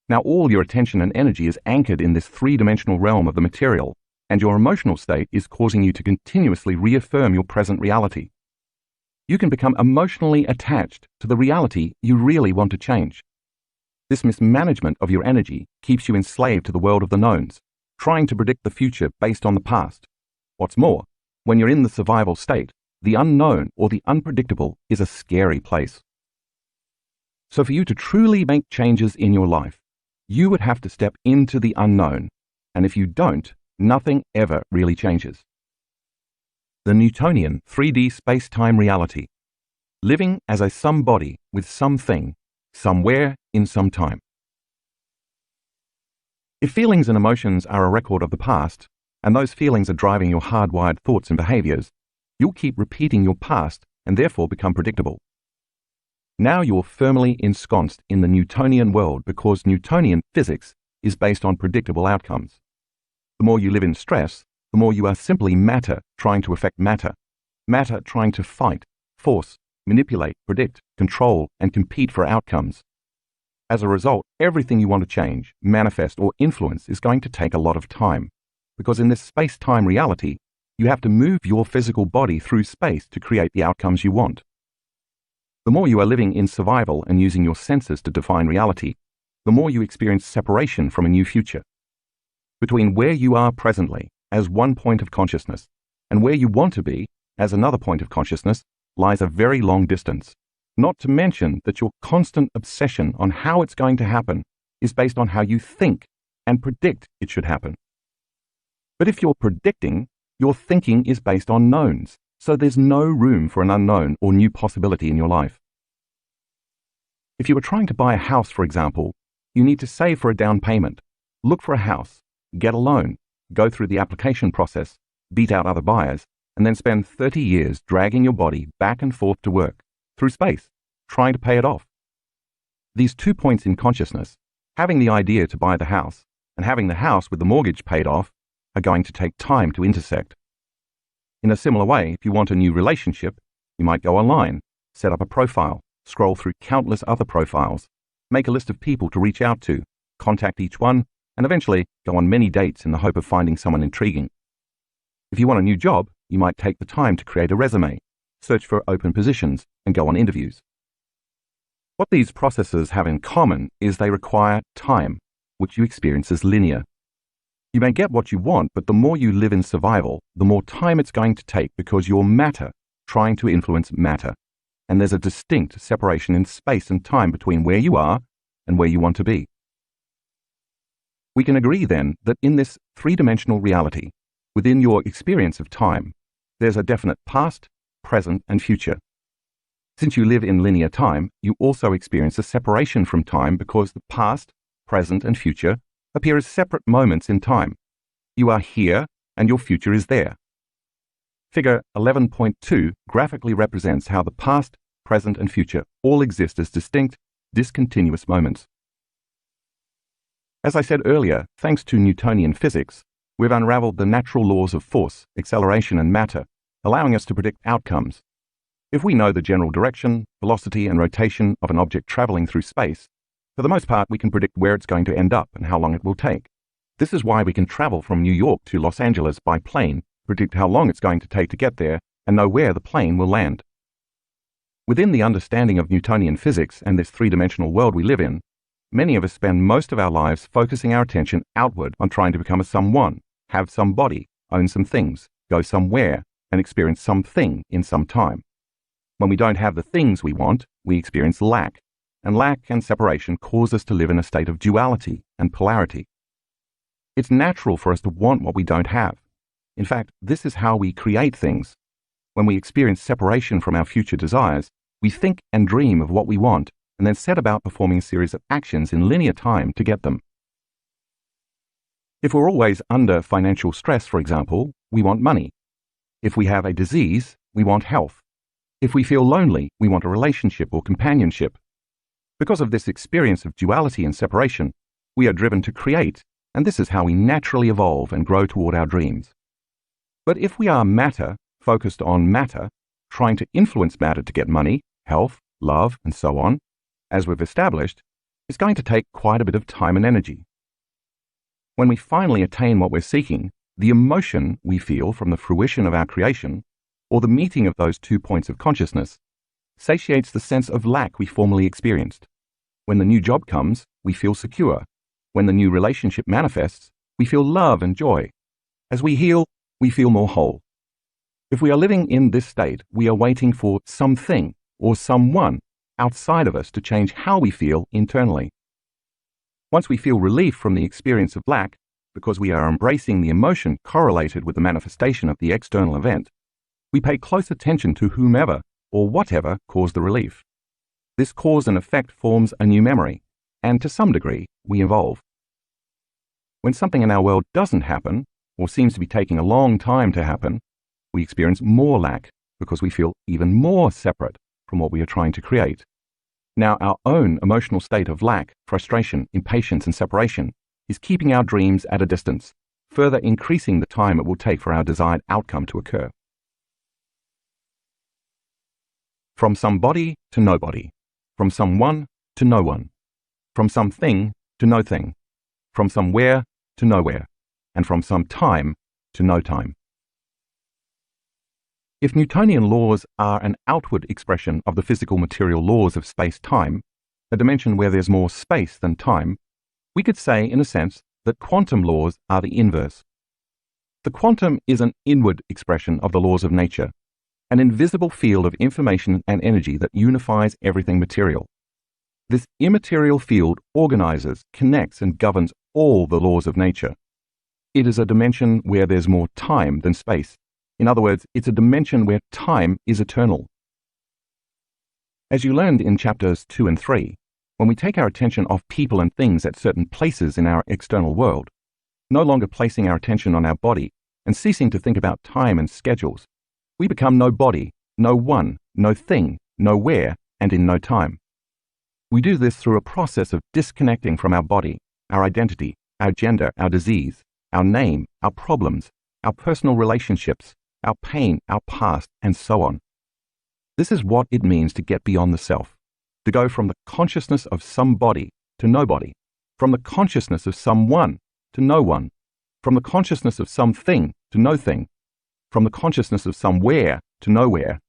Now all your attention and energy is anchored in this three-dimensional realm of the material, and your emotional state is causing you to continuously reaffirm your present reality. You can become emotionally attached to the reality you really want to change. This mismanagement of your energy keeps you enslaved to the world of the knowns, trying to predict the future based on the past. What's more, when you're in the survival state, the unknown or the unpredictable is a scary place. So for you to truly make changes in your life, you would have to step into the unknown, and if you don't, nothing ever really changes. The Newtonian 3D space-time reality, living as a somebody with something, somewhere in some time. If feelings and emotions are a record of the past, and those feelings are driving your hardwired thoughts and behaviors, you'll keep repeating your past and therefore become predictable. Now you're firmly ensconced in the Newtonian world because Newtonian physics is based on predictable outcomes. The more you live in stress, the more you are simply matter trying to affect matter, matter trying to fight, force, manipulate, predict, control, and compete for outcomes. As a result, everything you want to change, manifest, or influence is going to take a lot of time, because in this space-time reality, you have to move your physical body through space to create the outcomes you want. The more you are living in survival and using your senses to define reality, the more you experience separation from a new future. Between where you are presently, as one point of consciousness, and where you want to be, as another point of consciousness, lies a very long distance. Not to mention that your constant obsession on how it's going to happen is based on how you think and predict it should happen. But if you're predicting, your thinking is based on knowns, so there's no room for an unknown or new possibility in your life. If you are trying to buy a house, for example, you need to save for a down payment, look for a house, get a loan, go through the application process, beat out other buyers, and then spend 30 years dragging your body back and forth to work, through space, trying to pay it off. These 2 points in consciousness, having the idea to buy the house and having the house with the mortgage paid off, are going to take time to intersect. In a similar way, if you want a new relationship, you might go online, set up a profile, scroll through countless other profiles, make a list of people to reach out to, contact each one, and eventually go on many dates in the hope of finding someone intriguing. If you want a new job, you might take the time to create a resume, search for open positions, and go on interviews. What these processes have in common is they require time, which you experience as linear. You may get what you want, but the more you live in survival, the more time it's going to take because you're matter trying to influence matter, and there's a distinct separation in space and time between where you are and where you want to be. We can agree then that in this three-dimensional reality, within your experience of time, there's a definite past, present, and future. Since you live in linear time, you also experience a separation from time because the past, present, and future appear as separate moments in time. You are here and your future is there. Figure 11.2 graphically represents how the past, present, and future all exist as distinct, discontinuous moments. As I said earlier, thanks to Newtonian physics, We've unraveled the natural laws of force, acceleration, and matter, allowing us to predict outcomes. If we know the general direction, velocity, and rotation of an object traveling through space, for the most part, we can predict where it's going to end up and how long it will take. This is why we can travel from New York to Los Angeles by plane, predict how long it's going to take to get there, and know where the plane will land. Within the understanding of Newtonian physics and this three-dimensional world we live in, many of us spend most of our lives focusing our attention outward on trying to become a someone, have some body, own some things, go somewhere, and experience something in some time. When we don't have the things we want, we experience lack, and lack and separation cause us to live in a state of duality and polarity. It's natural for us to want what we don't have. In fact, this is how we create things. When we experience separation from our future desires, we think and dream of what we want, and then set about performing a series of actions in linear time to get them. If we're always under financial stress, for example, we want money. If we have a disease, we want health. If we feel lonely, we want a relationship or companionship. Because of this experience of duality and separation, we are driven to create, and this is how we naturally evolve and grow toward our dreams. But if we are matter, focused on matter, trying to influence matter to get money, health, love, and so on, as we've established, it's going to take quite a bit of time and energy. When we finally attain what we're seeking, the emotion we feel from the fruition of our creation, or the meeting of those 2 points of consciousness, satiates the sense of lack we formerly experienced. When the new job comes, we feel secure. When the new relationship manifests, we feel love and joy. As we heal, we feel more whole. If we are living in this state, we are waiting for something or someone outside of us to change how we feel internally. Once we feel relief from the experience of lack, because we are embracing the emotion correlated with the manifestation of the external event, we pay close attention to whomever or whatever caused the relief. This cause and effect forms a new memory, and to some degree, we evolve. When something in our world doesn't happen, or seems to be taking a long time to happen, we experience more lack because we feel even more separate from what we are trying to create. Now, our own emotional state of lack, frustration, impatience, and separation is keeping our dreams at a distance, further increasing the time it will take for our desired outcome to occur. From somebody to nobody, from someone to no one, from something to no thing, from somewhere to nowhere, and from some time to no time. If Newtonian laws are an outward expression of the physical material laws of space-time, a dimension where there's more space than time, we could say, in a sense, that quantum laws are the inverse. The quantum is an inward expression of the laws of nature, an invisible field of information and energy that unifies everything material. This immaterial field organizes, connects, and governs all the laws of nature. It is a dimension where there's more time than space. In other words, it's a dimension where time is eternal. As you learned in chapters 2 and 3, when we take our attention off people and things at certain places in our external world, no longer placing our attention on our body and ceasing to think about time and schedules, we become no body, no one, no thing, nowhere, and in no time. We do this through a process of disconnecting from our body, our identity, our gender, our disease, our name, our problems, our personal relationships, our pain, our past, and so on. This is what it means to get beyond the self, to go from the consciousness of somebody to nobody, from the consciousness of someone to no one, from the consciousness of something to no thing, from the consciousness of somewhere to nowhere,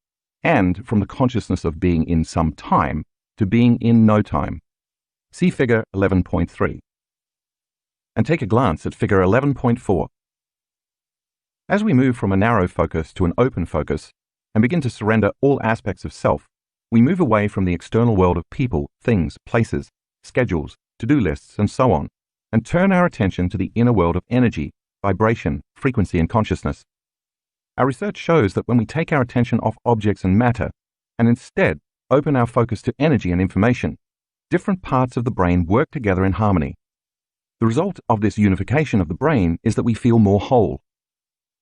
and from the consciousness of being in some time to being in no time. See figure 11.3. And take a glance at figure 11.4. As we move from a narrow focus to an open focus and begin to surrender all aspects of self, we move away from the external world of people, things, places, schedules, to-do lists, and so on, and turn our attention to the inner world of energy, vibration, frequency, and consciousness. Our research shows that when we take our attention off objects and matter, and instead open our focus to energy and information, different parts of the brain work together in harmony. The result of this unification of the brain is that we feel more whole.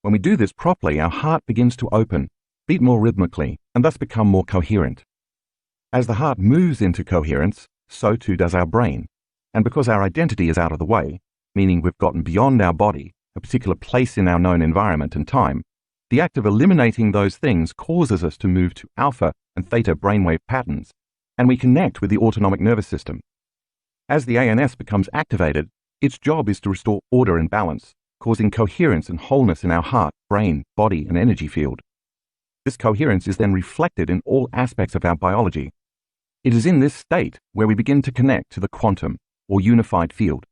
When we do this properly, our heart begins to open, beat more rhythmically, and thus become more coherent. As the heart moves into coherence, so too does our brain. And because our identity is out of the way, meaning we've gotten beyond our body a particular place in our known environment and time, the act of eliminating those things causes us to move to alpha and theta brainwave patterns, and we connect with the autonomic nervous system. As the ANS becomes activated, its job is to restore order and balance, causing coherence and wholeness in our heart, brain, body, and energy field. This coherence is then reflected in all aspects of our biology. It is in this state where we begin to connect to the quantum, or unified field.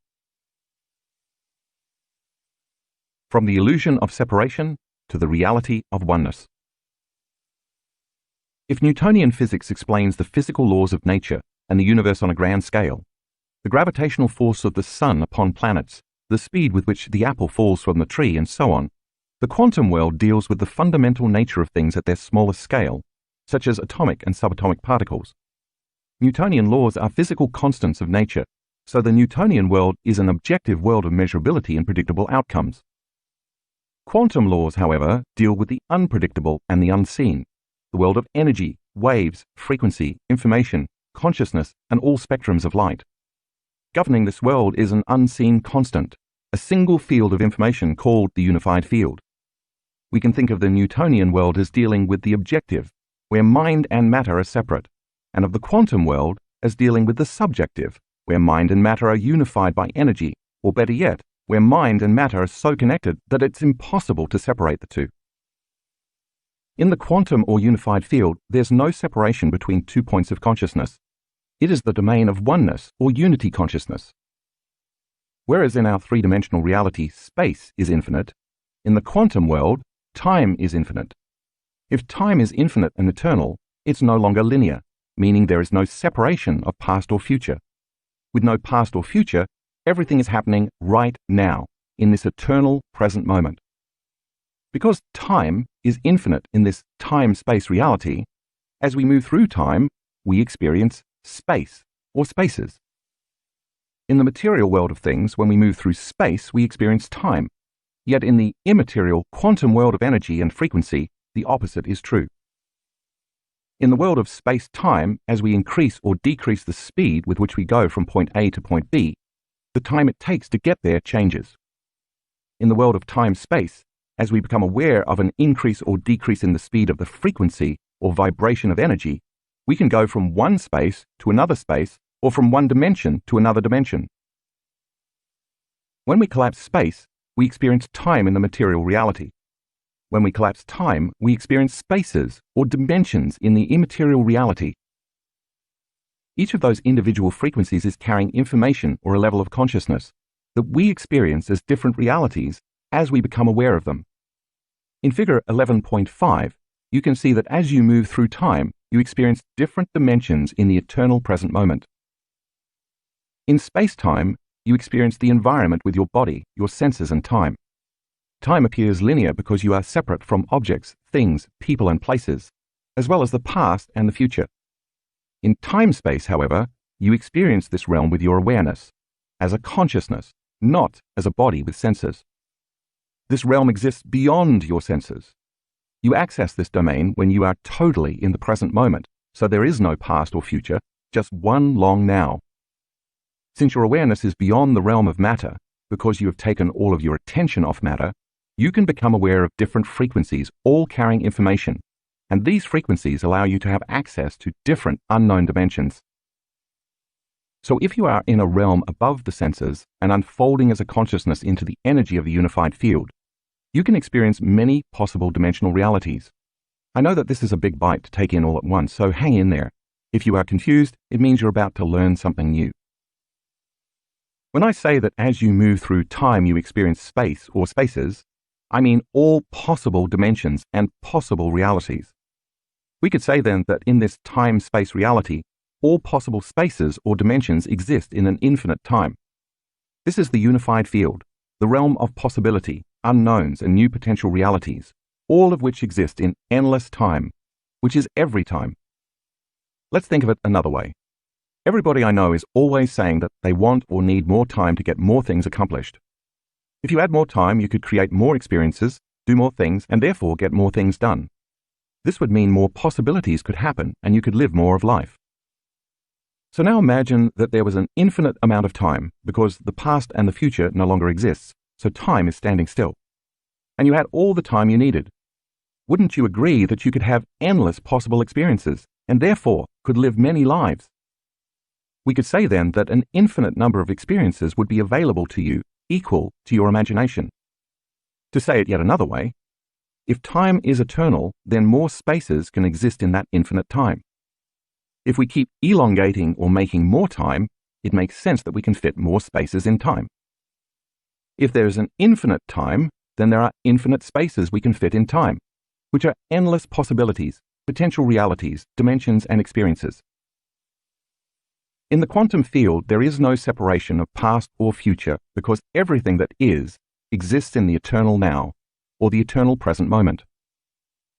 From the illusion of separation to the reality of oneness. If Newtonian physics explains the physical laws of nature and the universe on a grand scale, the gravitational force of the sun upon planets, the speed with which the apple falls from the tree, and so on, the quantum world deals with the fundamental nature of things at their smallest scale, such as atomic and subatomic particles. Newtonian laws are physical constants of nature, so the Newtonian world is an objective world of measurability and predictable outcomes. Quantum laws, however, deal with the unpredictable and the unseen, the world of energy, waves, frequency, information, consciousness, and all spectrums of light. Governing this world is an unseen constant, a single field of information called the unified field. We can think of the Newtonian world as dealing with the objective, where mind and matter are separate, and of the quantum world as dealing with the subjective, where mind and matter are unified by energy, or better yet, where mind and matter are so connected that it's impossible to separate the two. In the quantum or unified field, there's no separation between 2 points of consciousness. It is the domain of oneness or unity consciousness. Whereas in our three-dimensional reality, space is infinite, in the quantum world, time is infinite. If time is infinite and eternal, it's no longer linear, meaning there is no separation of past or future. With no past or future, everything is happening right now, in this eternal present moment. Because time is infinite in this time-space reality, as we move through time, we experience space or spaces. In the material world of things, when we move through space, we experience time. Yet in the immaterial quantum world of energy and frequency, the opposite is true. In the world of space-time, as we increase or decrease the speed with which we go from point A to point B, the time it takes to get there changes. In the world of time-space, as we become aware of an increase or decrease in the speed of the frequency or vibration of energy, we can go from one space to another space or from one dimension to another dimension. When we collapse space, we experience time in the material reality. When we collapse time, we experience spaces or dimensions in the immaterial reality. Each of those individual frequencies is carrying information or a level of consciousness that we experience as different realities as we become aware of them. In figure 11.5, you can see that as you move through time, you experience different dimensions in the eternal present moment. In space-time, you experience the environment with your body, your senses, and time. Time appears linear because you are separate from objects, things, people, and places, as well as the past and the future. In time-space, however, you experience this realm with your awareness, as a consciousness, not as a body with senses. This realm exists beyond your senses. You access this domain when you are totally in the present moment, so there is no past or future, just one long now. Since your awareness is beyond the realm of matter, because you have taken all of your attention off matter, you can become aware of different frequencies, all carrying information, and these frequencies allow you to have access to different unknown dimensions. So if you are in a realm above the senses and unfolding as a consciousness into the energy of the unified field, you can experience many possible dimensional realities. I know that this is a big bite to take in all at once, so hang in there. If you are confused, it means you're about to learn something new. When I say that as you move through time you experience space or spaces, I mean all possible dimensions and possible realities. We could say then that in this time-space reality, all possible spaces or dimensions exist in an infinite time. This is the unified field, the realm of possibility, unknowns, and new potential realities, all of which exist in endless time, which is every time. Let's think of it another way. Everybody I know is always saying that they want or need more time to get more things accomplished. If you had more time, you could create more experiences, do more things, and therefore get more things done. This would mean more possibilities could happen and you could live more of life. So now imagine that there was an infinite amount of time because the past and the future no longer exists, so time is standing still. And you had all the time you needed. Wouldn't you agree that you could have endless possible experiences, and therefore could live many lives? We could say then that an infinite number of experiences would be available to you, equal to your imagination. To say it yet another way, if time is eternal, then more spaces can exist in that infinite time. If we keep elongating or making more time, it makes sense that we can fit more spaces in time. If there is an infinite time, then there are infinite spaces we can fit in time, which are endless possibilities, potential realities, dimensions, and experiences. In the quantum field, there is no separation of past or future because everything that is exists in the eternal now, or the eternal present moment.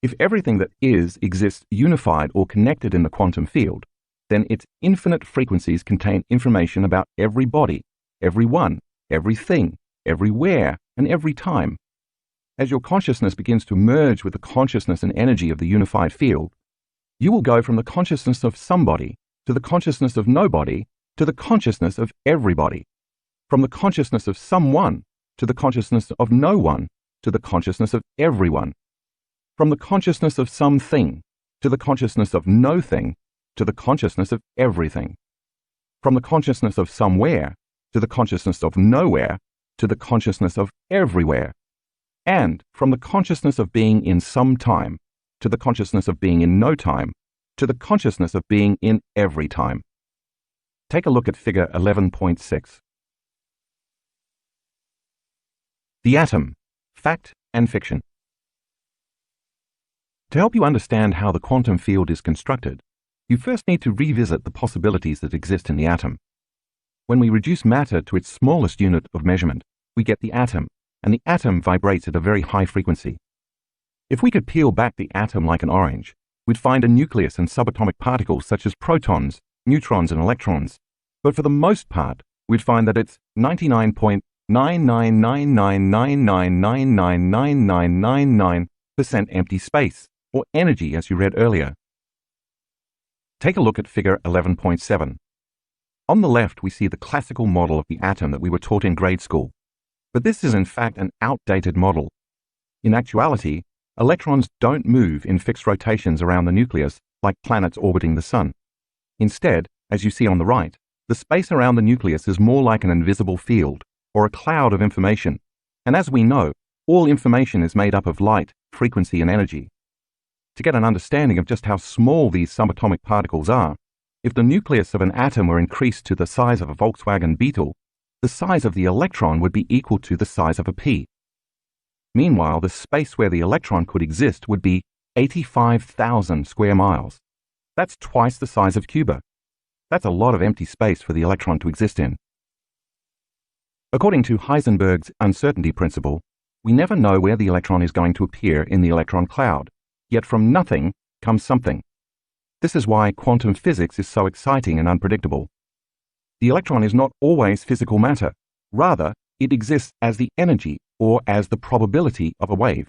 If everything that is exists unified or connected in the quantum field, then its infinite frequencies contain information about every body, everyone, everything, everywhere, and every time. As your consciousness begins to merge with the consciousness and energy of the unified field, you will go from the consciousness of somebody to the consciousness of nobody to the consciousness of everybody, from the consciousness of someone to the consciousness of no one to the consciousness of everyone, from the consciousness of something to the consciousness of no thing to the consciousness of everything, from the consciousness of somewhere to the consciousness of nowhere to the consciousness of everywhere, and from the consciousness of being in some time to the consciousness of being in no time to the consciousness of being in every time. Take a look at figure 11.6. The atom, fact and fiction. To help you understand how the quantum field is constructed, you first need to revisit the possibilities that exist in the atom. When we reduce matter to its smallest unit of measurement, we get the atom, and the atom vibrates at a very high frequency. If we could peel back the atom like an orange, we'd find a nucleus and subatomic particles such as protons, neutrons, and electrons. But for the most part, we'd find that it's 99.99999999999% empty space, or energy as you read earlier. Take a look at figure 11.7. On the left, we see the classical model of the atom that we were taught in grade school. But this is in fact an outdated model. In actuality, electrons don't move in fixed rotations around the nucleus like planets orbiting the sun. Instead, as you see on the right, the space around the nucleus is more like an invisible field, or a cloud of information. And as we know, all information is made up of light, frequency, and energy. To get an understanding of just how small these subatomic particles are, if the nucleus of an atom were increased to the size of a Volkswagen Beetle, the size of the electron would be equal to the size of a pea. Meanwhile, the space where the electron could exist would be 85,000 square miles. That's twice the size of Cuba. That's a lot of empty space for the electron to exist in. According to Heisenberg's uncertainty principle, we never know where the electron is going to appear in the electron cloud, yet from nothing comes something. This is why quantum physics is so exciting and unpredictable. The electron is not always physical matter. Rather, it exists as the energy or as the probability of a wave.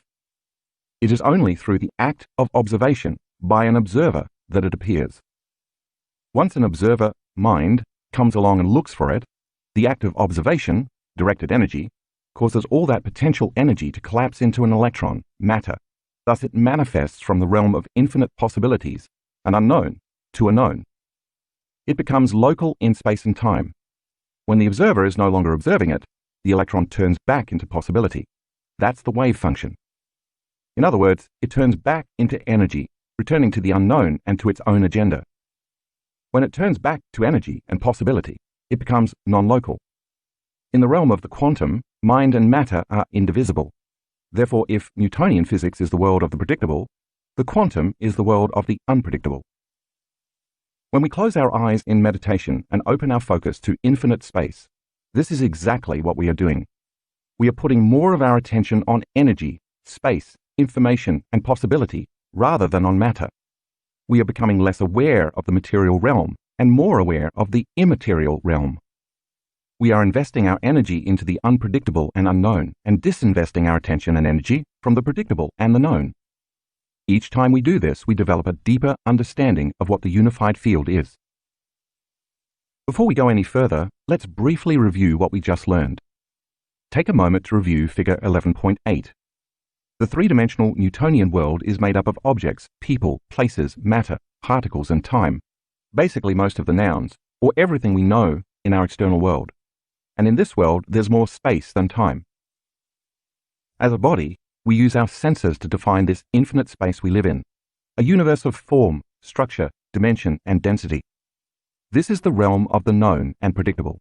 It is only through the act of observation by an observer that it appears. Once an observer, mind, comes along and looks for it, the act of observation, directed energy, causes all that potential energy to collapse into an electron, matter. Thus it manifests from the realm of infinite possibilities, an unknown, to a known. It becomes local in space and time. When the observer is no longer observing it, the electron turns back into possibility. That's the wave function. In other words, it turns back into energy, returning to the unknown and to its own agenda. When it turns back to energy and possibility, it becomes non-local. In the realm of the quantum, mind and matter are indivisible. Therefore, if Newtonian physics is the world of the predictable, the quantum is the world of the unpredictable. When we close our eyes in meditation and open our focus to infinite space, this is exactly what we are doing. We are putting more of our attention on energy, space, information, and possibility rather than on matter. We are becoming less aware of the material realm and more aware of the immaterial realm. We are investing our energy into the unpredictable and unknown and disinvesting our attention and energy from the predictable and the known. Each time we do this, we develop a deeper understanding of what the unified field is. Before we go any further, let's briefly review what we just learned. take a moment to review Figure 11.8. The three-dimensional Newtonian world is made up of objects, people, places, matter, particles, and time, basically most of the nouns, or everything we know in our external world. And in this world, there's more space than time. As a body, we use our senses to define this infinite space we live in, a universe of form, structure, dimension, and density. This is the realm of the known and predictable.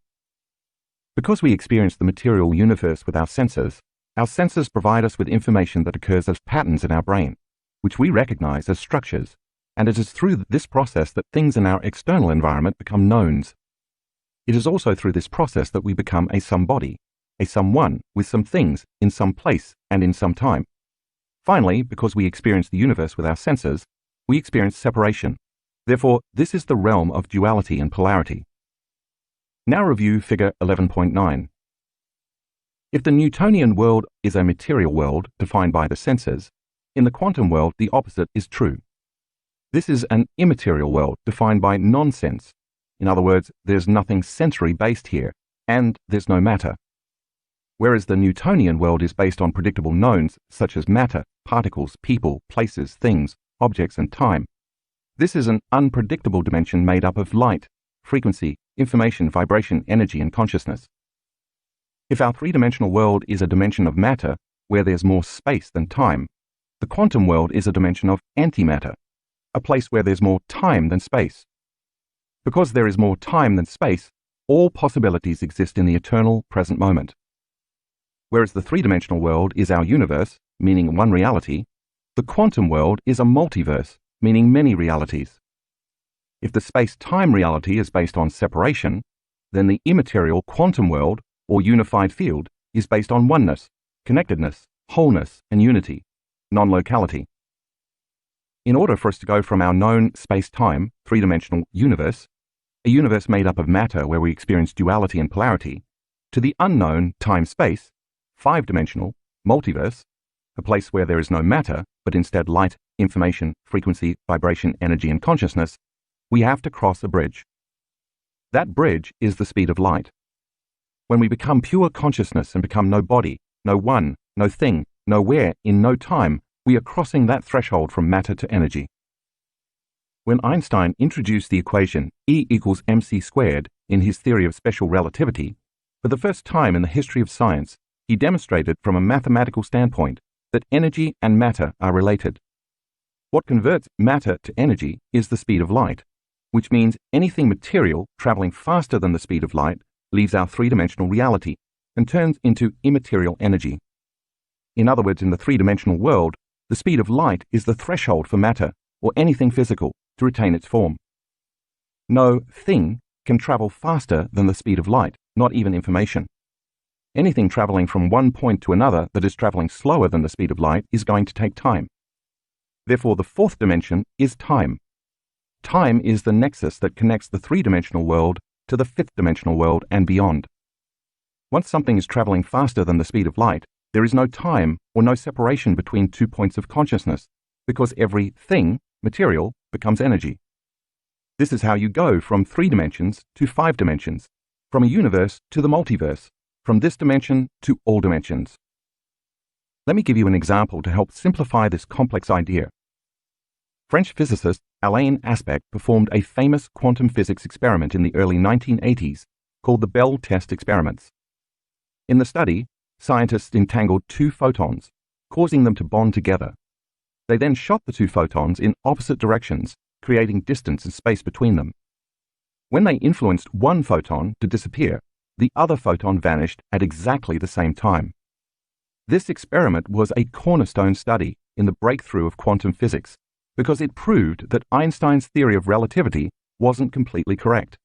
Because we experience the material universe with our senses provide us with information that occurs as patterns in our brain, which we recognize as structures, and it is through this process that things in our external environment become knowns. It is also through this process that we become a somebody, a someone with some things in some place and in some time. Finally, because we experience the universe with our senses, we experience separation. Therefore, this is the realm of duality and polarity. Now review Figure 11.9. If the Newtonian world is a material world defined by the senses, in the quantum world the opposite is true. This is an immaterial world defined by non-sense. In other words, there's nothing sensory-based here, and there's no matter. Whereas the Newtonian world is based on predictable knowns such as matter, particles, people, places, things, objects, and time. This is an unpredictable dimension made up of light, frequency, information, vibration, energy, and consciousness. If our three-dimensional world is a dimension of matter, where there's more space than time, the quantum world is a dimension of antimatter, a place where there's more time than space. Because there is more time than space, all possibilities exist in the eternal present moment. Whereas the three-dimensional world is our universe, meaning one reality, the quantum world is a multiverse, meaning many realities. If the space-time reality is based on separation, then the immaterial quantum world, or unified field, is based on oneness, connectedness, wholeness, and unity, non-locality. In order for us to go from our known space-time, three-dimensional universe, a universe made up of matter where we experience duality and polarity, to the unknown time-space, five-dimensional, multiverse, a place where there is no matter, but instead light, information, frequency, vibration, energy, and consciousness, we have to cross a bridge. That bridge is the speed of light. When we become pure consciousness and become no body, no one, no thing, nowhere, in no time, we are crossing that threshold from matter to energy. When Einstein introduced the equation E equals mc squared in his theory of special relativity, for the first time in the history of science, he demonstrated from a mathematical standpoint that energy and matter are related. What converts matter to energy is the speed of light, which means anything material traveling faster than the speed of light leaves our three-dimensional reality and turns into immaterial energy. In other words, in the three-dimensional world, the speed of light is the threshold for matter, or anything physical, to retain its form. No thing can travel faster than the speed of light, not even information. Anything traveling from one point to another that is traveling slower than the speed of light is going to take time. Therefore, the fourth dimension is time. Time is the nexus that connects the three-dimensional world to the fifth-dimensional world and beyond. Once something is traveling faster than the speed of light, there is no time or no separation between 2 points of consciousness, because every thing, material, becomes energy. This is how you go from 3 dimensions to 5 dimensions, from a universe to the multiverse, from this dimension to all dimensions. Let me give you an example to help simplify this complex idea. French physicist Alain Aspect performed a famous quantum physics experiment in the early 1980s called the Bell test experiments. In the study, scientists entangled 2 photons, causing them to bond together. They then shot the 2 photons in opposite directions, creating distance and space between them. When they influenced one photon to disappear, the other photon vanished at exactly the same time. This experiment was a cornerstone study in the breakthrough of quantum physics because it proved that Einstein's theory of relativity wasn't completely correct.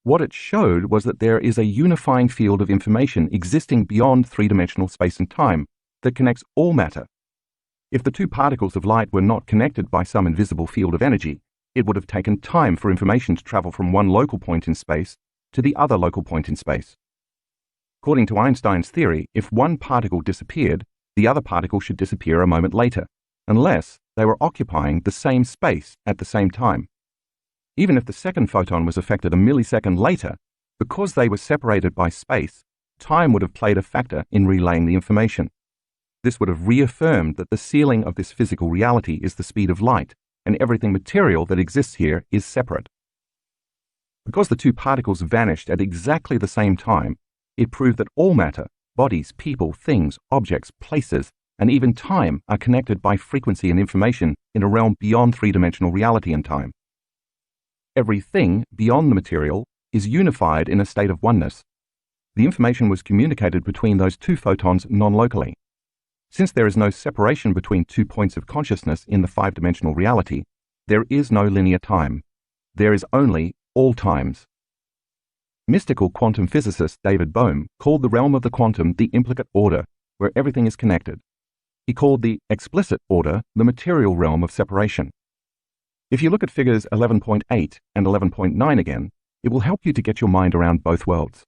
What it showed was that there is a unifying field of information existing beyond 3-dimensional space and time that connects all matter. If the 2 particles of light were not connected by some invisible field of energy, it would have taken time for information to travel from one local point in space to the other local point in space. According to Einstein's theory, if one particle disappeared, the other particle should disappear a moment later, unless they were occupying the same space at the same time. Even if the second photon was affected a millisecond later, because they were separated by space, time would have played a factor in relaying the information. This would have reaffirmed that the ceiling of this physical reality is the speed of light, and everything material that exists here is separate. Because the two particles vanished at exactly the same time, it proved that all matter, bodies, people, things, objects, places, and even time are connected by frequency and information in a realm beyond three-dimensional reality and time. Everything beyond the material is unified in a state of oneness. The information was communicated between those two photons non-locally. Since there is no separation between 2 points of consciousness in the five-dimensional reality, there is no linear time. There is only all times. Mystical quantum physicist David Bohm called the realm of the quantum the implicate order, where everything is connected. He called the explicit order the material realm of separation. If you look at figures 11.8 and 11.9 again, it will help you to get your mind around both worlds.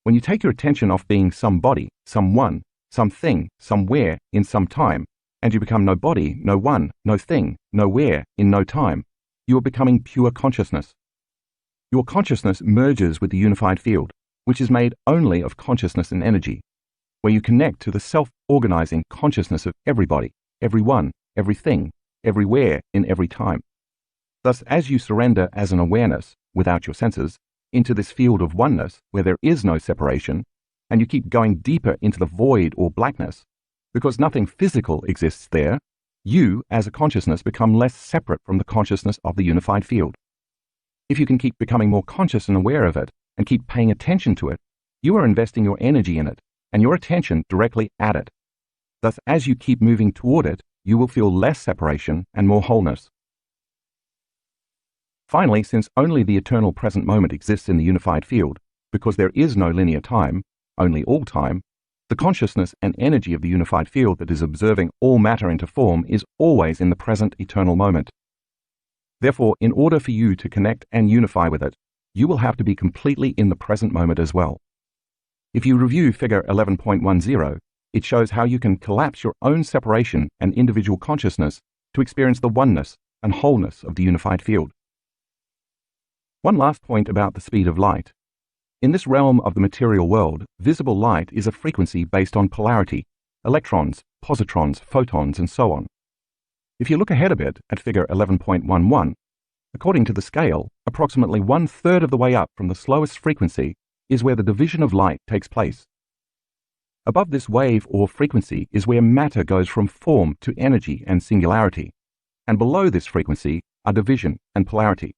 When you take your attention off being somebody, someone, something, somewhere, in some time, and you become no body, no one, no thing, nowhere, in no time, you are becoming pure consciousness. Your consciousness merges with the unified field, which is made only of consciousness and energy, where you connect to the self-organizing consciousness of everybody, everyone, everything, everywhere, in every time. Thus, as you surrender as an awareness, without your senses, into this field of oneness where there is no separation, and you keep going deeper into the void or blackness, because nothing physical exists there, you, as a consciousness, become less separate from the consciousness of the unified field. If you can keep becoming more conscious and aware of it, and keep paying attention to it, you are investing your energy in it, and your attention directly at it. Thus, as you keep moving toward it, you will feel less separation and more wholeness. Finally, since only the eternal present moment exists in the unified field, because there is no linear time, only all time, the consciousness and energy of the unified field that is observing all matter into form is always in the present eternal moment. Therefore, in order for you to connect and unify with it, you will have to be completely in the present moment as well. If you review figure 11.10, it shows how you can collapse your own separation and individual consciousness to experience the oneness and wholeness of the unified field. One last point about the speed of light. In this realm of the material world, visible light is a frequency based on polarity, electrons, positrons, photons, and so on. If you look ahead a bit at figure 11.11, according to the scale, approximately 1/3 of the way up from the slowest frequency is where the division of light takes place. Above this wave or frequency is where matter goes from form to energy and singularity, and below this frequency are division and polarity.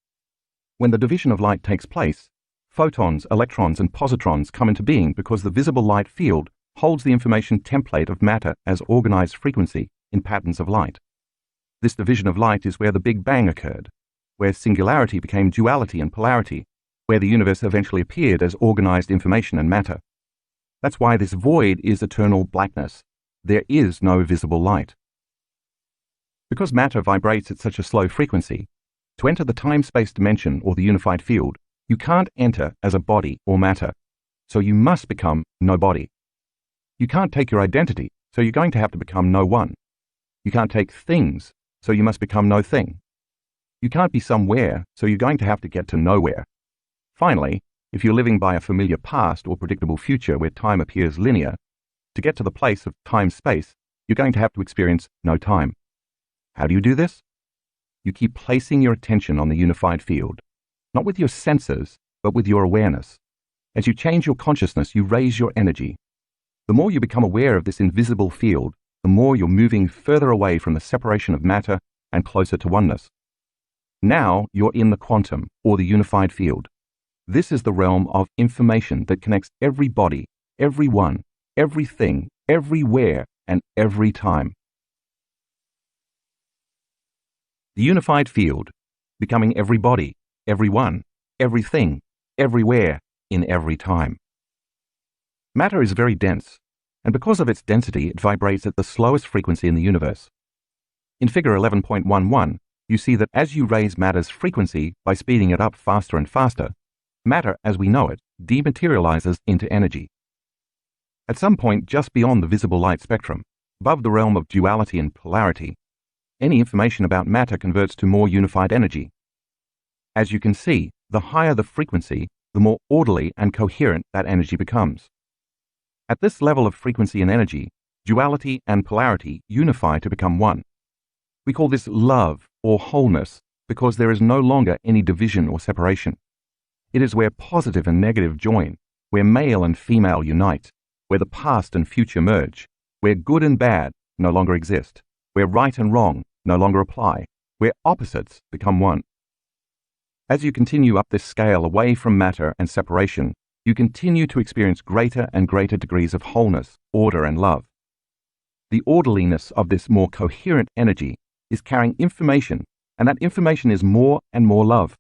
When the division of light takes place, photons, electrons, and positrons come into being because the visible light field holds the information template of matter as organized frequency in patterns of light. This division of light is where the Big Bang occurred, where singularity became duality and polarity, where the universe eventually appeared as organized information and matter. That's why this void is eternal blackness. There is no visible light. Because matter vibrates at such a slow frequency, to enter the time-space dimension or the unified field, you can't enter as a body or matter, so you must become no body. You can't take your identity, so you're going to have to become no one. You can't take things, so you must become no thing. You can't be somewhere, so you're going to have to get to nowhere. Finally, if you're living by a familiar past or predictable future where time appears linear, to get to the place of time-space, you're going to have to experience no time. How do you do this? You keep placing your attention on the unified field, not with your senses, but with your awareness. As you change your consciousness, you raise your energy. The more you become aware of this invisible field, the more you're moving further away from the separation of matter and closer to oneness. Now you're in the quantum, or the unified field. This is the realm of information that connects every body, everyone, everything, everywhere, and every time. The unified field, becoming everybody, everyone, everything, everywhere, in every time. Matter is very dense, and because of its density, it vibrates at the slowest frequency in the universe. In figure 11.11, you see that as you raise matter's frequency by speeding it up faster and faster, matter, as we know it, dematerializes into energy. At some point just beyond the visible light spectrum, above the realm of duality and polarity, any information about matter converts to more unified energy. As you can see, the higher the frequency, the more orderly and coherent that energy becomes. At this level of frequency and energy, duality and polarity unify to become one. We call this love or wholeness because there is no longer any division or separation. It is where positive and negative join, where male and female unite, where the past and future merge, where good and bad no longer exist, where right and wrong no longer apply, where opposites become one. As you continue up this scale away from matter and separation, you continue to experience greater and greater degrees of wholeness, order, and love. The orderliness of this more coherent energy is carrying information, and that information is more and more love.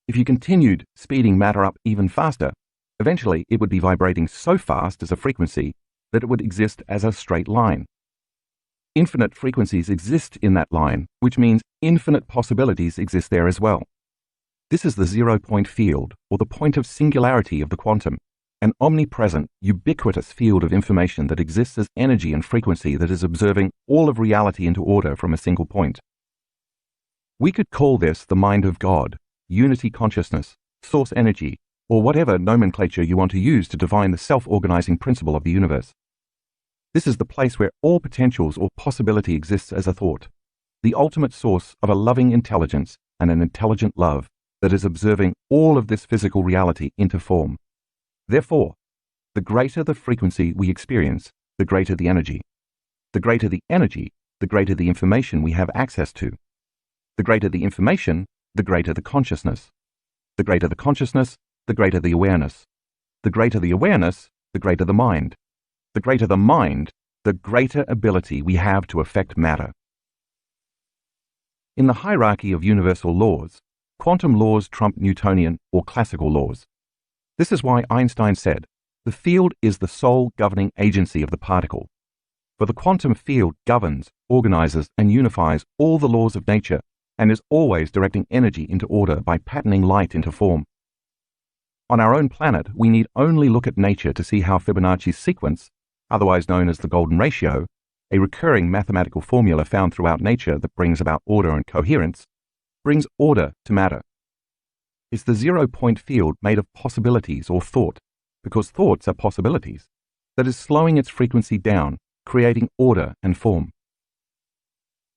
If you continued speeding matter up even faster, eventually it would be vibrating so fast as a frequency that it would exist as a straight line. Infinite frequencies exist in that line, which means infinite possibilities exist there as well. This is the zero-point field, or the point of singularity of the quantum, an omnipresent, ubiquitous field of information that exists as energy and frequency that is observing all of reality into order from a single point. We could call this the mind of God, unity consciousness, source energy, or whatever nomenclature you want to use to define the self-organizing principle of the universe. This is the place where all potentials or possibility exists as a thought, the ultimate source of a loving intelligence and an intelligent love that is observing all of this physical reality into form. Therefore, the greater the frequency we experience, the greater the energy. The greater the energy, the greater the information we have access to. The greater the information, the greater the consciousness. The greater the consciousness, the greater the awareness. The greater the awareness, the greater the mind. The greater the mind, the greater ability we have to affect matter. In the hierarchy of universal laws, quantum laws trump Newtonian or classical laws. This is why Einstein said, "The field is the sole governing agency of the particle." For the quantum field governs, organizes, and unifies all the laws of nature and is always directing energy into order by patterning light into form. On our own planet, we need only look at nature to see how Fibonacci's sequence, otherwise known as the golden ratio, a recurring mathematical formula found throughout nature that brings about order and coherence, brings order to matter. It's the zero-point field made of possibilities or thought, because thoughts are possibilities, that is slowing its frequency down, creating order and form.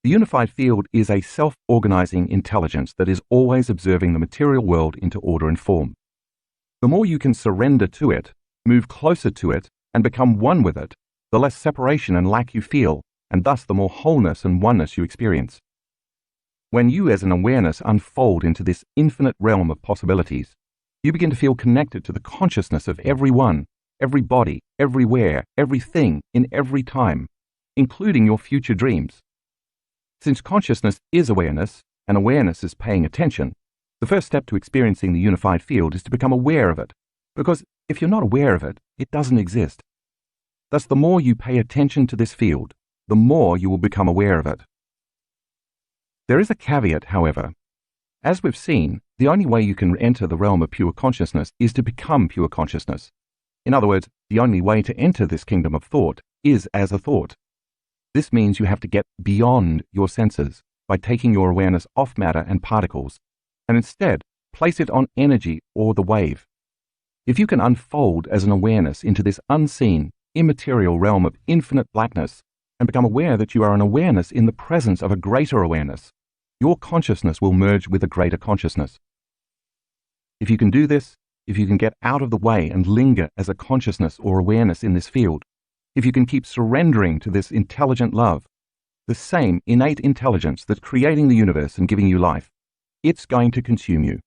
The unified field is a self-organizing intelligence that is always observing the material world into order and form. The more you can surrender to it, move closer to it, and become one with it, the less separation and lack you feel, and thus the more wholeness and oneness you experience. When you as an awareness unfold into this infinite realm of possibilities, you begin to feel connected to the consciousness of everyone, every body, everywhere, everything, in every time, including your future dreams. Since consciousness is awareness, and awareness is paying attention, the first step to experiencing the unified field is to become aware of it, because if you're not aware of it, it doesn't exist. Thus, the more you pay attention to this field, the more you will become aware of it. There is a caveat, however. As we've seen, the only way you can enter the realm of pure consciousness is to become pure consciousness. In other words, the only way to enter this kingdom of thought is as a thought. This means you have to get beyond your senses by taking your awareness off matter and particles, and instead place it on energy or the wave. If you can unfold as an awareness into this unseen, immaterial realm of infinite blackness, and become aware that you are an awareness in the presence of a greater awareness, your consciousness will merge with a greater consciousness. If you can do this, if you can get out of the way and linger as a consciousness or awareness in this field, if you can keep surrendering to this intelligent love, the same innate intelligence that's creating the universe and giving you life, it's going to consume you.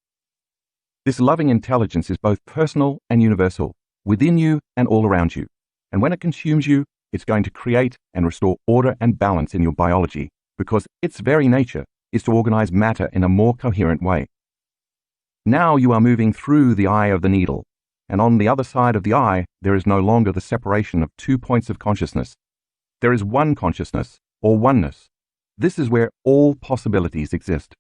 This loving intelligence is both personal and universal, within you and all around you. And when it consumes you, it's going to create and restore order and balance in your biology, because its very nature is to organize matter in a more coherent way. Now you are moving through the eye of the needle, and on the other side of the eye, there is no longer the separation of two points of consciousness. There is one consciousness, or oneness. This is where all possibilities exist.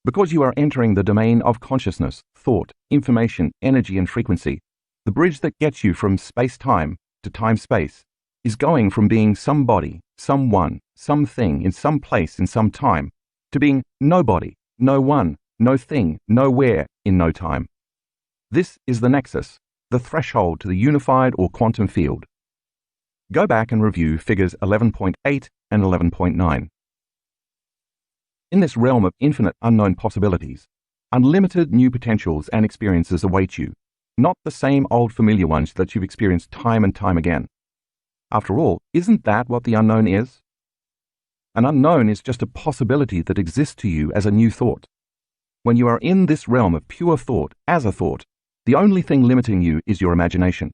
Because you are entering the domain of consciousness, thought, information, energy, and frequency, the bridge that gets you from space-time to time-space is going from being somebody, someone, something, in some place, in some time, to being nobody, no one, no thing, nowhere, in no time. This is the nexus, the threshold to the unified or quantum field. Go back and review figures 11.8 and 11.9. In this realm of infinite unknown possibilities, unlimited new potentials and experiences await you, not the same old familiar ones that you've experienced time and time again. After all, isn't that what the unknown is? An unknown is just a possibility that exists to you as a new thought. When you are in this realm of pure thought as a thought, the only thing limiting you is your imagination.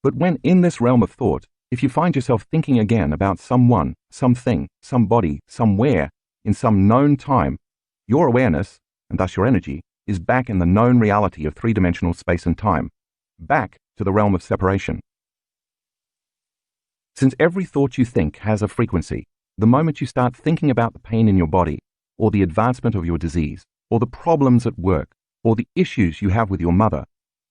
But when in this realm of thought, if you find yourself thinking again about someone, something, somebody, somewhere, in some known time, your awareness, and thus your energy, is back in the known reality of three-dimensional space and time, back to the realm of separation. Since every thought you think has a frequency, the moment you start thinking about the pain in your body, or the advancement of your disease, or the problems at work, or the issues you have with your mother,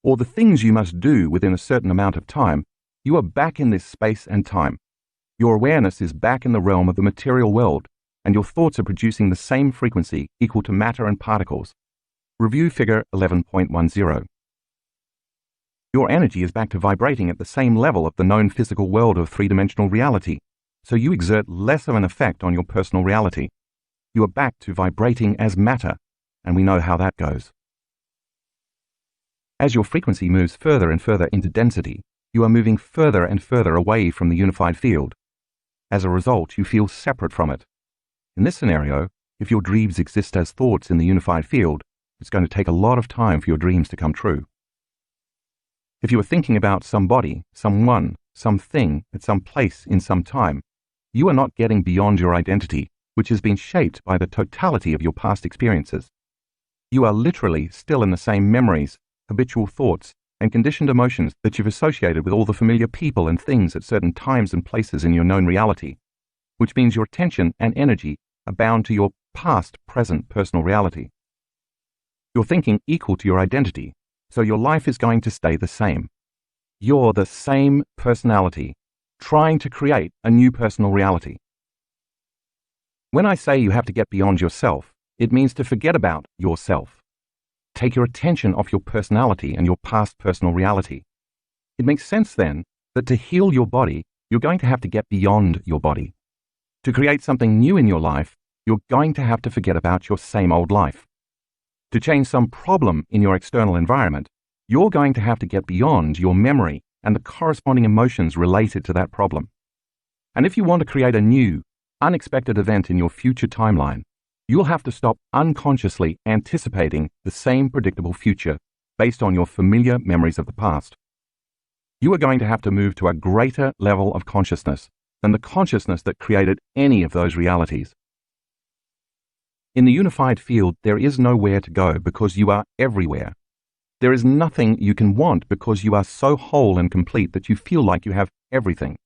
or the things you must do within a certain amount of time, you are back in this space and time. Your awareness is back in the realm of the material world, and your thoughts are producing the same frequency equal to matter and particles. Review figure 11.10. Your energy is back to vibrating at the same level of the known physical world of three-dimensional reality, so you exert less of an effect on your personal reality. You are back to vibrating as matter, and we know how that goes. As your frequency moves further and further into density, you are moving further and further away from the unified field. As a result, you feel separate from it. In this scenario, if your dreams exist as thoughts in the unified field, it's going to take a lot of time for your dreams to come true. If you are thinking about somebody, someone, something, at some place in some time, you are not getting beyond your identity, which has been shaped by the totality of your past experiences. You are literally still in the same memories, habitual thoughts, and conditioned emotions that you've associated with all the familiar people and things at certain times and places in your known reality, which means your attention and energy are bound to your past, present, personal reality. You're thinking equal to your identity, so your life is going to stay the same. You're the same personality, trying to create a new personal reality. When I say you have to get beyond yourself, it means to forget about yourself. Take your attention off your personality and your past personal reality. It makes sense then that to heal your body, you're going to have to get beyond your body. To create something new in your life, you're going to have to forget about your same old life. To change some problem in your external environment, you're going to have to get beyond your memory and the corresponding emotions related to that problem. And if you want to create a new, unexpected event in your future timeline, you'll have to stop unconsciously anticipating the same predictable future based on your familiar memories of the past. You are going to have to move to a greater level of consciousness than the consciousness that created any of those realities. In the unified field, there is nowhere to go because you are everywhere. There is nothing you can want because you are so whole and complete that you feel like you have everything.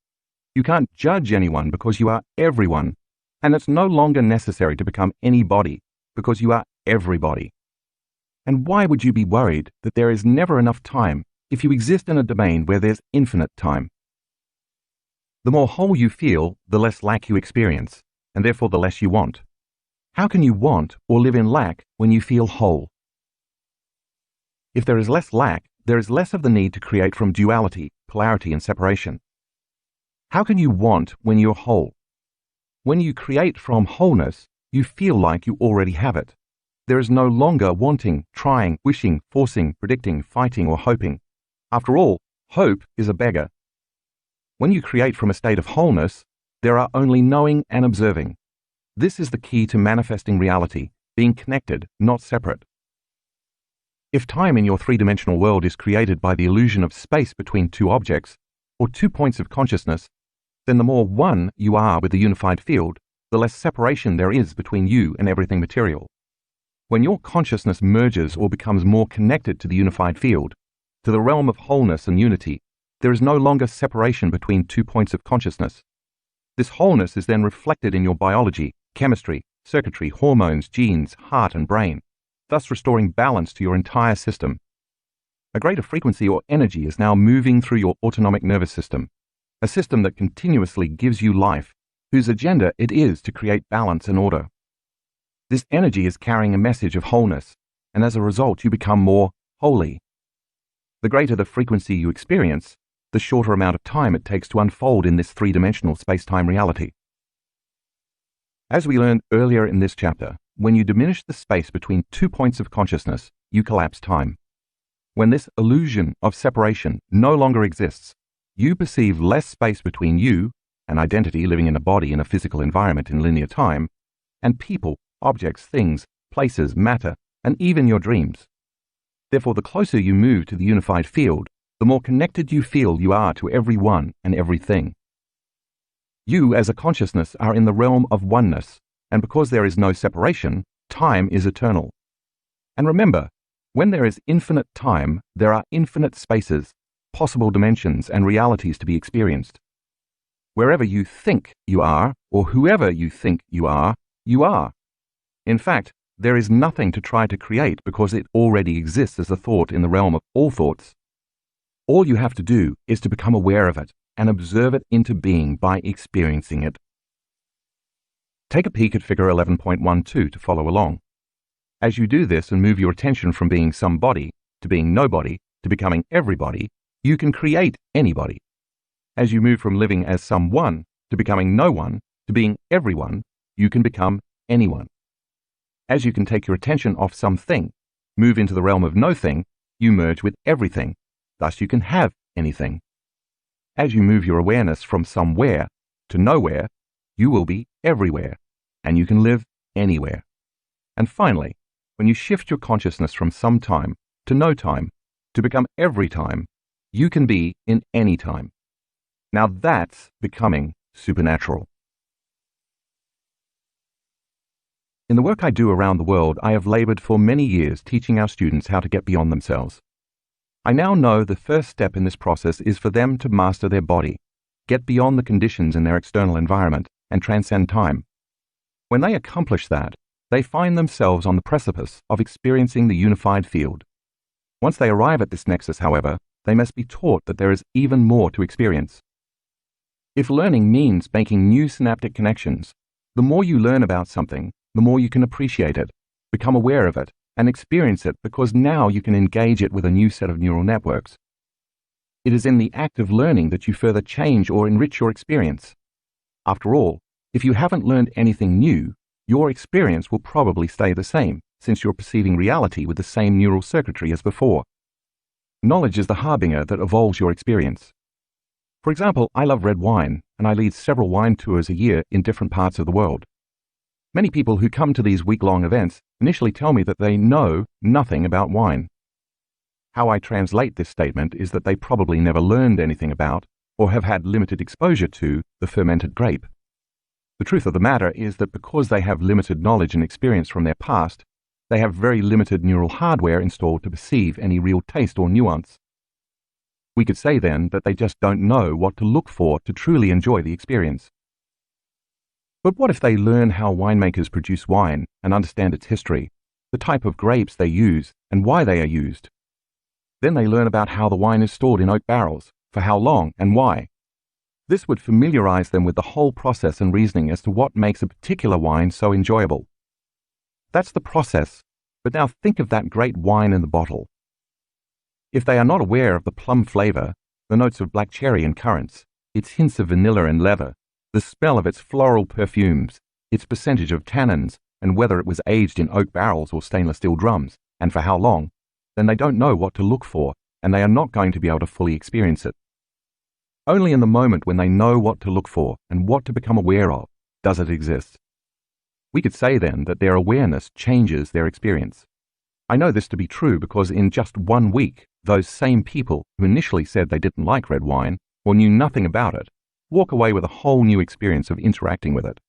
You can't judge anyone because you are everyone, and it's no longer necessary to become anybody because you are everybody. And why would you be worried that there is never enough time if you exist in a domain where there's infinite time? The more whole you feel, the less lack you experience, and therefore the less you want. How can you want or live in lack when you feel whole? If there is less lack, there is less of the need to create from duality, polarity, and separation. How can you want when you're whole? When you create from wholeness, you feel like you already have it. There is no longer wanting, trying, wishing, forcing, predicting, fighting, or hoping. After all, hope is a beggar. When you create from a state of wholeness, there are only knowing and observing. This is the key to manifesting reality, being connected, not separate. If time in your three-dimensional world is created by the illusion of space between two objects, or 2 points of consciousness, then the more one you are with the unified field, the less separation there is between you and everything material. When your consciousness merges or becomes more connected to the unified field, to the realm of wholeness and unity, there is no longer separation between 2 points of consciousness. This wholeness is then reflected in your biology, chemistry, circuitry, hormones, genes, heart, and brain, thus restoring balance to your entire system. A greater frequency or energy is now moving through your autonomic nervous system, a system that continuously gives you life, whose agenda it is to create balance and order. This energy is carrying a message of wholeness, and as a result you become more holy. The greater the frequency you experience, the shorter amount of time it takes to unfold in this three-dimensional space-time reality. As we learned earlier in this chapter, when you diminish the space between 2 points of consciousness, you collapse time. When this illusion of separation no longer exists, you perceive less space between you, an identity living in a body in a physical environment in linear time, and people, objects, things, places, matter, and even your dreams. Therefore, the closer you move to the unified field, the more connected you feel you are to everyone and everything. You, as a consciousness, are in the realm of oneness, and because there is no separation, time is eternal. And remember, when there is infinite time, there are infinite spaces, possible dimensions, and realities to be experienced. Wherever you think you are, or whoever you think you are, you are. In fact, there is nothing to try to create because it already exists as a thought in the realm of all thoughts. All you have to do is to become aware of it and observe it into being by experiencing it. Take a peek at figure 11.12 to follow along. As you do this and move your attention from being somebody to being nobody to becoming everybody, you can create anybody. As you move from living as someone to becoming no one to being everyone, you can become anyone. As you can take your attention off something, move into the realm of no thing, you merge with everything. Thus you can have anything. As you move your awareness from somewhere to nowhere, you will be everywhere, and you can live anywhere. And finally, when you shift your consciousness from some time to no time to become every time, you can be in any time. Now that's becoming supernatural. In the work I do around the world, I have labored for many years teaching our students how to get beyond themselves. I now know the first step in this process is for them to master their body, get beyond the conditions in their external environment, and transcend time. When they accomplish that, they find themselves on the precipice of experiencing the unified field. Once they arrive at this nexus, however, they must be taught that there is even more to experience. If learning means making new synaptic connections, the more you learn about something, the more you can appreciate it, become aware of it, and experience it because now you can engage it with a new set of neural networks. It is in the act of learning that you further change or enrich your experience. After all, if you haven't learned anything new, your experience will probably stay the same, since you're perceiving reality with the same neural circuitry as before. Knowledge is the harbinger that evolves your experience. For example, I love red wine, and I lead several wine tours a year in different parts of the world. Many people who come to these week-long events initially tell me that they know nothing about wine. How I translate this statement is that they probably never learned anything about, or have had limited exposure to, the fermented grape. The truth of the matter is that because they have limited knowledge and experience from their past, they have very limited neural hardware installed to perceive any real taste or nuance. We could say then that they just don't know what to look for to truly enjoy the experience. But what if they learn how winemakers produce wine and understand its history, the type of grapes they use, and why they are used? Then they learn about how the wine is stored in oak barrels, for how long and why. This would familiarize them with the whole process and reasoning as to what makes a particular wine so enjoyable. That's the process, but now think of that great wine in the bottle. If they are not aware of the plum flavor, the notes of black cherry and currants, its hints of vanilla and leather, the smell of its floral perfumes, its percentage of tannins, and whether it was aged in oak barrels or stainless steel drums, and for how long, then they don't know what to look for, and they are not going to be able to fully experience it. Only in the moment when they know what to look for and what to become aware of, does it exist. We could say then that their awareness changes their experience. I know this to be true because in just 1 week, those same people who initially said they didn't like red wine or knew nothing about it, walk away with a whole new experience of interacting with it.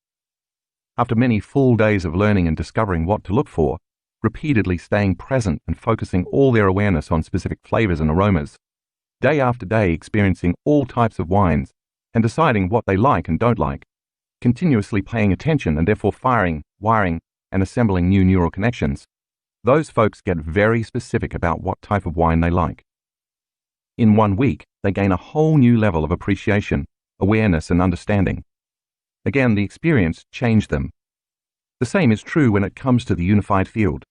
After many full days of learning and discovering what to look for, repeatedly staying present and focusing all their awareness on specific flavors and aromas, day after day experiencing all types of wines and deciding what they like and don't like, continuously paying attention and therefore firing, wiring, and assembling new neural connections, those folks get very specific about what type of wine they like. In 1 week, they gain a whole new level of appreciation, awareness, and understanding. Again, the experience changed them. The same is true when it comes to the unified field.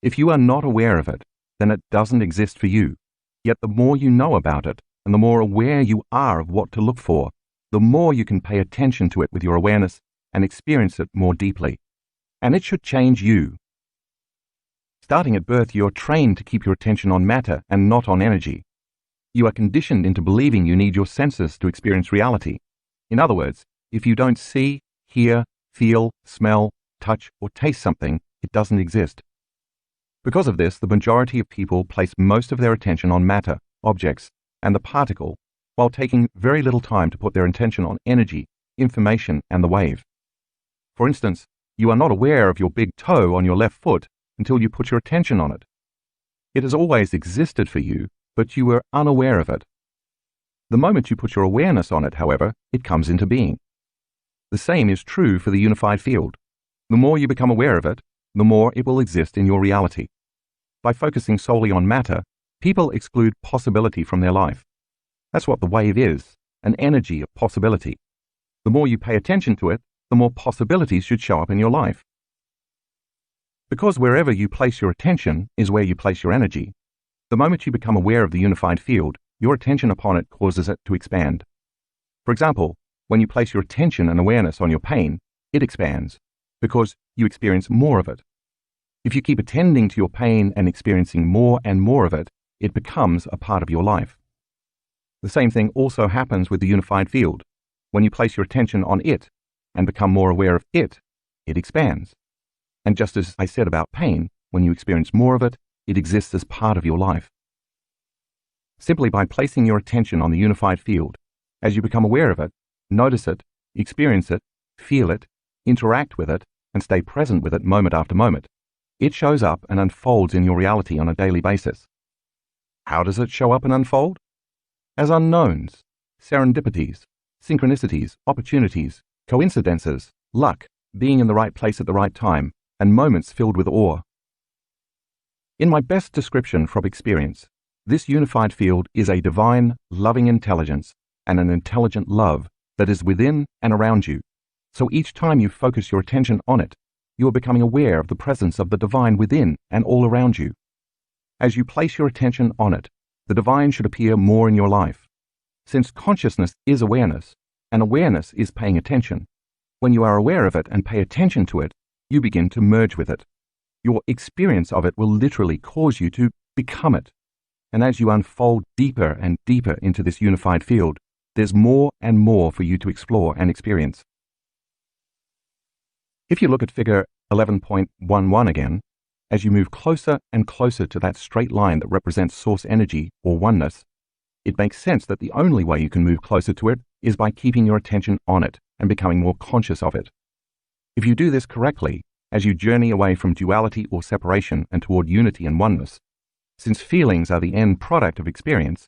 If you are not aware of it, then it doesn't exist for you. Yet the more you know about it, and the more aware you are of what to look for, the more you can pay attention to it with your awareness and experience it more deeply. And it should change you. Starting at birth, you're trained to keep your attention on matter and not on energy. You are conditioned into believing you need your senses to experience reality. In other words, if you don't see, hear, feel, smell, touch, or taste something, it doesn't exist. Because of this, the majority of people place most of their attention on matter, objects, and the particle, while taking very little time to put their attention on energy, information, and the wave. For instance, you are not aware of your big toe on your left foot until you put your attention on it. It has always existed for you, but you were unaware of it. The moment you put your awareness on it, however, it comes into being. The same is true for the unified field. The more you become aware of it, the more it will exist in your reality. By focusing solely on matter, people exclude possibility from their life. That's what the wave is, an energy of possibility. The more you pay attention to it, the more possibilities should show up in your life. Because wherever you place your attention is where you place your energy, the moment you become aware of the unified field, your attention upon it causes it to expand. For example, when you place your attention and awareness on your pain, it expands, because you experience more of it. If you keep attending to your pain and experiencing more and more of it, it becomes a part of your life. The same thing also happens with the unified field. When you place your attention on it and become more aware of it, it expands. And just as I said about pain, when you experience more of it, it exists as part of your life. Simply by placing your attention on the unified field, as you become aware of it, notice it, experience it, feel it, interact with it, and stay present with it moment after moment, it shows up and unfolds in your reality on a daily basis. How does it show up and unfold? As unknowns, serendipities, synchronicities, opportunities, coincidences, luck, being in the right place at the right time, and moments filled with awe. In my best description from experience, this unified field is a divine, loving intelligence and an intelligent love that is within and around you. So each time you focus your attention on it, you are becoming aware of the presence of the divine within and all around you. As you place your attention on it, the divine should appear more in your life. Since consciousness is awareness, and awareness is paying attention, when you are aware of it and pay attention to it, you begin to merge with it. Your experience of it will literally cause you to become it. And as you unfold deeper and deeper into this unified field, there's more and more for you to explore and experience. If you look at figure 11.11 again, as you move closer and closer to that straight line that represents source energy or oneness, it makes sense that the only way you can move closer to it is by keeping your attention on it and becoming more conscious of it. If you do this correctly, as you journey away from duality or separation and toward unity and oneness, since feelings are the end product of experience,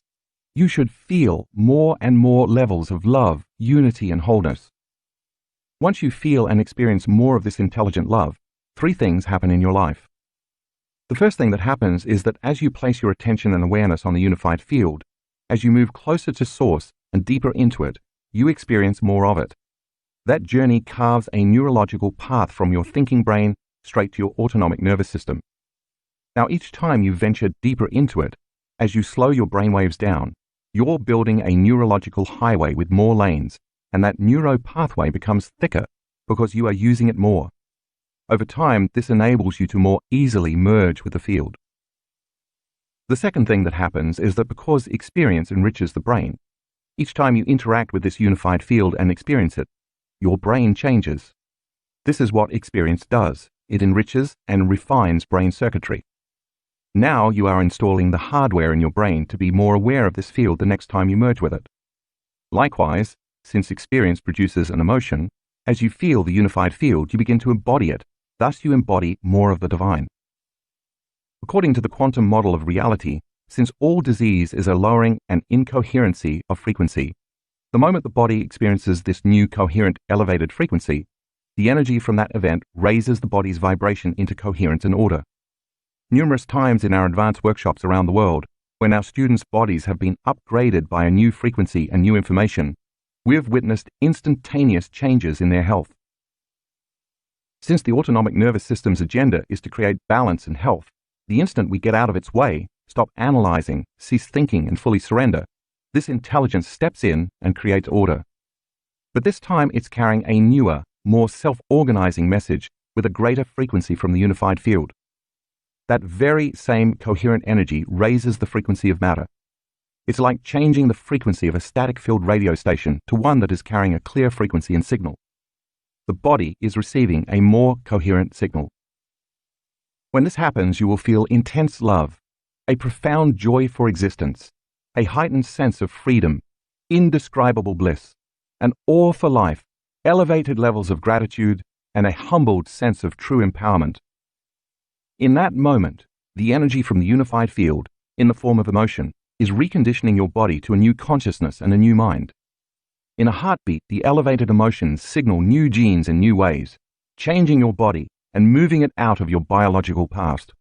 you should feel more and more levels of love, unity, and wholeness. Once you feel and experience more of this intelligent love, three things happen in your life. The first thing that happens is that as you place your attention and awareness on the unified field, as you move closer to source and deeper into it, you experience more of it. That journey carves a neurological path from your thinking brain straight to your autonomic nervous system. Now, each time you venture deeper into it, as you slow your brainwaves down, you're building a neurological highway with more lanes, and that neuro pathway becomes thicker because you are using it more. Over time, this enables you to more easily merge with the field. The second thing that happens is that because experience enriches the brain, each time you interact with this unified field and experience it, your brain changes. This is what experience does. It enriches and refines brain circuitry. Now you are installing the hardware in your brain to be more aware of this field the next time you merge with it. Likewise, since experience produces an emotion, as you feel the unified field, you begin to embody it. Thus you embody more of the divine. According to the quantum model of reality, since all disease is a lowering and incoherency of frequency, the moment the body experiences this new coherent elevated frequency, the energy from that event raises the body's vibration into coherence and order. Numerous times in our advanced workshops around the world, when our students' bodies have been upgraded by a new frequency and new information, we have witnessed instantaneous changes in their health. Since the autonomic nervous system's agenda is to create balance and health, the instant we get out of its way, stop analyzing, cease thinking, and fully surrender, this intelligence steps in and creates order. But this time it's carrying a newer, more self-organizing message with a greater frequency from the unified field. That very same coherent energy raises the frequency of matter. It's like changing the frequency of a static-filled radio station to one that is carrying a clear frequency and signal. The body is receiving a more coherent signal. When this happens, you will feel intense love, a profound joy for existence, a heightened sense of freedom, indescribable bliss, an awe for life, elevated levels of gratitude, and a humbled sense of true empowerment. In that moment, the energy from the unified field, in the form of emotion, is reconditioning your body to a new consciousness and a new mind. In a heartbeat, the elevated emotions signal new genes in new ways, changing your body and moving it out of your biological past.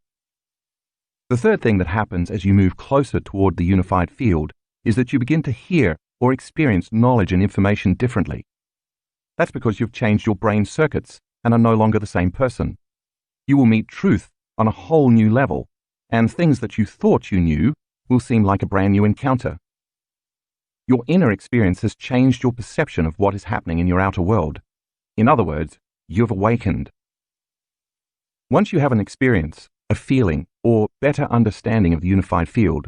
The third thing that happens as you move closer toward the unified field is that you begin to hear or experience knowledge and information differently. That's because you've changed your brain circuits and are no longer the same person. You will meet truth on a whole new level, and things that you thought you knew will seem like a brand new encounter. Your inner experience has changed your perception of what is happening in your outer world. In other words, you've awakened. Once you have an experience, a feeling, or better understanding of the unified field,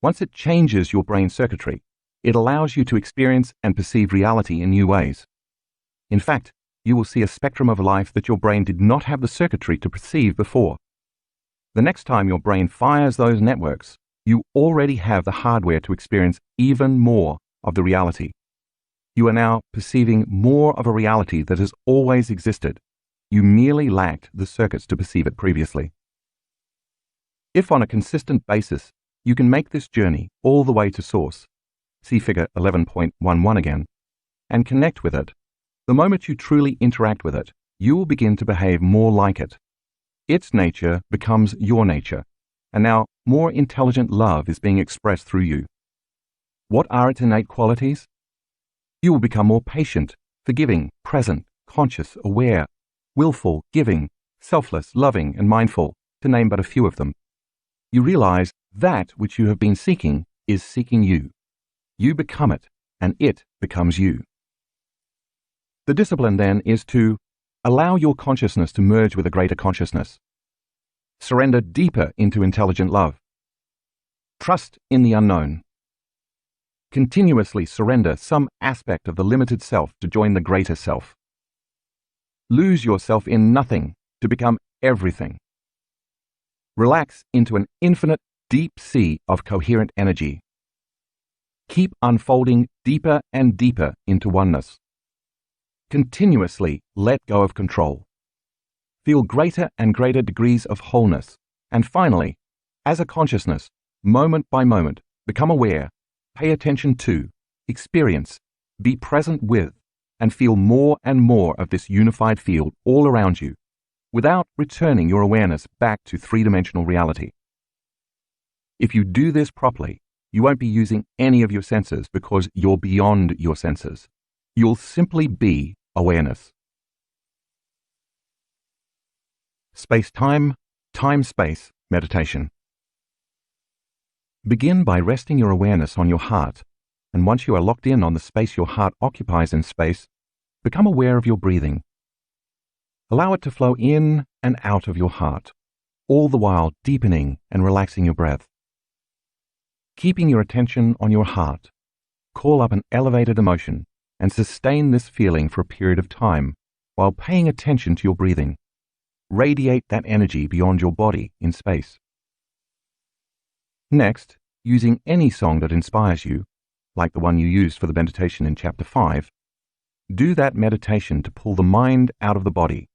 once it changes your brain circuitry, it allows you to experience and perceive reality in new ways. In fact, you will see a spectrum of life that your brain did not have the circuitry to perceive before. The next time your brain fires those networks, you already have the hardware to experience even more of the reality. You are now perceiving more of a reality that has always existed. You merely lacked the circuits to perceive it previously. If on a consistent basis, you can make this journey all the way to source, see figure 11.11 again, and connect with it, the moment you truly interact with it, you will begin to behave more like it. Its nature becomes your nature, and now more intelligent love is being expressed through you. What are its innate qualities? You will become more patient, forgiving, present, conscious, aware, willful, giving, selfless, loving, and mindful, to name but a few of them. You realize that which you have been seeking is seeking you. You become it, and it becomes you. The discipline then is to allow your consciousness to merge with a greater consciousness. Surrender deeper into intelligent love. Trust in the unknown. Continuously surrender some aspect of the limited self to join the greater self. Lose yourself in nothing to become everything. Relax into an infinite deep sea of coherent energy. Keep unfolding deeper and deeper into oneness. Continuously let go of control. Feel greater and greater degrees of wholeness. And finally, as a consciousness, moment by moment, become aware, pay attention to, experience, be present with, and feel more and more of this unified field all around you, without returning your awareness back to three-dimensional reality. If you do this properly, you won't be using any of your senses because you're beyond your senses. You'll simply be awareness. Space-time, time-space meditation. Begin by resting your awareness on your heart, and once you are locked in on the space your heart occupies in space, become aware of your breathing. Allow it to flow in and out of your heart, all the while deepening and relaxing your breath. Keeping your attention on your heart, call up an elevated emotion and sustain this feeling for a period of time while paying attention to your breathing. Radiate that energy beyond your body in space. Next, using any song that inspires you, like the one you used for the meditation in Chapter 5, do that meditation to pull the mind out of the body.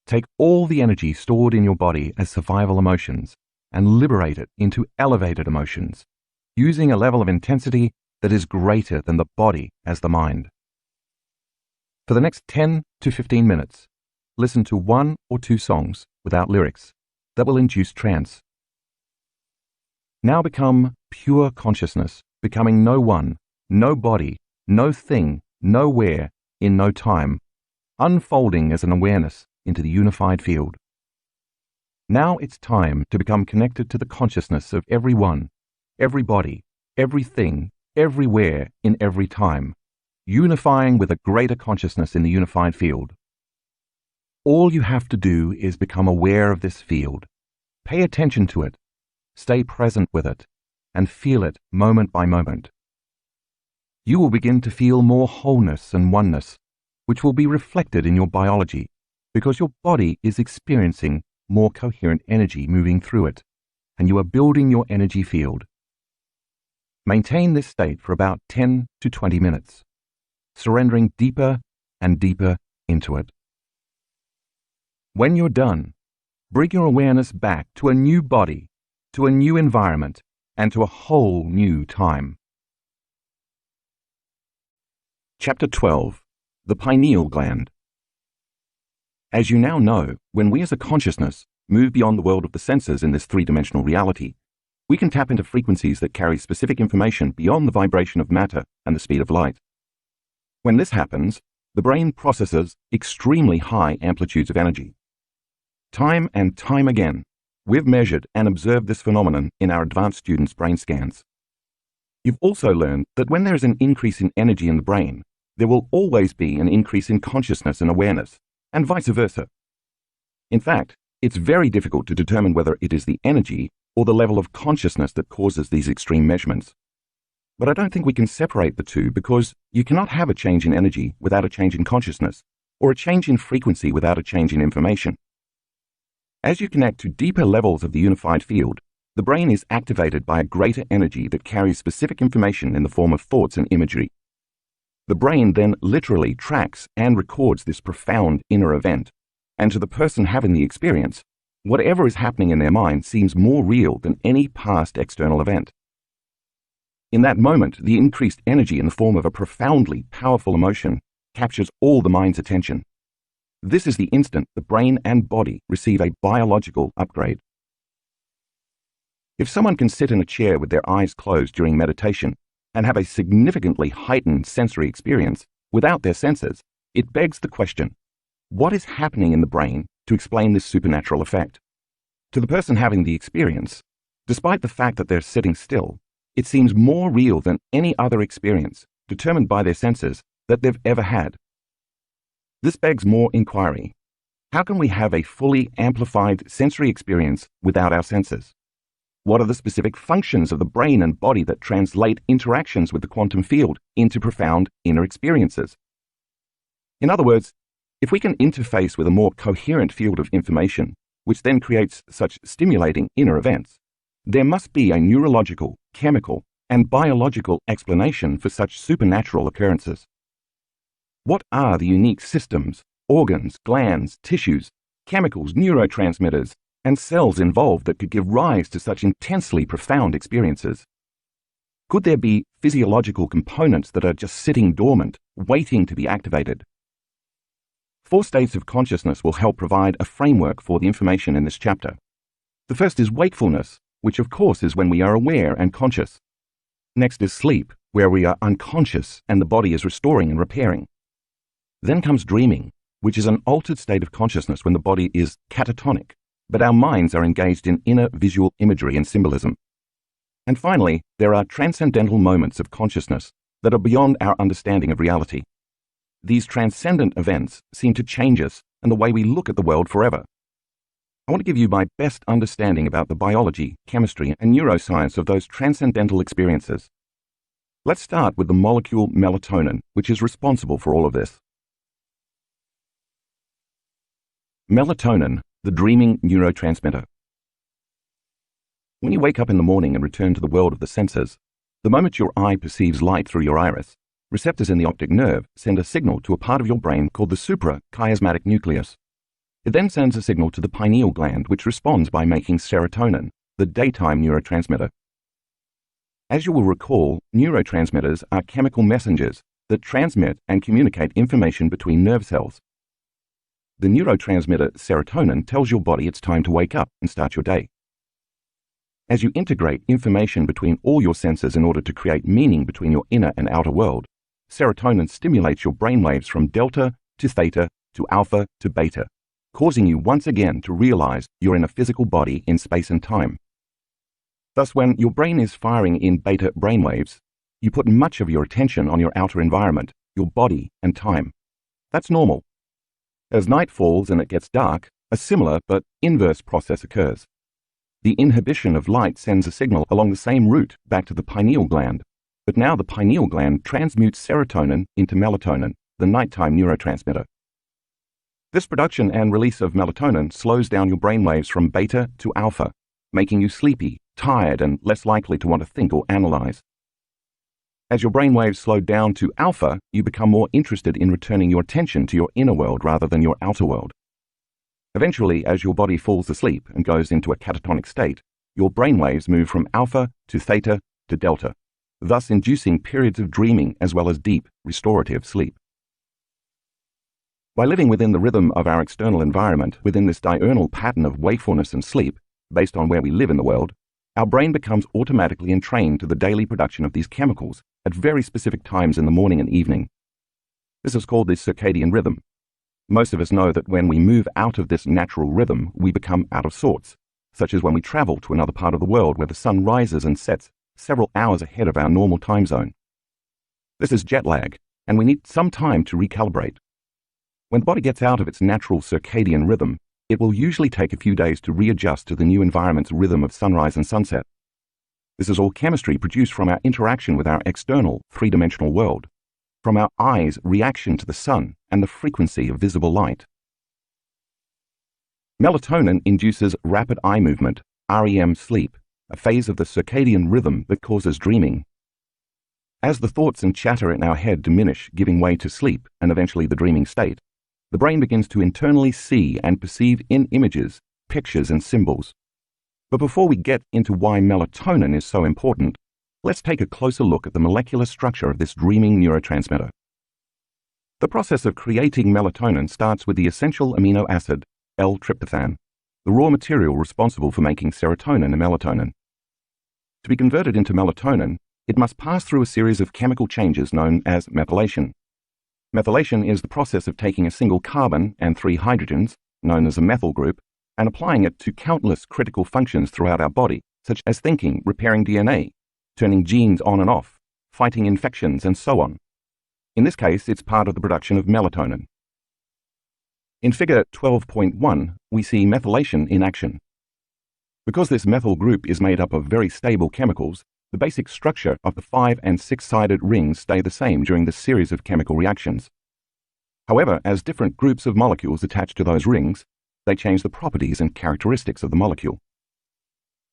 Take all the energy stored in your body as survival emotions and liberate it into elevated emotions, using a level of intensity that is greater than the body as the mind. For the next 10 to 15 minutes, listen to 1 or 2 songs without lyrics that will induce trance. Now become pure consciousness, becoming no one, no body, no thing, nowhere, in no time, unfolding as an awareness into the unified field. Now it's time to become connected to the consciousness of everyone, everybody, everything, everywhere, in every time, unifying with a greater consciousness in the unified field. All you have to do is become aware of this field. Pay attention to it, stay present with it, and feel it moment by moment. You will begin to feel more wholeness and oneness, which will be reflected in your biology, because your body is experiencing more coherent energy moving through it, and you are building your energy field. Maintain this state for about 10 to 20 minutes, surrendering deeper and deeper into it. When you're done, bring your awareness back to a new body, to a new environment, and to a whole new time. Chapter 12. The Pineal Gland. As you now know, when we as a consciousness move beyond the world of the senses in this three-dimensional reality, we can tap into frequencies that carry specific information beyond the vibration of matter and the speed of light. When this happens, the brain processes extremely high amplitudes of energy. Time and time again, we've measured and observed this phenomenon in our advanced students' brain scans. You've also learned that when there is an increase in energy in the brain, there will always be an increase in consciousness and awareness, and vice versa. In fact, it's very difficult to determine whether it is the energy or the level of consciousness that causes these extreme measurements. But I don't think we can separate the two, because you cannot have a change in energy without a change in consciousness, or a change in frequency without a change in information. As you connect to deeper levels of the unified field, the brain is activated by a greater energy that carries specific information in the form of thoughts and imagery. The brain then literally tracks and records this profound inner event, and to the person having the experience, whatever is happening in their mind seems more real than any past external event. In that moment, the increased energy in the form of a profoundly powerful emotion captures all the mind's attention. This is the instant the brain and body receive a biological upgrade. If someone can sit in a chair with their eyes closed during meditation and have a significantly heightened sensory experience without their senses, it begs the question, what is happening in the brain to explain this supernatural effect? To the person having the experience, despite the fact that they're sitting still, it seems more real than any other experience, determined by their senses, that they've ever had. This begs more inquiry. How can we have a fully amplified sensory experience without our senses? What are the specific functions of the brain and body that translate interactions with the quantum field into profound inner experiences? In other words, if we can interface with a more coherent field of information, which then creates such stimulating inner events, there must be a neurological, chemical, and biological explanation for such supernatural occurrences. What are the unique systems, organs, glands, tissues, chemicals, neurotransmitters, and cells involved that could give rise to such intensely profound experiences? Could there be physiological components that are just sitting dormant, waiting to be activated? 4 states of consciousness will help provide a framework for the information in this chapter. The first is wakefulness, which of course is when we are aware and conscious. Next is sleep, where we are unconscious and the body is restoring and repairing. Then comes dreaming, which is an altered state of consciousness when the body is catatonic, but our minds are engaged in inner visual imagery and symbolism. And finally, there are transcendental moments of consciousness that are beyond our understanding of reality. These transcendent events seem to change us and the way we look at the world forever. I want to give you my best understanding about the biology, chemistry, and neuroscience of those transcendental experiences. Let's start with the molecule melatonin, which is responsible for all of this. Melatonin, the dreaming neurotransmitter. When you wake up in the morning and return to the world of the senses, the moment your eye perceives light through your iris, receptors in the optic nerve send a signal to a part of your brain called the suprachiasmatic nucleus. It then sends a signal to the pineal gland, which responds by making serotonin, the daytime neurotransmitter. As you will recall, neurotransmitters are chemical messengers that transmit and communicate information between nerve cells. The neurotransmitter serotonin tells your body it's time to wake up and start your day. As you integrate information between all your senses in order to create meaning between your inner and outer world, serotonin stimulates your brainwaves from delta to theta to alpha to beta, causing you once again to realize you're in a physical body in space and time. Thus, when your brain is firing in beta brainwaves, you put much of your attention on your outer environment, your body and time. That's normal. As night falls and it gets dark, a similar but inverse process occurs. The inhibition of light sends a signal along the same route back to the pineal gland, but now the pineal gland transmutes serotonin into melatonin, the nighttime neurotransmitter. This production and release of melatonin slows down your brainwaves from beta to alpha, making you sleepy, tired, and less likely to want to think or analyze. As your brainwaves slow down to alpha, you become more interested in returning your attention to your inner world rather than your outer world. Eventually, as your body falls asleep and goes into a catatonic state, your brainwaves move from alpha to theta to delta, thus inducing periods of dreaming as well as deep, restorative sleep. By living within the rhythm of our external environment, within this diurnal pattern of wakefulness and sleep, based on where we live in the world, our brain becomes automatically entrained to the daily production of these chemicals at very specific times in the morning and evening. This is called the circadian rhythm. Most of us know that when we move out of this natural rhythm, we become out of sorts, such as when we travel to another part of the world where the sun rises and sets several hours ahead of our normal time zone. This is jet lag, and we need some time to recalibrate. When the body gets out of its natural circadian rhythm, it will usually take a few days to readjust to the new environment's rhythm of sunrise and sunset. This is all chemistry produced from our interaction with our external, three-dimensional world, from our eyes' reaction to the sun and the frequency of visible light. Melatonin induces rapid eye movement, REM sleep, a phase of the circadian rhythm that causes dreaming. As the thoughts and chatter in our head diminish, giving way to sleep and eventually the dreaming state, the brain begins to internally see and perceive in images, pictures, and symbols. But before we get into why melatonin is so important, let's take a closer look at the molecular structure of this dreaming neurotransmitter. The process of creating melatonin starts with the essential amino acid, L-tryptophan, the raw material responsible for making serotonin and melatonin. To be converted into melatonin, it must pass through a series of chemical changes known as methylation. Methylation is the process of taking a single carbon and 3 hydrogens, known as a methyl group, and applying it to countless critical functions throughout our body, such as thinking, repairing DNA, turning genes on and off, fighting infections, and so on. In this case, it's part of the production of melatonin. In figure 12.1, we see methylation in action. Because this methyl group is made up of very stable chemicals, the basic structure of the 5- and 6-sided rings stay the same during this series of chemical reactions. However, as different groups of molecules attach to those rings, they change the properties and characteristics of the molecule.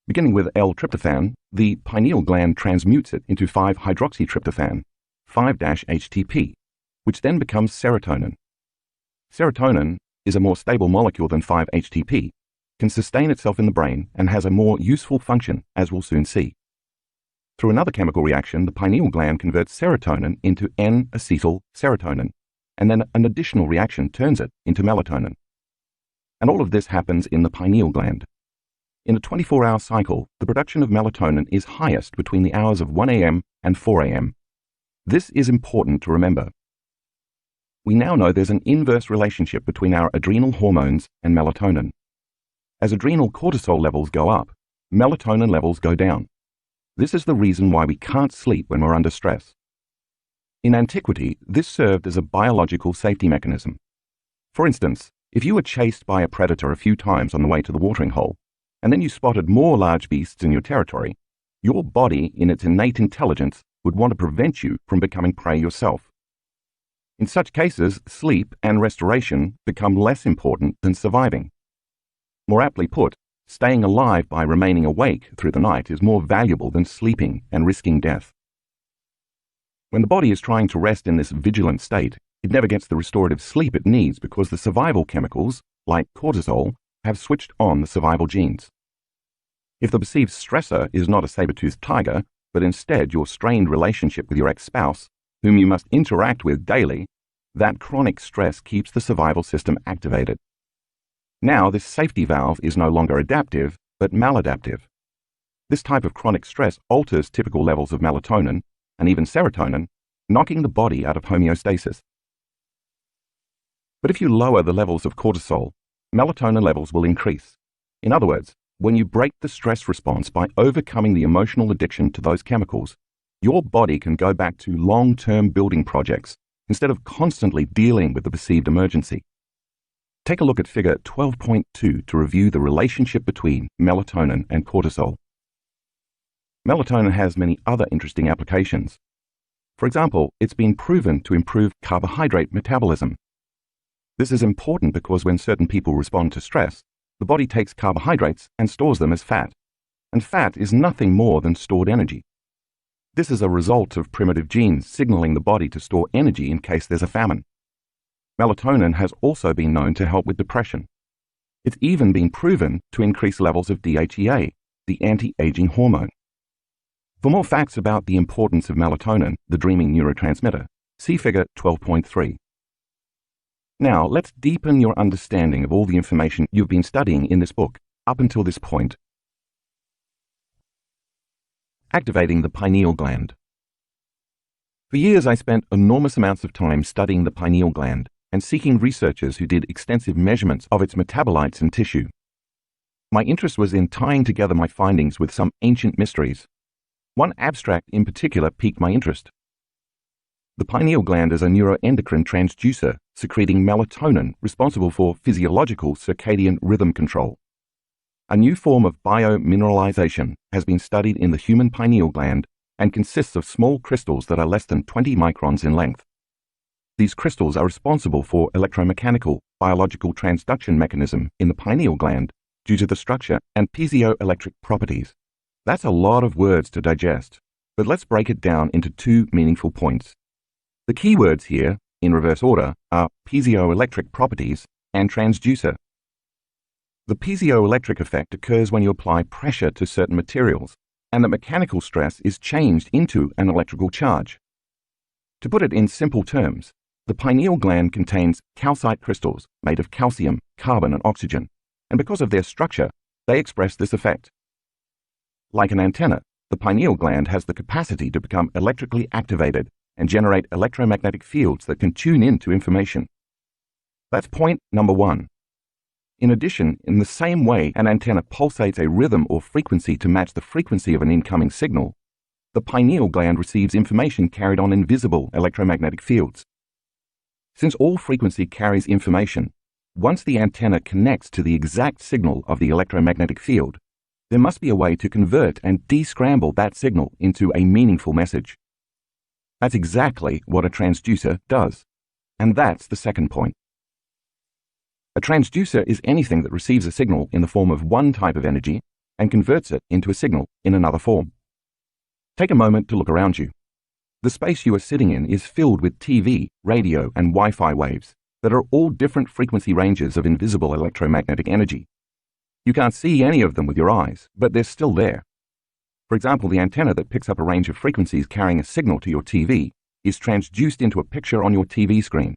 Beginning with L-tryptophan, the pineal gland transmutes it into 5-hydroxytryptophan, 5-HTP, which then becomes serotonin. Serotonin is a more stable molecule than 5-HTP, can sustain itself in the brain, and has a more useful function, as we'll soon see. Through another chemical reaction, the pineal gland converts serotonin into N-acetyl-serotonin, and then an additional reaction turns it into melatonin. And all of this happens in the pineal gland. In a 24-hour cycle, the production of melatonin is highest between the hours of 1 a.m. and 4 a.m. This is important to remember. We now know there's an inverse relationship between our adrenal hormones and melatonin. As adrenal cortisol levels go up, melatonin levels go down. This is the reason why we can't sleep when we're under stress. In antiquity, this served as a biological safety mechanism. For instance, if you were chased by a predator a few times on the way to the watering hole, and then you spotted more large beasts in your territory, your body, in its innate intelligence, would want to prevent you from becoming prey yourself. In such cases, sleep and restoration become less important than surviving. More aptly put, staying alive by remaining awake through the night is more valuable than sleeping and risking death. When the body is trying to rest in this vigilant state, it never gets the restorative sleep it needs because the survival chemicals, like cortisol, have switched on the survival genes. If the perceived stressor is not a saber-toothed tiger, but instead your strained relationship with your ex-spouse, whom you must interact with daily, that chronic stress keeps the survival system activated. Now, this safety valve is no longer adaptive, but maladaptive. This type of chronic stress alters typical levels of melatonin, and even serotonin, knocking the body out of homeostasis. But if you lower the levels of cortisol, melatonin levels will increase. In other words, when you break the stress response by overcoming the emotional addiction to those chemicals, your body can go back to long-term building projects instead of constantly dealing with the perceived emergency. Take a look at figure 12.2 to review the relationship between melatonin and cortisol. Melatonin has many other interesting applications. For example, it's been proven to improve carbohydrate metabolism. This is important because when certain people respond to stress, the body takes carbohydrates and stores them as fat. And fat is nothing more than stored energy. This is a result of primitive genes signaling the body to store energy in case there's a famine. Melatonin has also been known to help with depression. It's even been proven to increase levels of DHEA, the anti-aging hormone. For more facts about the importance of melatonin, the dreaming neurotransmitter, see figure 12.3. Now, let's deepen your understanding of all the information you've been studying in this book up until this point. Activating the pineal gland. For years, I spent enormous amounts of time studying the pineal gland and seeking researchers who did extensive measurements of its metabolites and tissue. My interest was in tying together my findings with some ancient mysteries. One abstract in particular piqued my interest. The pineal gland is a neuroendocrine transducer secreting melatonin responsible for physiological circadian rhythm control. A new form of biomineralization has been studied in the human pineal gland and consists of small crystals that are less than 20 microns in length. These crystals are responsible for electromechanical biological transduction mechanism in the pineal gland due to the structure and piezoelectric properties. That's a lot of words to digest, but let's break it down into two meaningful points. The key words here, in reverse order, are piezoelectric properties and transducer. The piezoelectric effect occurs when you apply pressure to certain materials, and the mechanical stress is changed into an electrical charge. To put it in simple terms, the pineal gland contains calcite crystals made of calcium, carbon, and oxygen, and because of their structure, they express this effect. Like an antenna, the pineal gland has the capacity to become electrically activated and generate electromagnetic fields that can tune into information. That's point number one. In addition, in the same way an antenna pulsates a rhythm or frequency to match the frequency of an incoming signal, the pineal gland receives information carried on invisible electromagnetic fields. Since all frequency carries information, once the antenna connects to the exact signal of the electromagnetic field, there must be a way to convert and descramble that signal into a meaningful message. That's exactly what a transducer does. And that's the second point. A transducer is anything that receives a signal in the form of one type of energy and converts it into a signal in another form. Take a moment to look around you. The space you are sitting in is filled with TV, radio, and Wi-Fi waves that are all different frequency ranges of invisible electromagnetic energy. You can't see any of them with your eyes, but they're still there. For example, the antenna that picks up a range of frequencies carrying a signal to your TV is transduced into a picture on your TV screen.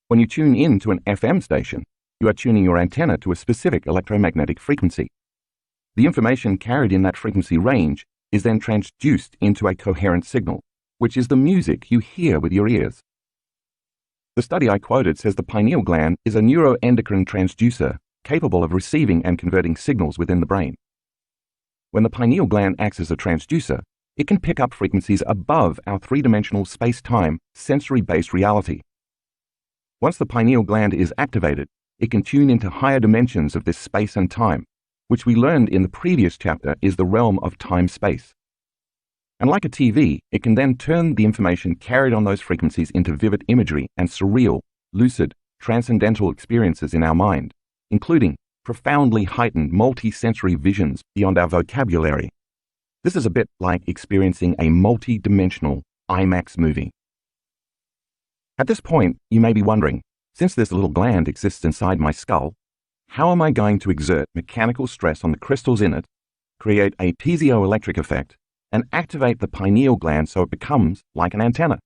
When you tune in to an FM station, you are tuning your antenna to a specific electromagnetic frequency. The information carried in that frequency range is then transduced into a coherent signal, which is the music you hear with your ears. The study I quoted says the pineal gland is a neuroendocrine transducer capable of receiving and converting signals within the brain. When the pineal gland acts as a transducer, it can pick up frequencies above our three-dimensional space-time sensory-based reality. Once the pineal gland is activated, it can tune into higher dimensions of this space and time, which we learned in the previous chapter is the realm of time-space. And like a TV, it can then turn the information carried on those frequencies into vivid imagery and surreal, lucid, transcendental experiences in our mind, including profoundly heightened multi-sensory visions beyond our vocabulary. This is a bit like experiencing a multi-dimensional IMAX movie. At this point, you may be wondering, since this little gland exists inside my skull, how am I going to exert mechanical stress on the crystals in it, create a piezoelectric effect, and activate the pineal gland so it becomes like an antenna?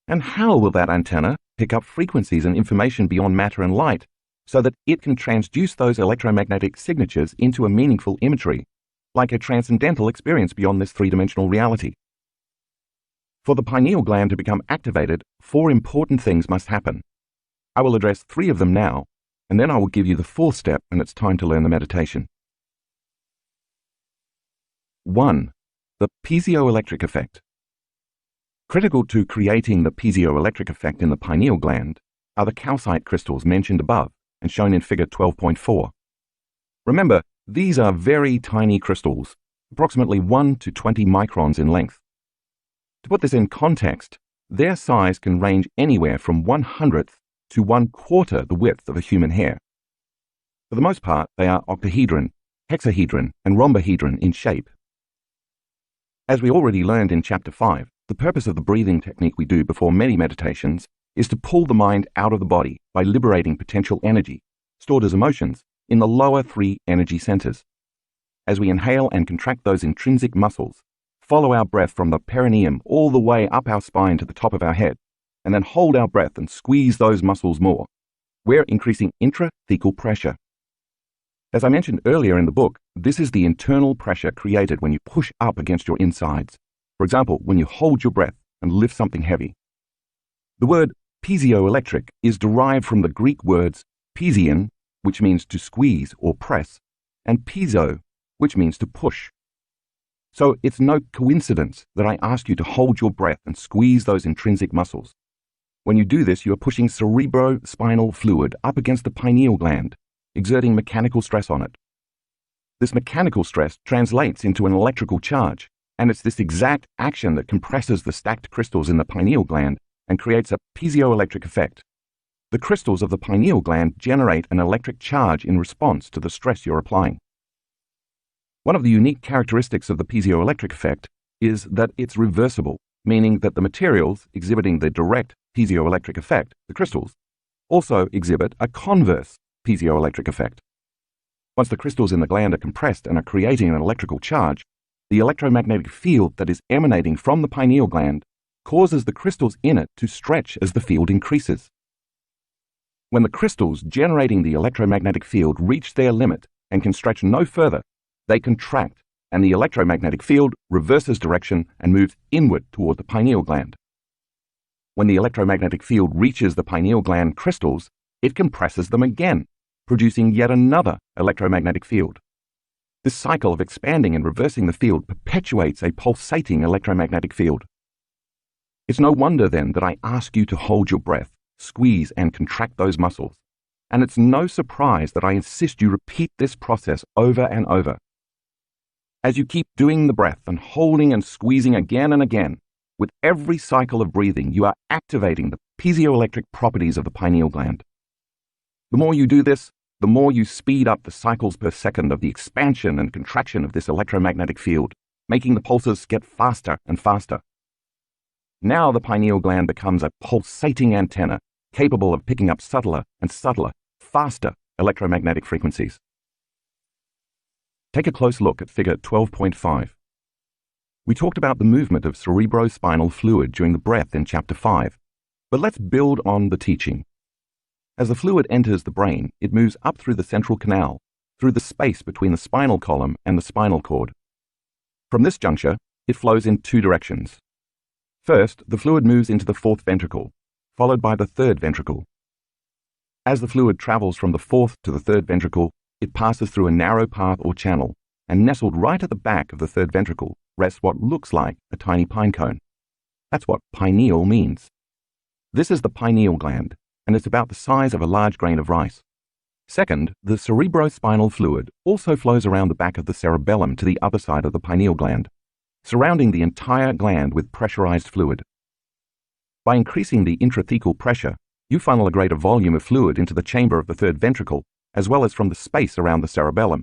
And how will that antenna pick up frequencies and information beyond matter and light so that it can transduce those electromagnetic signatures into a meaningful imagery, like a transcendental experience beyond this three-dimensional reality? For the pineal gland to become activated, 4 important things must happen. I will address 3 of them now, and then I will give you the fourth step when it's time to learn the meditation. 1. The piezoelectric effect. Critical to creating the piezoelectric effect in the pineal gland are the calcite crystals mentioned above and shown in figure 12.4. Remember, these are very tiny crystals, approximately 1 to 20 microns in length. To put this in context, their size can range anywhere from 1/100th to 1/4 the width of a human hair. For the most part, they are octahedron, hexahedron, and rhombohedron in shape. As we already learned in Chapter 5, the purpose of the breathing technique we do before many meditations is to pull the mind out of the body by liberating potential energy, stored as emotions, in the lower 3 energy centers. As we inhale and contract those intrinsic muscles, follow our breath from the perineum all the way up our spine to the top of our head, and then hold our breath and squeeze those muscles more, we're increasing intrathecal pressure. As I mentioned earlier in the book, this is the internal pressure created when you push up against your insides. For example, when you hold your breath and lift something heavy. The word piezoelectric is derived from the Greek words piezein, which means to squeeze or press, and piezo, which means to push. So it's no coincidence that I ask you to hold your breath and squeeze those intrinsic muscles. When you do this, you are pushing cerebrospinal fluid up against the pineal gland, exerting mechanical stress on it. This mechanical stress translates into an electrical charge, and it's this exact action that compresses the stacked crystals in the pineal gland and creates a piezoelectric effect. The crystals of the pineal gland generate an electric charge in response to the stress you're applying. One of the unique characteristics of the piezoelectric effect is that it's reversible, meaning that the materials exhibiting the direct piezoelectric effect, the crystals, also exhibit a converse piezoelectric effect. Once the crystals in the gland are compressed and are creating an electrical charge, the electromagnetic field that is emanating from the pineal gland causes the crystals in it to stretch as the field increases. When the crystals generating the electromagnetic field reach their limit and can stretch no further, they contract, and the electromagnetic field reverses direction and moves inward toward the pineal gland. When the electromagnetic field reaches the pineal gland crystals, it compresses them again, producing yet another electromagnetic field. This cycle of expanding and reversing the field perpetuates a pulsating electromagnetic field. It's no wonder then that I ask you to hold your breath, squeeze and contract those muscles. And it's no surprise that I insist you repeat this process over and over. As you keep doing the breath and holding and squeezing again and again, with every cycle of breathing, you are activating the piezoelectric properties of the pineal gland. The more you do this, the more you speed up the cycles per second of the expansion and contraction of this electromagnetic field, making the pulses get faster and faster. Now the pineal gland becomes a pulsating antenna, capable of picking up subtler and subtler, faster electromagnetic frequencies. Take a close look at figure 12.5. We talked about the movement of cerebrospinal fluid during the breath in Chapter 5, but let's build on the teaching. As the fluid enters the brain, it moves up through the central canal, through the space between the spinal column and the spinal cord. From this juncture, it flows in 2 directions. First, the fluid moves into the 4th ventricle, followed by the 3rd ventricle. As the fluid travels from the 4th to the 3rd ventricle, it passes through a narrow path or channel, and nestled right at the back of the 3rd ventricle rests what looks like a tiny pine cone. That's what pineal means. This is the pineal gland, and it's about the size of a large grain of rice. Second, the cerebrospinal fluid also flows around the back of the cerebellum to the other side of the pineal gland, surrounding the entire gland with pressurized fluid. By increasing the intrathecal pressure, you funnel a greater volume of fluid into the chamber of the 3rd ventricle, as well as from the space around the cerebellum.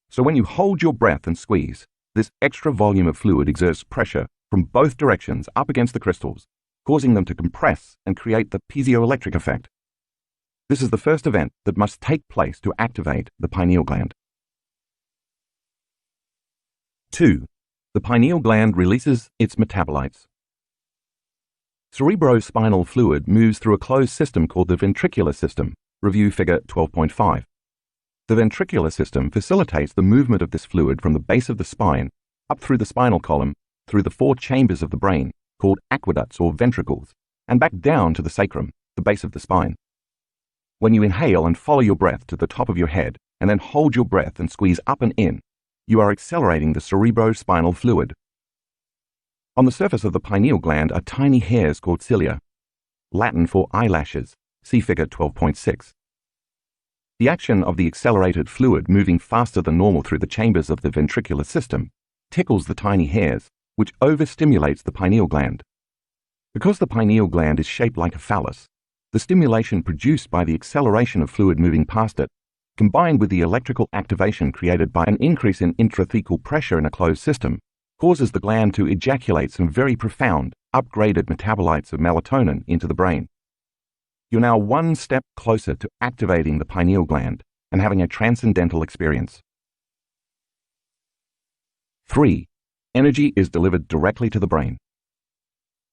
So when you hold your breath and squeeze, this extra volume of fluid exerts pressure from both directions up against the crystals, causing them to compress and create the piezoelectric effect. This is the first event that must take place to activate the pineal gland. 2. The pineal gland releases its metabolites. Cerebrospinal fluid moves through a closed system called the ventricular system. Review figure 12.5. The ventricular system facilitates the movement of this fluid from the base of the spine, up through the spinal column, through the 4 chambers of the brain, called aqueducts or ventricles, and back down to the sacrum, the base of the spine. When you inhale and follow your breath to the top of your head, and then hold your breath and squeeze up and in, you are accelerating the cerebrospinal fluid. On the surface of the pineal gland are tiny hairs called cilia, Latin for eyelashes, see figure 12.6. The action of the accelerated fluid moving faster than normal through the chambers of the ventricular system tickles the tiny hairs, which overstimulates the pineal gland. Because the pineal gland is shaped like a phallus, the stimulation produced by the acceleration of fluid moving past it, combined with the electrical activation created by an increase in intrathecal pressure in a closed system, causes the gland to ejaculate some very profound, upgraded metabolites of melatonin into the brain. You're now one step closer to activating the pineal gland and having a transcendental experience. 3. Energy is delivered directly to the brain.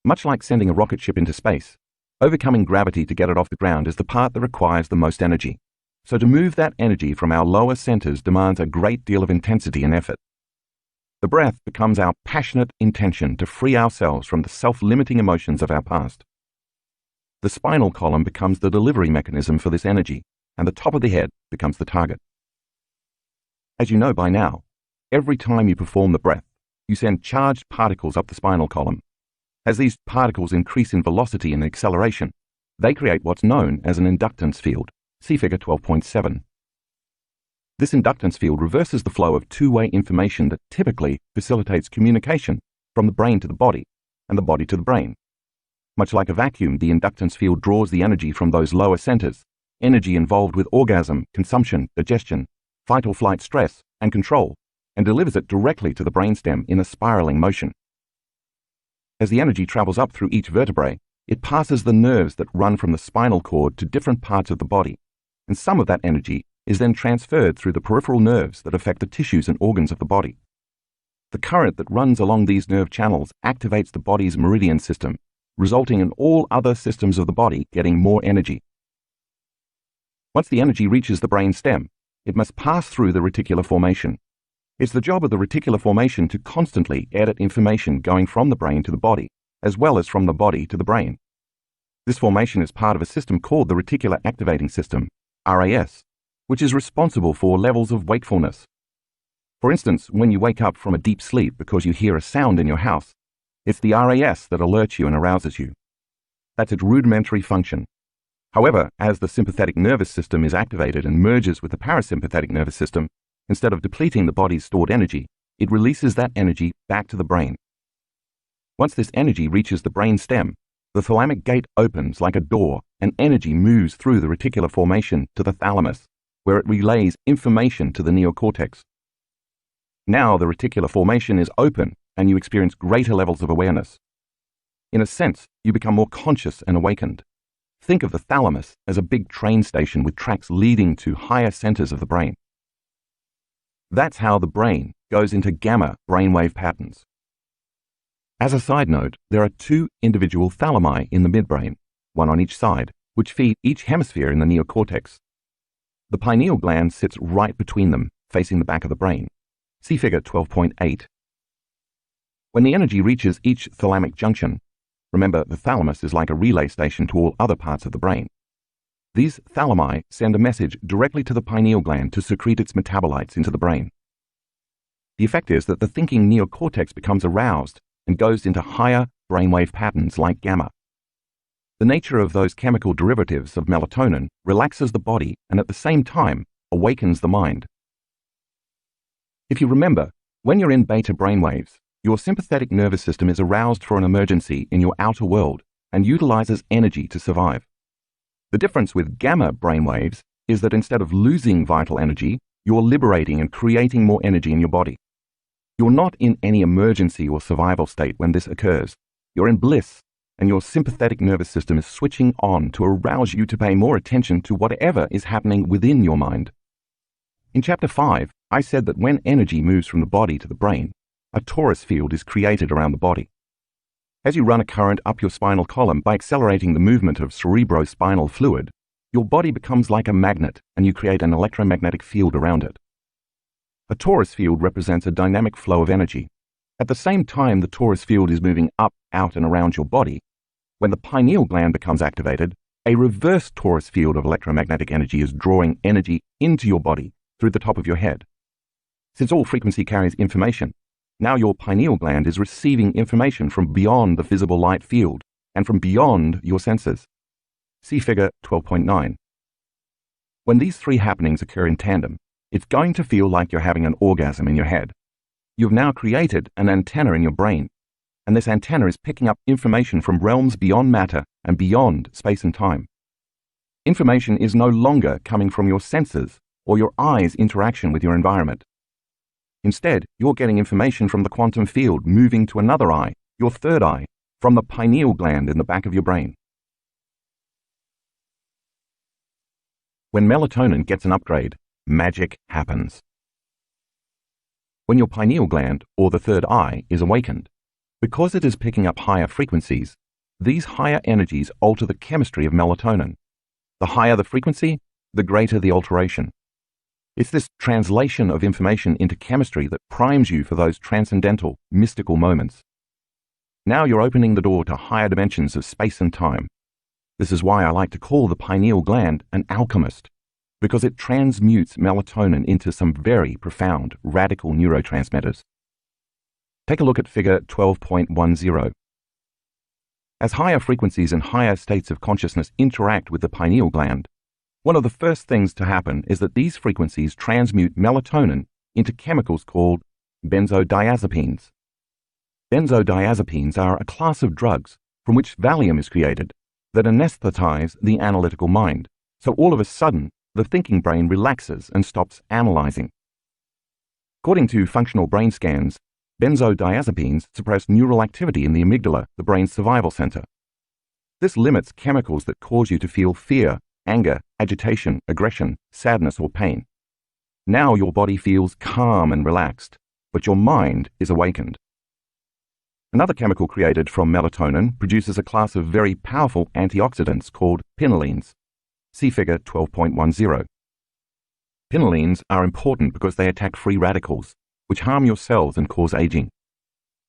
Much like sending a rocket ship into space, overcoming gravity to get it off the ground is the part that requires the most energy. So to move that energy from our lower centers demands a great deal of intensity and effort. The breath becomes our passionate intention to free ourselves from the self-limiting emotions of our past. The spinal column becomes the delivery mechanism for this energy, and the top of the head becomes the target. As you know by now, every time you perform the breath, you send charged particles up the spinal column. As these particles increase in velocity and acceleration, they create what's known as an inductance field, see figure 12.7. This inductance field reverses the flow of two-way information that typically facilitates communication from the brain to the body and the body to the brain. Much like a vacuum, the inductance field draws the energy from those lower centers, energy involved with orgasm, consumption, digestion, fight or flight stress, and control, and delivers it directly to the brainstem in a spiraling motion. As the energy travels up through each vertebrae, it passes the nerves that run from the spinal cord to different parts of the body, and some of that energy is then transferred through the peripheral nerves that affect the tissues and organs of the body. The current that runs along these nerve channels activates the body's meridian system, resulting in all other systems of the body getting more energy. Once the energy reaches the brain stem, it must pass through the reticular formation. It's the job of the reticular formation to constantly edit information going from the brain to the body, as well as from the body to the brain. This formation is part of a system called the reticular activating system, RAS, which is responsible for levels of wakefulness. For instance, when you wake up from a deep sleep because you hear a sound in your house, it's the RAS that alerts you and arouses you. That's its rudimentary function. However, as the sympathetic nervous system is activated and merges with the parasympathetic nervous system, instead of depleting the body's stored energy, it releases that energy back to the brain. Once this energy reaches the brain stem, the thalamic gate opens like a door and energy moves through the reticular formation to the thalamus, where it relays information to the neocortex. Now the reticular formation is open and you experience greater levels of awareness. In a sense, you become more conscious and awakened. Think of the thalamus as a big train station with tracks leading to higher centers of the brain. That's how the brain goes into gamma brainwave patterns. As a side note, there are two individual thalami in the midbrain, one on each side, which feed each hemisphere in the neocortex. The pineal gland sits right between them, facing the back of the brain. See figure 12.8. When the energy reaches each thalamic junction, remember the thalamus is like a relay station to all other parts of the brain. These thalami send a message directly to the pineal gland to secrete its metabolites into the brain. The effect is that the thinking neocortex becomes aroused and goes into higher brainwave patterns like gamma. The nature of those chemical derivatives of melatonin relaxes the body and at the same time awakens the mind. If you remember, when you're in beta brainwaves, your sympathetic nervous system is aroused for an emergency in your outer world and utilizes energy to survive. The difference with gamma brainwaves is that instead of losing vital energy, you're liberating and creating more energy in your body. You're not in any emergency or survival state when this occurs. You're in bliss, and your sympathetic nervous system is switching on to arouse you to pay more attention to whatever is happening within your mind. In Chapter 5, I said that when energy moves from the body to the brain, a torus field is created around the body. As you run a current up your spinal column by accelerating the movement of cerebrospinal fluid, your body becomes like a magnet and you create an electromagnetic field around it. A torus field represents a dynamic flow of energy. At the same time the torus field is moving up, out, and around your body, when the pineal gland becomes activated, A reverse torus field of electromagnetic energy is drawing energy into your body through the top of your head. Since all frequency carries information, now your pineal gland is receiving information from beyond the visible light field and from beyond your senses. See figure 12.9. When these three happenings occur in tandem, it's going to feel like you're having an orgasm in your head. You've now created an antenna in your brain, and this antenna is picking up information from realms beyond matter and beyond space and time. Information is no longer coming from your senses or your eyes' interaction with your environment. Instead, you're getting information from the quantum field moving to another eye, your third eye, from the pineal gland in the back of your brain. When melatonin gets an upgrade, magic happens. When your pineal gland, or the third eye, is awakened, because it is picking up higher frequencies, these higher energies alter the chemistry of melatonin. The higher the frequency, the greater the alteration. It's this translation of information into chemistry that primes you for those transcendental, mystical moments. Now you're opening the door to higher dimensions of space and time. This is why I like to call the pineal gland an alchemist, because it transmutes melatonin into some very profound, radical neurotransmitters. Take a look at figure 12.10. As higher frequencies and higher states of consciousness interact with the pineal gland, one of the first things to happen is that these frequencies transmute melatonin into chemicals called benzodiazepines. Benzodiazepines are a class of drugs from which Valium is created that anesthetize the analytical mind, so all of a sudden the thinking brain relaxes and stops analyzing. According to functional brain scans, benzodiazepines suppress neural activity in the amygdala, the brain's survival center. This limits chemicals that cause you to feel fear, anger, agitation, aggression, sadness, or pain. Now your body feels calm and relaxed, but your mind is awakened. Another chemical created from melatonin produces a class of very powerful antioxidants called pinolines. See figure 12.10. Pinolines are important because they attack free radicals, which harm your cells and cause aging.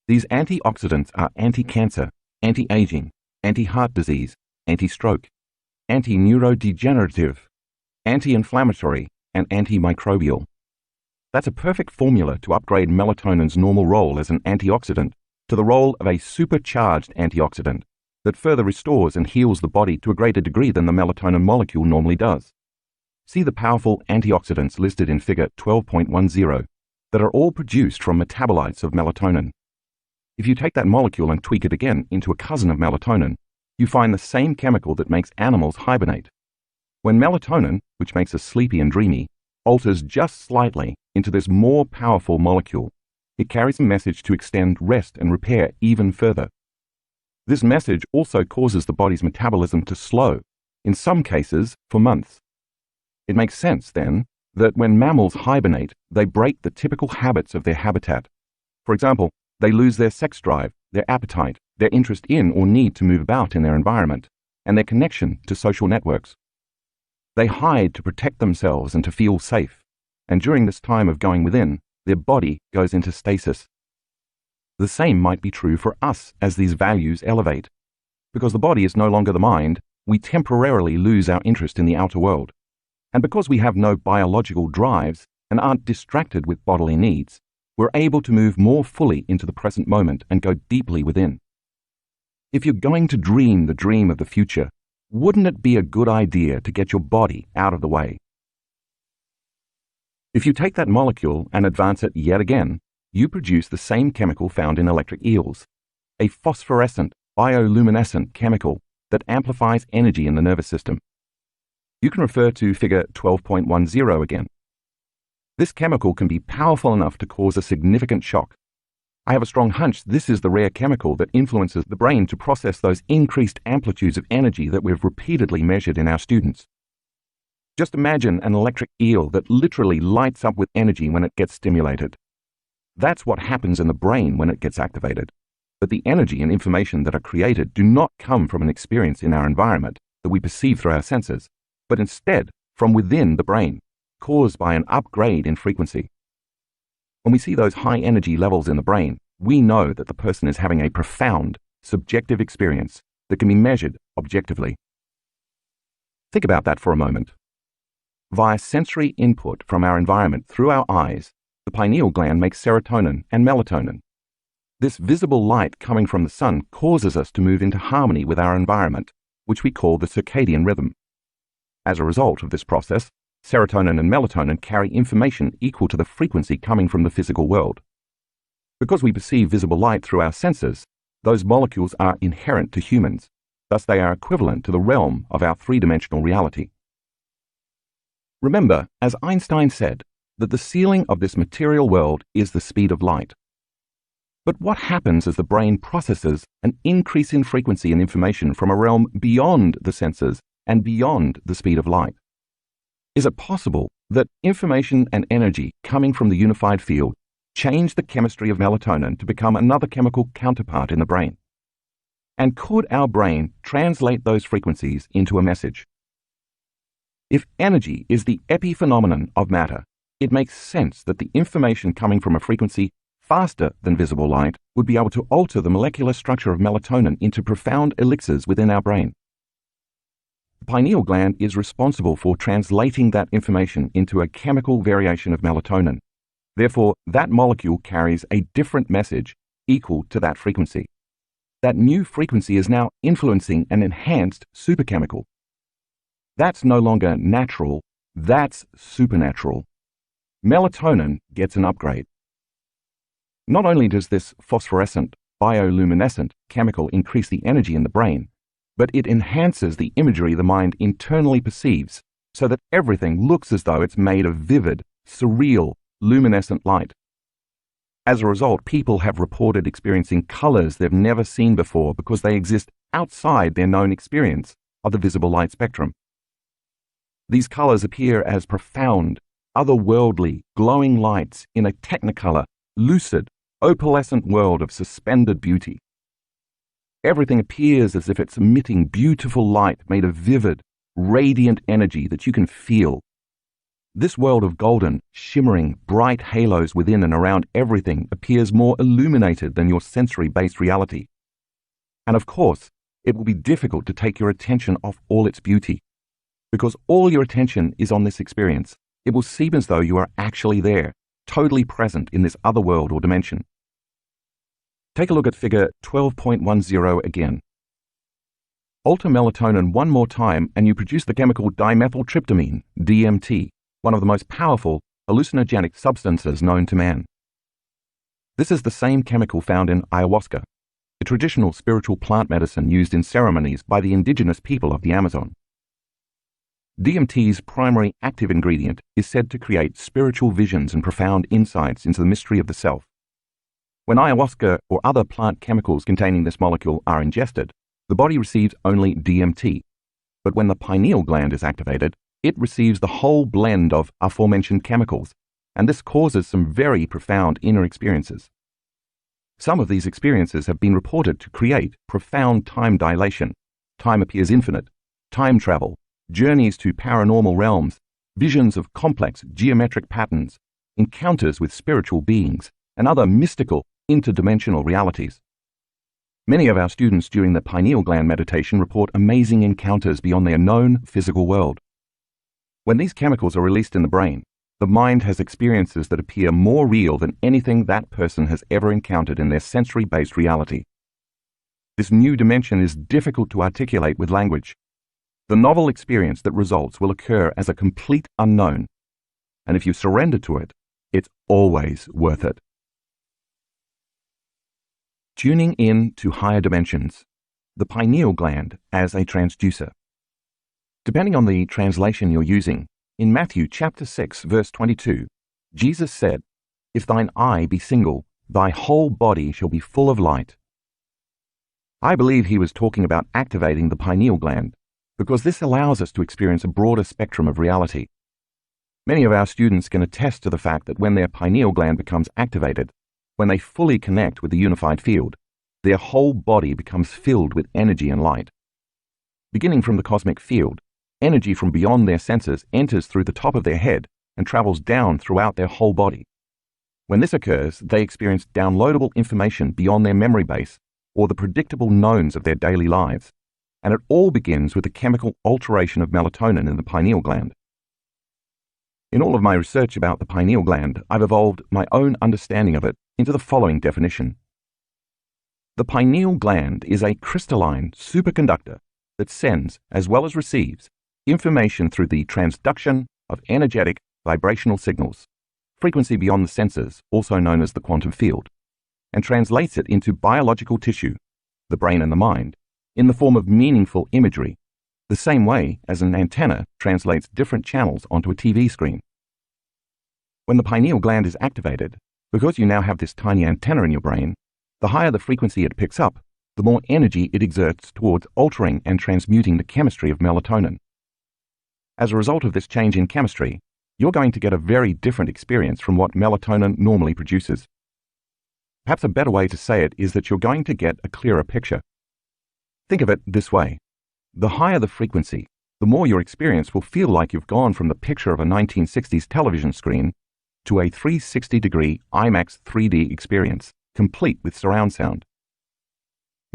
These antioxidants are anti-cancer, anti-aging, anti-heart disease, anti-stroke, anti-neurodegenerative, anti-inflammatory, and antimicrobial. That's a perfect formula to upgrade melatonin's normal role as an antioxidant to the role of a supercharged antioxidant that further restores and heals the body to a greater degree than the melatonin molecule normally does. See the powerful antioxidants listed in figure 12.10 that are all produced from metabolites of melatonin. If you take that molecule and tweak it again into a cousin of melatonin, you find the same chemical that makes animals hibernate. When melatonin, which makes us sleepy and dreamy, alters just slightly into this more powerful molecule, it carries a message to extend rest and repair even further. This message also causes the body's metabolism to slow, in some cases for months. It makes sense, then, that when mammals hibernate, they break the typical habits of their habitat. For example, they lose their sex drive, their appetite, their interest in or need to move about in their environment, and their connection to social networks. They hide to protect themselves and to feel safe, and during this time of going within, their body goes into stasis. The same might be true for us as these values elevate. Because the body is no longer the mind, we temporarily lose our interest in the outer world. And because we have no biological drives and aren't distracted with bodily needs, we're able to move more fully into the present moment and go deeply within. If you're going to dream the dream of the future, wouldn't it be a good idea to get your body out of the way? If you take that molecule and advance it yet again, you produce the same chemical found in electric eels, a phosphorescent, bioluminescent chemical that amplifies energy in the nervous system. You can refer to figure 12.10 again. This chemical can be powerful enough to cause a significant shock. I have a strong hunch this is the rare chemical that influences the brain to process those increased amplitudes of energy that we've repeatedly measured in our students. Just imagine an electric eel that literally lights up with energy when it gets stimulated. That's what happens in the brain when it gets activated. But the energy and information that are created do not come from an experience in our environment that we perceive through our senses, but instead from within the brain, caused by an upgrade in frequency. When we see those high energy levels in the brain, we know that the person is having a profound, subjective experience that can be measured objectively. Think about that for a moment. Via sensory input from our environment through our eyes, the pineal gland makes serotonin and melatonin. This visible light coming from the sun causes us to move into harmony with our environment, which we call the circadian rhythm. As a result of this process, serotonin and melatonin carry information equal to the frequency coming from the physical world. Because we perceive visible light through our senses, those molecules are inherent to humans, thus they are equivalent to the realm of our three-dimensional reality. Remember, as Einstein said, that the ceiling of this material world is the speed of light. But what happens as the brain processes an increase in frequency and information from a realm beyond the senses and beyond the speed of light? Is it possible that information and energy coming from the unified field change the chemistry of melatonin to become another chemical counterpart in the brain? And could our brain translate those frequencies into a message? If energy is the epiphenomenon of matter, it makes sense that the information coming from a frequency faster than visible light would be able to alter the molecular structure of melatonin into profound elixirs within our brain. The pineal gland is responsible for translating that information into a chemical variation of melatonin. Therefore, that molecule carries a different message equal to that frequency. That new frequency is now influencing an enhanced superchemical. That's no longer natural, that's supernatural. Melatonin gets an upgrade. Not only does this phosphorescent, bioluminescent chemical increase the energy in the brain, but it enhances the imagery the mind internally perceives so that everything looks as though it's made of vivid, surreal, luminescent light. As a result, people have reported experiencing colors they've never seen before because they exist outside their known experience of the visible light spectrum. These colors appear as profound, otherworldly, glowing lights in a technicolor, lucid, opalescent world of suspended beauty. Everything appears as if it's emitting beautiful light made of vivid, radiant energy that you can feel. This world of golden, shimmering, bright halos within and around everything appears more illuminated than your sensory-based reality. And of course, it will be difficult to take your attention off all its beauty. Because all your attention is on this experience, it will seem as though you are actually there, totally present in this other world or dimension. Take a look at figure 12.10 again. Alter melatonin one more time and you produce the chemical dimethyltryptamine, DMT, one of the most powerful hallucinogenic substances known to man. This is the same chemical found in ayahuasca, a traditional spiritual plant medicine used in ceremonies by the indigenous people of the Amazon. DMT's primary active ingredient is said to create spiritual visions and profound insights into the mystery of the self. When ayahuasca or other plant chemicals containing this molecule are ingested, the body receives only DMT. But when the pineal gland is activated, it receives the whole blend of aforementioned chemicals, and this causes some very profound inner experiences. Some of these experiences have been reported to create profound time dilation. Time appears infinite, time travel, journeys to paranormal realms, visions of complex geometric patterns, encounters with spiritual beings, and other mystical interdimensional realities. Many of our students during the pineal gland meditation report amazing encounters beyond their known physical world. When these chemicals are released in the brain, the mind has experiences that appear more real than anything that person has ever encountered in their sensory-based reality. This new dimension is difficult to articulate with language. The novel experience that results will occur as a complete unknown, and if you surrender to it, it's always worth it. Tuning in to higher dimensions, the pineal gland as a transducer. Depending on the translation you're using, in Matthew chapter 6, verse 22, Jesus said, "If thine eye be single, thy whole body shall be full of light." I believe he was talking about activating the pineal gland, because this allows us to experience a broader spectrum of reality. Many of our students can attest to the fact that when their pineal gland becomes activated, when they fully connect with the unified field, their whole body becomes filled with energy and light. Beginning from the cosmic field, energy from beyond their senses enters through the top of their head and travels down throughout their whole body. When this occurs, they experience downloadable information beyond their memory base or the predictable knowns of their daily lives. and it all begins with the chemical alteration of melatonin in the pineal gland. In all of my research about the pineal gland, I've evolved my own understanding of it into the following definition. The pineal gland is a crystalline superconductor that sends, as well as receives, information through the transduction of energetic vibrational signals, frequency beyond the senses, also known as the quantum field, and translates it into biological tissue, the brain and the mind, in the form of meaningful imagery, the same way as an antenna translates different channels onto a TV screen. When the pineal gland is activated, because you now have this tiny antenna in your brain, the higher the frequency it picks up, the more energy it exerts towards altering and transmuting the chemistry of melatonin. As a result of this change in chemistry, you're going to get a very different experience from what melatonin normally produces. Perhaps a better way to say it is that you're going to get a clearer picture. Think of it this way. The higher the frequency, the more your experience will feel like you've gone from the picture of a 1960s television screen to a 360-degree IMAX 3D experience, complete with surround sound.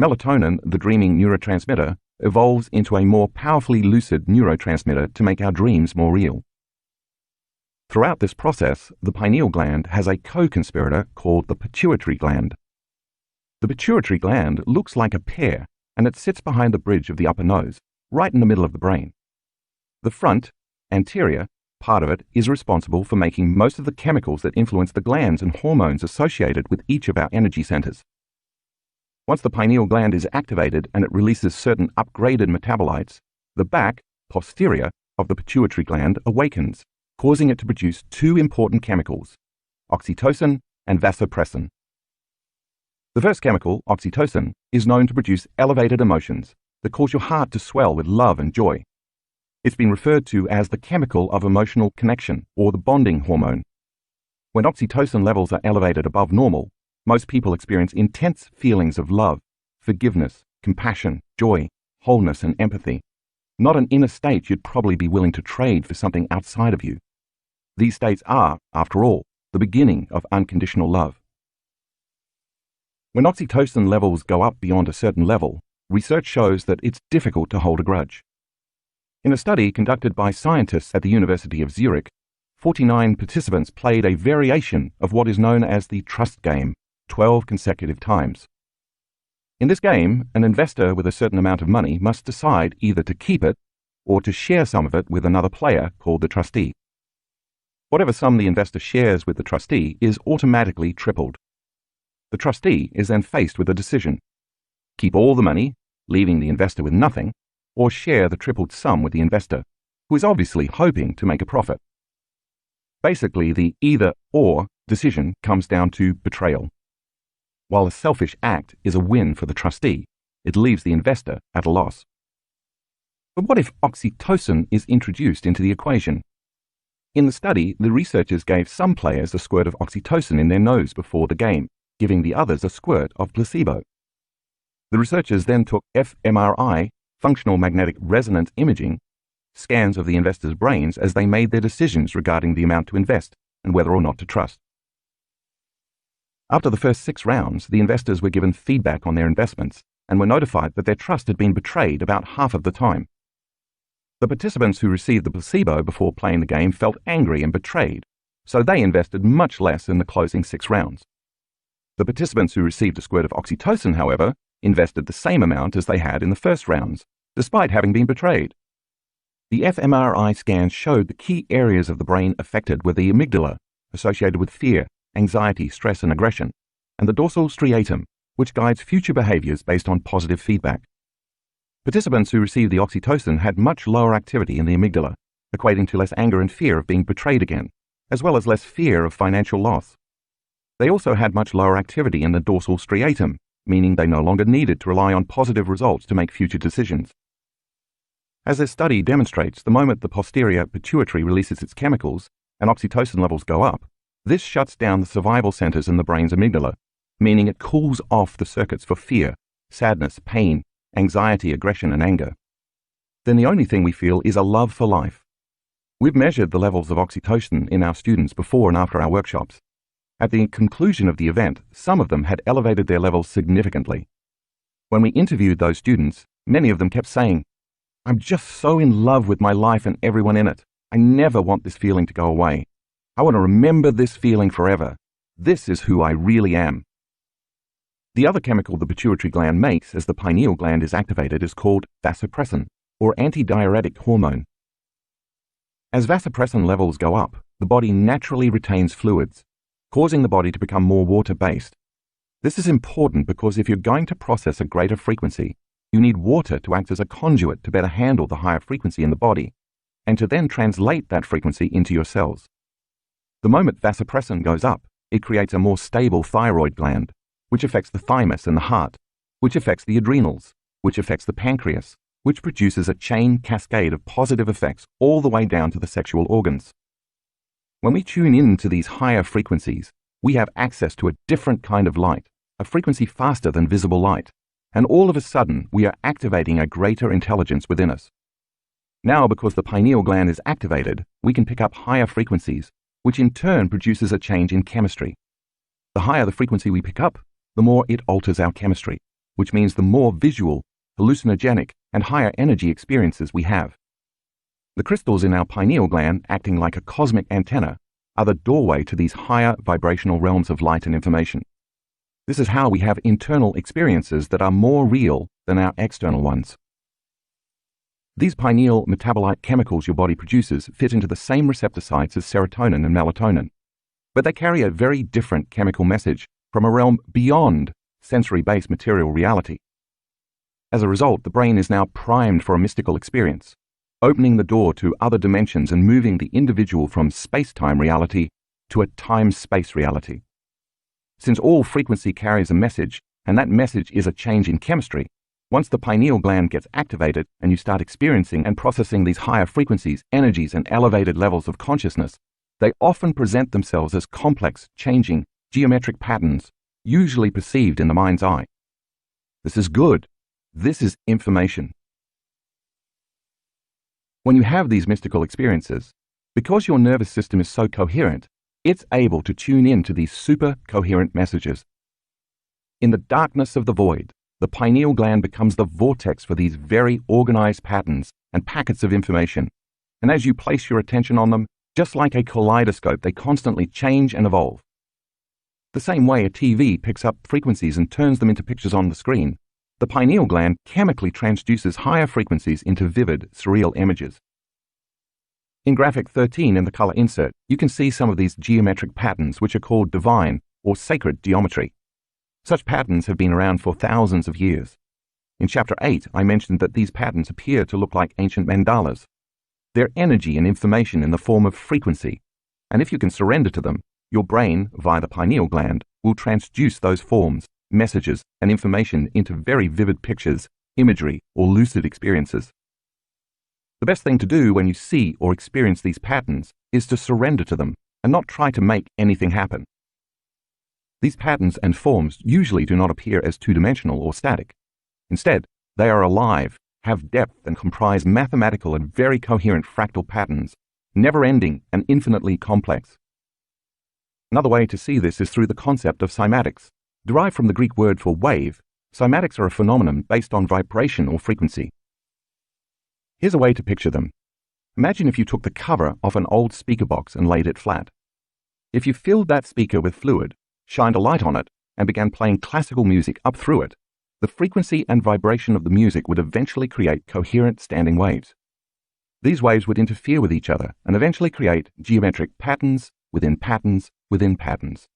Melatonin, the dreaming neurotransmitter, evolves into a more powerfully lucid neurotransmitter to make our dreams more real. Throughout this process, the pineal gland has a co-conspirator called the pituitary gland. The pituitary gland looks like a pear, and it sits behind the bridge of the upper nose, right in the middle of the brain. The front, anterior, part of it is responsible for making most of the chemicals that influence the glands and hormones associated with each of our energy centers. Once the pineal gland is activated and it releases certain upgraded metabolites, the back, posterior, of the pituitary gland awakens, causing it to produce two important chemicals, oxytocin and vasopressin. The first chemical, oxytocin, is known to produce elevated emotions that cause your heart to swell with love and joy. It's been referred to as the chemical of emotional connection or the bonding hormone. When oxytocin levels are elevated above normal, most people experience intense feelings of love, forgiveness, compassion, joy, wholeness, and empathy. Not an inner state you'd probably be willing to trade for something outside of you. These states are, after all, the beginning of unconditional love. When oxytocin levels go up beyond a certain level, research shows that it's difficult to hold a grudge. In a study conducted by scientists at the University of Zurich, 49 participants played a variation of what is known as the trust game 12 consecutive times. In this game, an investor with a certain amount of money must decide either to keep it or to share some of it with another player called the trustee. Whatever sum the investor shares with the trustee is automatically tripled. The trustee is then faced with a decision: keep all the money, leaving the investor with nothing, or share the tripled sum with the investor, who is obviously hoping to make a profit. Basically, the either-or decision comes down to betrayal. While a selfish act is a win for the trustee, it leaves the investor at a loss. But what if oxytocin is introduced into the equation? In the study, the researchers gave some players a squirt of oxytocin in their nose before the game, giving the others a squirt of placebo. The researchers then took fMRI, functional magnetic resonance imaging, scans of the investors' brains as they made their decisions regarding the amount to invest and whether or not to trust. After the first 6 rounds, the investors were given feedback on their investments and were notified that their trust had been betrayed about half of the time. The participants who received the placebo before playing the game felt angry and betrayed, so they invested much less in the closing 6 rounds. The participants who received a squirt of oxytocin, however, invested the same amount as they had in the first rounds, despite having been betrayed. The fMRI scans showed the key areas of the brain affected were the amygdala, associated with fear, anxiety, stress, and aggression, and the dorsal striatum, which guides future behaviors based on positive feedback. Participants who received the oxytocin had much lower activity in the amygdala, equating to less anger and fear of being betrayed again, as well as less fear of financial loss. They also had much lower activity in the dorsal striatum, meaning they no longer needed to rely on positive results to make future decisions. As this study demonstrates, the moment the posterior pituitary releases its chemicals and oxytocin levels go up, this shuts down the survival centers in the brain's amygdala, meaning it cools off the circuits for fear, sadness, pain, anxiety, aggression, and anger. Then the only thing we feel is a love for life. We've measured the levels of oxytocin in our students before and after our workshops. At the conclusion of the event, some of them had elevated their levels significantly. When we interviewed those students, Many of them kept saying, "I'm just so in love with my life and everyone in it. I never want this feeling to go away. I want to remember this feeling forever. This is who I really am." The other chemical the pituitary gland makes as the pineal gland is activated is called vasopressin, or antidiuretic hormone. As vasopressin levels go up, the body naturally retains fluids, causing the body to become more water-based. This is important because if you're going to process a greater frequency, you need water to act as a conduit to better handle the higher frequency in the body, and to then translate that frequency into your cells. The moment vasopressin goes up, it creates a more stable thyroid gland, which affects the thymus and the heart, which affects the adrenals, which affects the pancreas, which produces a chain cascade of positive effects all the way down to the sexual organs. When we tune in to these higher frequencies, we have access to a different kind of light, a frequency faster than visible light, and all of a sudden we are activating a greater intelligence within us. Now, because the pineal gland is activated, we can pick up higher frequencies, which in turn produces a change in chemistry. The higher the frequency we pick up, the more it alters our chemistry, which means the more visual, hallucinogenic, and higher energy experiences we have. The crystals in our pineal gland, acting like a cosmic antenna, are the doorway to these higher vibrational realms of light and information. This is how we have internal experiences that are more real than our external ones. These pineal metabolite chemicals your body produces fit into the same receptor sites as serotonin and melatonin, but they carry a very different chemical message from a realm beyond sensory-based material reality. As a result, the brain is now primed for a mystical experience, opening the door to other dimensions and moving the individual from space-time reality to a time-space reality. Since all frequency carries a message, and that message is a change in chemistry, once the pineal gland gets activated and you start experiencing and processing these higher frequencies, energies, and elevated levels of consciousness, they often present themselves as complex, changing, geometric patterns, usually perceived in the mind's eye. This is good. This is information. When you have these mystical experiences, because your nervous system is so coherent, it's able to tune in to these super coherent messages. In the darkness of the void, the pineal gland becomes the vortex for these very organized patterns and packets of information, and as you place your attention on them, just like a kaleidoscope, they constantly change and evolve. The same way a TV picks up frequencies and turns them into pictures on the screen, the pineal gland chemically transduces higher frequencies into vivid, surreal images. In graphic 13 in the color insert, you can see some of these geometric patterns which are called divine or sacred geometry. Such patterns have been around for thousands of years. In chapter 8, I mentioned that these patterns appear to look like ancient mandalas. They're energy and information in the form of frequency, and if you can surrender to them, your brain, via the pineal gland, will transduce those forms, messages, and information into very vivid pictures, imagery, or lucid experiences. The best thing to do when you see or experience these patterns is to surrender to them and not try to make anything happen. These patterns and forms usually do not appear as two-dimensional or static. Instead, they are alive, have depth, and comprise mathematical and very coherent fractal patterns, never-ending and infinitely complex. Another way to see this is through the concept of cymatics. Derived from the Greek word for wave, cymatics are a phenomenon based on vibration or frequency. Here's a way to picture them. Imagine if you took the cover off an old speaker box and laid it flat. If you filled that speaker with fluid, shined a light on it, and began playing classical music up through it, the frequency and vibration of the music would eventually create coherent standing waves. These waves would interfere with each other and eventually create geometric patterns within patterns within patterns.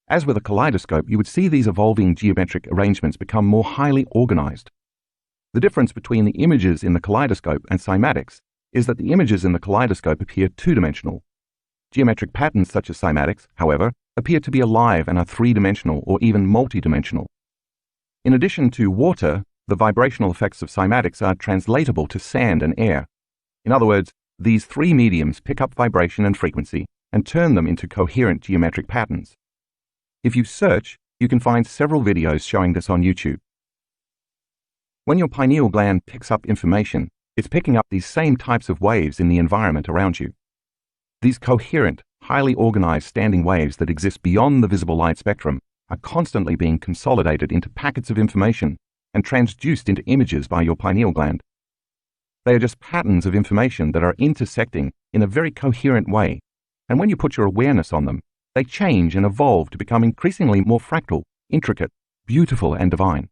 As with a kaleidoscope, you would see these evolving geometric arrangements become more highly organized. The difference between the images in the kaleidoscope and cymatics is that the images in the kaleidoscope appear two-dimensional. Geometric patterns such as cymatics, however, appear to be alive and are three-dimensional or even multi-dimensional. In addition to water, the vibrational effects of cymatics are translatable to sand and air. In other words, these three mediums pick up vibration and frequency and turn them into coherent geometric patterns. If you search, you can find several videos showing this on YouTube. When your pineal gland picks up information, it's picking up these same types of waves in the environment around you. These coherent, highly organized standing waves that exist beyond the visible light spectrum are constantly being consolidated into packets of information and transduced into images by your pineal gland. They are just patterns of information that are intersecting in a very coherent way, and when you put your awareness on them, they change and evolve to become increasingly more fractal, intricate, beautiful, and divine.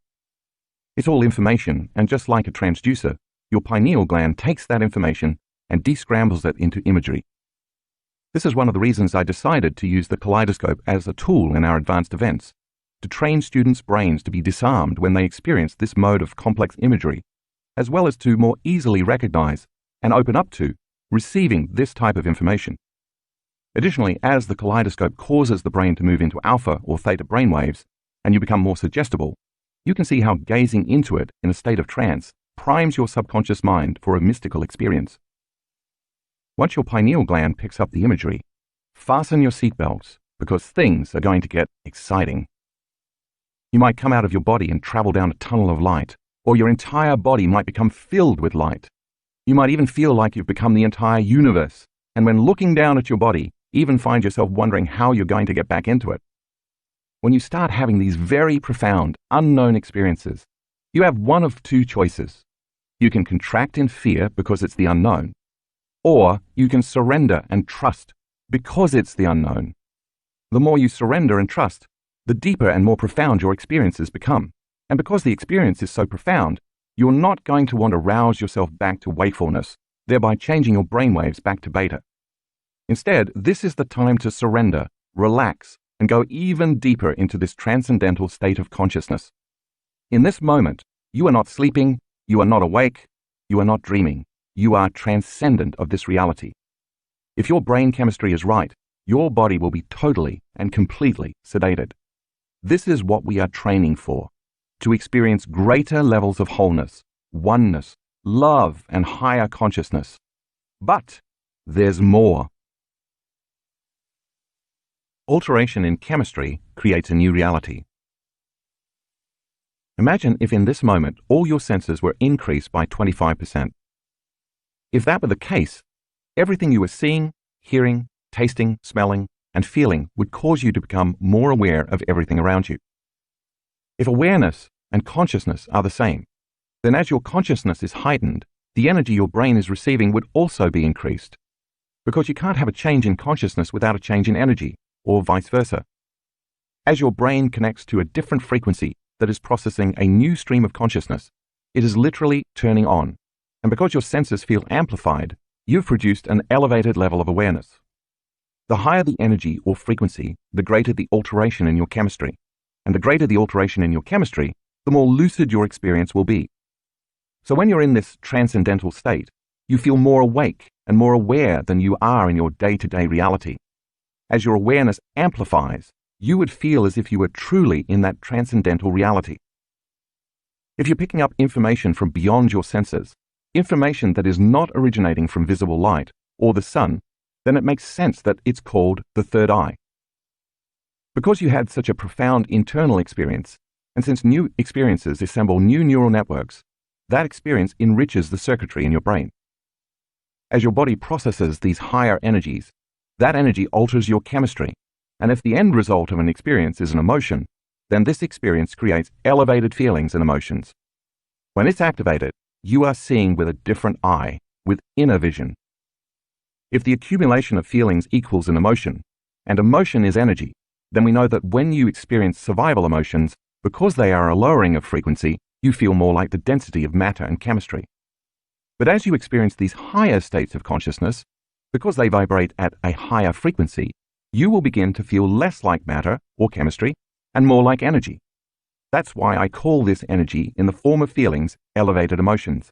It's all information, and just like a transducer, your pineal gland takes that information and descrambles it into imagery. This is one of the reasons I decided to use the kaleidoscope as a tool in our advanced events, to train students' brains to be disarmed when they experience this mode of complex imagery, as well as to more easily recognize and open up to receiving this type of information. Additionally, as the kaleidoscope causes the brain to move into alpha or theta brainwaves, and you become more suggestible, you can see how gazing into it in a state of trance primes your subconscious mind for a mystical experience. Once your pineal gland picks up the imagery, fasten your seatbelts because things are going to get exciting. You might come out of your body and travel down a tunnel of light, or your entire body might become filled with light. You might even feel like you've become the entire universe, and when looking down at your body, even find yourself wondering how you're going to get back into it. When you start having these very profound, unknown experiences, you have one of two choices. You can contract in fear because it's the unknown, or you can surrender and trust because it's the unknown. The more you surrender and trust, the deeper and more profound your experiences become. And because the experience is so profound, you're not going to want to rouse yourself back to wakefulness, thereby changing your brainwaves back to beta. Instead, this is the time to surrender, relax, and go even deeper into this transcendental state of consciousness. In this moment, you are not sleeping, you are not awake, you are not dreaming. You are transcendent of this reality. If your brain chemistry is right, your body will be totally and completely sedated. This is what we are training for, to experience greater levels of wholeness, oneness, love, and higher consciousness. But there's more. Alteration in chemistry creates a new reality. Imagine if in this moment all your senses were increased by 25%. If that were the case, everything you were seeing, hearing, tasting, smelling, and feeling would cause you to become more aware of everything around you. If awareness and consciousness are the same, then as your consciousness is heightened, the energy your brain is receiving would also be increased, because you can't have a change in consciousness without a change in energy, or vice versa. As your brain connects to a different frequency that is processing a new stream of consciousness, it is literally turning on. And because your senses feel amplified, you've produced an elevated level of awareness. The higher the energy or frequency, the greater the alteration in your chemistry. And the greater the alteration in your chemistry, the more lucid your experience will be. So when you're in this transcendental state, you feel more awake and more aware than you are in your day-to-day reality. As your awareness amplifies, you would feel as if you were truly in that transcendental reality. If you're picking up information from beyond your senses, information that is not originating from visible light or the sun, then it makes sense that it's called the third eye. Because you had such a profound internal experience, and since new experiences assemble new neural networks, that experience enriches the circuitry in your brain. As your body processes these higher energies, that energy alters your chemistry, and if the end result of an experience is an emotion, then this experience creates elevated feelings and emotions. When it's activated, you are seeing with a different eye, with inner vision. If the accumulation of feelings equals an emotion, and emotion is energy, then we know that when you experience survival emotions, because they are a lowering of frequency, you feel more like the density of matter and chemistry. But as you experience these higher states of consciousness, because they vibrate at a higher frequency, you will begin to feel less like matter or chemistry and more like energy. That's why I call this energy in the form of feelings elevated emotions.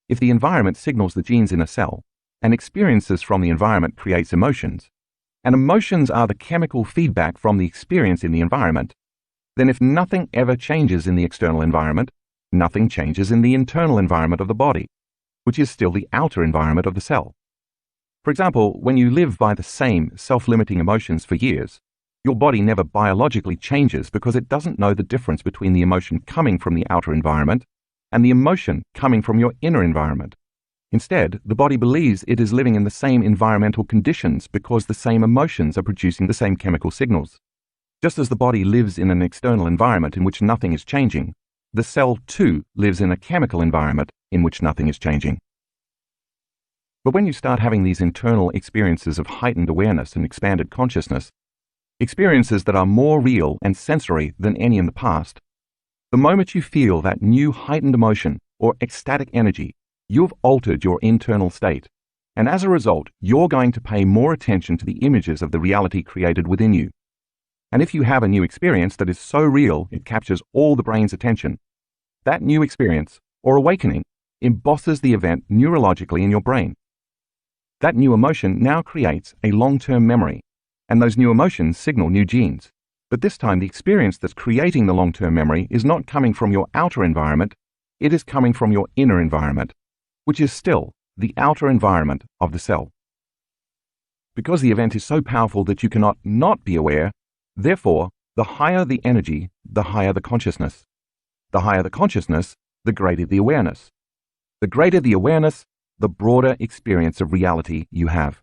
If the environment signals the genes in a cell, and experiences from the environment creates emotions, and emotions are the chemical feedback from the experience in the environment, then if nothing ever changes in the external environment, nothing changes in the internal environment of the body, which is still the outer environment of the cell. For example, when you live by the same self-limiting emotions for years, your body never biologically changes because it doesn't know the difference between the emotion coming from the outer environment and the emotion coming from your inner environment. Instead, the body believes it is living in the same environmental conditions because the same emotions are producing the same chemical signals. Just as the body lives in an external environment in which nothing is changing, the cell too lives in a chemical environment in which nothing is changing. But when you start having these internal experiences of heightened awareness and expanded consciousness, experiences that are more real and sensory than any in the past, the moment you feel that new heightened emotion or ecstatic energy, you've altered your internal state. And as a result, you're going to pay more attention to the images of the reality created within you. And if you have a new experience that is so real it captures all the brain's attention, that new experience, or awakening, embosses the event neurologically in your brain. That new emotion now creates a long-term memory, and those new emotions signal new genes. But this time, the experience that's creating the long-term memory is not coming from your outer environment, it is coming from your inner environment, which is still the outer environment of the cell. Because the event is so powerful that you cannot not be aware, therefore, the higher the energy, the higher the consciousness. The higher the consciousness, the greater the awareness. The greater the awareness, the broader experience of reality you have.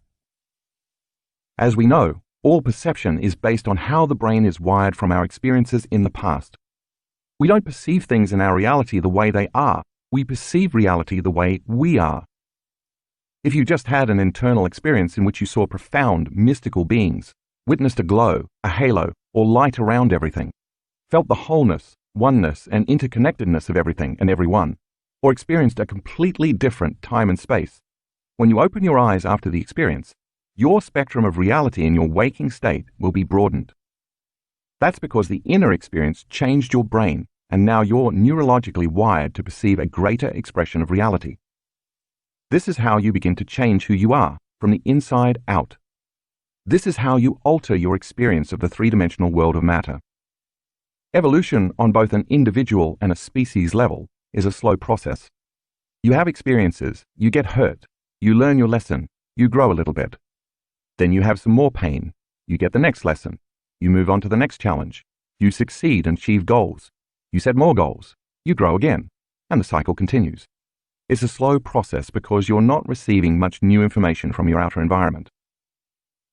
As we know, all perception is based on how the brain is wired from our experiences in the past. We don't perceive things in our reality the way they are. We perceive reality the way we are. If you just had an internal experience in which you saw profound, mystical beings, witnessed a glow, a halo, or light around everything, felt the wholeness, oneness, and interconnectedness of everything and everyone, or experienced a completely different time and space, when you open your eyes after the experience, your spectrum of reality in your waking state will be broadened. That's because the inner experience changed your brain, and now you're neurologically wired to perceive a greater expression of reality. This is how you begin to change who you are, from the inside out. This is how you alter your experience of the three-dimensional world of matter. Evolution on both an individual and a species level is a slow process. You have experiences, you get hurt, you learn your lesson, you grow a little bit. Then you have some more pain, you get the next lesson, you move on to the next challenge, you succeed and achieve goals, you set more goals, you grow again, and the cycle continues. It's a slow process because you're not receiving much new information from your outer environment.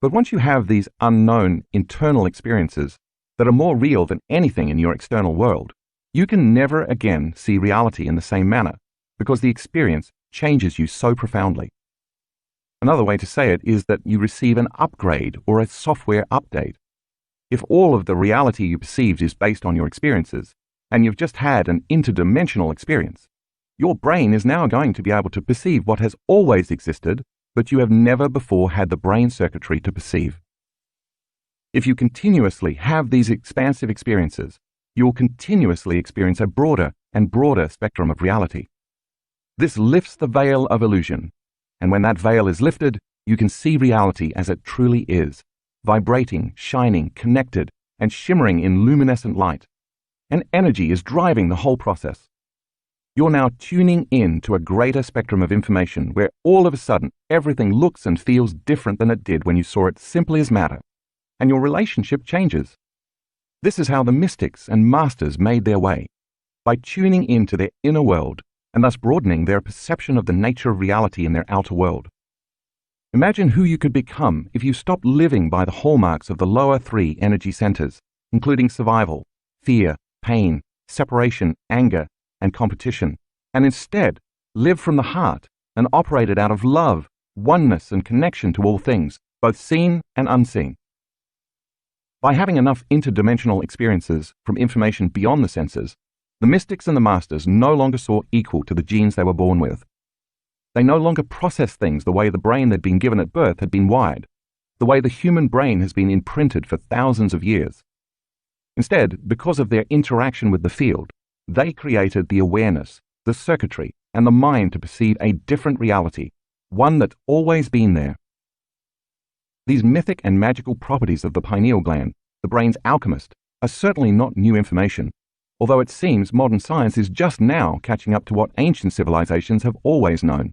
But once you have these unknown internal experiences that are more real than anything in your external world, you can never again see reality in the same manner because the experience changes you so profoundly. Another way to say it is that you receive an upgrade or a software update. If all of the reality you perceived is based on your experiences, and you've just had an interdimensional experience, your brain is now going to be able to perceive what has always existed, but you have never before had the brain circuitry to perceive. If you continuously have these expansive experiences, you will continuously experience a broader and broader spectrum of reality. This lifts the veil of illusion, and when that veil is lifted, you can see reality as it truly is, vibrating, shining, connected, and shimmering in luminescent light. And energy is driving the whole process. You're now tuning in to a greater spectrum of information where all of a sudden everything looks and feels different than it did when you saw it simply as matter, and your relationship changes. This is how the mystics and masters made their way, by tuning into their inner world and thus broadening their perception of the nature of reality in their outer world. Imagine who you could become if you stopped living by the hallmarks of the lower three energy centers, including survival, fear, pain, separation, anger, and competition, and instead live from the heart and operated out of love, oneness, and connection to all things, both seen and unseen. By having enough interdimensional experiences from information beyond the senses, the mystics and the masters no longer saw equal to the genes they were born with. They no longer processed things the way the brain they'd been given at birth had been wired, the way the human brain has been imprinted for thousands of years. Instead, because of their interaction with the field, they created the awareness, the circuitry, and the mind to perceive a different reality, one that's always been there. These mythic and magical properties of the pineal gland, the brain's alchemist, are certainly not new information, although it seems modern science is just now catching up to what ancient civilizations have always known.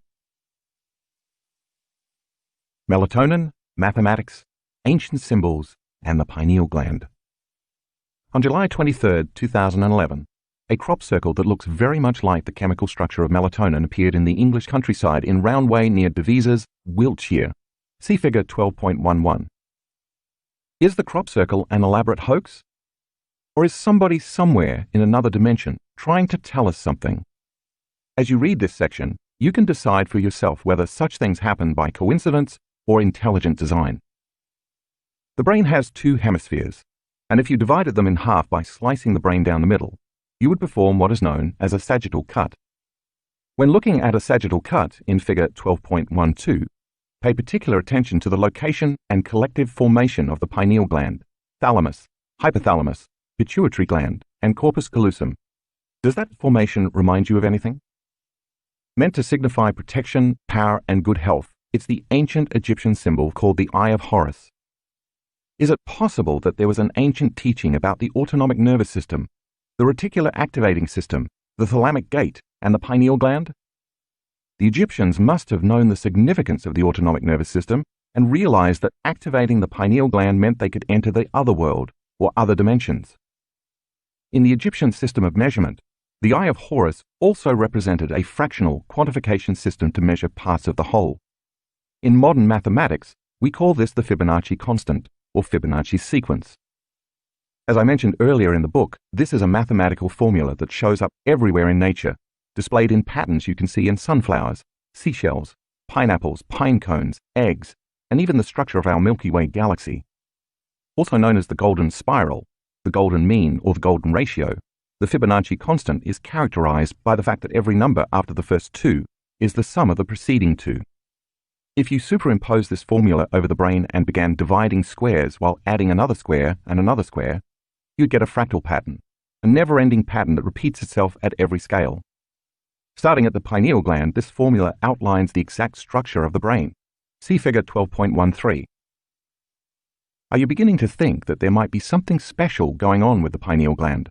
Melatonin, mathematics, ancient symbols, and the pineal gland. On July 23, 2011, a crop circle that looks very much like the chemical structure of melatonin appeared in the English countryside in Roundway near Devizes, Wiltshire. See figure 12.11. Is the crop circle an elaborate hoax? Or is somebody somewhere in another dimension trying to tell us something. As you read this section, you can decide for yourself whether such things happen by coincidence or intelligent design. The brain has two hemispheres, and if you divided them in half by slicing the brain down the middle, you would perform what is known as a sagittal cut. When looking at a sagittal cut in figure 12.12, pay particular attention to the location and collective formation of the pineal gland, thalamus, hypothalamus, pituitary gland, and corpus callosum. Does that formation remind you of anything? Meant to signify protection, power, and good health, it's the ancient Egyptian symbol called the Eye of Horus. Is it possible that there was an ancient teaching about the autonomic nervous system, the reticular activating system, the thalamic gate, and the pineal gland? The Egyptians must have known the significance of the autonomic nervous system and realized that activating the pineal gland meant they could enter the other world or other dimensions. In the Egyptian system of measurement, the Eye of Horus also represented a fractional quantification system to measure parts of the whole. In modern mathematics, we call this the Fibonacci constant, or Fibonacci sequence. As I mentioned earlier in the book, this is a mathematical formula that shows up everywhere in nature, displayed in patterns you can see in sunflowers, seashells, pineapples, pine cones, eggs, and even the structure of our Milky Way galaxy. Also known as the golden spiral, the golden mean, or the golden ratio, the Fibonacci constant is characterized by the fact that every number after the first two is the sum of the preceding two. If you superimpose this formula over the brain and began dividing squares while adding another square and another square, you'd get a fractal pattern, a never-ending pattern that repeats itself at every scale. Starting at the pineal gland, this formula outlines the exact structure of the brain. See figure 12.13. Are you beginning to think that there might be something special going on with the pineal gland?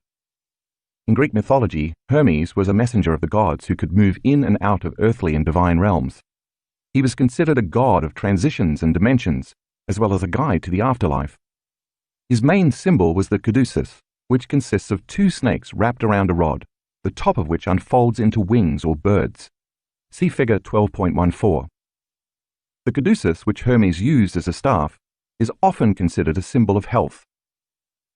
In Greek mythology, Hermes was a messenger of the gods who could move in and out of earthly and divine realms. He was considered a god of transitions and dimensions, as well as a guide to the afterlife. His main symbol was the caduceus, which consists of two snakes wrapped around a rod, the top of which unfolds into wings or birds. See figure 12.14. The caduceus, which Hermes used as a staff, is often considered a symbol of health.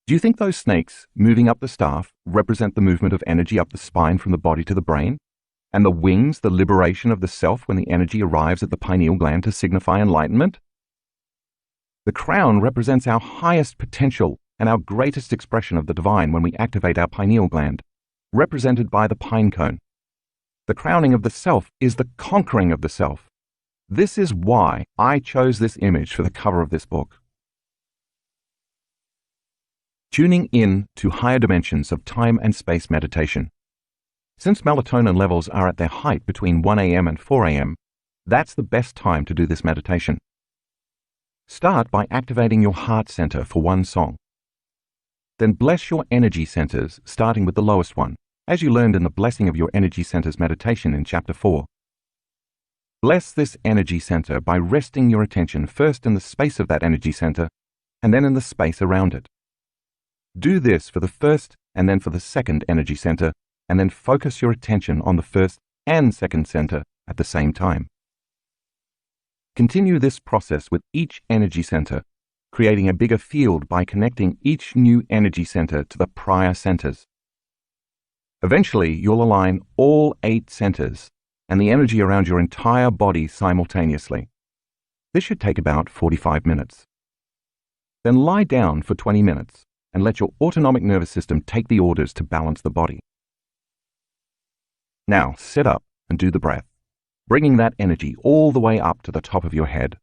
Do you think those snakes moving up the staff represent the movement of energy up the spine from the body to the brain? And the wings, the liberation of the self when the energy arrives at the pineal gland to signify enlightenment? The crown represents our highest potential and our greatest expression of the divine when we activate our pineal gland, represented by the pine cone. The crowning of the self is the conquering of the self. This is why I chose this image for the cover of this book. Tuning in to higher dimensions of time and space meditation. Since melatonin levels are at their height between 1 a.m. and 4 a.m., that's the best time to do this meditation. Start by activating your heart center for one song. Then bless your energy centers, starting with the lowest one, as you learned in the Blessing of Your Energy Centers meditation in Chapter 4. Bless this energy center by resting your attention first in the space of that energy center, and then in the space around it. Do this for the first and then for the second energy center, and then focus your attention on the first and second center at the same time. Continue this process with each energy center, creating a bigger field by connecting each new energy center to the prior centers. Eventually, you'll align all 8 centers and the energy around your entire body simultaneously. This should take about 45 minutes. Then lie down for 20 minutes and let your autonomic nervous system take the orders to balance the body. Now, sit up and do the breath, bringing that energy all the way up to the top of your head.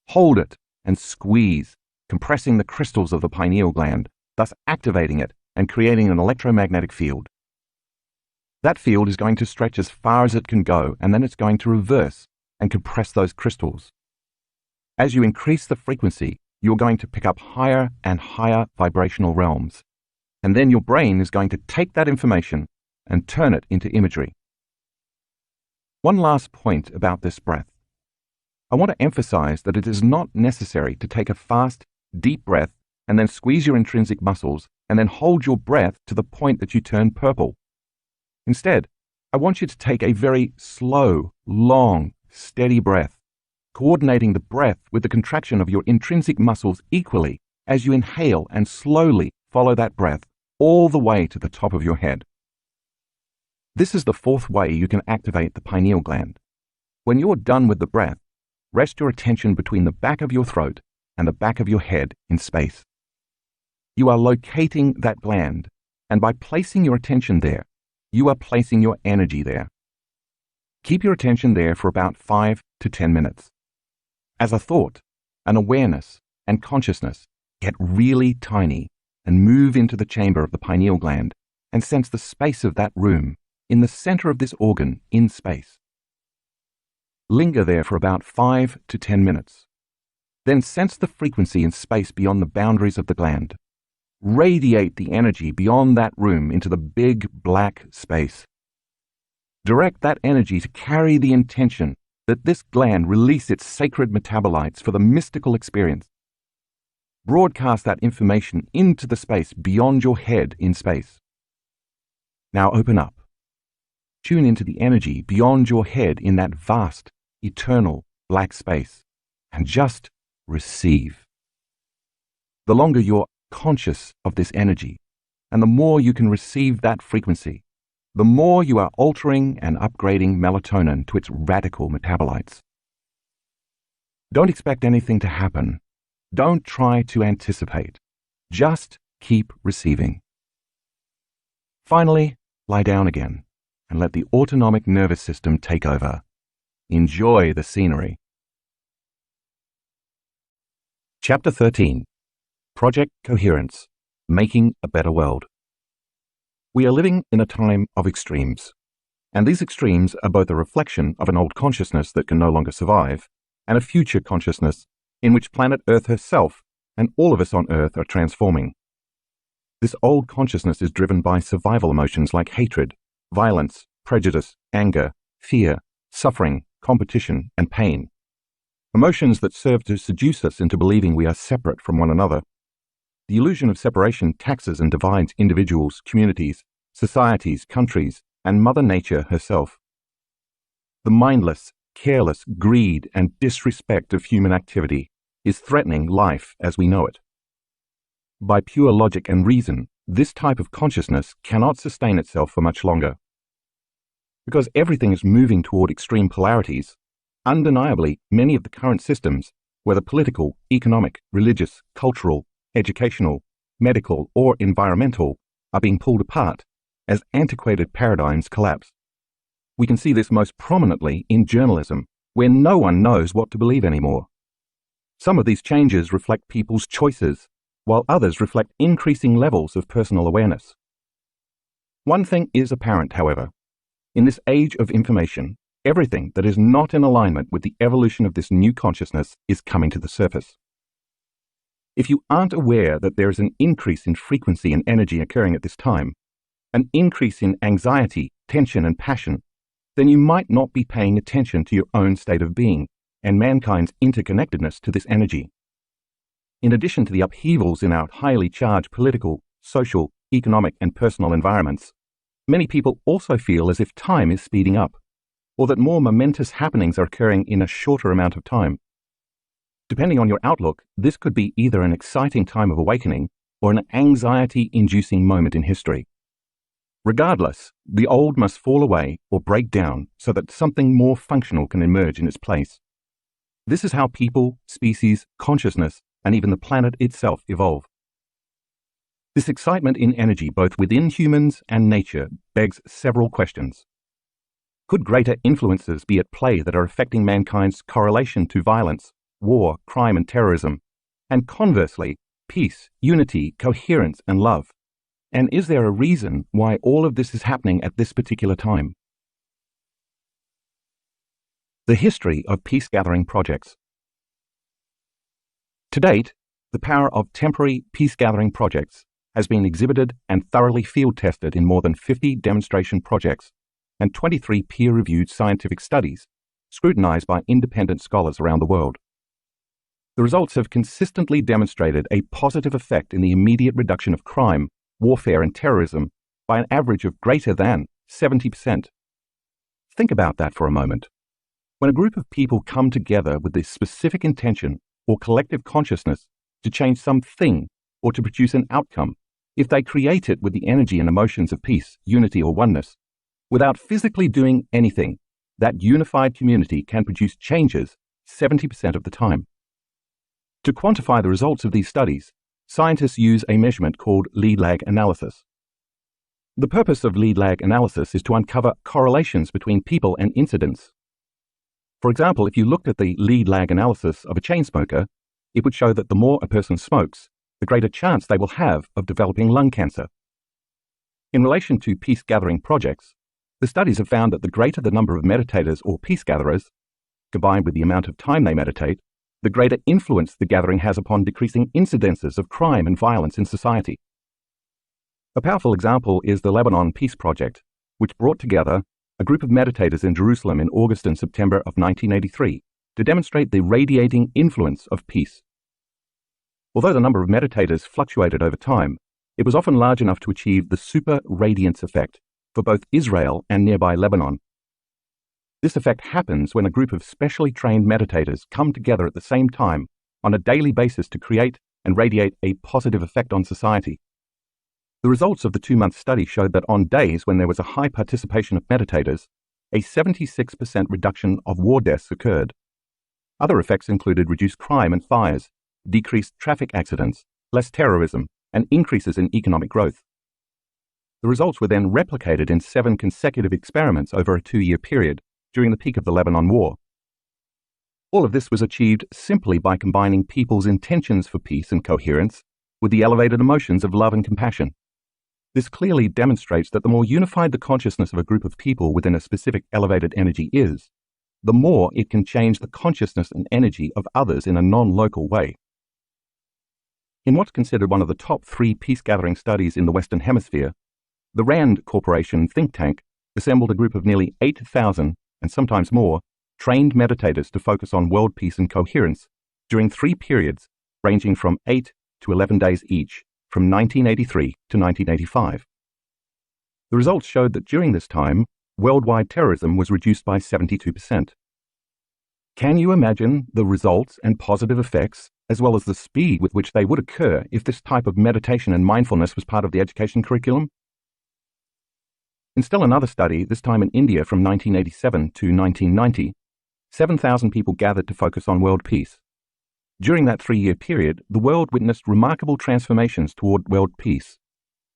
Hold it and squeeze, compressing the crystals of the pineal gland, thus activating it and creating an electromagnetic field. That field is going to stretch as far as it can go, and then it's going to reverse and compress those crystals. As you increase the frequency, you're going to pick up higher and higher vibrational realms, and then your brain is going to take that information and turn it into imagery. One last point about this breath. I want to emphasize that it is not necessary to take a fast, deep breath and then squeeze your intrinsic muscles and then hold your breath to the point that you turn purple. Instead, I want you to take a very slow, long, steady breath, coordinating the breath with the contraction of your intrinsic muscles equally as you inhale and slowly follow that breath all the way to the top of your head. This is the fourth way you can activate the pineal gland. When you're done with the breath, rest your attention between the back of your throat and the back of your head in space. You are locating that gland, and by placing your attention there, you are placing your energy there. Keep your attention there for about 5 to 10 minutes. As a thought, an awareness, and consciousness get really tiny and move into the chamber of the pineal gland and sense the space of that room in the center of this organ in space. Linger there for about 5 to 10 minutes. Then sense the frequency in space beyond the boundaries of the gland. Radiate the energy beyond that room into the big black space. Direct that energy to carry the intention that this gland release its sacred metabolites for the mystical experience. Broadcast that information into the space beyond your head in space. Now open up. Tune into the energy beyond your head in that vast, eternal black space, and just receive. The longer you're conscious of this energy, and the more you can receive that frequency, the more you are altering and upgrading melatonin to its radical metabolites. Don't expect anything to happen. Don't try to anticipate. Just keep receiving. Finally, lie down again and let the autonomic nervous system take over. Enjoy the scenery. Chapter 13. Project Coherence, Making a Better World. We are living in a time of extremes, and these extremes are both a reflection of an old consciousness that can no longer survive and a future consciousness in which planet Earth herself and all of us on Earth are transforming. This old consciousness is driven by survival emotions like hatred, violence, prejudice, anger, fear, suffering, competition, and pain. Emotions that serve to seduce us into believing we are separate from one another. The illusion of separation taxes and divides individuals, communities, societies, countries, and Mother Nature herself. The mindless, careless greed and disrespect of human activity is threatening life as we know it. By pure logic and reason, this type of consciousness cannot sustain itself for much longer. Because everything is moving toward extreme polarities, undeniably many of the current systems, whether political, economic, religious, cultural, educational, medical, or environmental, are being pulled apart as antiquated paradigms collapse. We can see this most prominently in journalism, where no one knows what to believe anymore. Some of these changes reflect people's choices, while others reflect increasing levels of personal awareness. One thing is apparent, however. In this age of information, everything that is not in alignment with the evolution of this new consciousness is coming to the surface. If you aren't aware that there is an increase in frequency and energy occurring at this time, an increase in anxiety, tension, and passion, then you might not be paying attention to your own state of being and mankind's interconnectedness to this energy. In addition to the upheavals in our highly charged political, social, economic, and personal environments, many people also feel as if time is speeding up, or that more momentous happenings are occurring in a shorter amount of time. Depending on your outlook, this could be either an exciting time of awakening or an anxiety-inducing moment in history. Regardless, the old must fall away or break down so that something more functional can emerge in its place. This is how people, species, consciousness, and even the planet itself evolve. This excitement in energy both within humans and nature begs several questions. Could greater influences be at play that are affecting mankind's correlation to violence, war, crime, and terrorism, and conversely, peace, unity, coherence, and love? And is there a reason why all of this is happening at this particular time? The history of peace-gathering projects. To date, the power of temporary peace-gathering projects has been exhibited and thoroughly field-tested in more than 50 demonstration projects and 23 peer-reviewed scientific studies scrutinized by independent scholars around the world. The results have consistently demonstrated a positive effect in the immediate reduction of crime, warfare, and terrorism by an average of greater than 70%. Think about that for a moment. When a group of people come together with this specific intention or collective consciousness to change something or to produce an outcome, if they create it with the energy and emotions of peace, unity, or oneness, Without physically doing anything, that unified community can produce changes 70% of the time. To quantify the results of these studies, scientists use a measurement called lead-lag analysis. The purpose of lead-lag analysis is to uncover correlations between people and incidents. For example, if you looked at the lead-lag analysis of a chain smoker, it would show that the more a person smokes, the greater chance they will have of developing lung cancer. In relation to peace-gathering projects, the studies have found that the greater the number of meditators or peace-gatherers, combined with the amount of time they meditate, the greater influence the gathering has upon decreasing incidences of crime and violence in society. A powerful example is the Lebanon Peace Project, which brought together a group of meditators in Jerusalem in August and September of 1983 to demonstrate the radiating influence of peace. Although the number of meditators fluctuated over time, it was often large enough to achieve the super radiance effect for both Israel and nearby Lebanon. This effect happens when a group of specially trained meditators come together at the same time on a daily basis to create and radiate a positive effect on society. The results of the 2-month study showed that on days when there was a high participation of meditators, a 76% reduction of war deaths occurred. Other effects included reduced crime and fires, decreased traffic accidents, less terrorism, and increases in economic growth. The results were then replicated in 7 consecutive experiments over a 2-year period during the peak of the Lebanon War. All of this was achieved simply by combining people's intentions for peace and coherence with the elevated emotions of love and compassion. This clearly demonstrates that the more unified the consciousness of a group of people within a specific elevated energy is, the more it can change the consciousness and energy of others in a non-local way. In what's considered one of the top 3 peace-gathering studies in the Western Hemisphere, the RAND Corporation think tank assembled a group of nearly 8,000, and sometimes more, trained meditators to focus on world peace and coherence during 3 periods ranging from 8 to 11 days each, from 1983 to 1985. The results showed that during this time, worldwide terrorism was reduced by 72%. Can you imagine the results and positive effects, as well as the speed with which they would occur if this type of meditation and mindfulness was part of the education curriculum? In still another study, this time in India from 1987 to 1990, 7,000 people gathered to focus on world peace. During that 3-year period, the world witnessed remarkable transformations toward world peace.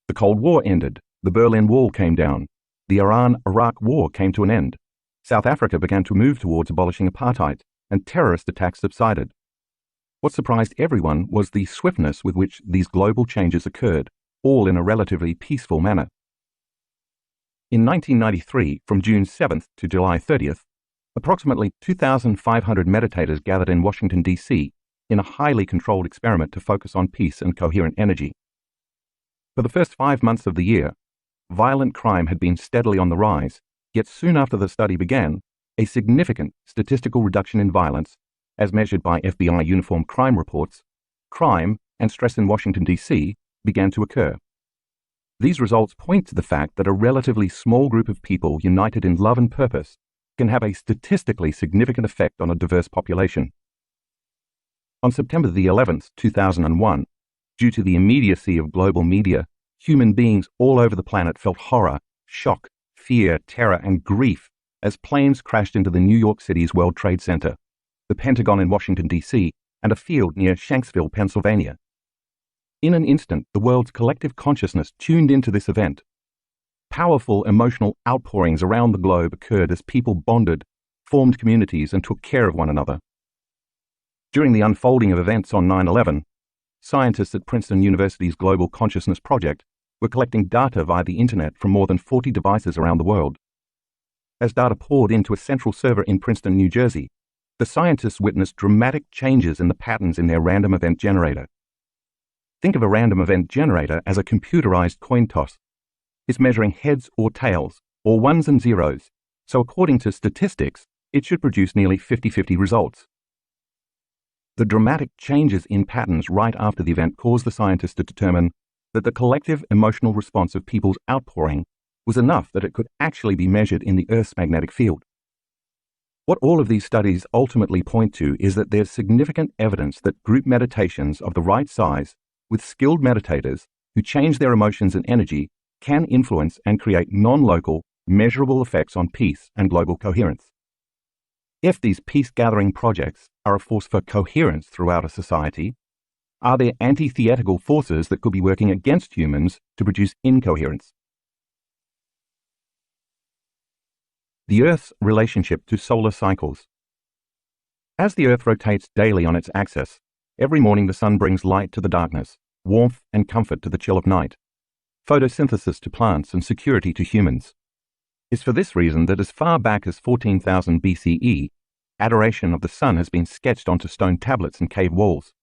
The Cold War ended, the Berlin Wall came down, the Iran-Iraq War came to an end, South Africa began to move towards abolishing apartheid, and terrorist attacks subsided. What surprised everyone was the swiftness with which these global changes occurred, all in a relatively peaceful manner. In 1993, from June 7th to July 30th, approximately 2,500 meditators gathered in Washington, D.C. in a highly controlled experiment to focus on peace and coherent energy. For the first 5 months of the year, violent crime had been steadily on the rise, yet soon after the study began, a significant statistical reduction in violence, as measured by FBI uniform crime reports, crime and stress in Washington, D.C. began to occur. These results point to the fact that a relatively small group of people united in love and purpose can have a statistically significant effect on a diverse population. On September the 11th, 2001, due to the immediacy of global media, human beings all over the planet felt horror, shock, fear, terror, and grief as planes crashed into the New York City's World Trade Center, the Pentagon in Washington, D.C., and a field near Shanksville, Pennsylvania. In an instant, the world's collective consciousness tuned into this event. Powerful emotional outpourings around the globe occurred as people bonded, formed communities, and took care of one another. During the unfolding of events on 9/11, scientists at Princeton University's Global Consciousness Project were collecting data via the internet from more than 40 devices around the world. As data poured into a central server in Princeton, New Jersey, the scientists witnessed dramatic changes in the patterns in their random event generator. Think of a random event generator as a computerized coin toss. It's measuring heads or tails, or ones and zeros, so according to statistics, it should produce nearly 50-50 results. The dramatic changes in patterns right after the event caused the scientists to determine that the collective emotional response of people's outpouring was enough that it could actually be measured in the Earth's magnetic field. What all of these studies ultimately point to is that there's significant evidence that group meditations of the right size with skilled meditators who change their emotions and energy can influence and create non-local, measurable effects on peace and global coherence. If these peace-gathering projects are a force for coherence throughout a society, are there antithetical forces that could be working against humans to produce incoherence? The Earth's relationship to solar cycles. As the Earth rotates daily on its axis, every morning the sun brings light to the darkness, warmth and comfort to the chill of night, photosynthesis to plants and security to humans. It's for this reason that as far back as 14,000 BCE, adoration of the sun has been sketched onto stone tablets and cave walls.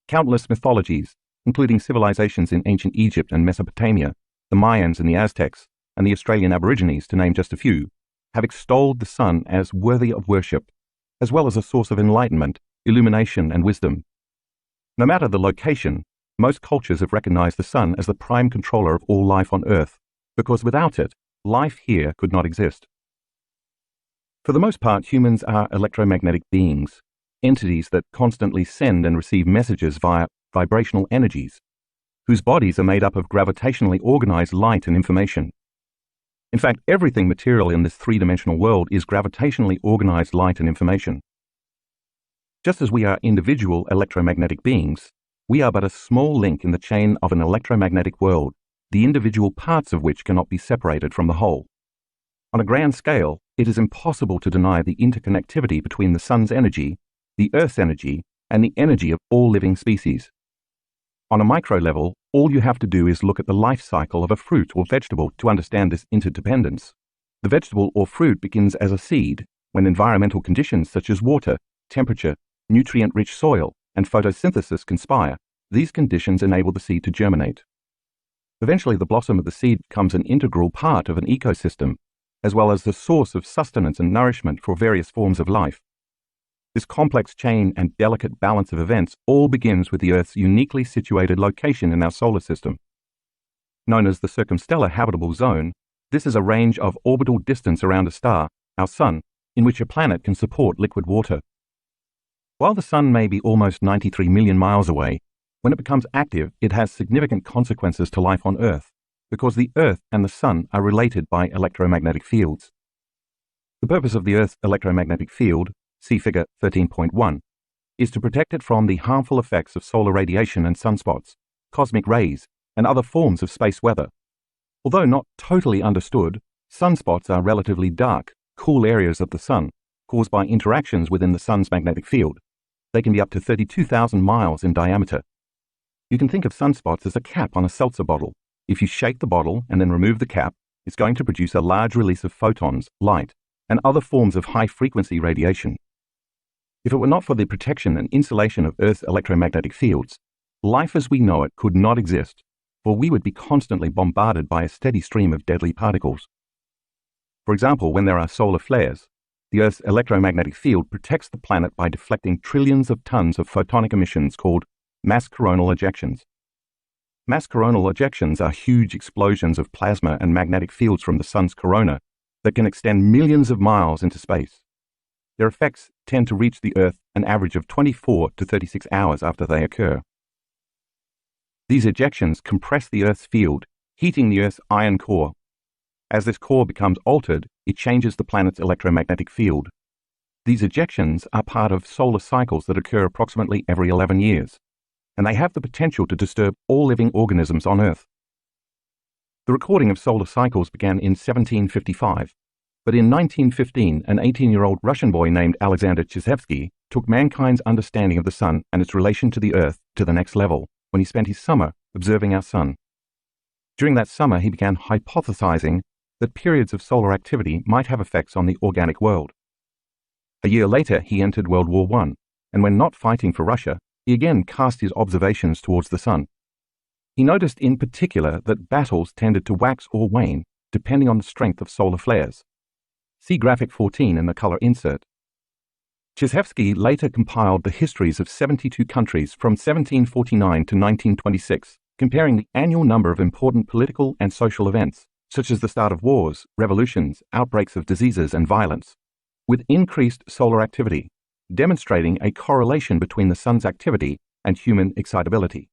Countless mythologies, including civilizations in ancient Egypt and Mesopotamia, the Mayans and the Aztecs, and the Australian Aborigines, to name just a few, have extolled the sun as worthy of worship, as well as a source of enlightenment, illumination, and wisdom. No matter the location, most cultures have recognized the sun as the prime controller of all life on Earth, because without it, life here could not exist. For the most part, humans are electromagnetic beings, entities that constantly send and receive messages via vibrational energies, whose bodies are made up of gravitationally organized light and information. In fact, everything material in this three-dimensional world is gravitationally organized light and information. Just as we are individual electromagnetic beings, we are but a small link in the chain of an electromagnetic world, the individual parts of which cannot be separated from the whole. On a grand scale, it is impossible to deny the interconnectivity between the sun's energy, the Earth's energy, and the energy of all living species. On a micro level, all you have to do is look at the life cycle of a fruit or vegetable to understand this interdependence. The vegetable or fruit begins as a seed when environmental conditions such as water, temperature, nutrient-rich soil, and photosynthesis conspire. These conditions enable the seed to germinate. Eventually, the blossom of the seed becomes an integral part of an ecosystem, as well as the source of sustenance and nourishment for various forms of life. This complex chain and delicate balance of events all begins with the Earth's uniquely situated location in our solar system. Known as the circumstellar habitable zone, this is a range of orbital distance around a star, our Sun, in which a planet can support liquid water. While the Sun may be almost 93 million miles away, when it becomes active, it has significant consequences to life on Earth, because the Earth and the Sun are related by electromagnetic fields. The purpose of the Earth's electromagnetic field, see Figure 13.1, is to protect it from the harmful effects of solar radiation and sunspots, cosmic rays, and other forms of space weather. Although not totally understood, sunspots are relatively dark, cool areas of the Sun, caused by interactions within the Sun's magnetic field. They can be up to 32,000 miles in diameter. You can think of sunspots as a cap on a seltzer bottle. If you shake the bottle and then remove the cap, it's going to produce a large release of photons, light, and other forms of high-frequency radiation. If it were not for the protection and insulation of Earth's electromagnetic fields, life as we know it could not exist, for we would be constantly bombarded by a steady stream of deadly particles. For example, when there are solar flares, the Earth's electromagnetic field protects the planet by deflecting trillions of tons of photonic emissions called mass coronal ejections. Mass coronal ejections are huge explosions of plasma and magnetic fields from the Sun's corona that can extend millions of miles into space. Their effects tend to reach the Earth an average of 24 to 36 hours after they occur. These ejections compress the Earth's field, heating the Earth's iron core. As this core becomes altered, it changes the planet's electromagnetic field. These ejections are part of solar cycles that occur approximately every 11 years, and they have the potential to disturb all living organisms on Earth. The recording of solar cycles began in 1755, but in 1915, an 18-year-old Russian boy named Alexander Chizhevsky took mankind's understanding of the Sun and its relation to the Earth to the next level when he spent his summer observing our Sun. During that summer, he began hypothesizing that periods of solar activity might have effects on the organic world. A year later, he entered World War I, and when not fighting for Russia, he again cast his observations towards the Sun. He noticed in particular that battles tended to wax or wane depending on the strength of solar flares. See graphic 14 in the color insert. Chizhevsky later compiled the histories of 72 countries from 1749 to 1926, comparing the annual number of important political and social events, such as the start of wars, revolutions, outbreaks of diseases, and violence, with increased solar activity, demonstrating a correlation between the Sun's activity and human excitability.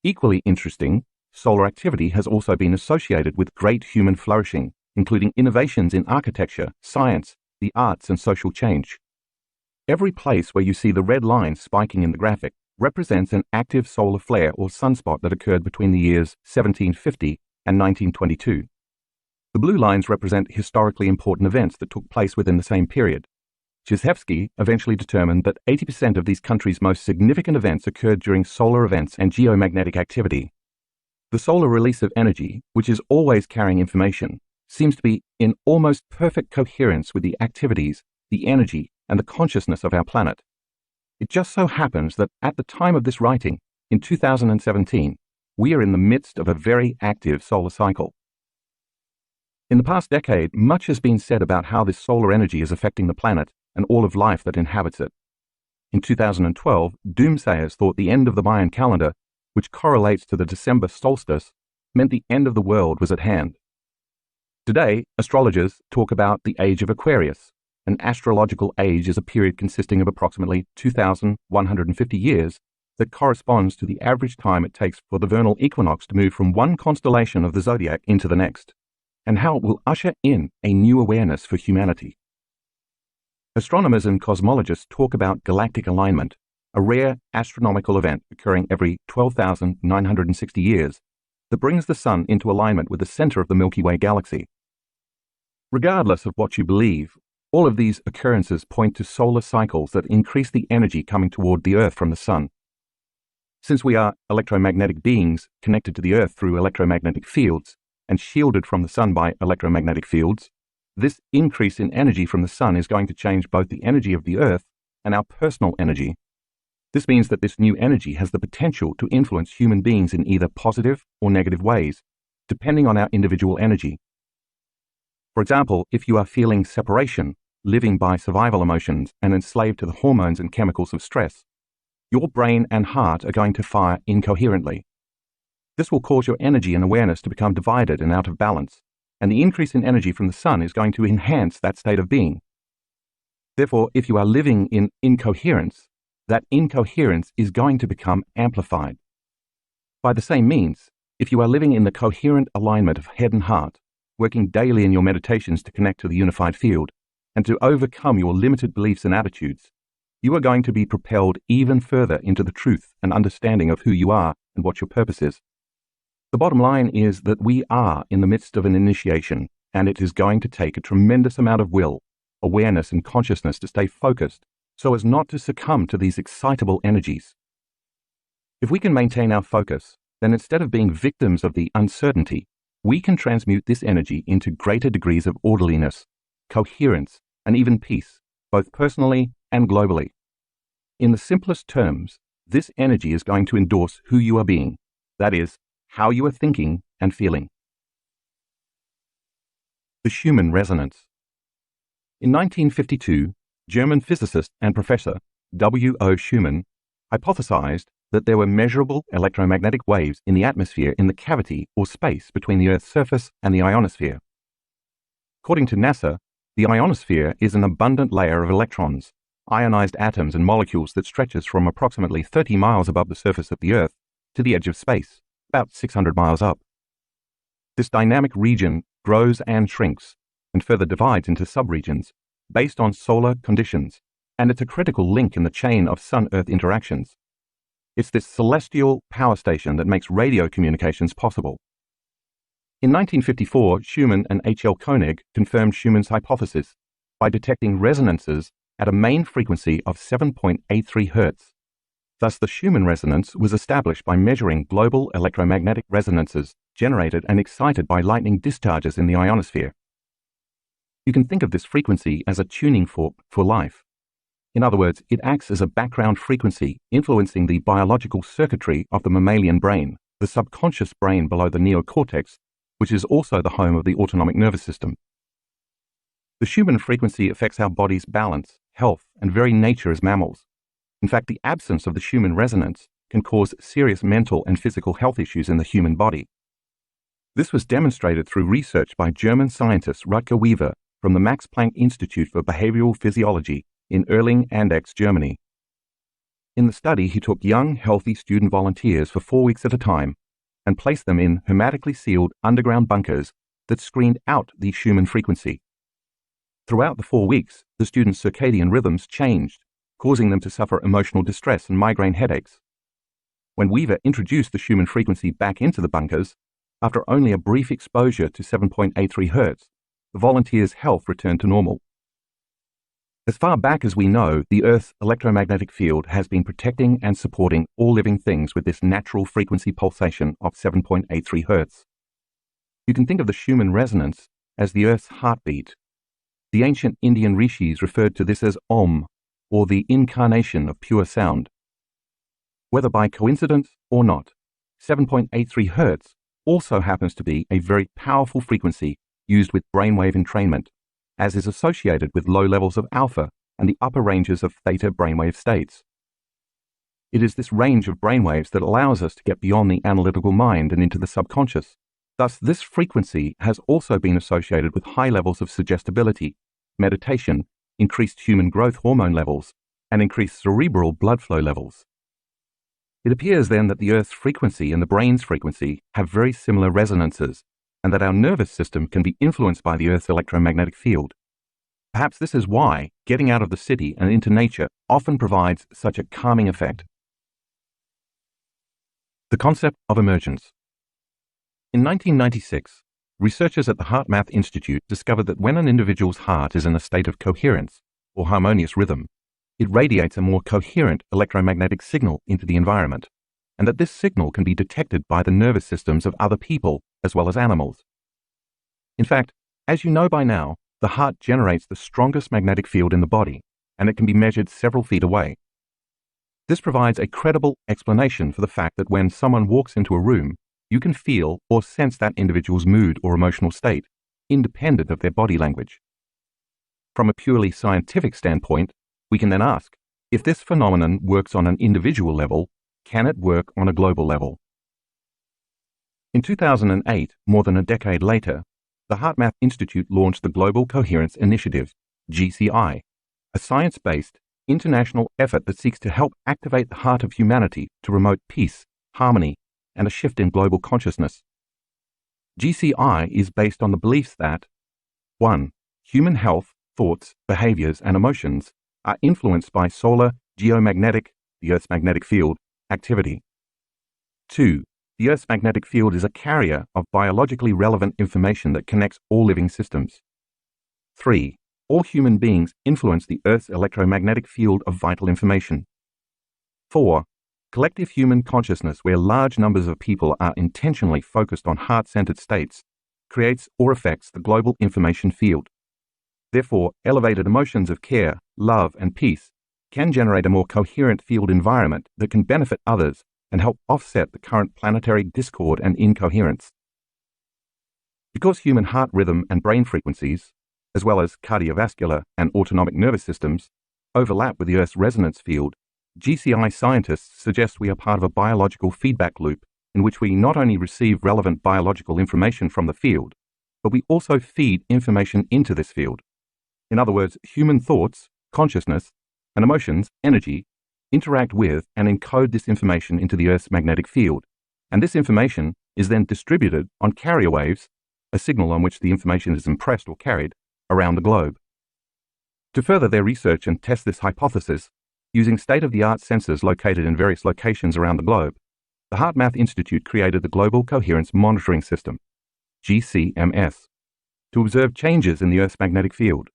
Equally interesting, solar activity has also been associated with great human flourishing, including innovations in architecture, science, the arts, and social change. Every place where you see the red line spiking in the graphic represents an active solar flare or sunspot that occurred between the years 1750 and 1922. The blue lines represent historically important events that took place within the same period. Chizhevsky eventually determined that 80% of these countries' most significant events occurred during solar events and geomagnetic activity. The solar release of energy, which is always carrying information, seems to be in almost perfect coherence with the activities, the energy, and the consciousness of our planet. It just so happens that at the time of this writing, in 2017, we are in the midst of a very active solar cycle. In the past decade, much has been said about how this solar energy is affecting the planet and all of life that inhabits it. In 2012, doomsayers thought the end of the Mayan calendar, which correlates to the December solstice, meant the end of the world was at hand. Today, astrologers talk about the age of Aquarius. An astrological age is a period consisting of approximately 2,150 years that corresponds to the average time it takes for the vernal equinox to move from one constellation of the zodiac into the next, and how it will usher in a new awareness for humanity. Astronomers and cosmologists talk about galactic alignment, a rare astronomical event occurring every 12,960 years that brings the Sun into alignment with the center of the Milky Way galaxy. Regardless of what you believe, all of these occurrences point to solar cycles that increase the energy coming toward the Earth from the Sun. Since we are electromagnetic beings connected to the Earth through electromagnetic fields and shielded from the Sun by electromagnetic fields, this increase in energy from the Sun is going to change both the energy of the Earth and our personal energy. This means that this new energy has the potential to influence human beings in either positive or negative ways, depending on our individual energy. For example, if you are feeling separation, living by survival emotions, and enslaved to the hormones and chemicals of stress, your brain and heart are going to fire incoherently. This will cause your energy and awareness to become divided and out of balance, and the increase in energy from the Sun is going to enhance that state of being. Therefore, if you are living in incoherence, that incoherence is going to become amplified. By the same means, if you are living in the coherent alignment of head and heart, working daily in your meditations to connect to the unified field, and to overcome your limited beliefs and attitudes, you are going to be propelled even further into the truth and understanding of who you are and what your purpose is. The bottom line is that we are in the midst of an initiation, and it is going to take a tremendous amount of will, awareness, and consciousness to stay focused so as not to succumb to these excitable energies. If we can maintain our focus, then instead of being victims of the uncertainty, we can transmute this energy into greater degrees of orderliness, coherence, and even peace, both personally and globally. In the simplest terms, this energy is going to endorse who you are being, that is, how you are thinking and feeling. The Schumann resonance. In 1952, German physicist and professor W.O. Schumann hypothesized that there were measurable electromagnetic waves in the atmosphere in the cavity or space between the Earth's surface and the ionosphere. According to NASA, the ionosphere is an abundant layer of electrons, ionized atoms and molecules that stretches from approximately 30 miles above the surface of the Earth to the edge of space, about 600 miles up. This dynamic region grows and shrinks, and further divides into subregions, based on solar conditions, and it's a critical link in the chain of Sun-Earth interactions. It's this celestial power station that makes radio communications possible. In 1954, Schumann and H.L. Koenig confirmed Schumann's hypothesis by detecting resonances at a main frequency of 7.83 Hz. Thus, the Schumann resonance was established by measuring global electromagnetic resonances generated and excited by lightning discharges in the ionosphere. You can think of this frequency as a tuning fork for life. In other words, it acts as a background frequency influencing the biological circuitry of the mammalian brain, the subconscious brain below the neocortex, which is also the home of the autonomic nervous system. The Schumann frequency affects our body's balance, health, and very nature as mammals. In fact, the absence of the Schumann resonance can cause serious mental and physical health issues in the human body. This was demonstrated through research by German scientist Rutger Weaver from the Max Planck Institute for Behavioral Physiology in Erlangen-Andechs, Germany. In the study, he took young, healthy student volunteers for 4 weeks at a time and placed them in hermetically sealed underground bunkers that screened out the Schumann frequency. Throughout the 4 weeks, the students' circadian rhythms changed, causing them to suffer emotional distress and migraine headaches. When Weaver introduced the Schumann frequency back into the bunkers, after only a brief exposure to 7.83 Hz, the volunteers' health returned to normal. As far back as we know, the Earth's electromagnetic field has been protecting and supporting all living things with this natural frequency pulsation of 7.83 Hz. You can think of the Schumann resonance as the Earth's heartbeat. The ancient Indian rishis referred to this as Om, or the incarnation of pure sound. Whether by coincidence or not, 7.83 Hz also happens to be a very powerful frequency used with brainwave entrainment, as is associated with low levels of alpha and the upper ranges of theta brainwave states. It is this range of brainwaves that allows us to get beyond the analytical mind and into the subconscious. Thus, this frequency has also been associated with high levels of suggestibility, meditation, increased human growth hormone levels, and increased cerebral blood flow levels. It appears then that the Earth's frequency and the brain's frequency have very similar resonances, and that our nervous system can be influenced by the Earth's electromagnetic field. Perhaps this is why getting out of the city and into nature often provides such a calming effect. The concept of emergence. In 1996, researchers at the HeartMath Institute discovered that when an individual's heart is in a state of coherence, or harmonious rhythm, it radiates a more coherent electromagnetic signal into the environment, and that this signal can be detected by the nervous systems of other people as well as animals. In fact, as you know by now, the heart generates the strongest magnetic field in the body, and it can be measured several feet away. This provides a credible explanation for the fact that when someone walks into a room, you can feel or sense that individual's mood or emotional state, independent of their body language. From a purely scientific standpoint, we can then ask, if this phenomenon works on an individual level, can it work on a global level? In 2008, more than a decade later, the HeartMath Institute launched the Global Coherence Initiative, GCI, a science-based, international effort that seeks to help activate the heart of humanity to promote peace, harmony, and a shift in global consciousness. GCI is based on the beliefs that 1. Human health, thoughts, behaviors, and emotions are influenced by solar, geomagnetic, the Earth's magnetic field, activity. 2. The Earth's magnetic field is a carrier of biologically relevant information that connects all living systems. 3. All human beings influence the Earth's electromagnetic field of vital information. 4. Collective human consciousness, where large numbers of people are intentionally focused on heart-centered states, creates or affects the global information field. Therefore, elevated emotions of care, love, and peace can generate a more coherent field environment that can benefit others and help offset the current planetary discord and incoherence. Because human heart rhythm and brain frequencies, as well as cardiovascular and autonomic nervous systems, overlap with the Earth's resonance field, GCI scientists suggest we are part of a biological feedback loop in which we not only receive relevant biological information from the field, but we also feed information into this field. In other words, human thoughts, consciousness, and emotions, energy, interact with and encode this information into the Earth's magnetic field, and this information is then distributed on carrier waves, a signal on which the information is impressed or carried, around the globe. To further their research and test this hypothesis, using state-of-the-art sensors located in various locations around the globe, the HeartMath Institute created the Global Coherence Monitoring System, GCMS, to observe changes in the Earth's magnetic field.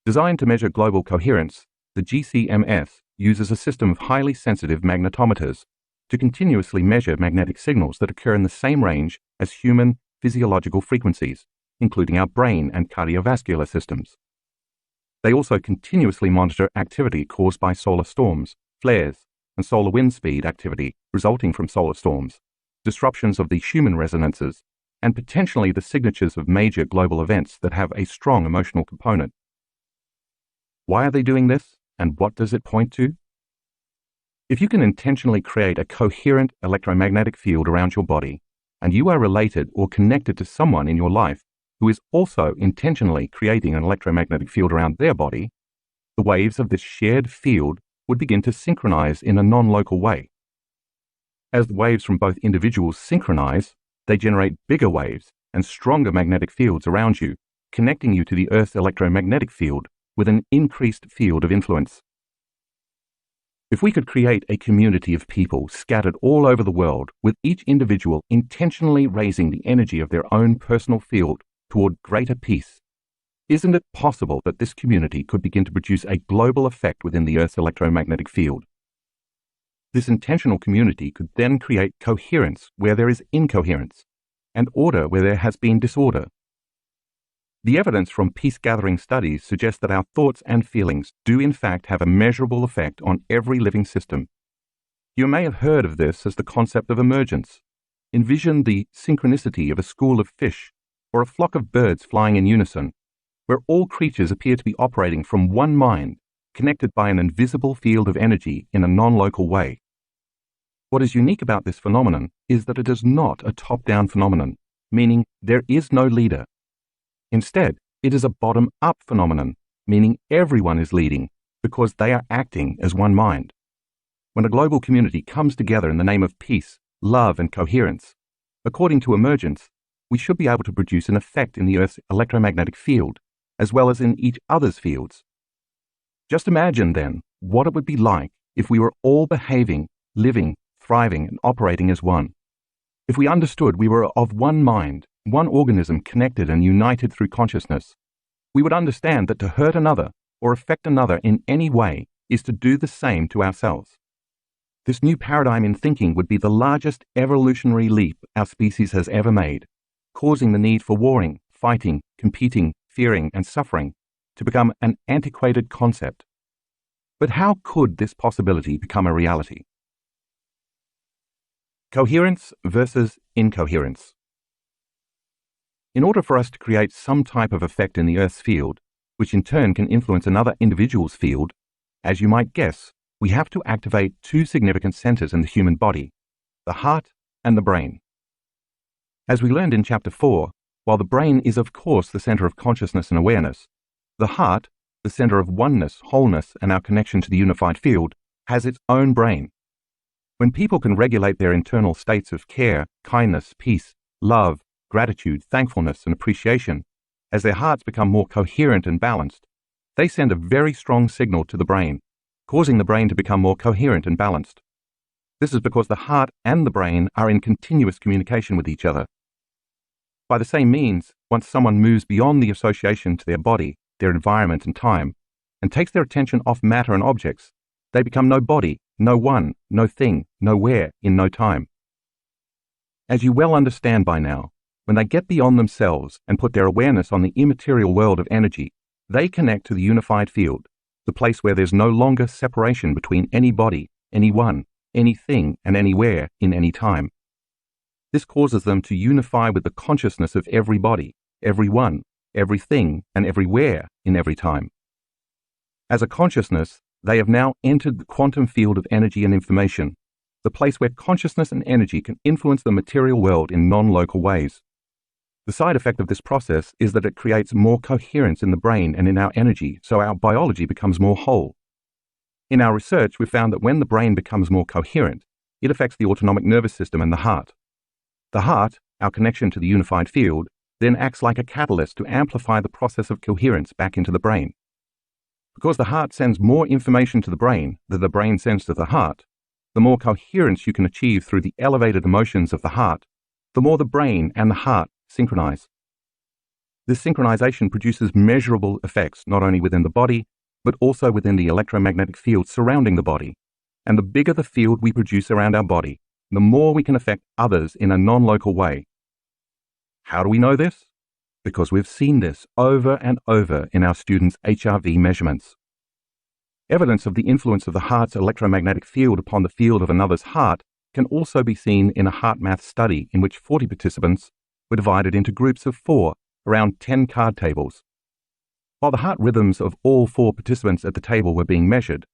Designed to measure global coherence, the GCMS uses a system of highly sensitive magnetometers to continuously measure magnetic signals that occur in the same range as human physiological frequencies, including our brain and cardiovascular systems. They also continuously monitor activity caused by solar storms, flares, and solar wind speed activity resulting from solar storms, disruptions of the Schumann resonances, and potentially the signatures of major global events that have a strong emotional component. Why are they doing this, and what does it point to? If you can intentionally create a coherent electromagnetic field around your body, and you are related or connected to someone in your life who is also intentionally creating an electromagnetic field around their body, the waves of this shared field would begin to synchronize in a non-local way. As the waves from both individuals synchronize, they generate bigger waves and stronger magnetic fields around you, connecting you to the Earth's electromagnetic field with an increased field of influence. If we could create a community of people scattered all over the world, with each individual intentionally raising the energy of their own personal field toward greater peace, isn't it possible that this community could begin to produce a global effect within the Earth's electromagnetic field? This intentional community could then create coherence where there is incoherence, and order where there has been disorder. The evidence from peace-gathering studies suggests that our thoughts and feelings do in fact have a measurable effect on every living system. You may have heard of this as the concept of emergence. Envision the synchronicity of a school of fish or a flock of birds flying in unison, where all creatures appear to be operating from one mind, connected by an invisible field of energy in a non-local way. What is unique about this phenomenon is that it is not a top-down phenomenon, meaning there is no leader. Instead, it is a bottom-up phenomenon, meaning everyone is leading because they are acting as one mind. When a global community comes together in the name of peace, love, and coherence, according to emergence, we should be able to produce an effect in the Earth's electromagnetic field, as well as in each other's fields. Just imagine, then, what it would be like if we were all behaving, living, thriving, and operating as one. If we understood we were of one mind, one organism connected and united through consciousness, we would understand that to hurt another or affect another in any way is to do the same to ourselves. This new paradigm in thinking would be the largest evolutionary leap our species has ever made, causing the need for warring, fighting, competing, fearing, and suffering to become an antiquated concept. But how could this possibility become a reality? Coherence versus incoherence. In order for us to create some type of effect in the Earth's field, which in turn can influence another individual's field, as you might guess, we have to activate two significant centers in the human body, the heart and the brain. As we learned in Chapter 4, while the brain is of course the center of consciousness and awareness, the heart, the center of oneness, wholeness, and our connection to the unified field, has its own brain. When people can regulate their internal states of care, kindness, peace, love, gratitude, thankfulness, and appreciation, as their hearts become more coherent and balanced, they send a very strong signal to the brain, causing the brain to become more coherent and balanced. This is because the heart and the brain are in continuous communication with each other. By the same means, once someone moves beyond the association to their body, their environment and time, and takes their attention off matter and objects, they become no body, no one, no thing, nowhere, in no time. As you well understand by now, when they get beyond themselves and put their awareness on the immaterial world of energy, they connect to the unified field, the place where there's no longer separation between any body, anyone, anything, and anywhere in any time. This causes them to unify with the consciousness of every body, everyone, everything, and everywhere in every time. As a consciousness, they have now entered the quantum field of energy and information, the place where consciousness and energy can influence the material world in non-local ways. The side effect of this process is that it creates more coherence in the brain and in our energy, so our biology becomes more whole. In our research, we found that when the brain becomes more coherent, it affects the autonomic nervous system and the heart. The heart, our connection to the unified field, then acts like a catalyst to amplify the process of coherence back into the brain. Because the heart sends more information to the brain than the brain sends to the heart, the more coherence you can achieve through the elevated emotions of the heart, the more the brain and the heart synchronize. This synchronization produces measurable effects not only within the body, but also within the electromagnetic field surrounding the body. And the bigger the field we produce around our body, the more we can affect others in a non-local way. How do we know this? Because we've seen this over and over in our students' HRV measurements. Evidence of the influence of the heart's electromagnetic field upon the field of another's heart can also be seen in a heart math study in which 40 participants were divided into groups of 4 around 10 card tables. While the heart rhythms of all 4 participants at the table were being measured,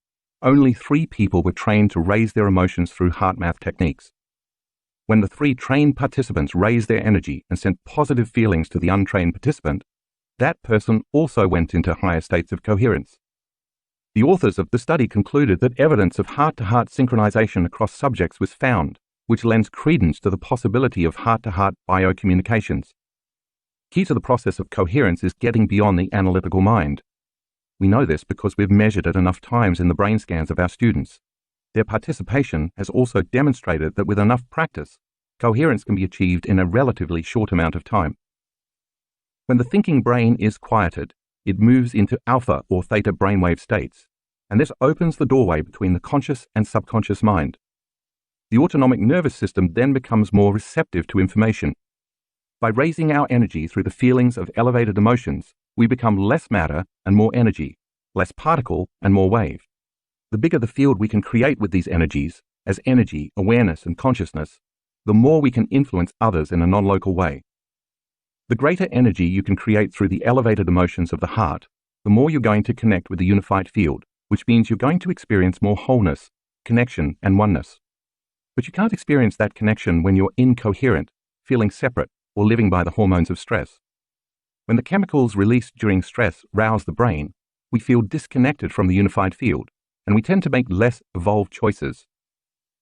only 3 people were trained to raise their emotions through heart math techniques. When the 3 trained participants raised their energy and sent positive feelings to the untrained participant, that person also went into higher states of coherence. The authors of the study concluded that evidence of heart-to-heart synchronization across subjects was found, which lends credence to the possibility of heart-to-heart biocommunications, Key to the process of coherence is getting beyond the analytical mind. We know this because we've measured it enough times in the brain scans of our students. Their participation has also demonstrated that with enough practice, coherence can be achieved in a relatively short amount of time. When the thinking brain is quieted, it moves into alpha or theta brainwave states, and this opens the doorway between the conscious and subconscious mind. The autonomic nervous system then becomes more receptive to information. By raising our energy through the feelings of elevated emotions, we become less matter and more energy, less particle and more wave. The bigger the field we can create with these energies, as energy, awareness, and consciousness, the more we can influence others in a non-local way. The greater energy you can create through the elevated emotions of the heart, the more you're going to connect with the unified field, which means you're going to experience more wholeness, connection, and oneness. But you can't experience that connection when you're incoherent, feeling separate, or living by the hormones of stress. When the chemicals released during stress rouse the brain, we feel disconnected from the unified field, and we tend to make less evolved choices.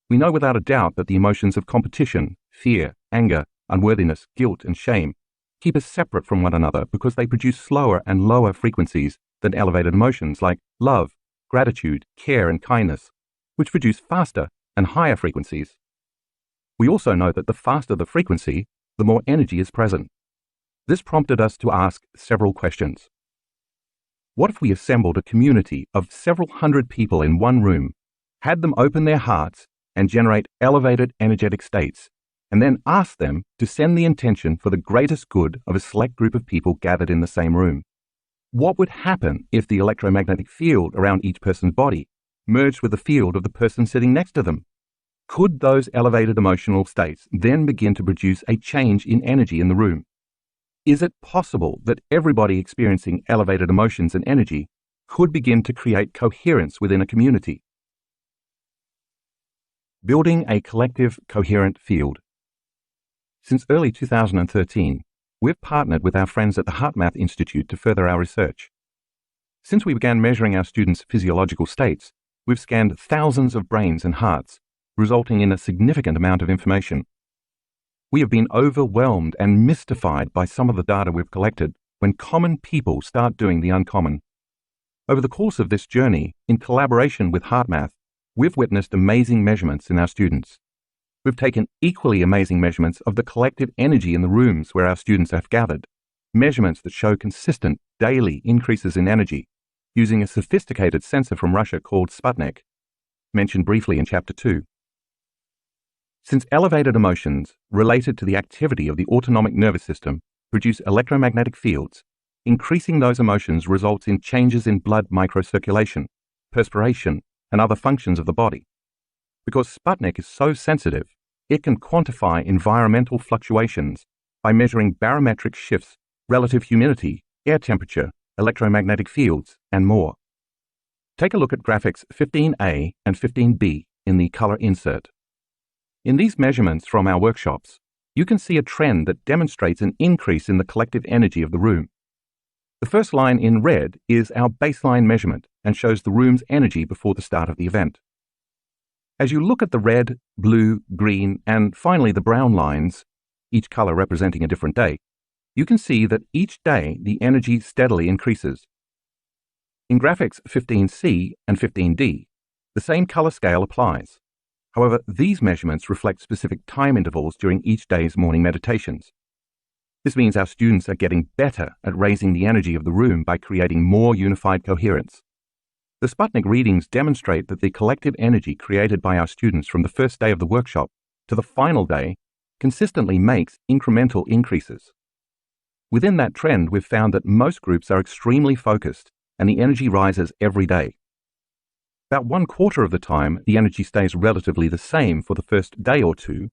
We know without a doubt that the emotions of competition, fear, anger, unworthiness, guilt, and shame keep us separate from one another because they produce slower and lower frequencies than elevated emotions like love, gratitude, care, and kindness, which produce faster and higher frequencies. We also know that the faster the frequency, the more energy is present. This prompted us to ask several questions. What if we assembled a community of several hundred people in one room, had them open their hearts and generate elevated energetic states, and then asked them to send the intention for the greatest good of a select group of people gathered in the same room? What would happen if the electromagnetic field around each person's body merged with the field of the person sitting next to them? Could those elevated emotional states then begin to produce a change in energy in the room? Is it possible that everybody experiencing elevated emotions and energy could begin to create coherence within a community? Building a collective coherent field. Since early 2013, we've partnered with our friends at the HeartMath Institute to further our research. Since we began measuring our students' physiological states, we've scanned thousands of brains and hearts, resulting in a significant amount of information. We have been overwhelmed and mystified by some of the data we've collected when common people start doing the uncommon. Over the course of this journey, in collaboration with HeartMath, we've witnessed amazing measurements in our students. We've taken equally amazing measurements of the collective energy in the rooms where our students have gathered, measurements that show consistent daily increases in energy, using a sophisticated sensor from Russia called Sputnik, mentioned briefly in Chapter 2. Since elevated emotions related to the activity of the autonomic nervous system produce electromagnetic fields, increasing those emotions results in changes in blood microcirculation, perspiration, and other functions of the body. Because Sputnik is so sensitive, it can quantify environmental fluctuations by measuring barometric shifts, relative humidity, air temperature, electromagnetic fields, and more. Take a look at graphics 15A and 15B in the color insert. In these measurements from our workshops, you can see a trend that demonstrates an increase in the collective energy of the room. The first line in red is our baseline measurement and shows the room's energy before the start of the event. As you look at the red, blue, green, and finally the brown lines, each color representing a different day, you can see that each day the energy steadily increases. In graphics 15C and 15D, the same color scale applies. However, these measurements reflect specific time intervals during each day's morning meditations. This means our students are getting better at raising the energy of the room by creating more unified coherence. The Sputnik readings demonstrate that the collective energy created by our students from the first day of the workshop to the final day consistently makes incremental increases. Within that trend, we've found that most groups are extremely focused and the energy rises every day. About 1/4 of the time, the energy stays relatively the same for the first day or two,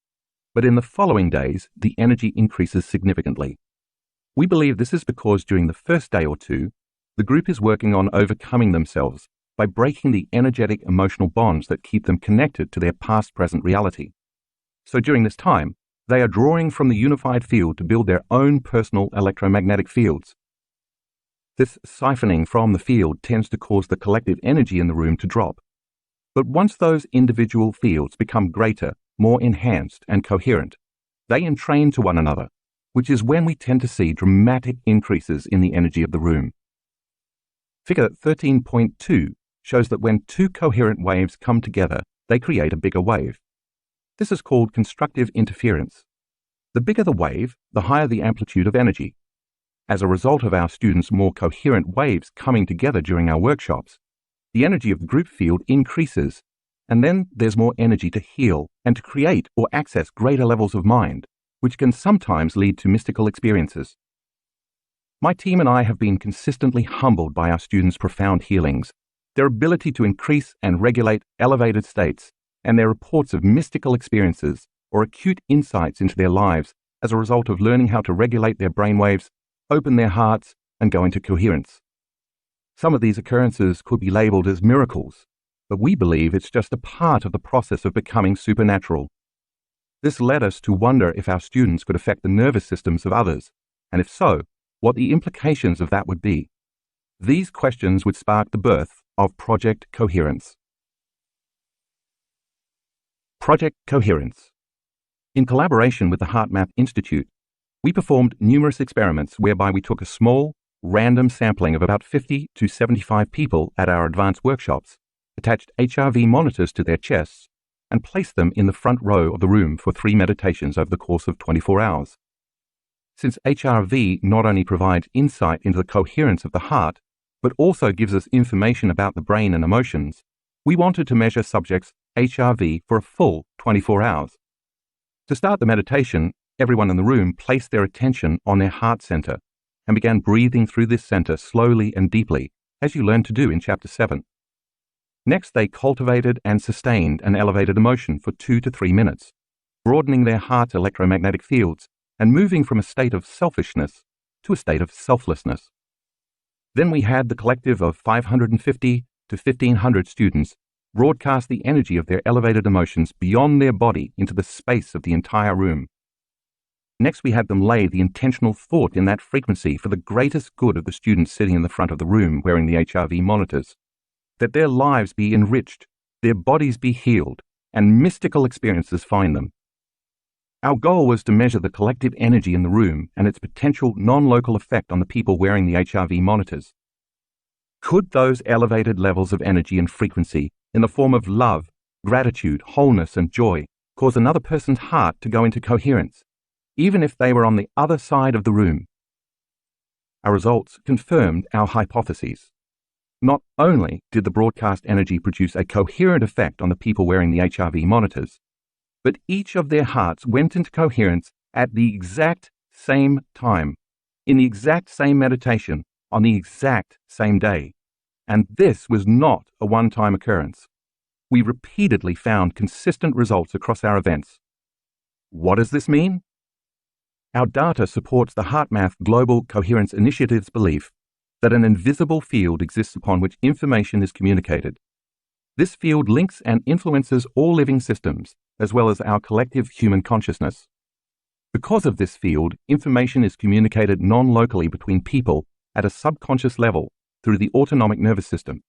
but in the following days, the energy increases significantly. We believe this is because during the first day or two, the group is working on overcoming themselves by breaking the energetic emotional bonds that keep them connected to their past-present reality. So during this time, they are drawing from the unified field to build their own personal electromagnetic fields. This siphoning from the field tends to cause the collective energy in the room to drop. But once those individual fields become greater, more enhanced, and coherent, they entrain to one another, which is when we tend to see dramatic increases in the energy of the room. Figure 13.2 shows that when two coherent waves come together, they create a bigger wave. This is called constructive interference. The bigger the wave, the higher the amplitude of energy. As a result of our students' more coherent waves coming together during our workshops, the energy of the group field increases, and then there's more energy to heal and to create or access greater levels of mind, which can sometimes lead to mystical experiences. My team and I have been consistently humbled by our students' profound healings, their ability to increase and regulate elevated states, and their reports of mystical experiences or acute insights into their lives as a result of learning how to regulate their brainwaves, open their hearts, and go into coherence. Some of these occurrences could be labeled as miracles, but we believe it's just a part of the process of becoming supernatural. This led us to wonder if our students could affect the nervous systems of others, and if so, what the implications of that would be. These questions would spark the birth of Project Coherence. Project Coherence. In collaboration with the HeartMath Institute, we performed numerous experiments whereby we took a small, random sampling of about 50 to 75 people at our advanced workshops, attached HRV monitors to their chests, and placed them in the front row of the room for 3 meditations over the course of 24 hours. Since HRV not only provides insight into the coherence of the heart, but also gives us information about the brain and emotions, we wanted to measure subjects' HRV for a full 24 hours. To start the meditation, everyone in the room placed their attention on their heart center and began breathing through this center slowly and deeply, as you learned to do in Chapter 7. Next, they cultivated and sustained an elevated emotion for 2 to 3 minutes, broadening their heart's electromagnetic fields and moving from a state of selfishness to a state of selflessness. Then we had the collective of 550 to 1,500 students broadcast the energy of their elevated emotions beyond their body into the space of the entire room. Next, we had them lay the intentional thought in that frequency for the greatest good of the students sitting in the front of the room wearing the HRV monitors, that their lives be enriched, their bodies be healed, and mystical experiences find them. Our goal was to measure the collective energy in the room and its potential non-local effect on the people wearing the HRV monitors. Could those elevated levels of energy and frequency in the form of love, gratitude, wholeness, and joy cause another person's heart to go into coherence, even if they were on the other side of the room? Our results confirmed our hypotheses. Not only did the broadcast energy produce a coherent effect on the people wearing the HRV monitors, but each of their hearts went into coherence at the exact same time, in the exact same meditation, on the exact same day. And this was not a one-time occurrence. We repeatedly found consistent results across our events. What does this mean? Our data supports the HeartMath Global Coherence Initiative's belief that an invisible field exists upon which information is communicated. This field links and influences all living systems, as well as our collective human consciousness. Because of this field, information is communicated non-locally between people at a subconscious level through the autonomic nervous system.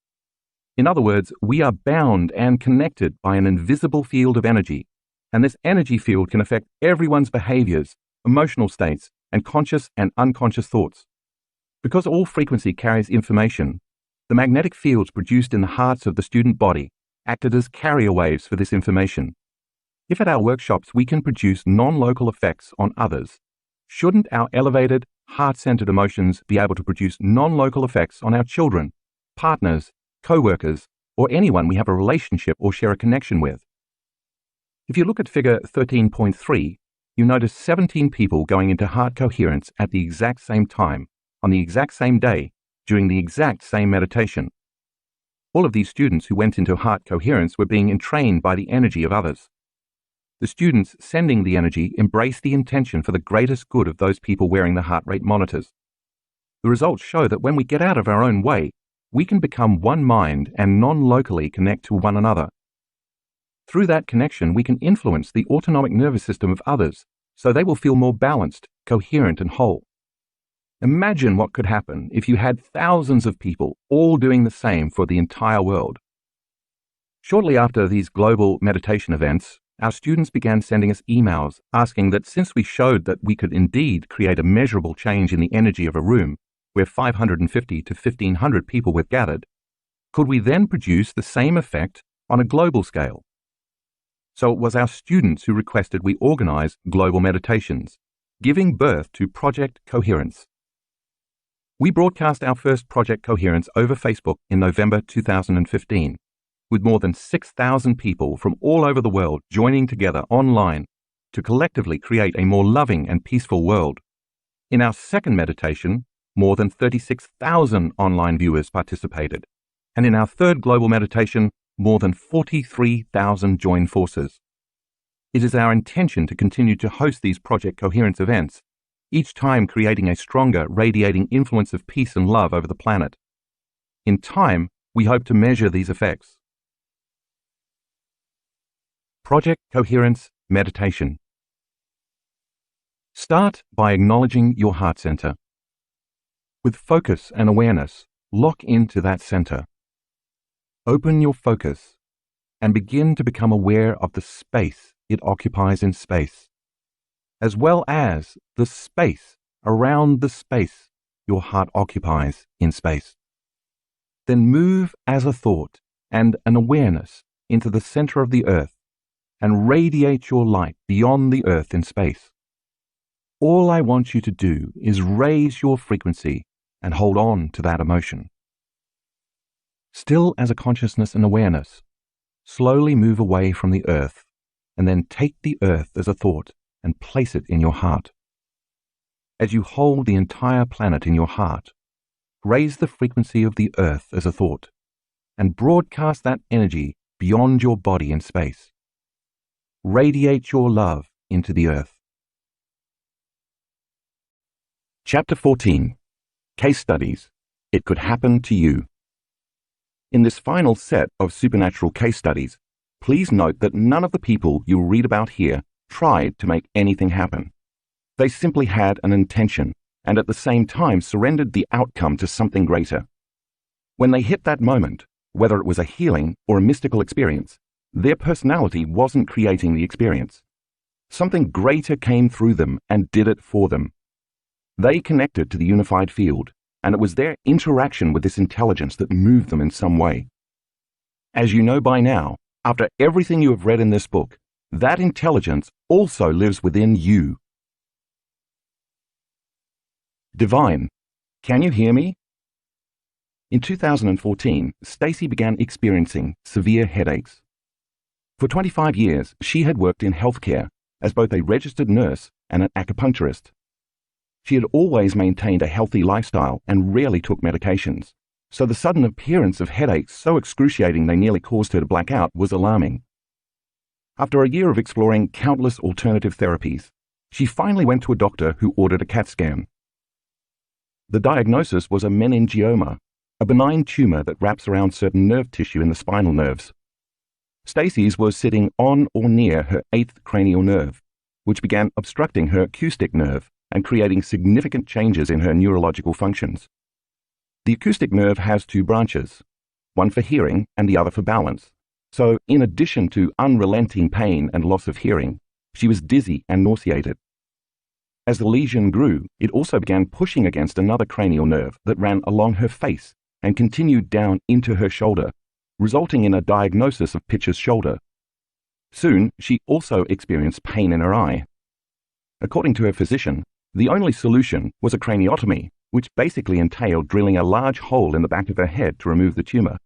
In other words, we are bound and connected by an invisible field of energy, and this energy field can affect everyone's behaviors, emotional states, and conscious and unconscious thoughts. Because all frequency carries information, the magnetic fields produced in the hearts of the student body acted as carrier waves for this information. If at our workshops we can produce non-local effects on others, shouldn't our elevated, heart-centered emotions be able to produce non-local effects on our children, partners, co-workers, or anyone we have a relationship or share a connection with? If you look at figure 13.3, you notice 17 people going into heart coherence at the exact same time, on the exact same day, during the exact same meditation. All of these students who went into heart coherence were being entrained by the energy of others. The students sending the energy embrace the intention for the greatest good of those people wearing the heart rate monitors. The results show that when we get out of our own way, we can become one mind and non-locally connect to one another. Through that connection, we can influence the autonomic nervous system of others so they will feel more balanced, coherent, and whole. Imagine what could happen if you had thousands of people all doing the same for the entire world. Shortly after these global meditation events, our students began sending us emails asking that since we showed that we could indeed create a measurable change in the energy of a room where 550 to 1,500 people were gathered, could we then produce the same effect on a global scale? So it was our students who requested we organize global meditations, giving birth to Project Coherence. We broadcast our first Project Coherence over Facebook in November 2015, with more than 6,000 people from all over the world joining together online to collectively create a more loving and peaceful world. In our second meditation, more than 36,000 online viewers participated, and in our third global meditation, more than 43,000 joined forces. It is our intention to continue to host these Project Coherence events, each time creating a stronger, radiating influence of peace and love over the planet. In time, we hope to measure these effects. Project Coherence Meditation. Start by acknowledging your heart center. With focus and awareness, lock into that center. Open your focus and begin to become aware of the space it occupies in space, as well as the space around the space your heart occupies in space. Then move as a thought and an awareness into the center of the earth and radiate your light beyond the earth in space. All I want you to do is raise your frequency and hold on to that emotion. Still as a consciousness and awareness, slowly move away from the earth and then take the earth as a thought and place it in your heart. As you hold the entire planet in your heart, raise the frequency of the earth as a thought and broadcast that energy beyond your body in space. Radiate your love into the earth. Chapter 14. Case Studies. It Could Happen to You. In this final set of supernatural case studies, please note that none of the people you'll read about here tried to make anything happen. They simply had an intention and at the same time surrendered the outcome to something greater. When they hit that moment, whether it was a healing or a mystical experience, their personality wasn't creating the experience. Something greater came through them and did it for them. They connected to the unified field, and it was their interaction with this intelligence that moved them in some way. As you know by now, after everything you have read in this book, that intelligence also lives within you. Divine, can you hear me? In 2014, Stacy began experiencing severe headaches. For 25 years, she had worked in healthcare as both a registered nurse and an acupuncturist. She had always maintained a healthy lifestyle and rarely took medications, so the sudden appearance of headaches so excruciating they nearly caused her to black out was alarming. After a year of exploring countless alternative therapies, she finally went to a doctor who ordered a CAT scan. The diagnosis was a meningioma, a benign tumor that wraps around certain nerve tissue in the spinal nerves. Stacy's was sitting on or near her 8th cranial nerve, which began obstructing her acoustic nerve and creating significant changes in her neurological functions. The acoustic nerve has 2 branches, one for hearing and the other for balance. So, in addition to unrelenting pain and loss of hearing, she was dizzy and nauseated. As the lesion grew, it also began pushing against another cranial nerve that ran along her face and continued down into her shoulder, resulting in a diagnosis of Pitcher's shoulder. Soon, she also experienced pain in her eye. According to her physician, the only solution was a craniotomy, which basically entailed drilling a large hole in the back of her head to remove the tumor.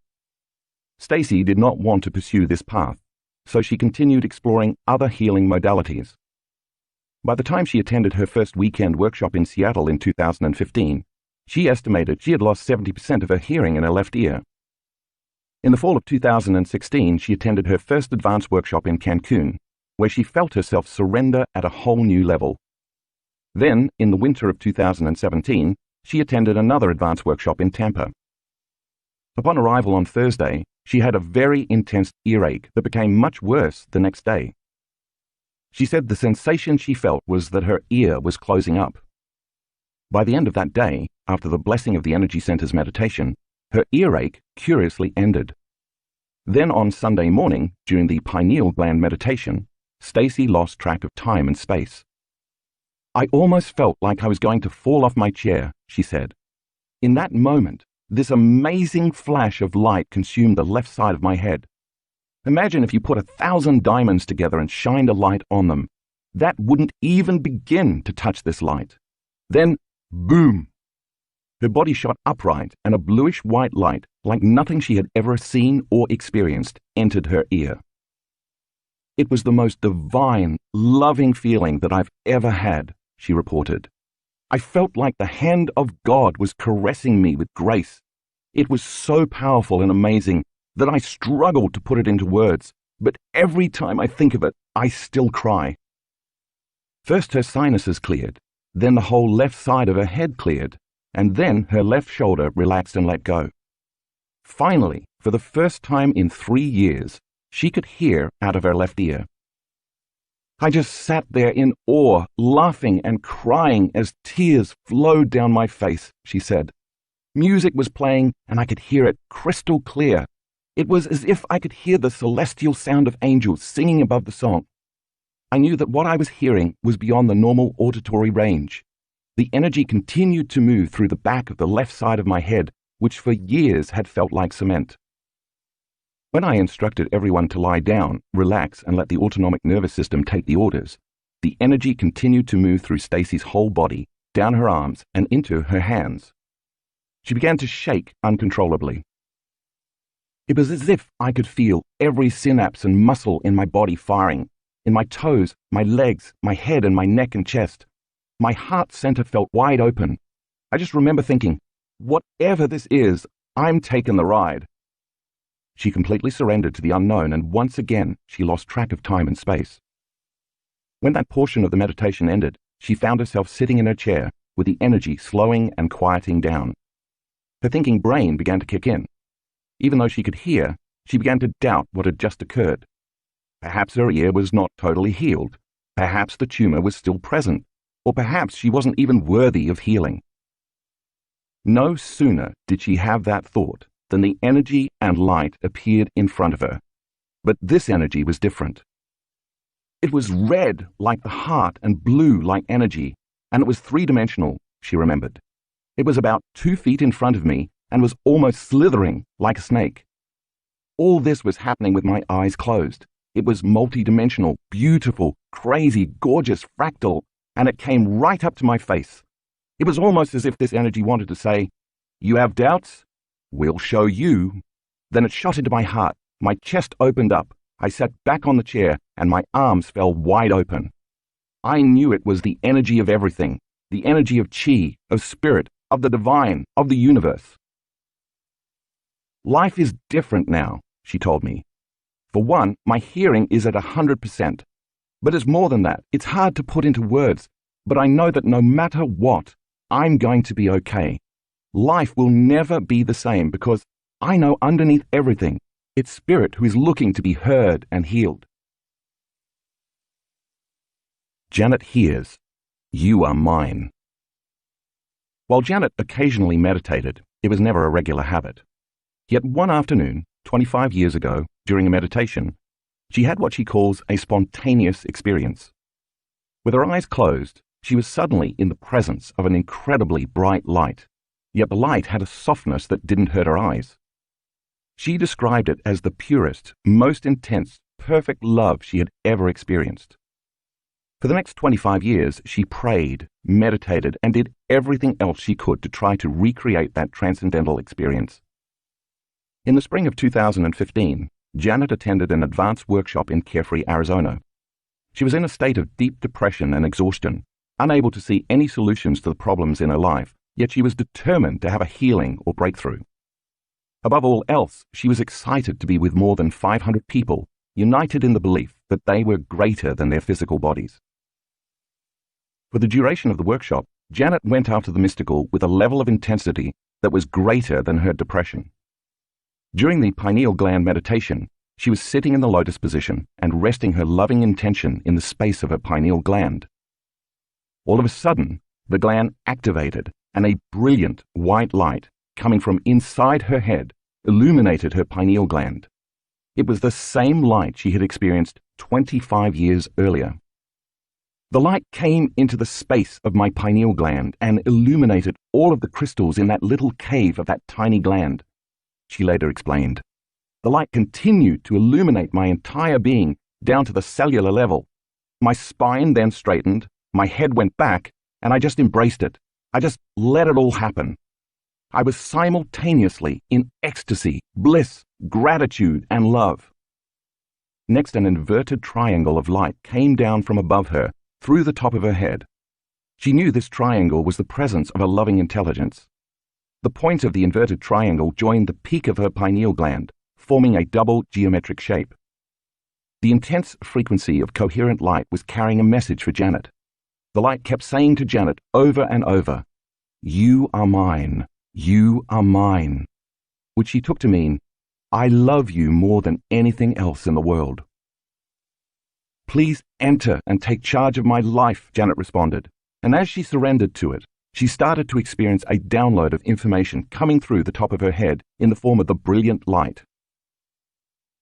Stacy did not want to pursue this path, so she continued exploring other healing modalities. By the time she attended her first weekend workshop in Seattle in 2015, she estimated she had lost 70% of her hearing in her left ear. In the fall of 2016, she attended her first advanced workshop in Cancun, where she felt herself surrender at a whole new level. Then, in the winter of 2017, she attended another advanced workshop in Tampa. Upon arrival on Thursday, she had a very intense earache that became much worse the next day. She said the sensation she felt was that her ear was closing up. By the end of that day, after the blessing of the Energy Center's meditation, her earache curiously ended. Then on Sunday morning, during the pineal gland meditation, Stacy lost track of time and space. I almost felt like I was going to fall off my chair, she said. In that moment, this amazing flash of light consumed the left side of my head. Imagine if you put 1,000 diamonds together and shined a light on them. That wouldn't even begin to touch this light. Then, boom! Her body shot upright, and a bluish-white light, like nothing she had ever seen or experienced, entered her ear. It was the most divine, loving feeling that I've ever had, she reported. I felt like the hand of God was caressing me with grace. It was so powerful and amazing that I struggled to put it into words, but every time I think of it, I still cry. First her sinuses cleared, then the whole left side of her head cleared, and then her left shoulder relaxed and let go. Finally, for the first time in 3 years, she could hear out of her left ear. I just sat there in awe, laughing and crying as tears flowed down my face, she said. Music was playing, and I could hear it crystal clear. It was as if I could hear the celestial sound of angels singing above the song. I knew that what I was hearing was beyond the normal auditory range. The energy continued to move through the back of the left side of my head, which for years had felt like cement. When I instructed everyone to lie down, relax, and let the autonomic nervous system take the orders, the energy continued to move through Stacy's whole body, down her arms, and into her hands. She began to shake uncontrollably. It was as if I could feel every synapse and muscle in my body firing, in my toes, my legs, my head, and my neck and chest. My heart center felt wide open. I just remember thinking, whatever this is, I'm taking the ride. She completely surrendered to the unknown, and once again, she lost track of time and space. When that portion of the meditation ended, she found herself sitting in her chair with the energy slowing and quieting down. Her thinking brain began to kick in. Even though she could hear, she began to doubt what had just occurred. Perhaps her ear was not totally healed. Perhaps the tumor was still present. Or perhaps she wasn't even worthy of healing. No sooner did she have that thought than the energy and light appeared in front of her. But this energy was different. It was red like the heart and blue like energy, and it was three-dimensional, she remembered. It was about 2 feet in front of me and was almost slithering like a snake. All this was happening with my eyes closed. It was multi-dimensional, beautiful, crazy, gorgeous, fractal, and it came right up to my face. It was almost as if this energy wanted to say, "You have doubts? We'll show you." Then it shot into my heart. My chest opened up. I sat back on the chair, and my arms fell wide open. I knew it was the energy of everything, the energy of chi, of spirit, of the divine, of the universe. Life is different now, she told me. For one, my hearing is at 100%. But it's more than that. It's hard to put into words, but I know that no matter what, I'm going to be okay. Life will never be the same because I know underneath everything, it's spirit who is looking to be heard and healed. Janet hears, "You are mine." While Janet occasionally meditated, it was never a regular habit. Yet one afternoon, 25 years ago, during a meditation, she had what she calls a spontaneous experience. With her eyes closed, she was suddenly in the presence of an incredibly bright light, yet the light had a softness that didn't hurt her eyes. She described it as the purest, most intense, perfect love she had ever experienced. For the next 25 years, she prayed, meditated, and did everything else she could to try to recreate that transcendental experience. In the spring of 2015, Janet attended an advanced workshop in Carefree, Arizona. She was in a state of deep depression and exhaustion, unable to see any solutions to the problems in her life, yet she was determined to have a healing or breakthrough. Above all else, she was excited to be with more than 500 people, united in the belief that they were greater than their physical bodies. For the duration of the workshop, Janet went after the mystical with a level of intensity that was greater than her depression. During the pineal gland meditation, she was sitting in the lotus position and resting her loving intention in the space of her pineal gland. All of a sudden, the gland activated and a brilliant white light coming from inside her head illuminated her pineal gland. It was the same light she had experienced 25 years earlier. The light came into the space of my pineal gland and illuminated all of the crystals in that little cave of that tiny gland, she later explained. The light continued to illuminate my entire being down to the cellular level. My spine then straightened, my head went back, and I just embraced it. I just let it all happen. I was simultaneously in ecstasy, bliss, gratitude, and love. Next, an inverted triangle of light came down from above her, through the top of her head. She knew this triangle was the presence of a loving intelligence. The point of the inverted triangle joined the peak of her pineal gland, forming a double geometric shape. The intense frequency of coherent light was carrying a message for Janet. The light kept saying to Janet over and over, "You are mine, you are mine," which she took to mean, "I love you more than anything else in the world." "Please enter and take charge of my life," Janet responded, and as she surrendered to it, she started to experience a download of information coming through the top of her head in the form of the brilliant light.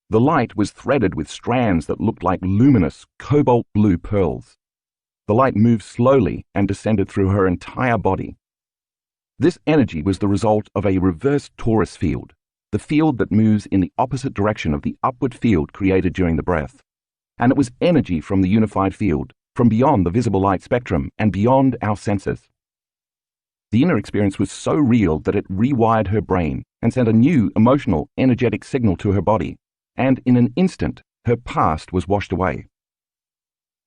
The light was threaded with strands that looked like luminous, cobalt blue pearls. The light moved slowly and descended through her entire body. This energy was the result of a reverse torus field, the field that moves in the opposite direction of the upward field created during the breath. And it was energy from the unified field, from beyond the visible light spectrum and beyond our senses. The inner experience was so real that it rewired her brain and sent a new emotional, energetic signal to her body, and in an instant, her past was washed away.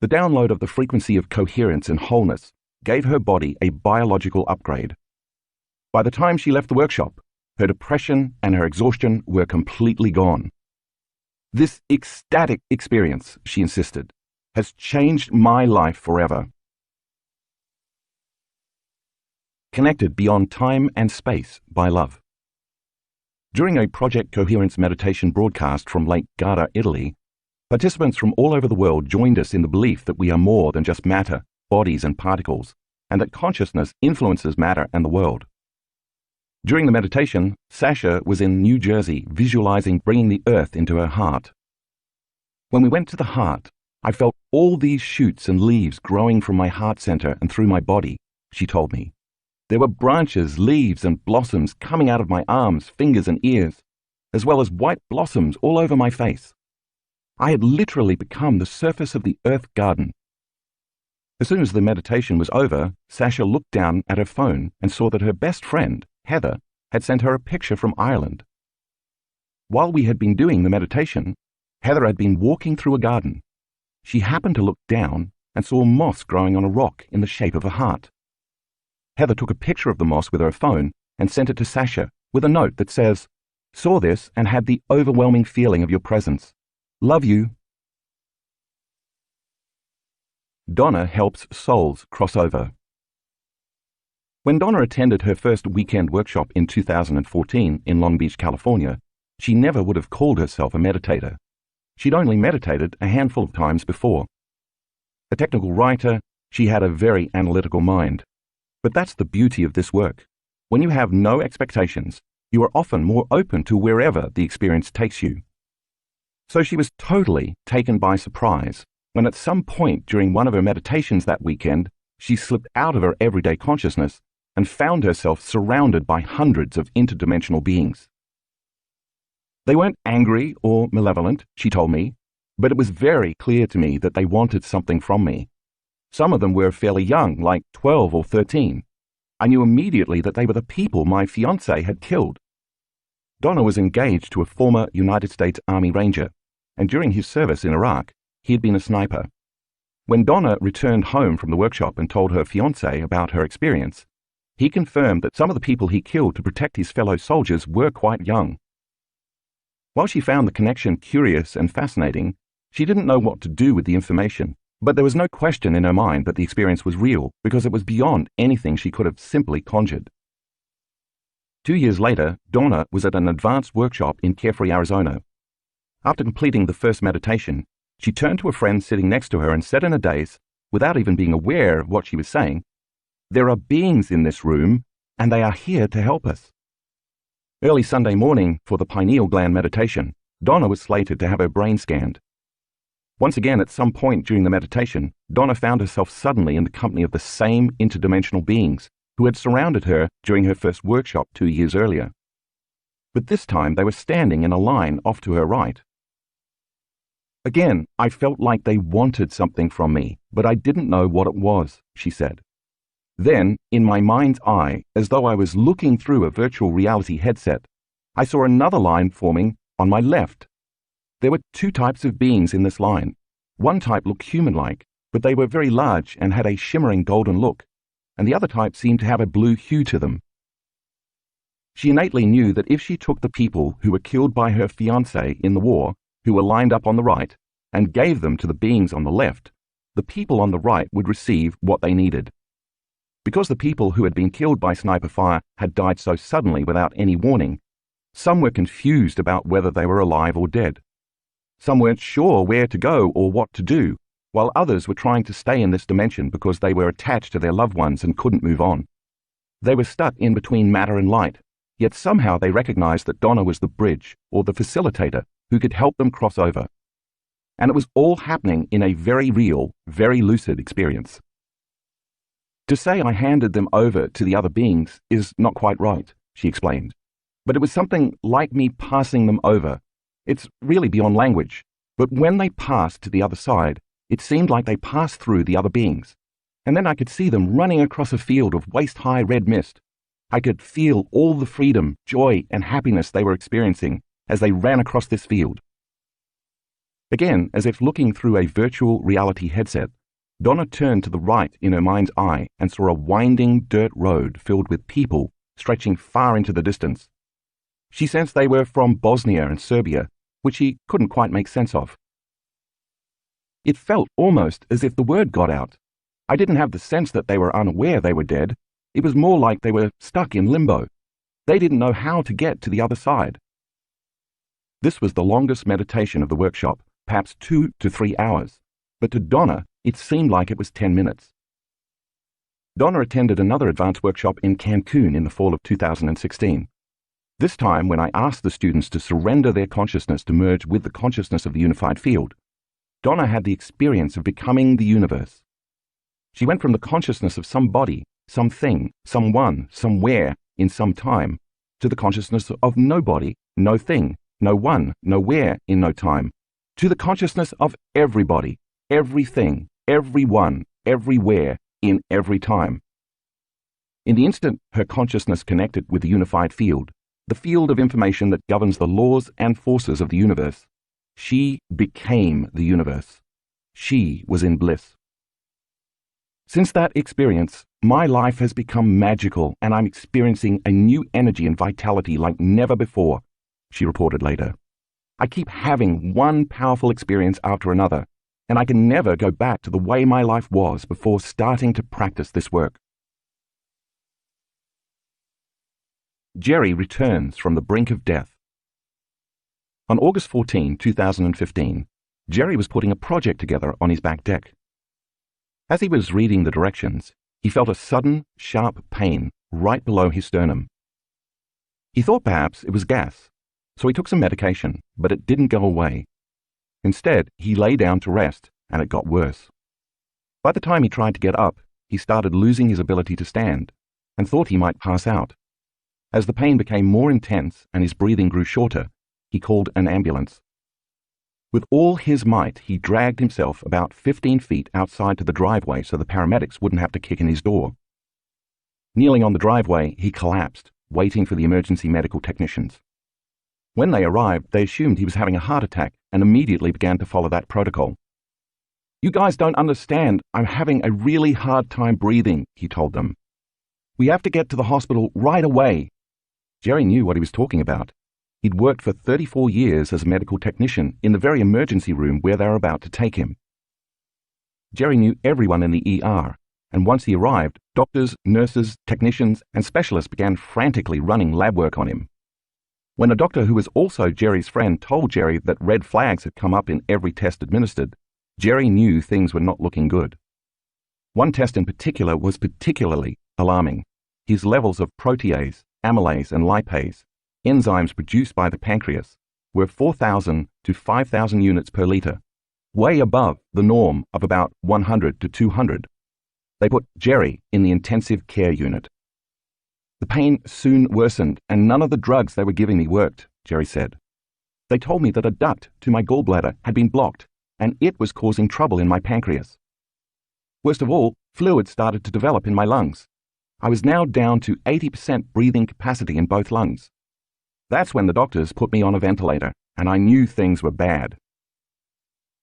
The download of the frequency of coherence and wholeness gave her body a biological upgrade. By the time she left the workshop, her depression and her exhaustion were completely gone. "This ecstatic experience," she insisted, "has changed my life forever." Connected beyond time and space by love. During a Project Coherence meditation broadcast from Lake Garda, Italy, participants from all over the world joined us in the belief that we are more than just matter, bodies, and particles, and that consciousness influences matter and the world. During the meditation, Sasha was in New Jersey visualizing bringing the earth into her heart. When we went to the heart, I felt all these shoots and leaves growing from my heart center and through my body, she told me. There were branches, leaves, and blossoms coming out of my arms, fingers, and ears, as well as white blossoms all over my face. I had literally become the surface of the earth garden. As soon as the meditation was over, Sasha looked down at her phone and saw that her best friend, Heather, had sent her a picture from Ireland. While we had been doing the meditation, Heather had been walking through a garden. She happened to look down and saw moss growing on a rock in the shape of a heart. Heather took a picture of the moss with her phone and sent it to Sasha with a note that says, "Saw this and had the overwhelming feeling of your presence. Love you." Donna helps souls cross over. When Donna attended her first weekend workshop in 2014 in Long Beach, California, she never would have called herself a meditator. She'd only meditated a handful of times before. A technical writer, she had a very analytical mind. But that's the beauty of this work. When you have no expectations, you are often more open to wherever the experience takes you. So she was totally taken by surprise when at some point during one of her meditations that weekend, she slipped out of her everyday consciousness and found herself surrounded by hundreds of interdimensional beings. They weren't angry or malevolent, she told me, but it was very clear to me that they wanted something from me. Some of them were fairly young, like 12 or 13. I knew immediately that they were the people my fiancé had killed. Donna was engaged to a former United States Army Ranger, and during his service in Iraq, he had been a sniper. When Donna returned home from the workshop and told her fiancé about her experience, he confirmed that some of the people he killed to protect his fellow soldiers were quite young. While she found the connection curious and fascinating, she didn't know what to do with the information. But there was no question in her mind that the experience was real because it was beyond anything she could have simply conjured. 2 years later, Donna was at an advanced workshop in Carefree, Arizona. After completing the first meditation, she turned to a friend sitting next to her and said in a daze, without even being aware of what she was saying, "There are beings in this room, and they are here to help us." Early Sunday morning for the pineal gland meditation, Donna was slated to have her brain scanned. Once again, at some point during the meditation, Donna found herself suddenly in the company of the same interdimensional beings who had surrounded her during her first workshop 2 years earlier. But this time they were standing in a line off to her right. Again, I felt like they wanted something from me, but I didn't know what it was, she said. Then, in my mind's eye, as though I was looking through a virtual reality headset, I saw another line forming on my left. There were 2 types of beings in this line. One type looked human-like, but they were very large and had a shimmering golden look, and the other type seemed to have a blue hue to them. She innately knew that if she took the people who were killed by her fiancé in the war, who were lined up on the right, and gave them to the beings on the left, the people on the right would receive what they needed. Because the people who had been killed by sniper fire had died so suddenly without any warning, some were confused about whether they were alive or dead. Some weren't sure where to go or what to do, while others were trying to stay in this dimension because they were attached to their loved ones and couldn't move on. They were stuck in between matter and light, yet somehow they recognized that Donna was the bridge, or the facilitator, who could help them cross over. And it was all happening in a very real, very lucid experience. To say I handed them over to the other beings is not quite right, she explained. But it was something like me passing them over. It's really beyond language. But when they passed to the other side, it seemed like they passed through the other beings. And then I could see them running across a field of waist-high red mist. I could feel all the freedom, joy, and happiness they were experiencing as they ran across this field. Again, as if looking through a virtual reality headset, Donna turned to the right in her mind's eye and saw a winding dirt road filled with people stretching far into the distance. She sensed they were from Bosnia and Serbia, which she couldn't quite make sense of. It felt almost as if the word got out. I didn't have the sense that they were unaware they were dead. It was more like they were stuck in limbo. They didn't know how to get to the other side. This was the longest meditation of the workshop, perhaps 2 to 3 hours, but to Donna, it seemed like it was 10 minutes. Donna attended another advanced workshop in Cancun in the fall of 2016. This time, when I asked the students to surrender their consciousness to merge with the consciousness of the unified field, Donna had the experience of becoming the universe. She went from the consciousness of somebody, something, someone, somewhere, in some time, to the consciousness of nobody, no thing, no one, nowhere, in no time, to the consciousness of everybody, everything, everyone, everywhere, in every time. In the instant her consciousness connected with the unified field, the field of information that governs the laws and forces of the universe, she became the universe. She was in bliss. Since that experience, my life has become magical and I'm experiencing a new energy and vitality like never before, she reported later. I keep having one powerful experience after another, and I can never go back to the way my life was before starting to practice this work. Jerry returns from the brink of death. On August 14, 2015, Jerry was putting a project together on his back deck. As he was reading the directions, he felt a sudden, sharp pain right below his sternum. He thought perhaps it was gas, so he took some medication, but it didn't go away. Instead, he lay down to rest, and it got worse. By the time he tried to get up, he started losing his ability to stand, and thought he might pass out. As the pain became more intense and his breathing grew shorter, he called an ambulance. With all his might, he dragged himself about 15 feet outside to the driveway so the paramedics wouldn't have to kick in his door. Kneeling on the driveway, he collapsed, waiting for the emergency medical technicians. When they arrived, they assumed he was having a heart attack and immediately began to follow that protocol. "You guys don't understand. I'm having a really hard time breathing," he told them. "We have to get to the hospital right away." Jerry knew what he was talking about. He'd worked for 34 years as a medical technician in the very emergency room where they were about to take him. Jerry knew everyone in the ER, and once he arrived, doctors, nurses, technicians, and specialists began frantically running lab work on him. When a doctor who was also Jerry's friend told Jerry that red flags had come up in every test administered, Jerry knew things were not looking good. One test in particular was particularly alarming. His levels of protease, amylase, and lipase, enzymes produced by the pancreas, were 4,000 to 5,000 units per litre, way above the norm of about 100 to 200. They put Jerry in the intensive care unit. The pain soon worsened, and none of the drugs they were giving me worked, Jerry said. They told me that a duct to my gallbladder had been blocked, and it was causing trouble in my pancreas. Worst of all, fluid started to develop in my lungs. I was now down to 80% breathing capacity in both lungs. That's when the doctors put me on a ventilator, and I knew things were bad.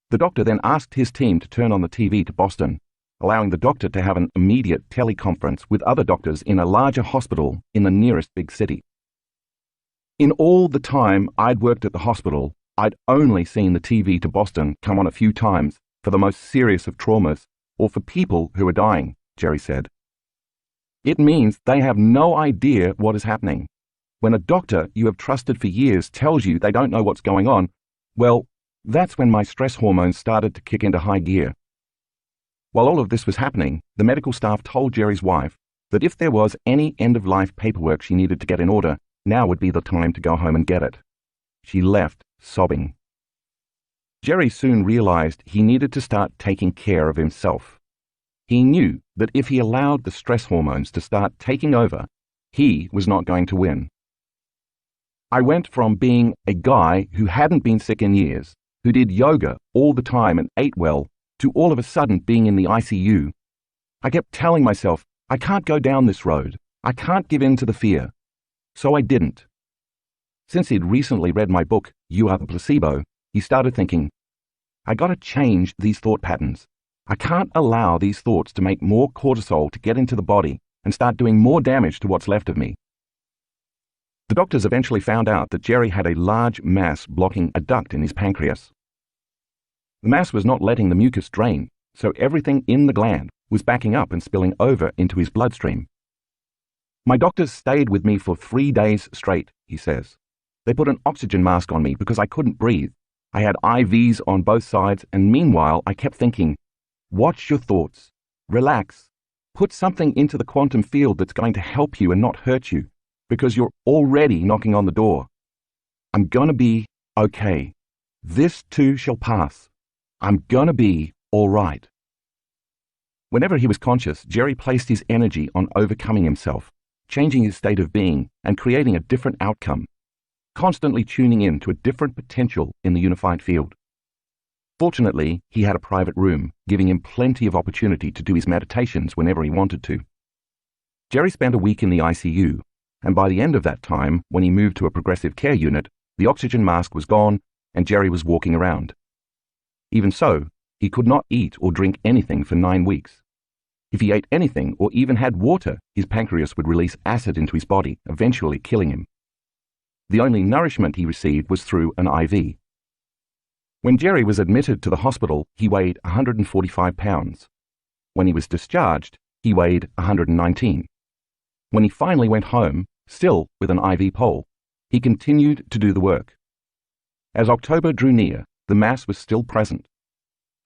The doctor then asked his team to turn on the TV to Boston, allowing the doctor to have an immediate teleconference with other doctors in a larger hospital in the nearest big city. In all the time I'd worked at the hospital, I'd only seen the TV to Boston come on a few times for the most serious of traumas or for people who are dying, Jerry said. It means they have no idea what is happening. When a doctor you have trusted for years tells you they don't know what's going on, well, that's when my stress hormones started to kick into high gear. While all of this was happening, the medical staff told Jerry's wife that if there was any end-of-life paperwork she needed to get in order, now would be the time to go home and get it. She left, sobbing. Jerry soon realized he needed to start taking care of himself. He knew that if he allowed the stress hormones to start taking over, he was not going to win. I went from being a guy who hadn't been sick in years, who did yoga all the time and ate well, to all of a sudden being in the ICU. I kept telling myself, I can't go down this road. I can't give in to the fear. So I didn't. Since he'd recently read my book, You Are the Placebo, he started thinking, I gotta change these thought patterns. I can't allow these thoughts to make more cortisol to get into the body and start doing more damage to what's left of me. The doctors eventually found out that Jerry had a large mass blocking a duct in his pancreas. The mass was not letting the mucus drain, so everything in the gland was backing up and spilling over into his bloodstream. My doctors stayed with me for 3 days straight, he says. They put an oxygen mask on me because I couldn't breathe. I had IVs on both sides, and meanwhile I kept thinking, watch your thoughts, relax, put something into the quantum field that's going to help you and not hurt you, because you're already knocking on the door. I'm gonna be okay. This too shall pass. I'm gonna be all right. Whenever he was conscious, Jerry placed his energy on overcoming himself, changing his state of being and creating a different outcome, constantly tuning in to a different potential in the unified field. Fortunately, he had a private room, giving him plenty of opportunity to do his meditations whenever he wanted to. Jerry spent a week in the ICU, and by the end of that time, when he moved to a progressive care unit, the oxygen mask was gone and Jerry was walking around. Even so, he could not eat or drink anything for 9 weeks. If he ate anything or even had water, his pancreas would release acid into his body, eventually killing him. The only nourishment he received was through an IV. When Jerry was admitted to the hospital, he weighed 145 pounds. When he was discharged, he weighed 119. When he finally went home, still with an IV pole, he continued to do the work. As October drew near, the mass was still present.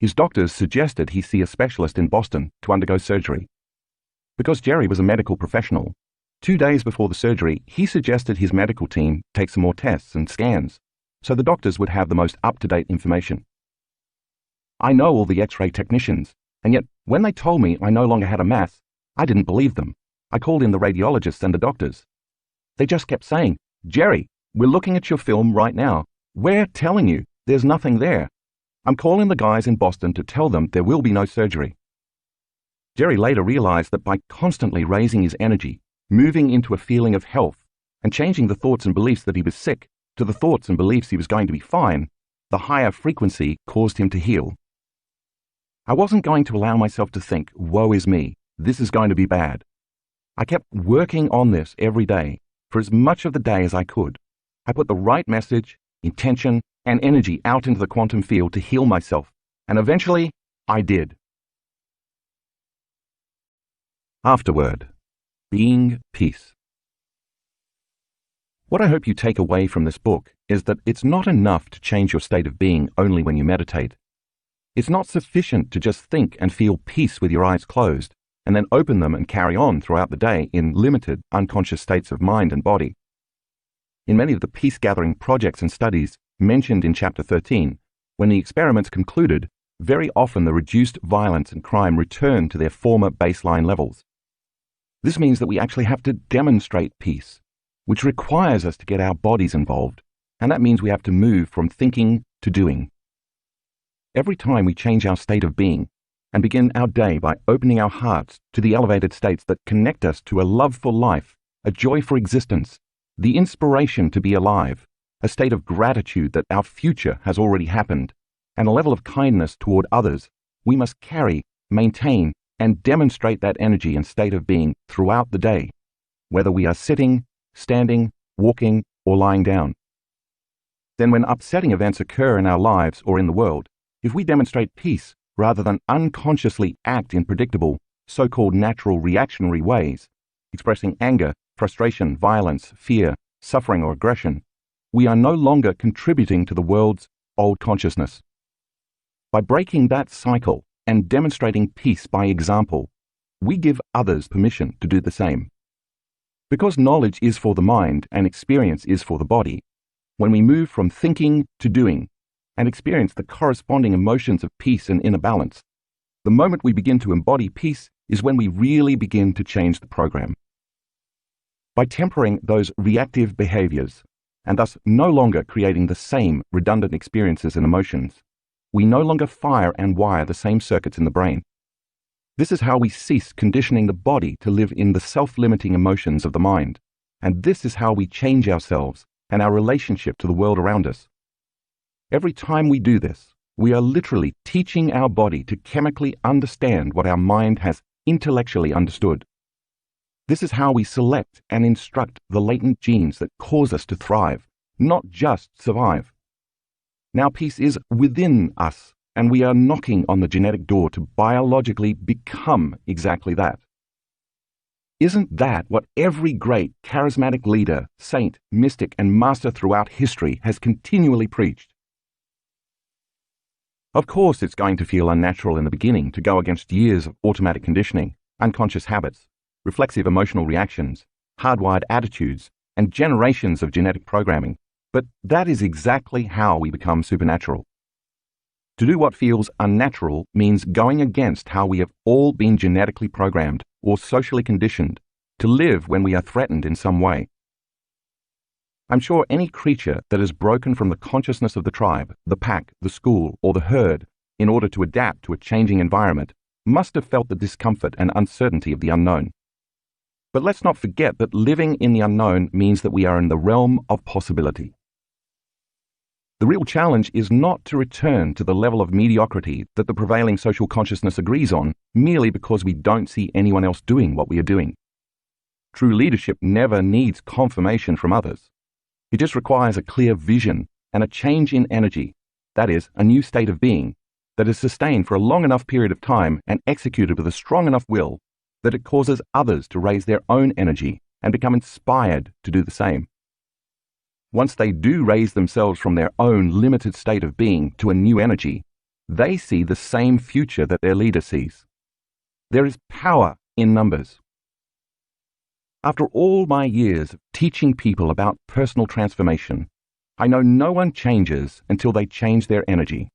His doctors suggested he see a specialist in Boston to undergo surgery. Because Jerry was a medical professional, 2 days before the surgery, he suggested his medical team take some more tests and scans, so the doctors would have the most up-to-date information. I know all the X-ray technicians, and yet when they told me I no longer had a mass, I didn't believe them. I called in the radiologists and the doctors. They just kept saying, Jerry, we're looking at your film right now. We're telling you there's nothing there. I'm calling the guys in Boston to tell them there will be no surgery. Jerry later realized that by constantly raising his energy, moving into a feeling of health, and changing the thoughts and beliefs that he was sick to the thoughts and beliefs he was going to be fine, the higher frequency caused him to heal. I wasn't going to allow myself to think, woe is me, this is going to be bad. I kept working on this every day, for as much of the day as I could. I put the right message, intention, and energy out into the quantum field to heal myself, and eventually, I did. Afterward, being peace. What I hope you take away from this book is that it's not enough to change your state of being only when you meditate. It's not sufficient to just think and feel peace with your eyes closed, and then open them and carry on throughout the day in limited, unconscious states of mind and body. In many of the peace-gathering projects and studies, mentioned in Chapter 13, when the experiments concluded, very often the reduced violence and crime return to their former baseline levels. This means that we actually have to demonstrate peace, which requires us to get our bodies involved, and that means we have to move from thinking to doing. Every time we change our state of being and begin our day by opening our hearts to the elevated states that connect us to a love for life, a joy for existence, the inspiration to be alive, a state of gratitude that our future has already happened, and a level of kindness toward others, we must carry, maintain, and demonstrate that energy and state of being throughout the day, whether we are sitting, standing, walking, or lying down. Then when upsetting events occur in our lives or in the world, if we demonstrate peace rather than unconsciously act in predictable, so-called natural reactionary ways, expressing anger, frustration, violence, fear, suffering, or aggression, we are no longer contributing to the world's old consciousness. By breaking that cycle and demonstrating peace by example, we give others permission to do the same. Because knowledge is for the mind and experience is for the body, when we move from thinking to doing and experience the corresponding emotions of peace and inner balance, the moment we begin to embody peace is when we really begin to change the program. By tempering those reactive behaviors, and thus no longer creating the same redundant experiences and emotions, we no longer fire and wire the same circuits in the brain. This is how we cease conditioning the body to live in the self-limiting emotions of the mind, and this is how we change ourselves and our relationship to the world around us. Every time we do this, we are literally teaching our body to chemically understand what our mind has intellectually understood. This is how we select and instruct the latent genes that cause us to thrive, not just survive. Now peace is within us, and we are knocking on the genetic door to biologically become exactly that. Isn't that what every great charismatic leader, saint, mystic, and master throughout history has continually preached? Of course, it's going to feel unnatural in the beginning to go against years of automatic conditioning, unconscious habits, reflexive emotional reactions, hardwired attitudes, and generations of genetic programming, but that is exactly how we become supernatural. To do what feels unnatural means going against how we have all been genetically programmed or socially conditioned to live when we are threatened in some way. I'm sure any creature that has broken from the consciousness of the tribe, the pack, the school, or the herd in order to adapt to a changing environment must have felt the discomfort and uncertainty of the unknown. But let's not forget that living in the unknown means that we are in the realm of possibility. The real challenge is not to return to the level of mediocrity that the prevailing social consciousness agrees on merely because we don't see anyone else doing what we are doing. True leadership never needs confirmation from others. It just requires a clear vision and a change in energy, that is, a new state of being, that is sustained for a long enough period of time and executed with a strong enough will that it causes others to raise their own energy and become inspired to do the same. Once they do raise themselves from their own limited state of being to a new energy, they see the same future that their leader sees. There is power in numbers. After all my years of teaching people about personal transformation, I know no one changes until they change their energy.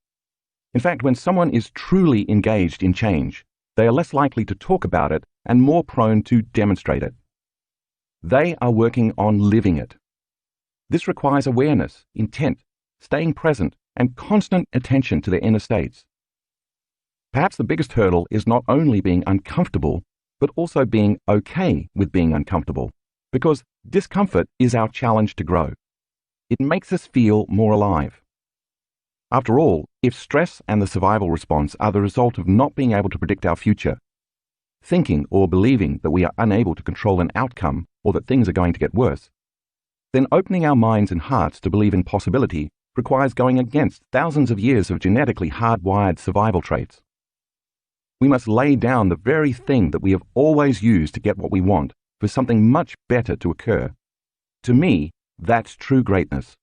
In fact, when someone is truly engaged in change, they are less likely to talk about it and more prone to demonstrate it. They are working on living it. This requires awareness, intent, staying present, and constant attention to their inner states. Perhaps the biggest hurdle is not only being uncomfortable, but also being okay with being uncomfortable, because discomfort is our challenge to grow. It makes us feel more alive. After all, if stress and the survival response are the result of not being able to predict our future, thinking or believing that we are unable to control an outcome or that things are going to get worse, then opening our minds and hearts to believe in possibility requires going against thousands of years of genetically hardwired survival traits. We must lay down the very thing that we have always used to get what we want for something much better to occur. To me, that's true greatness.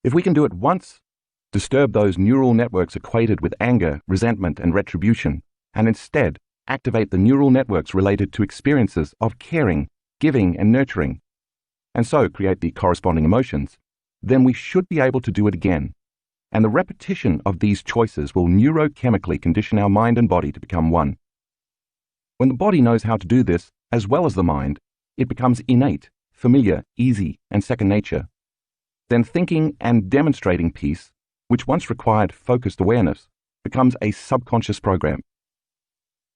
If we can do it once, disturb those neural networks equated with anger, resentment, and retribution, and instead activate the neural networks related to experiences of caring, giving, and nurturing, and so create the corresponding emotions, then we should be able to do it again. And the repetition of these choices will neurochemically condition our mind and body to become one. When the body knows how to do this, as well as the mind, it becomes innate, familiar, easy, and second nature. Then thinking and demonstrating peace, which once required focused awareness, becomes a subconscious program.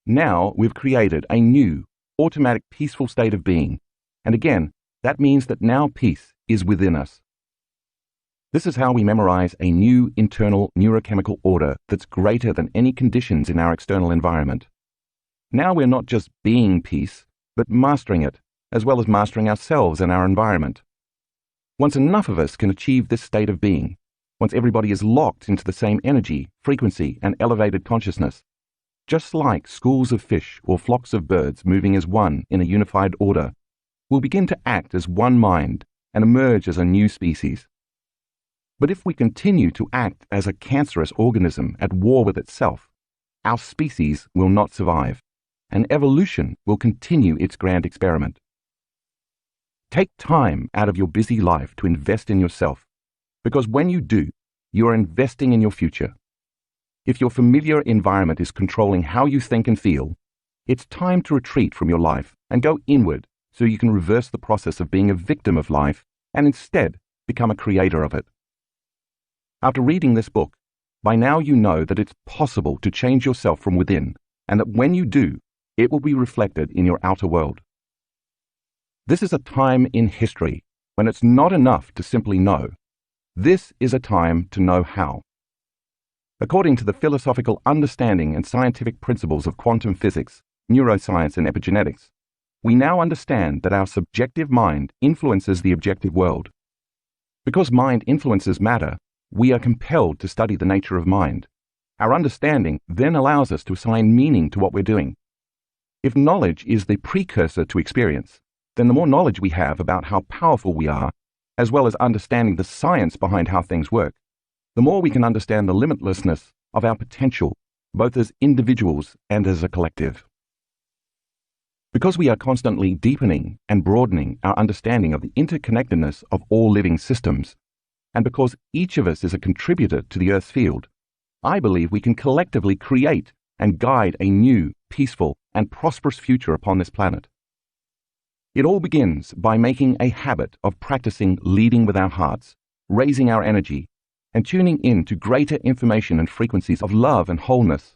Now we've created a new, automatic peaceful state of being, and again, that means that now peace is within us. This is how we memorize a new internal neurochemical order that's greater than any conditions in our external environment. Now we're not just being peace, but mastering it, as well as mastering ourselves and our environment. Once enough of us can achieve this state of being, once everybody is locked into the same energy, frequency, and elevated consciousness, just like schools of fish or flocks of birds moving as one in a unified order, we'll begin to act as one mind and emerge as a new species. But if we continue to act as a cancerous organism at war with itself, our species will not survive, and evolution will continue its grand experiment. Take time out of your busy life to invest in yourself, because when you do, you are investing in your future. If your familiar environment is controlling how you think and feel, it's time to retreat from your life and go inward so you can reverse the process of being a victim of life and instead become a creator of it. After reading this book, by now you know that it's possible to change yourself from within, and that when you do, it will be reflected in your outer world. This is a time in history when it's not enough to simply know. This is a time to know how. According to the philosophical understanding and scientific principles of quantum physics, neuroscience, and epigenetics, we now understand that our subjective mind influences the objective world. Because mind influences matter, we are compelled to study the nature of mind. Our understanding then allows us to assign meaning to what we're doing. If knowledge is the precursor to experience, then the more knowledge we have about how powerful we are, as well as understanding the science behind how things work, the more we can understand the limitlessness of our potential, both as individuals and as a collective. Because we are constantly deepening and broadening our understanding of the interconnectedness of all living systems, and because each of us is a contributor to the Earth's field, I believe we can collectively create and guide a new, peaceful, and prosperous future upon this planet. It all begins by making a habit of practicing leading with our hearts, raising our energy, and tuning in to greater information and frequencies of love and wholeness.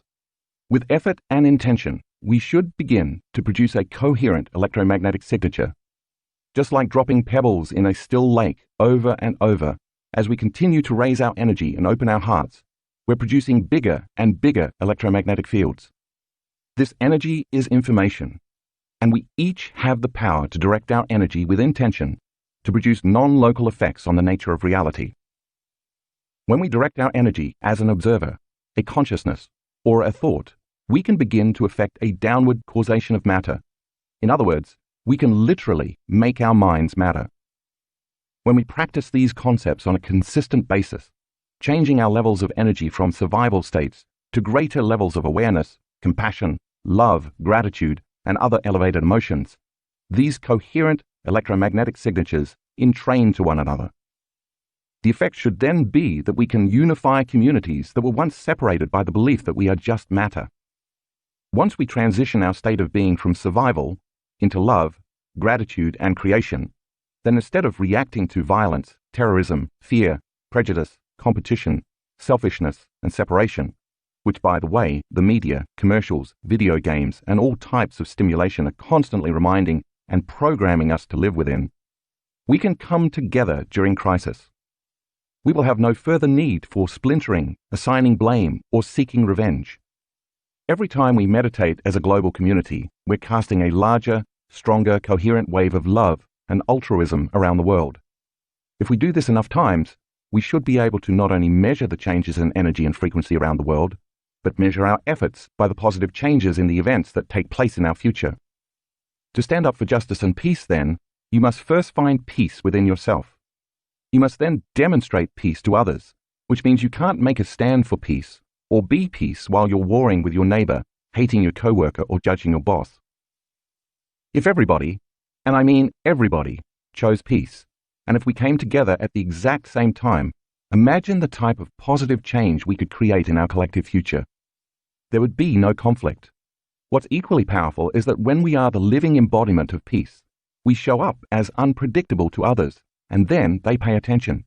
With effort and intention, we should begin to produce a coherent electromagnetic signature. Just like dropping pebbles in a still lake over and over, as we continue to raise our energy and open our hearts, we're producing bigger and bigger electromagnetic fields. This energy is information, and we each have the power to direct our energy with intention to produce non-local effects on the nature of reality. When we direct our energy as an observer, a consciousness, or a thought, we can begin to affect a downward causation of matter. In other words, we can literally make our minds matter. When we practice these concepts on a consistent basis, changing our levels of energy from survival states to greater levels of awareness, compassion, love, gratitude, and other elevated emotions, these coherent electromagnetic signatures entrain to one another. The effect should then be that we can unify communities that were once separated by the belief that we are just matter. Once we transition our state of being from survival into love, gratitude, and creation, then instead of reacting to violence, terrorism, fear, prejudice, competition, selfishness, and separation, which, by the way, the media, commercials, video games, and all types of stimulation are constantly reminding and programming us to live within, we can come together during crisis. We will have no further need for splintering, assigning blame, or seeking revenge. Every time we meditate as a global community, we're casting a larger, stronger, coherent wave of love and altruism around the world. If we do this enough times, we should be able to not only measure the changes in energy and frequency around the world, but measure our efforts by the positive changes in the events that take place in our future. To stand up for justice and peace, then, you must first find peace within yourself. You must then demonstrate peace to others, which means you can't make a stand for peace or be peace while you're warring with your neighbor, hating your coworker, or judging your boss. If everybody, and I mean everybody, chose peace, And if we came together at the exact same time, imagine the type of positive change we could create in our collective future. There would be no conflict. What's equally powerful is that when we are the living embodiment of peace, we show up as unpredictable to others, and then they pay attention.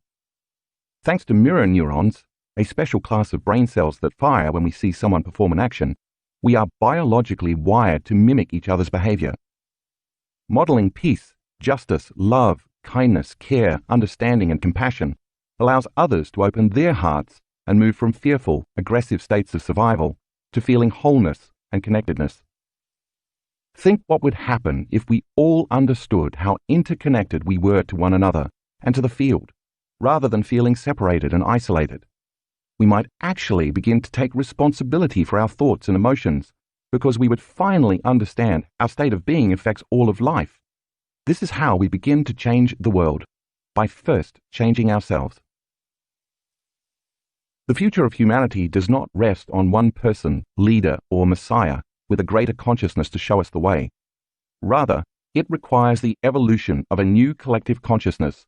Thanks to mirror neurons, a special class of brain cells that fire when we see someone perform an action, we are biologically wired to mimic each other's behavior. Modeling peace, justice, love, kindness, care, understanding, and compassion allows others to open their hearts and move from fearful, aggressive states of survival to feeling wholeness and connectedness. Think what would happen if we all understood how interconnected we were to one another and to the field, rather than feeling separated and isolated. We might actually begin to take responsibility for our thoughts and emotions, because we would finally understand our state of being affects all of life. This is how we begin to change the world, by first changing ourselves. The future of humanity does not rest on one person, leader, or messiah with a greater consciousness to show us the way. Rather, it requires the evolution of a new collective consciousness,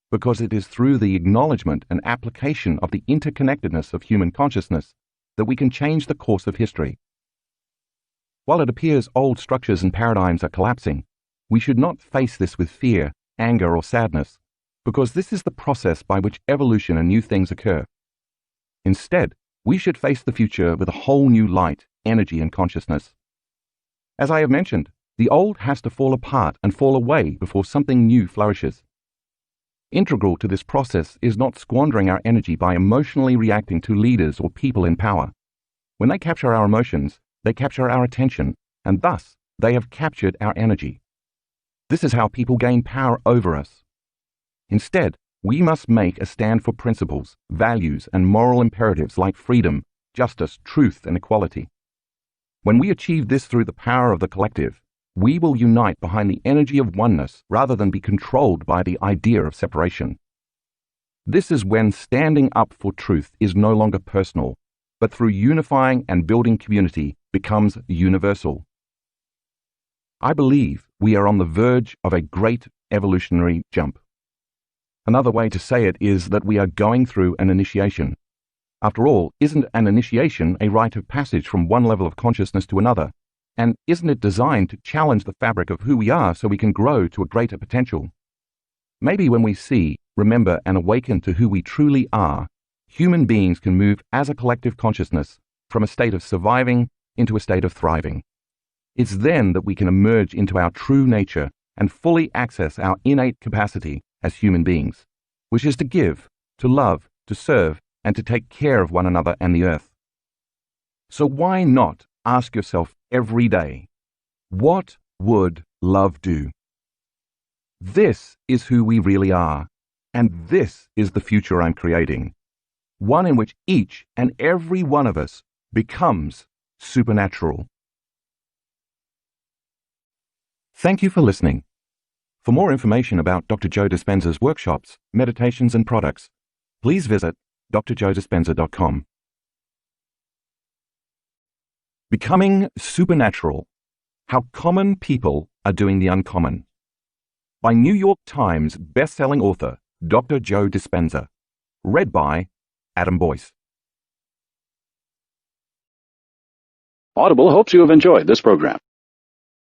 because it is through the acknowledgement and application of the interconnectedness of human consciousness that we can change the course of history. While it appears old structures and paradigms are collapsing, we should not face this with fear, anger, or sadness, because this is the process by which evolution and new things occur. Instead, we should face the future with a whole new light, energy, and consciousness. As I have mentioned, the old has to fall apart and fall away before something new flourishes. Integral to this process is not squandering our energy by emotionally reacting to leaders or people in power. When they capture our emotions, they capture our attention, and thus they have captured our energy. This is how people gain power over us. Instead, we must make a stand for principles, values, and moral imperatives like freedom, justice, truth, and equality. When we achieve this through the power of the collective, we will unite behind the energy of oneness rather than be controlled by the idea of separation. This is when standing up for truth is no longer personal, but through unifying and building community becomes universal. I believe we are on the verge of a great evolutionary jump. Another way to say it is that we are going through an initiation. After all, isn't an initiation a rite of passage from one level of consciousness to another? And isn't it designed to challenge the fabric of who we are so we can grow to a greater potential? Maybe when we see, remember, and awaken to who we truly are, human beings can move as a collective consciousness from a state of surviving into a state of thriving. It's then that we can emerge into our true nature and fully access our innate capacity as human beings, which is to give, to love, to serve, and to take care of one another and the earth. So why not ask yourself every day, what would love do? This is who we really are, and this is the future I'm creating, one in which each and every one of us becomes supernatural. Thank you for listening. For more information about Dr. Joe Dispenza's workshops, meditations, and products, please visit drjoedispenza.com. Becoming Supernatural: How Common People Are Doing the Uncommon, by New York Times best-selling author Dr. Joe Dispenza. Read by Adam Boyce. Audible hopes you have enjoyed this program.